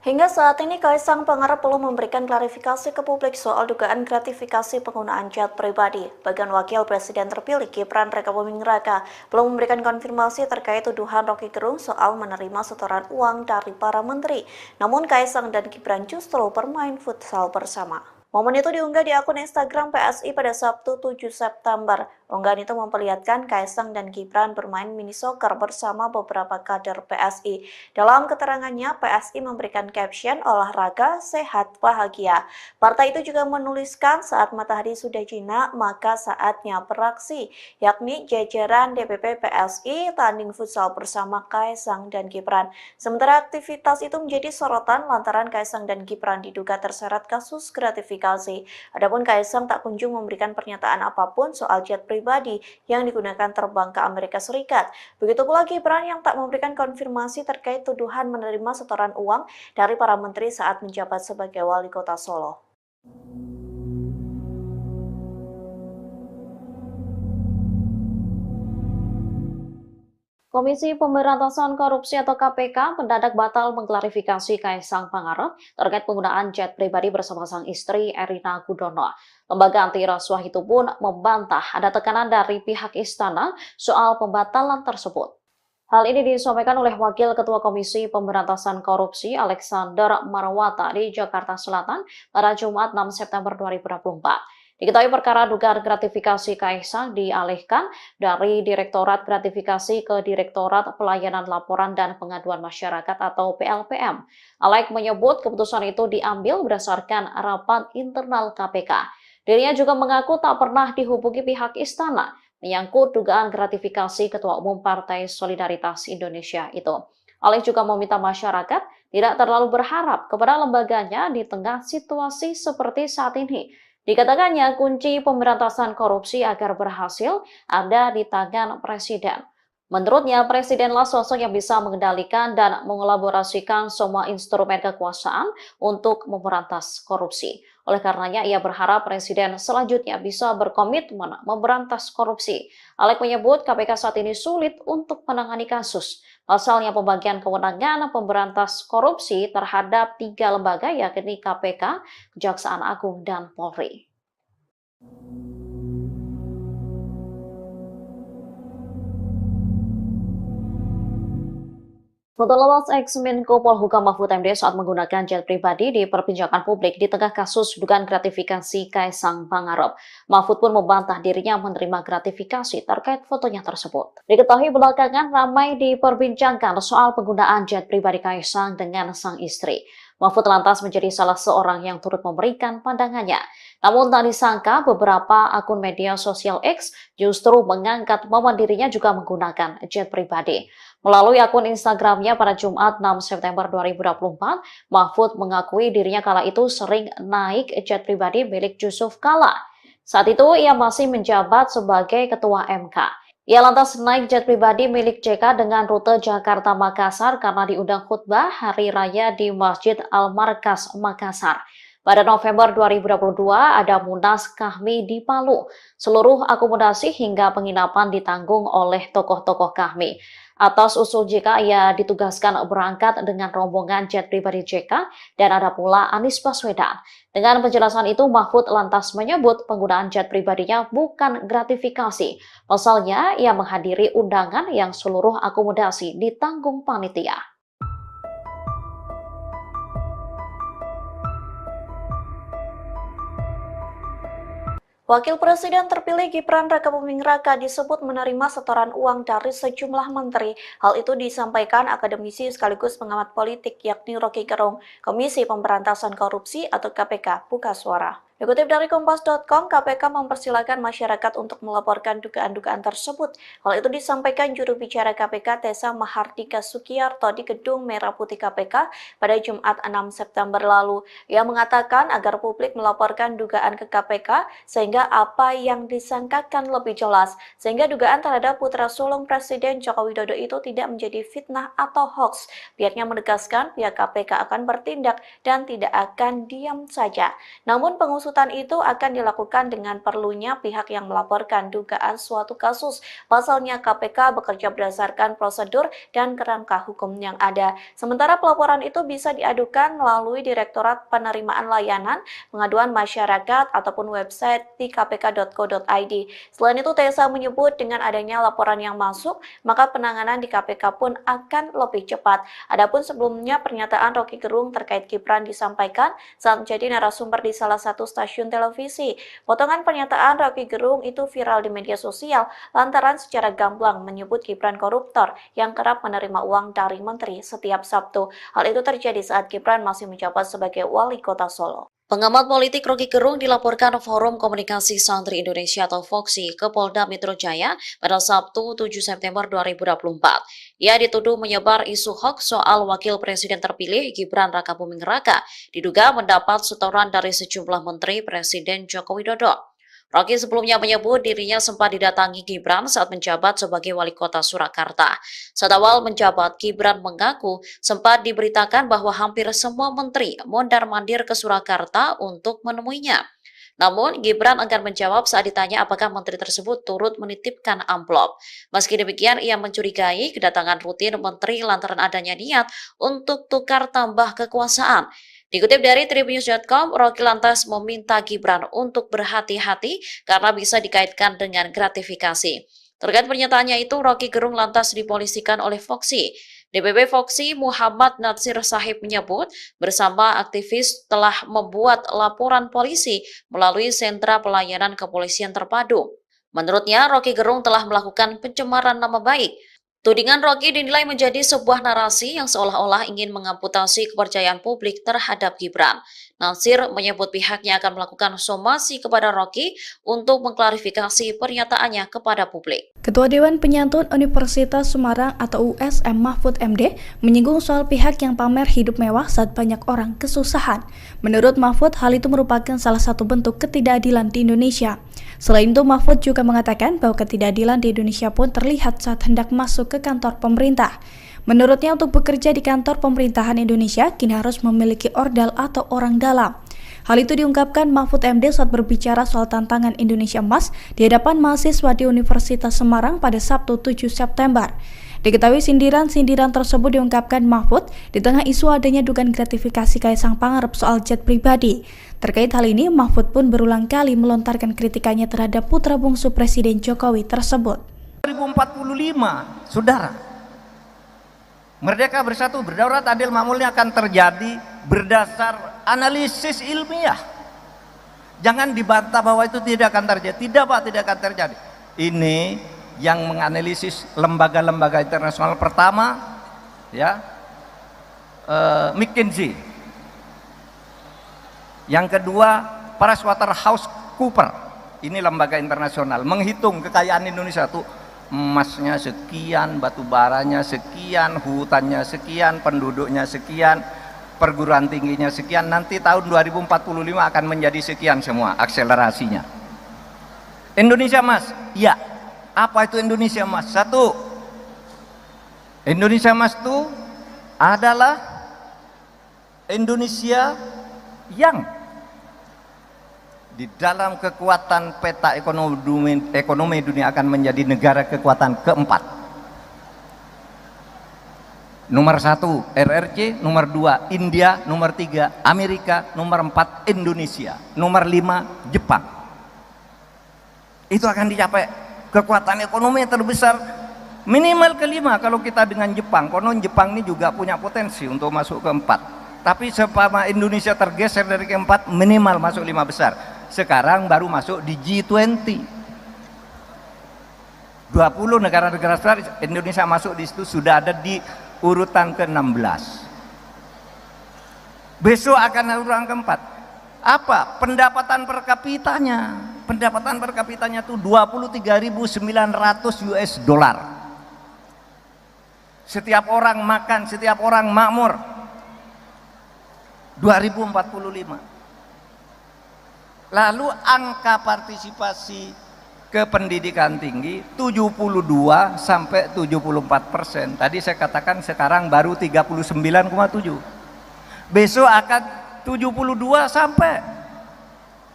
Hingga saat ini, Kaisang Pangarep belum memberikan klarifikasi ke publik soal dugaan gratifikasi penggunaan jet pribadi. Bagian Wakil Presiden terpilih Gibran Rakabuming Raka belum memberikan konfirmasi terkait tuduhan Rocky Gerung soal menerima setoran uang dari para menteri. Namun Kaisang dan Gibran justru bermain futsal bersama. Momen itu diunggah di akun Instagram PSI pada Sabtu 7 September. Unggahan itu memperlihatkan Kaisang dan Gibran bermain mini soccer bersama beberapa kader PSI. Dalam keterangannya, PSI memberikan caption olahraga, sehat, bahagia. Partai itu juga menuliskan saat matahari sudah jinak, maka saatnya beraksi, yakni jajaran DPP PSI tanding futsal bersama Kaisang dan Gibran. Sementara aktivitas itu menjadi sorotan lantaran Kaisang dan Gibran diduga terseret kasus gratifikasi. Adapun Kaisang tak kunjung memberikan pernyataan apapun soal jet pribadi yang digunakan terbang ke Amerika Serikat. Begitu pula Gibran yang tak memberikan konfirmasi terkait tuduhan menerima setoran uang dari para menteri saat menjabat sebagai wali kota Solo. Komisi Pemberantasan Korupsi atau KPK mendadak batal mengklarifikasi Kaisang Pangarep terkait penggunaan jet pribadi bersama sang istri Erina Gudono. Lembaga anti rasuah itu pun membantah ada tekanan dari pihak istana soal pembatalan tersebut. Hal ini disampaikan oleh Wakil Ketua Komisi Pemberantasan Korupsi Alexander Marwata di Jakarta Selatan pada Jumat 6 September 2024. Diketahui perkara dugaan gratifikasi Kaisang dialihkan dari Direktorat Gratifikasi ke Direktorat Pelayanan Laporan dan Pengaduan Masyarakat atau PLPM. Alek menyebut keputusan itu diambil berdasarkan rapat internal KPK. Dirinya juga mengaku tak pernah dihubungi pihak istana menyangkut dugaan gratifikasi Ketua Umum Partai Solidaritas Indonesia itu. Alek juga meminta masyarakat tidak terlalu berharap kepada lembaganya di tengah situasi seperti saat ini. Dikatakannya kunci pemberantasan korupsi agar berhasil ada di tangan Presiden. Menurutnya, presidenlah sosok yang bisa mengendalikan dan mengelaborasikan semua instrumen kekuasaan untuk memberantas korupsi. Oleh karenanya, ia berharap presiden selanjutnya bisa berkomitmen memberantas korupsi. Alek menyebut KPK saat ini sulit untuk menangani kasus. Pasalnya pembagian kewenangan pemberantas korupsi terhadap 3 lembaga yakni KPK, Kejaksaan Agung, dan Polri. Foto lepas ex-Menko Polhukam Mahfud MD saat menggunakan jet pribadi diperbincangkan publik di tengah kasus dugaan gratifikasi Kaisang Pangarep. Mahfud pun membantah dirinya menerima gratifikasi terkait fotonya tersebut. Diketahui belakangan ramai diperbincangkan soal penggunaan jet pribadi Kaisang dengan sang istri. Mahfud lantas menjadi salah seorang yang turut memberikan pandangannya. Namun tak disangka beberapa akun media sosial X justru mengangkat momen dirinya juga menggunakan jet pribadi. Melalui akun Instagramnya pada Jumat 6 September 2024, Mahfud mengakui dirinya kala itu sering naik jet pribadi milik Yusuf Kala. Saat itu ia masih menjabat sebagai Ketua MK. Ia lantas naik jet pribadi milik JK dengan rute Jakarta-Makassar karena diundang khutbah Hari Raya di Masjid Al-Markas, Makassar. Pada November 2022 ada Munas Kahmi di Palu. Seluruh akomodasi hingga penginapan ditanggung oleh tokoh-tokoh Kahmi. Atas usul JK, ia ditugaskan berangkat dengan rombongan jet pribadi JK dan ada pula Anies Baswedan. Dengan penjelasan itu, Mahfud lantas menyebut penggunaan jet pribadinya bukan gratifikasi. Pasalnya, ia menghadiri undangan yang seluruh akomodasi ditanggung panitia. Wakil Presiden terpilih Gibran Rakabuming Raka disebut menerima setoran uang dari sejumlah menteri. Hal itu disampaikan akademisi sekaligus pengamat politik yakni Rocky Gerung, Komisi Pemberantasan Korupsi atau KPK, buka suara. Dikutip dari Kompas.com, KPK mempersilahkan masyarakat untuk melaporkan dugaan-dugaan tersebut. Hal itu disampaikan juru bicara KPK Tessa Mahardika Sukiyarto di Gedung Merah Putih KPK pada Jumat 6 September lalu. Ia mengatakan agar publik melaporkan dugaan ke KPK sehingga apa yang disangkakan lebih jelas, sehingga dugaan terhadap putra sulung Presiden Joko Widodo itu tidak menjadi fitnah atau hoax. Pihaknya menegaskan pihak KPK akan bertindak dan tidak akan diam saja. Namun pengusutan itu akan dilakukan dengan perlunya pihak yang melaporkan dugaan suatu kasus. Pasalnya KPK bekerja berdasarkan prosedur dan kerangka hukum yang ada. Sementara pelaporan itu bisa diadukan melalui Direktorat Penerimaan Layanan Pengaduan Masyarakat ataupun website di kpk.co.id. Selain itu, Tessa menyebut dengan adanya laporan yang masuk, maka penanganan di KPK pun akan lebih cepat. Adapun sebelumnya pernyataan Rocky Gerung terkait Gibran disampaikan saat menjadi narasumber di salah satu stasiun televisi. Potongan pernyataan Rocky Gerung itu viral di media sosial lantaran secara gamblang menyebut Gibran koruptor yang kerap menerima uang dari menteri setiap Sabtu. Hal itu terjadi saat Gibran masih menjabat sebagai wali kota Solo. Pengamat politik Rocky Gerung dilaporkan Forum Komunikasi Santri Indonesia atau FOKSI ke Polda Metro Jaya pada Sabtu 7 September 2024. Ia dituduh menyebar isu hoax soal Wakil Presiden terpilih Gibran Rakabuming Raka diduga mendapat setoran dari sejumlah menteri Presiden Joko Widodo. Rocky sebelumnya menyebut dirinya sempat didatangi Gibran saat menjabat sebagai wali kota Surakarta. Saat awal menjabat, Gibran mengaku sempat diberitakan bahwa hampir semua menteri mondar-mandir ke Surakarta untuk menemuinya. Namun, Gibran enggan menjawab saat ditanya apakah menteri tersebut turut menitipkan amplop. Meski demikian, ia mencurigai kedatangan rutin menteri lantaran adanya niat untuk tukar tambah kekuasaan. Dikutip dari Tribunnews.com, Rocky lantas meminta Gibran untuk berhati-hati karena bisa dikaitkan dengan gratifikasi. Terkait pernyataannya itu, Rocky Gerung lantas dipolisikan oleh FOKSI. DPP FOKSI Muhammad Natsir Sahib menyebut bersama aktivis telah membuat laporan polisi melalui sentra pelayanan kepolisian terpadu. Menurutnya, Rocky Gerung telah melakukan pencemaran nama baik. Tudingan Rocky dinilai menjadi sebuah narasi yang seolah-olah ingin mengamputasi kepercayaan publik terhadap Gibran. Natsir menyebut pihaknya akan melakukan somasi kepada Rocky untuk mengklarifikasi pernyataannya kepada publik. Ketua Dewan Penyantun Universitas Semarang atau USM Mahfud MD menyinggung soal pihak yang pamer hidup mewah saat banyak orang kesusahan. Menurut Mahfud, hal itu merupakan salah satu bentuk ketidakadilan di Indonesia. Selain itu, Mahfud juga mengatakan bahwa ketidakadilan di Indonesia pun terlihat saat hendak masuk ke kantor pemerintah. Menurutnya, untuk bekerja di kantor pemerintahan Indonesia, kini harus memiliki ordal atau orang dalam. Hal itu diungkapkan Mahfud MD saat berbicara soal tantangan Indonesia Emas di hadapan mahasiswa di Universitas Semarang pada Sabtu 7 September. Diketahui sindiran-sindiran tersebut diungkapkan Mahfud di tengah isu adanya dugaan gratifikasi Kaisang Pangarep soal jet pribadi. Terkait hal ini, Mahfud pun berulang kali melontarkan kritikannya terhadap putra bungsu Presiden Jokowi tersebut. 2045, saudara, merdeka, bersatu, berdaulat, adil, makmurnya akan terjadi berdasar analisis ilmiah. Jangan dibantah bahwa itu tidak akan terjadi. Tidak, Pak, tidak akan terjadi. Ini yang menganalisis lembaga-lembaga internasional pertama, ya, McKinsey. Yang kedua, PricewaterhouseCoopers. Ini lembaga internasional menghitung kekayaan Indonesia tuh. Emasnya sekian, batu baranya sekian, hutannya sekian, penduduknya sekian, perguruan tingginya sekian. Nanti tahun 2045 akan menjadi sekian semua akselerasinya. Indonesia Emas, ya. Apa itu Indonesia Emas? Satu, Indonesia Emas itu adalah Indonesia yang di dalam kekuatan peta ekonomi dunia akan menjadi negara kekuatan keempat. Nomor 1 RRC, nomor 2 India, nomor 3 Amerika, nomor 4 Indonesia, nomor 5 Jepang. Itu akan dicapai kekuatan ekonomi yang terbesar minimal kelima kalau kita dengan Jepang. Konon Jepang ini juga punya potensi untuk masuk keempat. Tapi sepama Indonesia tergeser dari keempat, minimal masuk 5 besar. Sekarang baru masuk di G20. 20 negara-negara besar, Indonesia masuk di situ, sudah ada di urutan ke-16. Besok akan urutan keempat. Apa? Pendapatan per kapitanya. Pendapatan per kapitanya itu 23.900 US dollar. Setiap orang makan, setiap orang makmur. 2045. Lalu angka partisipasi ke pendidikan tinggi 72 sampai 74%. Tadi saya katakan sekarang baru 39,7. Besok akan 72 sampai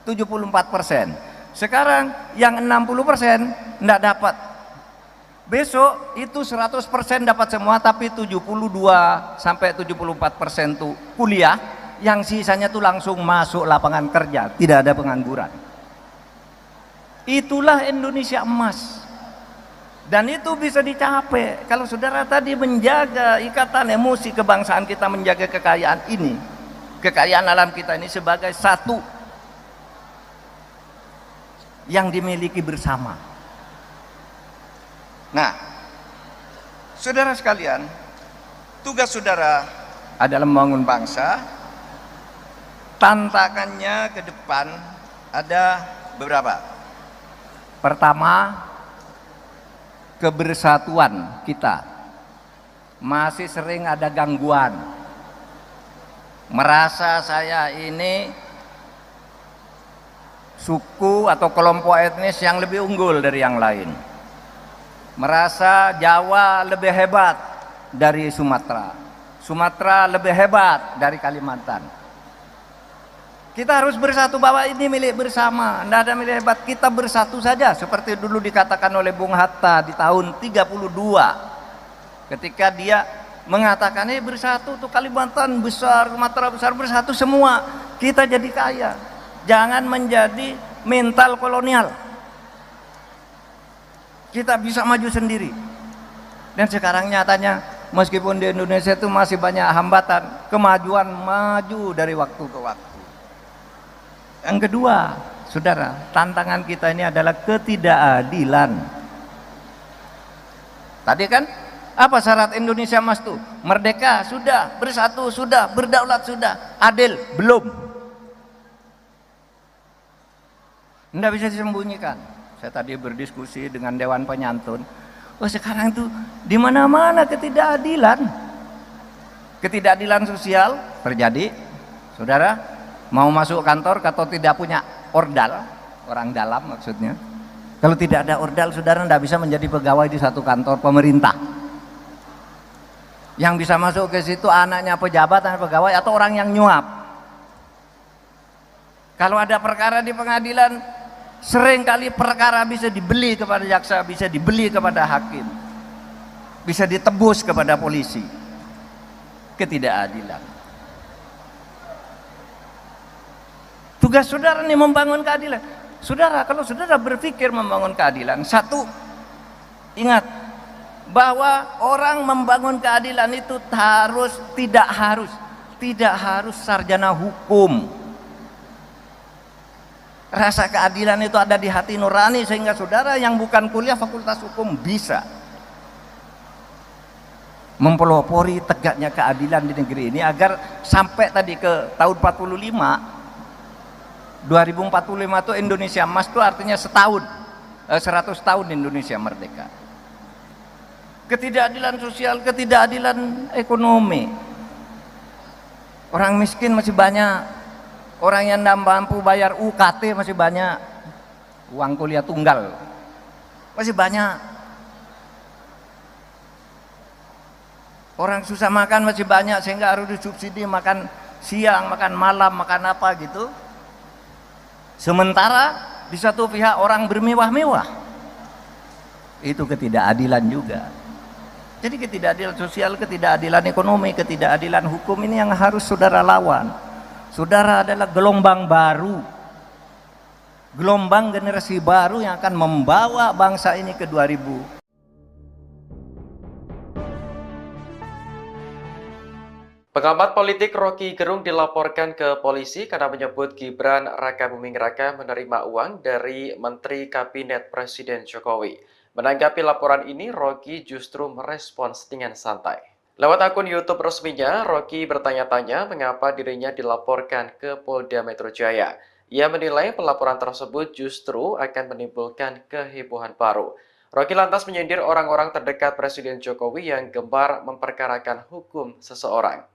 74%. Sekarang yang 60% enggak dapat. Besok itu 100% dapat semua, tapi 72 sampai 74% tuh kuliah. Yang sisanya tuh langsung masuk lapangan kerja, tidak ada pengangguran. Itulah Indonesia Emas. Dan itu bisa dicapai kalau saudara tadi menjaga ikatan emosi kebangsaan kita, menjaga kekayaan ini, kekayaan alam kita ini sebagai satu yang dimiliki bersama. Nah, saudara sekalian, tugas saudara adalah membangun bangsa. Tantangannya ke depan ada beberapa. Pertama, kebersatuan kita masih sering ada gangguan. Merasa saya ini suku atau kelompok etnis yang lebih unggul dari yang lain. Merasa Jawa lebih hebat dari Sumatera. Sumatera lebih hebat dari Kalimantan. Kita harus bersatu bahwa ini milik bersama, tidak ada milik hebat. Kita bersatu saja seperti dulu dikatakan oleh Bung Hatta di tahun 32 ketika dia mengatakan bersatu tuh Kalimantan besar, Sumatera besar, bersatu semua kita jadi kaya. Jangan menjadi mental kolonial. Kita bisa maju sendiri. Dan sekarang nyatanya meskipun di Indonesia itu masih banyak hambatan, kemajuan maju dari waktu ke waktu. Yang kedua, saudara, tantangan kita ini adalah ketidakadilan. Tadi kan apa syarat Indonesia Emas itu? Merdeka sudah, bersatu sudah, berdaulat sudah, adil belum. Tidak bisa disembunyikan. Saya tadi berdiskusi dengan Dewan Penyantun. Oh, sekarang itu di mana-mana ketidakadilan. Ketidakadilan sosial terjadi. Saudara, mau masuk kantor atau tidak punya ordal, orang dalam maksudnya. Kalau tidak ada ordal, saudara tidak bisa menjadi pegawai di satu kantor pemerintah. Yang bisa masuk ke situ anaknya pejabat, anak pegawai, atau orang yang nyuap. Kalau ada perkara di pengadilan, seringkali perkara bisa dibeli kepada jaksa, bisa dibeli kepada hakim, bisa ditebus kepada polisi. Ketidakadilan. Tugas saudara ini membangun keadilan. Saudara, kalau saudara berpikir membangun keadilan, satu, ingat bahwa orang membangun keadilan itu tidak harus sarjana hukum. Rasa keadilan itu ada di hati nurani, sehingga saudara yang bukan kuliah fakultas hukum bisa mempelopori tegaknya keadilan di negeri ini, agar sampai tadi ke tahun 2045 itu Indonesia emas, itu artinya 100 tahun Indonesia merdeka. Ketidakadilan sosial, ketidakadilan ekonomi. Orang miskin masih banyak, orang yang tidak mampu bayar UKT masih banyak, uang kuliah tunggal masih banyak. Orang susah makan masih banyak, sehingga harus disubsidi makan siang, makan malam, makan apa gitu. Sementara di satu pihak orang bermewah-mewah. Itu ketidakadilan juga. Jadi ketidakadilan sosial, ketidakadilan ekonomi, ketidakadilan hukum ini yang harus saudara lawan. Saudara adalah gelombang baru, gelombang generasi baru yang akan membawa bangsa ini ke 2000. Pengamat politik Rocky Gerung dilaporkan ke polisi karena menyebut Gibran Rakabuming Raka menerima uang dari Menteri Kabinet Presiden Jokowi. Menanggapi laporan ini, Rocky justru merespons dengan santai. Lewat akun YouTube resminya, Rocky bertanya-tanya mengapa dirinya dilaporkan ke Polda Metro Jaya. Ia menilai pelaporan tersebut justru akan menimbulkan kehebohan baru. Rocky lantas menyindir orang-orang terdekat Presiden Jokowi yang gemar memperkarakan hukum seseorang.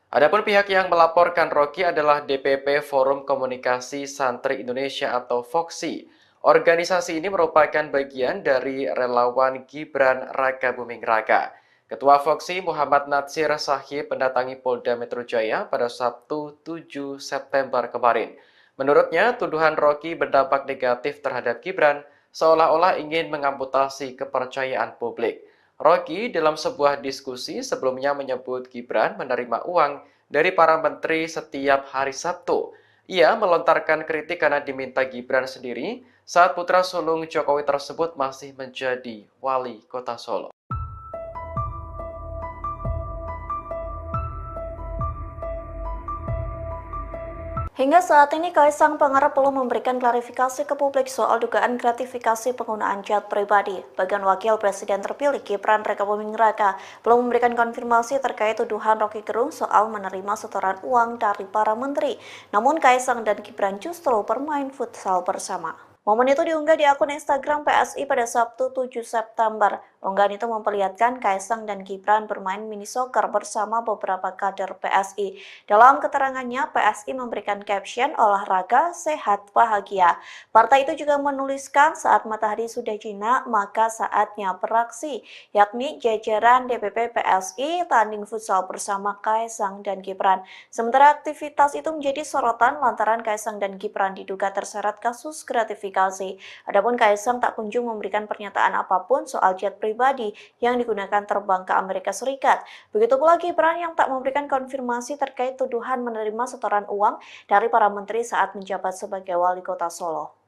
Adapun pihak yang melaporkan Rocky adalah DPP Forum Komunikasi Santri Indonesia atau FOKSI. Organisasi ini merupakan bagian dari relawan Gibran Rakabuming Raka. Ketua FOKSI Muhammad Natsir Sahib mendatangi Polda Metro Jaya pada Sabtu 7 September kemarin. Menurutnya, tuduhan Rocky berdampak negatif terhadap Gibran, seolah-olah ingin mengamputasi kepercayaan publik. Rocky dalam sebuah diskusi sebelumnya menyebut Gibran menerima uang dari para menteri setiap hari Sabtu. Ia melontarkan kritik karena diminta Gibran sendiri saat putra sulung Jokowi tersebut masih menjadi wali kota Solo. Hingga saat ini, Kaisang Pangarep belum memberikan klarifikasi ke publik soal dugaan gratifikasi penggunaan jet pribadi. Bagian Wakil Presiden terpilih Gibran Rakabuming Raka belum memberikan konfirmasi terkait tuduhan Rocky Gerung soal menerima setoran uang dari para menteri. Namun Kaisang dan Gibran justru bermain futsal bersama. Momen itu diunggah di akun Instagram PSI pada Sabtu 7 September. Unggahan itu memperlihatkan Kaisang dan Gibran bermain mini soccer bersama beberapa kader PSI. Dalam keterangannya, PSI memberikan caption olahraga, sehat, bahagia. Partai itu juga menuliskan saat matahari sudah jinak, maka saatnya beraksi, yakni jajaran DPP PSI tanding futsal bersama Kaisang dan Gibran. Sementara aktivitas itu menjadi sorotan lantaran Kaisang dan Gibran diduga terseret kasus gratifikasi. Adapun Kaisang tak kunjung memberikan pernyataan apapun soal jet pribadi yang digunakan terbang ke Amerika Serikat. Begitu pula Gibran yang tak memberikan konfirmasi terkait tuduhan menerima setoran uang dari para menteri saat menjabat sebagai wali kota Solo.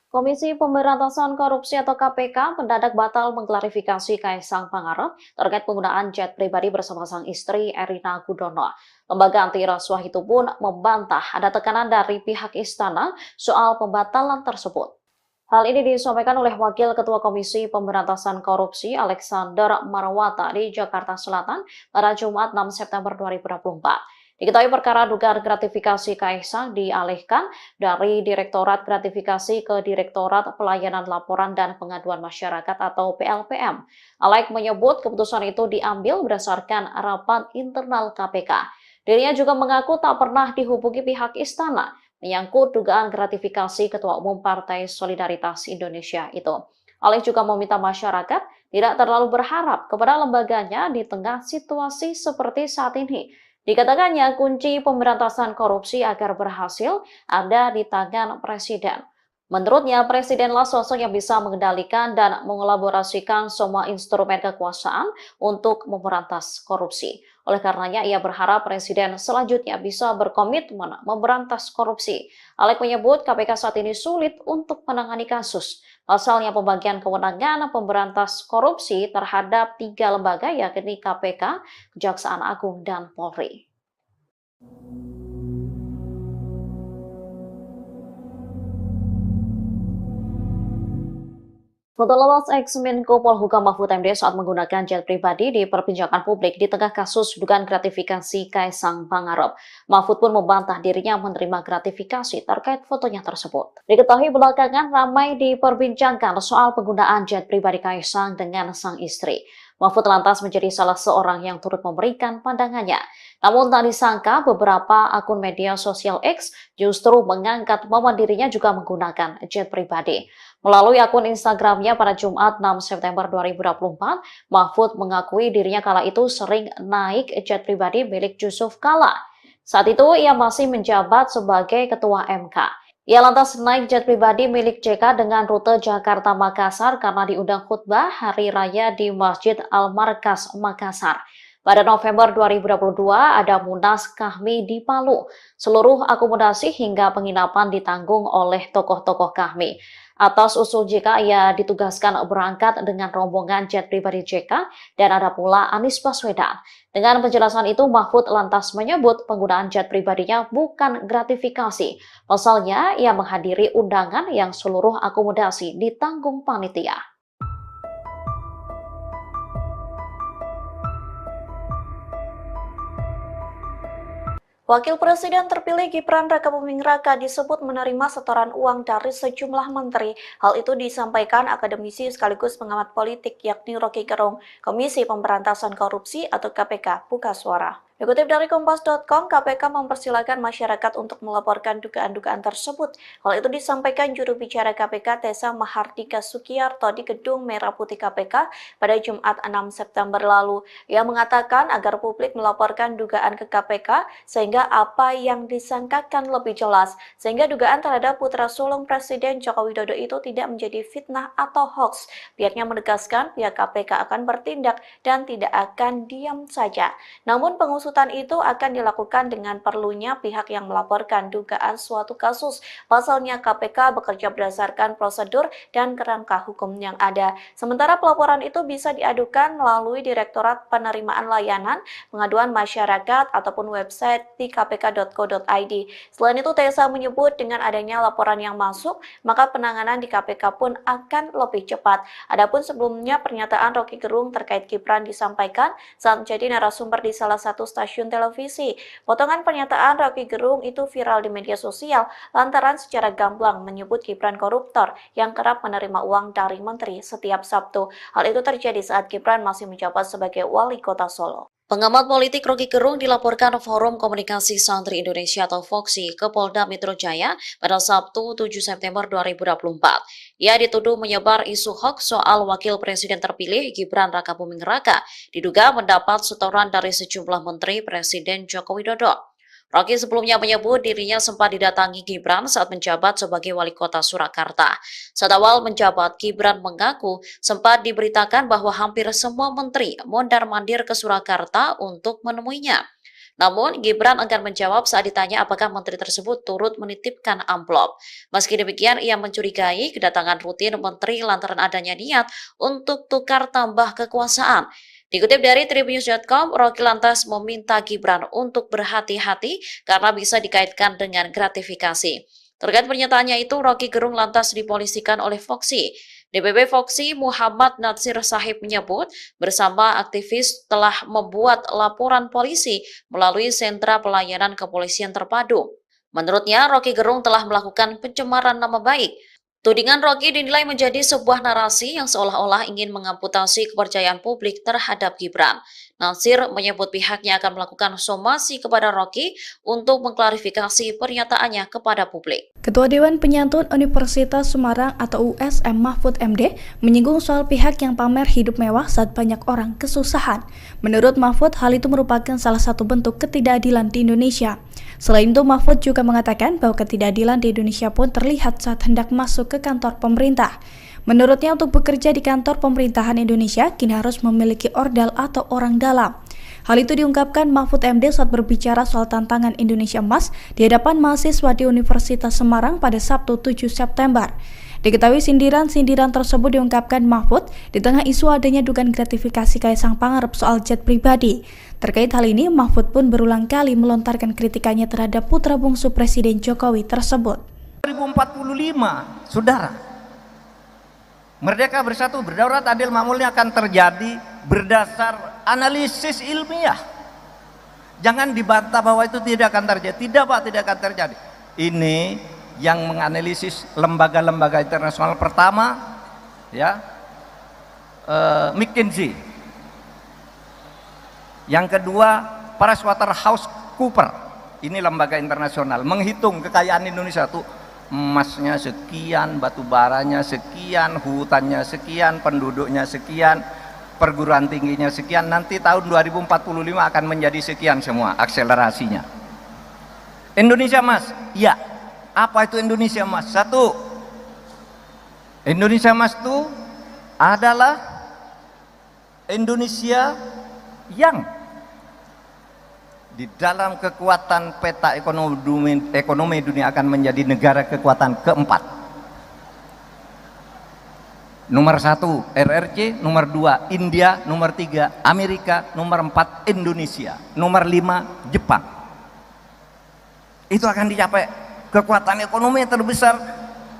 Komisi Pemberantasan Korupsi atau KPK mendadak batal mengklarifikasi Kaisang Pangarep terkait penggunaan jet pribadi bersama sang istri Erina Gudono. Lembaga anti rasuah itu pun membantah ada tekanan dari pihak istana soal pembatalan tersebut. Hal ini disampaikan oleh Wakil Ketua Komisi Pemberantasan Korupsi Alexander Marwata di Jakarta Selatan pada Jumat 6 September 2024. Diketahui perkara dugaan gratifikasi Kaisang dialihkan dari Direktorat Gratifikasi ke Direktorat Pelayanan Laporan dan Pengaduan Masyarakat atau PLPM. Alek menyebut keputusan itu diambil berdasarkan rapat internal KPK. Dirinya juga mengaku tak pernah dihubungi pihak istana menyangkut dugaan gratifikasi Ketua Umum Partai Solidaritas Indonesia itu. Alek juga meminta masyarakat tidak terlalu berharap kepada lembaganya di tengah situasi seperti saat ini. Dikatakannya kunci pemberantasan korupsi agar berhasil ada di tangan Presiden. Menurutnya, Presidenlah sosok yang bisa mengendalikan dan mengelaborasikan semua instrumen kekuasaan untuk memberantas korupsi. Oleh karenanya, ia berharap Presiden selanjutnya bisa berkomitmen memberantas korupsi. Alek menyebut KPK saat ini sulit untuk menangani kasus. Pasalnya pembagian kewenangan pemberantas korupsi terhadap 3 lembaga yakni KPK, Kejaksaan Agung, dan Polri. Foto lolos ex-Menko Polhukam Mahfud MD saat menggunakan jet pribadi diperbincangkan publik di tengah kasus dugaan gratifikasi Kaisang Pangarep. Mahfud pun membantah dirinya menerima gratifikasi terkait fotonya tersebut. Diketahui belakangan ramai diperbincangkan soal penggunaan jet pribadi Kaisang dengan sang istri. Mahfud lantas menjadi salah seorang yang turut memberikan pandangannya. Namun tak disangka beberapa akun media sosial X justru mengangkat bahwa dirinya juga menggunakan jet pribadi. Melalui akun Instagramnya pada Jumat 6 September 2024, Mahfud mengakui dirinya kala itu sering naik jet pribadi milik Yusuf Kala. Saat itu ia masih menjabat sebagai Ketua MK. Ia lantas naik jet pribadi milik JK dengan rute Jakarta-Makassar karena diundang khutbah Hari Raya di Masjid Al-Markas, Makassar. Pada November 2022 ada Munas Kahmi di Palu. Seluruh akomodasi hingga penginapan ditanggung oleh tokoh-tokoh Kahmi. Atas usul JK, ia ditugaskan berangkat dengan rombongan jet pribadi JK dan ada pula Anies Baswedan. Dengan penjelasan itu, Mahfud lantas menyebut penggunaan jet pribadinya bukan gratifikasi. Pasalnya, ia menghadiri undangan yang seluruh akomodasi ditanggung panitia. Wakil Presiden terpilih Gibran Rakabuming Raka disebut menerima setoran uang dari sejumlah menteri. Hal itu disampaikan akademisi sekaligus pengamat politik yakni Rocky Gerung, Komisi Pemberantasan Korupsi atau KPK, buka suara. Dikutip dari Kompas.com, KPK mempersilahkan masyarakat untuk melaporkan dugaan-dugaan tersebut. Hal itu disampaikan juru bicara KPK Tessa Mahardika Sukiyarto di Gedung Merah Putih KPK pada Jumat 6 September lalu. Ia mengatakan agar publik melaporkan dugaan ke KPK sehingga apa yang disangkakan lebih jelas, sehingga dugaan terhadap putra sulung Presiden Joko Widodo itu tidak menjadi fitnah atau hoax. Pihaknya menegaskan pihak KPK akan bertindak dan tidak akan diam saja. Namun pengusutan itu akan dilakukan dengan perlunya pihak yang melaporkan dugaan suatu kasus. Pasalnya KPK bekerja berdasarkan prosedur dan kerangka hukum yang ada. Sementara pelaporan itu bisa diadukan melalui Direktorat Penerimaan Layanan Pengaduan Masyarakat ataupun website di kpk.co.id. Selain itu, Tessa menyebut dengan adanya laporan yang masuk, maka penanganan di KPK pun akan lebih cepat. Adapun sebelumnya pernyataan Rocky Gerung terkait Gibran disampaikan saat menjadi narasumber di salah satu stasiun televisi. Potongan pernyataan Rocky Gerung itu viral di media sosial lantaran secara gamblang menyebut Gibran koruptor yang kerap menerima uang dari menteri setiap Sabtu. Hal itu terjadi saat Gibran masih menjabat sebagai wali kota Solo. Pengamat politik Rocky Gerung dilaporkan Forum Komunikasi Santri Indonesia atau FOKSI ke Polda Metro Jaya pada Sabtu 7 September 2024. Ia dituduh menyebar isu hoax soal Wakil Presiden terpilih Gibran Rakabuming Raka diduga mendapat setoran dari sejumlah menteri Presiden Joko Widodo. Rocky sebelumnya menyebut dirinya sempat didatangi Gibran saat menjabat sebagai wali kota Surakarta. Saat awal menjabat, Gibran mengaku sempat diberitakan bahwa hampir semua menteri mondar-mandir ke Surakarta untuk menemuinya. Namun, Gibran enggan menjawab saat ditanya apakah menteri tersebut turut menitipkan amplop. Meski demikian, ia mencurigai kedatangan rutin menteri lantaran adanya niat untuk tukar tambah kekuasaan. Dikutip dari Tribunnews.com, Rocky lantas meminta Gibran untuk berhati-hati karena bisa dikaitkan dengan gratifikasi. Terkait pernyataannya itu, Rocky Gerung lantas dipolisikan oleh Foxy. DPP Foxy Muhammad Natsir Sahib menyebut bersama aktivis telah membuat laporan polisi melalui sentra pelayanan kepolisian terpadu. Menurutnya, Rocky Gerung telah melakukan pencemaran nama baik. Tudingan Rocky dinilai menjadi sebuah narasi yang seolah-olah ingin mengamputasi kepercayaan publik terhadap Gibran. Natsir menyebut pihaknya akan melakukan somasi kepada Rocky untuk mengklarifikasi pernyataannya kepada publik. Ketua Dewan Penyantun Universitas Semarang atau USM Mahfud MD menyinggung soal pihak yang pamer hidup mewah saat banyak orang kesusahan. Menurut Mahfud, hal itu merupakan salah satu bentuk ketidakadilan di Indonesia. Selain itu, Mahfud juga mengatakan bahwa ketidakadilan di Indonesia pun terlihat saat hendak masuk ke kantor pemerintah. Menurutnya, untuk bekerja di kantor pemerintahan Indonesia, kini harus memiliki ordal atau orang dalam. Hal itu diungkapkan Mahfud MD saat berbicara soal tantangan Indonesia Emas di hadapan mahasiswa di Universitas Semarang pada Sabtu 7 September. Diketahui sindiran-sindiran tersebut diungkapkan Mahfud di tengah isu adanya dugaan gratifikasi Kaisang Pangarep soal jet pribadi. Terkait hal ini, Mahfud pun berulang kali melontarkan kritikannya terhadap putra bungsu Presiden Jokowi tersebut. 2045, saudara, merdeka bersatu berdaulat adil makmurnya akan terjadi berdasar analisis ilmiah. Jangan dibantah bahwa itu tidak akan terjadi. Tidak Pak, tidak akan terjadi. Ini yang menganalisis lembaga-lembaga internasional pertama, ya, McKinsey. Yang kedua, PricewaterhouseCoopers. Ini lembaga internasional menghitung kekayaan Indonesia tuh. Emasnya sekian, batu baranya sekian, hutannya sekian, penduduknya sekian, perguruan tingginya sekian. Nanti tahun 2045 akan menjadi sekian semua akselerasinya. Indonesia Emas, ya. Apa itu Indonesia Emas? Satu, Indonesia Emas itu adalah Indonesia yang di dalam kekuatan peta ekonomi dunia akan menjadi negara kekuatan keempat. Nomor 1 RRC, nomor 2 India, nomor 3 Amerika, nomor 4 Indonesia, nomor 5 Jepang. Itu akan dicapai kekuatan ekonomi terbesar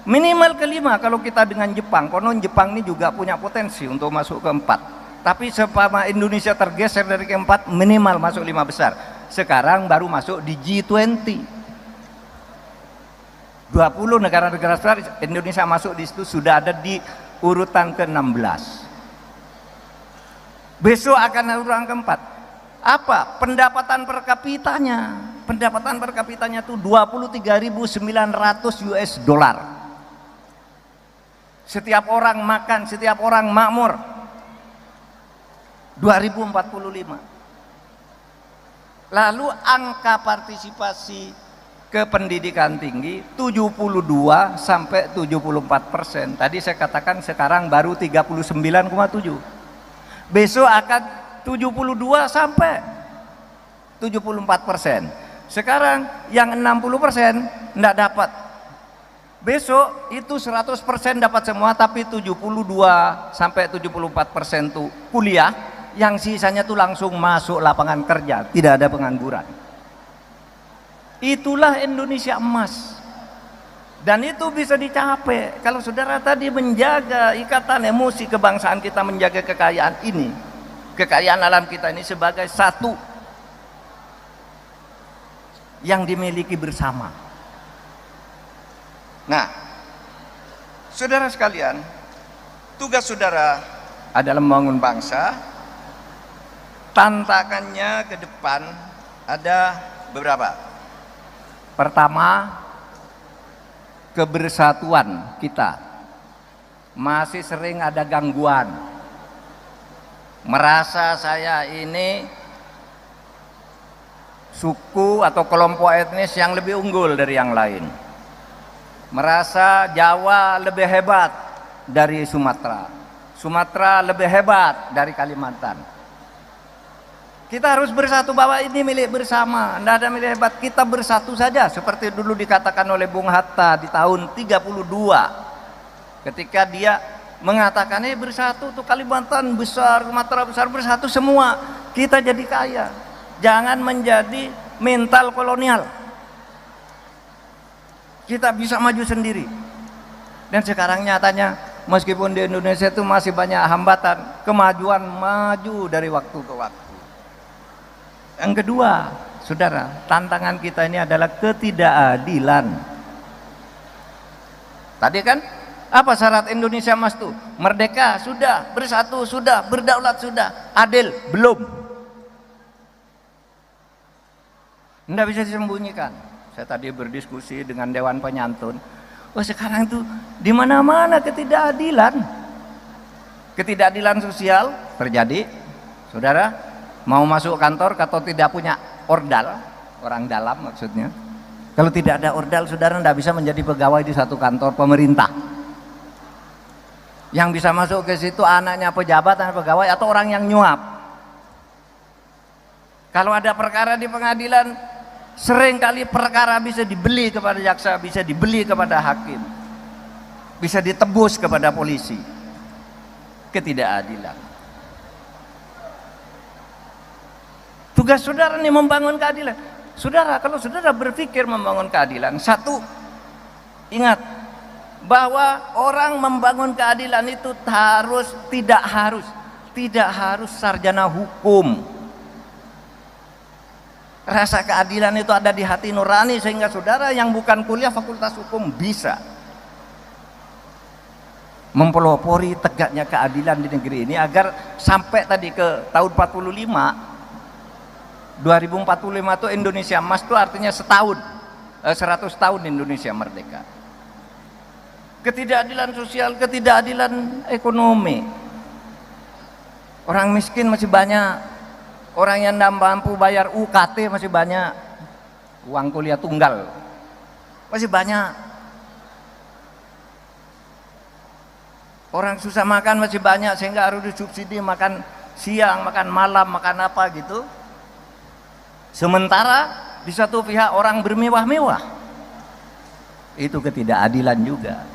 minimal kelima kalau kita dengan Jepang. Konon Jepang ini juga punya potensi untuk masuk keempat. Tapi sepama Indonesia tergeser dari keempat, minimal masuk 5 besar. Sekarang baru masuk di G20. 20 negara-negara besar, Indonesia masuk di situ, sudah ada di urutan ke-16. Besok akan urutan keempat. Apa? Pendapatan per kapitanya. Pendapatan per kapitanya itu 23.900 US dollar. Setiap orang makan, setiap orang makmur. 2045. Lalu angka partisipasi ke pendidikan tinggi 72 sampai 74%. Tadi saya katakan sekarang baru 39,7. Besok akan 72 sampai 74%. Sekarang yang 60% enggak dapat. Besok itu 100% dapat semua, tapi 72 sampai 74% tuh kuliah. Yang sisanya tuh langsung masuk lapangan kerja, tidak ada pengangguran. Itulah Indonesia Emas. Dan itu bisa dicapai kalau saudara tadi menjaga ikatan emosi kebangsaan kita, menjaga kekayaan ini, kekayaan alam kita ini sebagai satu yang dimiliki bersama. Nah, saudara sekalian, tugas saudara adalah membangun bangsa. Tantangannya ke depan ada beberapa. Pertama, kebersatuan kita masih sering ada gangguan. Merasa saya ini suku atau kelompok etnis yang lebih unggul dari yang lain. Merasa Jawa lebih hebat dari Sumatera. Sumatera lebih hebat dari Kalimantan. Kita harus bersatu bahwa ini milik bersama, tidak ada milik hebat. Kita bersatu saja seperti dulu dikatakan oleh Bung Hatta di tahun 32 ketika dia mengatakan bersatu tuh Kalimantan besar, Sumatera besar, bersatu semua kita jadi kaya. Jangan menjadi mental kolonial. Kita bisa maju sendiri. Dan sekarang nyatanya meskipun di Indonesia itu masih banyak hambatan, kemajuan maju dari waktu ke waktu. Yang kedua, saudara, tantangan kita ini adalah ketidakadilan. Tadi kan apa syarat Indonesia Emas tuh? Merdeka sudah, bersatu sudah, berdaulat sudah, adil belum. Tidak bisa disembunyikan. Saya tadi berdiskusi dengan Dewan Penyantun. Oh, sekarang tuh di mana-mana ketidakadilan. Ketidakadilan sosial terjadi. Saudara, mau masuk kantor atau tidak punya ordal, orang dalam maksudnya. Kalau tidak ada ordal, saudara tidak bisa menjadi pegawai di satu kantor pemerintah. Yang bisa masuk ke situ anaknya pejabat, anak pegawai, atau orang yang nyuap. Kalau ada perkara di pengadilan, seringkali perkara bisa dibeli kepada jaksa, bisa dibeli kepada hakim, bisa ditebus kepada polisi. Ketidakadilan. Tugas saudara ini membangun keadilan. Saudara, kalau saudara berpikir membangun keadilan, satu, ingat bahwa orang membangun keadilan itu tidak harus sarjana hukum. Rasa keadilan itu ada di hati nurani, sehingga saudara yang bukan kuliah fakultas hukum bisa mempelopori tegaknya keadilan di negeri ini agar sampai tadi ke tahun 2045 itu Indonesia Emas itu artinya 100 tahun Indonesia merdeka. Ketidakadilan sosial, ketidakadilan ekonomi. Orang miskin masih banyak, orang yang tidak mampu bayar UKT masih banyak, uang kuliah tunggal masih banyak, orang susah makan masih banyak, sehingga harus disubsidi makan siang, makan malam, makan apa gitu. Sementara di satu pihak orang bermewah-mewah. Itu ketidakadilan juga.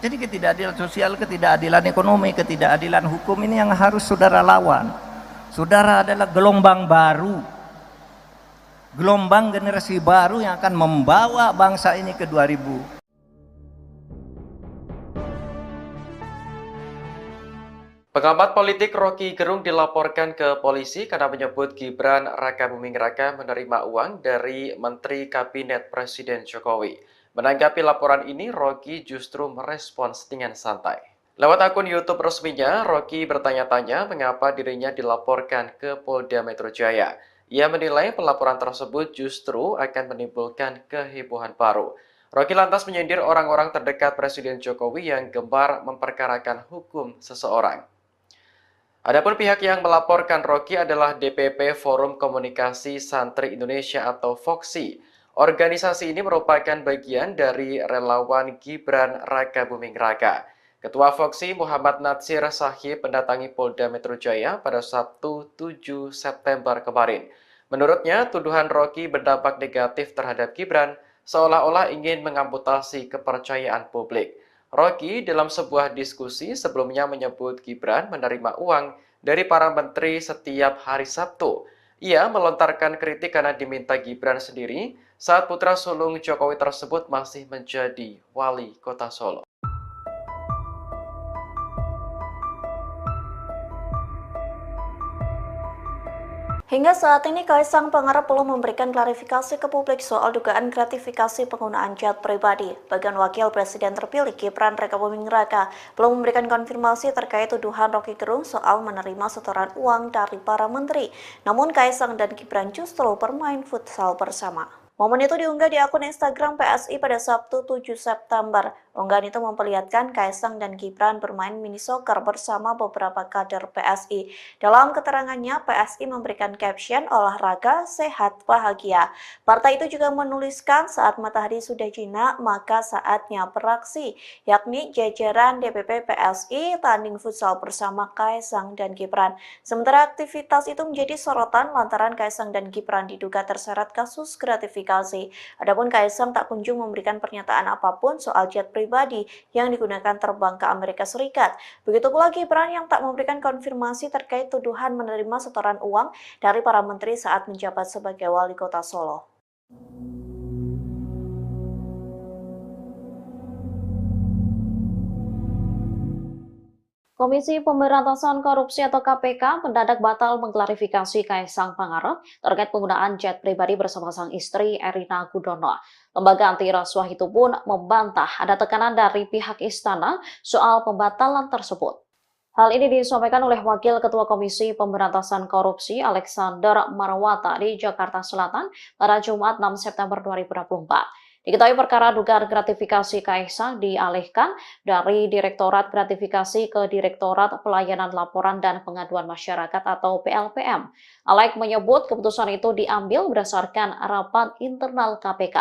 Jadi ketidakadilan sosial, ketidakadilan ekonomi, ketidakadilan hukum ini yang harus saudara lawan. Saudara adalah gelombang baru, gelombang generasi baru yang akan membawa bangsa ini ke 2000. Pengamat politik Rocky Gerung dilaporkan ke polisi karena menyebut Gibran Rakabuming Raka menerima uang dari Menteri Kabinet Presiden Jokowi. Menanggapi laporan ini, Rocky justru merespons dengan santai. Lewat akun YouTube resminya, Rocky bertanya-tanya mengapa dirinya dilaporkan ke Polda Metro Jaya. Ia menilai pelaporan tersebut justru akan menimbulkan kehebohan baru. Rocky lantas menyindir orang-orang terdekat Presiden Jokowi yang gemar memperkarakan hukum seseorang. Adapun pihak yang melaporkan Rocky adalah DPP Forum Komunikasi Santri Indonesia atau FOKSI. Organisasi ini merupakan bagian dari relawan Gibran Rakabuming Raka. Ketua FOKSI Muhammad Natsir Sahib mendatangi Polda Metro Jaya pada Sabtu 7 September kemarin. Menurutnya, tuduhan Rocky berdampak negatif terhadap Gibran seolah-olah ingin mengamputasi kepercayaan publik. Rocky dalam sebuah diskusi sebelumnya menyebut Gibran menerima uang dari para menteri setiap hari Sabtu. Ia melontarkan kritik karena diminta Gibran sendiri saat putra sulung Jokowi tersebut masih menjadi wali kota Solo. Hingga saat ini, Kaisang Pangarep belum memberikan klarifikasi ke publik soal dugaan gratifikasi penggunaan jet pribadi. Bagian Wakil Presiden terpilih Gibran Rakabuming Raka belum memberikan konfirmasi terkait tuduhan Rocky Gerung soal menerima setoran uang dari para menteri. Namun Kaisang dan Gibran justru bermain futsal bersama. Momen itu diunggah di akun Instagram PSI pada Sabtu 7 September. Unggahan itu memperlihatkan Kaisang dan Gibran bermain mini soccer bersama beberapa kader PSI. Dalam keterangannya, PSI memberikan caption olahraga, sehat, bahagia. Partai itu juga menuliskan saat matahari sudah jinak, maka saatnya beraksi, yakni jajaran DPP PSI tanding futsal bersama Kaisang dan Gibran. Sementara aktivitas itu menjadi sorotan lantaran Kaisang dan Gibran diduga terseret kasus gratifikasi. Adapun Kaisang tak kunjung memberikan pernyataan apapun soal jet pribadi yang digunakan terbang ke Amerika Serikat. Begitu pula Gibran yang tak memberikan konfirmasi terkait tuduhan menerima setoran uang dari para menteri saat menjabat sebagai wali kota Solo. Komisi Pemberantasan Korupsi atau KPK mendadak batal mengklarifikasi Kaisang Pangarep terkait penggunaan jet pribadi bersama sang istri Erina Gudono. Lembaga anti rasuah itu pun membantah ada tekanan dari pihak istana soal pembatalan tersebut. Hal ini disampaikan oleh Wakil Ketua Komisi Pemberantasan Korupsi Alexander Marwata di Jakarta Selatan pada Jumat 6 September 2024. Diketahui perkara dugaan gratifikasi Kaisang dialihkan dari Direktorat Gratifikasi ke Direktorat Pelayanan Laporan dan Pengaduan Masyarakat atau PLPM. Alek menyebut keputusan itu diambil berdasarkan rapat internal KPK.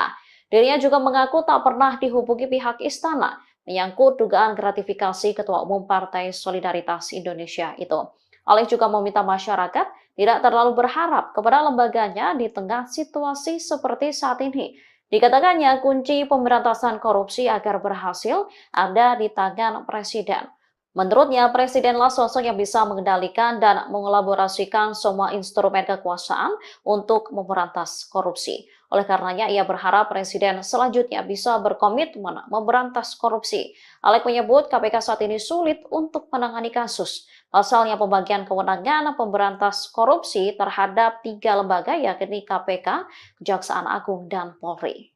Dirinya juga mengaku tak pernah dihubungi pihak istana menyangkut dugaan gratifikasi Ketua Umum Partai Solidaritas Indonesia itu. Alek juga meminta masyarakat tidak terlalu berharap kepada lembaganya di tengah situasi seperti saat ini. Dikatakannya kunci pemberantasan korupsi agar berhasil ada di tangan Presiden. Menurutnya, Presidenlah sosok yang bisa mengendalikan dan mengelaborasikan semua instrumen kekuasaan untuk memberantas korupsi. Oleh karenanya, ia berharap Presiden selanjutnya bisa berkomitmen memberantas korupsi. Alek menyebut KPK saat ini sulit untuk menangani kasus. Pasalnya pembagian kewenangan pemberantas korupsi terhadap 3 lembaga yakni KPK, Kejaksaan Agung, dan Polri.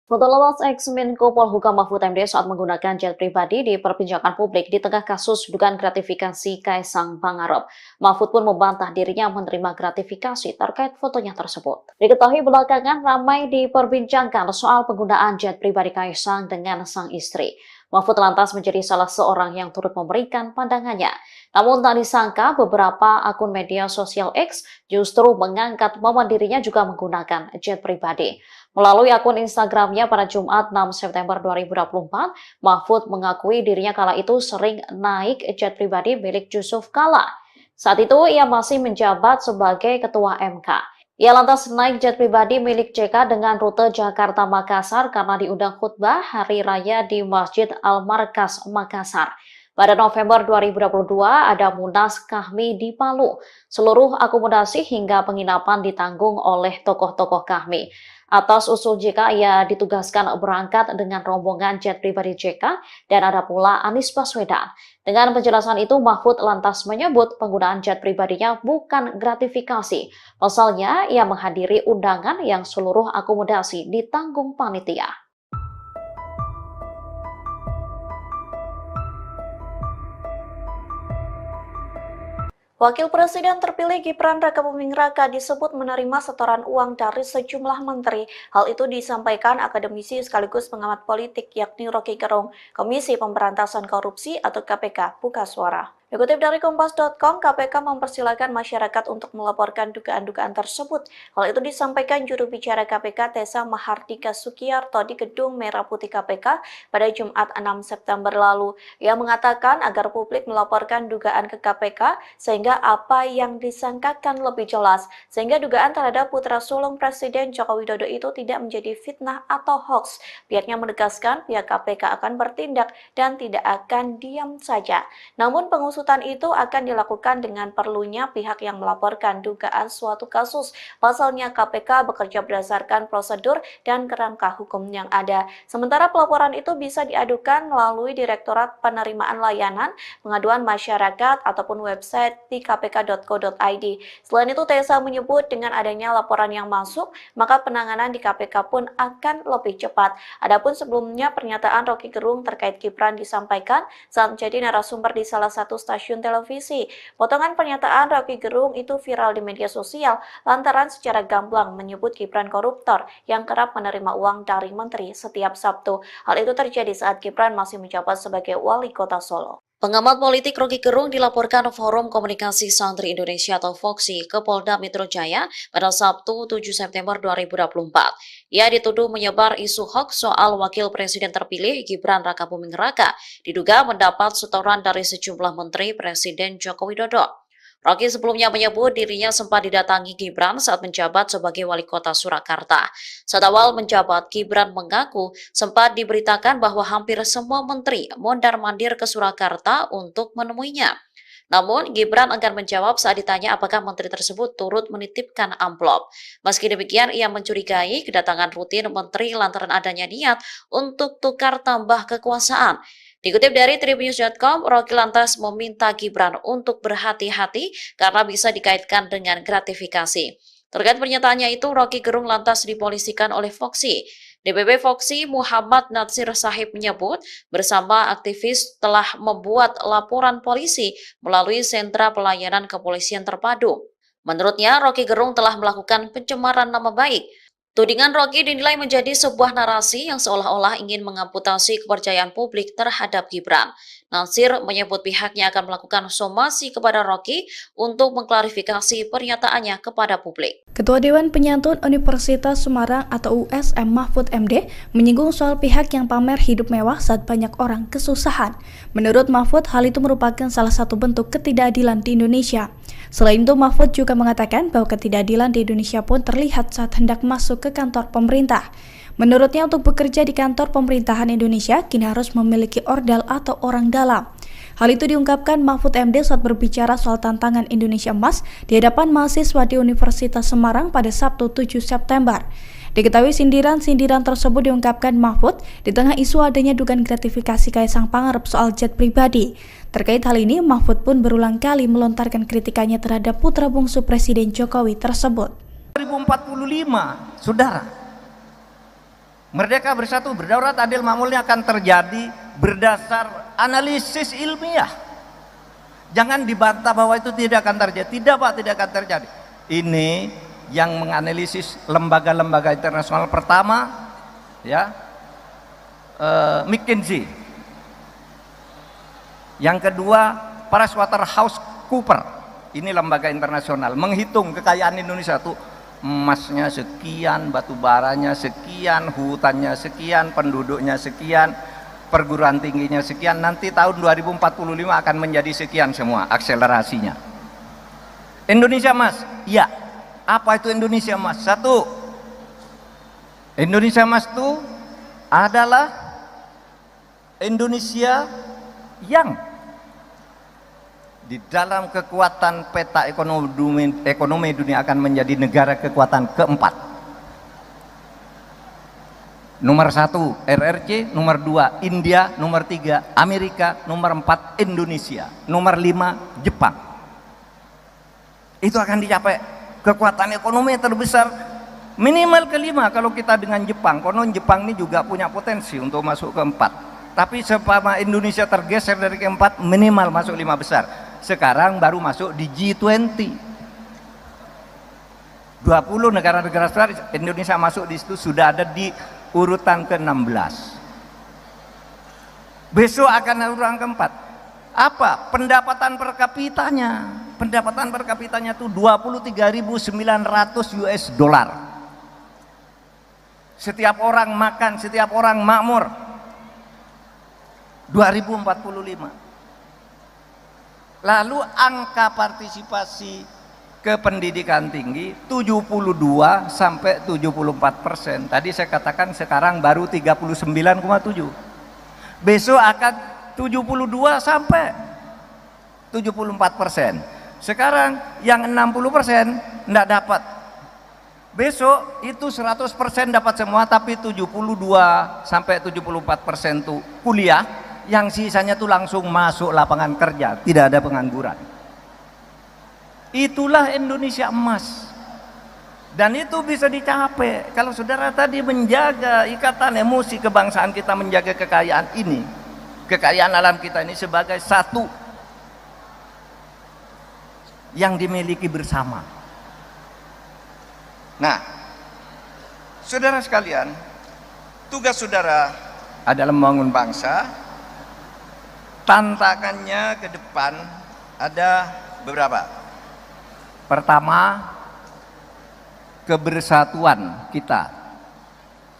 Foto lepas ex-Menko Polhukam Mahfud MD saat menggunakan jet pribadi diperbincangkan publik di tengah kasus dugaan gratifikasi Kaisang Pangarep. Mahfud pun membantah dirinya menerima gratifikasi terkait fotonya tersebut. Diketahui belakangan ramai diperbincangkan soal penggunaan jet pribadi Kaisang dengan sang istri. Mahfud lantas menjadi salah seorang yang turut memberikan pandangannya. Namun tak disangka beberapa akun media sosial X justru mengangkat momen dirinya juga menggunakan jet pribadi. Melalui akun Instagramnya pada Jumat 6 September 2024, Mahfud mengakui dirinya kala itu sering naik jet pribadi milik Yusuf Kala. Saat itu ia masih menjabat sebagai Ketua MK. Ia lantas naik jet pribadi milik JK dengan rute Jakarta-Makassar karena diundang khutbah Hari Raya di Masjid Al-Markas, Makassar. Pada November 2022 ada Munas Kahmi di Palu. Seluruh akomodasi hingga penginapan ditanggung oleh tokoh-tokoh Kahmi. Atas usul JK, ia ditugaskan berangkat dengan rombongan jet pribadi JK dan ada pula Anies Baswedan. Dengan penjelasan itu, Mahfud lantas menyebut penggunaan jet pribadinya bukan gratifikasi. Pasalnya, ia menghadiri undangan yang seluruh akomodasi ditanggung panitia. Wakil Presiden terpilih Gibran Rakabuming Raka disebut menerima setoran uang dari sejumlah menteri. Hal itu disampaikan akademisi sekaligus pengamat politik yakni Rocky Gerung, Komisi Pemberantasan Korupsi atau KPK, buka suara. Dikutip dari Kompas.com, KPK mempersilahkan masyarakat untuk melaporkan dugaan-dugaan tersebut. Hal itu disampaikan juru bicara KPK Tessa Mahardika Sukiyarto di Gedung Merah Putih KPK pada Jumat 6 September lalu. Ia mengatakan agar publik melaporkan dugaan ke KPK sehingga apa yang disangkakan lebih jelas, sehingga dugaan terhadap putra sulung Presiden Joko Widodo itu tidak menjadi fitnah atau hoax. Pihaknya menegaskan pihak KPK akan bertindak dan tidak akan diam saja. Namun pengusutan itu akan dilakukan dengan perlunya pihak yang melaporkan dugaan suatu kasus. Pasalnya KPK bekerja berdasarkan prosedur dan kerangka hukum yang ada. Sementara pelaporan itu bisa diadukan melalui Direktorat Penerimaan Layanan Pengaduan Masyarakat ataupun website di kpk.co.id. Selain itu, Tessa menyebut dengan adanya laporan yang masuk, maka penanganan di KPK pun akan lebih cepat. Adapun sebelumnya pernyataan Rocky Gerung terkait Gibran disampaikan saat menjadi narasumber di salah satu stasiun televisi. Potongan pernyataan Rocky Gerung itu viral di media sosial lantaran secara gamblang menyebut Gibran koruptor yang kerap menerima uang dari menteri setiap Sabtu. Hal itu terjadi saat Gibran masih menjabat sebagai wali kota Solo. Pengamat politik Rocky Gerung dilaporkan Forum Komunikasi Santri Indonesia atau FOKSI ke Polda Metro Jaya pada Sabtu 7 September 2024. Ia dituduh menyebar isu hoax soal Wakil Presiden terpilih Gibran Rakabuming Raka diduga mendapat setoran dari sejumlah menteri Presiden Joko Widodo. Rocky sebelumnya menyebut dirinya sempat didatangi Gibran saat menjabat sebagai wali kota Surakarta. Saat awal menjabat, Gibran mengaku sempat diberitakan bahwa hampir semua menteri mondar-mandir ke Surakarta untuk menemuinya. Namun, Gibran enggan menjawab saat ditanya apakah menteri tersebut turut menitipkan amplop. Meski demikian, ia mencurigai kedatangan rutin menteri lantaran adanya niat untuk tukar tambah kekuasaan. Dikutip dari Tribunnews.com, Rocky lantas meminta Gibran untuk berhati-hati karena bisa dikaitkan dengan gratifikasi. Terkait pernyataannya itu, Rocky Gerung lantas dipolisikan oleh Foxy. DPP Foxy Muhammad Natsir Sahib menyebut bersama aktivis telah membuat laporan polisi melalui sentra pelayanan kepolisian terpadu. Menurutnya, Rocky Gerung telah melakukan pencemaran nama baik. Tudingan Rocky dinilai menjadi sebuah narasi yang seolah-olah ingin mengamputasi kepercayaan publik terhadap Gibran. Natsir menyebut pihaknya akan melakukan somasi kepada Rocky untuk mengklarifikasi pernyataannya kepada publik. Ketua Dewan Penyantun Universitas Semarang atau USM Mahfud MD menyinggung soal pihak yang pamer hidup mewah saat banyak orang kesusahan. Menurut Mahfud, hal itu merupakan salah satu bentuk ketidakadilan di Indonesia. Selain itu, Mahfud juga mengatakan bahwa ketidakadilan di Indonesia pun terlihat saat hendak masuk ke kantor pemerintah. Menurutnya, untuk bekerja di kantor pemerintahan Indonesia, kini harus memiliki ordal atau orang dalam. Hal itu diungkapkan Mahfud MD saat berbicara soal tantangan Indonesia Emas di hadapan mahasiswa di Universitas Semarang pada Sabtu 7 September. Diketahui sindiran-sindiran tersebut diungkapkan Mahfud di tengah isu adanya dugaan gratifikasi Kaisang Pangarep soal jet pribadi. Terkait hal ini, Mahfud pun berulang kali melontarkan kritikannya terhadap putra bungsu Presiden Jokowi tersebut. 2045, saudara, Merdeka Bersatu Berdaulat Adil Makmurnya akan terjadi berdasar analisis ilmiah. Jangan dibantah bahwa itu tidak akan terjadi. Tidak Pak, tidak akan terjadi. Ini yang menganalisis lembaga-lembaga internasional pertama, ya, McKinsey. Yang kedua, PricewaterhouseCoopers. Ini lembaga internasional menghitung kekayaan Indonesia tuh. Emasnya sekian, batu baranya sekian, hutannya sekian, penduduknya sekian, perguruan tingginya sekian. Nanti tahun 2045 akan menjadi sekian semua akselerasinya. Indonesia Emas, ya. Apa itu Indonesia Emas? Satu, Indonesia Emas itu adalah Indonesia yang di dalam kekuatan peta ekonomi dunia akan menjadi negara kekuatan keempat. Nomor 1 RRC, nomor 2 India, nomor 3 Amerika, nomor 4 Indonesia, nomor 5 Jepang. Itu akan dicapai kekuatan ekonomi terbesar minimal kelima kalau kita dengan Jepang. Konon Jepang ini juga punya potensi untuk masuk keempat. Tapi selama Indonesia tergeser dari keempat, minimal masuk 5 besar. Sekarang baru masuk di G20. 20 negara-negara besar, Indonesia masuk di situ, sudah ada di urutan ke-16. Besok akan urutan keempat. Apa? Pendapatan per kapitanya. Pendapatan per kapitanya itu 23.900 US dollar. Setiap orang makan, setiap orang makmur. 2045. Lalu angka partisipasi ke pendidikan tinggi 72 sampai 74%. Tadi saya katakan sekarang baru 39,7. Besok akan 72 sampai 74%. Sekarang yang 60% enggak dapat. Besok itu 100% dapat semua, tapi 72 sampai 74% tuh kuliah. Yang sisanya tuh langsung masuk lapangan kerja, tidak ada pengangguran. Itulah Indonesia Emas. Dan itu bisa dicapai kalau saudara tadi menjaga ikatan emosi kebangsaan kita, menjaga kekayaan ini, kekayaan alam kita ini sebagai satu yang dimiliki bersama. Nah, saudara sekalian, tugas saudara adalah membangun bangsa. Tantangannya ke depan ada beberapa. Pertama, kebersatuan kita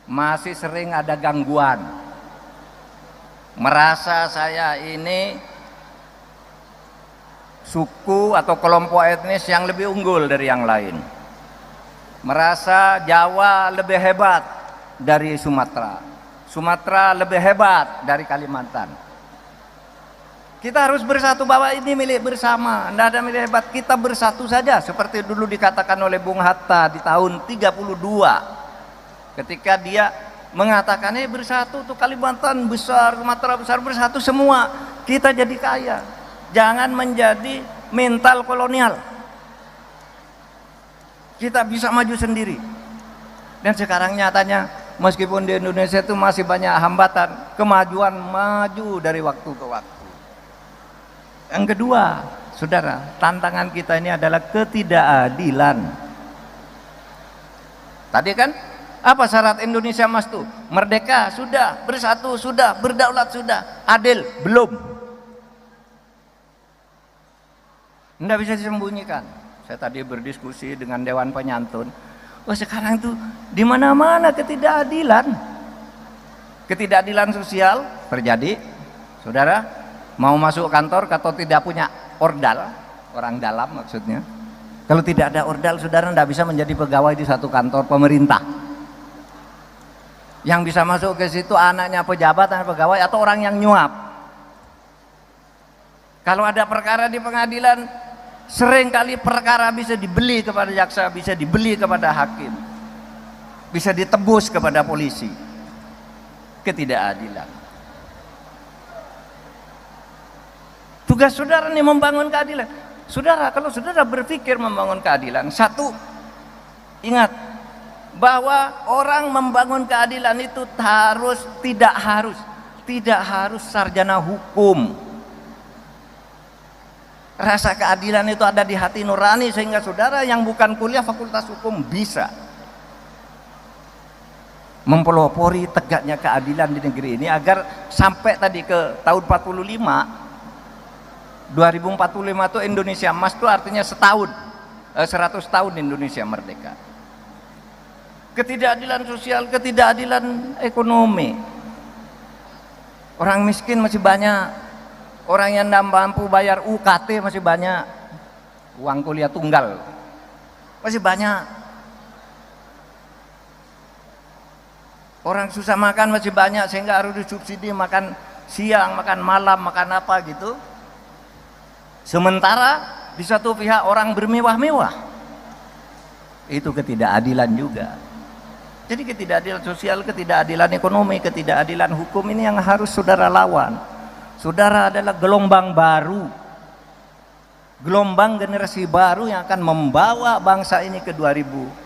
masih sering ada gangguan. Merasa saya ini suku atau kelompok etnis yang lebih unggul dari yang lain. Merasa Jawa lebih hebat dari Sumatera. Sumatera lebih hebat dari Kalimantan. Kita harus bersatu bahwa ini milik bersama, tidak ada milik hebat. Kita bersatu saja seperti dulu dikatakan oleh Bung Hatta di tahun 32 ketika dia mengatakan bersatu untuk Kalimantan besar, Sumatera besar, bersatu semua kita jadi kaya. Jangan menjadi mental kolonial. Kita bisa maju sendiri. Dan sekarang nyatanya meskipun di Indonesia itu masih banyak hambatan, kemajuan maju dari waktu ke waktu. Yang kedua, saudara, tantangan kita ini adalah ketidakadilan. Tadi kan apa syarat Indonesia Emas tuh? Merdeka sudah, bersatu sudah, berdaulat sudah, adil belum. Tidak bisa disembunyikan. Saya tadi berdiskusi dengan Dewan Penyantun. Sekarang tuh di mana-mana ketidakadilan. Ketidakadilan sosial terjadi, saudara. Mau masuk kantor atau tidak punya ordal, orang dalam maksudnya. Kalau tidak ada ordal, saudara tidak bisa menjadi pegawai di satu kantor pemerintah. Yang bisa masuk ke situ anaknya pejabat, anak pegawai, atau orang yang nyuap. Kalau ada perkara di pengadilan, seringkali perkara bisa dibeli kepada jaksa, bisa dibeli kepada hakim, bisa ditebus kepada polisi. Ketidakadilan. Tugas saudara nih membangun keadilan. Saudara, kalau saudara berpikir membangun keadilan, satu, ingat bahwa orang membangun keadilan itu tidak harus sarjana hukum. Rasa keadilan itu ada di hati nurani sehingga saudara yang bukan kuliah fakultas hukum bisa mempelopori tegaknya keadilan di negeri ini agar sampai tadi ke tahun 2045 itu Indonesia Emas itu artinya setahun 100 tahun Indonesia merdeka. Ketidakadilan sosial, ketidakadilan ekonomi. Orang miskin masih banyak, orang yang tidak mampu bayar UKT masih banyak, uang kuliah tunggal masih banyak. Orang susah makan masih banyak sehingga harus disubsidi makan siang, makan malam, makan apa gitu. Sementara di satu pihak orang bermewah-mewah. Itu ketidakadilan juga. Jadi ketidakadilan sosial, ketidakadilan ekonomi, ketidakadilan hukum ini yang harus saudara lawan. Saudara adalah gelombang baru. Gelombang generasi baru yang akan membawa bangsa ini ke 2000.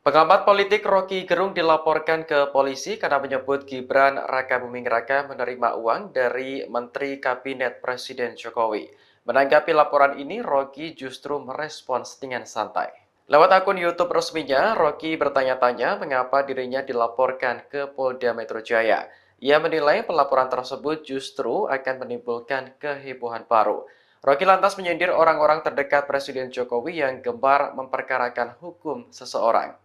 Pengamat politik Rocky Gerung dilaporkan ke polisi karena menyebut Gibran Raka Buming Raka menerima uang dari Menteri Kabinet Presiden Jokowi. Menanggapi laporan ini, Rocky justru merespons dengan santai. Lewat akun YouTube resminya, Rocky bertanya-tanya mengapa dirinya dilaporkan ke Polda Metro Jaya. Ia menilai pelaporan tersebut justru akan menimbulkan kehebohan baru. Rocky lantas menyindir orang-orang terdekat Presiden Jokowi yang gemar memperkarakan hukum seseorang.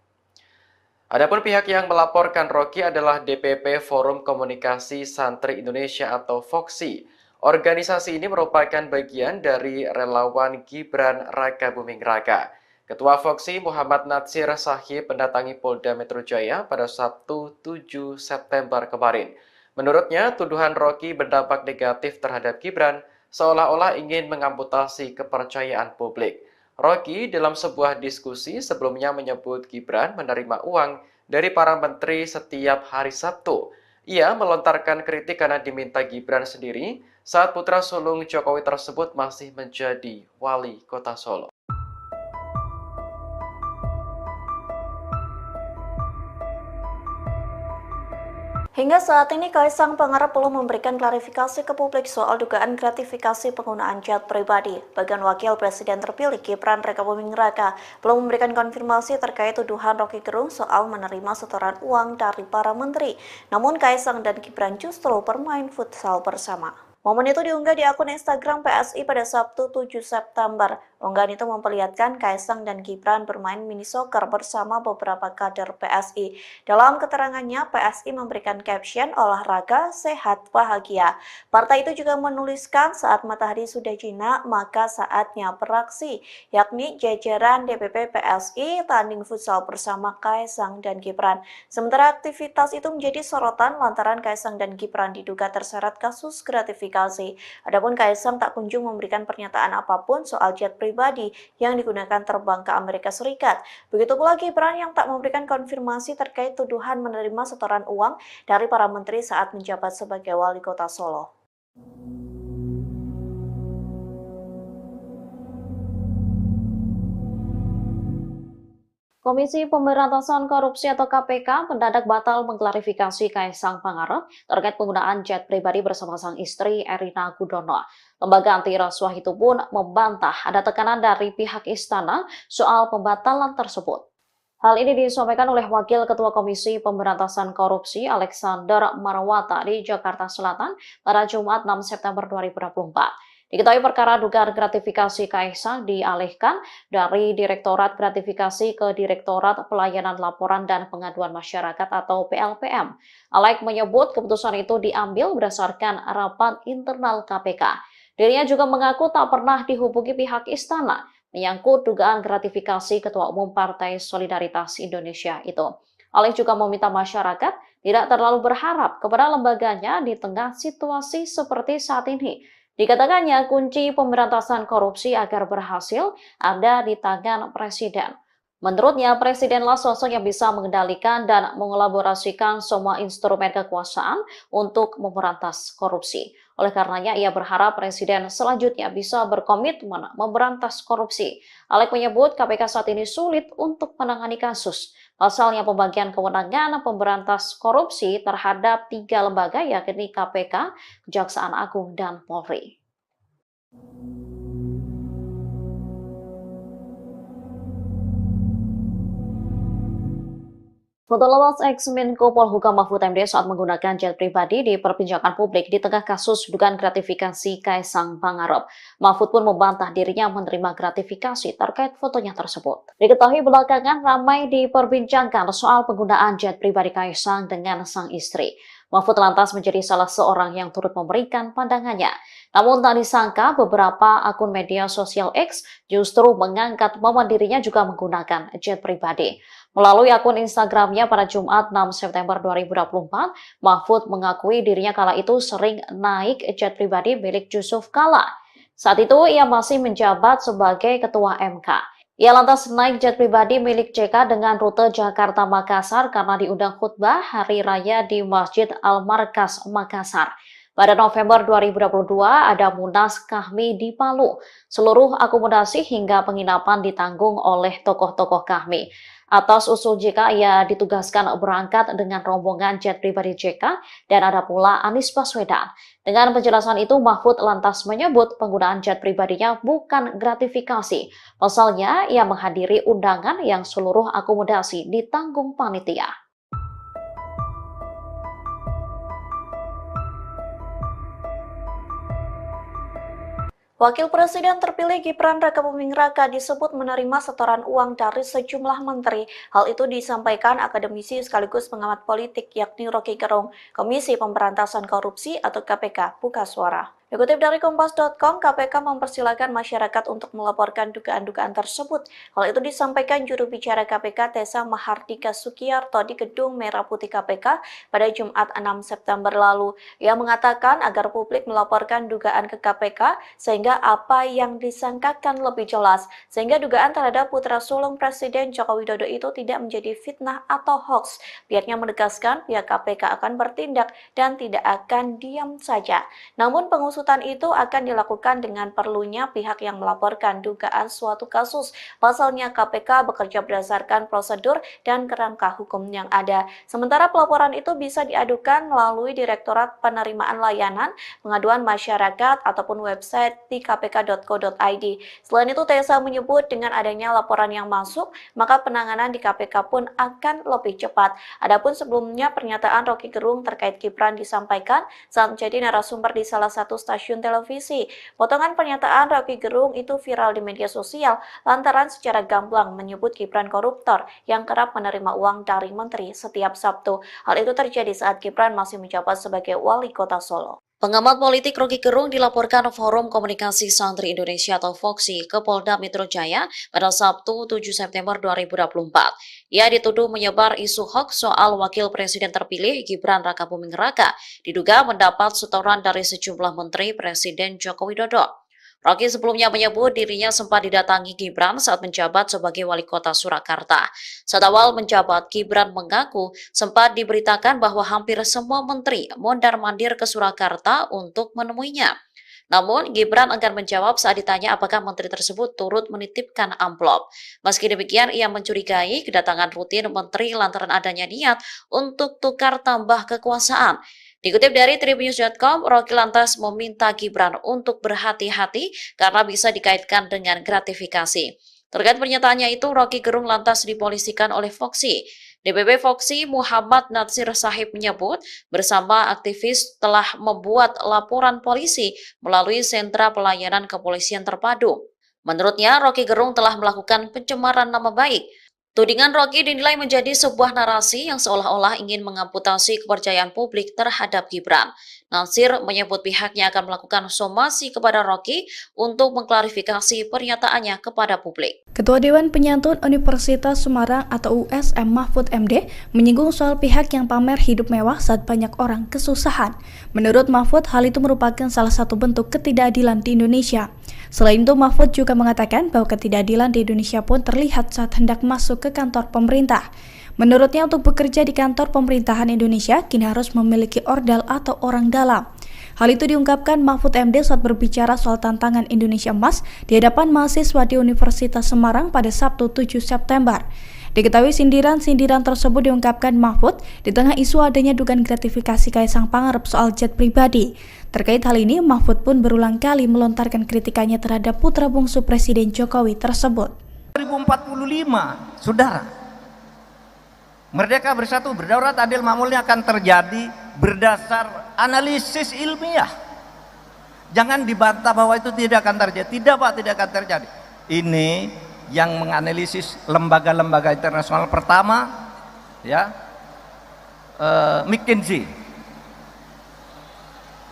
Adapun pihak yang melaporkan Rocky adalah DPP Forum Komunikasi Santri Indonesia atau FOKSI. Organisasi ini merupakan bagian dari relawan Gibran Raka Buming Raka. Ketua FOKSI Muhammad Natsir Sahib mendatangi Polda Metro Jaya pada Sabtu 7 September kemarin. Menurutnya, tuduhan Rocky berdampak negatif terhadap Gibran seolah-olah ingin mengamputasi kepercayaan publik. Rocky dalam sebuah diskusi sebelumnya menyebut Gibran menerima uang dari para menteri setiap hari Sabtu. Ia melontarkan kritik karena diminta Gibran sendiri saat putra sulung Jokowi tersebut masih menjadi wali kota Solo. Hingga saat ini, Kaisang Pangarep belum memberikan klarifikasi ke publik soal dugaan gratifikasi penggunaan jet pribadi. Bagian Wakil Presiden terpilih Gibran Raka Buming Raka belum memberikan konfirmasi terkait tuduhan Rocky Gerung soal menerima setoran uang dari para menteri. Namun Kaisang dan Gibran justru bermain futsal bersama. Momen itu diunggah di akun Instagram PSI pada Sabtu 7 September. Unggahan itu memperlihatkan Kaisang dan Gibran bermain mini soccer bersama beberapa kader PSI. Dalam keterangannya, PSI memberikan caption olahraga, sehat, bahagia. Partai itu juga menuliskan saat matahari sudah jinak, maka saatnya beraksi, yakni jajaran DPP PSI tanding futsal bersama Kaisang dan Gibran. Sementara aktivitas itu menjadi sorotan lantaran Kaisang dan Gibran diduga terseret kasus gratifikasi. Adapun Kaisang tak kunjung memberikan pernyataan apapun soal jet pribadi yang digunakan terbang ke Amerika Serikat. Begitu pula Gibran yang tak memberikan konfirmasi terkait tuduhan menerima setoran uang dari para menteri saat menjabat sebagai wali kota Solo. Komisi Pemberantasan Korupsi atau KPK mendadak batal mengklarifikasi Kaisang Pangarep terkait penggunaan jet pribadi bersama sang istri Erina Gudono. Lembaga anti rasuah itu pun membantah ada tekanan dari pihak istana soal pembatalan tersebut. Hal ini disampaikan oleh Wakil Ketua Komisi Pemberantasan Korupsi Alexander Marwata di Jakarta Selatan pada Jumat 6 September 2024. Diketahui perkara dugaan gratifikasi Kaisang dialihkan dari Direktorat Gratifikasi ke Direktorat Pelayanan Laporan dan Pengaduan Masyarakat atau PLPM. Alek menyebut keputusan itu diambil berdasarkan rapat internal KPK. Dirinya juga mengaku tak pernah dihubungi pihak istana menyangkut dugaan gratifikasi Ketua Umum Partai Solidaritas Indonesia itu. Alek juga meminta masyarakat tidak terlalu berharap kepada lembaganya di tengah situasi seperti saat ini. Dikatakannya kunci pemberantasan korupsi agar berhasil ada di tangan Presiden. Menurutnya, Presidenlah sosok yang bisa mengendalikan dan mengelaborasikan semua instrumen kekuasaan untuk memberantas korupsi. Oleh karenanya, ia berharap Presiden selanjutnya bisa berkomitmen memberantas korupsi. Alek menyebut KPK saat ini sulit untuk menangani kasus. Pasalnya pembagian kewenangan pemberantas korupsi terhadap 3 lembaga yakni KPK, Kejaksaan Agung, dan Polri. Foto lepas ex-Menko Polhukam Mahfud MD saat menggunakan jet pribadi diperbincangkan publik di tengah kasus dugaan gratifikasi Kaisang Pangarep. Mahfud pun membantah dirinya menerima gratifikasi terkait fotonya tersebut. Diketahui belakangan ramai diperbincangkan soal penggunaan jet pribadi Kaisang dengan sang istri. Mahfud lantas menjadi salah seorang yang turut memberikan pandangannya. Namun tak disangka beberapa akun media sosial X justru mengangkat momen dirinya juga menggunakan jet pribadi. Melalui akun Instagramnya pada Jumat 6 September 2024, Mahfud mengakui dirinya kala itu sering naik jet pribadi milik Yusuf Kala. Saat itu ia masih menjabat sebagai Ketua MK. Ia lantas naik jet pribadi milik JK dengan rute Jakarta-Makassar karena diundang khutbah Hari Raya di Masjid Al-Markas, Makassar. Pada November 2022 ada Munas Kahmi di Palu. Seluruh akomodasi hingga penginapan ditanggung oleh tokoh-tokoh Kahmi. Atas usul JK, ia ditugaskan berangkat dengan rombongan jet pribadi JK dan ada pula Anies Baswedan. Dengan penjelasan itu, Mahfud lantas menyebut penggunaan jet pribadinya bukan gratifikasi. Pasalnya, ia menghadiri undangan yang seluruh akomodasi ditanggung panitia. Wakil Presiden terpilih Gibran Rakabuming Raka disebut menerima setoran uang dari sejumlah menteri. Hal itu disampaikan akademisi sekaligus pengamat politik yakni Roky Gerung, Komisi Pemberantasan Korupsi atau KPK, buka suara. Dikutip dari Kompas.com, KPK mempersilahkan masyarakat untuk melaporkan dugaan-dugaan tersebut. Hal itu disampaikan juru bicara KPK Tessa Mahardika Sukiyarto di Gedung Merah Putih KPK pada Jumat 6 September lalu. Ia mengatakan agar publik melaporkan dugaan ke KPK sehingga apa yang disangkakan lebih jelas, sehingga dugaan terhadap putra sulung Presiden Joko Widodo itu tidak menjadi fitnah atau hoax. Pihaknya menegaskan pihak KPK akan bertindak dan tidak akan diam saja. Namun pengusutan itu akan dilakukan dengan perlunya pihak yang melaporkan dugaan suatu kasus. Pasalnya KPK bekerja berdasarkan prosedur dan kerangka hukum yang ada. Sementara pelaporan itu bisa diadukan melalui Direktorat Penerimaan Layanan Pengaduan Masyarakat ataupun website di kpk.co.id. Selain itu, Tessa menyebut dengan adanya laporan yang masuk, maka penanganan di KPK pun akan lebih cepat. Adapun sebelumnya pernyataan Roky Gerung terkait Gibran disampaikan saat menjadi narasumber di salah satu stasiun televisi. Potongan pernyataan Rocky Gerung itu viral di media sosial lantaran secara gamblang menyebut Gibran koruptor yang kerap menerima uang dari menteri setiap Sabtu. Hal itu terjadi saat Gibran masih menjabat sebagai wali kota Solo. Pengamat politik Rocky Gerung dilaporkan Forum Komunikasi Santri Indonesia atau FOKSI ke Polda Metro Jaya pada Sabtu 7 September 2024. Ia dituduh menyebar isu hoax soal Wakil Presiden terpilih Gibran Rakabuming Raka, diduga mendapat setoran dari sejumlah menteri Presiden Joko Widodo. Rocky sebelumnya menyebut dirinya sempat didatangi Gibran saat menjabat sebagai wali kota Surakarta. Saat awal menjabat, Gibran mengaku sempat diberitakan bahwa hampir semua menteri mondar-mandir ke Surakarta untuk menemuinya. Namun, Gibran enggan menjawab saat ditanya apakah menteri tersebut turut menitipkan amplop. Meski demikian, ia mencurigai kedatangan rutin menteri lantaran adanya niat untuk tukar tambah kekuasaan. Dikutip dari Tribunnews.com, Rocky lantas meminta Gibran untuk berhati-hati karena bisa dikaitkan dengan gratifikasi. Terkait pernyataannya itu, Rocky Gerung lantas dipolisikan oleh FOKSI. DPP FOKSI Muhammad Natsir Sahib menyebut bersama aktivis telah membuat laporan polisi melalui sentra pelayanan kepolisian terpadu. Menurutnya, Rocky Gerung telah melakukan pencemaran nama baik. Tudingan Rocky dinilai menjadi sebuah narasi yang seolah-olah ingin mengamputasi kepercayaan publik terhadap Gibran. Natsir menyebut pihaknya akan melakukan somasi kepada Rocky untuk mengklarifikasi pernyataannya kepada publik. Ketua Dewan Penyantun Universitas Semarang atau USM Mahfud MD menyinggung soal pihak yang pamer hidup mewah saat banyak orang kesusahan. Menurut Mahfud, hal itu merupakan salah satu bentuk ketidakadilan di Indonesia. Selain itu, Mahfud juga mengatakan bahwa ketidakadilan di Indonesia pun terlihat saat hendak masuk ke kantor pemerintah. Menurutnya, untuk bekerja di kantor pemerintahan Indonesia, kini harus memiliki ordal atau orang dalam. Hal itu diungkapkan Mahfud MD saat berbicara soal tantangan Indonesia Emas di hadapan mahasiswa di Universitas Semarang pada Sabtu 7 September. Diketahui sindiran-sindiran tersebut diungkapkan Mahfud di tengah isu adanya dugaan gratifikasi Kaisang Pangarep soal jet pribadi. Terkait hal ini, Mahfud pun berulang kali melontarkan kritikannya terhadap putra bungsu Presiden Jokowi tersebut. 2045, saudara, Merdeka Bersatu Berdaulat Adil Makmurnya akan terjadi berdasar analisis ilmiah. Jangan dibantah bahwa itu tidak akan terjadi. Tidak Pak, tidak akan terjadi. Ini yang menganalisis lembaga-lembaga internasional pertama, ya, McKinsey.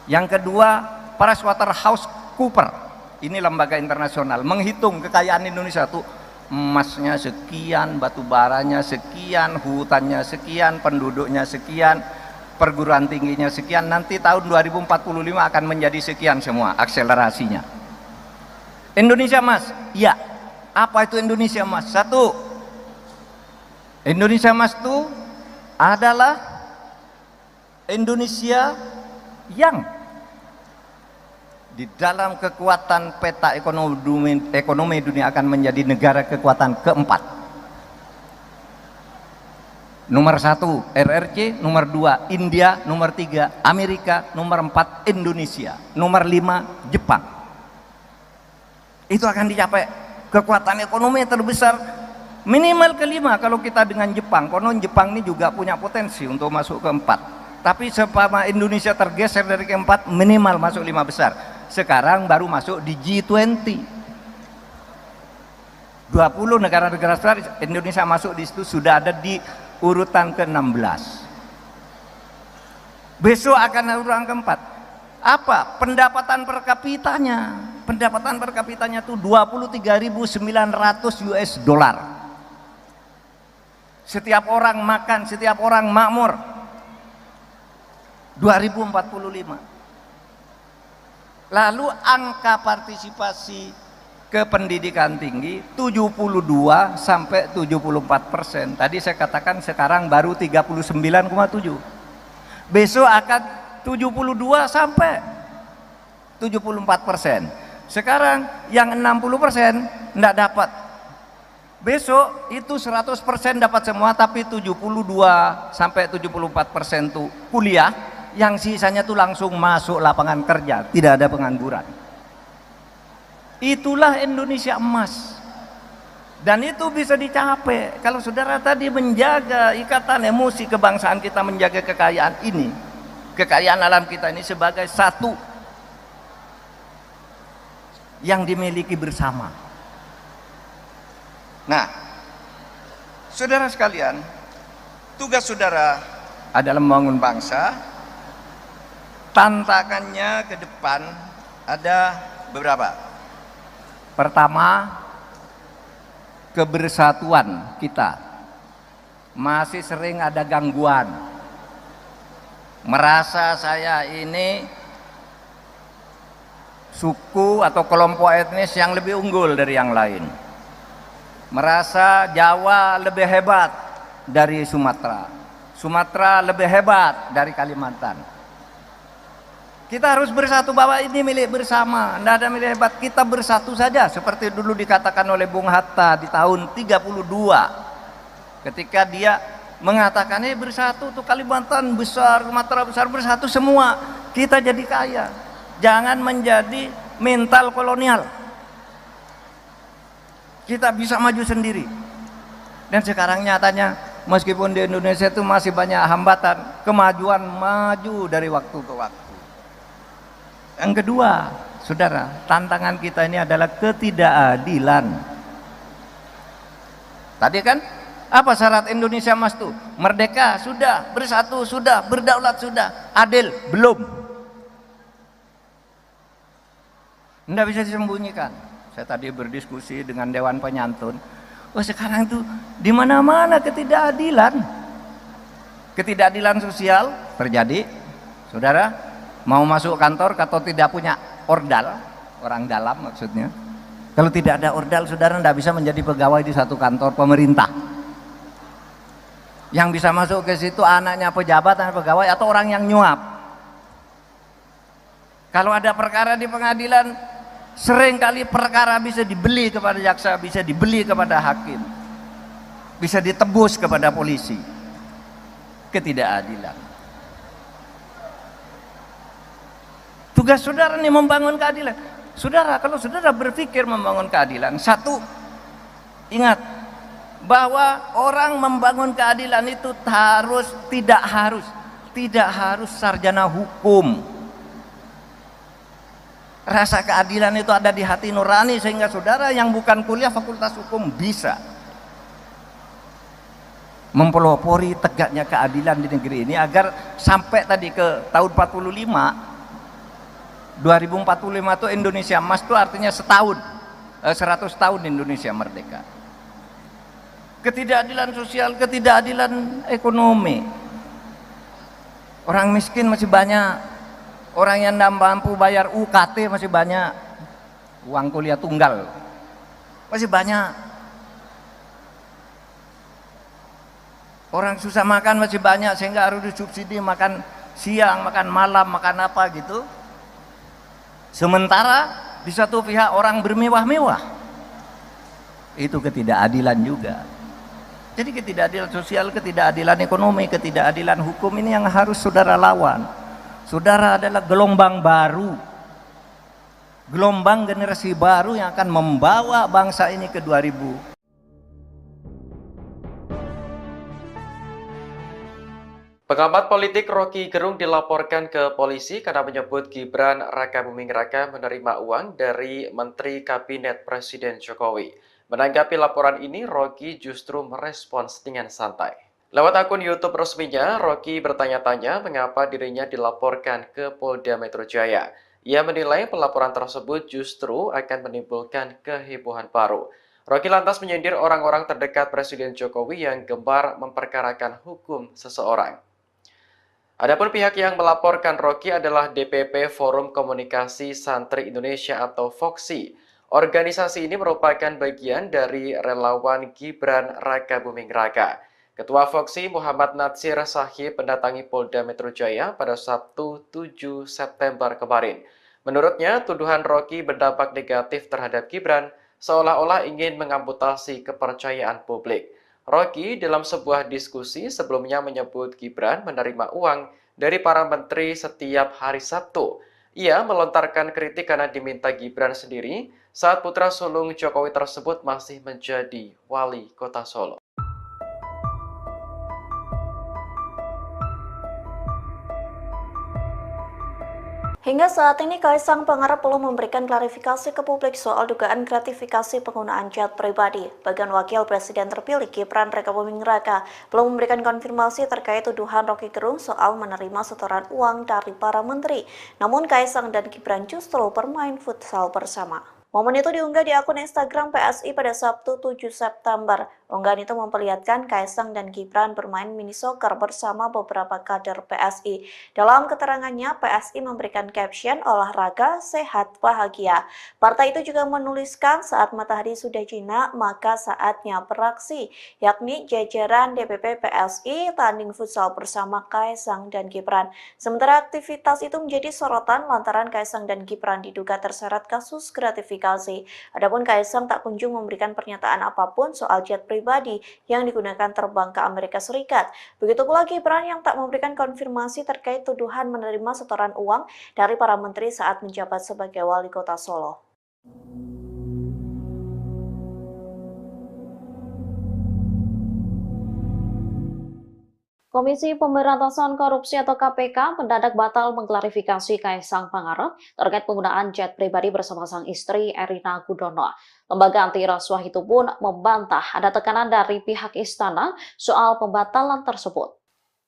Yang kedua, PricewaterhouseCoopers. Ini lembaga internasional menghitung kekayaan Indonesia tuh. Emasnya sekian, batu baranya sekian, hutannya sekian, penduduknya sekian, perguruan tingginya sekian. Nanti tahun 2045 akan menjadi sekian semua akselerasinya. Indonesia Emas, ya. Apa itu Indonesia Emas? Satu, Indonesia Emas itu adalah Indonesia yang di dalam kekuatan peta ekonomi dunia akan menjadi negara kekuatan keempat. Nomor 1 RRC, nomor 2 India, nomor 3 Amerika, nomor 4 Indonesia, nomor 5 Jepang. Itu akan dicapai kekuatan ekonomi terbesar minimal kelima kalau kita dengan Jepang. Konon Jepang ini juga punya potensi untuk masuk keempat. Tapi sepama Indonesia tergeser dari keempat, minimal masuk 5 besar. Sekarang baru masuk di G20. 20 negara-negara besar, Indonesia masuk di situ, sudah ada di urutan ke-16. Besok akan urutan keempat. Apa? Pendapatan per kapitanya. Pendapatan per kapitanya itu 23.900 US dollar. Setiap orang makan, setiap orang makmur. 2045. Lalu angka partisipasi ke pendidikan tinggi 72 sampai 74%. Tadi saya katakan sekarang baru 39,7. Besok akan 72 sampai 74%. Sekarang yang 60% enggak dapat. Besok itu 100% dapat semua, tapi 72 sampai 74% tuh kuliah. Yang sisanya tuh langsung masuk lapangan kerja, tidak ada pengangguran. Itulah Indonesia Emas. Dan itu bisa dicapai kalau saudara tadi menjaga ikatan emosi kebangsaan kita, menjaga kekayaan ini, kekayaan alam kita ini sebagai satu yang dimiliki bersama. Nah, saudara sekalian, tugas saudara adalah membangun bangsa. Tantangannya ke depan ada beberapa. Pertama, kebersatuan kita masih sering ada gangguan. Merasa saya ini suku atau kelompok etnis yang lebih unggul dari yang lain. Merasa Jawa lebih hebat dari Sumatera. Sumatera lebih hebat dari Kalimantan. Kita harus bersatu bahwa ini milik bersama, tidak ada milik hebat, kita bersatu saja seperti dulu dikatakan oleh Bung Hatta di tahun 32 ketika dia mengatakan ini bersatu tuh Kalimantan besar, Sumatera besar, bersatu semua kita jadi kaya, jangan menjadi mental kolonial, kita bisa maju sendiri. Dan sekarang nyatanya meskipun di Indonesia itu masih banyak hambatan, kemajuan maju dari waktu ke waktu. Yang kedua, saudara, tantangan kita ini adalah ketidakadilan. Tadi kan apa syarat Indonesia Emas tuh? Merdeka sudah, bersatu sudah, berdaulat sudah, adil belum. Tidak bisa disembunyikan. Saya tadi berdiskusi dengan Dewan Penyantun. Oh, sekarang tuh di mana-mana ketidakadilan. Ketidakadilan sosial terjadi, saudara. Mau masuk kantor atau tidak punya ordal, orang dalam maksudnya. Kalau tidak ada ordal, saudara tidak bisa menjadi pegawai di satu kantor pemerintah. Yang bisa masuk ke situ anaknya pejabat, anak pegawai, atau orang yang nyuap. Kalau ada perkara di pengadilan, seringkali perkara bisa dibeli kepada jaksa, bisa dibeli kepada hakim, bisa ditebus kepada polisi. Ketidakadilan. Tugas saudara nih membangun keadilan. Saudara, kalau saudara berpikir membangun keadilan, satu, ingat bahwa orang membangun keadilan itu tidak harus sarjana hukum. Rasa keadilan itu ada di hati nurani sehingga saudara yang bukan kuliah fakultas hukum bisa mempelopori tegaknya keadilan di negeri ini agar sampai tadi ke tahun 2045 itu Indonesia Emas itu artinya 100 tahun Indonesia merdeka. Ketidakadilan sosial, ketidakadilan ekonomi. Orang miskin masih banyak, orang yang tidak mampu bayar UKT masih banyak, uang kuliah tunggal masih banyak. Orang susah makan masih banyak sehingga harus disubsidi makan siang, makan malam, makan apa gitu. Sementara di satu pihak orang bermewah-mewah. Itu ketidakadilan juga. Jadi ketidakadilan sosial, ketidakadilan ekonomi, ketidakadilan hukum ini yang harus saudara lawan. Saudara adalah gelombang baru. Gelombang generasi baru yang akan membawa bangsa ini ke 2000. Pengamat politik Rocky Gerung dilaporkan ke polisi karena menyebut Gibran Rakabuming Raka menerima uang dari Menteri Kabinet Presiden Jokowi. Menanggapi laporan ini, Rocky justru merespons dengan santai. Lewat akun YouTube resminya, Rocky bertanya-tanya mengapa dirinya dilaporkan ke Polda Metro Jaya. Ia menilai pelaporan tersebut justru akan menimbulkan kehebohan baru. Rocky lantas menyindir orang-orang terdekat Presiden Jokowi yang gemar memperkarakan hukum seseorang. Adapun pihak yang melaporkan Rocky adalah DPP Forum Komunikasi Santri Indonesia atau FOKSI. Organisasi ini merupakan bagian dari relawan Gibran Rakabuming Raka. Ketua FOKSI Muhammad Natsir Sahib mendatangi Polda Metro Jaya pada Sabtu 7 September kemarin. Menurutnya, tuduhan Rocky berdampak negatif terhadap Gibran seolah-olah ingin mengamputasi kepercayaan publik. Rocky dalam sebuah diskusi sebelumnya menyebut Gibran menerima uang dari para menteri setiap hari Sabtu. Ia melontarkan kritik karena diminta Gibran sendiri saat putra sulung Jokowi tersebut masih menjadi wali kota Solo. Hingga saat ini, Kaisang Pangarep belum memberikan klarifikasi ke publik soal dugaan gratifikasi penggunaan jet pribadi. Bagian Wakil Presiden terpilih Gibran Rakabuming Raka belum memberikan konfirmasi terkait tuduhan Rocky Gerung soal menerima setoran uang dari para menteri. Namun Kaisang dan Gibran justru bermain futsal bersama. Momen itu diunggah di akun Instagram PSI pada Sabtu 7 September. Unggahan itu memperlihatkan Kaisang dan Gibran bermain mini soccer bersama beberapa kader PSI. Dalam keterangannya, PSI memberikan caption olahraga, sehat, bahagia. Partai itu juga menuliskan saat matahari sudah jinak, maka saatnya beraksi, yakni jajaran DPP PSI tanding futsal bersama Kaisang dan Gibran. Sementara aktivitas itu menjadi sorotan lantaran Kaisang dan Gibran diduga terseret kasus gratifikasi. Adapun Kaisang tak kunjung memberikan pernyataan apapun soal jet pribadi yang digunakan terbang ke Amerika Serikat. Begitu pula Gibran yang tak memberikan konfirmasi terkait tuduhan menerima setoran uang dari para menteri saat menjabat sebagai wali kota Solo. Komisi Pemberantasan Korupsi atau KPK mendadak batal mengklarifikasi Kaisang Pangarep terkait penggunaan jet pribadi bersama sang istri Erina Gudono. Lembaga anti rasuah itu pun membantah ada tekanan dari pihak istana soal pembatalan tersebut.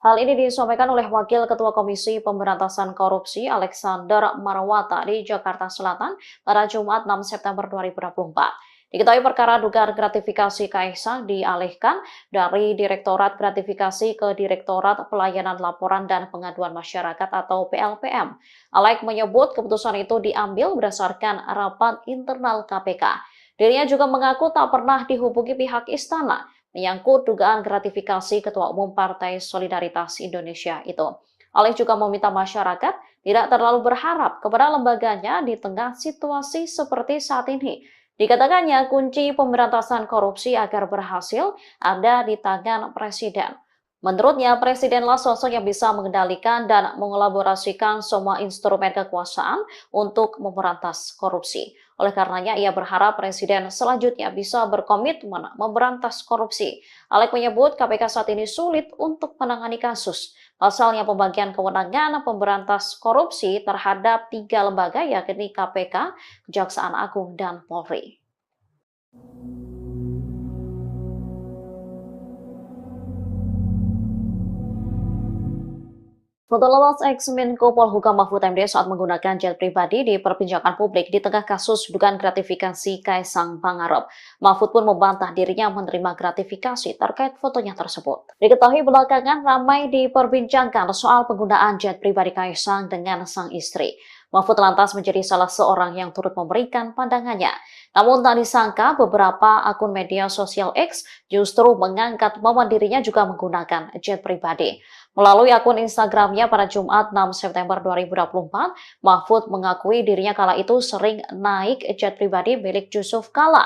Hal ini disampaikan oleh Wakil Ketua Komisi Pemberantasan Korupsi Alexander Marwata di Jakarta Selatan pada Jumat 6 September 2024. Diketahui perkara dugaan gratifikasi Kaisang dialihkan dari Direktorat Gratifikasi ke Direktorat Pelayanan Laporan dan Pengaduan Masyarakat atau PLPM. Alek menyebut keputusan itu diambil berdasarkan rapat internal KPK. Dirinya juga mengaku tak pernah dihubungi pihak istana menyangkut dugaan gratifikasi Ketua Umum Partai Solidaritas Indonesia itu. Alek juga meminta masyarakat tidak terlalu berharap kepada lembaganya di tengah situasi seperti saat ini. Dikatakannya kunci pemberantasan korupsi agar berhasil ada di tangan Presiden. Menurutnya, Presidenlah sosok yang bisa mengendalikan dan mengelaborasikan semua instrumen kekuasaan untuk memberantas korupsi. Oleh karenanya, ia berharap Presiden selanjutnya bisa berkomitmen memberantas korupsi. Alek menyebut KPK saat ini sulit untuk menangani kasus. Pasalnya pembagian kewenangan pemberantas korupsi terhadap 3 lembaga yakni KPK, Kejaksaan Agung, dan Polri. Foto lolos ex-Menko Polhukam Mahfud MD saat menggunakan jet pribadi diperbincangkan publik di tengah kasus dugaan gratifikasi Kaisang Pangarep. Mahfud pun membantah dirinya menerima gratifikasi terkait fotonya tersebut. Diketahui belakangan ramai diperbincangkan soal penggunaan jet pribadi Kaisang dengan sang istri. Mahfud lantas menjadi salah seorang yang turut memberikan pandangannya. Namun tak disangka beberapa akun media sosial X justru mengangkat momen dirinya juga menggunakan jet pribadi. Melalui akun Instagramnya pada Jumat 6 September 2024, Mahfud mengakui dirinya kala itu sering naik jet pribadi milik Yusuf Kala.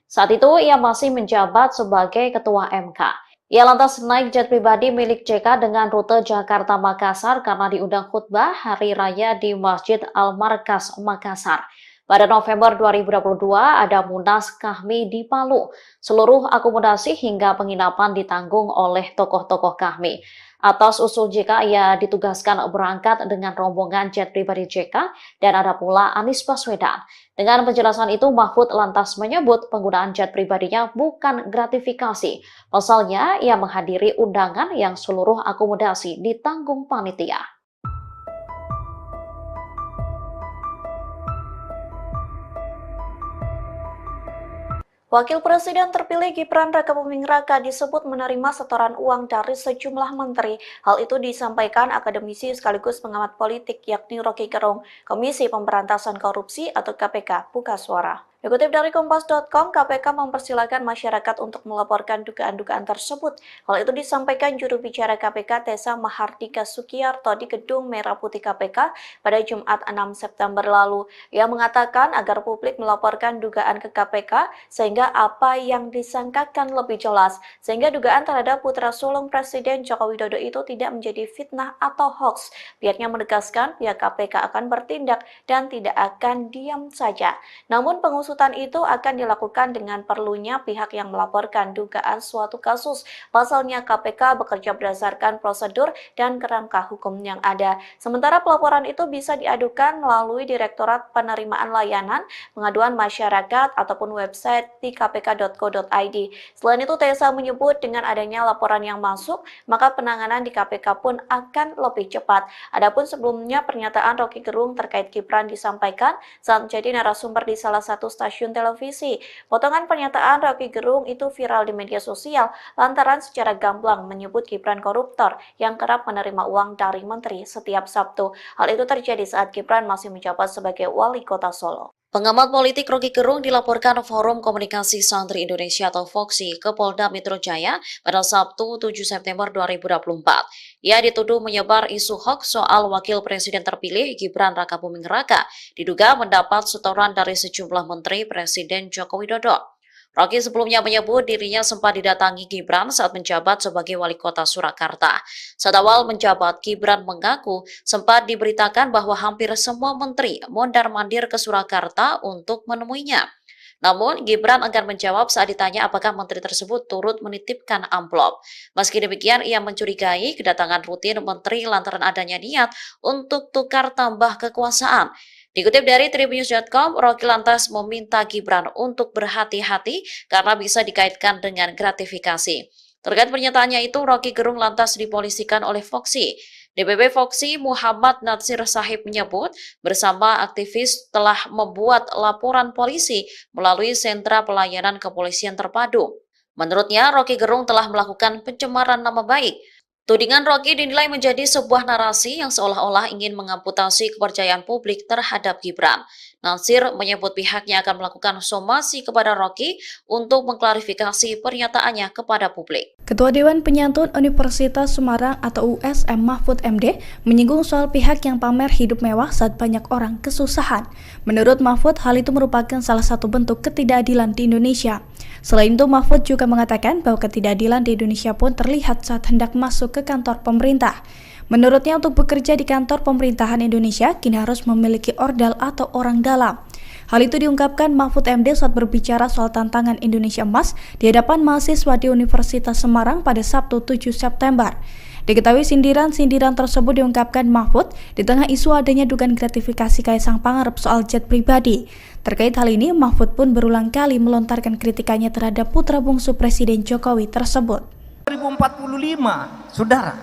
Saat itu ia masih menjabat sebagai Ketua MK. Ia lantas naik jet pribadi milik JK dengan rute Jakarta-Makassar karena diundang khutbah Hari Raya di Masjid Al-Markas, Makassar. Pada November 2022 ada Munas Kahmi di Palu. Seluruh akomodasi hingga penginapan ditanggung oleh tokoh-tokoh Kahmi. Atas usul JK, ia ditugaskan berangkat dengan rombongan jet pribadi JK dan ada pula Anies Baswedan. Dengan penjelasan itu, Mahfud lantas menyebut penggunaan jet pribadinya bukan gratifikasi. Pasalnya, ia menghadiri undangan yang seluruh akomodasi ditanggung panitia. Wakil Presiden terpilih Gibran Rakabuming Raka disebut menerima setoran uang dari sejumlah menteri. Hal itu disampaikan akademisi sekaligus pengamat politik yakni Rocky Gerung, Komisi Pemberantasan Korupsi atau KPK, buka suara. Dikutip dari Kompas.com, KPK mempersilahkan masyarakat untuk melaporkan dugaan-dugaan tersebut. Hal itu disampaikan juru bicara KPK Tessa Mahardika Sukiyarto di Gedung Merah Putih KPK pada Jumat 6 September lalu. Ia mengatakan agar publik melaporkan dugaan ke KPK sehingga apa yang disangkakan lebih jelas, sehingga dugaan terhadap putra sulung Presiden Joko Widodo itu tidak menjadi fitnah atau hoax. Pihaknya menegaskan pihak KPK akan bertindak dan tidak akan diam saja. Namun pengusaha pengusutan itu akan dilakukan dengan perlunya pihak yang melaporkan dugaan suatu kasus. Pasalnya KPK bekerja berdasarkan prosedur dan kerangka hukum yang ada. Sementara pelaporan itu bisa diadukan melalui Direktorat Penerimaan Layanan Pengaduan Masyarakat ataupun website di kpk.co.id. Selain itu, Tessa menyebut dengan adanya laporan yang masuk, maka penanganan di KPK pun akan lebih cepat. Adapun sebelumnya pernyataan Roky Gerung terkait Gibran disampaikan saat menjadi narasumber di salah satu stasiun televisi. Potongan pernyataan Roky Gerung itu viral di media sosial lantaran secara gamblang menyebut Gibran koruptor yang kerap menerima uang dari menteri setiap Sabtu. Hal itu terjadi saat Gibran masih menjabat sebagai wali kota Solo. Pengamat politik Roky Gerung dilaporkan Forum Komunikasi Santri Indonesia atau FOKSI ke Polda Metro Jaya pada Sabtu 7 September 2024. Ia dituduh menyebar isu hoax soal Wakil Presiden terpilih Gibran Rakabuming Raka, diduga mendapat setoran dari sejumlah menteri Presiden Joko Widodo. Roky sebelumnya menyebut dirinya sempat didatangi Gibran saat menjabat sebagai wali kota Surakarta. Saat awal menjabat, Gibran mengaku sempat diberitakan bahwa hampir semua menteri mondar-mandir ke Surakarta untuk menemuinya. Namun, Gibran enggan menjawab saat ditanya apakah menteri tersebut turut menitipkan amplop. Meski demikian, ia mencurigai kedatangan rutin menteri lantaran adanya niat untuk tukar tambah kekuasaan. Dikutip dari Tribunnews.com, Roky lantas meminta Gibran untuk berhati-hati karena bisa dikaitkan dengan gratifikasi. Terkait pernyataannya itu, Roky Gerung lantas dipolisikan oleh FOKSI. DPP FOKSI Muhammad Natsir Sahib menyebut bersama aktivis telah membuat laporan polisi melalui Sentra Pelayanan Kepolisian Terpadu. Menurutnya, Roky Gerung telah melakukan pencemaran nama baik. Tudingan Roky dinilai menjadi sebuah narasi yang seolah-olah ingin mengamputasi kepercayaan publik terhadap Gibran. Natsir menyebut pihaknya akan melakukan somasi kepada Roky untuk mengklarifikasi pernyataannya kepada publik. Ketua Dewan Penyantun Universitas Semarang atau USM Mahfud MD menyinggung soal pihak yang pamer hidup mewah saat banyak orang kesusahan. Menurut Mahfud, hal itu merupakan salah satu bentuk ketidakadilan di Indonesia. Selain itu, Mahfud juga mengatakan bahwa ketidakadilan di Indonesia pun terlihat saat hendak masuk ke kantor pemerintah. Menurutnya, untuk bekerja di kantor pemerintahan Indonesia, kini harus memiliki ordal atau orang dalam. Hal itu diungkapkan Mahfud MD saat berbicara soal tantangan Indonesia Emas di hadapan mahasiswa di Universitas Semarang pada Sabtu 7 September. Diketahui sindiran-sindiran tersebut diungkapkan Mahfud di tengah isu adanya dugaan gratifikasi Kaisang Pangarep soal jet pribadi. Terkait hal ini, Mahfud pun berulang kali melontarkan kritikannya terhadap putra bungsu Presiden Jokowi tersebut. 2045, saudara,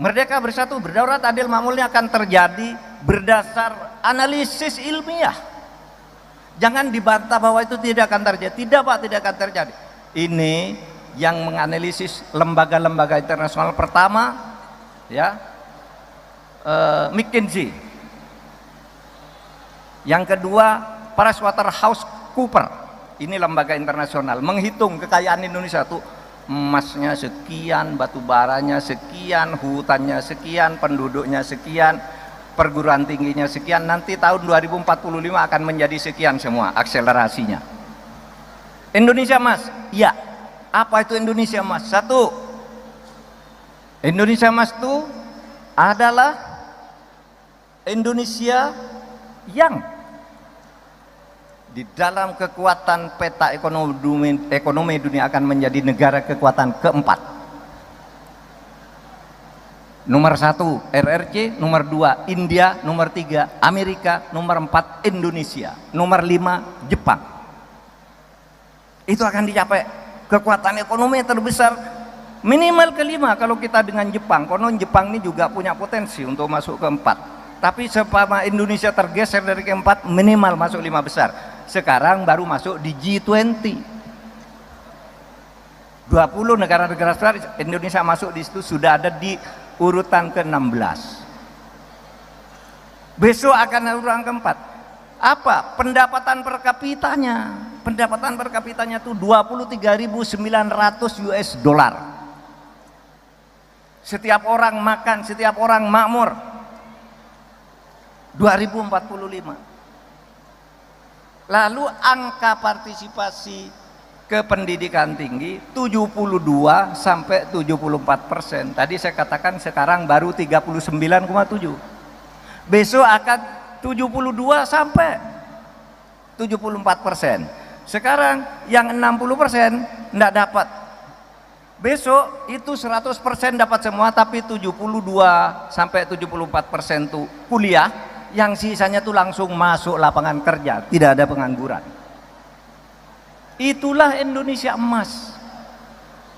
Merdeka Bersatu Berdaulat Adil Makmurnya akan terjadi berdasar analisis ilmiah. Jangan dibantah bahwa itu tidak akan terjadi. Tidak Pak, tidak akan terjadi. Ini yang menganalisis lembaga-lembaga internasional pertama, ya, McKinsey. Yang kedua, PricewaterhouseCoopers. Ini lembaga internasional menghitung kekayaan Indonesia tuh. Emasnya sekian, batu baranya sekian, hutannya sekian, penduduknya sekian, perguruan tingginya sekian. Nanti tahun 2045 akan menjadi sekian semua akselerasinya. Indonesia Emas, ya. Apa itu Indonesia Emas? Satu, Indonesia Emas itu adalah Indonesia yang di dalam kekuatan peta ekonomi dunia akan menjadi negara kekuatan keempat. Nomor 1 RRC, nomor 2 India, nomor 3 Amerika, nomor 4 Indonesia, nomor 5 Jepang. Itu akan dicapai kekuatan ekonomi terbesar minimal kelima kalau kita dengan Jepang. Konon Jepang ini juga punya potensi untuk masuk keempat. Tapi selama Indonesia tergeser dari keempat, minimal masuk 5 besar. Sekarang baru masuk di G20. 20 negara-negara besar, Indonesia masuk di situ, sudah ada di urutan ke-16. Besok akan urutan keempat. Apa? Pendapatan per kapitanya. Pendapatan per kapitanya itu 23.900 US dollar. Setiap orang makan, setiap orang makmur. 2045. Lalu angka partisipasi ke pendidikan tinggi 72 sampai 74%. Tadi saya katakan sekarang baru 39,7. Besok akan 72 sampai 74%. Sekarang yang 60% enggak dapat. Besok itu 100% dapat semua, tapi 72 sampai 74% tuh kuliah, yang sisanya tuh langsung masuk lapangan kerja, tidak ada pengangguran. Itulah Indonesia emas.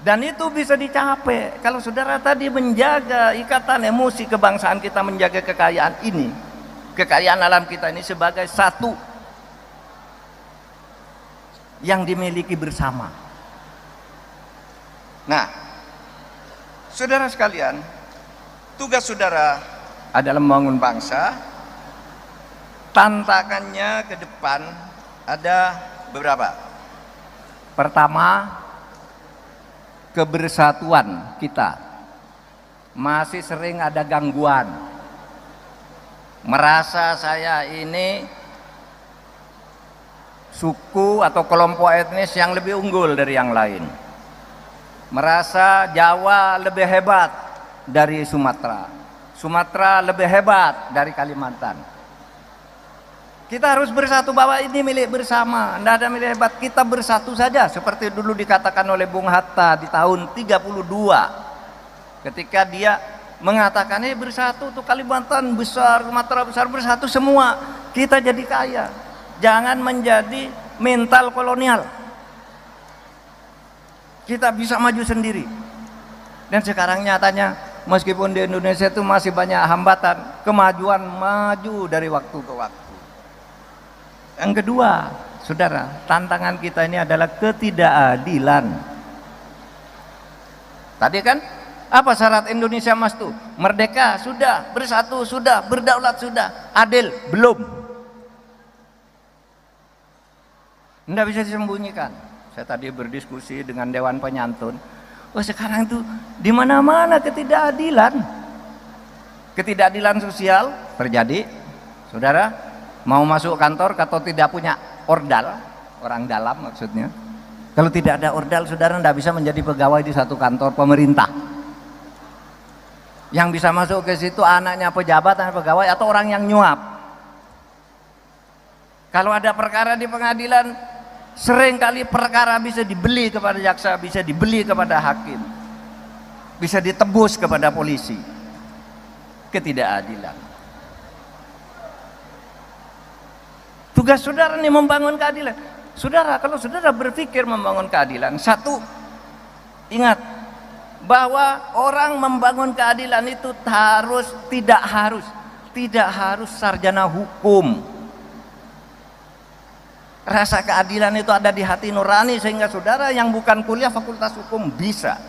Dan itu bisa dicapai kalau saudara tadi menjaga ikatan emosi kebangsaan kita, menjaga kekayaan ini, kekayaan alam kita ini sebagai satu yang dimiliki bersama. Nah, saudara sekalian, tugas saudara adalah membangun bangsa. Tantangannya ke depan ada beberapa. Pertama, kebersatuan kita masih sering ada gangguan. Merasa saya ini suku atau kelompok etnis yang lebih unggul dari yang lain. Merasa Jawa lebih hebat dari Sumatera, Sumatera lebih hebat dari Kalimantan. Kita harus bersatu bahwa ini milik bersama, tidak ada milik hebat, kita bersatu saja seperti dulu dikatakan oleh Bung Hatta di tahun 32 ketika dia mengatakan ini bersatu tuh Kalimantan besar, Sumatera besar, bersatu semua kita jadi kaya, jangan menjadi mental kolonial, kita bisa maju sendiri. Dan sekarang nyatanya meskipun di Indonesia itu masih banyak hambatan, kemajuan maju dari waktu ke waktu. Yang kedua, saudara, tantangan kita ini adalah ketidakadilan. Tadi kan apa syarat Indonesia Emas itu? Merdeka sudah, bersatu sudah, berdaulat sudah, adil belum. Tidak bisa disembunyikan. Saya tadi berdiskusi dengan Dewan Penyantun. Oh, sekarang itu di mana-mana ketidakadilan. Ketidakadilan sosial terjadi. Saudara, mau masuk kantor atau tidak punya ordal, orang dalam maksudnya. Kalau tidak ada ordal, saudara tidak bisa menjadi pegawai di satu kantor pemerintah. Yang bisa masuk ke situ anaknya pejabat, anak pegawai, atau orang yang nyuap. Kalau ada perkara di pengadilan, seringkali perkara bisa dibeli kepada jaksa, bisa dibeli kepada hakim, bisa ditebus kepada polisi. Ketidakadilan. Tugas saudara ini membangun keadilan. Saudara, kalau saudara berpikir membangun keadilan, satu, ingat bahwa orang membangun keadilan itu tidak harus sarjana hukum. Rasa keadilan itu ada di hati nurani, sehingga saudara yang bukan kuliah fakultas hukum bisa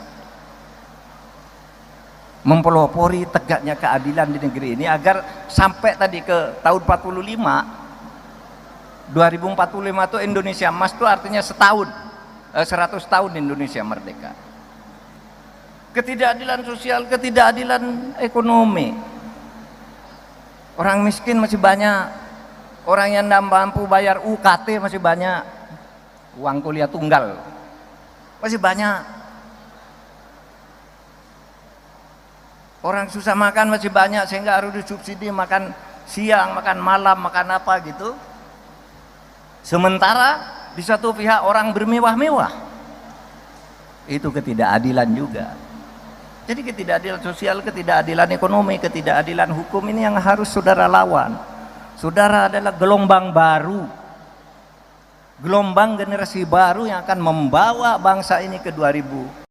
mempelopori tegaknya keadilan di negeri ini agar sampai tadi ke tahun 45, 2045 itu Indonesia Emas itu artinya 100 tahun Indonesia merdeka. Ketidakadilan sosial, ketidakadilan ekonomi. Orang miskin masih banyak, orang yang tidak mampu bayar UKT masih banyak, uang kuliah tunggal masih banyak, orang susah makan masih banyak sehingga harus disubsidi makan siang, makan malam, makan apa gitu. Sementara di satu pihak orang bermewah-mewah. Itu ketidakadilan juga. Jadi ketidakadilan sosial, ketidakadilan ekonomi, ketidakadilan hukum ini yang harus saudara lawan. Saudara adalah gelombang baru, gelombang generasi baru yang akan membawa bangsa ini ke 2000.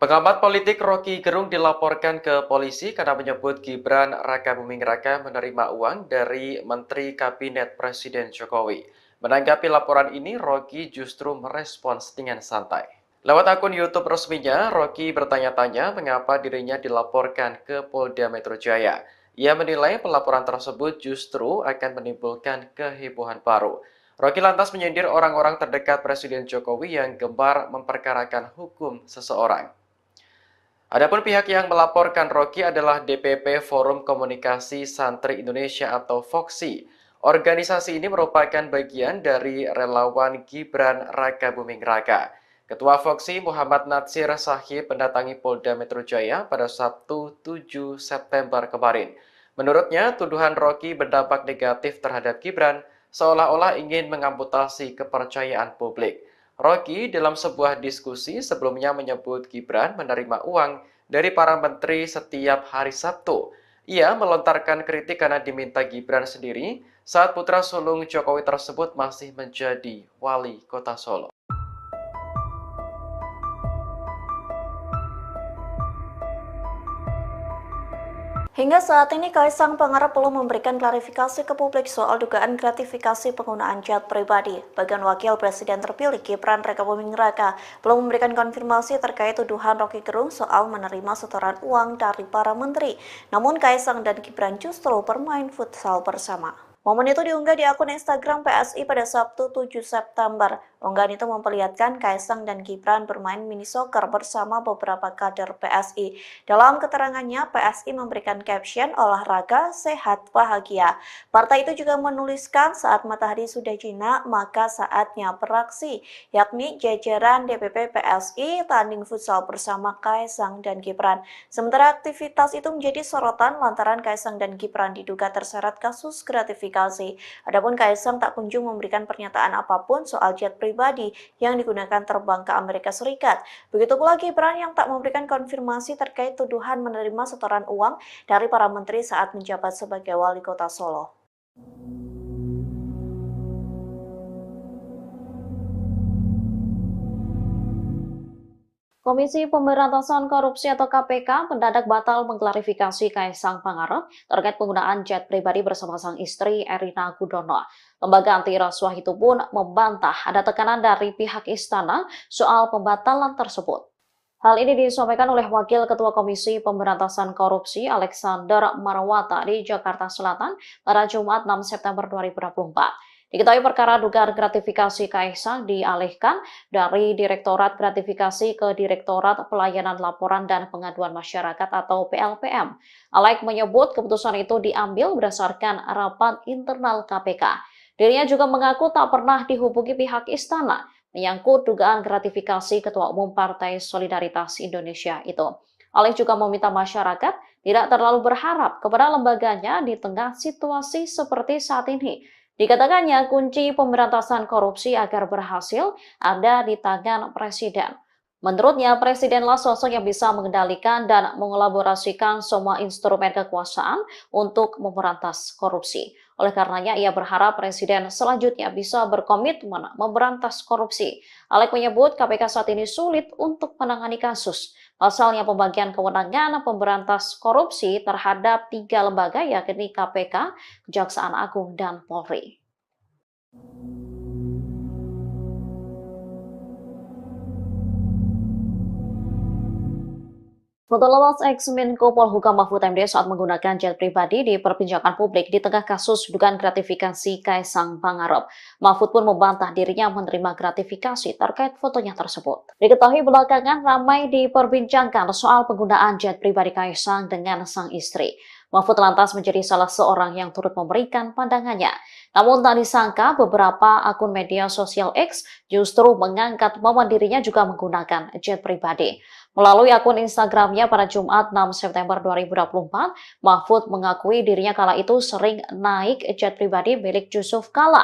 Pengamat politik Rocky Gerung dilaporkan ke polisi karena menyebut Gibran Rakabuming Raka menerima uang dari Menteri Kabinet Presiden Jokowi. Menanggapi laporan ini, Rocky justru merespons dengan santai. Lewat akun YouTube resminya, Rocky bertanya-tanya mengapa dirinya dilaporkan ke Polda Metro Jaya. Ia menilai pelaporan tersebut justru akan menimbulkan kehebohan baru. Rocky lantas menyindir orang-orang terdekat Presiden Jokowi yang gemar memperkarakan hukum seseorang. Adapun pihak yang melaporkan Rocky adalah DPP Forum Komunikasi Santri Indonesia atau FOKSI. Organisasi ini merupakan bagian dari relawan Gibran Rakabuming Raka. Ketua FOKSI Muhammad Natsir Sahib mendatangi Polda Metro Jaya pada Sabtu 7 September kemarin. Menurutnya, tuduhan Rocky berdampak negatif terhadap Gibran seolah-olah ingin mengamputasi kepercayaan publik. Rocky dalam sebuah diskusi sebelumnya menyebut Gibran menerima uang dari para menteri setiap hari Sabtu. Ia melontarkan kritik karena diminta Gibran sendiri saat putra sulung Jokowi tersebut masih menjadi wali kota Solo. Hingga saat ini, Kaisang Pangarep belum memberikan klarifikasi ke publik soal dugaan gratifikasi penggunaan jet pribadi. Bagian Wakil Presiden terpilih Gibran Rakabuming Raka belum memberikan konfirmasi terkait tuduhan Rocky Gerung soal menerima setoran uang dari para menteri. Namun Kaisang dan Gibran justru bermain futsal bersama. Momen itu diunggah di akun Instagram PSI pada Sabtu 7 September. Unggahan itu memperlihatkan Kaisang dan Gibran bermain mini soccer bersama beberapa kader PSI. Dalam keterangannya, PSI memberikan caption olahraga, sehat, bahagia. Partai itu juga menuliskan saat matahari sudah jinak, maka saatnya beraksi, yakni jajaran DPP PSI tanding futsal bersama Kaisang dan Gibran. Sementara aktivitas itu menjadi sorotan lantaran Kaisang dan Gibran diduga terseret kasus gratifikasi. Adapun Kaisang tak kunjung memberikan pernyataan apapun soal jet pribadi yang digunakan terbang ke Amerika Serikat. Begitu pula Gibran yang tak memberikan konfirmasi terkait tuduhan menerima setoran uang dari para menteri saat menjabat sebagai wali kota Solo. Komisi Pemberantasan Korupsi atau KPK mendadak batal mengklarifikasi Kaisang Pangarep terkait penggunaan jet pribadi bersama sang istri Erina Gudono. Lembaga anti rasuah itu pun membantah ada tekanan dari pihak istana soal pembatalan tersebut. Hal ini disampaikan oleh Wakil Ketua Komisi Pemberantasan Korupsi Alexander Marwata di Jakarta Selatan pada Jumat 6 September 2024. Diketahui perkara dugaan gratifikasi Kaisang dialihkan dari Direktorat Gratifikasi ke Direktorat Pelayanan Laporan dan Pengaduan Masyarakat atau PLPM. Alex menyebut keputusan itu diambil berdasarkan rapat internal KPK. Dirinya juga mengaku tak pernah dihubungi pihak istana menyangkut dugaan gratifikasi Ketua Umum Partai Solidaritas Indonesia itu. Alex juga meminta masyarakat tidak terlalu berharap kepada lembaganya di tengah situasi seperti saat ini. Dikatakannya kunci pemberantasan korupsi agar berhasil ada di tangan Presiden. Menurutnya, Presidenlah sosok yang bisa mengendalikan dan mengelaborasikan semua instrumen kekuasaan untuk memberantas korupsi. Oleh karenanya, ia berharap Presiden selanjutnya bisa berkomitmen memberantas korupsi. Alex menyebut KPK saat ini sulit untuk menangani kasus. Pasalnya pembagian kewenangan pemberantas korupsi terhadap 3 lembaga yakni KPK, Kejaksaan Agung, dan Polri. Foto lolos ex-Menko Polhukam Mahfud MD saat menggunakan jet pribadi diperbincangkan publik di tengah kasus dugaan gratifikasi Kaisang Pangarep. Mahfud pun membantah dirinya menerima gratifikasi terkait fotonya tersebut. Diketahui belakangan ramai diperbincangkan soal penggunaan jet pribadi Kaisang dengan sang istri. Mahfud lantas menjadi salah seorang yang turut memberikan pandangannya. Namun tak disangka beberapa akun media sosial X justru mengangkat momen dirinya juga menggunakan jet pribadi. Melalui akun Instagramnya pada Jumat 6 September 2024, Mahfud mengakui dirinya kala itu sering naik jet pribadi milik Yusuf Kala.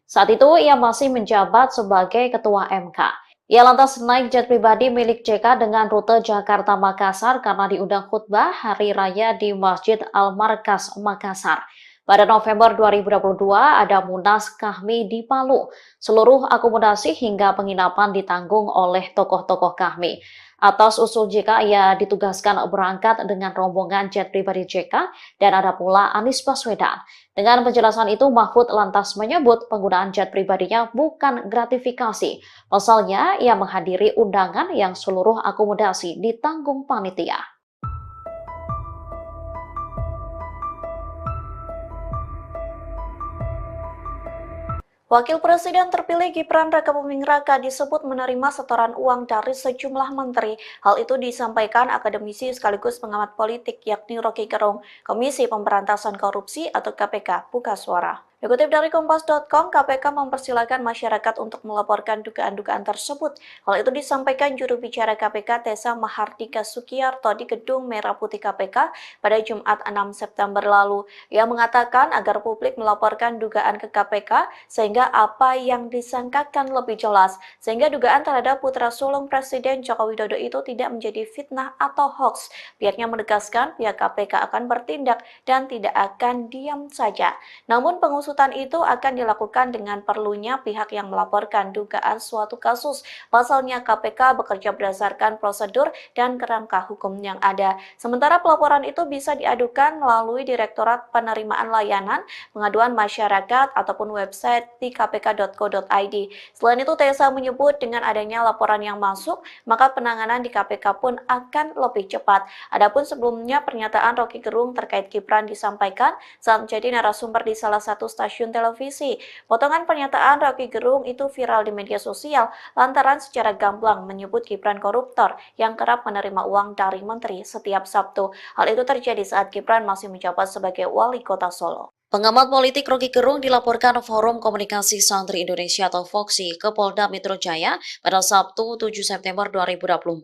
Saat itu ia masih menjabat sebagai Ketua MK. Ia lantas naik jet pribadi milik JK dengan rute Jakarta-Makassar karena diundang khutbah Hari Raya di Masjid Al-Markas, Makassar. Pada November 2022 ada Munas Kahmi di Palu. Seluruh akomodasi hingga penginapan ditanggung oleh tokoh-tokoh Kahmi. Atas usul JK, ia ditugaskan berangkat dengan rombongan jet pribadi JK dan ada pula Anies Baswedan. Dengan penjelasan itu, Mahfud lantas menyebut penggunaan jet pribadinya bukan gratifikasi. Pasalnya, ia menghadiri undangan yang seluruh akomodasi ditanggung panitia. Wakil Presiden terpilih Gibran Rakabuming Raka disebut menerima setoran uang dari sejumlah menteri. Hal itu disampaikan akademisi sekaligus pengamat politik yakni Rocky Gerung, Komisi Pemberantasan Korupsi atau KPK, buka suara. Dikutip dari Kompas.com, KPK mempersilahkan masyarakat untuk melaporkan dugaan-dugaan tersebut. Hal itu disampaikan juru bicara KPK Tessa Mahardika Sukiyarto di Gedung Merah Putih KPK pada Jumat 6 September lalu. Ia mengatakan agar publik melaporkan dugaan ke KPK sehingga apa yang disangkakan lebih jelas, sehingga dugaan terhadap putra sulung Presiden Joko Widodo itu tidak menjadi fitnah atau hoax. Pihaknya menegaskan pihak KPK akan bertindak dan tidak akan diam saja. Namun pengusutan itu akan dilakukan dengan perlunya pihak yang melaporkan dugaan suatu kasus. Pasalnya KPK bekerja berdasarkan prosedur dan kerangka hukum yang ada. Sementara pelaporan itu bisa diadukan melalui Direktorat Penerimaan Layanan Pengaduan Masyarakat ataupun website di kpk.co.id. Selain itu, Tessa menyebut dengan adanya laporan yang masuk, maka penanganan di KPK pun akan lebih cepat. Adapun sebelumnya pernyataan Roky Gerung terkait Gibran disampaikan saat menjadi narasumber di salah satu stasiun televisi. Potongan pernyataan Roky Gerung itu viral di media sosial lantaran secara gamblang menyebut Gibran koruptor yang kerap menerima uang dari menteri setiap Sabtu. Hal itu terjadi saat Gibran masih menjabat sebagai wali kota Solo. Pengamat politik Roky Gerung dilaporkan Forum Komunikasi Santri Indonesia atau FOKSI ke Polda Metro Jaya pada Sabtu 7 September 2024.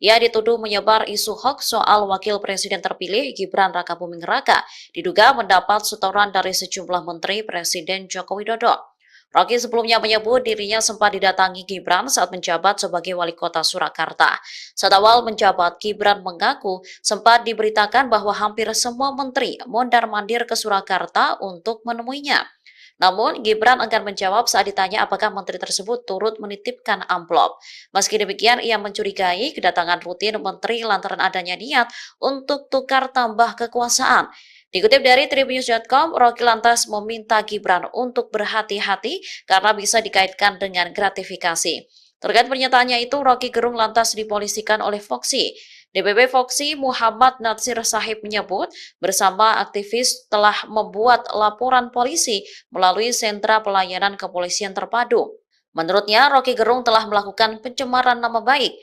Ia dituduh menyebar isu hoax soal Wakil Presiden terpilih Gibran Rakabuming Raka, diduga mendapat setoran dari sejumlah menteri Presiden Joko Widodo. Roky sebelumnya menyebut dirinya sempat didatangi Gibran saat menjabat sebagai wali kota Surakarta. Saat awal menjabat, Gibran mengaku sempat diberitakan bahwa hampir semua menteri mondar-mandir ke Surakarta untuk menemuinya. Namun, Gibran enggan menjawab saat ditanya apakah menteri tersebut turut menitipkan amplop. Meski demikian, ia mencurigai kedatangan rutin menteri lantaran adanya niat untuk tukar tambah kekuasaan. Dikutip dari Tribunnews.com, Roky lantas meminta Gibran untuk berhati-hati karena bisa dikaitkan dengan gratifikasi. Terkait pernyataannya itu, Roky Gerung lantas dipolisikan oleh FOKSI. DPP FOKSI Muhammad Natsir Sahib menyebut bersama aktivis telah membuat laporan polisi melalui sentra pelayanan kepolisian terpadu. Menurutnya, Roky Gerung telah melakukan pencemaran nama baik.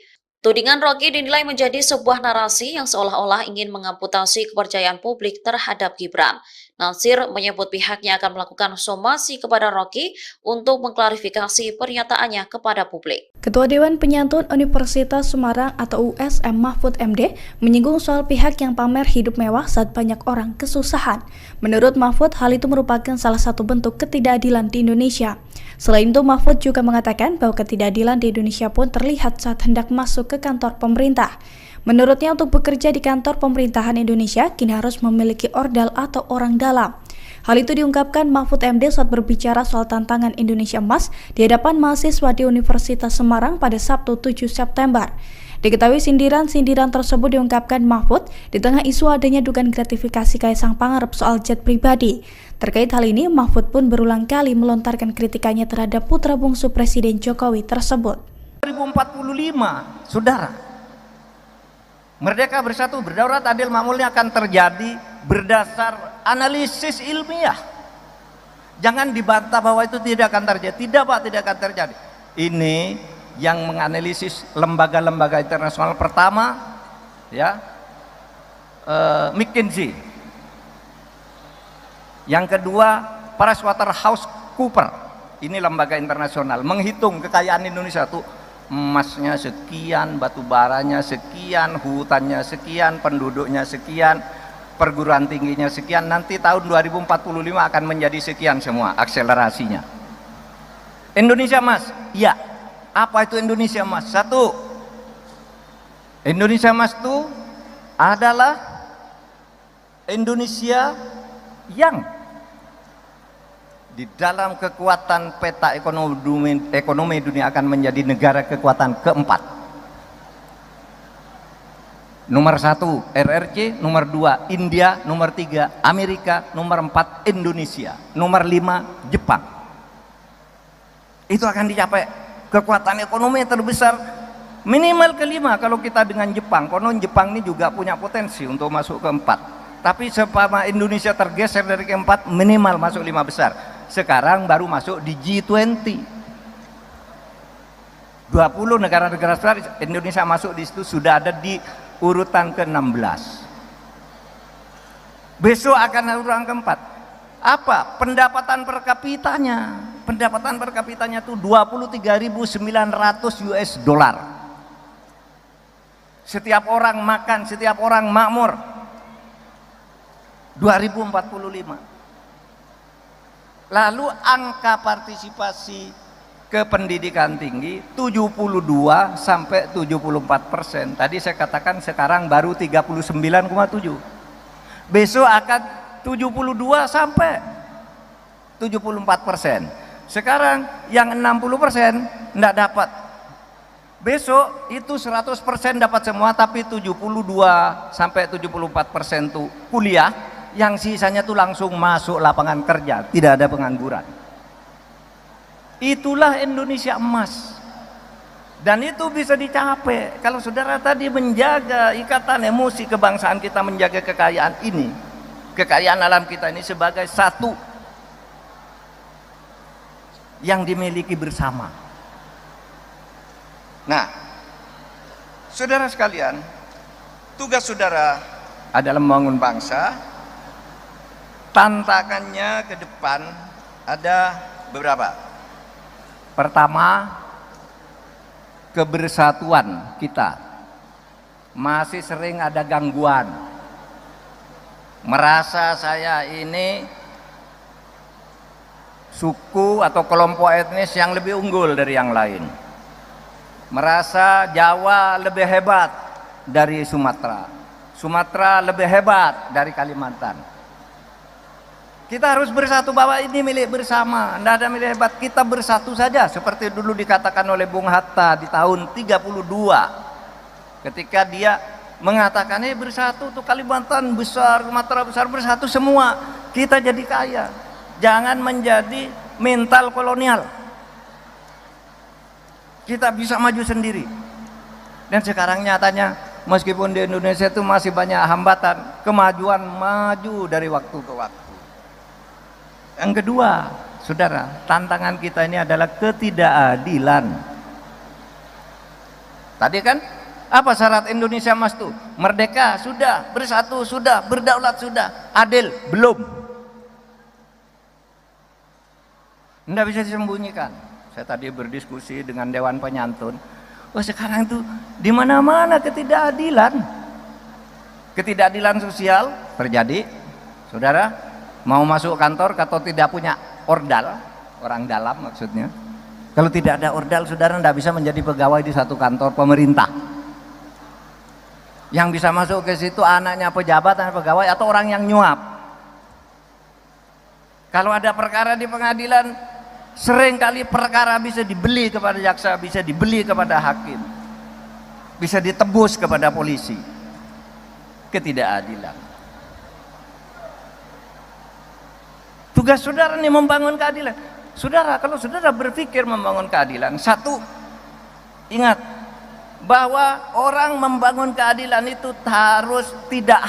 Tudingan Roky dinilai menjadi sebuah narasi yang seolah-olah ingin mengamputasi kepercayaan publik terhadap Gibran. Natsir menyebut pihaknya akan melakukan somasi kepada Roky untuk mengklarifikasi pernyataannya kepada publik. Ketua Dewan Penyantun Universitas Semarang atau USM Mahfud MD menyinggung soal pihak yang pamer hidup mewah saat banyak orang kesusahan. Menurut Mahfud, hal itu merupakan salah satu bentuk ketidakadilan di Indonesia. Selain itu, Mahfud juga mengatakan bahwa ketidakadilan di Indonesia pun terlihat saat hendak masuk ke kantor pemerintah. Menurutnya, untuk bekerja di kantor pemerintahan Indonesia, kini harus memiliki ordal atau orang dalam. Hal itu diungkapkan Mahfud MD saat berbicara soal tantangan Indonesia Emas di hadapan mahasiswa di Universitas Semarang pada Sabtu 7 September. Diketahui sindiran-sindiran tersebut diungkapkan Mahfud di tengah isu adanya dugaan gratifikasi Kaisang Pangarep soal jet pribadi. Terkait hal ini, Mahfud pun berulang kali melontarkan kritikannya terhadap putra bungsu Presiden Jokowi tersebut. 2045, saudara, Merdeka Bersatu Berdaulat Adil Makmurnya akan terjadi berdasar analisis ilmiah. Jangan dibantah bahwa itu tidak akan terjadi. Tidak Pak, tidak akan terjadi. Ini yang menganalisis lembaga-lembaga internasional pertama, ya, McKinsey. Yang kedua, PricewaterhouseCoopers. Ini lembaga internasional menghitung kekayaan Indonesia tuh. Emasnya sekian, batu baranya sekian, hutannya sekian, penduduknya sekian, perguruan tingginya sekian. Nanti tahun 2045 akan menjadi sekian semua akselerasinya. Indonesia Emas, ya. Apa itu Indonesia Emas? Satu, Indonesia Emas itu adalah Indonesia yang di dalam kekuatan peta ekonomi dunia akan menjadi negara kekuatan keempat. Nomor 1 RRC, nomor 2 India, nomor 3 Amerika, nomor 4 Indonesia, nomor 5 Jepang. Itu akan dicapai kekuatan ekonomi terbesar minimal kelima kalau kita dengan Jepang. Konon Jepang ini juga punya potensi untuk masuk keempat. Tapi selama Indonesia tergeser dari keempat, minimal masuk 5 besar. Sekarang baru masuk di G20. 20 negara-negara besar, Indonesia masuk di situ, sudah ada di urutan ke-16. Besok akan urutan keempat. Apa? Pendapatan per kapitanya. Pendapatan per kapitanya itu 23.900 US dollar. Setiap orang makan, setiap orang makmur. 2045. Lalu angka partisipasi ke pendidikan tinggi 72 sampai 74%. Tadi saya katakan sekarang baru 39,7. Besok akan 72 sampai 74%. Sekarang yang 60% enggak dapat. Besok itu 100% dapat semua, tapi 72 sampai 74% tuh kuliah, yang sisanya tuh langsung masuk lapangan kerja, tidak ada pengangguran. Itulah Indonesia emas. Dan itu bisa dicapai kalau saudara tadi menjaga ikatan emosi kebangsaan kita, menjaga kekayaan ini, kekayaan alam kita ini sebagai satu yang dimiliki bersama. Nah, saudara sekalian, tugas saudara adalah membangun bangsa. Tantangannya ke depan ada beberapa. Pertama, kebersatuan kita masih sering ada gangguan. Merasa saya ini suku atau kelompok etnis yang lebih unggul dari yang lain. Merasa Jawa lebih hebat dari Sumatera. Sumatera lebih hebat dari Kalimantan. Kita harus bersatu bahwa ini milik bersama, tidak ada milik hebat, kita bersatu saja seperti dulu dikatakan oleh Bung Hatta di tahun 32 ketika dia mengatakan bersatu tuh Kalimantan besar, Sumatera besar, bersatu semua kita jadi kaya, jangan menjadi mental kolonial, kita bisa maju sendiri. Dan sekarang nyatanya meskipun di Indonesia itu masih banyak hambatan, kemajuan maju dari waktu ke waktu. Yang kedua, saudara, tantangan kita ini adalah ketidakadilan. Tadi kan apa syarat Indonesia Emas itu? Merdeka sudah, bersatu sudah, berdaulat sudah, adil belum. Tidak bisa disembunyikan. Saya tadi berdiskusi dengan Dewan Penyantun. Oh, sekarang itu di mana-mana ketidakadilan. Ketidakadilan sosial terjadi, saudara. Mau masuk kantor atau tidak punya ordal, orang dalam maksudnya. Kalau tidak ada ordal, saudara tidak bisa menjadi pegawai di satu kantor pemerintah. Yang bisa masuk ke situ anaknya pejabat, anak pegawai, atau orang yang nyuap. Kalau ada perkara di pengadilan, seringkali perkara bisa dibeli kepada jaksa, bisa dibeli kepada hakim, bisa ditebus kepada polisi. Ketidakadilan. Tugas saudara nih membangun keadilan. Saudara, kalau saudara berpikir membangun keadilan, satu, ingat bahwa orang membangun keadilan itu tidak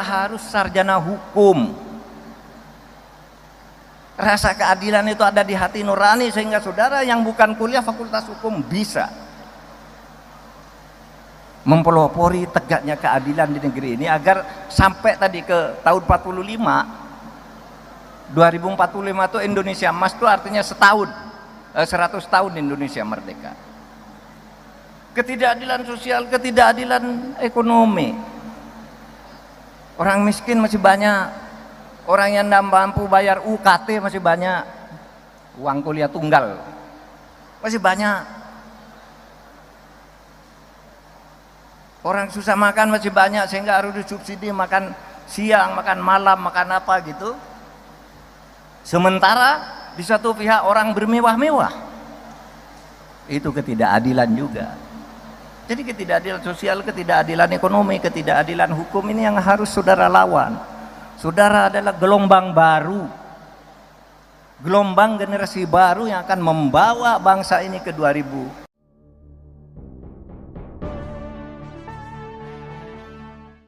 harus sarjana hukum. Rasa keadilan itu ada di hati nurani, sehingga saudara yang bukan kuliah fakultas hukum bisa mempelopori tegaknya keadilan di negeri ini agar sampai tadi ke tahun 2045 itu Indonesia Emas itu artinya 100 tahun Indonesia merdeka. Ketidakadilan sosial, ketidakadilan ekonomi. Orang miskin masih banyak, orang yang tidak mampu bayar UKT masih banyak, uang kuliah tunggal masih banyak, orang susah makan masih banyak sehingga harus disubsidi makan siang, makan malam, makan apa gitu. Sementara di satu pihak orang bermewah-mewah. Itu ketidakadilan juga. Jadi ketidakadilan sosial, ketidakadilan ekonomi, ketidakadilan hukum ini yang harus saudara lawan. Saudara adalah gelombang baru, gelombang generasi baru yang akan membawa bangsa ini ke 2000.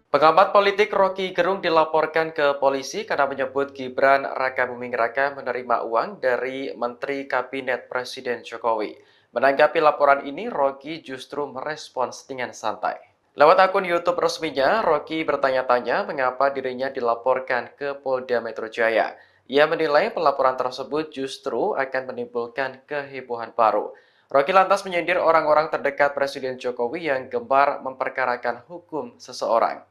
Pengamat politik Rocky Gerung dilaporkan ke polisi karena menyebut Gibran Rakabuming Raka menerima uang dari Menteri Kabinet Presiden Jokowi. Menanggapi laporan ini, Rocky justru merespons dengan santai. Lewat akun YouTube resminya, Rocky bertanya-tanya mengapa dirinya dilaporkan ke Polda Metro Jaya. Ia menilai pelaporan tersebut justru akan menimbulkan kehebohan baru. Rocky lantas menyindir orang-orang terdekat Presiden Jokowi yang gemar memperkarakan hukum seseorang.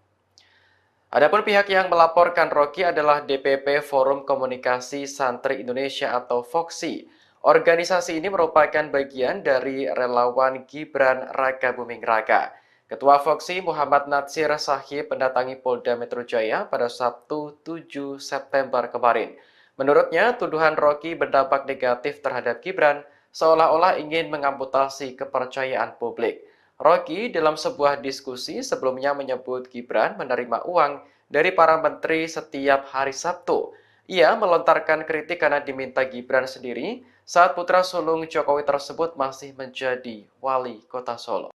Adapun pihak yang melaporkan Rocky adalah DPP Forum Komunikasi Santri Indonesia atau FOKSI. Organisasi ini merupakan bagian dari relawan Gibran Rakabuming Raka. Ketua FOKSI Muhammad Natsir Sahib mendatangi Polda Metro Jaya pada Sabtu 7 September kemarin. Menurutnya, tuduhan Rocky berdampak negatif terhadap Gibran seolah-olah ingin mengamputasi kepercayaan publik. Rocky dalam sebuah diskusi sebelumnya menyebut Gibran menerima uang dari para menteri setiap hari Sabtu. Ia melontarkan kritik karena diminta Gibran sendiri saat putra sulung Jokowi tersebut masih menjadi wali kota Solo.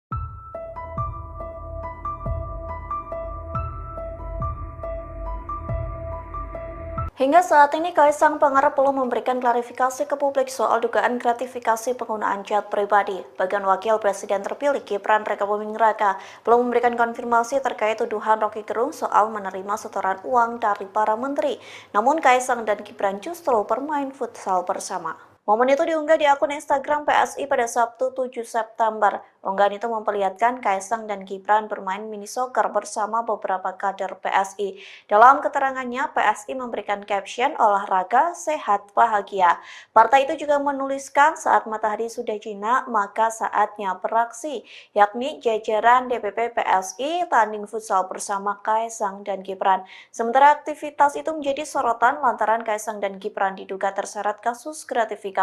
Hingga saat ini, Kaisang Pangarep belum memberikan klarifikasi ke publik soal dugaan gratifikasi penggunaan jet pribadi. Bagian Wakil Presiden terpilih Gibran Rakabuming Raka belum memberikan konfirmasi terkait tuduhan Rocky Gerung soal menerima setoran uang dari para menteri. Namun Kaisang dan Gibran justru bermain futsal bersama. Momen itu diunggah di akun Instagram PSI pada Sabtu 7 September. Unggahan itu memperlihatkan Kaisang dan Gibran bermain mini soccer bersama beberapa kader PSI. Dalam keterangannya, PSI memberikan caption olahraga, sehat, bahagia. Partai itu juga menuliskan saat matahari sudah jinak, maka saatnya beraksi, yakni jajaran DPP PSI tanding futsal bersama Kaisang dan Gibran. Sementara aktivitas itu menjadi sorotan lantaran Kaisang dan Gibran diduga terseret kasus gratifikasi.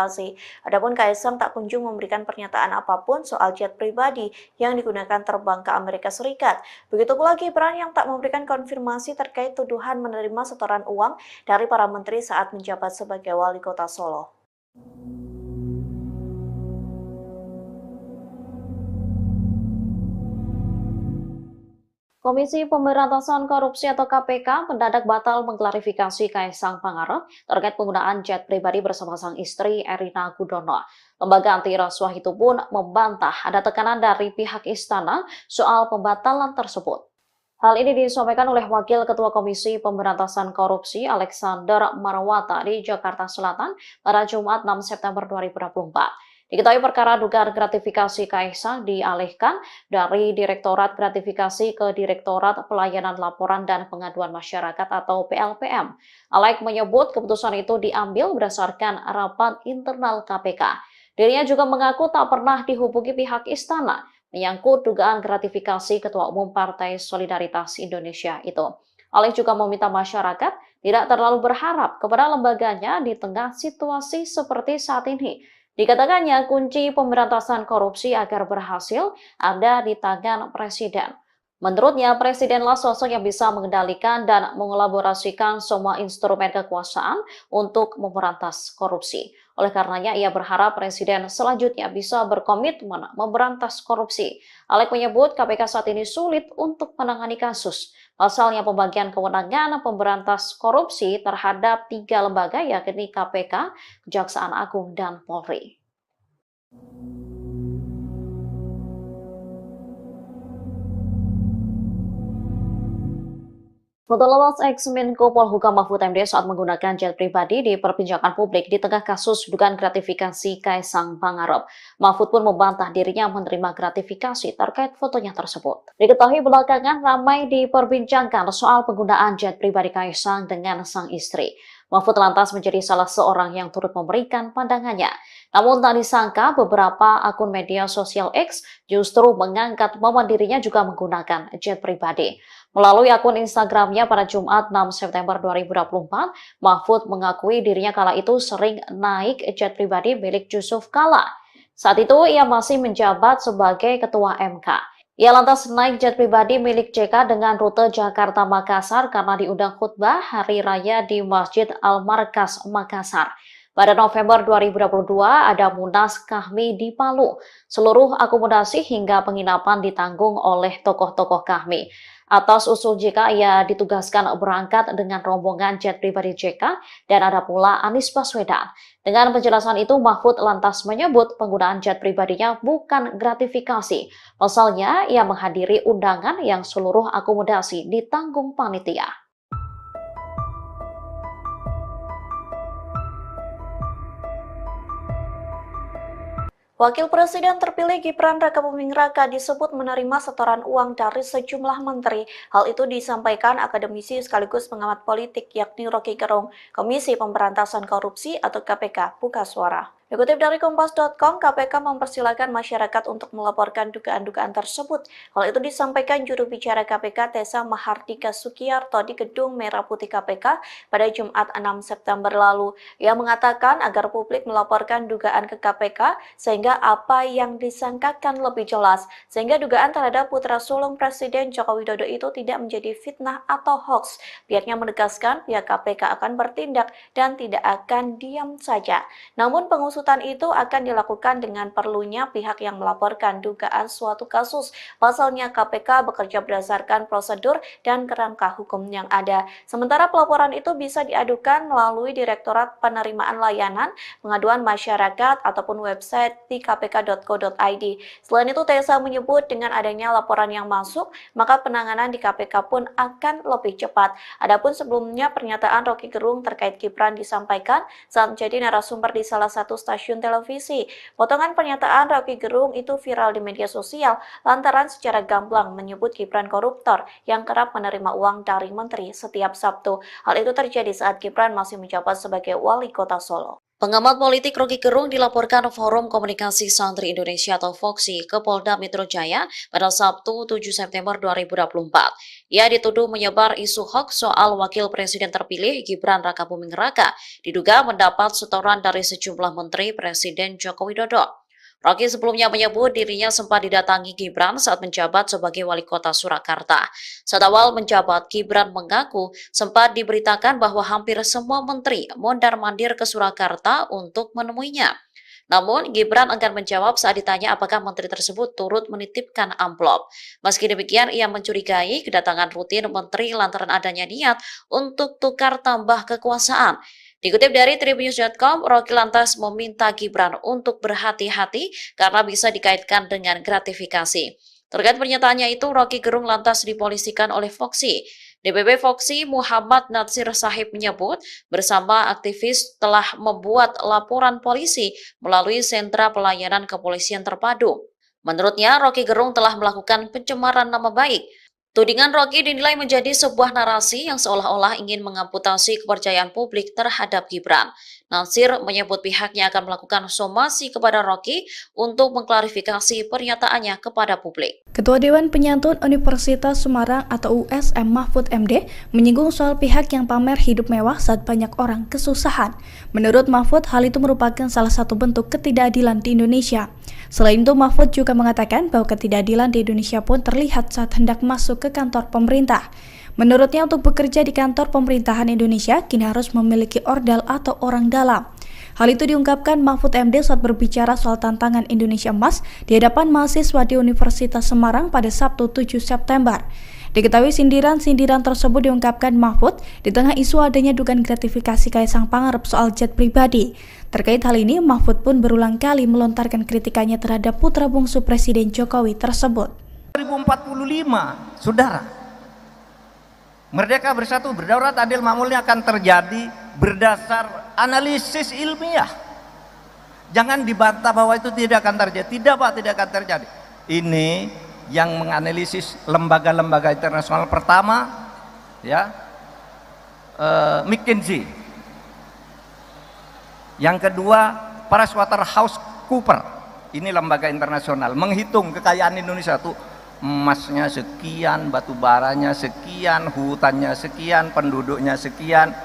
Adapun Kaisang tak kunjung memberikan pernyataan apapun soal jet pribadi yang digunakan terbang ke Amerika Serikat. Begitu pula Gibran yang tak memberikan konfirmasi terkait tuduhan menerima setoran uang dari para menteri saat menjabat sebagai wali kota Solo. Komisi Pemberantasan Korupsi atau KPK mendadak batal mengklarifikasi Kaisang Pangarep terkait penggunaan jet pribadi bersama sang istri Erina Gudono. Lembaga anti rasuah itu pun membantah ada tekanan dari pihak istana soal pembatalan tersebut. Hal ini disampaikan oleh Wakil Ketua Komisi Pemberantasan Korupsi Alexander Marwata di Jakarta Selatan pada Jumat 6 September 2024. Diketahui perkara dugaan gratifikasi Kaisang dialihkan dari Direktorat Gratifikasi ke Direktorat Pelayanan Laporan dan Pengaduan Masyarakat atau PLPM. Alex menyebut keputusan itu diambil berdasarkan rapat internal KPK. Dirinya juga mengaku tak pernah dihubungi pihak istana menyangkut dugaan gratifikasi Ketua Umum Partai Solidaritas Indonesia itu. Alex juga meminta masyarakat tidak terlalu berharap kepada lembaganya di tengah situasi seperti saat ini. Dikatakannya kunci pemberantasan korupsi agar berhasil ada di tangan Presiden. Menurutnya, Presidenlah sosok yang bisa mengendalikan dan mengelaborasikan semua instrumen kekuasaan untuk memberantas korupsi. Oleh karenanya, ia berharap Presiden selanjutnya bisa berkomitmen memberantas korupsi. Alex menyebut KPK saat ini sulit untuk menangani kasus. Pasalnya pembagian kewenangan pemberantas korupsi terhadap 3 lembaga yakni KPK, Kejaksaan Agung, dan Polri. Foto lolos ex-Menko Polhukam Mahfud MD saat menggunakan jet pribadi diperbincangkan publik di tengah kasus dugaan gratifikasi Kaisang Pangarep. Mahfud pun membantah dirinya menerima gratifikasi terkait fotonya tersebut. Diketahui belakangan ramai diperbincangkan soal penggunaan jet pribadi Kaisang dengan sang istri. Mahfud lantas menjadi salah seorang yang turut memberikan pandangannya. Namun tak disangka beberapa akun media sosial X justru mengangkat momen dirinya juga menggunakan jet pribadi. Melalui akun Instagramnya pada Jumat 6 September 2024, Mahfud mengakui dirinya kala itu sering naik jet pribadi milik Yusuf Kala. Saat itu ia masih menjabat sebagai Ketua MK. Ia lantas naik jet pribadi milik JK dengan rute Jakarta-Makassar karena diundang khutbah Hari Raya di Masjid Al-Markas, Makassar. Pada November 2022 ada Munas Kahmi di Palu. Seluruh akomodasi hingga penginapan ditanggung oleh tokoh-tokoh Kahmi. Atas usul JK, ia ditugaskan berangkat dengan rombongan jet pribadi JK dan ada pula Anies Baswedan. Dengan penjelasan itu, Mahfud lantas menyebut penggunaan jet pribadinya bukan gratifikasi. Pasalnya, ia menghadiri undangan yang seluruh akomodasi ditanggung panitia. Wakil Presiden terpilih Gibran Rakabuming Raka disebut menerima setoran uang dari sejumlah menteri. Hal itu disampaikan akademisi sekaligus pengamat politik yakni Rocky Gerung, Komisi Pemberantasan Korupsi atau KPK, buka suara. Dikutip dari Kompas.com, KPK mempersilahkan masyarakat untuk melaporkan dugaan-dugaan tersebut. Hal itu disampaikan juru bicara KPK Tessa Mahardika Sukiyarto di Gedung Merah Putih KPK pada Jumat 6 September lalu. Ia mengatakan agar publik melaporkan dugaan ke KPK sehingga apa yang disangkakan lebih jelas, sehingga dugaan terhadap putra sulung Presiden Joko Widodo itu tidak menjadi fitnah atau hoax. Pihaknya menegaskan pihak KPK akan bertindak dan tidak akan diam saja. Namun pengusutan itu akan dilakukan dengan perlunya pihak yang melaporkan dugaan suatu kasus. Pasalnya KPK bekerja berdasarkan prosedur dan kerangka hukum yang ada. Sementara pelaporan itu bisa diadukan melalui Direktorat Penerimaan Layanan Pengaduan Masyarakat ataupun website di kpk.co.id. Selain itu, Tessa menyebut dengan adanya laporan yang masuk, maka penanganan di KPK pun akan lebih cepat. Adapun sebelumnya pernyataan Rocky Gerung terkait Gibran disampaikan saat menjadi narasumber di salah satu stasiun televisi. Potongan pernyataan Rocky Gerung itu viral di media sosial lantaran secara gamblang menyebut Gibran koruptor yang kerap menerima uang dari menteri setiap Sabtu. Hal itu terjadi saat Gibran masih menjabat sebagai wali kota Solo. Pengamat politik Rocky Gerung dilaporkan Forum Komunikasi Santri Indonesia atau FOKSI ke Polda Metro Jaya pada Sabtu 7 September 2024. Ia dituduh menyebar isu hoax soal Wakil Presiden terpilih Gibran Rakabuming Raka, diduga mendapat setoran dari sejumlah menteri Presiden Joko Widodo. Rocky sebelumnya menyebut dirinya sempat didatangi Gibran saat menjabat sebagai wali kota Surakarta. Saat awal menjabat, Gibran mengaku sempat diberitakan bahwa hampir semua menteri mondar-mandir ke Surakarta untuk menemuinya. Namun, Gibran enggan menjawab saat ditanya apakah menteri tersebut turut menitipkan amplop. Meski demikian, ia mencurigai kedatangan rutin menteri lantaran adanya niat untuk tukar tambah kekuasaan. Dikutip dari Tribunnews.com, Rocky lantas meminta Gibran untuk berhati-hati karena bisa dikaitkan dengan gratifikasi. Terkait pernyataannya itu, Rocky Gerung lantas dipolisikan oleh FOKSI. DPP FOKSI Muhammad Natsir Sahib menyebut bersama aktivis telah membuat laporan polisi melalui sentra pelayanan kepolisian terpadu. Menurutnya, Rocky Gerung telah melakukan pencemaran nama baik. Tudingan Rocky dinilai menjadi sebuah narasi yang seolah-olah ingin mengamputasi kepercayaan publik terhadap Gibran. Natsir menyebut pihaknya akan melakukan somasi kepada Rocky untuk mengklarifikasi pernyataannya kepada publik. Ketua Dewan Penyantun Universitas Semarang atau USM Mahfud MD menyinggung soal pihak yang pamer hidup mewah saat banyak orang kesusahan. Menurut Mahfud, hal itu merupakan salah satu bentuk ketidakadilan di Indonesia. Selain itu, Mahfud juga mengatakan bahwa ketidakadilan di Indonesia pun terlihat saat hendak masuk ke kantor pemerintah. Menurutnya, untuk bekerja di kantor pemerintahan Indonesia, kini harus memiliki ordal atau orang dalam. Hal itu diungkapkan Mahfud MD saat berbicara soal tantangan Indonesia Emas di hadapan mahasiswa di Universitas Semarang pada Sabtu 7 September. Diketahui sindiran-sindiran tersebut diungkapkan Mahfud di tengah isu adanya dugaan gratifikasi Kaisang Pangarep soal jet pribadi. Terkait hal ini, Mahfud pun berulang kali melontarkan kritikannya terhadap putra bungsu Presiden Jokowi tersebut. 2045, saudara. Merdeka Bersatu Berdaulat Adil Makmurnya akan terjadi berdasar analisis ilmiah. Jangan dibantah bahwa itu tidak akan terjadi. Tidak Pak, tidak akan terjadi. Ini yang menganalisis lembaga-lembaga internasional pertama, ya, McKinsey. Yang kedua, PricewaterhouseCoopers. Ini lembaga internasional menghitung kekayaan Indonesia tuh. Emasnya sekian, batu baranya sekian, hutannya sekian, penduduknya sekian,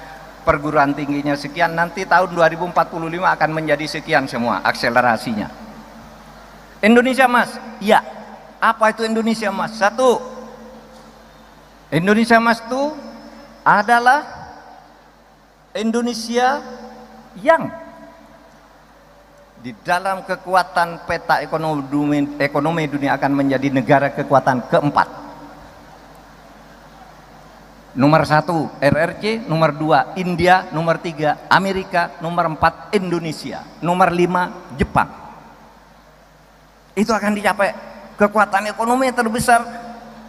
perguruan tingginya sekian. Nanti tahun 2045 akan menjadi sekian semua akselerasinya. Indonesia Emas, ya. Apa itu Indonesia Emas? Satu, Indonesia Emas itu adalah Indonesia yang di dalam kekuatan peta ekonomi dunia akan menjadi negara kekuatan keempat. Nomor 1 RRC, nomor 2 India, nomor 3 Amerika, nomor 4 Indonesia, nomor 5 Jepang. Itu akan dicapai kekuatan ekonomi terbesar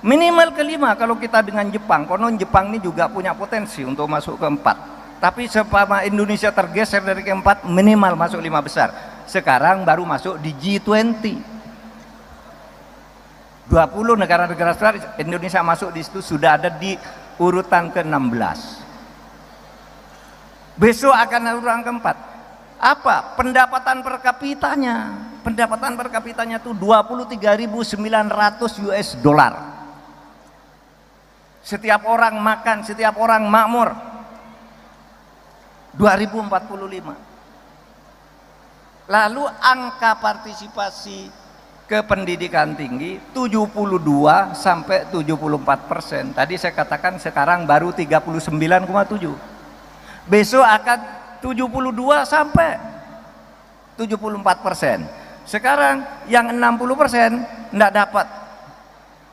minimal kelima kalau kita dengan Jepang. Konon Jepang ini juga punya potensi untuk masuk keempat. Tapi sepama Indonesia tergeser dari keempat, minimal masuk 5 besar. Sekarang baru masuk di G20. 20 negara-negara besar, Indonesia masuk di situ, sudah ada di urutan ke-16. Besok akan urutan keempat. Apa? Pendapatan per kapitanya. Pendapatan per kapitanya itu 23.900 US dollar. Setiap orang makan, setiap orang makmur. 2045. Lalu angka partisipasi ke pendidikan tinggi 72 sampai 74%. Tadi saya katakan sekarang baru 39,7. Besok akan 72 sampai 74%. Sekarang yang 60% enggak dapat.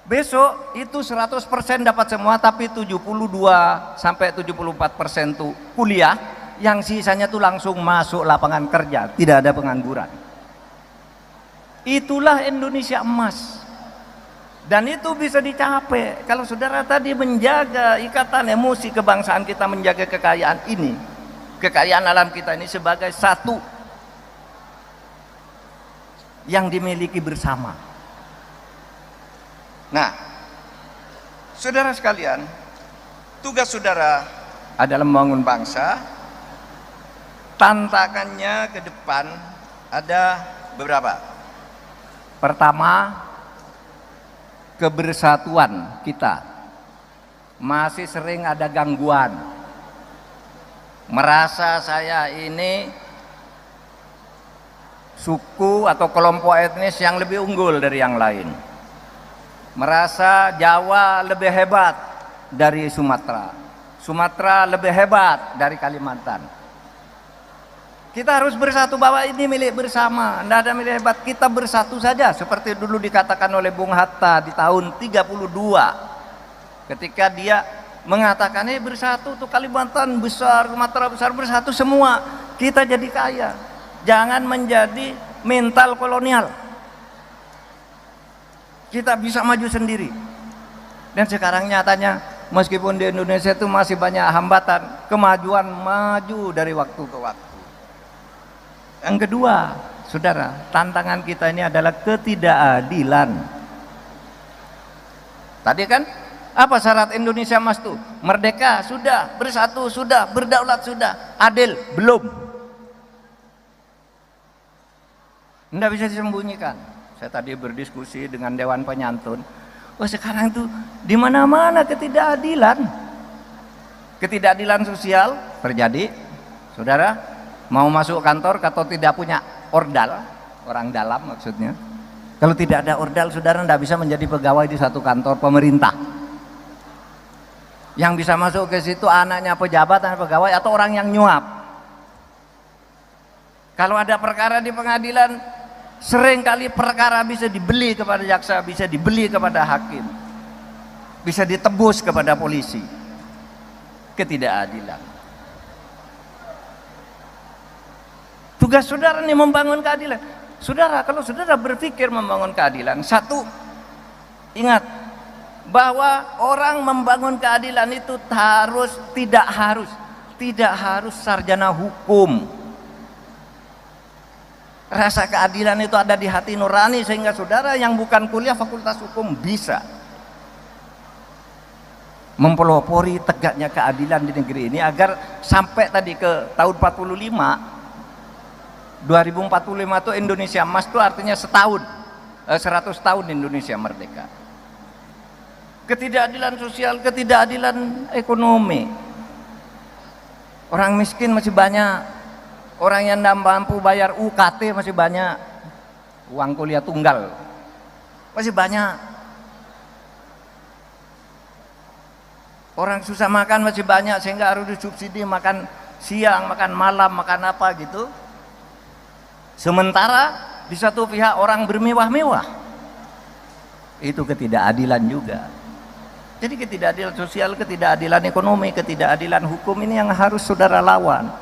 Besok itu 100% dapat semua, tapi 72 sampai 74% tuh kuliah, yang sisanya tuh langsung masuk lapangan kerja, tidak ada pengangguran. Itulah Indonesia emas. Dan itu bisa dicapai kalau saudara tadi menjaga ikatan emosi kebangsaan kita, menjaga kekayaan ini, kekayaan alam kita ini sebagai satu yang dimiliki bersama. Nah, saudara sekalian, tugas saudara adalah membangun bangsa. Tantangannya ke depan ada beberapa. Pertama, kebersatuan kita masih sering ada gangguan. Merasa saya ini suku atau kelompok etnis yang lebih unggul dari yang lain. Merasa Jawa lebih hebat dari Sumatera, Sumatera lebih hebat dari Kalimantan. Kita harus bersatu bahwa ini milik bersama, tidak ada milik hebat, kita bersatu saja. Seperti dulu dikatakan oleh Bung Hatta di tahun 32, ketika dia mengatakan bersatu tuh Kalimantan besar, Sumatera besar, bersatu semua, kita jadi kaya. Jangan menjadi mental kolonial. Kita bisa maju sendiri. Dan sekarang nyatanya meskipun di Indonesia itu masih banyak hambatan, kemajuan maju dari waktu ke waktu. Yang kedua, saudara, tantangan kita ini adalah ketidakadilan. Tadi kan apa syarat Indonesia Emas tuh? Merdeka sudah, bersatu sudah, berdaulat sudah, adil belum. Tidak bisa disembunyikan. Saya tadi berdiskusi dengan Dewan Penyantun. Oh, sekarang tuh di mana-mana ketidakadilan. Ketidakadilan sosial terjadi, saudara. Mau masuk kantor atau tidak punya ordal, orang dalam maksudnya. Kalau tidak ada ordal, saudara tidak bisa menjadi pegawai di satu kantor pemerintah. Yang bisa masuk ke situ anaknya pejabat, anak pegawai, atau orang yang nyuap. Kalau ada perkara di pengadilan, seringkali perkara bisa dibeli kepada jaksa, bisa dibeli kepada hakim, bisa ditebus kepada polisi. Ketidakadilan. Tugas saudara ini membangun keadilan. Saudara, kalau saudara berpikir membangun keadilan, satu, ingat bahwa orang membangun keadilan itu tidak harus sarjana hukum. Rasa keadilan itu ada di hati nurani, sehingga saudara yang bukan kuliah fakultas hukum bisa mempelopori tegaknya keadilan di negeri ini, agar sampai tadi ke tahun 2045 itu Indonesia Emas itu artinya 100 tahun Indonesia merdeka. Ketidakadilan sosial, ketidakadilan ekonomi. Orang miskin masih banyak, orang yang tidak mampu bayar UKT masih banyak, uang kuliah tunggal masih banyak. Orang susah makan masih banyak, sehingga harus disubsidi makan siang, makan malam, makan apa gitu. Sementara di satu pihak orang bermewah-mewah. Itu ketidakadilan juga. Jadi ketidakadilan sosial, ketidakadilan ekonomi, ketidakadilan hukum ini yang harus saudara lawan.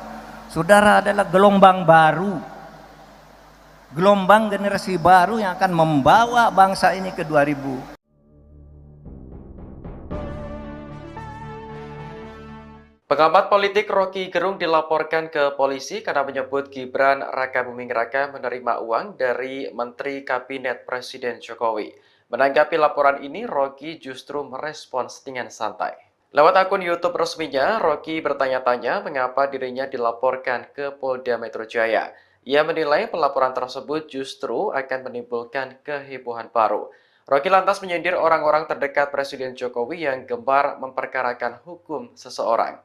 Saudara adalah gelombang baru, gelombang generasi baru yang akan membawa bangsa ini ke 2000. Pengamat politik Rocky Gerung dilaporkan ke polisi karena menyebut Gibran Rakabuming Raka menerima uang dari Menteri Kabinet Presiden Jokowi. Menanggapi laporan ini, Rocky justru merespons dengan santai. Lewat akun YouTube resminya, Rocky bertanya-tanya mengapa dirinya dilaporkan ke Polda Metro Jaya. Ia menilai pelaporan tersebut justru akan menimbulkan kehebohan baru. Rocky lantas menyindir orang-orang terdekat Presiden Jokowi yang gemar memperkarakan hukum seseorang.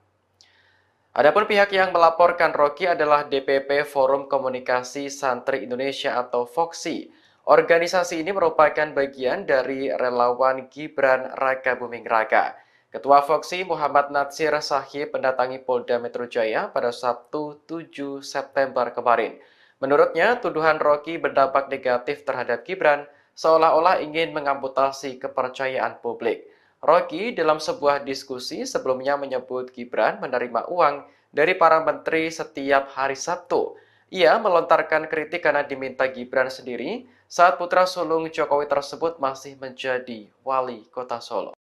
Adapun pihak yang melaporkan Rocky adalah DPP Forum Komunikasi Santri Indonesia atau FOKSI. Organisasi ini merupakan bagian dari relawan Gibran Rakabuming Raka. Ketua FOKSI Muhammad Natsir Sahib mendatangi Polda Metro Jaya pada Sabtu 7 September kemarin. Menurutnya, tuduhan Rocky berdampak negatif terhadap Gibran seolah-olah ingin mengamputasi kepercayaan publik. Rocky dalam sebuah diskusi sebelumnya menyebut Gibran menerima uang dari para menteri setiap hari Sabtu. Ia melontarkan kritik karena diminta Gibran sendiri saat putra sulung Jokowi tersebut masih menjadi wali kota Solo.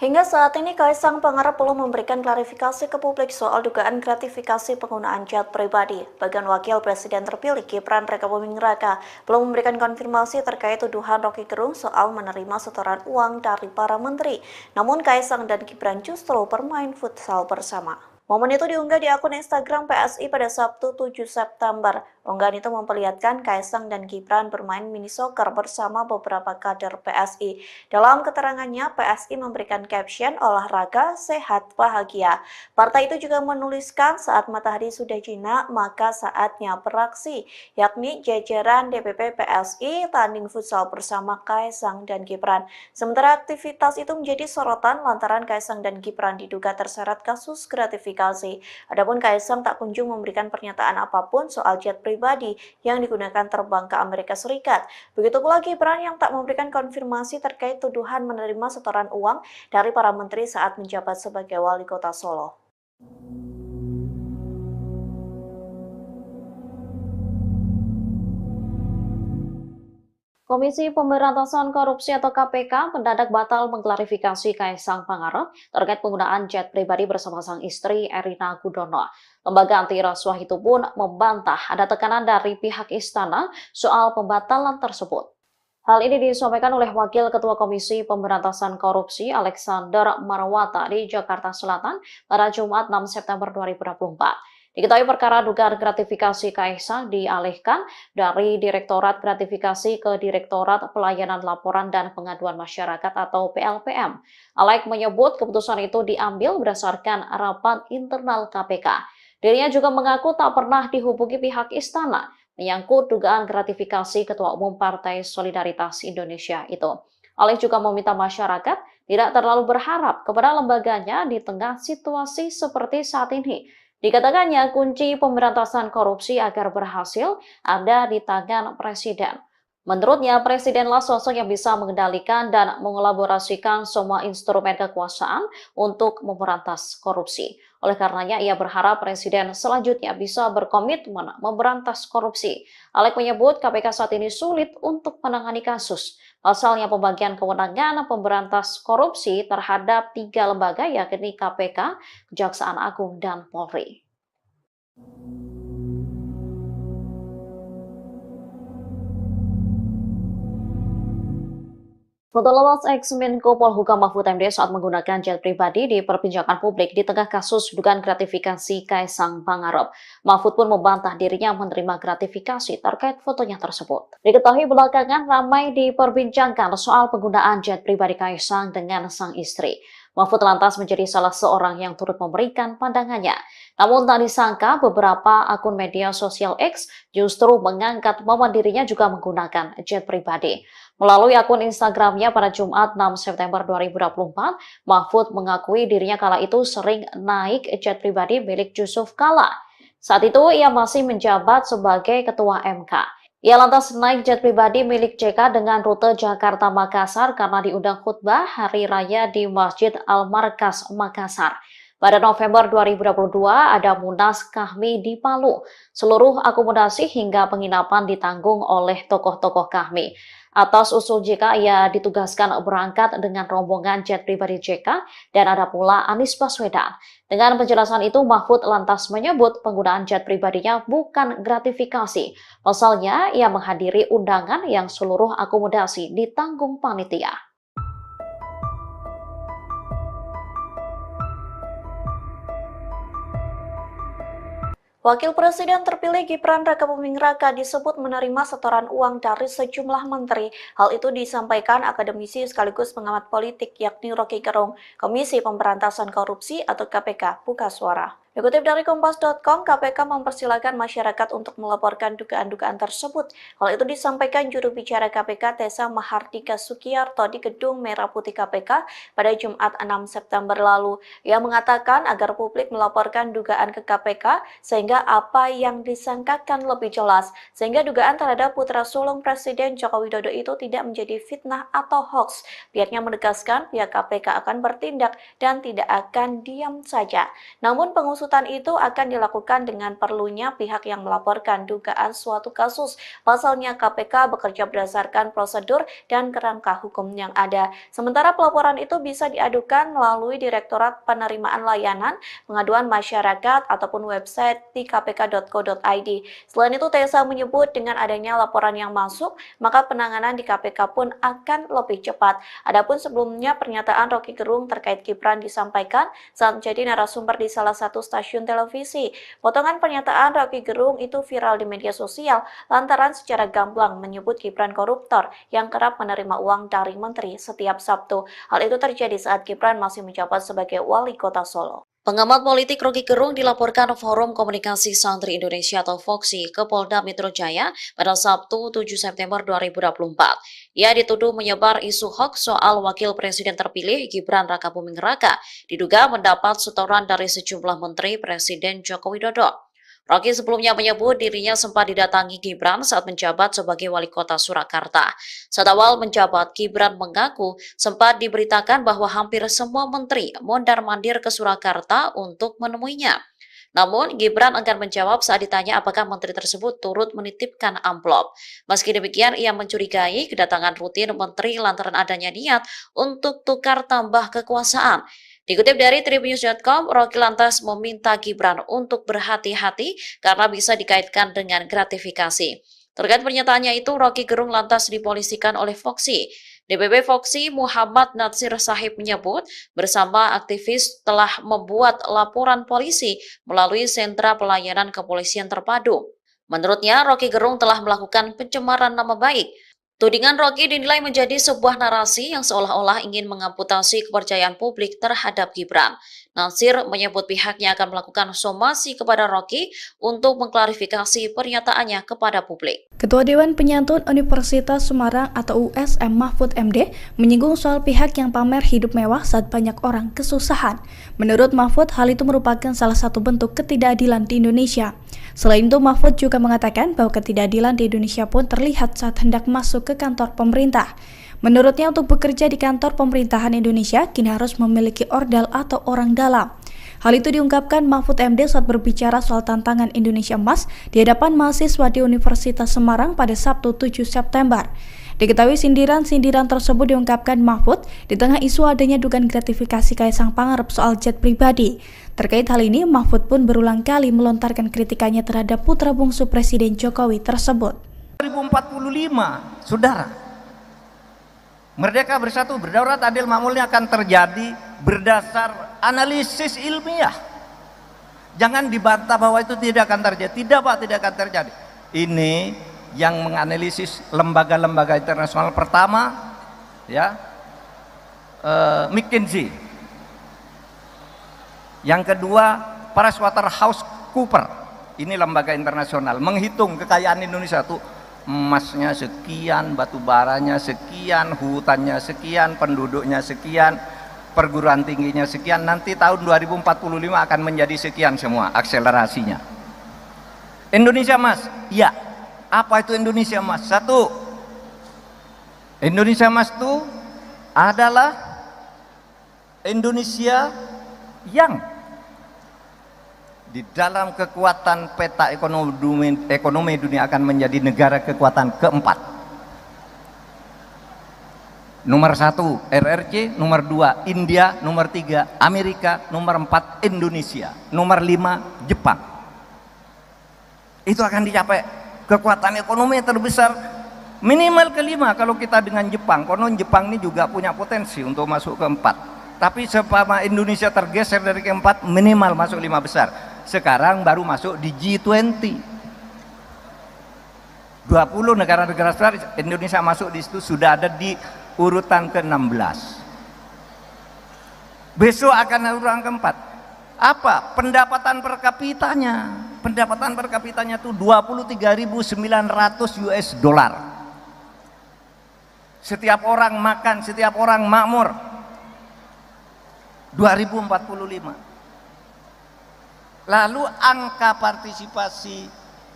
Hingga saat ini, Kaisang Pangarep belum memberikan klarifikasi ke publik soal dugaan gratifikasi penggunaan jet pribadi. Bagian Wakil Presiden terpilih Gibran Rakabuming Raka belum memberikan konfirmasi terkait tuduhan Rocky Gerung soal menerima setoran uang dari para menteri. Namun Kaisang dan Gibran justru bermain futsal bersama. Momen itu diunggah di akun Instagram PSI pada Sabtu 7 September. Unggahan itu memperlihatkan Kaisang dan Gibran bermain mini soccer bersama beberapa kader PSI. Dalam keterangannya, PSI memberikan caption olahraga, sehat, bahagia. Partai itu juga menuliskan saat matahari sudah jinak, maka saatnya beraksi, yakni jajaran DPP PSI tanding futsal bersama Kaisang dan Gibran. Sementara aktivitas itu menjadi sorotan lantaran Kaisang dan Gibran diduga terseret kasus gratifikasi. Adapun Kaisang tak kunjung memberikan pernyataan apapun soal jet pribadi yang digunakan terbang ke Amerika Serikat. Begitu pula Gibran yang tak memberikan konfirmasi terkait tuduhan menerima setoran uang dari para menteri saat menjabat sebagai wali kota Solo. Komisi Pemberantasan Korupsi atau KPK mendadak batal mengklarifikasi Kaisang Pangarep terkait penggunaan jet pribadi bersama sang istri Erina Gudono. Lembaga anti rasuah itu pun membantah ada tekanan dari pihak istana soal pembatalan tersebut. Hal ini disampaikan oleh Wakil Ketua Komisi Pemberantasan Korupsi Alexander Marwata di Jakarta Selatan pada Jumat 6 September 2024. Diketahui perkara dugaan gratifikasi Kaisang dialihkan dari Direktorat Gratifikasi ke Direktorat Pelayanan Laporan dan Pengaduan Masyarakat atau PLPM. Alek menyebut keputusan itu diambil berdasarkan rapat internal KPK. Dirinya juga mengaku tak pernah dihubungi pihak istana menyangkut dugaan gratifikasi Ketua Umum Partai Solidaritas Indonesia itu. Alek juga meminta masyarakat tidak terlalu berharap kepada lembaganya di tengah situasi seperti saat ini. Dikatakannya kunci pemberantasan korupsi agar berhasil ada di tangan Presiden. Menurutnya, Presidenlah sosok yang bisa mengendalikan dan mengelaborasikan semua instrumen kekuasaan untuk memberantas korupsi. Oleh karenanya, ia berharap Presiden selanjutnya bisa berkomitmen memberantas korupsi. Alek menyebut KPK saat ini sulit untuk menangani kasus. Pasalnya pembagian kewenangan pemberantas korupsi terhadap 3 lembaga yakni KPK, Kejaksaan Agung, dan Polri. Foto lolos ex-Menko Polhukam Mahfud MD saat menggunakan jet pribadi diperbincangkan publik di tengah kasus dugaan gratifikasi Kaisang Pangarep. Mahfud pun membantah dirinya menerima gratifikasi terkait fotonya tersebut. Diketahui belakangan ramai diperbincangkan soal penggunaan jet pribadi Kaisang dengan sang istri. Mahfud lantas menjadi salah seorang yang turut memberikan pandangannya. Namun tak disangka beberapa akun media sosial X justru mengangkat momen dirinya juga menggunakan jet pribadi. Melalui akun Instagramnya pada Jumat 6 September 2024, Mahfud mengakui dirinya kala itu sering naik jet pribadi milik Yusuf Kala. Saat itu ia masih menjabat sebagai Ketua MK. Ia lantas naik jet pribadi milik JK dengan rute Jakarta-Makassar karena diundang khutbah Hari Raya di Masjid Al-Markas, Makassar. Pada November 2022 ada Munas Kahmi di Palu. Seluruh akomodasi hingga penginapan ditanggung oleh tokoh-tokoh Kahmi. Atas usul JK, ia ditugaskan berangkat dengan rombongan jet pribadi JK dan ada pula Anies Baswedan. Dengan penjelasan itu, Mahfud lantas menyebut penggunaan jet pribadinya bukan gratifikasi. Pasalnya, ia menghadiri undangan yang seluruh akomodasi ditanggung panitia. Wakil Presiden terpilih Gibran Rakabuming Raka disebut menerima setoran uang dari sejumlah menteri. Hal itu disampaikan akademisi sekaligus pengamat politik yakni Rocky Gerung, Komisi Pemberantasan Korupsi atau KPK, buka suara. Dikutip dari Kompas.com, KPK mempersilahkan masyarakat untuk melaporkan dugaan-dugaan tersebut. Hal itu disampaikan juru bicara KPK Tessa Mahardika Sukiyarto di Gedung Merah Putih KPK pada Jumat 6 September lalu. Ia mengatakan agar publik melaporkan dugaan ke KPK sehingga apa yang disangkakan lebih jelas, sehingga dugaan terhadap putra sulung Presiden Joko Widodo itu tidak menjadi fitnah atau hoax. Pihaknya menegaskan pihak KPK akan bertindak dan tidak akan diam saja. Namun pengusutan itu akan dilakukan dengan perlunya pihak yang melaporkan dugaan suatu kasus. Pasalnya KPK bekerja berdasarkan prosedur dan kerangka hukum yang ada. Sementara pelaporan itu bisa diadukan melalui Direktorat Penerimaan Layanan Pengaduan Masyarakat ataupun website di kpk.co.id. Selain itu, Tessa menyebut dengan adanya laporan yang masuk, maka penanganan di KPK pun akan lebih cepat. Adapun sebelumnya pernyataan Rocky Gerung terkait Gibran disampaikan saat menjadi narasumber di salah satu stasiun televisi. Potongan pernyataan Rocky Gerung itu viral di media sosial lantaran secara gamblang menyebut Gibran koruptor yang kerap menerima uang dari menteri setiap Sabtu. Hal itu terjadi saat Gibran masih menjabat sebagai wali kota Solo. Pengamat politik Rocky Gerung dilaporkan Forum Komunikasi Santri Indonesia atau FOKSI ke Polda Metro Jaya pada Sabtu 7 September 2024. Ia dituduh menyebar isu hoax soal Wakil Presiden terpilih Gibran Rakabuming Raka, diduga mendapat setoran dari sejumlah menteri Presiden Joko Widodo. Rocky sebelumnya menyebut dirinya sempat didatangi Gibran saat menjabat sebagai wali kota Surakarta. Saat awal menjabat, Gibran mengaku sempat diberitakan bahwa hampir semua menteri mondar-mandir ke Surakarta untuk menemuinya. Namun, Gibran enggan menjawab saat ditanya apakah menteri tersebut turut menitipkan amplop. Meski demikian, ia mencurigai kedatangan rutin menteri lantaran adanya niat untuk tukar tambah kekuasaan. Dikutip dari Tribunnews.com, Rocky lantas meminta Gibran untuk berhati-hati karena bisa dikaitkan dengan gratifikasi. Terkait pernyataannya itu, Rocky Gerung lantas dipolisikan oleh FOKSI. DPP FOKSI Muhammad Natsir Sahib menyebut bersama aktivis telah membuat laporan polisi melalui sentra pelayanan kepolisian terpadu. Menurutnya, Rocky Gerung telah melakukan pencemaran nama baik. Tudingan Rocky dinilai menjadi sebuah narasi yang seolah-olah ingin mengamputasi kepercayaan publik terhadap Gibran. Natsir menyebut pihaknya akan melakukan somasi kepada Rocky untuk mengklarifikasi pernyataannya kepada publik. Ketua Dewan Penyantun Universitas Semarang atau USM Mahfud MD menyinggung soal pihak yang pamer hidup mewah saat banyak orang kesusahan. Menurut Mahfud, hal itu merupakan salah satu bentuk ketidakadilan di Indonesia. Selain itu, Mahfud juga mengatakan bahwa ketidakadilan di Indonesia pun terlihat saat hendak masuk ke kantor pemerintah. Menurutnya, untuk bekerja di kantor pemerintahan Indonesia, kini harus memiliki ordal atau orang dalam. Hal itu diungkapkan Mahfud MD saat berbicara soal tantangan Indonesia Emas di hadapan mahasiswa di Universitas Semarang pada Sabtu 7 September. Diketahui sindiran-sindiran tersebut diungkapkan Mahfud di tengah isu adanya dugaan gratifikasi Kaisang Pangarep soal jet pribadi. Terkait hal ini, Mahfud pun berulang kali melontarkan kritikannya terhadap putra bungsu Presiden Jokowi tersebut. 2045, saudara, merdeka bersatu berdaulat adil makmurnya akan terjadi berdasar analisis ilmiah. Jangan dibantah bahwa itu tidak akan terjadi. Tidak Pak, tidak akan terjadi. Ini yang menganalisis lembaga-lembaga internasional pertama, ya, McKinsey. Yang kedua, PricewaterhouseCoopers. Ini lembaga internasional menghitung kekayaan Indonesia itu emasnya sekian, batu baranya sekian, hutannya sekian, penduduknya sekian, perguruan tingginya sekian, nanti tahun 2045 akan menjadi sekian semua akselerasinya. Indonesia emas, iya. Apa itu Indonesia emas? Satu, Indonesia emas itu adalah Indonesia yang di dalam kekuatan peta ekonomi dunia akan menjadi negara kekuatan keempat. Nomor 1 RRC, nomor 2 India, nomor 3 Amerika, nomor 4 Indonesia, nomor 5 Jepang. Itu akan dicapai kekuatan ekonomi terbesar minimal kelima kalau kita dengan Jepang. Konon Jepang ini juga punya potensi untuk masuk keempat. Tapi sepama Indonesia tergeser dari keempat, minimal masuk 5 besar. Sekarang baru masuk di G20. 20 negara-negara besar, Indonesia masuk di situ, sudah ada di urutan ke-16. Besok akan urutan keempat. Apa? Pendapatan per kapitanya. Pendapatan per kapitanya itu 23.900 US dollar. Setiap orang makan, setiap orang makmur. 2045. Lalu angka partisipasi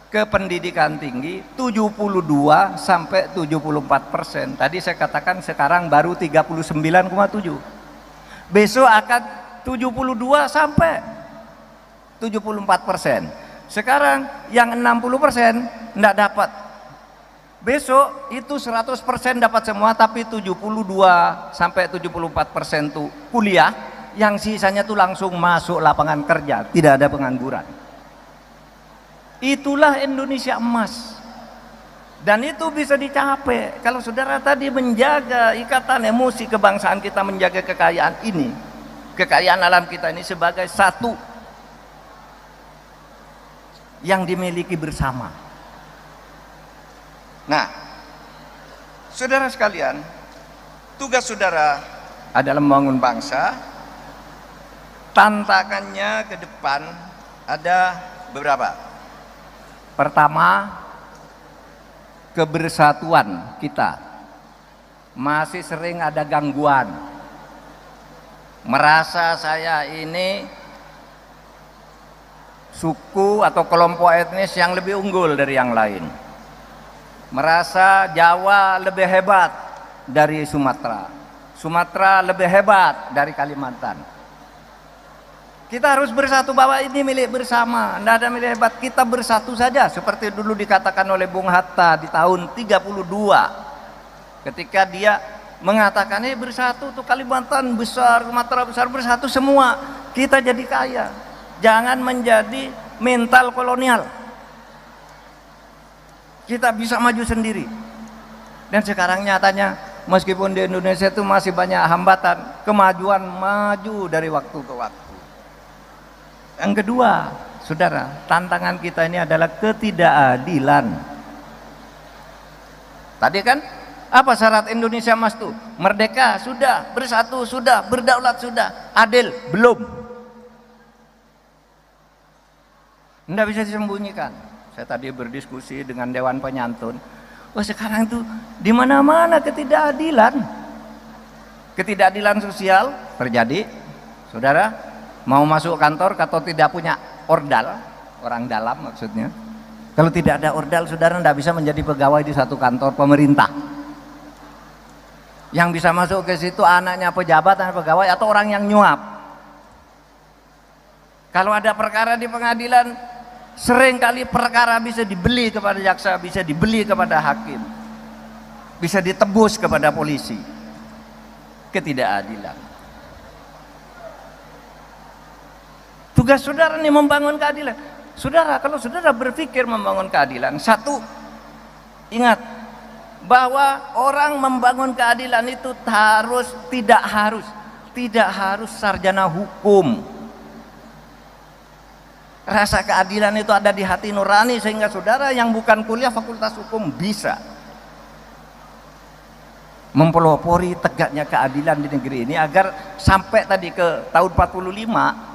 ke pendidikan tinggi 72 sampai 74%. Tadi saya katakan sekarang baru 39,7. Besok akan 72 sampai 74%. Sekarang yang 60% enggak dapat. Besok itu 100% dapat semua, tapi 72 sampai 74% tuh kuliah. Yang sisanya tuh langsung masuk lapangan kerja, tidak ada pengangguran. Itulah Indonesia emas. Dan itu bisa dicapai kalau saudara tadi menjaga ikatan emosi kebangsaan kita, menjaga kekayaan ini, kekayaan alam kita ini sebagai satu yang dimiliki bersama. Nah, saudara sekalian, tugas saudara adalah membangun bangsa. Tantangannya ke depan ada beberapa. Pertama, kebersatuan kita masih sering ada gangguan. Merasa saya ini suku atau kelompok etnis yang lebih unggul dari yang lain. Merasa Jawa lebih hebat dari Sumatera. Sumatera lebih hebat dari Kalimantan. Kita harus bersatu bahwa ini milik bersama, tidak ada milik hebat, kita bersatu saja seperti dulu dikatakan oleh Bung Hatta di tahun 32 ketika dia mengatakan ini bersatu tuh Kalimantan besar, Sumatera besar, bersatu semua kita jadi kaya, jangan menjadi mental kolonial, kita bisa maju sendiri. Dan sekarang nyatanya meskipun di Indonesia itu masih banyak hambatan, kemajuan maju dari waktu ke waktu. Yang kedua, saudara, tantangan kita ini adalah ketidakadilan. Tadi kan apa syarat Indonesia emas itu? Merdeka sudah, bersatu sudah, berdaulat sudah, adil belum. Tidak bisa disembunyikan. Saya tadi berdiskusi dengan Dewan Penyantun. Wah, sekarang itu di mana-mana ketidakadilan. Ketidakadilan sosial terjadi, saudara. Mau masuk kantor atau tidak punya ordal, orang dalam maksudnya. Kalau tidak ada ordal, saudara tidak bisa menjadi pegawai di satu kantor pemerintah. Yang bisa masuk ke situ anaknya pejabat, anak pegawai, atau orang yang nyuap. Kalau ada perkara di pengadilan, seringkali perkara bisa dibeli kepada jaksa, bisa dibeli kepada hakim, bisa ditebus kepada polisi. Ketidakadilan. Tugas saudara ini membangun keadilan. Saudara, kalau saudara berpikir membangun keadilan, satu, ingat bahwa orang membangun keadilan itu tidak harus sarjana hukum. Rasa keadilan itu ada di hati nurani, sehingga saudara yang bukan kuliah fakultas hukum bisa mempelopori tegaknya keadilan di negeri ini agar sampai tadi ke tahun 45.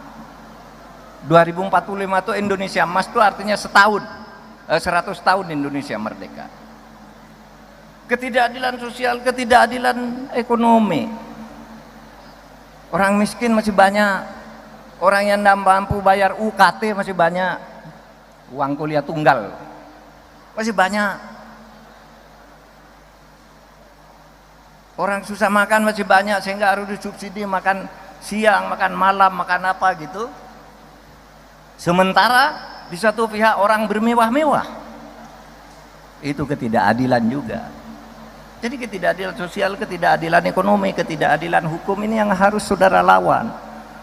2045 itu Indonesia emas itu artinya 100 tahun Indonesia merdeka. ketidakadilan sosial, ketidakadilan ekonomi. Orang miskin masih banyak, orang yang tidak mampu bayar UKT masih banyak, uang kuliah tunggal masih banyak, orang susah makan masih banyak sehingga harus disubsidi makan siang, makan malam, makan apa gitu. Sementara di satu pihak orang bermewah-mewah, itu ketidakadilan juga. Jadi ketidakadilan sosial, ketidakadilan ekonomi, ketidakadilan hukum ini yang harus saudara lawan.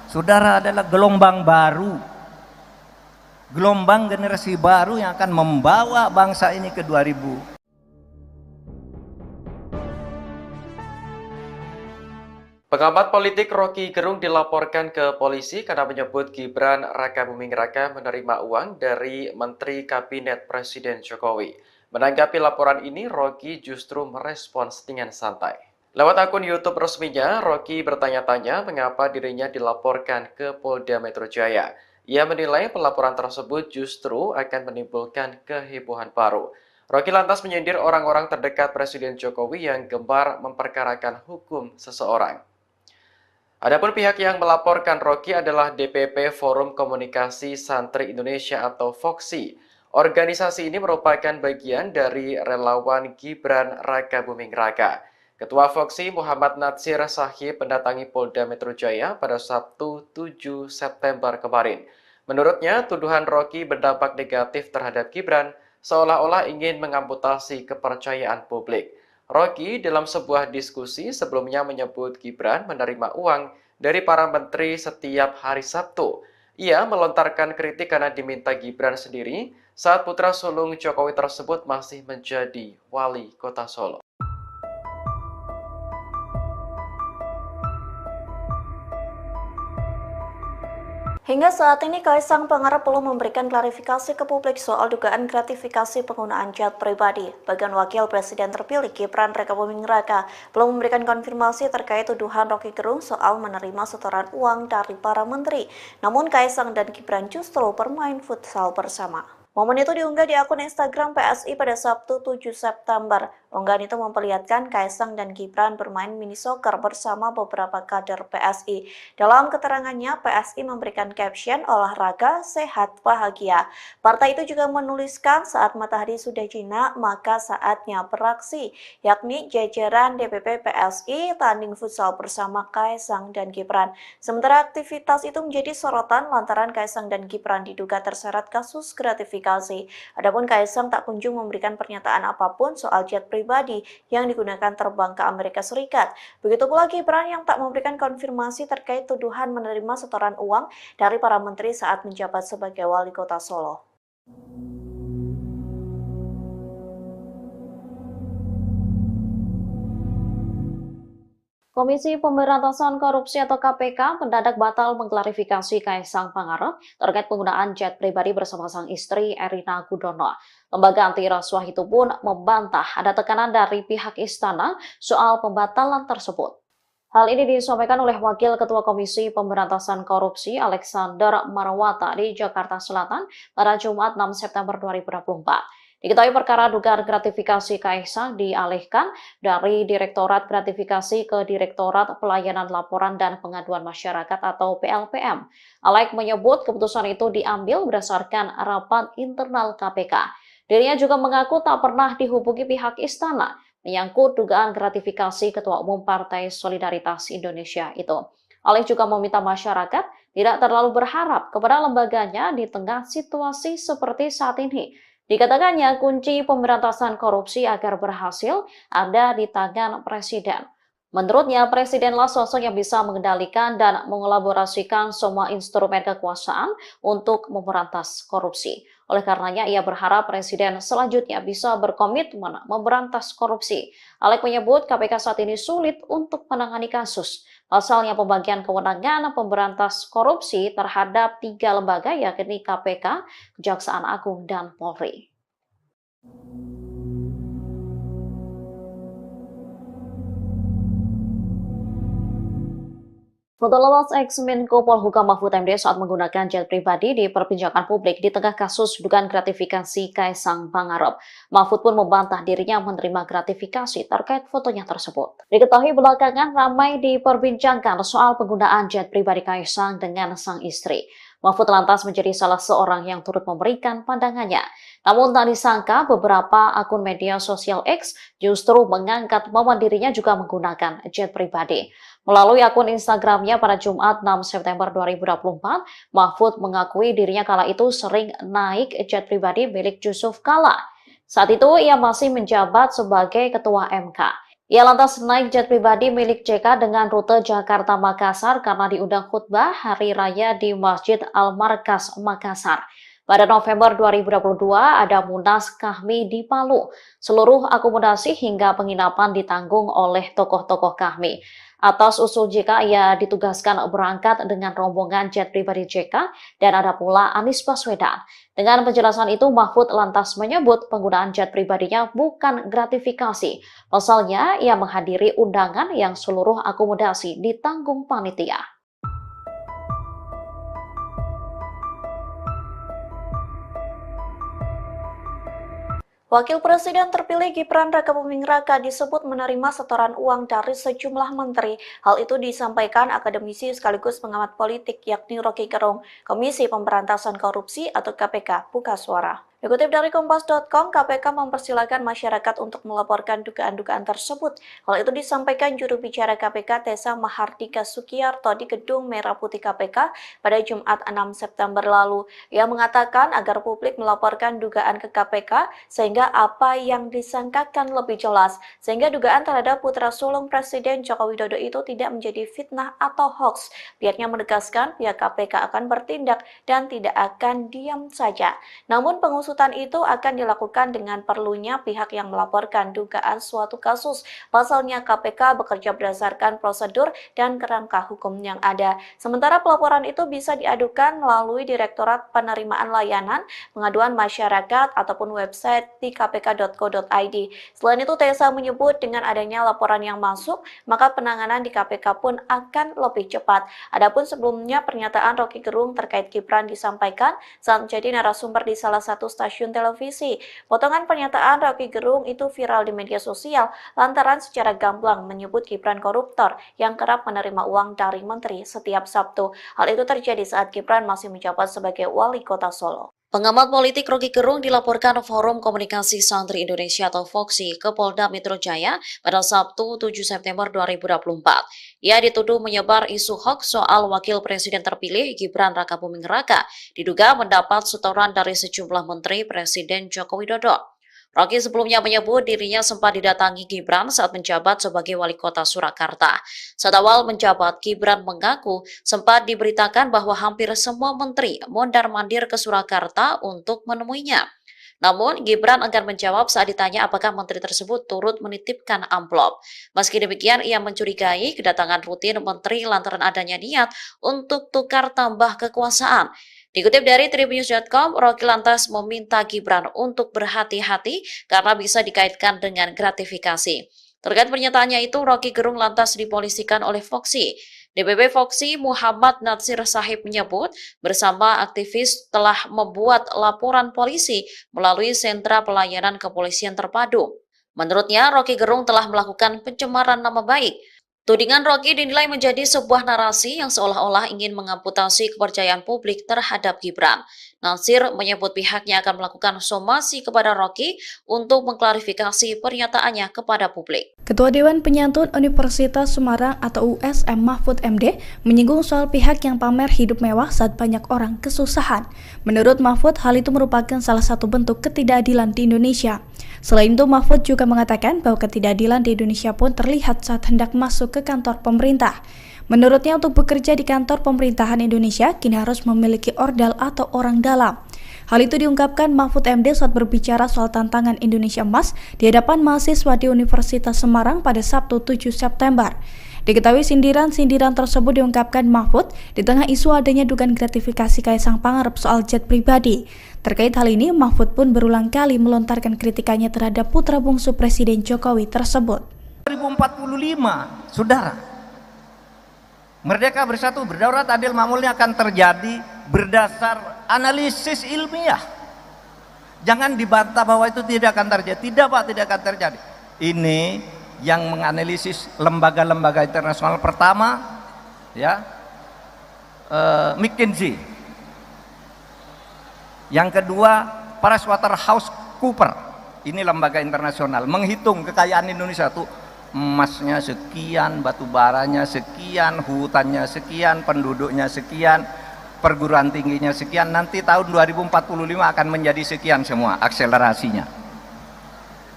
Saudara adalah gelombang baru, gelombang generasi baru yang akan membawa bangsa ini ke 2000. Pengamat politik Rocky Gerung dilaporkan ke polisi karena menyebut Gibran Raka Buming Raka menerima uang dari Menteri Kabinet Presiden Jokowi. Menanggapi laporan ini, Rocky justru merespons dengan santai. Lewat akun YouTube resminya, Rocky bertanya-tanya mengapa dirinya dilaporkan ke Polda Metro Jaya. Ia menilai pelaporan tersebut justru akan menimbulkan kehebohan baru. Rocky lantas menyindir orang-orang terdekat Presiden Jokowi yang gemar memperkarakan hukum seseorang. Adapun pihak yang melaporkan Rocky adalah DPP Forum Komunikasi Santri Indonesia atau FOKSI. Organisasi ini merupakan bagian dari relawan Gibran Raka Buming Raka. Ketua FOKSI Muhammad Natsir Sahib mendatangi Polda Metro Jaya pada Sabtu 7 September kemarin. Menurutnya, tuduhan Rocky berdampak negatif terhadap Gibran seolah-olah ingin mengamputasi kepercayaan publik. Rocky dalam sebuah diskusi sebelumnya menyebut Gibran menerima uang dari para menteri setiap hari Sabtu. Ia melontarkan kritik karena diminta Gibran sendiri saat putra sulung Jokowi tersebut masih menjadi wali kota Solo. Hingga saat ini, Kaisang Pangarep belum memberikan klarifikasi ke publik soal dugaan gratifikasi penggunaan jet pribadi. Bagian Wakil Presiden terpilih Gibran Raka Buming Raka belum memberikan konfirmasi terkait tuduhan Rocky Gerung soal menerima setoran uang dari para menteri. Namun Kaisang dan Gibran justru bermain futsal bersama. Momen itu diunggah di akun Instagram PSI pada Sabtu 7 September. Unggahan itu memperlihatkan Kaisang dan Gibran bermain mini soccer bersama beberapa kader PSI. Dalam keterangannya, PSI memberikan caption olahraga, sehat, bahagia. Partai itu juga menuliskan saat matahari sudah jinak, maka saatnya beraksi, yakni jajaran DPP PSI tanding futsal bersama Kaisang dan Gibran. Sementara aktivitas itu menjadi sorotan lantaran Kaisang dan Gibran diduga terseret kasus gratifikasi. Adapun Kaisang tak kunjung memberikan pernyataan apapun soal jet pribadi yang digunakan terbang ke Amerika Serikat. Begitu pula Gibran yang tak memberikan konfirmasi terkait tuduhan menerima setoran uang dari para menteri saat menjabat sebagai wali kota Solo. Komisi Pemberantasan Korupsi atau KPK mendadak batal mengklarifikasi Kaisang Pangarep terkait penggunaan jet pribadi bersama sang istri Erina Gudono. Lembaga anti rasuah itu pun membantah ada tekanan dari pihak istana soal pembatalan tersebut. Hal ini disampaikan oleh Wakil Ketua Komisi Pemberantasan Korupsi Alexander Marwata di Jakarta Selatan pada Jumat 6 September 2024. Diketahui perkara dugaan gratifikasi Kaisang dialihkan dari Direktorat Gratifikasi ke Direktorat Pelayanan Laporan dan Pengaduan Masyarakat atau PLPM. Alex menyebut keputusan itu diambil berdasarkan rapat internal KPK. Dirinya juga mengaku tak pernah dihubungi pihak istana menyangkut dugaan gratifikasi Ketua Umum Partai Solidaritas Indonesia itu. Alex juga meminta masyarakat tidak terlalu berharap kepada lembaganya di tengah situasi seperti saat ini. Dikatakannya kunci pemberantasan korupsi agar berhasil ada di tangan Presiden. Menurutnya, Presidenlah sosok yang bisa mengendalikan dan mengelaborasikan semua instrumen kekuasaan untuk memberantas korupsi. Oleh karenanya, ia berharap Presiden selanjutnya bisa berkomitmen memberantas korupsi. Alex menyebut KPK saat ini sulit untuk menangani kasus. Pasalnya pembagian kewenangan pemberantas korupsi terhadap 3 lembaga yakni KPK, Kejaksaan Agung, dan Polri. Foto lolos ex-Menko Polhukam Mahfud MD saat menggunakan jet pribadi diperbincangkan publik di tengah kasus dugaan gratifikasi Kaisang Pangarep. Mahfud pun membantah dirinya menerima gratifikasi terkait fotonya tersebut. Diketahui belakangan ramai diperbincangkan soal penggunaan jet pribadi Kaisang dengan sang istri. Mahfud lantas menjadi salah seorang yang turut memberikan pandangannya. Namun tak disangka beberapa akun media sosial X justru mengangkat momen dirinya juga menggunakan jet pribadi. Melalui akun Instagramnya pada Jumat 6 September 2024, Mahfud mengakui dirinya kala itu sering naik jet pribadi milik Yusuf Kala. Saat itu ia masih menjabat sebagai Ketua MK. Ia lantas naik jet pribadi milik JK dengan rute Jakarta-Makassar karena diundang khutbah Hari Raya di Masjid Al-Markas, Makassar. Pada November 2022 ada Munas Kahmi di Palu. Seluruh akomodasi hingga penginapan ditanggung oleh tokoh-tokoh Kahmi. Atas usul JK, ia ditugaskan berangkat dengan rombongan jet pribadi JK dan ada pula Anies Baswedan. Dengan penjelasan itu, Mahfud lantas menyebut penggunaan jet pribadinya bukan gratifikasi. Pasalnya, ia menghadiri undangan yang seluruh akomodasi ditanggung panitia. Wakil Presiden terpilih Gibran Rakabuming Raka disebut menerima setoran uang dari sejumlah menteri. Hal itu disampaikan akademisi sekaligus pengamat politik yakni Rocky Gerung, Komisi Pemberantasan Korupsi atau KPK, buka suara. Dikutip dari Kompas.com, KPK mempersilahkan masyarakat untuk melaporkan dugaan-dugaan tersebut. Hal itu disampaikan juru bicara KPK Tessa Mahardika Sukiyarto di Gedung Merah Putih KPK pada Jumat 6 September lalu. Ia mengatakan agar publik melaporkan dugaan ke KPK sehingga apa yang disangkakan lebih jelas, sehingga dugaan terhadap putra sulung Presiden Joko Widodo itu tidak menjadi fitnah atau hoax. Pihaknya menegaskan pihak KPK akan bertindak dan tidak akan diam saja. Namun pengusutan itu akan dilakukan dengan perlunya pihak yang melaporkan dugaan suatu kasus. Pasalnya KPK bekerja berdasarkan prosedur dan kerangka hukum yang ada. Sementara pelaporan itu bisa diadukan melalui Direktorat Penerimaan Layanan Pengaduan Masyarakat ataupun website di kpk.co.id. Selain itu, Tessa menyebut dengan adanya laporan yang masuk, maka penanganan di KPK pun akan lebih cepat. Adapun sebelumnya pernyataan Rocky Gerung terkait Gibran disampaikan saat menjadi narasumber di salah satu stasiun televisi. Potongan pernyataan Rocky Gerung itu viral di media sosial lantaran secara gamblang menyebut Gibran koruptor yang kerap menerima uang dari menteri setiap Sabtu. Hal itu terjadi saat Gibran masih menjabat sebagai wali kota Solo. Pengamat politik Rocky Gerung dilaporkan Forum Komunikasi Santri Indonesia atau FOKSI ke Polda Metro Jaya pada Sabtu 7 September 2024. Ia dituduh menyebar isu hoax soal Wakil Presiden terpilih Gibran Rakabuming Raka, diduga mendapat setoran dari sejumlah menteri Presiden Joko Widodo. Rocky sebelumnya menyebut dirinya sempat didatangi Gibran saat menjabat sebagai wali kota Surakarta. Saat awal menjabat, Gibran mengaku sempat diberitakan bahwa hampir semua menteri mondar-mandir ke Surakarta untuk menemuinya. Namun, Gibran enggan menjawab saat ditanya apakah menteri tersebut turut menitipkan amplop. Meski demikian, ia mencurigai kedatangan rutin menteri lantaran adanya niat untuk tukar tambah kekuasaan. Dikutip dari Tribunnews.com, Rocky lantas meminta Gibran untuk berhati-hati karena bisa dikaitkan dengan gratifikasi. Terkait pernyataannya itu, Rocky Gerung lantas dipolisikan oleh FOKSI. DPP FOKSI Muhammad Natsir Sahib menyebut bersama aktivis telah membuat laporan polisi melalui sentra pelayanan kepolisian terpadu. Menurutnya, Rocky Gerung telah melakukan pencemaran nama baik. Tudingan Rocky dinilai menjadi sebuah narasi yang seolah-olah ingin mengamputasi kepercayaan publik terhadap Gibran. Natsir menyebut pihaknya akan melakukan somasi kepada Rocky untuk mengklarifikasi pernyataannya kepada publik. Ketua Dewan Penyantun Universitas Semarang atau USM Mahfud MD menyinggung soal pihak yang pamer hidup mewah saat banyak orang kesusahan. Menurut Mahfud, hal itu merupakan salah satu bentuk ketidakadilan di Indonesia. Selain itu, Mahfud juga mengatakan bahwa ketidakadilan di Indonesia pun terlihat saat hendak masuk ke kantor pemerintah. Menurutnya, untuk bekerja di kantor pemerintahan Indonesia, kini harus memiliki ordal atau orang dalam. Hal itu diungkapkan Mahfud MD saat berbicara soal tantangan Indonesia Emas di hadapan mahasiswa di Universitas Semarang pada Sabtu 7 September. Diketahui sindiran-sindiran tersebut diungkapkan Mahfud di tengah isu adanya dugaan gratifikasi Kaisang Pangarep soal jet pribadi. Terkait hal ini, Mahfud pun berulang kali melontarkan kritikannya terhadap putra bungsu Presiden Jokowi tersebut. 2045, saudara. Merdeka, bersatu, berdaulat, adil, makmur ini akan terjadi berdasar analisis ilmiah. Jangan dibantah bahwa itu tidak akan terjadi. Tidak Pak, tidak akan terjadi. Ini yang menganalisis lembaga-lembaga internasional. Pertama, ya, McKinsey. Yang kedua, PricewaterhouseCoopers. Ini lembaga internasional menghitung kekayaan Indonesia tuh, emasnya sekian, batu baranya sekian, hutannya sekian, penduduknya sekian, perguruan tingginya sekian. Nanti tahun 2045 akan menjadi sekian semua akselerasinya.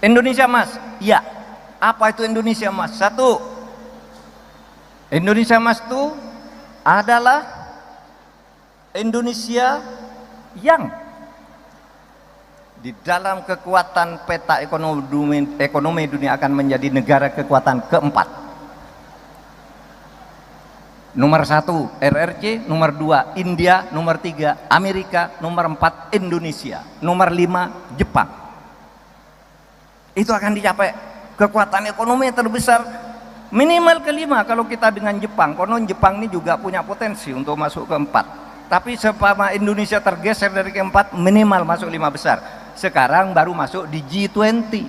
Indonesia Emas, ya. Apa itu Indonesia Emas? Satu, Indonesia Emas itu adalah Indonesia yang di dalam kekuatan peta ekonomi dunia akan menjadi negara kekuatan keempat. Nomor 1 RRC, nomor 2 India, nomor 3 Amerika, nomor 4 Indonesia, nomor 5 Jepang. Itu akan dicapai kekuatan ekonomi yang terbesar, minimal kelima kalau kita dengan Jepang. Konon Jepang ini juga punya potensi untuk masuk keempat. Tapi selama Indonesia tergeser dari keempat, minimal masuk 5 besar. Sekarang baru masuk di G20.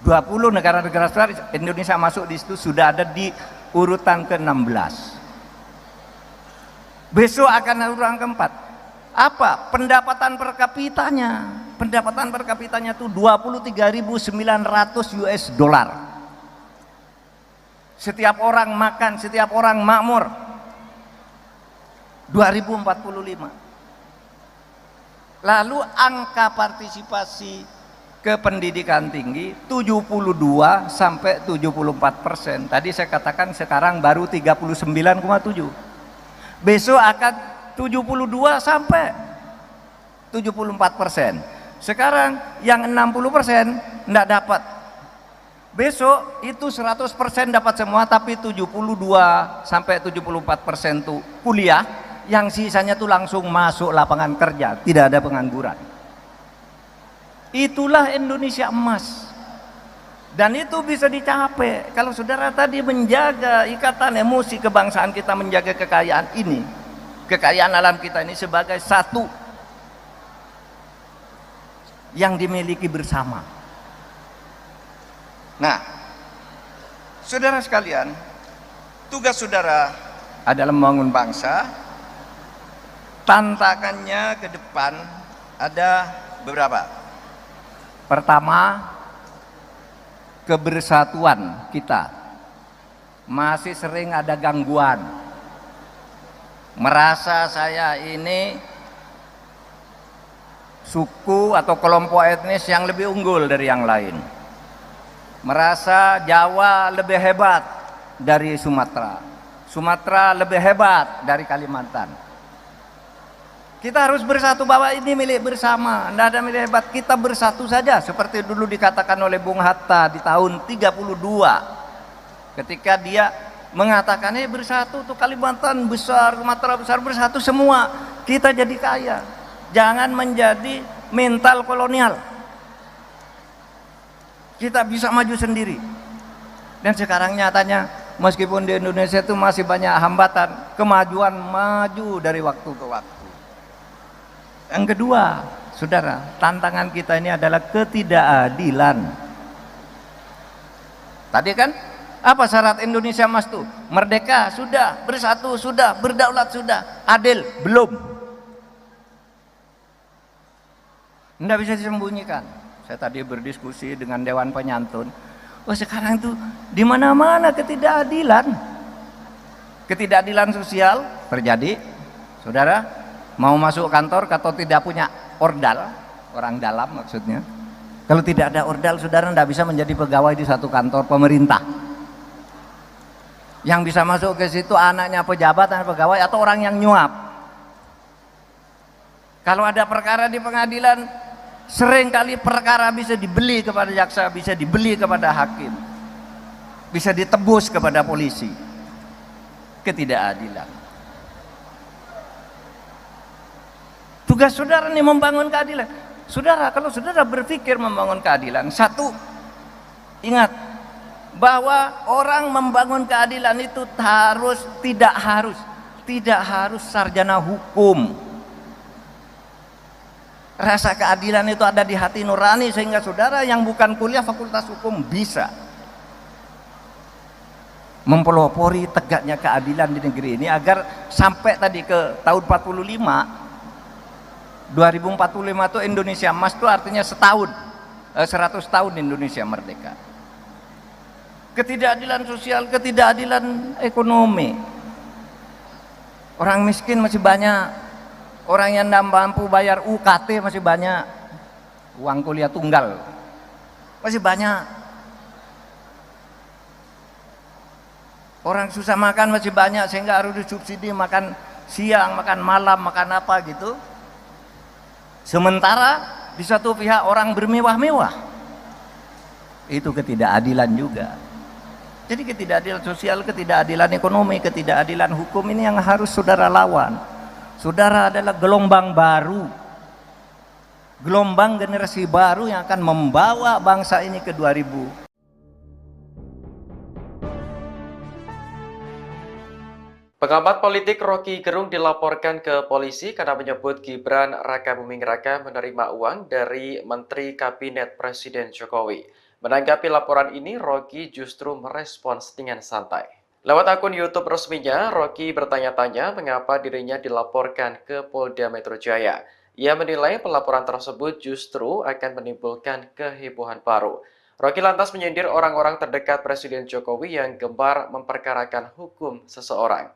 20 negara-negara besar, Indonesia masuk di situ, sudah ada di urutan ke-16. Besok akan urutan keempat. Apa? Pendapatan per kapitanya. Pendapatan per kapitanya itu 23.900 US dollar. Setiap orang makan, setiap orang makmur. 2045. Lalu angka partisipasi ke pendidikan tinggi 72 sampai 74%. Tadi saya katakan sekarang baru 39,7. Besok akan 72 sampai 74%. Sekarang yang 60% enggak dapat. Besok itu 100% dapat semua, tapi 72 sampai 74% tuh kuliah, yang sisanya tuh langsung masuk lapangan kerja, tidak ada pengangguran. Itulah Indonesia Emas. Dan itu bisa dicapai kalau saudara tadi menjaga ikatan emosi kebangsaan kita, menjaga kekayaan ini, kekayaan alam kita ini sebagai satu yang dimiliki bersama. Nah, saudara sekalian, tugas saudara adalah membangun bangsa. Tantangannya ke depan ada beberapa. Pertama, kebersatuan kita masih sering ada gangguan. Merasa saya ini suku atau kelompok etnis yang lebih unggul dari yang lain. Merasa Jawa lebih hebat dari Sumatera, Sumatera lebih hebat dari Kalimantan. Kita harus bersatu bahwa ini milik bersama, tidak ada milik hebat. Kita bersatu saja seperti dulu dikatakan oleh Bung Hatta di tahun 32 ketika dia mengatakan bersatu tuh Kalimantan besar, Sumatera besar, bersatu semua kita jadi kaya. Jangan menjadi mental kolonial. Kita bisa maju sendiri. Dan sekarang nyatanya meskipun di Indonesia itu masih banyak hambatan, kemajuan maju dari waktu ke waktu. Yang kedua, saudara, tantangan kita ini adalah ketidakadilan. Tadi kan apa syarat Indonesia Emas itu? Merdeka sudah, bersatu sudah, berdaulat sudah, adil belum. Tidak bisa disembunyikan. Saya tadi berdiskusi dengan Dewan Penyantun. Oh, sekarang itu di mana-mana ketidakadilan. Ketidakadilan sosial terjadi. Saudara, mau masuk kantor atau tidak punya ordal, orang dalam maksudnya. Kalau tidak ada ordal, saudara tidak bisa menjadi pegawai di satu kantor pemerintah. Yang bisa masuk ke situ anaknya pejabat, anak pegawai, atau orang yang nyuap. Kalau ada perkara di pengadilan, seringkali perkara bisa dibeli kepada jaksa, bisa dibeli kepada hakim, bisa ditebus kepada polisi. Ketidakadilan. Tugas saudara ini membangun keadilan. Saudara, kalau saudara berpikir membangun keadilan, satu, ingat, bahwa orang membangun keadilan itu tidak harus sarjana hukum. Rasa keadilan itu ada di hati nurani, sehingga saudara yang bukan kuliah fakultas hukum bisa mempelopori tegaknya keadilan di negeri ini, agar sampai tadi ke tahun 2045 itu Indonesia emas, itu artinya 100 tahun Indonesia merdeka. Ketidakadilan sosial, ketidakadilan ekonomi. Orang miskin masih banyak, orang yang tidak mampu bayar UKT masih banyak, uang kuliah tunggal masih banyak, orang susah makan masih banyak, sehingga harus disubsidi makan siang, makan malam, makan apa gitu. Sementara di satu pihak orang bermewah-mewah. Itu ketidakadilan juga. Jadi ketidakadilan sosial, ketidakadilan ekonomi, ketidakadilan hukum ini yang harus saudara lawan. Saudara adalah gelombang baru, gelombang generasi baru yang akan membawa bangsa ini ke 2000. Pengamat politik Rocky Gerung dilaporkan ke polisi karena menyebut Gibran Raka Buming Raka menerima uang dari Menteri Kabinet Presiden Jokowi. Menanggapi laporan ini, Rocky justru merespons dengan santai. Lewat akun YouTube resminya, Rocky bertanya-tanya mengapa dirinya dilaporkan ke Polda Metro Jaya. Ia menilai pelaporan tersebut justru akan menimbulkan kehebohan baru. Rocky lantas menyindir orang-orang terdekat Presiden Jokowi yang gemar memperkarakan hukum seseorang.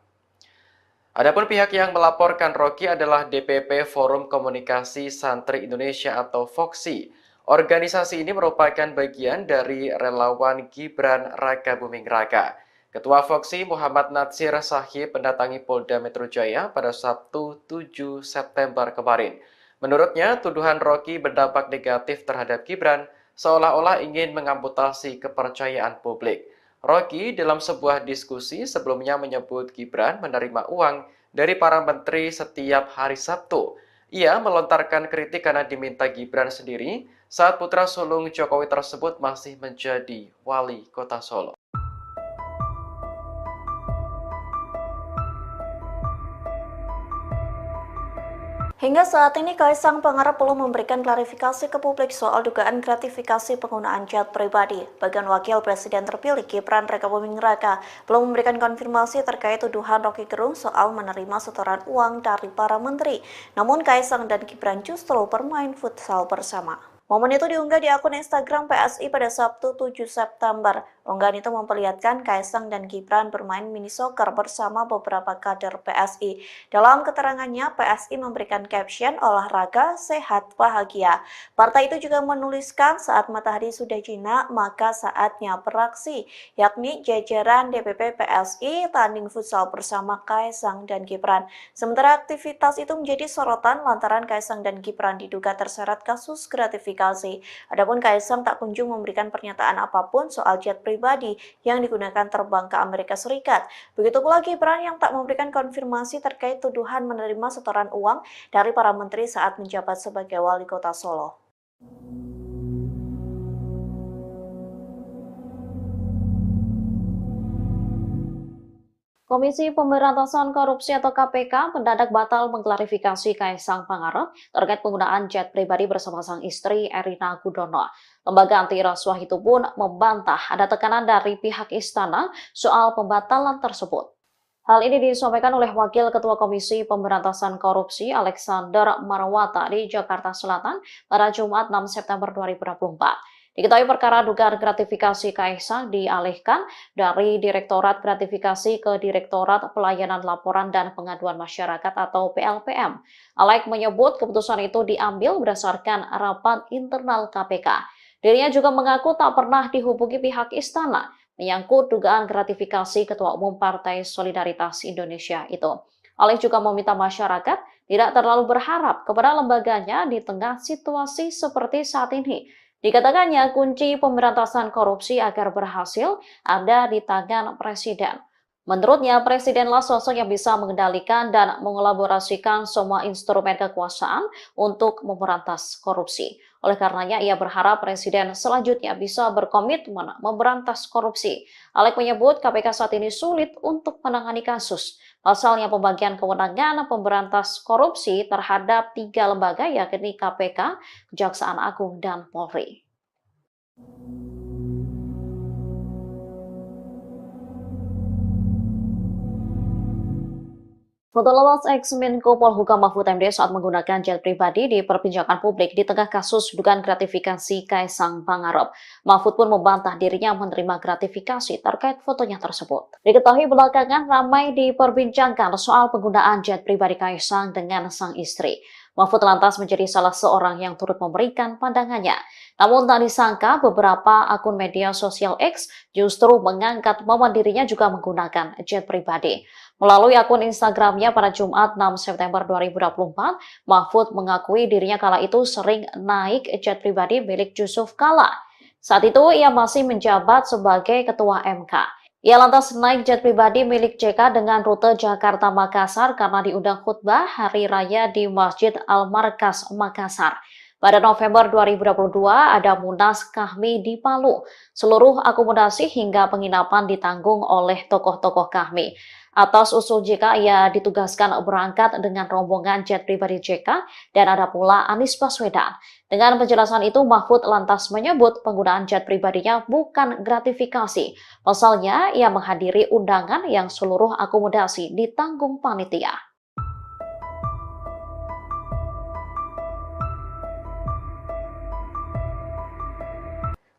Adapun pihak yang melaporkan Rocky adalah DPP Forum Komunikasi Santri Indonesia atau FOKSI. Organisasi ini merupakan bagian dari relawan Gibran Raka Buming Raka. Ketua FOKSI Muhammad Natsir Sahib mendatangi Polda Metro Jaya pada Sabtu 7 September kemarin. Menurutnya, tuduhan Rocky berdampak negatif terhadap Gibran, seolah-olah ingin mengamputasi kepercayaan publik. Rocky dalam sebuah diskusi sebelumnya menyebut Gibran menerima uang dari para menteri setiap hari Sabtu. Ia melontarkan kritik karena diminta Gibran sendiri saat putra sulung Jokowi tersebut masih menjadi wali kota Solo. Hingga saat ini, Kaisang Pangarep belum memberikan klarifikasi ke publik soal dugaan gratifikasi penggunaan jet pribadi. Bagian Wakil Presiden terpilih Gibran Raka Buming Raka belum memberikan konfirmasi terkait tuduhan Rocky Gerung soal menerima setoran uang dari para menteri. Namun Kaisang dan Gibran justru bermain futsal bersama. Momen itu diunggah di akun Instagram PSI pada Sabtu 7 September. Unggahan itu memperlihatkan Kaisang dan Gibran bermain mini soccer bersama beberapa kader PSI. Dalam keterangannya, PSI memberikan caption olahraga, sehat, bahagia. Partai itu juga menuliskan saat matahari sudah jinak, maka saatnya beraksi, yakni jajaran DPP PSI tanding futsal bersama Kaisang dan Gibran. Sementara aktivitas itu menjadi sorotan lantaran Kaisang dan Gibran diduga terseret kasus gratifikasi. Adapun Kaisang tak kunjung memberikan pernyataan apapun soal jet pribadi yang digunakan terbang ke Amerika Serikat. Begitu pula Gibran yang tak memberikan konfirmasi terkait tuduhan menerima setoran uang dari para menteri saat menjabat sebagai wali kota Solo. Komisi Pemberantasan Korupsi atau KPK mendadak batal mengklarifikasi Kaisang Pangarep terkait penggunaan jet pribadi bersama sang istri Erina Gudono. Lembaga anti rasuah itu pun membantah ada tekanan dari pihak istana soal pembatalan tersebut. Hal ini disampaikan oleh Wakil Ketua Komisi Pemberantasan Korupsi Alexander Marwata di Jakarta Selatan pada Jumat 6 September 2024. Diketahui perkara dugaan gratifikasi Kaisang dialihkan dari Direktorat Gratifikasi ke Direktorat Pelayanan Laporan dan Pengaduan Masyarakat atau PLPM. Alex menyebut keputusan itu diambil berdasarkan rapat internal KPK. Dirinya juga mengaku tak pernah dihubungi pihak istana menyangkut dugaan gratifikasi Ketua Umum Partai Solidaritas Indonesia itu. Alex juga meminta masyarakat tidak terlalu berharap kepada lembaganya di tengah situasi seperti saat ini. Dikatakannya kunci pemberantasan korupsi agar berhasil ada di tangan Presiden. Menurutnya, Presidenlah sosok yang bisa mengendalikan dan mengelaborasikan semua instrumen kekuasaan untuk memberantas korupsi. Oleh karenanya, ia berharap Presiden selanjutnya bisa berkomitmen memberantas korupsi. Alek menyebut KPK saat ini sulit untuk menangani kasus. Pasalnya pembagian kewenangan pemberantas korupsi terhadap 3 lembaga yakni KPK, Kejaksaan Agung, dan Polri. Foto lolos ex-Menko Polhukam Mahfud MD saat menggunakan jet pribadi diperbincangkan publik di tengah kasus dugaan gratifikasi Kaisang Pangarep. Mahfud pun membantah dirinya menerima gratifikasi terkait fotonya tersebut. Diketahui belakangan ramai diperbincangkan soal penggunaan jet pribadi Kaisang dengan sang istri. Mahfud lantas menjadi salah seorang yang turut memberikan pandangannya. Namun tak disangka beberapa akun media sosial X justru mengangkat momen dirinya juga menggunakan jet pribadi. Melalui akun Instagramnya pada Jumat 6 September 2024, Mahfud mengakui dirinya kala itu sering naik jet pribadi milik Yusuf Kala. Saat itu ia masih menjabat sebagai Ketua MK. Ia lantas naik jet pribadi milik JK dengan rute Jakarta-Makassar karena diundang khutbah Hari Raya di Masjid Al-Markas, Makassar. Pada November 2022 ada Munas Kahmi di Palu. Seluruh akomodasi hingga penginapan ditanggung oleh tokoh-tokoh Kahmi. Atas usul JK, ia ditugaskan berangkat dengan rombongan jet pribadi JK dan ada pula Anies Baswedan. Dengan penjelasan itu, Mahfud lantas menyebut penggunaan jet pribadinya bukan gratifikasi. Pasalnya, ia menghadiri undangan yang seluruh akomodasi ditanggung panitia.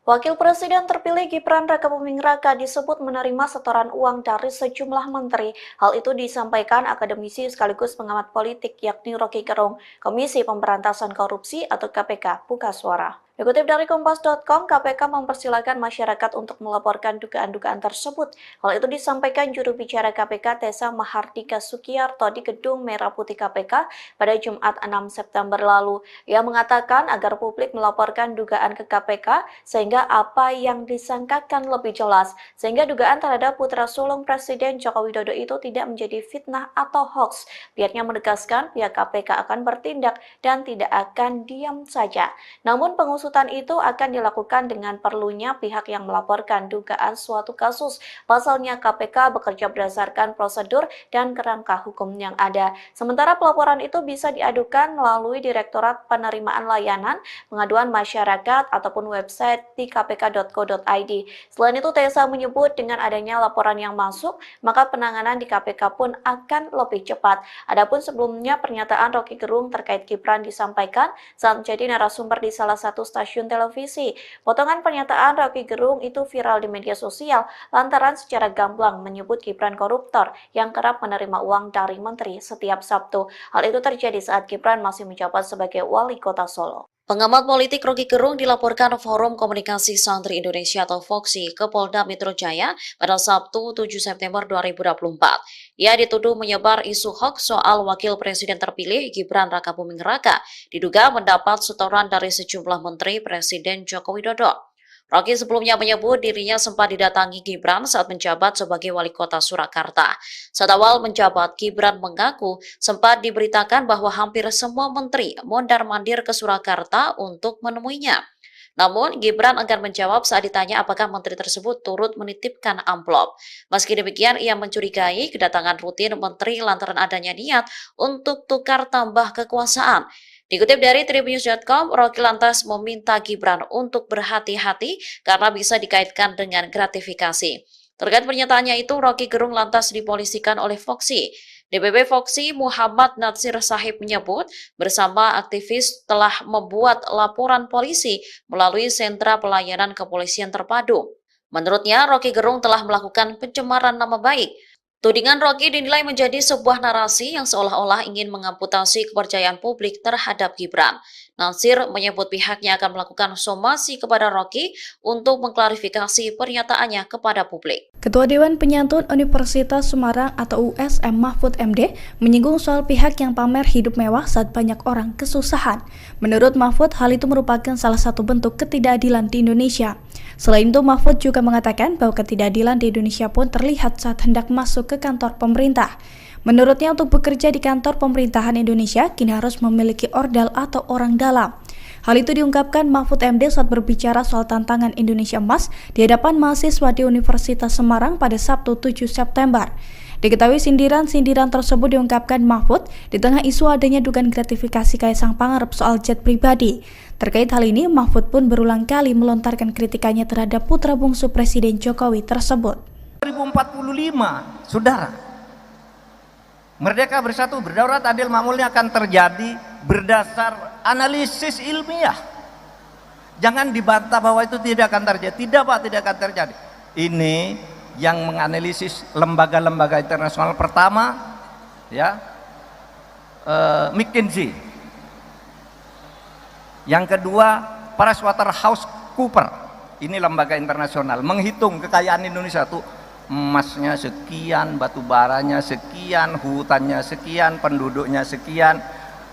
Wakil Presiden terpilih Gibran Rakabuming Raka disebut menerima setoran uang dari sejumlah menteri. Hal itu disampaikan akademisi sekaligus pengamat politik yakni Rocky Gerung, Komisi Pemberantasan Korupsi atau KPK, buka suara. Dikutip dari Kompas.com, KPK mempersilahkan masyarakat untuk melaporkan dugaan-dugaan tersebut. Hal itu disampaikan juru bicara KPK Tessa Mahardika Sukiyarto di Gedung Merah Putih KPK pada Jumat 6 September lalu. Ia mengatakan agar publik melaporkan dugaan ke KPK sehingga apa yang disangkakan lebih jelas, sehingga dugaan terhadap putra sulung Presiden Joko Widodo itu tidak menjadi fitnah atau hoax. Pihaknya menegaskan pihak KPK akan bertindak dan tidak akan diam saja. Namun pengusutan itu akan dilakukan dengan perlunya pihak yang melaporkan dugaan suatu kasus. Pasalnya KPK bekerja berdasarkan prosedur dan kerangka hukum yang ada. Sementara pelaporan itu bisa diadukan melalui Direktorat Penerimaan Layanan Pengaduan Masyarakat ataupun website di kpk.co.id. Selain itu, Tessa menyebut dengan adanya laporan yang masuk, maka penanganan di KPK pun akan lebih cepat. Adapun sebelumnya pernyataan Rocky Gerung terkait Gibran disampaikan saat menjadi narasumber di salah satu stasiun televisi. Potongan pernyataan Rocky Gerung itu viral di media sosial lantaran secara gamblang menyebut Gibran koruptor yang kerap menerima uang dari menteri setiap Sabtu. Hal itu terjadi saat Gibran masih menjabat sebagai wali kota Solo. Pengamat politik Rocky Gerung dilaporkan Forum Komunikasi Santri Indonesia atau FOKSI ke Polda Metro Jaya pada Sabtu 7 September 2024. Ia dituduh menyebar isu hoax soal Wakil Presiden terpilih Gibran Rakabuming Raka, diduga mendapat setoran dari sejumlah menteri Presiden Joko Widodo. Rocky sebelumnya menyebut dirinya sempat didatangi Gibran saat menjabat sebagai wali kota Surakarta. Saat awal menjabat, Gibran mengaku sempat diberitakan bahwa hampir semua menteri mondar-mandir ke Surakarta untuk menemuinya. Namun, Gibran enggan menjawab saat ditanya apakah menteri tersebut turut menitipkan amplop. Meski demikian, ia mencurigai kedatangan rutin menteri lantaran adanya niat untuk tukar tambah kekuasaan. Dikutip dari Tribunnews.com, Rocky lantas meminta Gibran untuk berhati-hati karena bisa dikaitkan dengan gratifikasi. Terkait pernyataannya itu, Rocky Gerung lantas dipolisikan oleh FOKSI. DPP FOKSI Muhammad Natsir Sahib menyebut bersama aktivis telah membuat laporan polisi melalui sentra pelayanan kepolisian terpadu. Menurutnya, Rocky Gerung telah melakukan pencemaran nama baik. Tudingan Rocky dinilai menjadi sebuah narasi yang seolah-olah ingin mengamputasi kepercayaan publik terhadap Gibran. Natsir menyebut pihaknya akan melakukan somasi kepada Rocky untuk mengklarifikasi pernyataannya kepada publik. Ketua Dewan Penyantun Universitas Semarang atau USM Mahfud MD menyinggung soal pihak yang pamer hidup mewah saat banyak orang kesusahan. Menurut Mahfud, hal itu merupakan salah satu bentuk ketidakadilan di Indonesia. Selain itu, Mahfud juga mengatakan bahwa ketidakadilan di Indonesia pun terlihat saat hendak masuk ke kantor pemerintah. Menurutnya, untuk bekerja di kantor pemerintahan Indonesia kini harus memiliki ordal atau orang dalam. Hal itu diungkapkan Mahfud MD saat berbicara soal tantangan Indonesia Emas di hadapan mahasiswa di Universitas Semarang pada Sabtu 7 September. Diketahui sindiran-sindiran tersebut diungkapkan Mahfud di tengah isu adanya dugaan gratifikasi Kaisang Pangarep soal jet pribadi. Terkait hal ini, Mahfud pun berulang kali melontarkan kritikannya terhadap putra bungsu Presiden Jokowi tersebut. 2045, saudara. Merdeka, bersatu, berdaulat, adil, makmurnya akan terjadi berdasar analisis ilmiah. Jangan dibantah bahwa itu tidak akan terjadi. Tidak, Pak, tidak akan terjadi. Ini yang menganalisis lembaga-lembaga internasional pertama, ya, McKinsey. Yang kedua, PricewaterhouseCoopers. Ini lembaga internasional menghitung kekayaan Indonesia tuh. Emasnya sekian, batu baranya sekian, hutannya sekian, penduduknya sekian,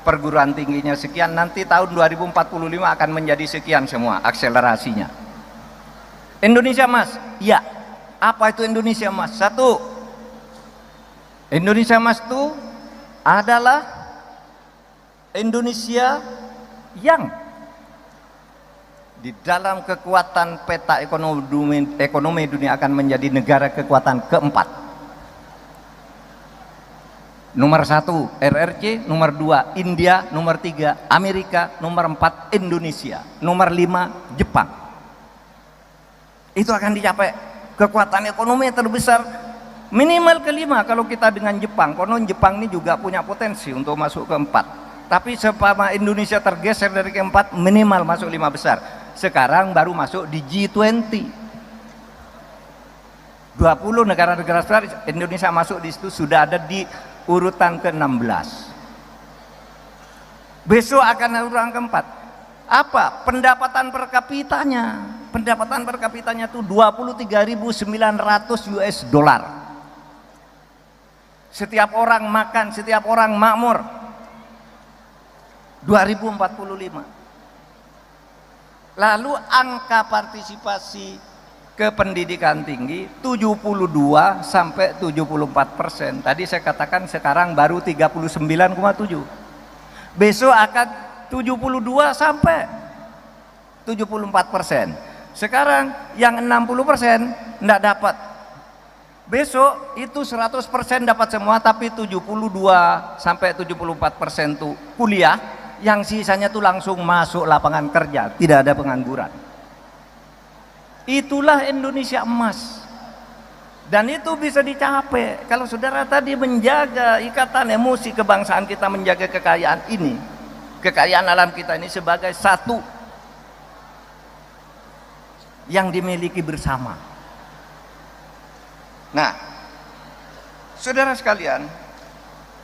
perguruan tingginya sekian. Nanti tahun 2045 akan menjadi sekian semua akselerasinya. Indonesia Emas, ya. Apa itu Indonesia Emas? Satu, Indonesia Emas itu adalah Indonesia yang di dalam kekuatan peta ekonomi dunia akan menjadi negara kekuatan keempat. Nomor 1 RRC, nomor 2 India, nomor 3 Amerika, nomor 4 Indonesia, nomor 5 Jepang. Itu akan dicapai kekuatan ekonomi yang terbesar minimal kelima kalau kita dengan Jepang. Konon Jepang ini juga punya potensi untuk masuk keempat. Tapi sepama Indonesia tergeser dari keempat, minimal masuk 5 besar. Sekarang baru masuk di G20. 20 negara-negara besar, Indonesia masuk di situ, sudah ada di urutan ke-16. Besok akan urutan keempat. Apa? Pendapatan per kapitanya. Pendapatan per kapitanya itu 23.900 US dollar. Setiap orang makan, setiap orang makmur. 2045. Lalu angka partisipasi ke pendidikan tinggi 72 sampai 74%. Tadi saya katakan sekarang baru 39,7. Besok akan 72 sampai 74%. Sekarang yang 60% enggak dapat. Besok itu 100% dapat semua, tapi 72 sampai 74% tuh kuliah. Yang sisanya tuh langsung masuk lapangan kerja, tidak ada pengangguran. Itulah Indonesia Emas. Dan itu bisa dicapai kalau saudara tadi menjaga ikatan emosi kebangsaan kita, menjaga kekayaan ini, kekayaan alam kita ini sebagai satu yang dimiliki bersama. Nah, saudara sekalian,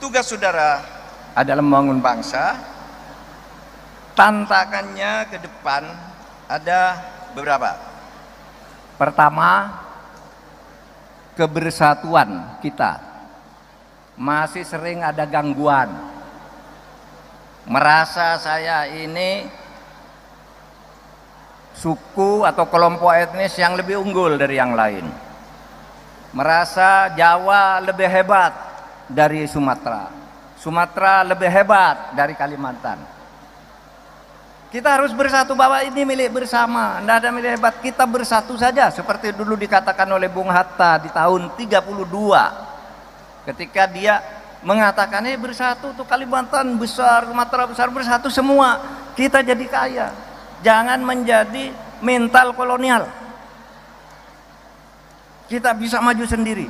tugas saudara adalah membangun bangsa. Tantangannya ke depan ada beberapa. Pertama, kebersatuan kita masih sering ada gangguan. Merasa saya ini suku atau kelompok etnis yang lebih unggul dari yang lain. Merasa Jawa lebih hebat dari Sumatera. Sumatera lebih hebat dari Kalimantan. Kita harus bersatu bahwa ini milik bersama, tidak ada milik hebat. Kita bersatu saja seperti dulu dikatakan oleh Bung Hatta di tahun 32. Ketika dia mengatakan bersatu tuh Kalimantan besar, Sumatera besar, bersatu semua. Kita jadi kaya. Jangan menjadi mental kolonial. Kita bisa maju sendiri.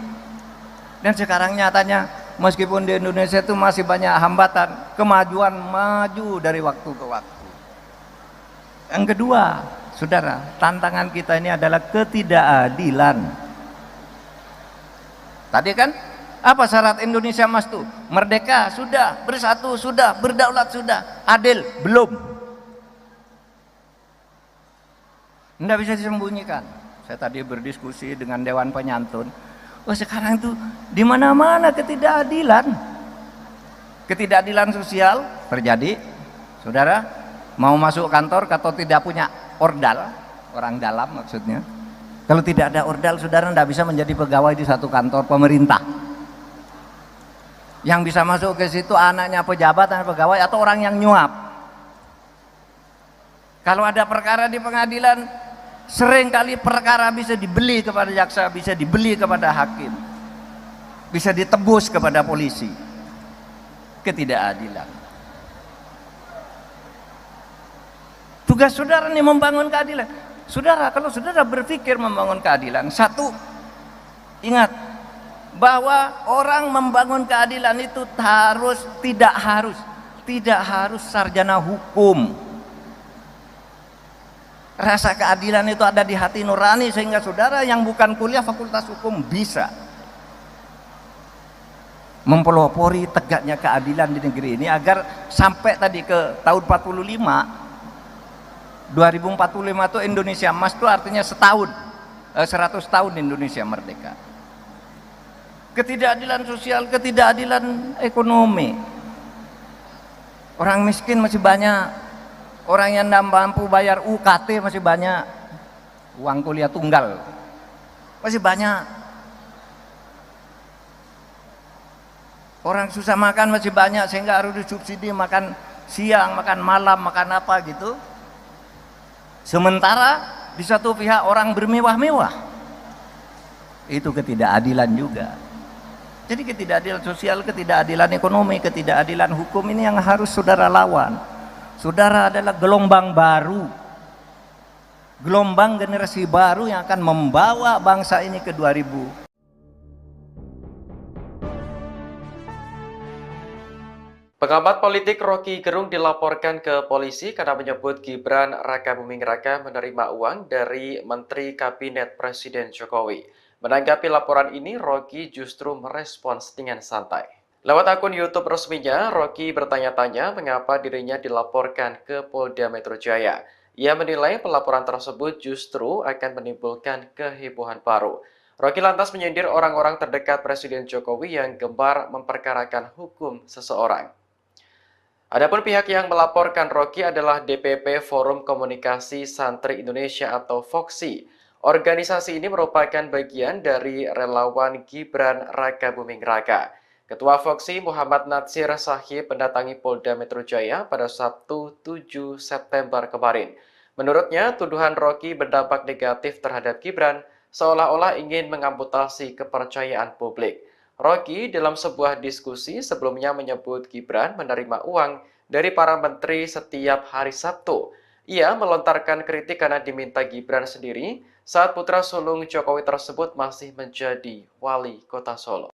Dan sekarang nyatanya meskipun di Indonesia itu masih banyak hambatan, kemajuan maju dari waktu ke waktu. Yang kedua, saudara, tantangan kita ini adalah ketidakadilan. Tadi kan apa syarat Indonesia Emas itu? Merdeka sudah, bersatu sudah, berdaulat sudah, adil belum. Tidak bisa disembunyikan. Saya tadi berdiskusi dengan Dewan Penyantun. Oh, sekarang itu di mana-mana ketidakadilan. Ketidakadilan sosial terjadi. Saudara, mau masuk kantor atau tidak punya ordal, orang dalam maksudnya. Kalau tidak ada ordal, saudara tidak bisa menjadi pegawai di satu kantor pemerintah. Yang bisa masuk ke situ anaknya pejabat, anak pegawai, atau orang yang nyuap. Kalau ada perkara di pengadilan, seringkali perkara bisa dibeli kepada jaksa, bisa dibeli kepada hakim, bisa ditebus kepada polisi. Ketidakadilan. Tugas saudara nih membangun keadilan. Saudara, kalau saudara berpikir membangun keadilan, satu, ingat bahwa orang membangun keadilan itu tidak harus sarjana hukum. Rasa keadilan itu ada di hati nurani, sehingga saudara yang bukan kuliah fakultas hukum bisa mempelopori tegaknya keadilan di negeri ini, agar sampai tadi ke tahun 2045 itu Indonesia emas, itu artinya 100 tahun Indonesia merdeka. Ketidakadilan sosial, ketidakadilan ekonomi. Orang miskin masih banyak, orang yang tidak mampu bayar UKT masih banyak, uang kuliah tunggal masih banyak, orang susah makan masih banyak, sehingga harus disubsidi makan siang, makan malam, makan apa gitu. Sementara di satu pihak orang bermewah-mewah. Itu ketidakadilan juga. Jadi ketidakadilan sosial, ketidakadilan ekonomi, ketidakadilan hukum ini yang harus saudara lawan. Saudara adalah gelombang baru, gelombang generasi baru yang akan membawa bangsa ini ke 2000. Pengamat politik Rocky Gerung dilaporkan ke polisi karena menyebut Gibran Raka Buming Raka menerima uang dari Menteri Kabinet Presiden Jokowi. Menanggapi laporan ini, Rocky justru merespons dengan santai. Lewat akun YouTube resminya, Rocky bertanya-tanya mengapa dirinya dilaporkan ke Polda Metro Jaya. Ia menilai pelaporan tersebut justru akan menimbulkan kehebohan baru. Rocky lantas menyindir orang-orang terdekat Presiden Jokowi yang gemar memperkarakan hukum seseorang. Adapun pihak yang melaporkan Rocky adalah DPP Forum Komunikasi Santri Indonesia atau FOKSI. Organisasi ini merupakan bagian dari relawan Gibran Raka Buming Raka. Ketua FOKSI Muhammad Natsir Sahib mendatangi Polda Metro Jaya pada Sabtu 7 September kemarin. Menurutnya, tuduhan Rocky berdampak negatif terhadap Gibran, seolah-olah ingin mengamputasi kepercayaan publik. Rocky dalam sebuah diskusi sebelumnya menyebut Gibran menerima uang dari para menteri setiap hari Sabtu. Ia melontarkan kritik karena diminta Gibran sendiri saat putra sulung Jokowi tersebut masih menjadi wali kota Solo.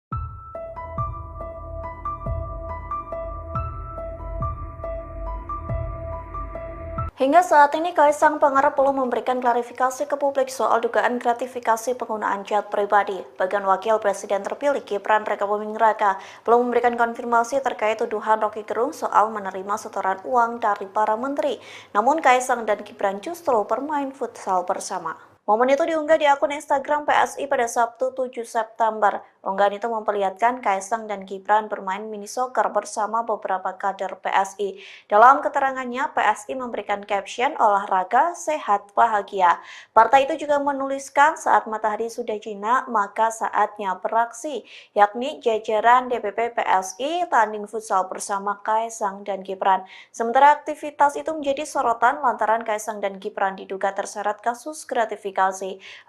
Hingga saat ini, Kaisang Pangarep belum memberikan klarifikasi ke publik soal dugaan gratifikasi penggunaan jet pribadi. Bagian Wakil Presiden terpilih Gibran Raka Buming Raka belum memberikan konfirmasi terkait tuduhan Rocky Gerung soal menerima setoran uang dari para menteri. Namun Kaisang dan Gibran justru bermain futsal bersama. Momen itu diunggah di akun Instagram PSI pada Sabtu 7 September. Unggahan itu memperlihatkan Kaisang dan Gibran bermain mini soccer bersama beberapa kader PSI. Dalam keterangannya, PSI memberikan caption olahraga, sehat, bahagia. Partai itu juga menuliskan saat matahari sudah jinak, maka saatnya beraksi, yakni jajaran DPP PSI tanding futsal bersama Kaisang dan Gibran. Sementara aktivitas itu menjadi sorotan lantaran Kaisang dan Gibran diduga terseret kasus gratifikasi.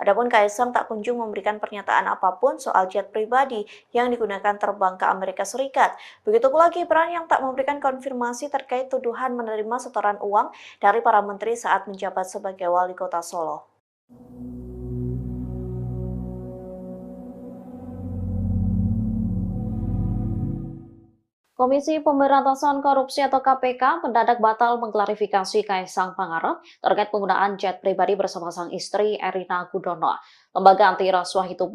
Adapun Kaisang tak kunjung memberikan pernyataan apapun soal jet pribadi yang digunakan terbang ke Amerika Serikat. Begitu pula Gibran yang tak memberikan konfirmasi terkait tuduhan menerima setoran uang dari para menteri saat menjabat sebagai wali kota Solo. Komisi Pemberantasan Korupsi atau KPK mendadak batal mengklarifikasi Kaisang Pangarep terkait penggunaan jet pribadi bersama sang istri Erina Gudono. Lembaga anti rasuah itu pun